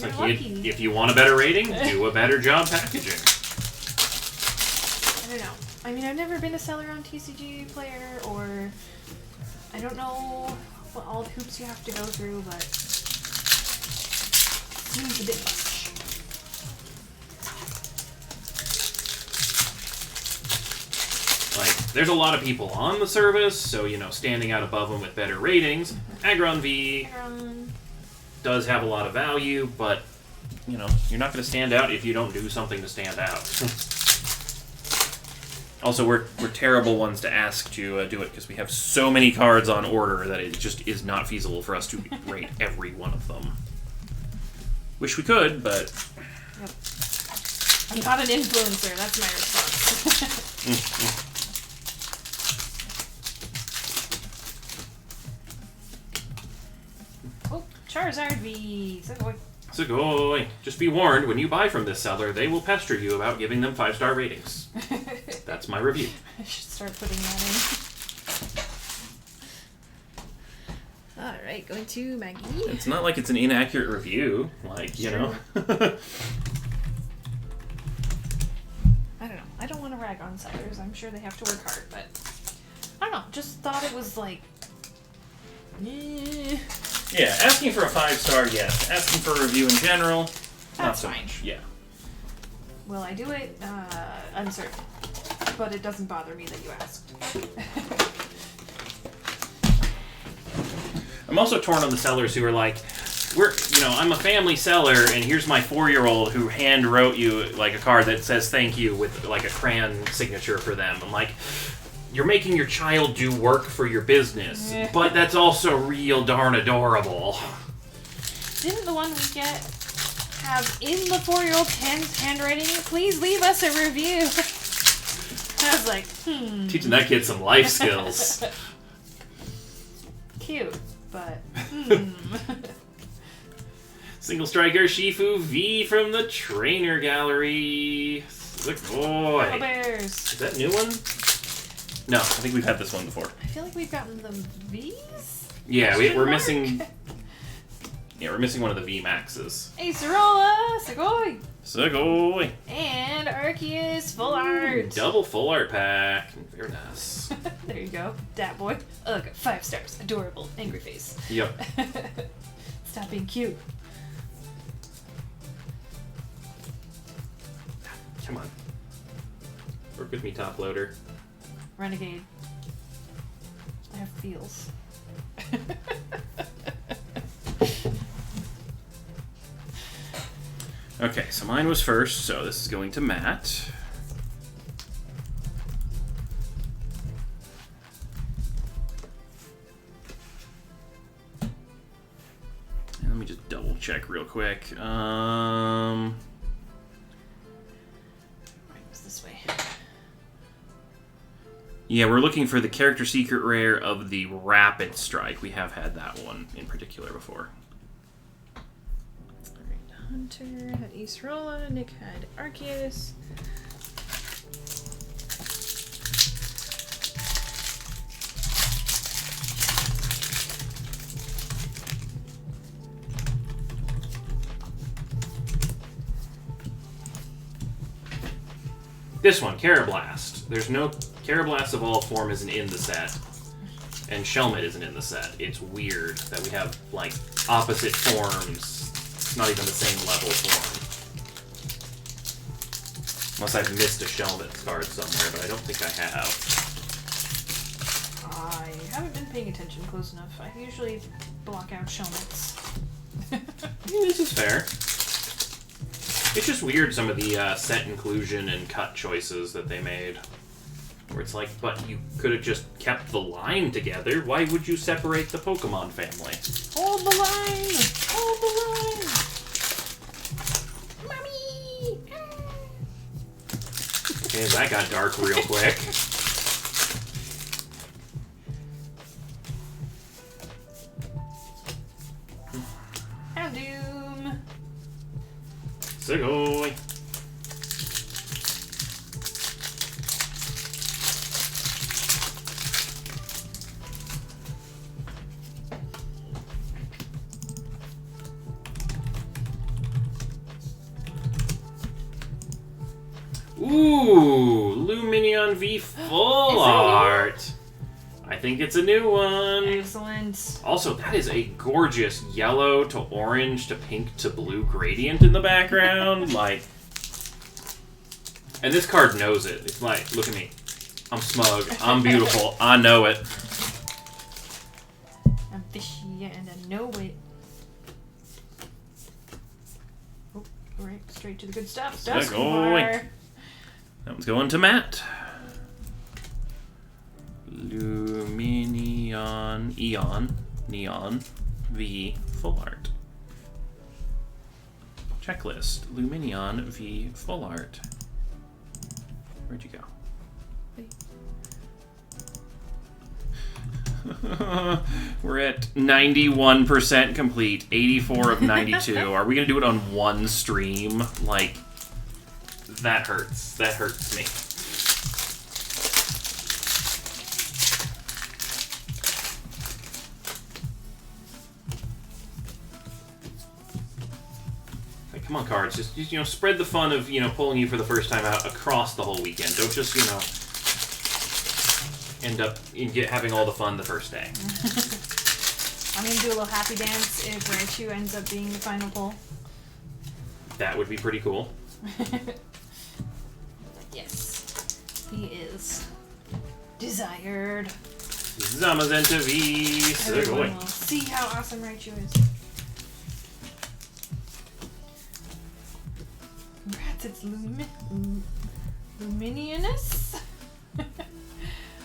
you're lucky. If you want a better rating, do a better job packaging. I don't know. I mean, I've never been a seller on TCG Player, or I don't know what all the hoops you have to go through, but it seems a bit much. Like, there's a lot of people on the service, so, standing out above them with better ratings. Aggron V does have a lot of value, but, you're not going to stand out if you don't do something to stand out. Also, we're terrible ones to ask to do it because we have so many cards on order that it just is not feasible for us to rate every one of them. Wish we could, but... Yep. I'm not an influencer, that's my response. Oh, Charizard V. Sugoi. Just be warned, when you buy from this seller, they will pester you about giving them 5-star ratings. That's my review. I should start putting that in. Alright, going to Maggie. It's not like it's an inaccurate review. Like, I don't know. I don't want to rag on sellers. I'm sure they have to work hard, but I don't know. Just thought it was like... Yeah, asking for a 5-star, yes. Asking for a review in general, not That's so fine. much. Yeah. Will I do it? Uncertain. But it doesn't bother me that you asked. I'm also torn on the sellers who are like, I'm a family seller, and here's my 4-year-old who hand wrote you like a card that says thank you with like a crayon signature for them. I'm like, you're making your child do work for your business, but that's also real darn adorable. Didn't the one we get have in the 4-year-old's handwriting, please leave us a review? I was like, Teaching that kid some life skills. Cute, but Single striker Shifu V from the trainer gallery. Look, boy. Little bears. Is that a new one? No, I think we've had this one before. I feel like we've gotten the V's? Yeah, we're Mark? missing. Yeah, we're missing one of the V Maxes. Acerola, Sugoi, Sugoi. and Arceus Full Art. Double full art pack. Very nice. There you go, Dat Boy. Ugh, 5 stars. Adorable. Angry face. Yep. Stop being cute. Come on. Work with me, top loader. Renegade. I have feels. Okay, so mine was first, so this is going to Matt. And let me just double check real quick. It's this way. Yeah, we're looking for the character secret rare of the Rapid Strike. We have had that one in particular before. Alright, Hunter had Acerola, Nick had Arceus. This one, Carablast. There's no... Carablast Evolved form isn't in the set. And Shelmet isn't in the set. It's weird that we have, like, opposite forms. It's not even the same level form. Unless I've missed a Shelmet card somewhere, but I don't think I have. I haven't been paying attention close enough. I usually block out Shelmets. This is fair. It's just weird, some of the set inclusion and cut choices that they made. Where it's like, but you could have just kept the line together. Why would you separate the Pokemon family? Hold the line! Hold the line! Mommy! Okay, that got dark real quick. Houndoom! Segoy. Ooh, Luminion V Full Art. I think it's a new one. Excellent. Also, that is a gorgeous yellow to orange to pink to blue gradient in the background. Like, and this card knows it. It's like, look at me. I'm smug. I'm beautiful. I know it. I'm fishy and I know it. Oh, right, straight to the good stuff. Segoy. That one's going to Matt. Luminion Neon V Full Art. Checklist. Luminion V Full Art. Where'd you go? We're at 91% complete. 84 of 92. Are we going to do it on one stream? Like, that hurts. That hurts me. Like, come on, cards. Just, you know, spread the fun of, you know, pulling you for the first time out across the whole weekend. Don't just, you know, end up having all the fun the first day. I'm gonna do a little happy dance if Raichu ends up being the final pull. That would be pretty cool. Yes, he is desired. Zamazenta V. Everyone Segoy. will see how awesome Raichu is. Congrats, it's Luminionous.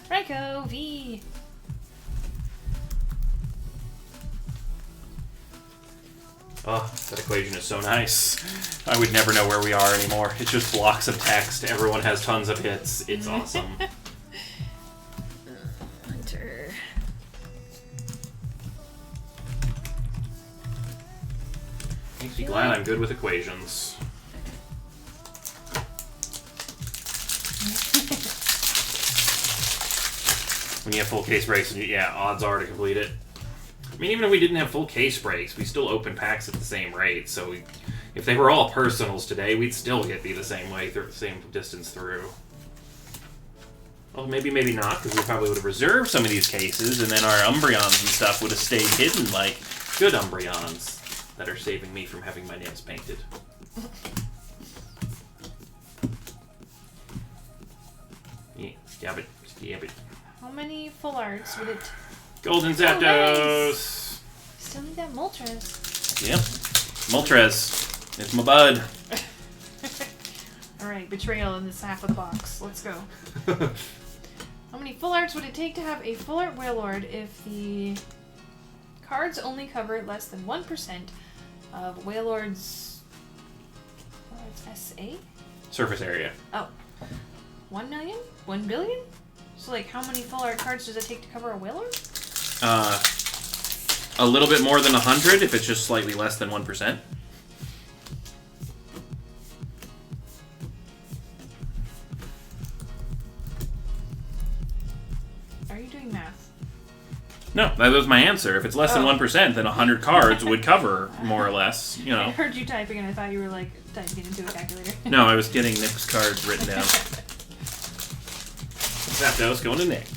Raikou V. Oh, that equation is so nice. I would never know where we are anymore. It's just blocks of text. Everyone has tons of hits. It's awesome. Hunter. Makes me glad I'm good with equations. When you have full case breaks, yeah, odds are to complete it. I mean, even if we didn't have full case breaks, we still open packs at the same rate. So if they were all personals today, we'd still be the same way, the same distance through. Well, maybe not, because we probably would have reserved some of these cases, and then our Umbreons and stuff would have stayed hidden like good Umbreons that are saving me from having my nails painted. Yeah, but. How many full arts would it? Golden Zapdos! Nice. Still need that Moltres. Yep. Moltres. It's my bud. Alright, Betrayal in this half of the box. Let's go. How many full arts would it take to have a full art Wailord if the cards only cover less than 1% of Wailord's SA? Surface area. Oh. 1 million? 1 billion? So, like, how many full art cards does it take to cover a Wailord? A little bit more than 100 if it's just slightly less than 1%. Are you doing math? No, that was my answer. If it's less than 1%, then 100 cards would cover, more or less, you I know. heard you typing and I thought you were, like, typing it into a calculator. No, I was getting Nick's cards written down. Zapdos going to Nick.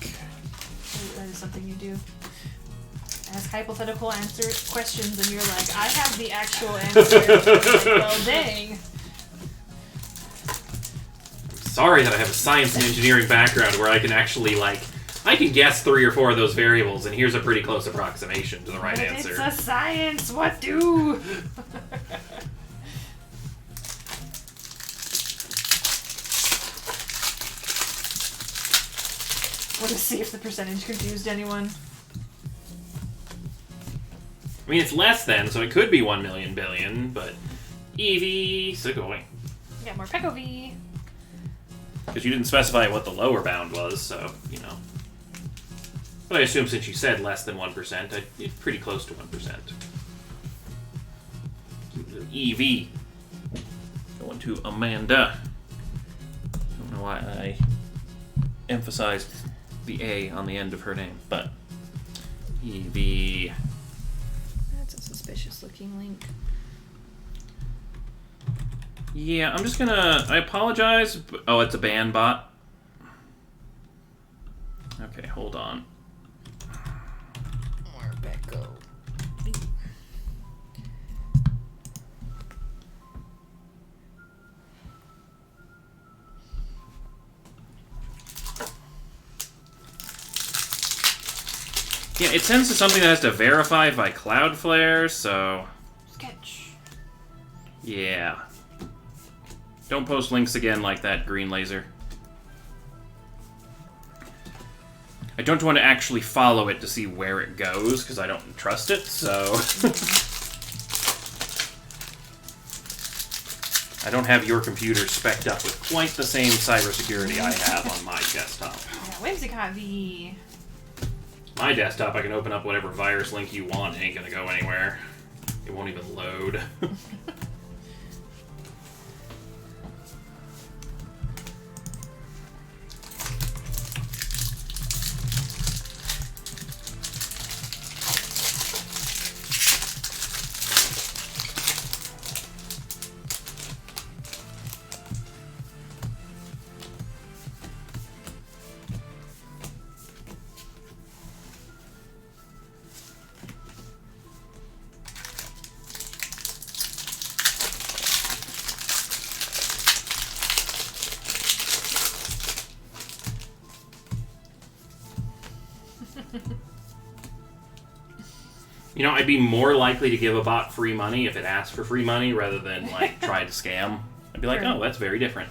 That is something you do. Ask hypothetical questions, and you're like, I have the actual answer. Like, well, dang. Sorry that I have a science and engineering background where I can actually, like, I can guess 3 or 4 of those variables, and here's a pretty close approximation to the right But answer. It's a science. What do? Want to see if the percentage confused anyone? I mean, it's less than, so it could be 1 million billion, but Eevee, Sugoi. We got more Pecco-V. Because you didn't specify what the lower bound was, so, you know. But I assume since you said less than 1%, it's pretty close to 1%. Eevee. Going to Amanda. I don't know why I emphasized the A on the end of her name, but Eevee. That's a suspicious looking link. Yeah, I'm just gonna. I apologize. But, oh, it's a ban bot. Okay, hold on. More Pecco. Yeah, it sends to something that has to verify by Cloudflare, so Sketch. yeah. Don't post links again like that, green laser. I don't want to actually follow it to see where it goes, because I don't trust it, so... I don't have your computer spec'd up with quite the same cybersecurity I have on my desktop. Yeah, Whimsicott V. My desktop, I can open up whatever virus link you want. It ain't gonna go anywhere. It won't even load. You know, I'd be more likely to give a bot free money if it asked for free money rather than, like, try to scam. I'd be like, Sure. oh, that's very different.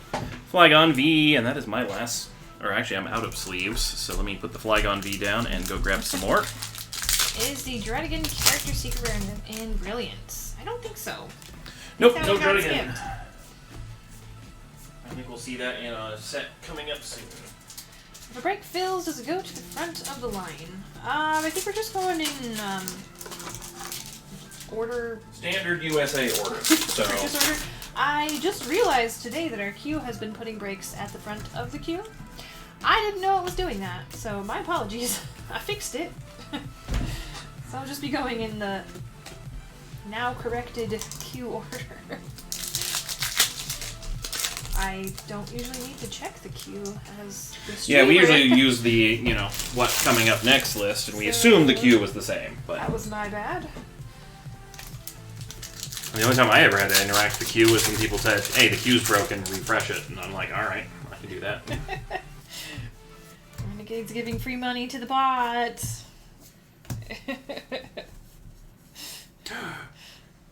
Flygon V, and that is my last... Or actually, I'm out of sleeves, so let me put the Flygon V down and go grab some more. Is the Dredigan character secret rare in Brilliance? I don't think so. Nope, That no one got Dredigan. skipped. I think we'll see that in a set coming up soon. If a break fills, does it go to the front of the line? I think we're just going in, order... Standard USA order, so... purchase order. I just realized today that our queue has been putting breaks at the front of the queue. I didn't know it was doing that, so my apologies. I fixed it. So I'll just be going in the now corrected queue order. I don't usually need to check the queue as the Yeah, we streamer. usually use the, you know, what's coming up next list, and we assume the queue was the same, but... That was my bad. The only time I ever had to interact with the queue was when people said, hey, the queue's broken, refresh it. And I'm like, alright, I can do that. Renegade's giving free money to the bot.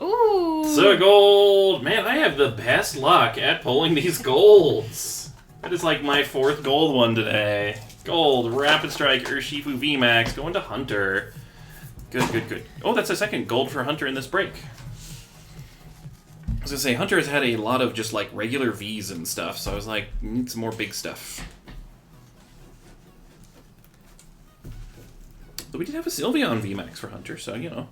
Ooh. So gold! Man, I have the best luck at pulling these golds. That is like my 4th gold one today. Gold, Rapid Strike, Urshifu VMAX, going to Hunter. Good, good, good. Oh, that's a second gold for Hunter in this break. I was gonna say, Hunter has had a lot of just, like, regular Vs and stuff, so I was like, need some more big stuff. But we did have a Sylveon VMAX for Hunter, so, you know.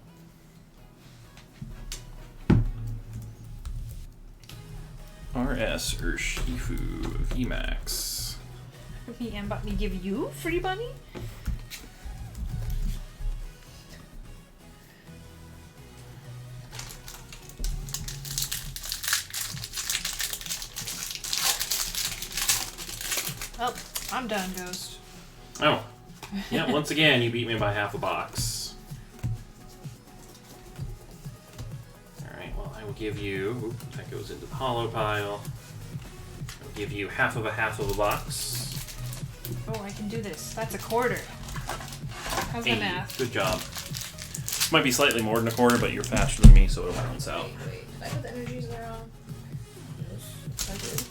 RS Urshifu VMAX. Me and bought me give you free money? Well, I'm done, Ghost. Oh. Yeah, once again, you beat me by half a box. Alright, well, I will give you... Oop, that goes into the hollow pile. I'll give you half of a box. Oh, I can do this. That's a quarter. How's the Hey, math? good job. Might be slightly more than a quarter, but you're faster than me, so it'll balance out. Wait. Did I put the energies there on? Yes, I did.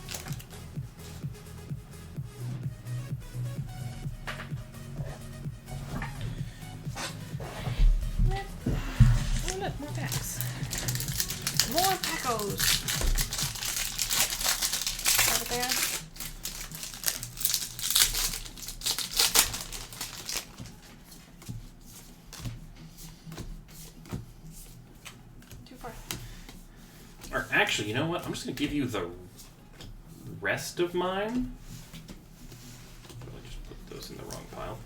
Oh, look, more packs. More Packos. Have it there. Too far. Or actually, you know what? I'm just going to give you the rest of mine. I just put those in the wrong pile.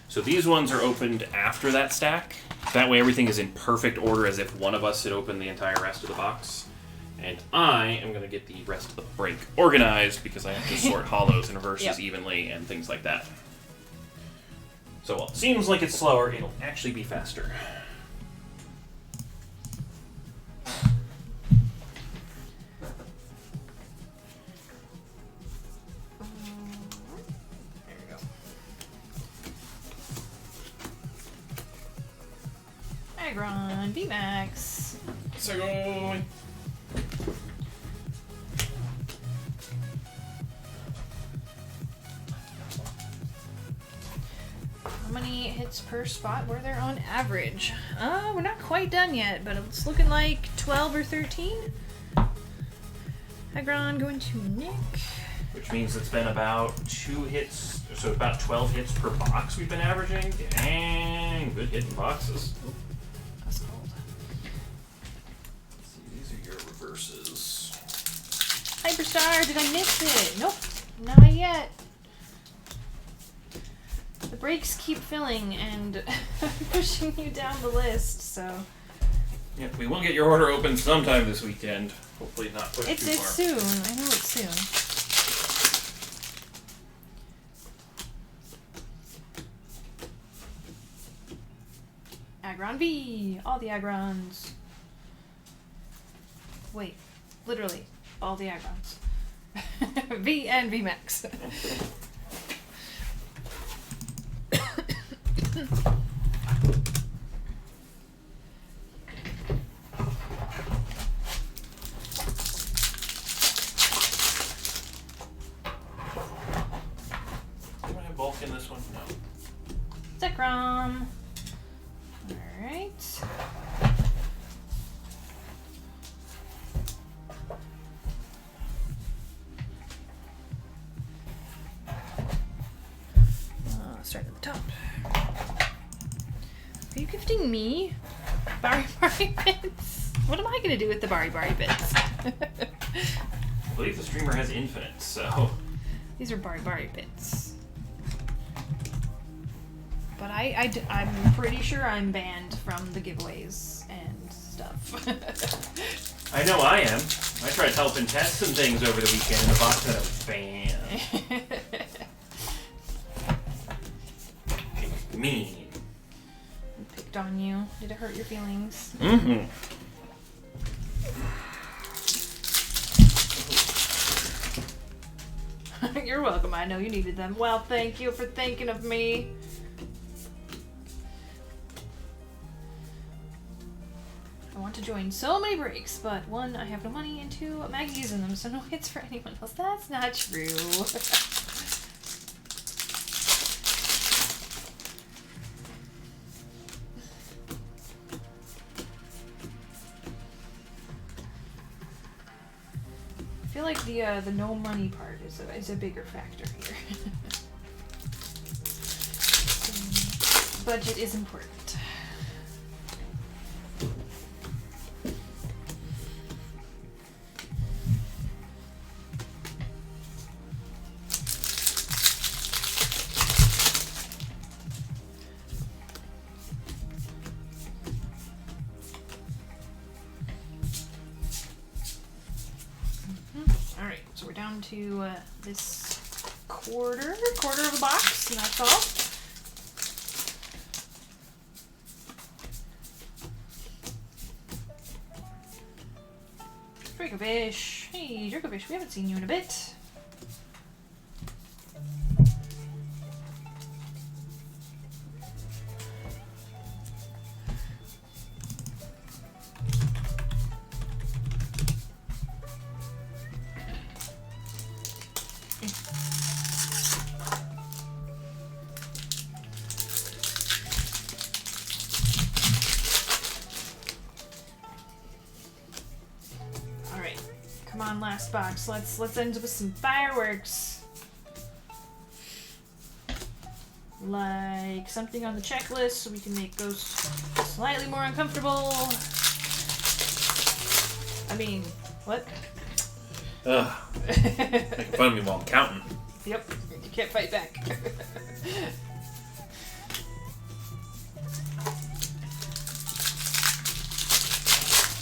So these ones are opened after that stack. That way everything is in perfect order as if one of us had opened the entire rest of the box. And I am going to get the rest of the break organized because I have to sort hollows and reverses Yep. evenly and things like that. So while it seems like it's slower, it'll actually be faster. There we go. Agron, VMAX. So go. How many hits per spot were there on average? We're not quite done yet, but it's looking like 12 or 13. Agron going to Nick. Which means it's been about 2 hits, so about 12 hits per box we've been averaging. Dang, good hitting boxes. That's cold. Let's see, these are your reverses. Hyperstar, did I miss it? Nope, not yet. The breaks keep filling and pushing you down the list, so. Yeah, we will get your order open sometime this weekend. Hopefully not push It's too far. soon. I know it's soon. Agron V! All the Agrons. Wait, literally, all the Agrons. V and VMAX. Do I have bulk in this one? No. Zekrom. Alright. Start at the top. Are you gifting me Bari bits? What am I gonna do with the Bari bits? I believe the streamer has infinite, so... These are Bari bits. But I'm pretty sure I'm banned from the giveaways and stuff. I know I am. I tried helping test some things over the weekend and the box said I was banned. Mean. Picked on you. Did it hurt your feelings? Mm-hmm. You're welcome. I know you needed them. Well, thank you for thinking of me. I want to join so many breaks, but 1, I have no money, and 2, Maggie's using them, so no hits for anyone else. That's not true. I feel like the no money part is a bigger factor here. Budget is important. Alright, so we're down into this quarter of a box, and that's all. Dracovish. Hey, Dracovish, we haven't seen you in a bit. Come on, last box. Let's end with some fireworks. Like something on the checklist so we can make Ghost slightly more uncomfortable. I mean, what? Ugh. Making fun of me while I'm counting. Yep, you can't fight back.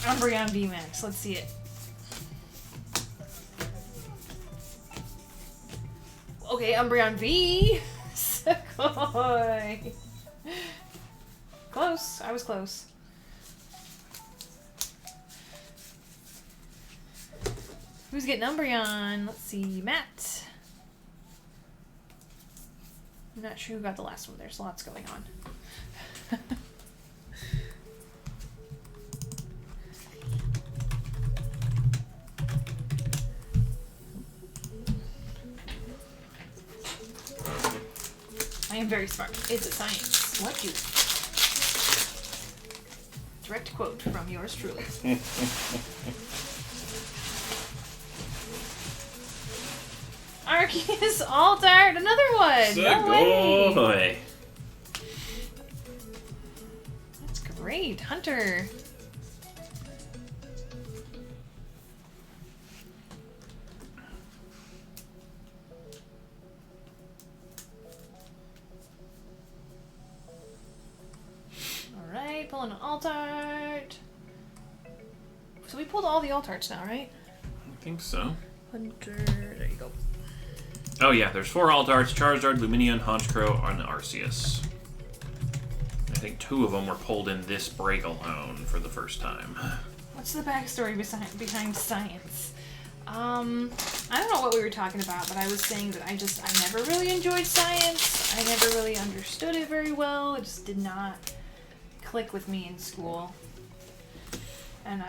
Umbreon VMAX, let's see it. Okay, Umbreon V. Sequoia. Close. I was close. Who's getting Umbreon? Let's see. Matt. I'm not sure who got the last one. There's lots going on. I am very smart. It's a science. What do? Direct quote from yours truly. Arceus Altart, another one. No way. That's great, Hunter. Pulling an Altart. So we pulled all the Altarts now, right? I think so. Hunter, there you go. Oh yeah, there's 4 Altarts, Charizard, Lumineon, Honchkrow, and Arceus. I think 2 of them were pulled in this break alone for the first time. What's the backstory behind science? I don't know what we were talking about, but I was saying that I never really enjoyed science. I never really understood it very well. It just did not click with me in school. And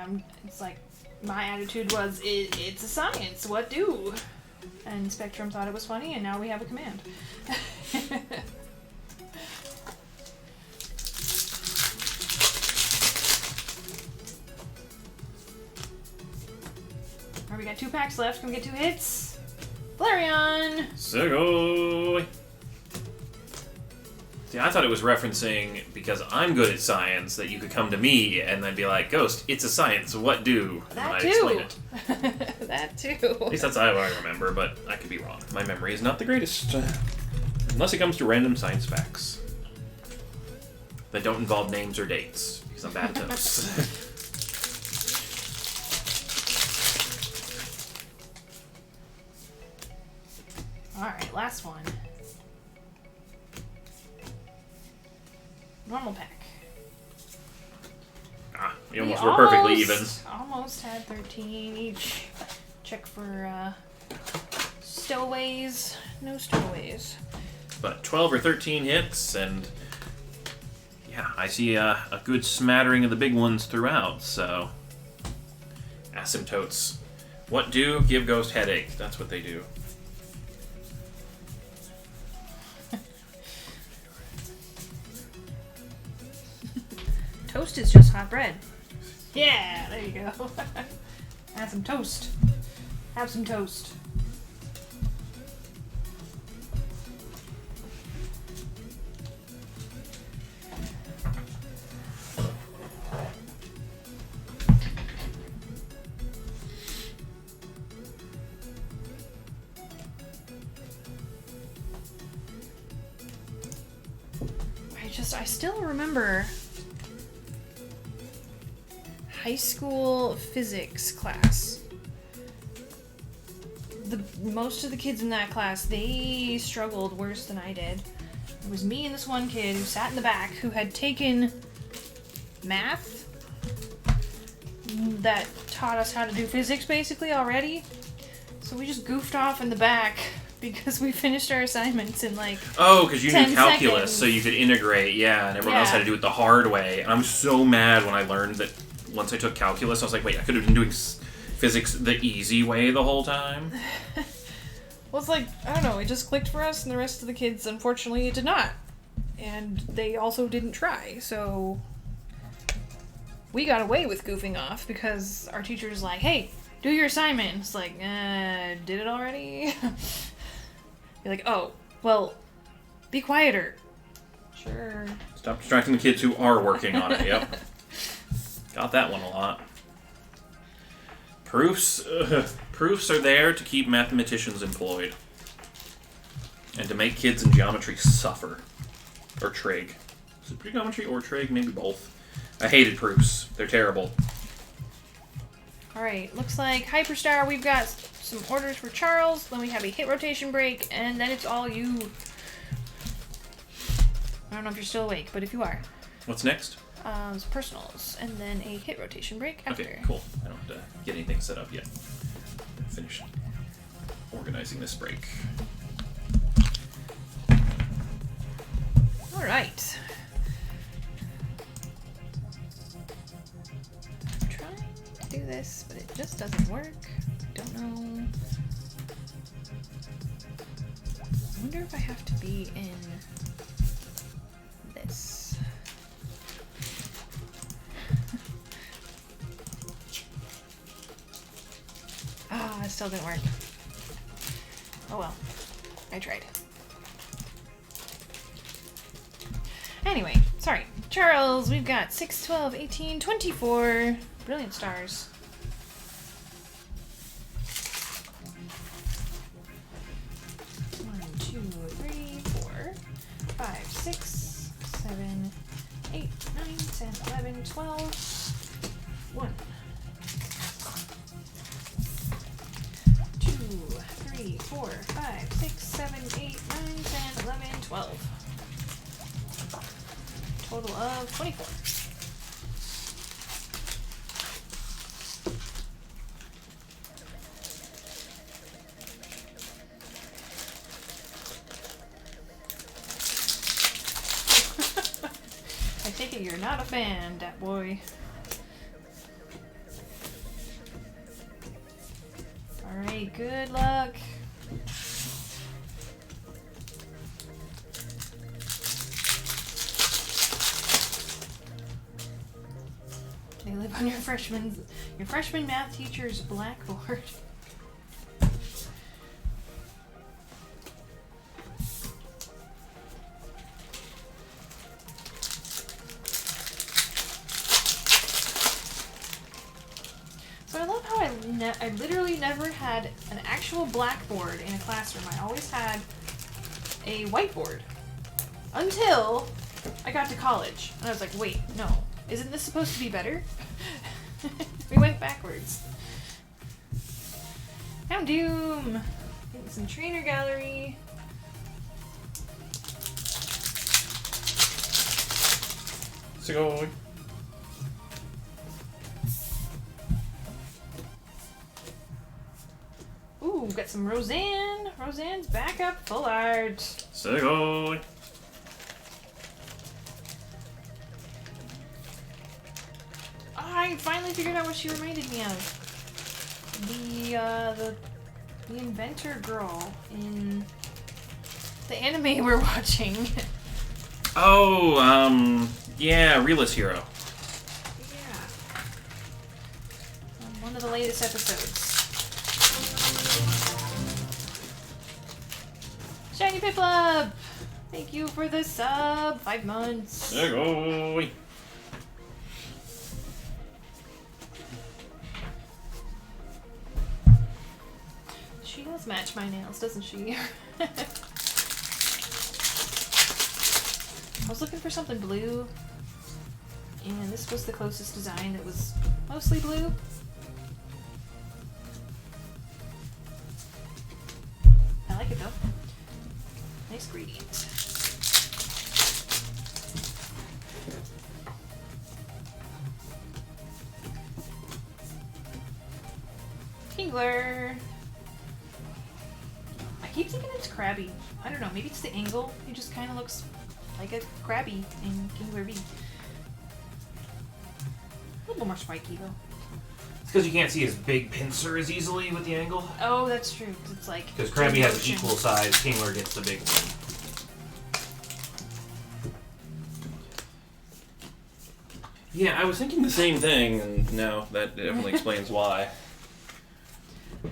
it's like, my attitude was, it's a science, what do? And Spectrum thought it was funny, and now we have a command. Alright, we got 2 packs left. Can we get 2 hits? Flareon! Segoy! See, I thought it was referencing, because I'm good at science, that you could come to me and then be like, Ghost, it's a science, what do? And That I'd too! explain it. That too. At least that's how I remember, but I could be wrong. My memory is not the greatest. Unless it comes to random science facts. That don't involve names or dates, because I'm bad at those. Alright, last one. Normal pack. Ah, we almost were perfectly even. Almost had 13 each. Check for stowaways. No stowaways. But 12 or 13 hits, and yeah, I see a good smattering of the big ones throughout, so. Asymptotes. What do? Give Ghost headache. That's what they do. Toast is just hot bread. Yeah, there you go. Have some toast. Have some toast. I still remember high school physics class. most of the kids in that class, they struggled worse than I did. It was me and this one kid who sat in the back who had taken math that taught us how to do physics basically already. So we just goofed off in the back because we finished our assignments in like Oh, because you knew 10 calculus, seconds. so you could integrate, yeah, and everyone else had to do it the hard way. And I'm so mad when I learned that once I took calculus, I was like, wait, I could have been doing physics the easy way the whole time? Well, it's like, I don't know, it just clicked for us, and the rest of the kids, unfortunately, it did not. And they also didn't try, so we got away with goofing off because our teacher's like, hey, do your assignment. It's like, did it already? You're like, oh, well, be quieter. Sure. Stop distracting the kids who are working on it, yep. Got that one a lot. Proofs are there to keep mathematicians employed. And to make kids in geometry suffer. Or trig. Is it trigonometry or trig? Maybe both. I hated proofs. They're terrible. Alright, looks like Hyperstar, we've got some orders for Charles, then we have a hit rotation break, and then it's all you. I don't know if you're still awake, but if you are. What's next? It's personals, and then a hit rotation break after. Okay, cool. I don't have to get anything set up yet. Finish organizing this break. Alright. I'm trying to do this, but it just doesn't work. Don't know. I wonder if I have to be in this. It still didn't work. Oh well. I tried. Anyway, sorry. Charles, we've got 6, 12, 18, 24 brilliant stars. One, 2, 3, 4, 5, 6, 7, 8, 9, 10, 11, 12. 1. 2, 3, 4, 5, 6, 7, 8, 9, 10, 11, 12. Total of 24. I take it you're not a fan, Dat Boy. Alright, good luck. They live on your freshman math teacher's blackboard. So I love how I literally never had an actual blackboard in a classroom. I always had a whiteboard until I got to college, and I was like, wait, no. Isn't this supposed to be better? We went backwards. Now Doom! Getting some trainer gallery. So Ooh, got some Roseanne. Roseanne's back up full art. Segoy. I finally figured out what she reminded me of. The inventor girl in the anime we're watching. Oh, yeah, Realist Hero. Yeah. One of the latest episodes. Shiny Piplup! Thank you for the sub. 5 months. Segoy. She does match my nails, doesn't she? I was looking for something blue, and this was the closest design that was mostly blue. Nice gradient. Kingler. I keep thinking it's Krabby. I don't know, maybe it's the angle. He just kind of looks like a Krabby in Kingler V. A little more spiky though. It's because you can't see his big pincer as easily with the angle. Oh, that's true. 'Cause it's like Because Krabby has an motion. equal size, Kingler gets the big one. Yeah, I was thinking the same thing, and no, that definitely explains why.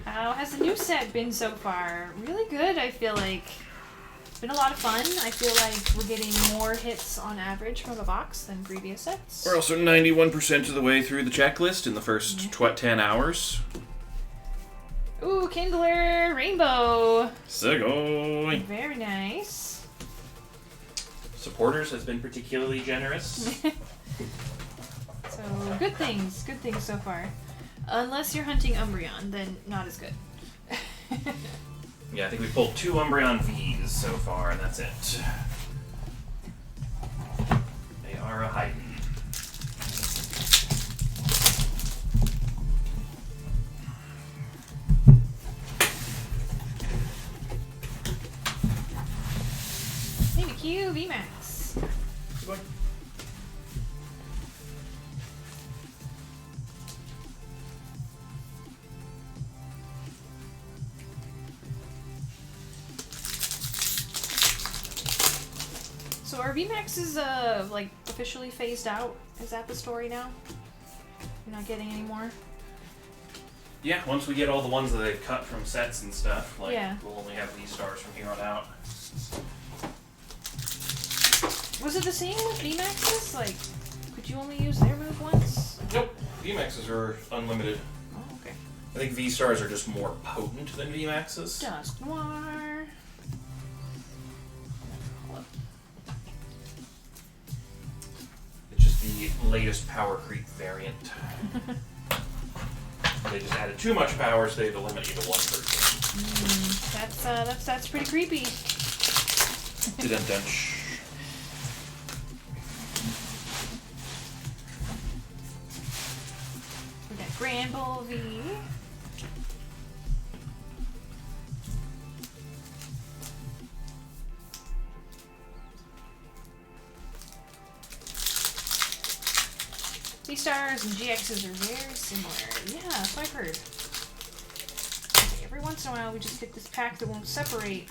How has the new set been so far? Really good, I feel like. It's been a lot of fun. I feel like we're getting more hits on average from a box than previous sets. We're also 91% of the way through the checklist in the first 10 hours. Ooh, Kindler Rainbow. Segoy! Very nice. Supporters has been particularly generous. So, good things so far. Unless you're hunting Umbreon, then not as good. Yeah, I think we pulled 2 Umbreon Vs so far, and that's it. They are a hiding. Mimikyu VMAX. So are VMAXs like officially phased out? Is that the story now? You're not getting any more? Yeah, once we get all the ones that they've cut from sets and stuff, like, Yeah. we'll only have these stars from here on out. Was it the same with VMAXs? Like, could you only use their move once? Nope, VMAXs are unlimited. Oh, okay. I think V-stars are just more potent than VMAXs. Dusk Noir. It's just the latest power creep variant. They just added too much power, so they had to limit you to one person. That's pretty creepy. Dun-dun-dun. We got Grand Bull V. V-Stars and GXs are very similar. Yeah, that's what I've heard. Okay, every once in a while we just get this pack that won't separate.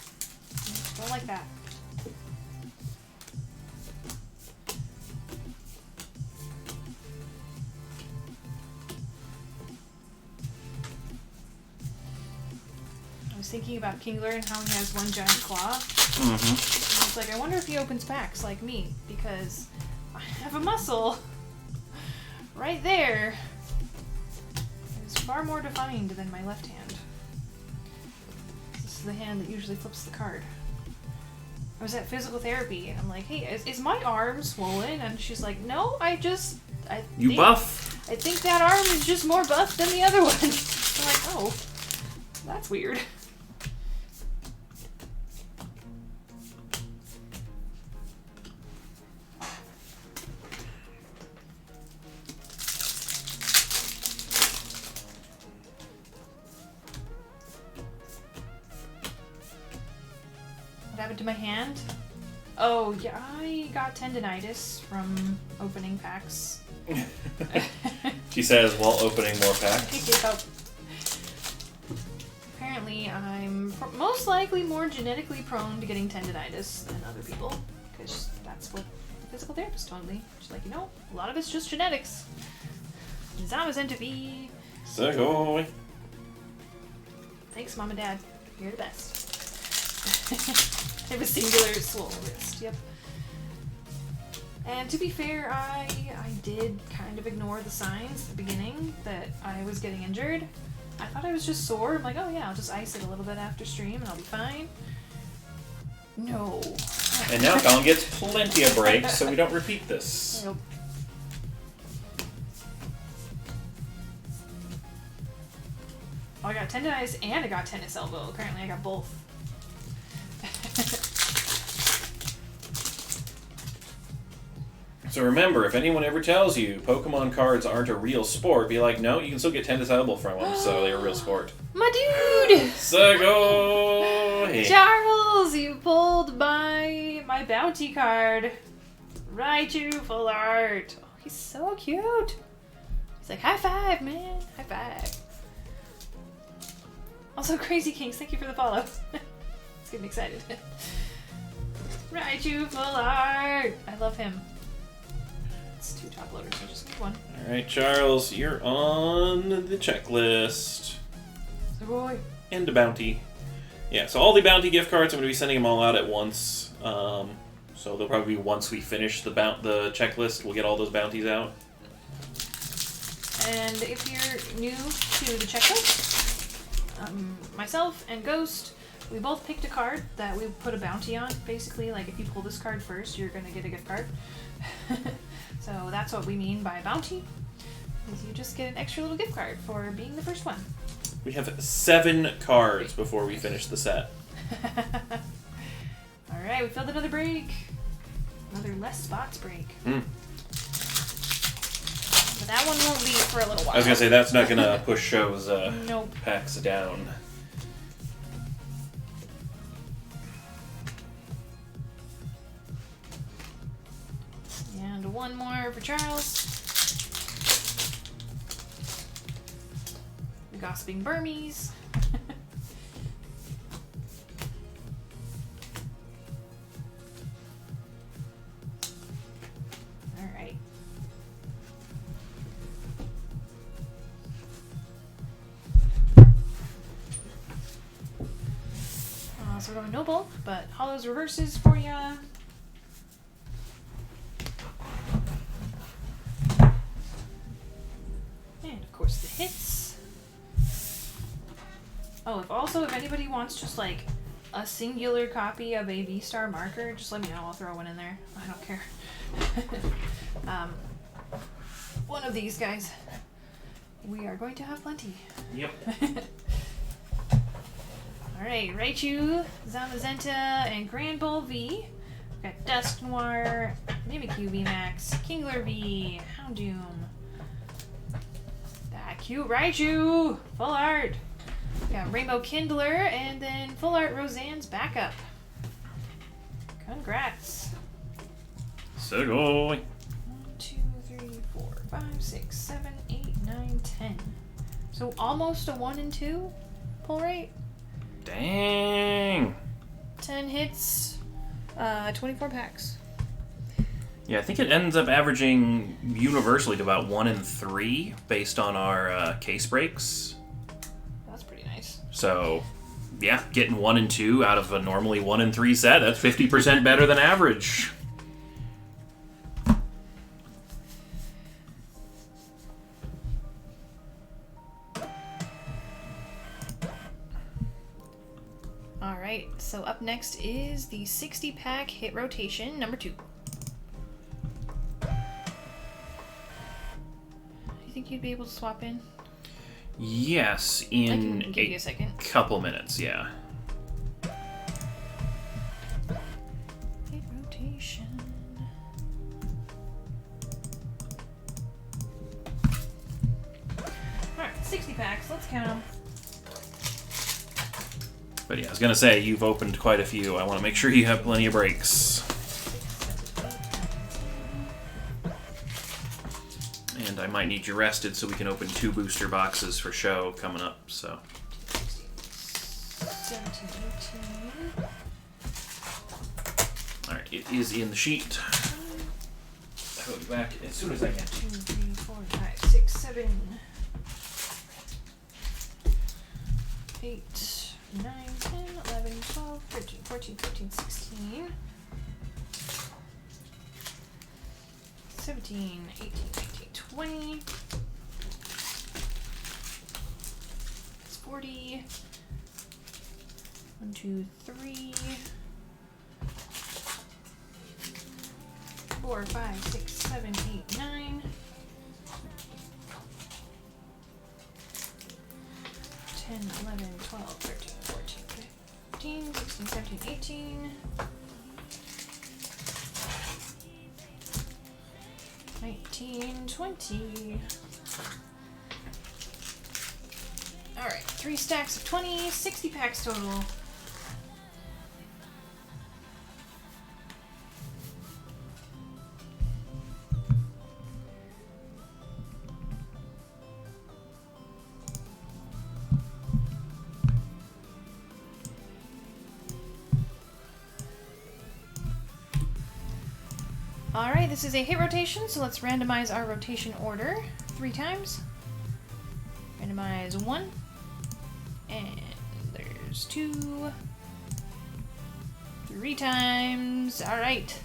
Don't like that. I was thinking about Kingler and how he has one giant claw. Mm-hmm. I was like, I wonder if he opens packs like me, because I have a muscle right there. It's far more defined than my left hand. This is the hand that usually flips the card. I was at physical therapy, and I'm like, hey, is my arm swollen? And she's like, no, You buff? I think that arm is just more buff than the other one. I'm like, oh, that's weird. What happened to my hand? Oh, yeah, I got tendonitis from opening packs. She says while opening more packs. Yep. Apparently, I'm most likely more genetically prone to getting tendonitis than other people, because that's what the physical therapist told me. She's like, a lot of it's just genetics. Zamazenta V. Segoy. Thanks, Mom and Dad. You're the best. I have a singular swollen wrist. Yep. And to be fair, I did kind of ignore the signs at the beginning that I was getting injured. I thought I was just sore. I'm like, oh yeah, I'll just ice it a little bit after stream and I'll be fine. No. And now Colin gets plenty of breaks, so we don't repeat this. Nope. Oh, I got tendonitis and I got tennis elbow. Apparently I got both. So remember, if anyone ever tells you Pokemon cards aren't a real sport, be like, no, you can still get 10 disciple from them, so they're a real sport. My dude! Sugoi! Charles, you pulled my bounty card. Raichu full art. Oh, he's so cute. He's like, high five, man. High five. Also, Crazy Kings, thank you for the follow. It's getting me excited. Raichu full art. I love him. It's 2 top loaders, so just need one. Alright, Charles, you're on the checklist. Boy. And a bounty. Yeah, so all the bounty gift cards, I'm going to be sending them all out at once. So they'll probably be once we finish the checklist, we'll get all those bounties out. And if you're new to the checklist, myself and Ghost, we both picked a card that we put a bounty on. Basically, like if you pull this card first, you're going to get a gift card. So that's what we mean by bounty, is you just get an extra little gift card for being the first one. We have 7 cards before we finish the set. Alright, we filled another break. Another less spots break. Mm. But that one won't be for a little while. I was going to say, that's not going to push shows Nope. packs down. And one more for Charles. The Gossiping Burmese. Alright. So we're going Noble, but Hollow's reverses for ya. And of course the hits. Oh, if anybody wants just like a singular copy of a V-Star marker, just let me know. I'll throw one in there. I don't care. One of these guys. We are going to have plenty. Yep. Alright, Raichu, Zamazenta, and Grand Bull V. We've got Dusknoir, Mimikyu VMAX, Kingler V, Houndoom. That cute Raichu! Full art! We got Rainbow Kindler, and then full art Roseanne's backup. Congrats! Sugoi! 1, 2, 3, 4, 5, 6, 7, 8, 9, 10. So almost a 1 and 2 pull rate? Dang! 10 hits, 24 packs. Yeah, I think it ends up averaging universally to about 1 in 3 based on our case breaks. That's pretty nice. So, yeah, getting 1 and 2 out of a normally 1 in 3 set, that's 50% better than average. Alright, so up next is the 60 pack hit rotation number 2. Do you think you'd be able to swap in? Yes, I in can give you a second. couple minutes, yeah. Hit rotation. Alright, 60 packs, let's count them. But yeah, I was gonna say, you've opened quite a few. I want to make sure you have plenty of breaks. And I might need you rested so we can open 2 booster boxes for show coming up, so. 17, 18. Alright, it is in the sheet. I'll be back as soon as I can. 2, 3, 4, 5, 6, 7, 8, 9, 10, 11, 12, 13, 14, 15, 16, 17, 18, 19, 20. It's 40. 1, 2, 3. 4, 5, 6, 7, 8, 9. 10, 11, 12, 13, 14, 15, 16, 17, 18. 15, 20. Alright, 3 stacks of 20, 60 packs total. Alright, this is a hit rotation, so let's randomize our rotation order 3 times. Randomize 1. And there's 2. 3 times. Alright.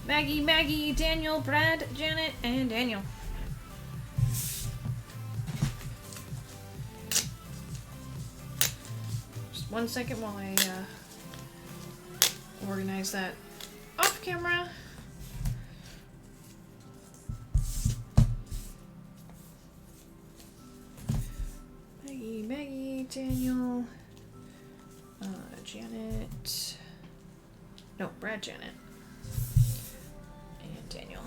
Maggie, Daniel, Brad, Janet, and Daniel. Just 1 second while I organize that off camera. Maggie, Daniel, Janet, no, Brad, Janet, and Daniel.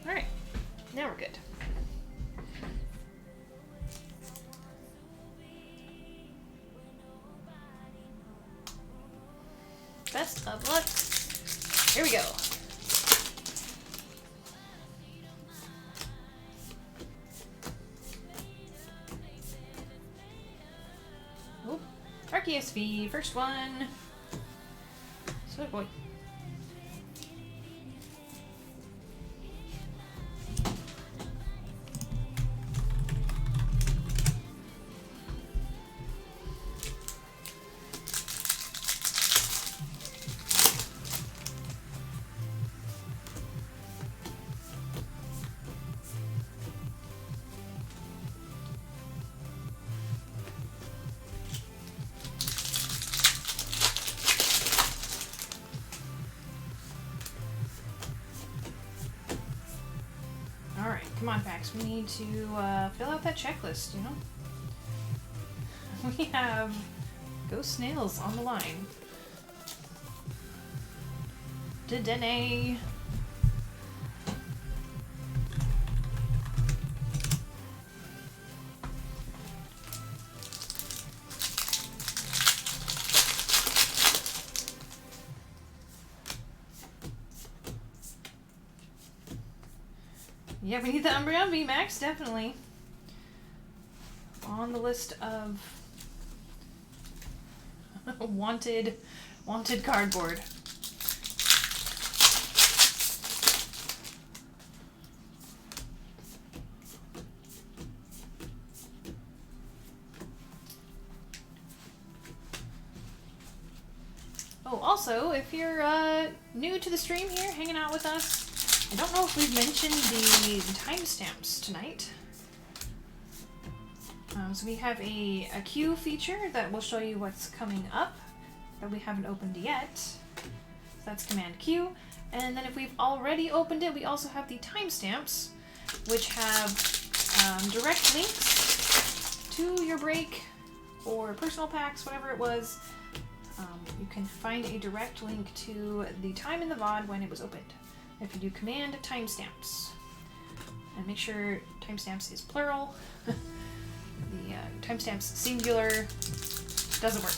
Alright, now we're good. Best of luck. Here we go. RKSV, first one. So boy. Come on, Pax. We need to fill out that checklist, you know? We have Ghost Snails on the line. Dedenne. Yeah, we need the Umbreon VMAX, definitely. On the list of wanted cardboard. Oh, also, if you're new to the stream here, hanging out with us, I don't know if we've mentioned the timestamps tonight. So we have a queue feature that will show you what's coming up that we haven't opened yet. So that's Command Q. And then if we've already opened it, we also have the timestamps, which have direct links to your break or personal packs, whatever it was. You can find a direct link to the time in the VOD when it was opened. If you do Command timestamps, and make sure timestamps is plural. The timestamps singular doesn't work.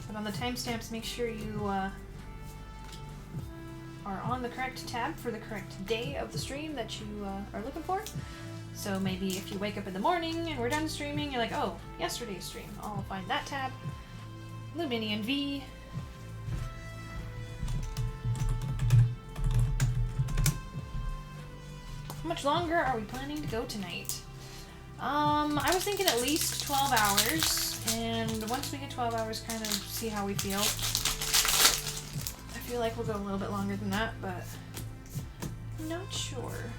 But on the timestamps, make sure you are on the correct tab for the correct day of the stream that you are looking for. So maybe if you wake up in the morning and we're done streaming, you're like, oh, yesterday's stream. I'll find that tab. Luminian V. How much longer are we planning to go tonight? I was thinking at least 12 hours. And once we get 12 hours, kind of see how we feel. I feel like we'll go a little bit longer than that, but I'm not sure.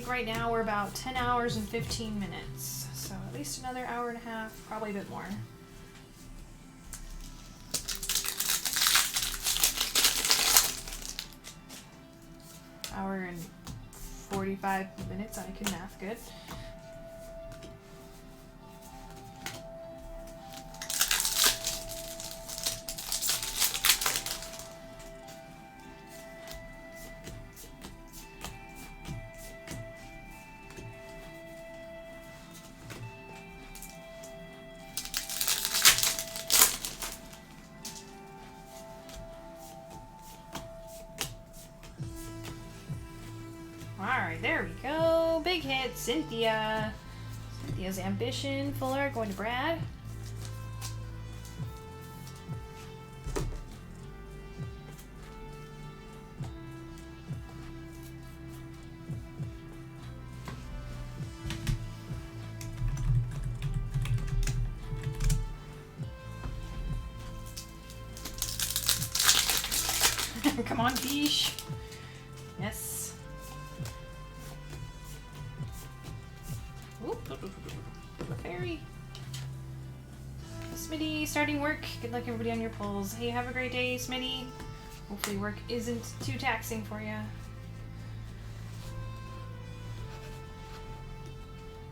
think right now we're about 10 hours and 15 minutes. So at least another hour and a half, probably a bit more. Hour and 45 minutes, I can math good. Alright, there we go. Big hit, Cynthia. Cynthia's Ambition. Fuller going to Brad. Come on, Bish. Yes. Oop. Fairy. Smitty, starting work. Good luck, everybody, on your polls. Hey, have a great day, Smitty. Hopefully work isn't too taxing for you.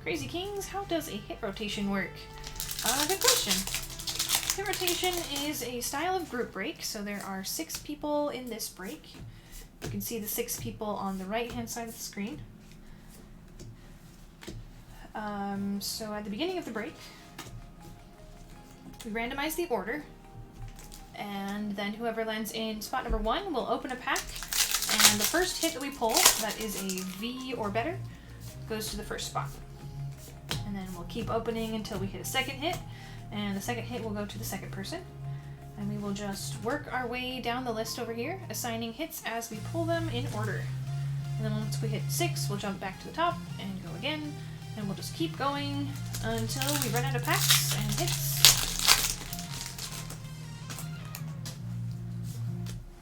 Crazy Kings, how does a hit rotation work? Good question. Hit rotation is a style of group break, so there are 6 people in this break. You can see the 6 people on the right-hand side of the screen. So at the beginning of the break, we randomize the order, and then whoever lands in spot number 1 will open a pack, and the first hit that we pull, that is a V or better, goes to the first spot. And then we'll keep opening until we hit a second hit, and the second hit will go to the second person. And we will just work our way down the list over here, assigning hits as we pull them in order. And then once we hit 6, we'll jump back to the top and go again. And we'll just keep going until we run out of packs and hits.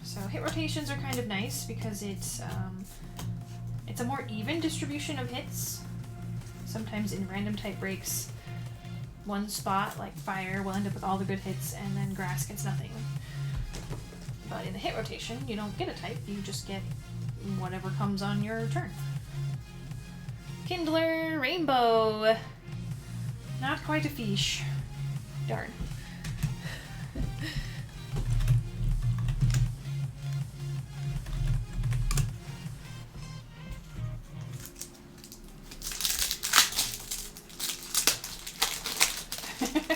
So hit rotations are kind of nice because it's a more even distribution of hits. Sometimes in random type breaks, one spot, like fire, will end up with all the good hits, and then grass gets nothing. But in the hit rotation, you don't get a type, you just get whatever comes on your turn. Kindler, Rainbow. Not quite a fish. Darn.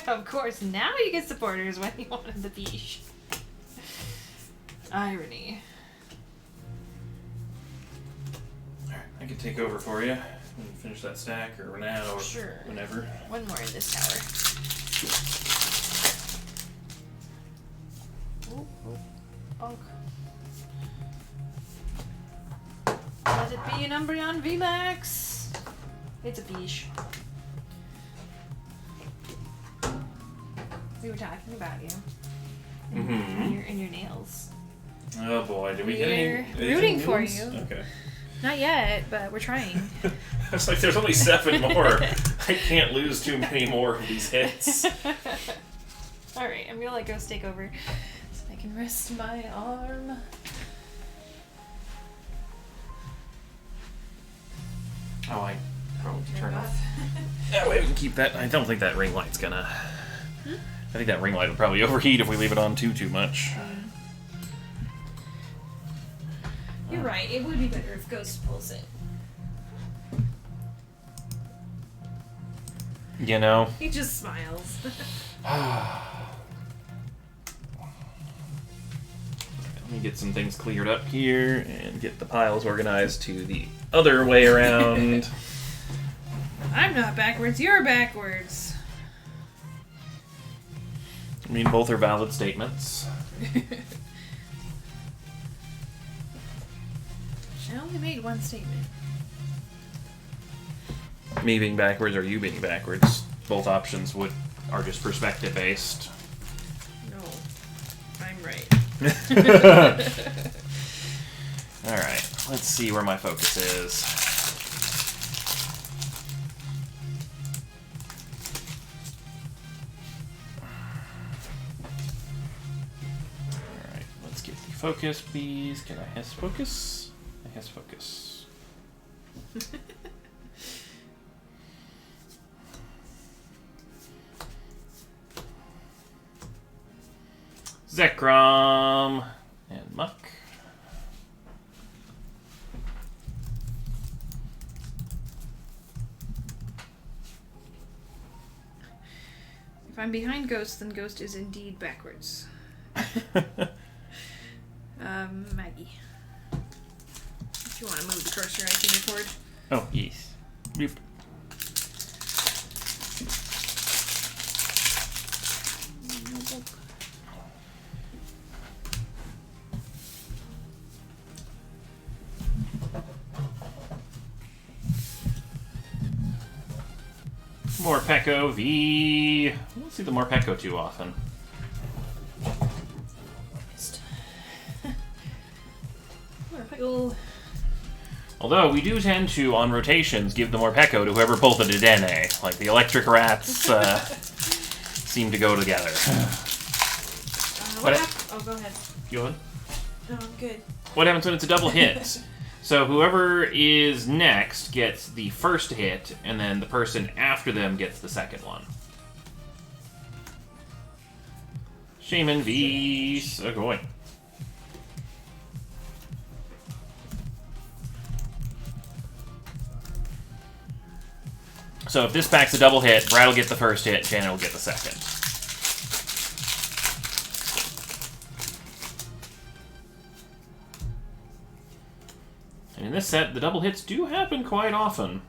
Of course, now you get supporters when you wanted the fish. Irony. Alright, I can take over for you. Finish that stack, or now, or Sure. whenever. One more in this tower. Ooh, ooh. Bonk. Let it be an Umbreon VMAX. It's a fish. We were talking about you. Mm-hmm. And your nails. Oh boy, did we get We're any rooting for news? you. Okay. Not yet, but we're trying. I was like, there's only 7 more. I can't lose too many more of these hits. Alright, I'm gonna let Ghost take over so I can rest my arm. Oh, I probably turn off. That way we can keep that. I don't think that ring light's gonna. I think that ring light will probably overheat if we leave it on too much. You're right. It would be better if Ghost pulls it. You know? He just smiles. Let me get some things cleared up here and get the piles organized to the other way around. I'm not backwards. You're backwards. I mean, both are valid statements. I only made one statement. Me being backwards or you being backwards. Both options are just perspective based. No. I'm right. Alright, let's see where my focus is. focus, please. Can I has focus? I has focus. Zekrom and Muck. If I'm behind Ghost, then Ghost is indeed backwards. Maggie. If you want to move the cursor, I can record. Oh, yes. Yep. Morpeko V. I don't see the Morpeko too often. Although we do tend to, on rotations, give the Morpeko to whoever pulled the Dedenne. Like the electric rats seem to go together. What happened? Oh, go ahead. You on? No, I'm good. What happens when it's a double hit? So whoever is next gets the first hit, and then the person after them gets the second one. Shaman v. Sugoi. So if this pack's a double hit, Brad will get the first hit, Janet will get the second. And in this set, the double hits do happen quite often.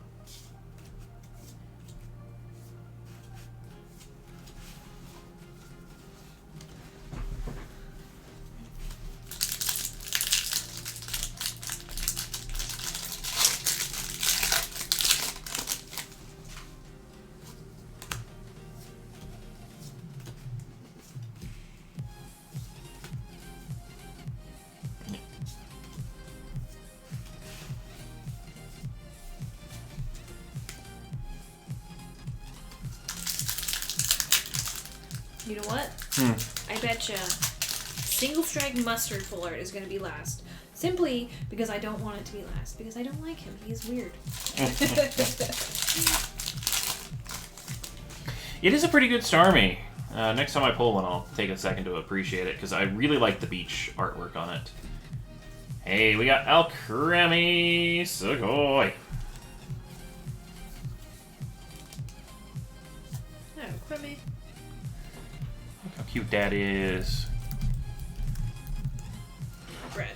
You know what? I betcha Single Strike Mustard Full Art is going to be last. Simply because I don't want it to be last. Because I don't like him. He's weird. It is a pretty good Starmie. Next time I pull one, I'll take a second to appreciate it, because I really like the beach artwork on it. Hey, we got Alcremie Sugoi. Oh, crummy. Look how cute that is. Bread.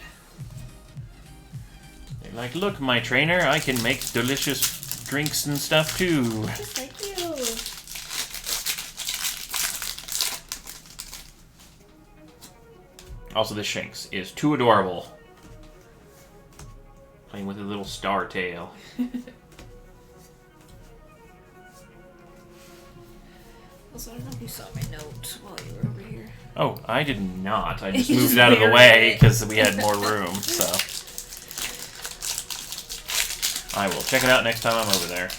They're like, look, my trainer, I can make delicious drinks and stuff too. Just like you. Also, this Shanks is too adorable. Playing with a little star tail. Also, I don't know if you saw my note while you were over here. Oh, I did not. I just moved it out of the way because we had more room, so. I will check it out next time I'm over there.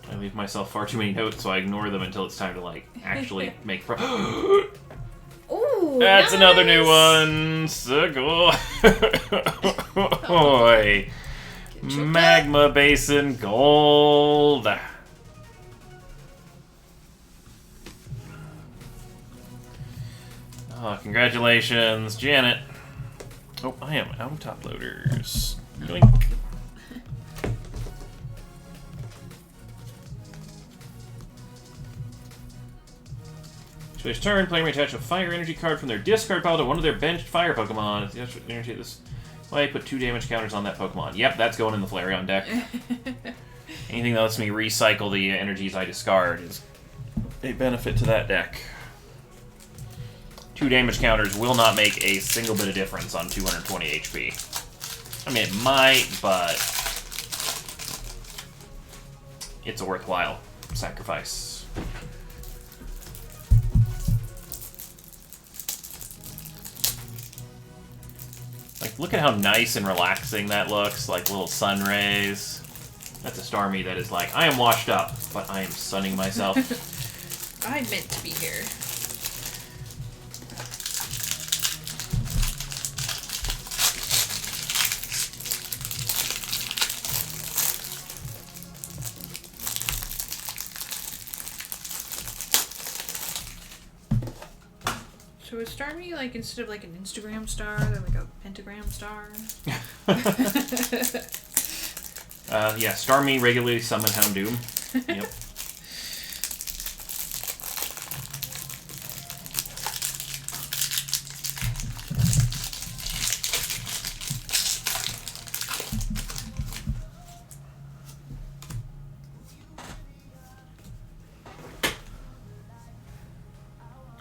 I leave myself far too many notes, so I ignore them until it's time to, like, actually make Ooh, That's nice. another new one! Sugoi! Magma Basin Gold! Oh, congratulations, Janet. Oh, I am out of top loaders. Yoink. Each turn, player may attach a fire energy card from their discard pile to one of their benched fire Pokemon. Energy this way, put 2 damage counters on that Pokemon. Yep, that's going in the Flareon deck. Anything that lets me recycle the energies I discard is a benefit to that deck. 2 damage counters will not make a single bit of difference on 220 HP. I mean, it might, but it's a worthwhile sacrifice. Like, look at how nice and relaxing that looks, like little sun rays. That's a Starmie that is like, I am washed up, but I am sunning myself. I meant to be here. So is Starmie like instead of like an Instagram star, they're like a pentagram star? Yeah, Starmie regularly summon Houndoom. Yep.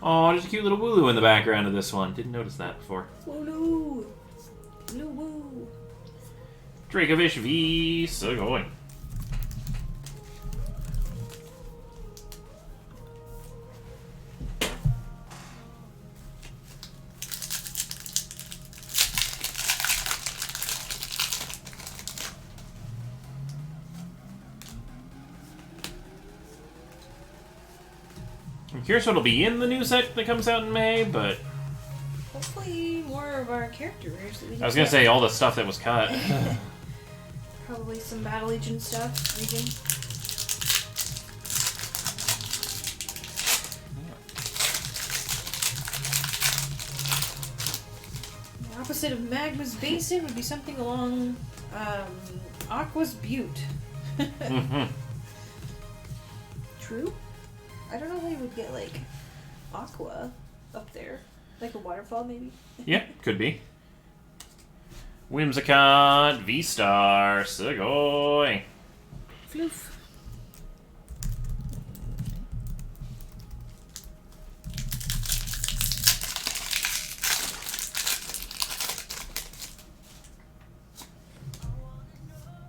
Oh, there's a cute little Wooloo in the background of this one. Didn't notice that before. Woo! Woo! Dracovish v. Sugoi. I'm curious what'll be in the new set that comes out in May, but Hopefully more of our characters. That we I was gonna say all the stuff that was cut. probably some Battle Legion stuff. Region. The opposite of Magma's Basin would be something along Aqua's Butte. Mm-hmm. True? I don't know how you would get like Aqua up there. Like a waterfall maybe? Yeah, could be. Whimsicott, V-Star, Sugoi. Floof.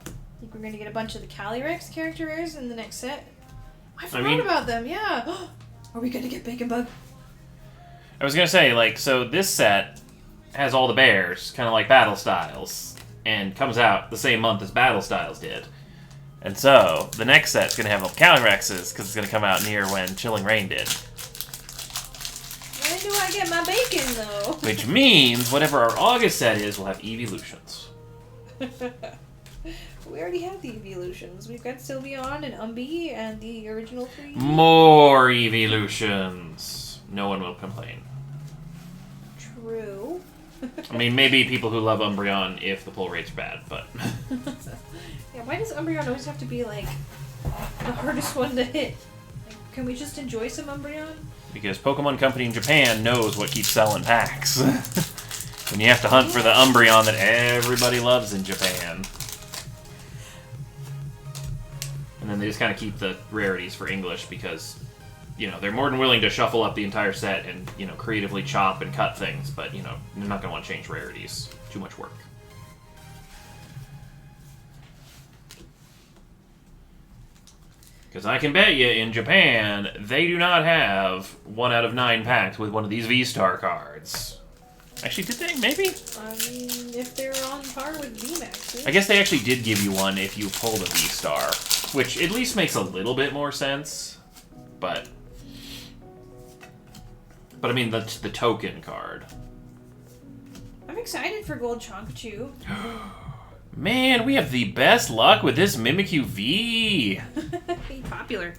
I think we're gonna get a bunch of the Calyrex character rares in the next set. I forgot about them, yeah. Are we gonna get Bacon Bug? I was gonna say, like, so this set has all the bears, kind of like Battle Styles, and comes out the same month as Battle Styles did. And so, the next set's gonna have all the Calyrexes, because it's gonna come out near when Chilling Reign did. When do I get my bacon, though? Which means, whatever our August set is, we'll have evolutions. We already have the evolutions. We've got Sylveon and Umbi and the original 3. More evolutions. No one will complain. True. I mean, maybe people who love Umbreon if the pull rate's bad, but... Yeah, why does Umbreon always have to be, like, the hardest one to hit? Like, can we just enjoy some Umbreon? Because Pokemon Company in Japan knows what keeps selling packs. And you have to hunt for the Umbreon that everybody loves in Japan. And then they just kind of keep the rarities for English because, you know, they're more than willing to shuffle up the entire set and, you know, creatively chop and cut things, but, you know, they're not going to want to change rarities. Too much work. Because I can bet you, in Japan, they do not have 1 out of 9 packs with one of these V-Star cards. Actually, did they? Maybe? I mean, if they're on par with VMAXs. I guess they actually did give you one if you pulled a V-Star, which at least makes a little bit more sense, but I mean, that's the token card. I'm excited for Gold Chonkachu. Man, we have the best luck with this Mimikyu V! Be popular.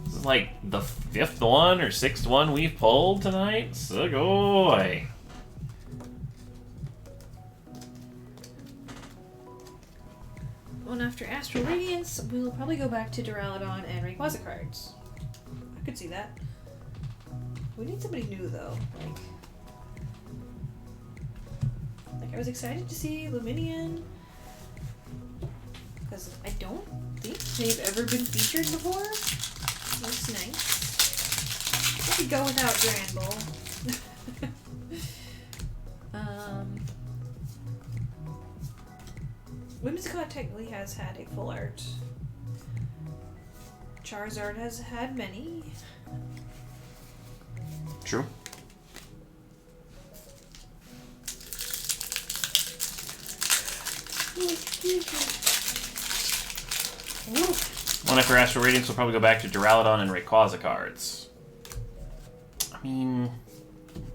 This is like the 5th one or 6th one we've pulled tonight. Sugoi! Well, and after Astral Radiance, we'll probably go back to Duraludon and Rayquaza cards. I could see that. We need somebody new, though. Like I was excited to see Luminion. Because I don't think they've ever been featured before. Looks nice. I could go without Granbull. Whimsicott technically has had a full art. Charizard has had many. True. Ooh. One after Astral Radiance will probably go back to Duraludon and Rayquaza cards. I mean,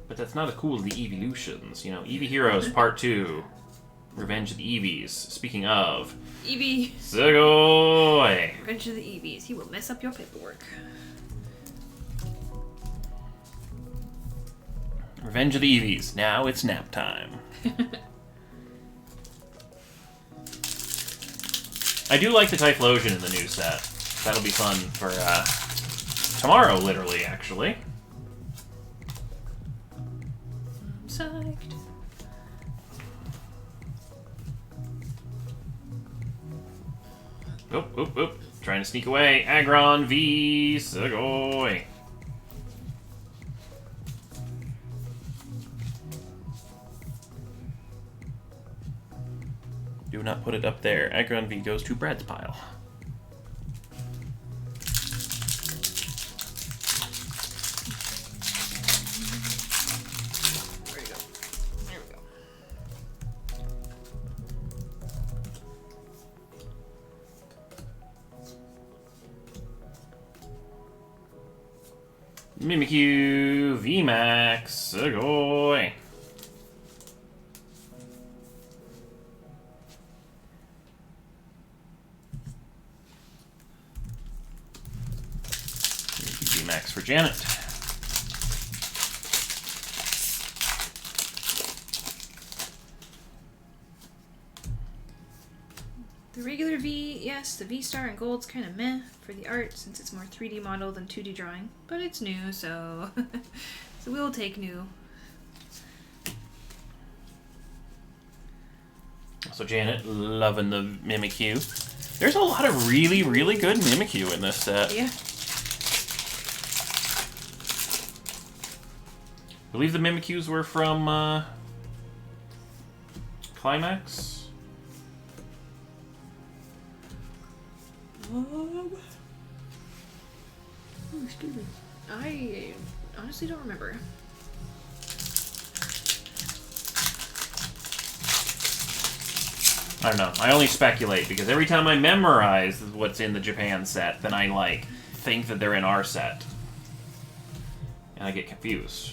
but that's not as cool as the evolutions. You know, Eevee Heroes Part 2. Revenge of the Eevees. Speaking of... Eevee. Sugoi! Revenge of the Eevees. He will mess up your paperwork. Revenge of the Eevees. Now it's nap time. I do like the Typhlosion in the new set. That'll be fun for tomorrow, literally, actually. I'm psyched. Oop, oop, oop. Trying to sneak away. Aggron v. Sugoi. Do not put it up there. Aggron V goes to Brad's pile. There we go. There we go. Mimikyu VMAX Sugoi. VMAX for Janet. The regular V, yes, the V-Star and Gold's kind of meh for the art since it's more 3D model than 2D drawing, but it's new, so so we'll take new. So Janet, loving the Mimikyu. There's a lot of really, really good Mimikyu in this set. Yeah. I believe the Mimikyus were from Climax. I honestly don't remember. I don't know. I only speculate because every time I memorize what's in the Japan set, then I like think that they're in our set, and I get confused.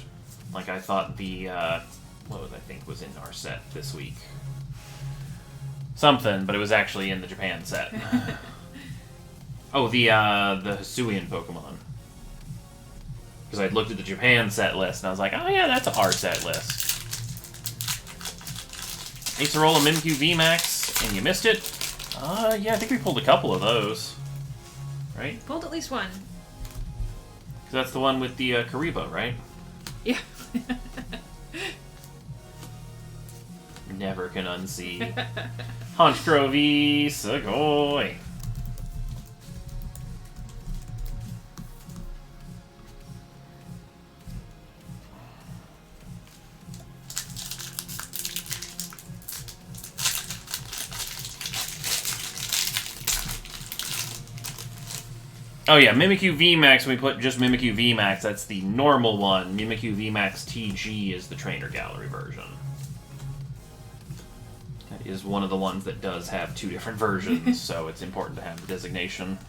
Like I thought the what was I think was in our set this week? Something, but it was actually in the Japan set. Oh, the Hisuian Pokemon. Because I'd looked at the Japan set list and I was like, oh yeah, that's a hard set list. Acerola Mimikyu VMAX, and you missed it? Yeah, I think we pulled a couple of those. Right? Pulled at least one. Because that's the one with the Karibo, right? Yeah. Never can unsee. Honchkrow V Sugoi. Oh yeah, Mimikyu VMAX, when we put just Mimikyu VMAX, that's the normal one. Mimikyu VMAX TG is the Trainer Gallery version. That is one of the ones that does have two different versions, so it's important to have the designation.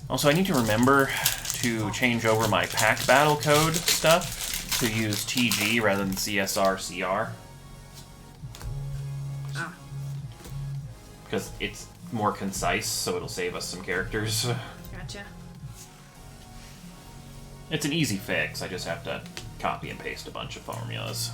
Also, I need to remember to change over my pack battle code stuff to use TG rather than CSR-CR. Ah. Because it's more concise, so it'll save us some characters. Gotcha. It's an easy fix, I just have to copy and paste a bunch of formulas.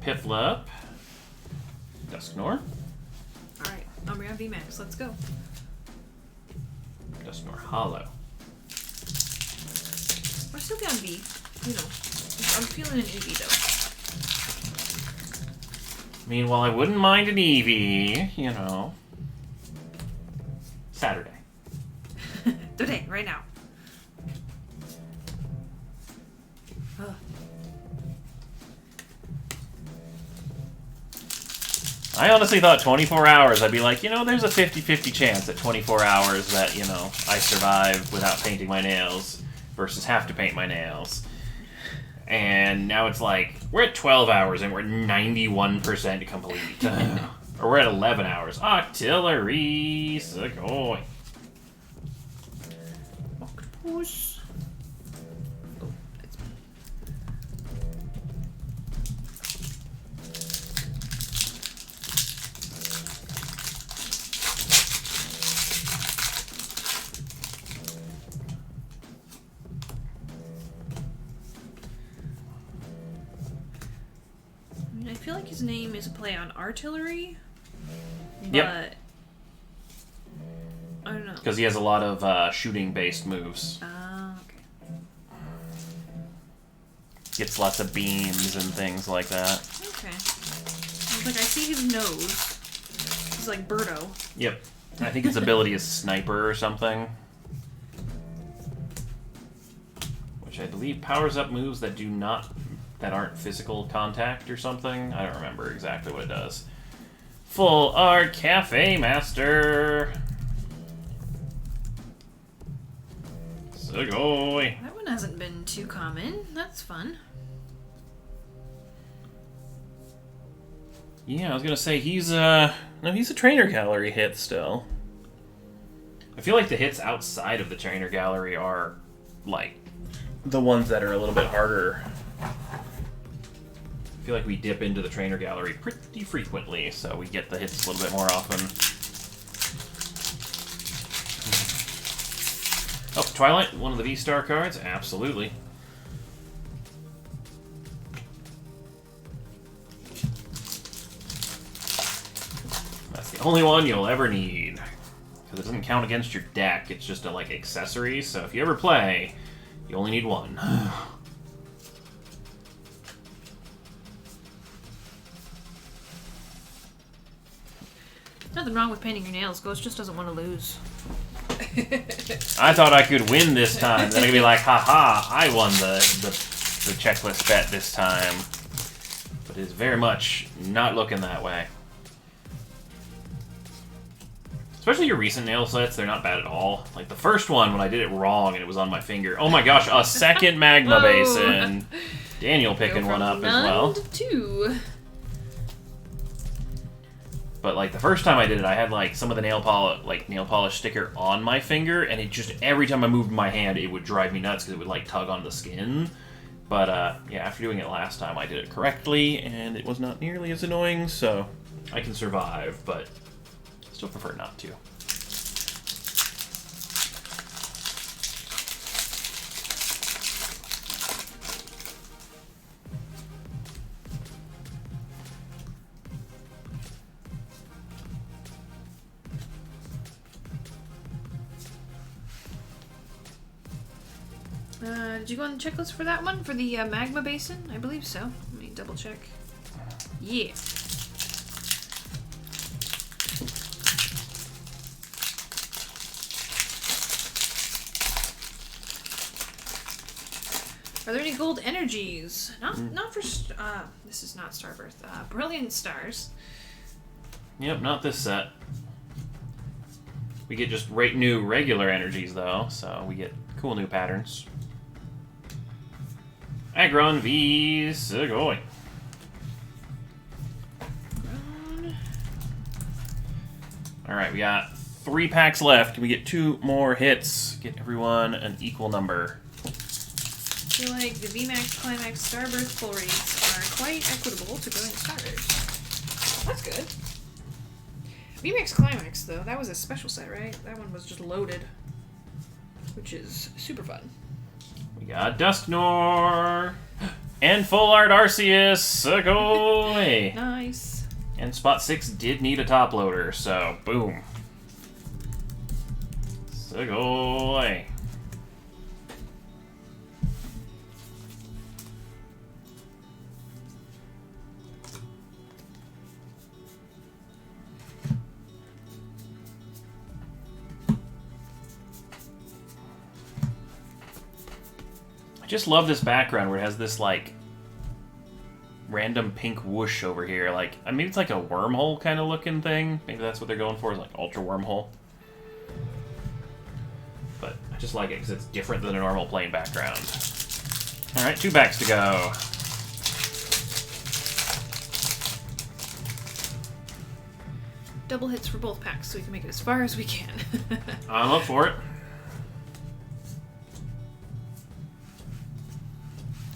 Piplup, Dusknoir, Alright, Umbreon VMAX, let's go. Dusknoir Hollow. We're still down V. you know, I'm feeling an Eevee though. I mean, while I wouldn't mind an Eevee, you know. Saturday. Today, right now. Ugh. I honestly thought 24 hours, I'd be like, you know, there's a 50-50 chance at 24 hours that, you know, I survive without painting my nails versus have to paint my nails. And now it's like, we're at 12 hours and we're 91% complete. Or we're at 11 hours. Artillery, Segoy. Octopus. Oh, it's... I mean, I feel like his name is a play on artillery. But Yep. I don't know. Because he has a lot of shooting-based moves. Ah, okay. Gets lots of beams and things like that. Okay. I was like, I see his nose. He's like Birdo. Yep. I think his ability is Sniper or something. Which I believe powers up moves that aren't physical contact or something. I don't remember exactly what it does. Full Art Cafe Master. Segoy. That one hasn't been too common. That's fun. Yeah, I was gonna say he's a trainer gallery hit still. I feel like the hits outside of the trainer gallery are like the ones that are a little bit harder. I feel like we dip into the trainer gallery pretty frequently, so we get the hits a little bit more often. Oh, Twilight, one of the V-Star cards? Absolutely. That's the only one you'll ever need. Because it doesn't count against your deck, it's just a, like, accessory, so if you ever play, you only need one. Nothing wrong with painting your nails. Ghost just doesn't want to lose. I thought I could win this time. Then I'd be like, haha, I won the checklist bet this time. But it's very much not looking that way. Especially your recent nail sets, they're not bad at all. Like the first one, when I did it wrong and it was on my finger. Oh my gosh, a second magma basin. Daniel picking one up as well. 2. But like the first time I did it, I had like some of the nail polish sticker on my finger, and it just every time I moved my hand, it would drive me nuts because it would like tug on the skin. But yeah, after doing it last time, I did it correctly, and it was not nearly as annoying. So I can survive, but still prefer not to. Did you go on the checklist for that one? For the magma basin? I believe so. Let me double check. Yeah. Are there any gold energies? Not for this is not Starbirth. Brilliant Stars. Yep, not this set. We get just new regular energies though, so we get cool new patterns. Aggron v Segoy. Alright, we got 3 packs left. Can we get 2 more hits? Get everyone an equal number. I feel like the VMAX, Climax, Starbirth full rates are quite equitable to Brilliant Stars. That's good. VMAX Climax, though, that was a special set, right? That one was just loaded, which is super fun. We got Dusknor and Full Art Arceus. Segoy. Nice. And Spot 6 did need a top loader, so boom. Segoy. Just love this background where it has this, like, random pink whoosh over here. Like, I mean, it's like a wormhole kind of looking thing. Maybe that's what they're going for, is like ultra wormhole. But I just like it because it's different than a normal plain background. All right, 2 packs to go. Double hits for both packs so we can make it as far as we can. I'm up for it.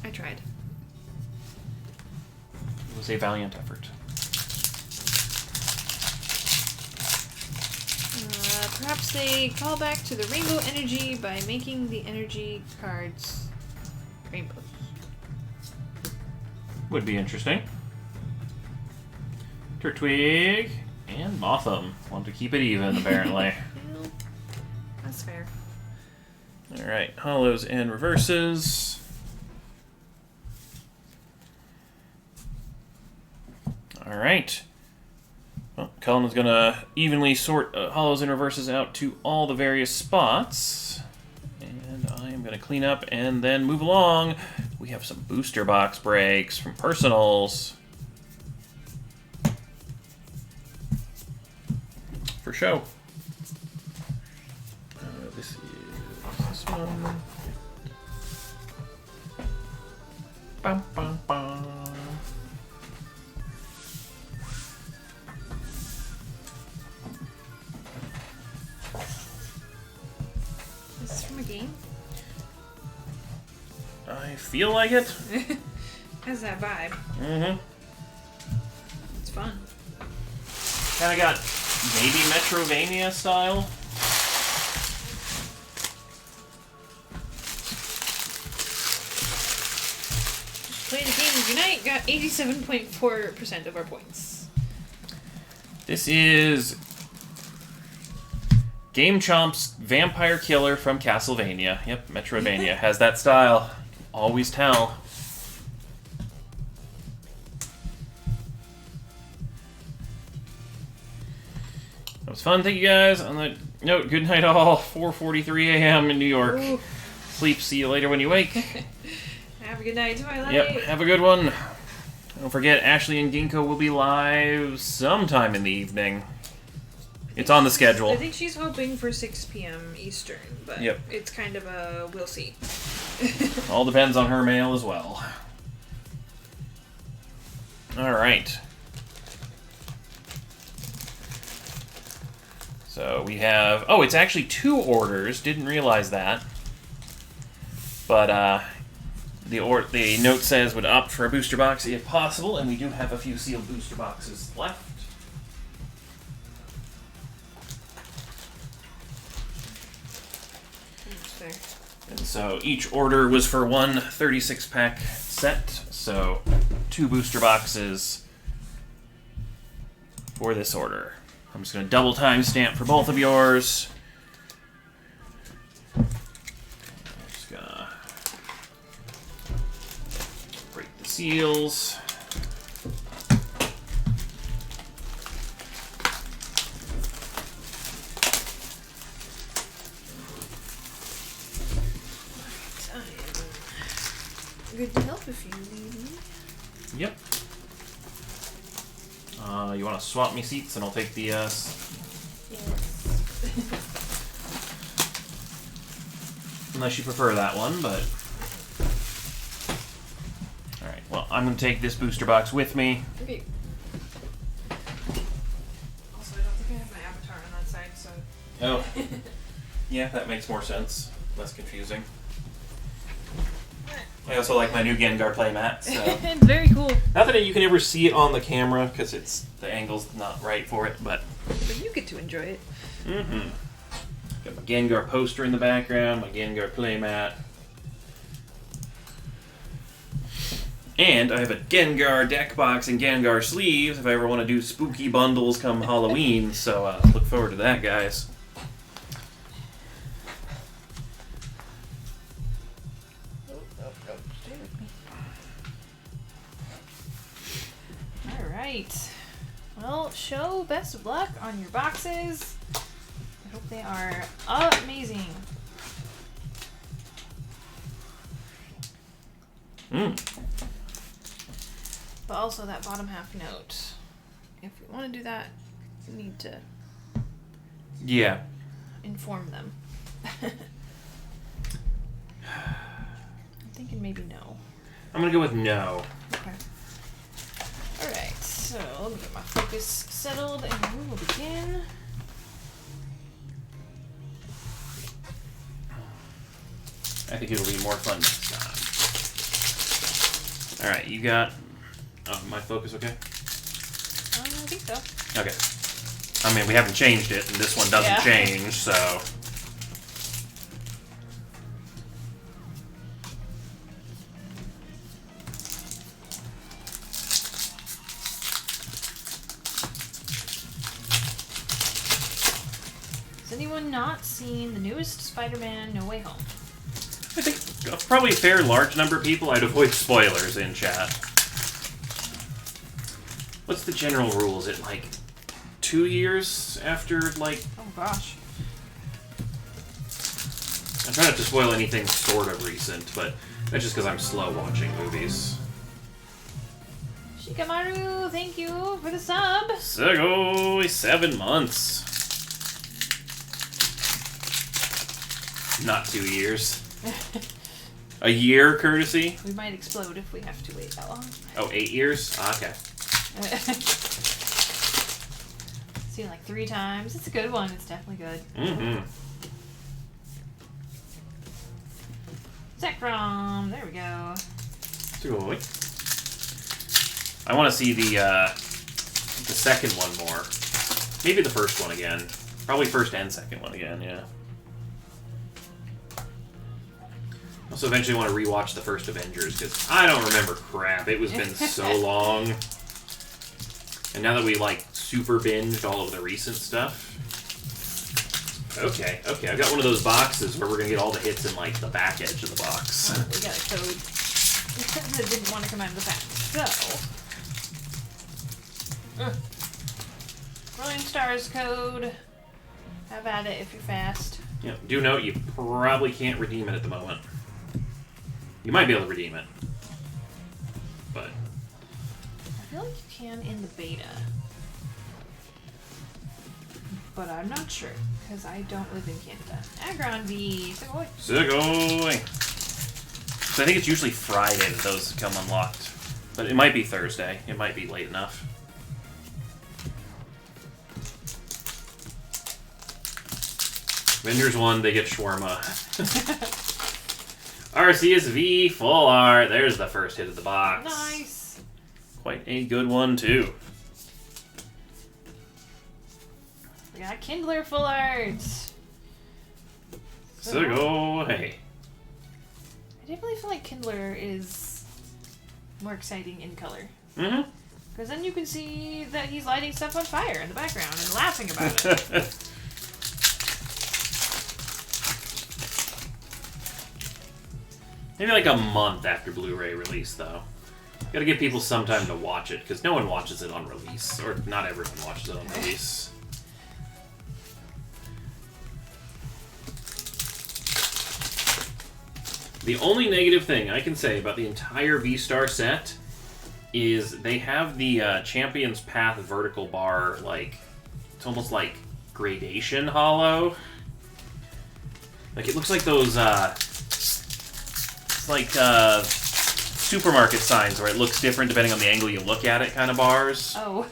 I tried. It was a valiant effort. Perhaps they call back to the rainbow energy by making the energy cards rainbows. Would be interesting. Turtwig and Motham. Want to keep it even, apparently. Well, that's fair. Alright, hollows and reverses. Alright. Well, Cullen is going to evenly sort hollows and reverses out to all the various spots. And I am going to clean up and then move along. We have some booster box breaks from personals. For show. This is this one. Bum, bum, bum. Is this from a game? I feel like it. Has that vibe. Mm-hmm. It's fun. Kind of got maybe Metrovania style. Play the game of Unite got 87.4% of our points. This is Game Chomp's Vampire Killer from Castlevania. Yep, Metrovania has that style. Always tell. That was fun. Thank you guys. On that note, good night all. 4:43 a.m. in New York. Ooh. Sleep. See you later when you wake. Have a good night, Twilight. Yep, have a good one. Don't forget, Ashley and Ginkgo will be live sometime in the evening. It's on the schedule. I think she's hoping for 6 p.m. Eastern, but Yep. it's kind of a we'll see. All depends on her mail as well. Alright. So we have... Oh, it's actually 2 orders. Didn't realize that. But, the note says would opt for a booster box if possible, and we do have a few sealed booster boxes left. And so each order was for one 36-pack set, so 2 booster boxes for this order. I'm just going to double timestamp for both of yours. I'm just going to break the seals. Good to help if you need me. Yep. You want to swap me seats and I'll take the, Yes. unless you prefer that one, but... Alright, well, I'm going to take this booster box with me. Okay. Also, I don't think I have my avatar on that side, so... Oh. Yeah, that makes more sense. Less confusing. I also like my new Gengar playmat, so... It's very cool. Not that you can ever see it on the camera, because the angle's not right for it, but... But you get to enjoy it. Mm-hmm. Got my Gengar poster in the background, my Gengar playmat. And I have a Gengar deck box and Gengar sleeves if I ever want to do spooky bundles come Halloween, so look forward to that, guys. Stay with me. Alright. Well, show best of luck on your boxes. I hope they are amazing. But also that bottom half note. If we want to do that, we need to Yeah. inform them. I'm thinking maybe no. I'm gonna go with no. Okay. Alright, so let me get my focus settled and we will begin. I think it'll be more fun next time. Alright, you got... Oh, my focus okay? I think so. Okay. I mean, we haven't changed it, and this one doesn't Yeah. change, so... Has anyone not seen the newest Spider-Man No Way Home? I think probably a fair large number of people. I'd avoid spoilers in chat. What's the general rule? Is it like 2 years after, like... Oh gosh. I try not to spoil anything sort of recent, but that's just because I'm slow watching movies. Shikamaru, thank you for the sub. So, 7 months. Not 2 years. A year, courtesy? We might explode if we have to wait that long. Oh, 8 years? Ah, okay. Seen it like 3 times. It's a good one. It's definitely good. Mm-hmm. Zekrom. There we go. Sugoi. I want to see the second one more. Maybe the first one again. Probably first and second one again, yeah. Also eventually want to rewatch the first Avengers, because I don't remember crap. It was been so long. And now that we, like, super binged all of the recent stuff. Okay, I've got one of those boxes where we're going to get all the hits in, like, the back edge of the box. Oh, we got a code that didn't want to come out of the pack. So, Rolling Stars code. Have at it if you're fast. Yeah, do note you probably can't redeem it at the moment. You might be able to redeem it. But... I feel like you can in the beta. But I'm not sure, because I don't live in Canada. Agron V. Sugoi. Sugoi! So I think it's usually Friday that those come unlocked. But it might be Thursday. It might be late enough. Avengers 1, they get shawarma. Arceus V, full art. There's the first hit of the box. Nice. Quite a good one, too. We got Kindler full art. Sugoi! I definitely feel like Kindler is more exciting in color. Mm-hmm. Because then you can see that he's lighting stuff on fire in the background and laughing about it. Maybe like a month after Blu-ray release, though. Gotta give people some time to watch it, because no one watches it on release. Or not everyone watches it on release. The only negative thing I can say about the entire V-Star set is they have the Champion's Path vertical bar, like, it's almost like gradation hollow. Like, it looks like those, like supermarket signs where it looks different depending on the angle you look at it kind of bars. Oh.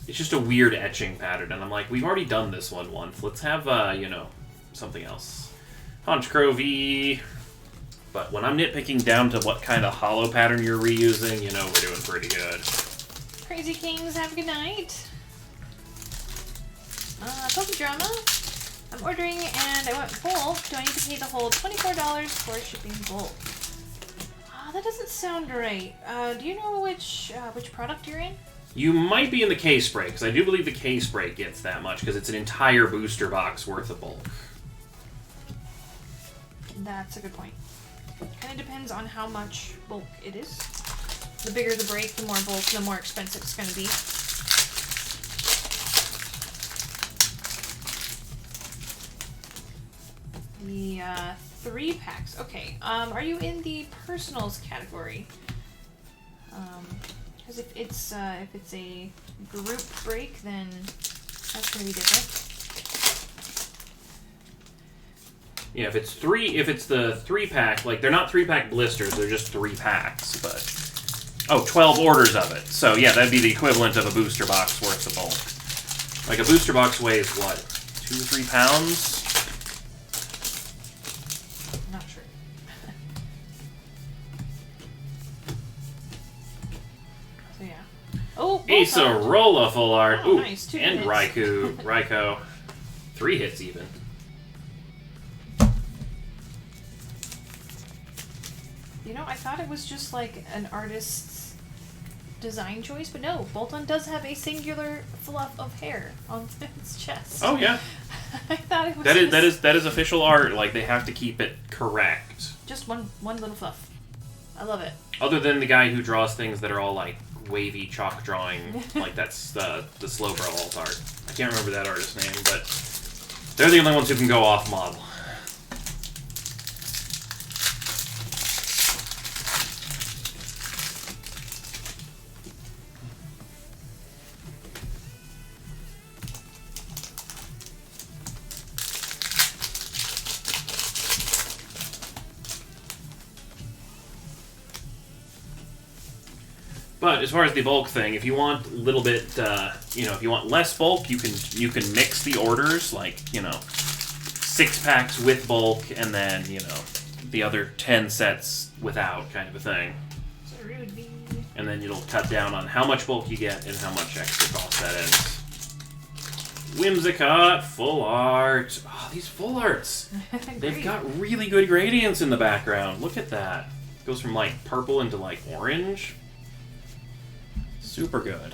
It's just a weird etching pattern, and I'm like, we've already done this one once. Let's have, you know, something else. Honchkrow V. But when I'm nitpicking down to what kind of hollow pattern you're reusing, you know we're doing pretty good. Crazy Kings, have a good night. Pokedrama. I'm ordering and I want bulk. Do I need to pay the whole $24 for shipping bulk? That doesn't sound right. Do you know which product you're in? You might be in the case break, because I do believe the case break gets that much, because it's an entire booster box worth of bulk. That's a good point. Kind of depends on how much bulk it is. The bigger the break, the more bulk, the more expensive it's going to be. The 3 packs. Okay. Are you in the personals category? Because if it's a group break, then that's gonna be different. Yeah, if it's the 3-pack, like they're not 3-pack blisters, they're just 3 packs, but 12 orders of it. So yeah, that'd be the equivalent of a booster box worth of bulk. Like a booster box weighs what, 2 or 3 pounds? Not sure. So yeah. Oh, Acerola full art. Oh, Ooh, nice. 2 and hits. Raikou. 3 hits even. You know, I thought it was just like an artist's design choice, but no, Bolton does have a singular fluff of hair on its chest. Oh yeah. I thought it was That is official art. Like they have to keep it correct. just one little fluff. I love it. Other than the guy who draws things that are all like wavy chalk drawing, like that's the Slowbro alt art. I can't remember that artist's name, but they're the only ones who can go off model. But as far as the bulk thing, if you want a little bit, if you want less bulk, you can mix the orders, like 6 packs with bulk, and then the other 10 sets without, kind of a thing. So rude, bee. And then it'll cut down on how much bulk you get and how much extra cost that is. Whimsicott, full art. Oh, these full arts. They've Great. got really good gradients in the background. Look at that. It goes from like purple into like orange. Super good.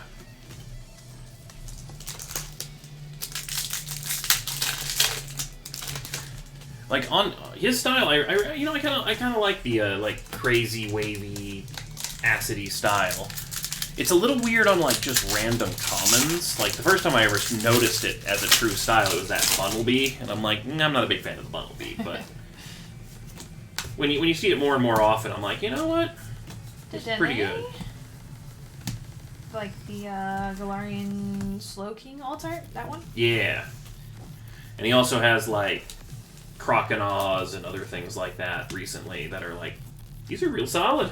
Like on his style, I kind of like the like crazy wavy, acidy style. It's a little weird on like just random commons. Like the first time I ever noticed it as a true style, it was that Bunnelby, and I'm like, I'm not a big fan of the Bunnelby, but when you see it more and more often, I'm like, you know what? It's pretty good. Like the Galarian Slowking alt art, that one? Yeah. And he also has like Croconaws and other things like that recently that are like, these are real solid.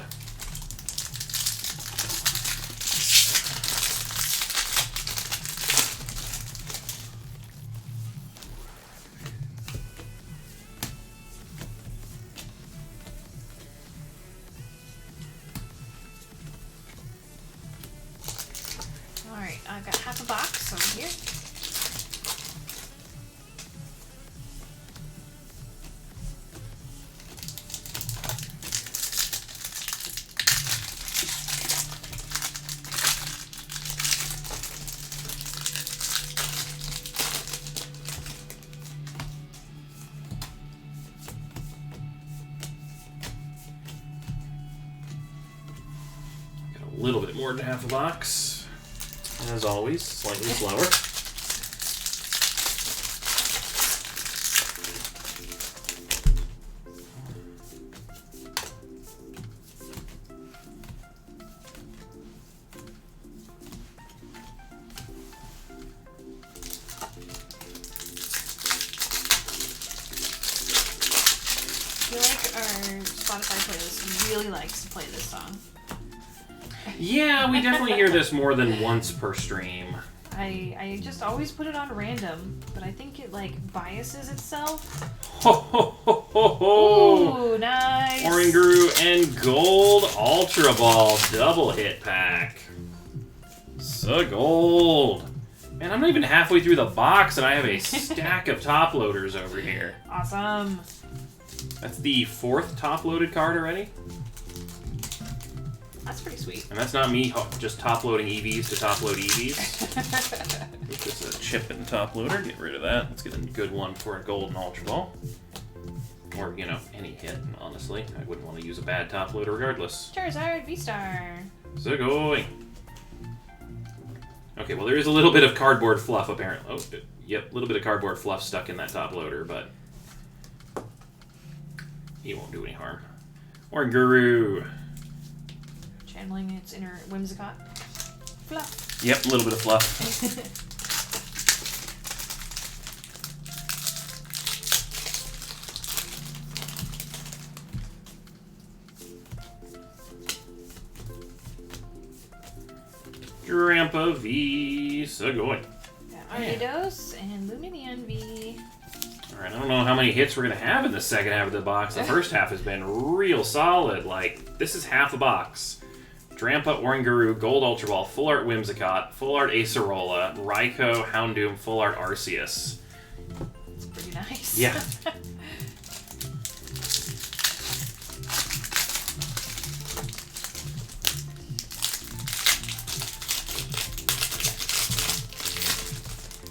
Alright, I've got half a box over here. Got a little bit more than half a box. As always, slightly slower. I feel like our Spotify playlist really likes to play this song. Yeah, we definitely hear this more than once per stream. I just always put it on random, but I think it like biases itself. Ho ho ho ho ho! Ooh, nice. Oranguru and Gold Ultra Ball double hit pack. So gold. Man, I'm not even halfway through the box and I have a stack of top loaders over here. Awesome. That's the 4th top loaded card already. That's pretty sweet. And that's not me just top loading EVs to top load EVs. It's just a chip and top loader. Get rid of that. Let's get a good one for a golden Ultra Ball. Or, any hit, honestly. I wouldn't want to use a bad top loader regardless. Charizard V-Star. So going. Okay, well there is a little bit of cardboard fluff apparently. Oh, yep, a little bit of cardboard fluff stuck in that top loader, but He won't do any harm. Or Guru. Channeling its inner Whimsicott. Fluff. Yep, a little bit of fluff. Grandpa V. Segoy. Armados and Luminion V. Alright, I don't know how many hits we're going to have in the second half of the box. The first half has been real solid. Like, this is half a box. Drampa, Oranguru, Gold Ultra Ball, Full Art Whimsicott, Full Art Acerola, Raikou, Houndoom, Full Art Arceus. It's pretty nice. Yeah.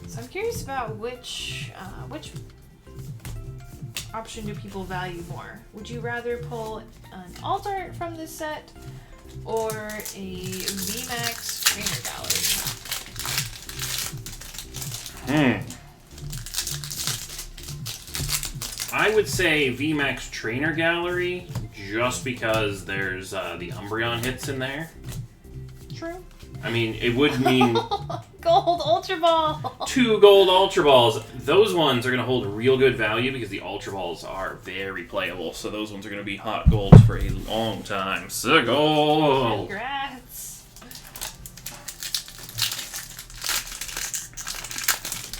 So I'm curious about which option do people value more? Would you rather pull an alt art from this set or a VMAX trainer gallery? I would say VMAX Trainer Gallery just because there's the Umbreon hits in there. True. I mean, it would mean Gold Ultra Ball! 2 Gold Ultra Balls. Those ones are going to hold real good value because the Ultra Balls are very playable. So those ones are going to be hot golds for a long time. Segold! Congrats!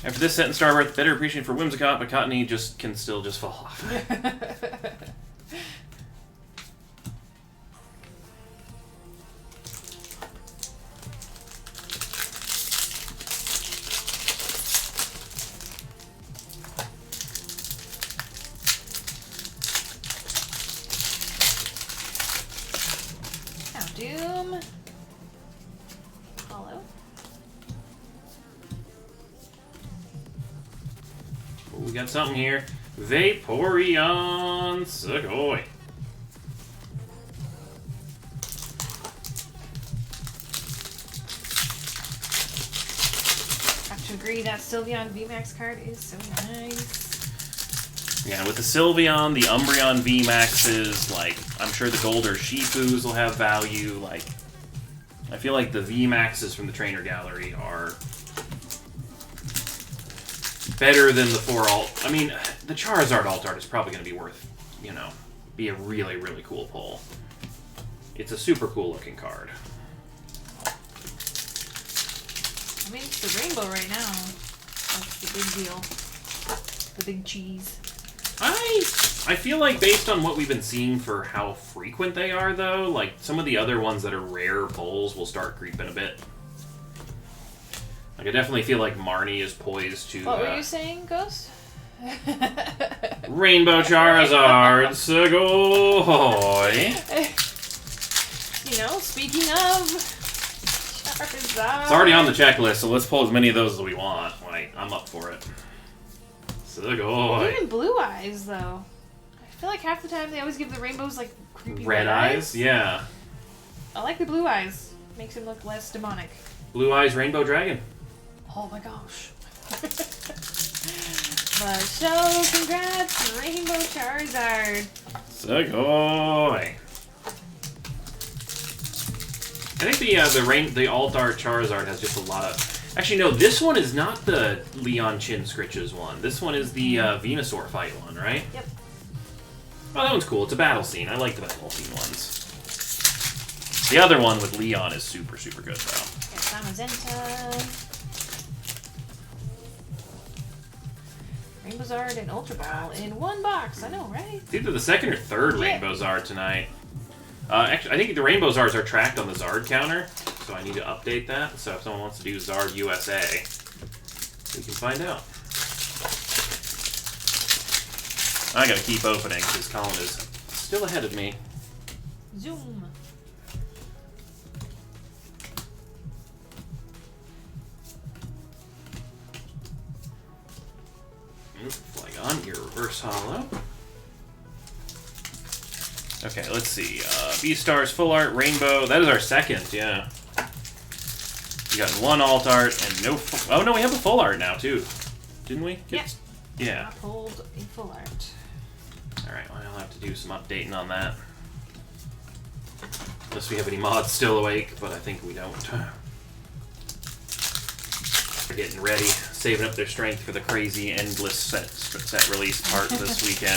After this set in Starbirth, better appreciation for Whimsicott, but Cottonee can still fall off. Doom. Hollow. Oh, we got something here. Vaporeon Segoy. Have to agree that Sylveon VMAX card is so nice. Yeah, with the Sylveon, the Umbreon VMAXs, like, I'm sure the Gold or Shifus will have value. Like, I feel like the VMAXs from the Trainer Gallery are better than the 4 alt. I mean, the Charizard alt art is probably going to be worth, be a really, really cool pull. It's a super cool looking card. I mean, it's the rainbow right now. That's the big deal. The big cheese. I feel like based on what we've been seeing for how frequent they are, though, like some of the other ones that are rare pulls will start creeping a bit. Like I definitely feel like Marnie is poised to. What were you saying, Ghost? Rainbow Charizard, Segoy. Speaking of Charizard. It's already on the checklist, so let's pull as many of those as we want. Like I'm up for it. Segoy. Even Blue Eyes, though. I feel like half the time they always give the rainbows like creepy Red eyes, yeah. I like the Blue Eyes. Makes him look less demonic. Blue Eyes Rainbow Dragon. Oh my gosh. But so congrats, Rainbow Charizard. Segoy. I think the alt art Charizard has just a lot of. Actually, no. This one is not the Leon Chin Scritches one. This one is the Venusaur fight one, right? Yep. Oh, that one's cool. It's a battle scene. I like the battle scene ones. The other one with Leon is super, super good, though. Yes, Amazenta. Rainbow Zard and Ultra Ball in one box. I know, right? It's either the second or third Yeah. Rainbow Zard tonight. Actually, I think the Rainbow Zards are tracked on the Zard counter, so I need to update that. So if someone wants to do Zard USA, we can find out. I gotta keep opening because Colin is still ahead of me. Zoom. Flygon, your reverse holo. Okay, let's see. Beastars, Full Art, Rainbow. That is our second, yeah. We got one alt art and no. Oh no, we have a full art now too, didn't we? Yeah. Yeah. I pulled a full art. Alright, well, I'll have to do some updating on that. Unless we have any mods still awake, but I think we don't. They're getting ready, saving up their strength for the crazy endless set release part this weekend.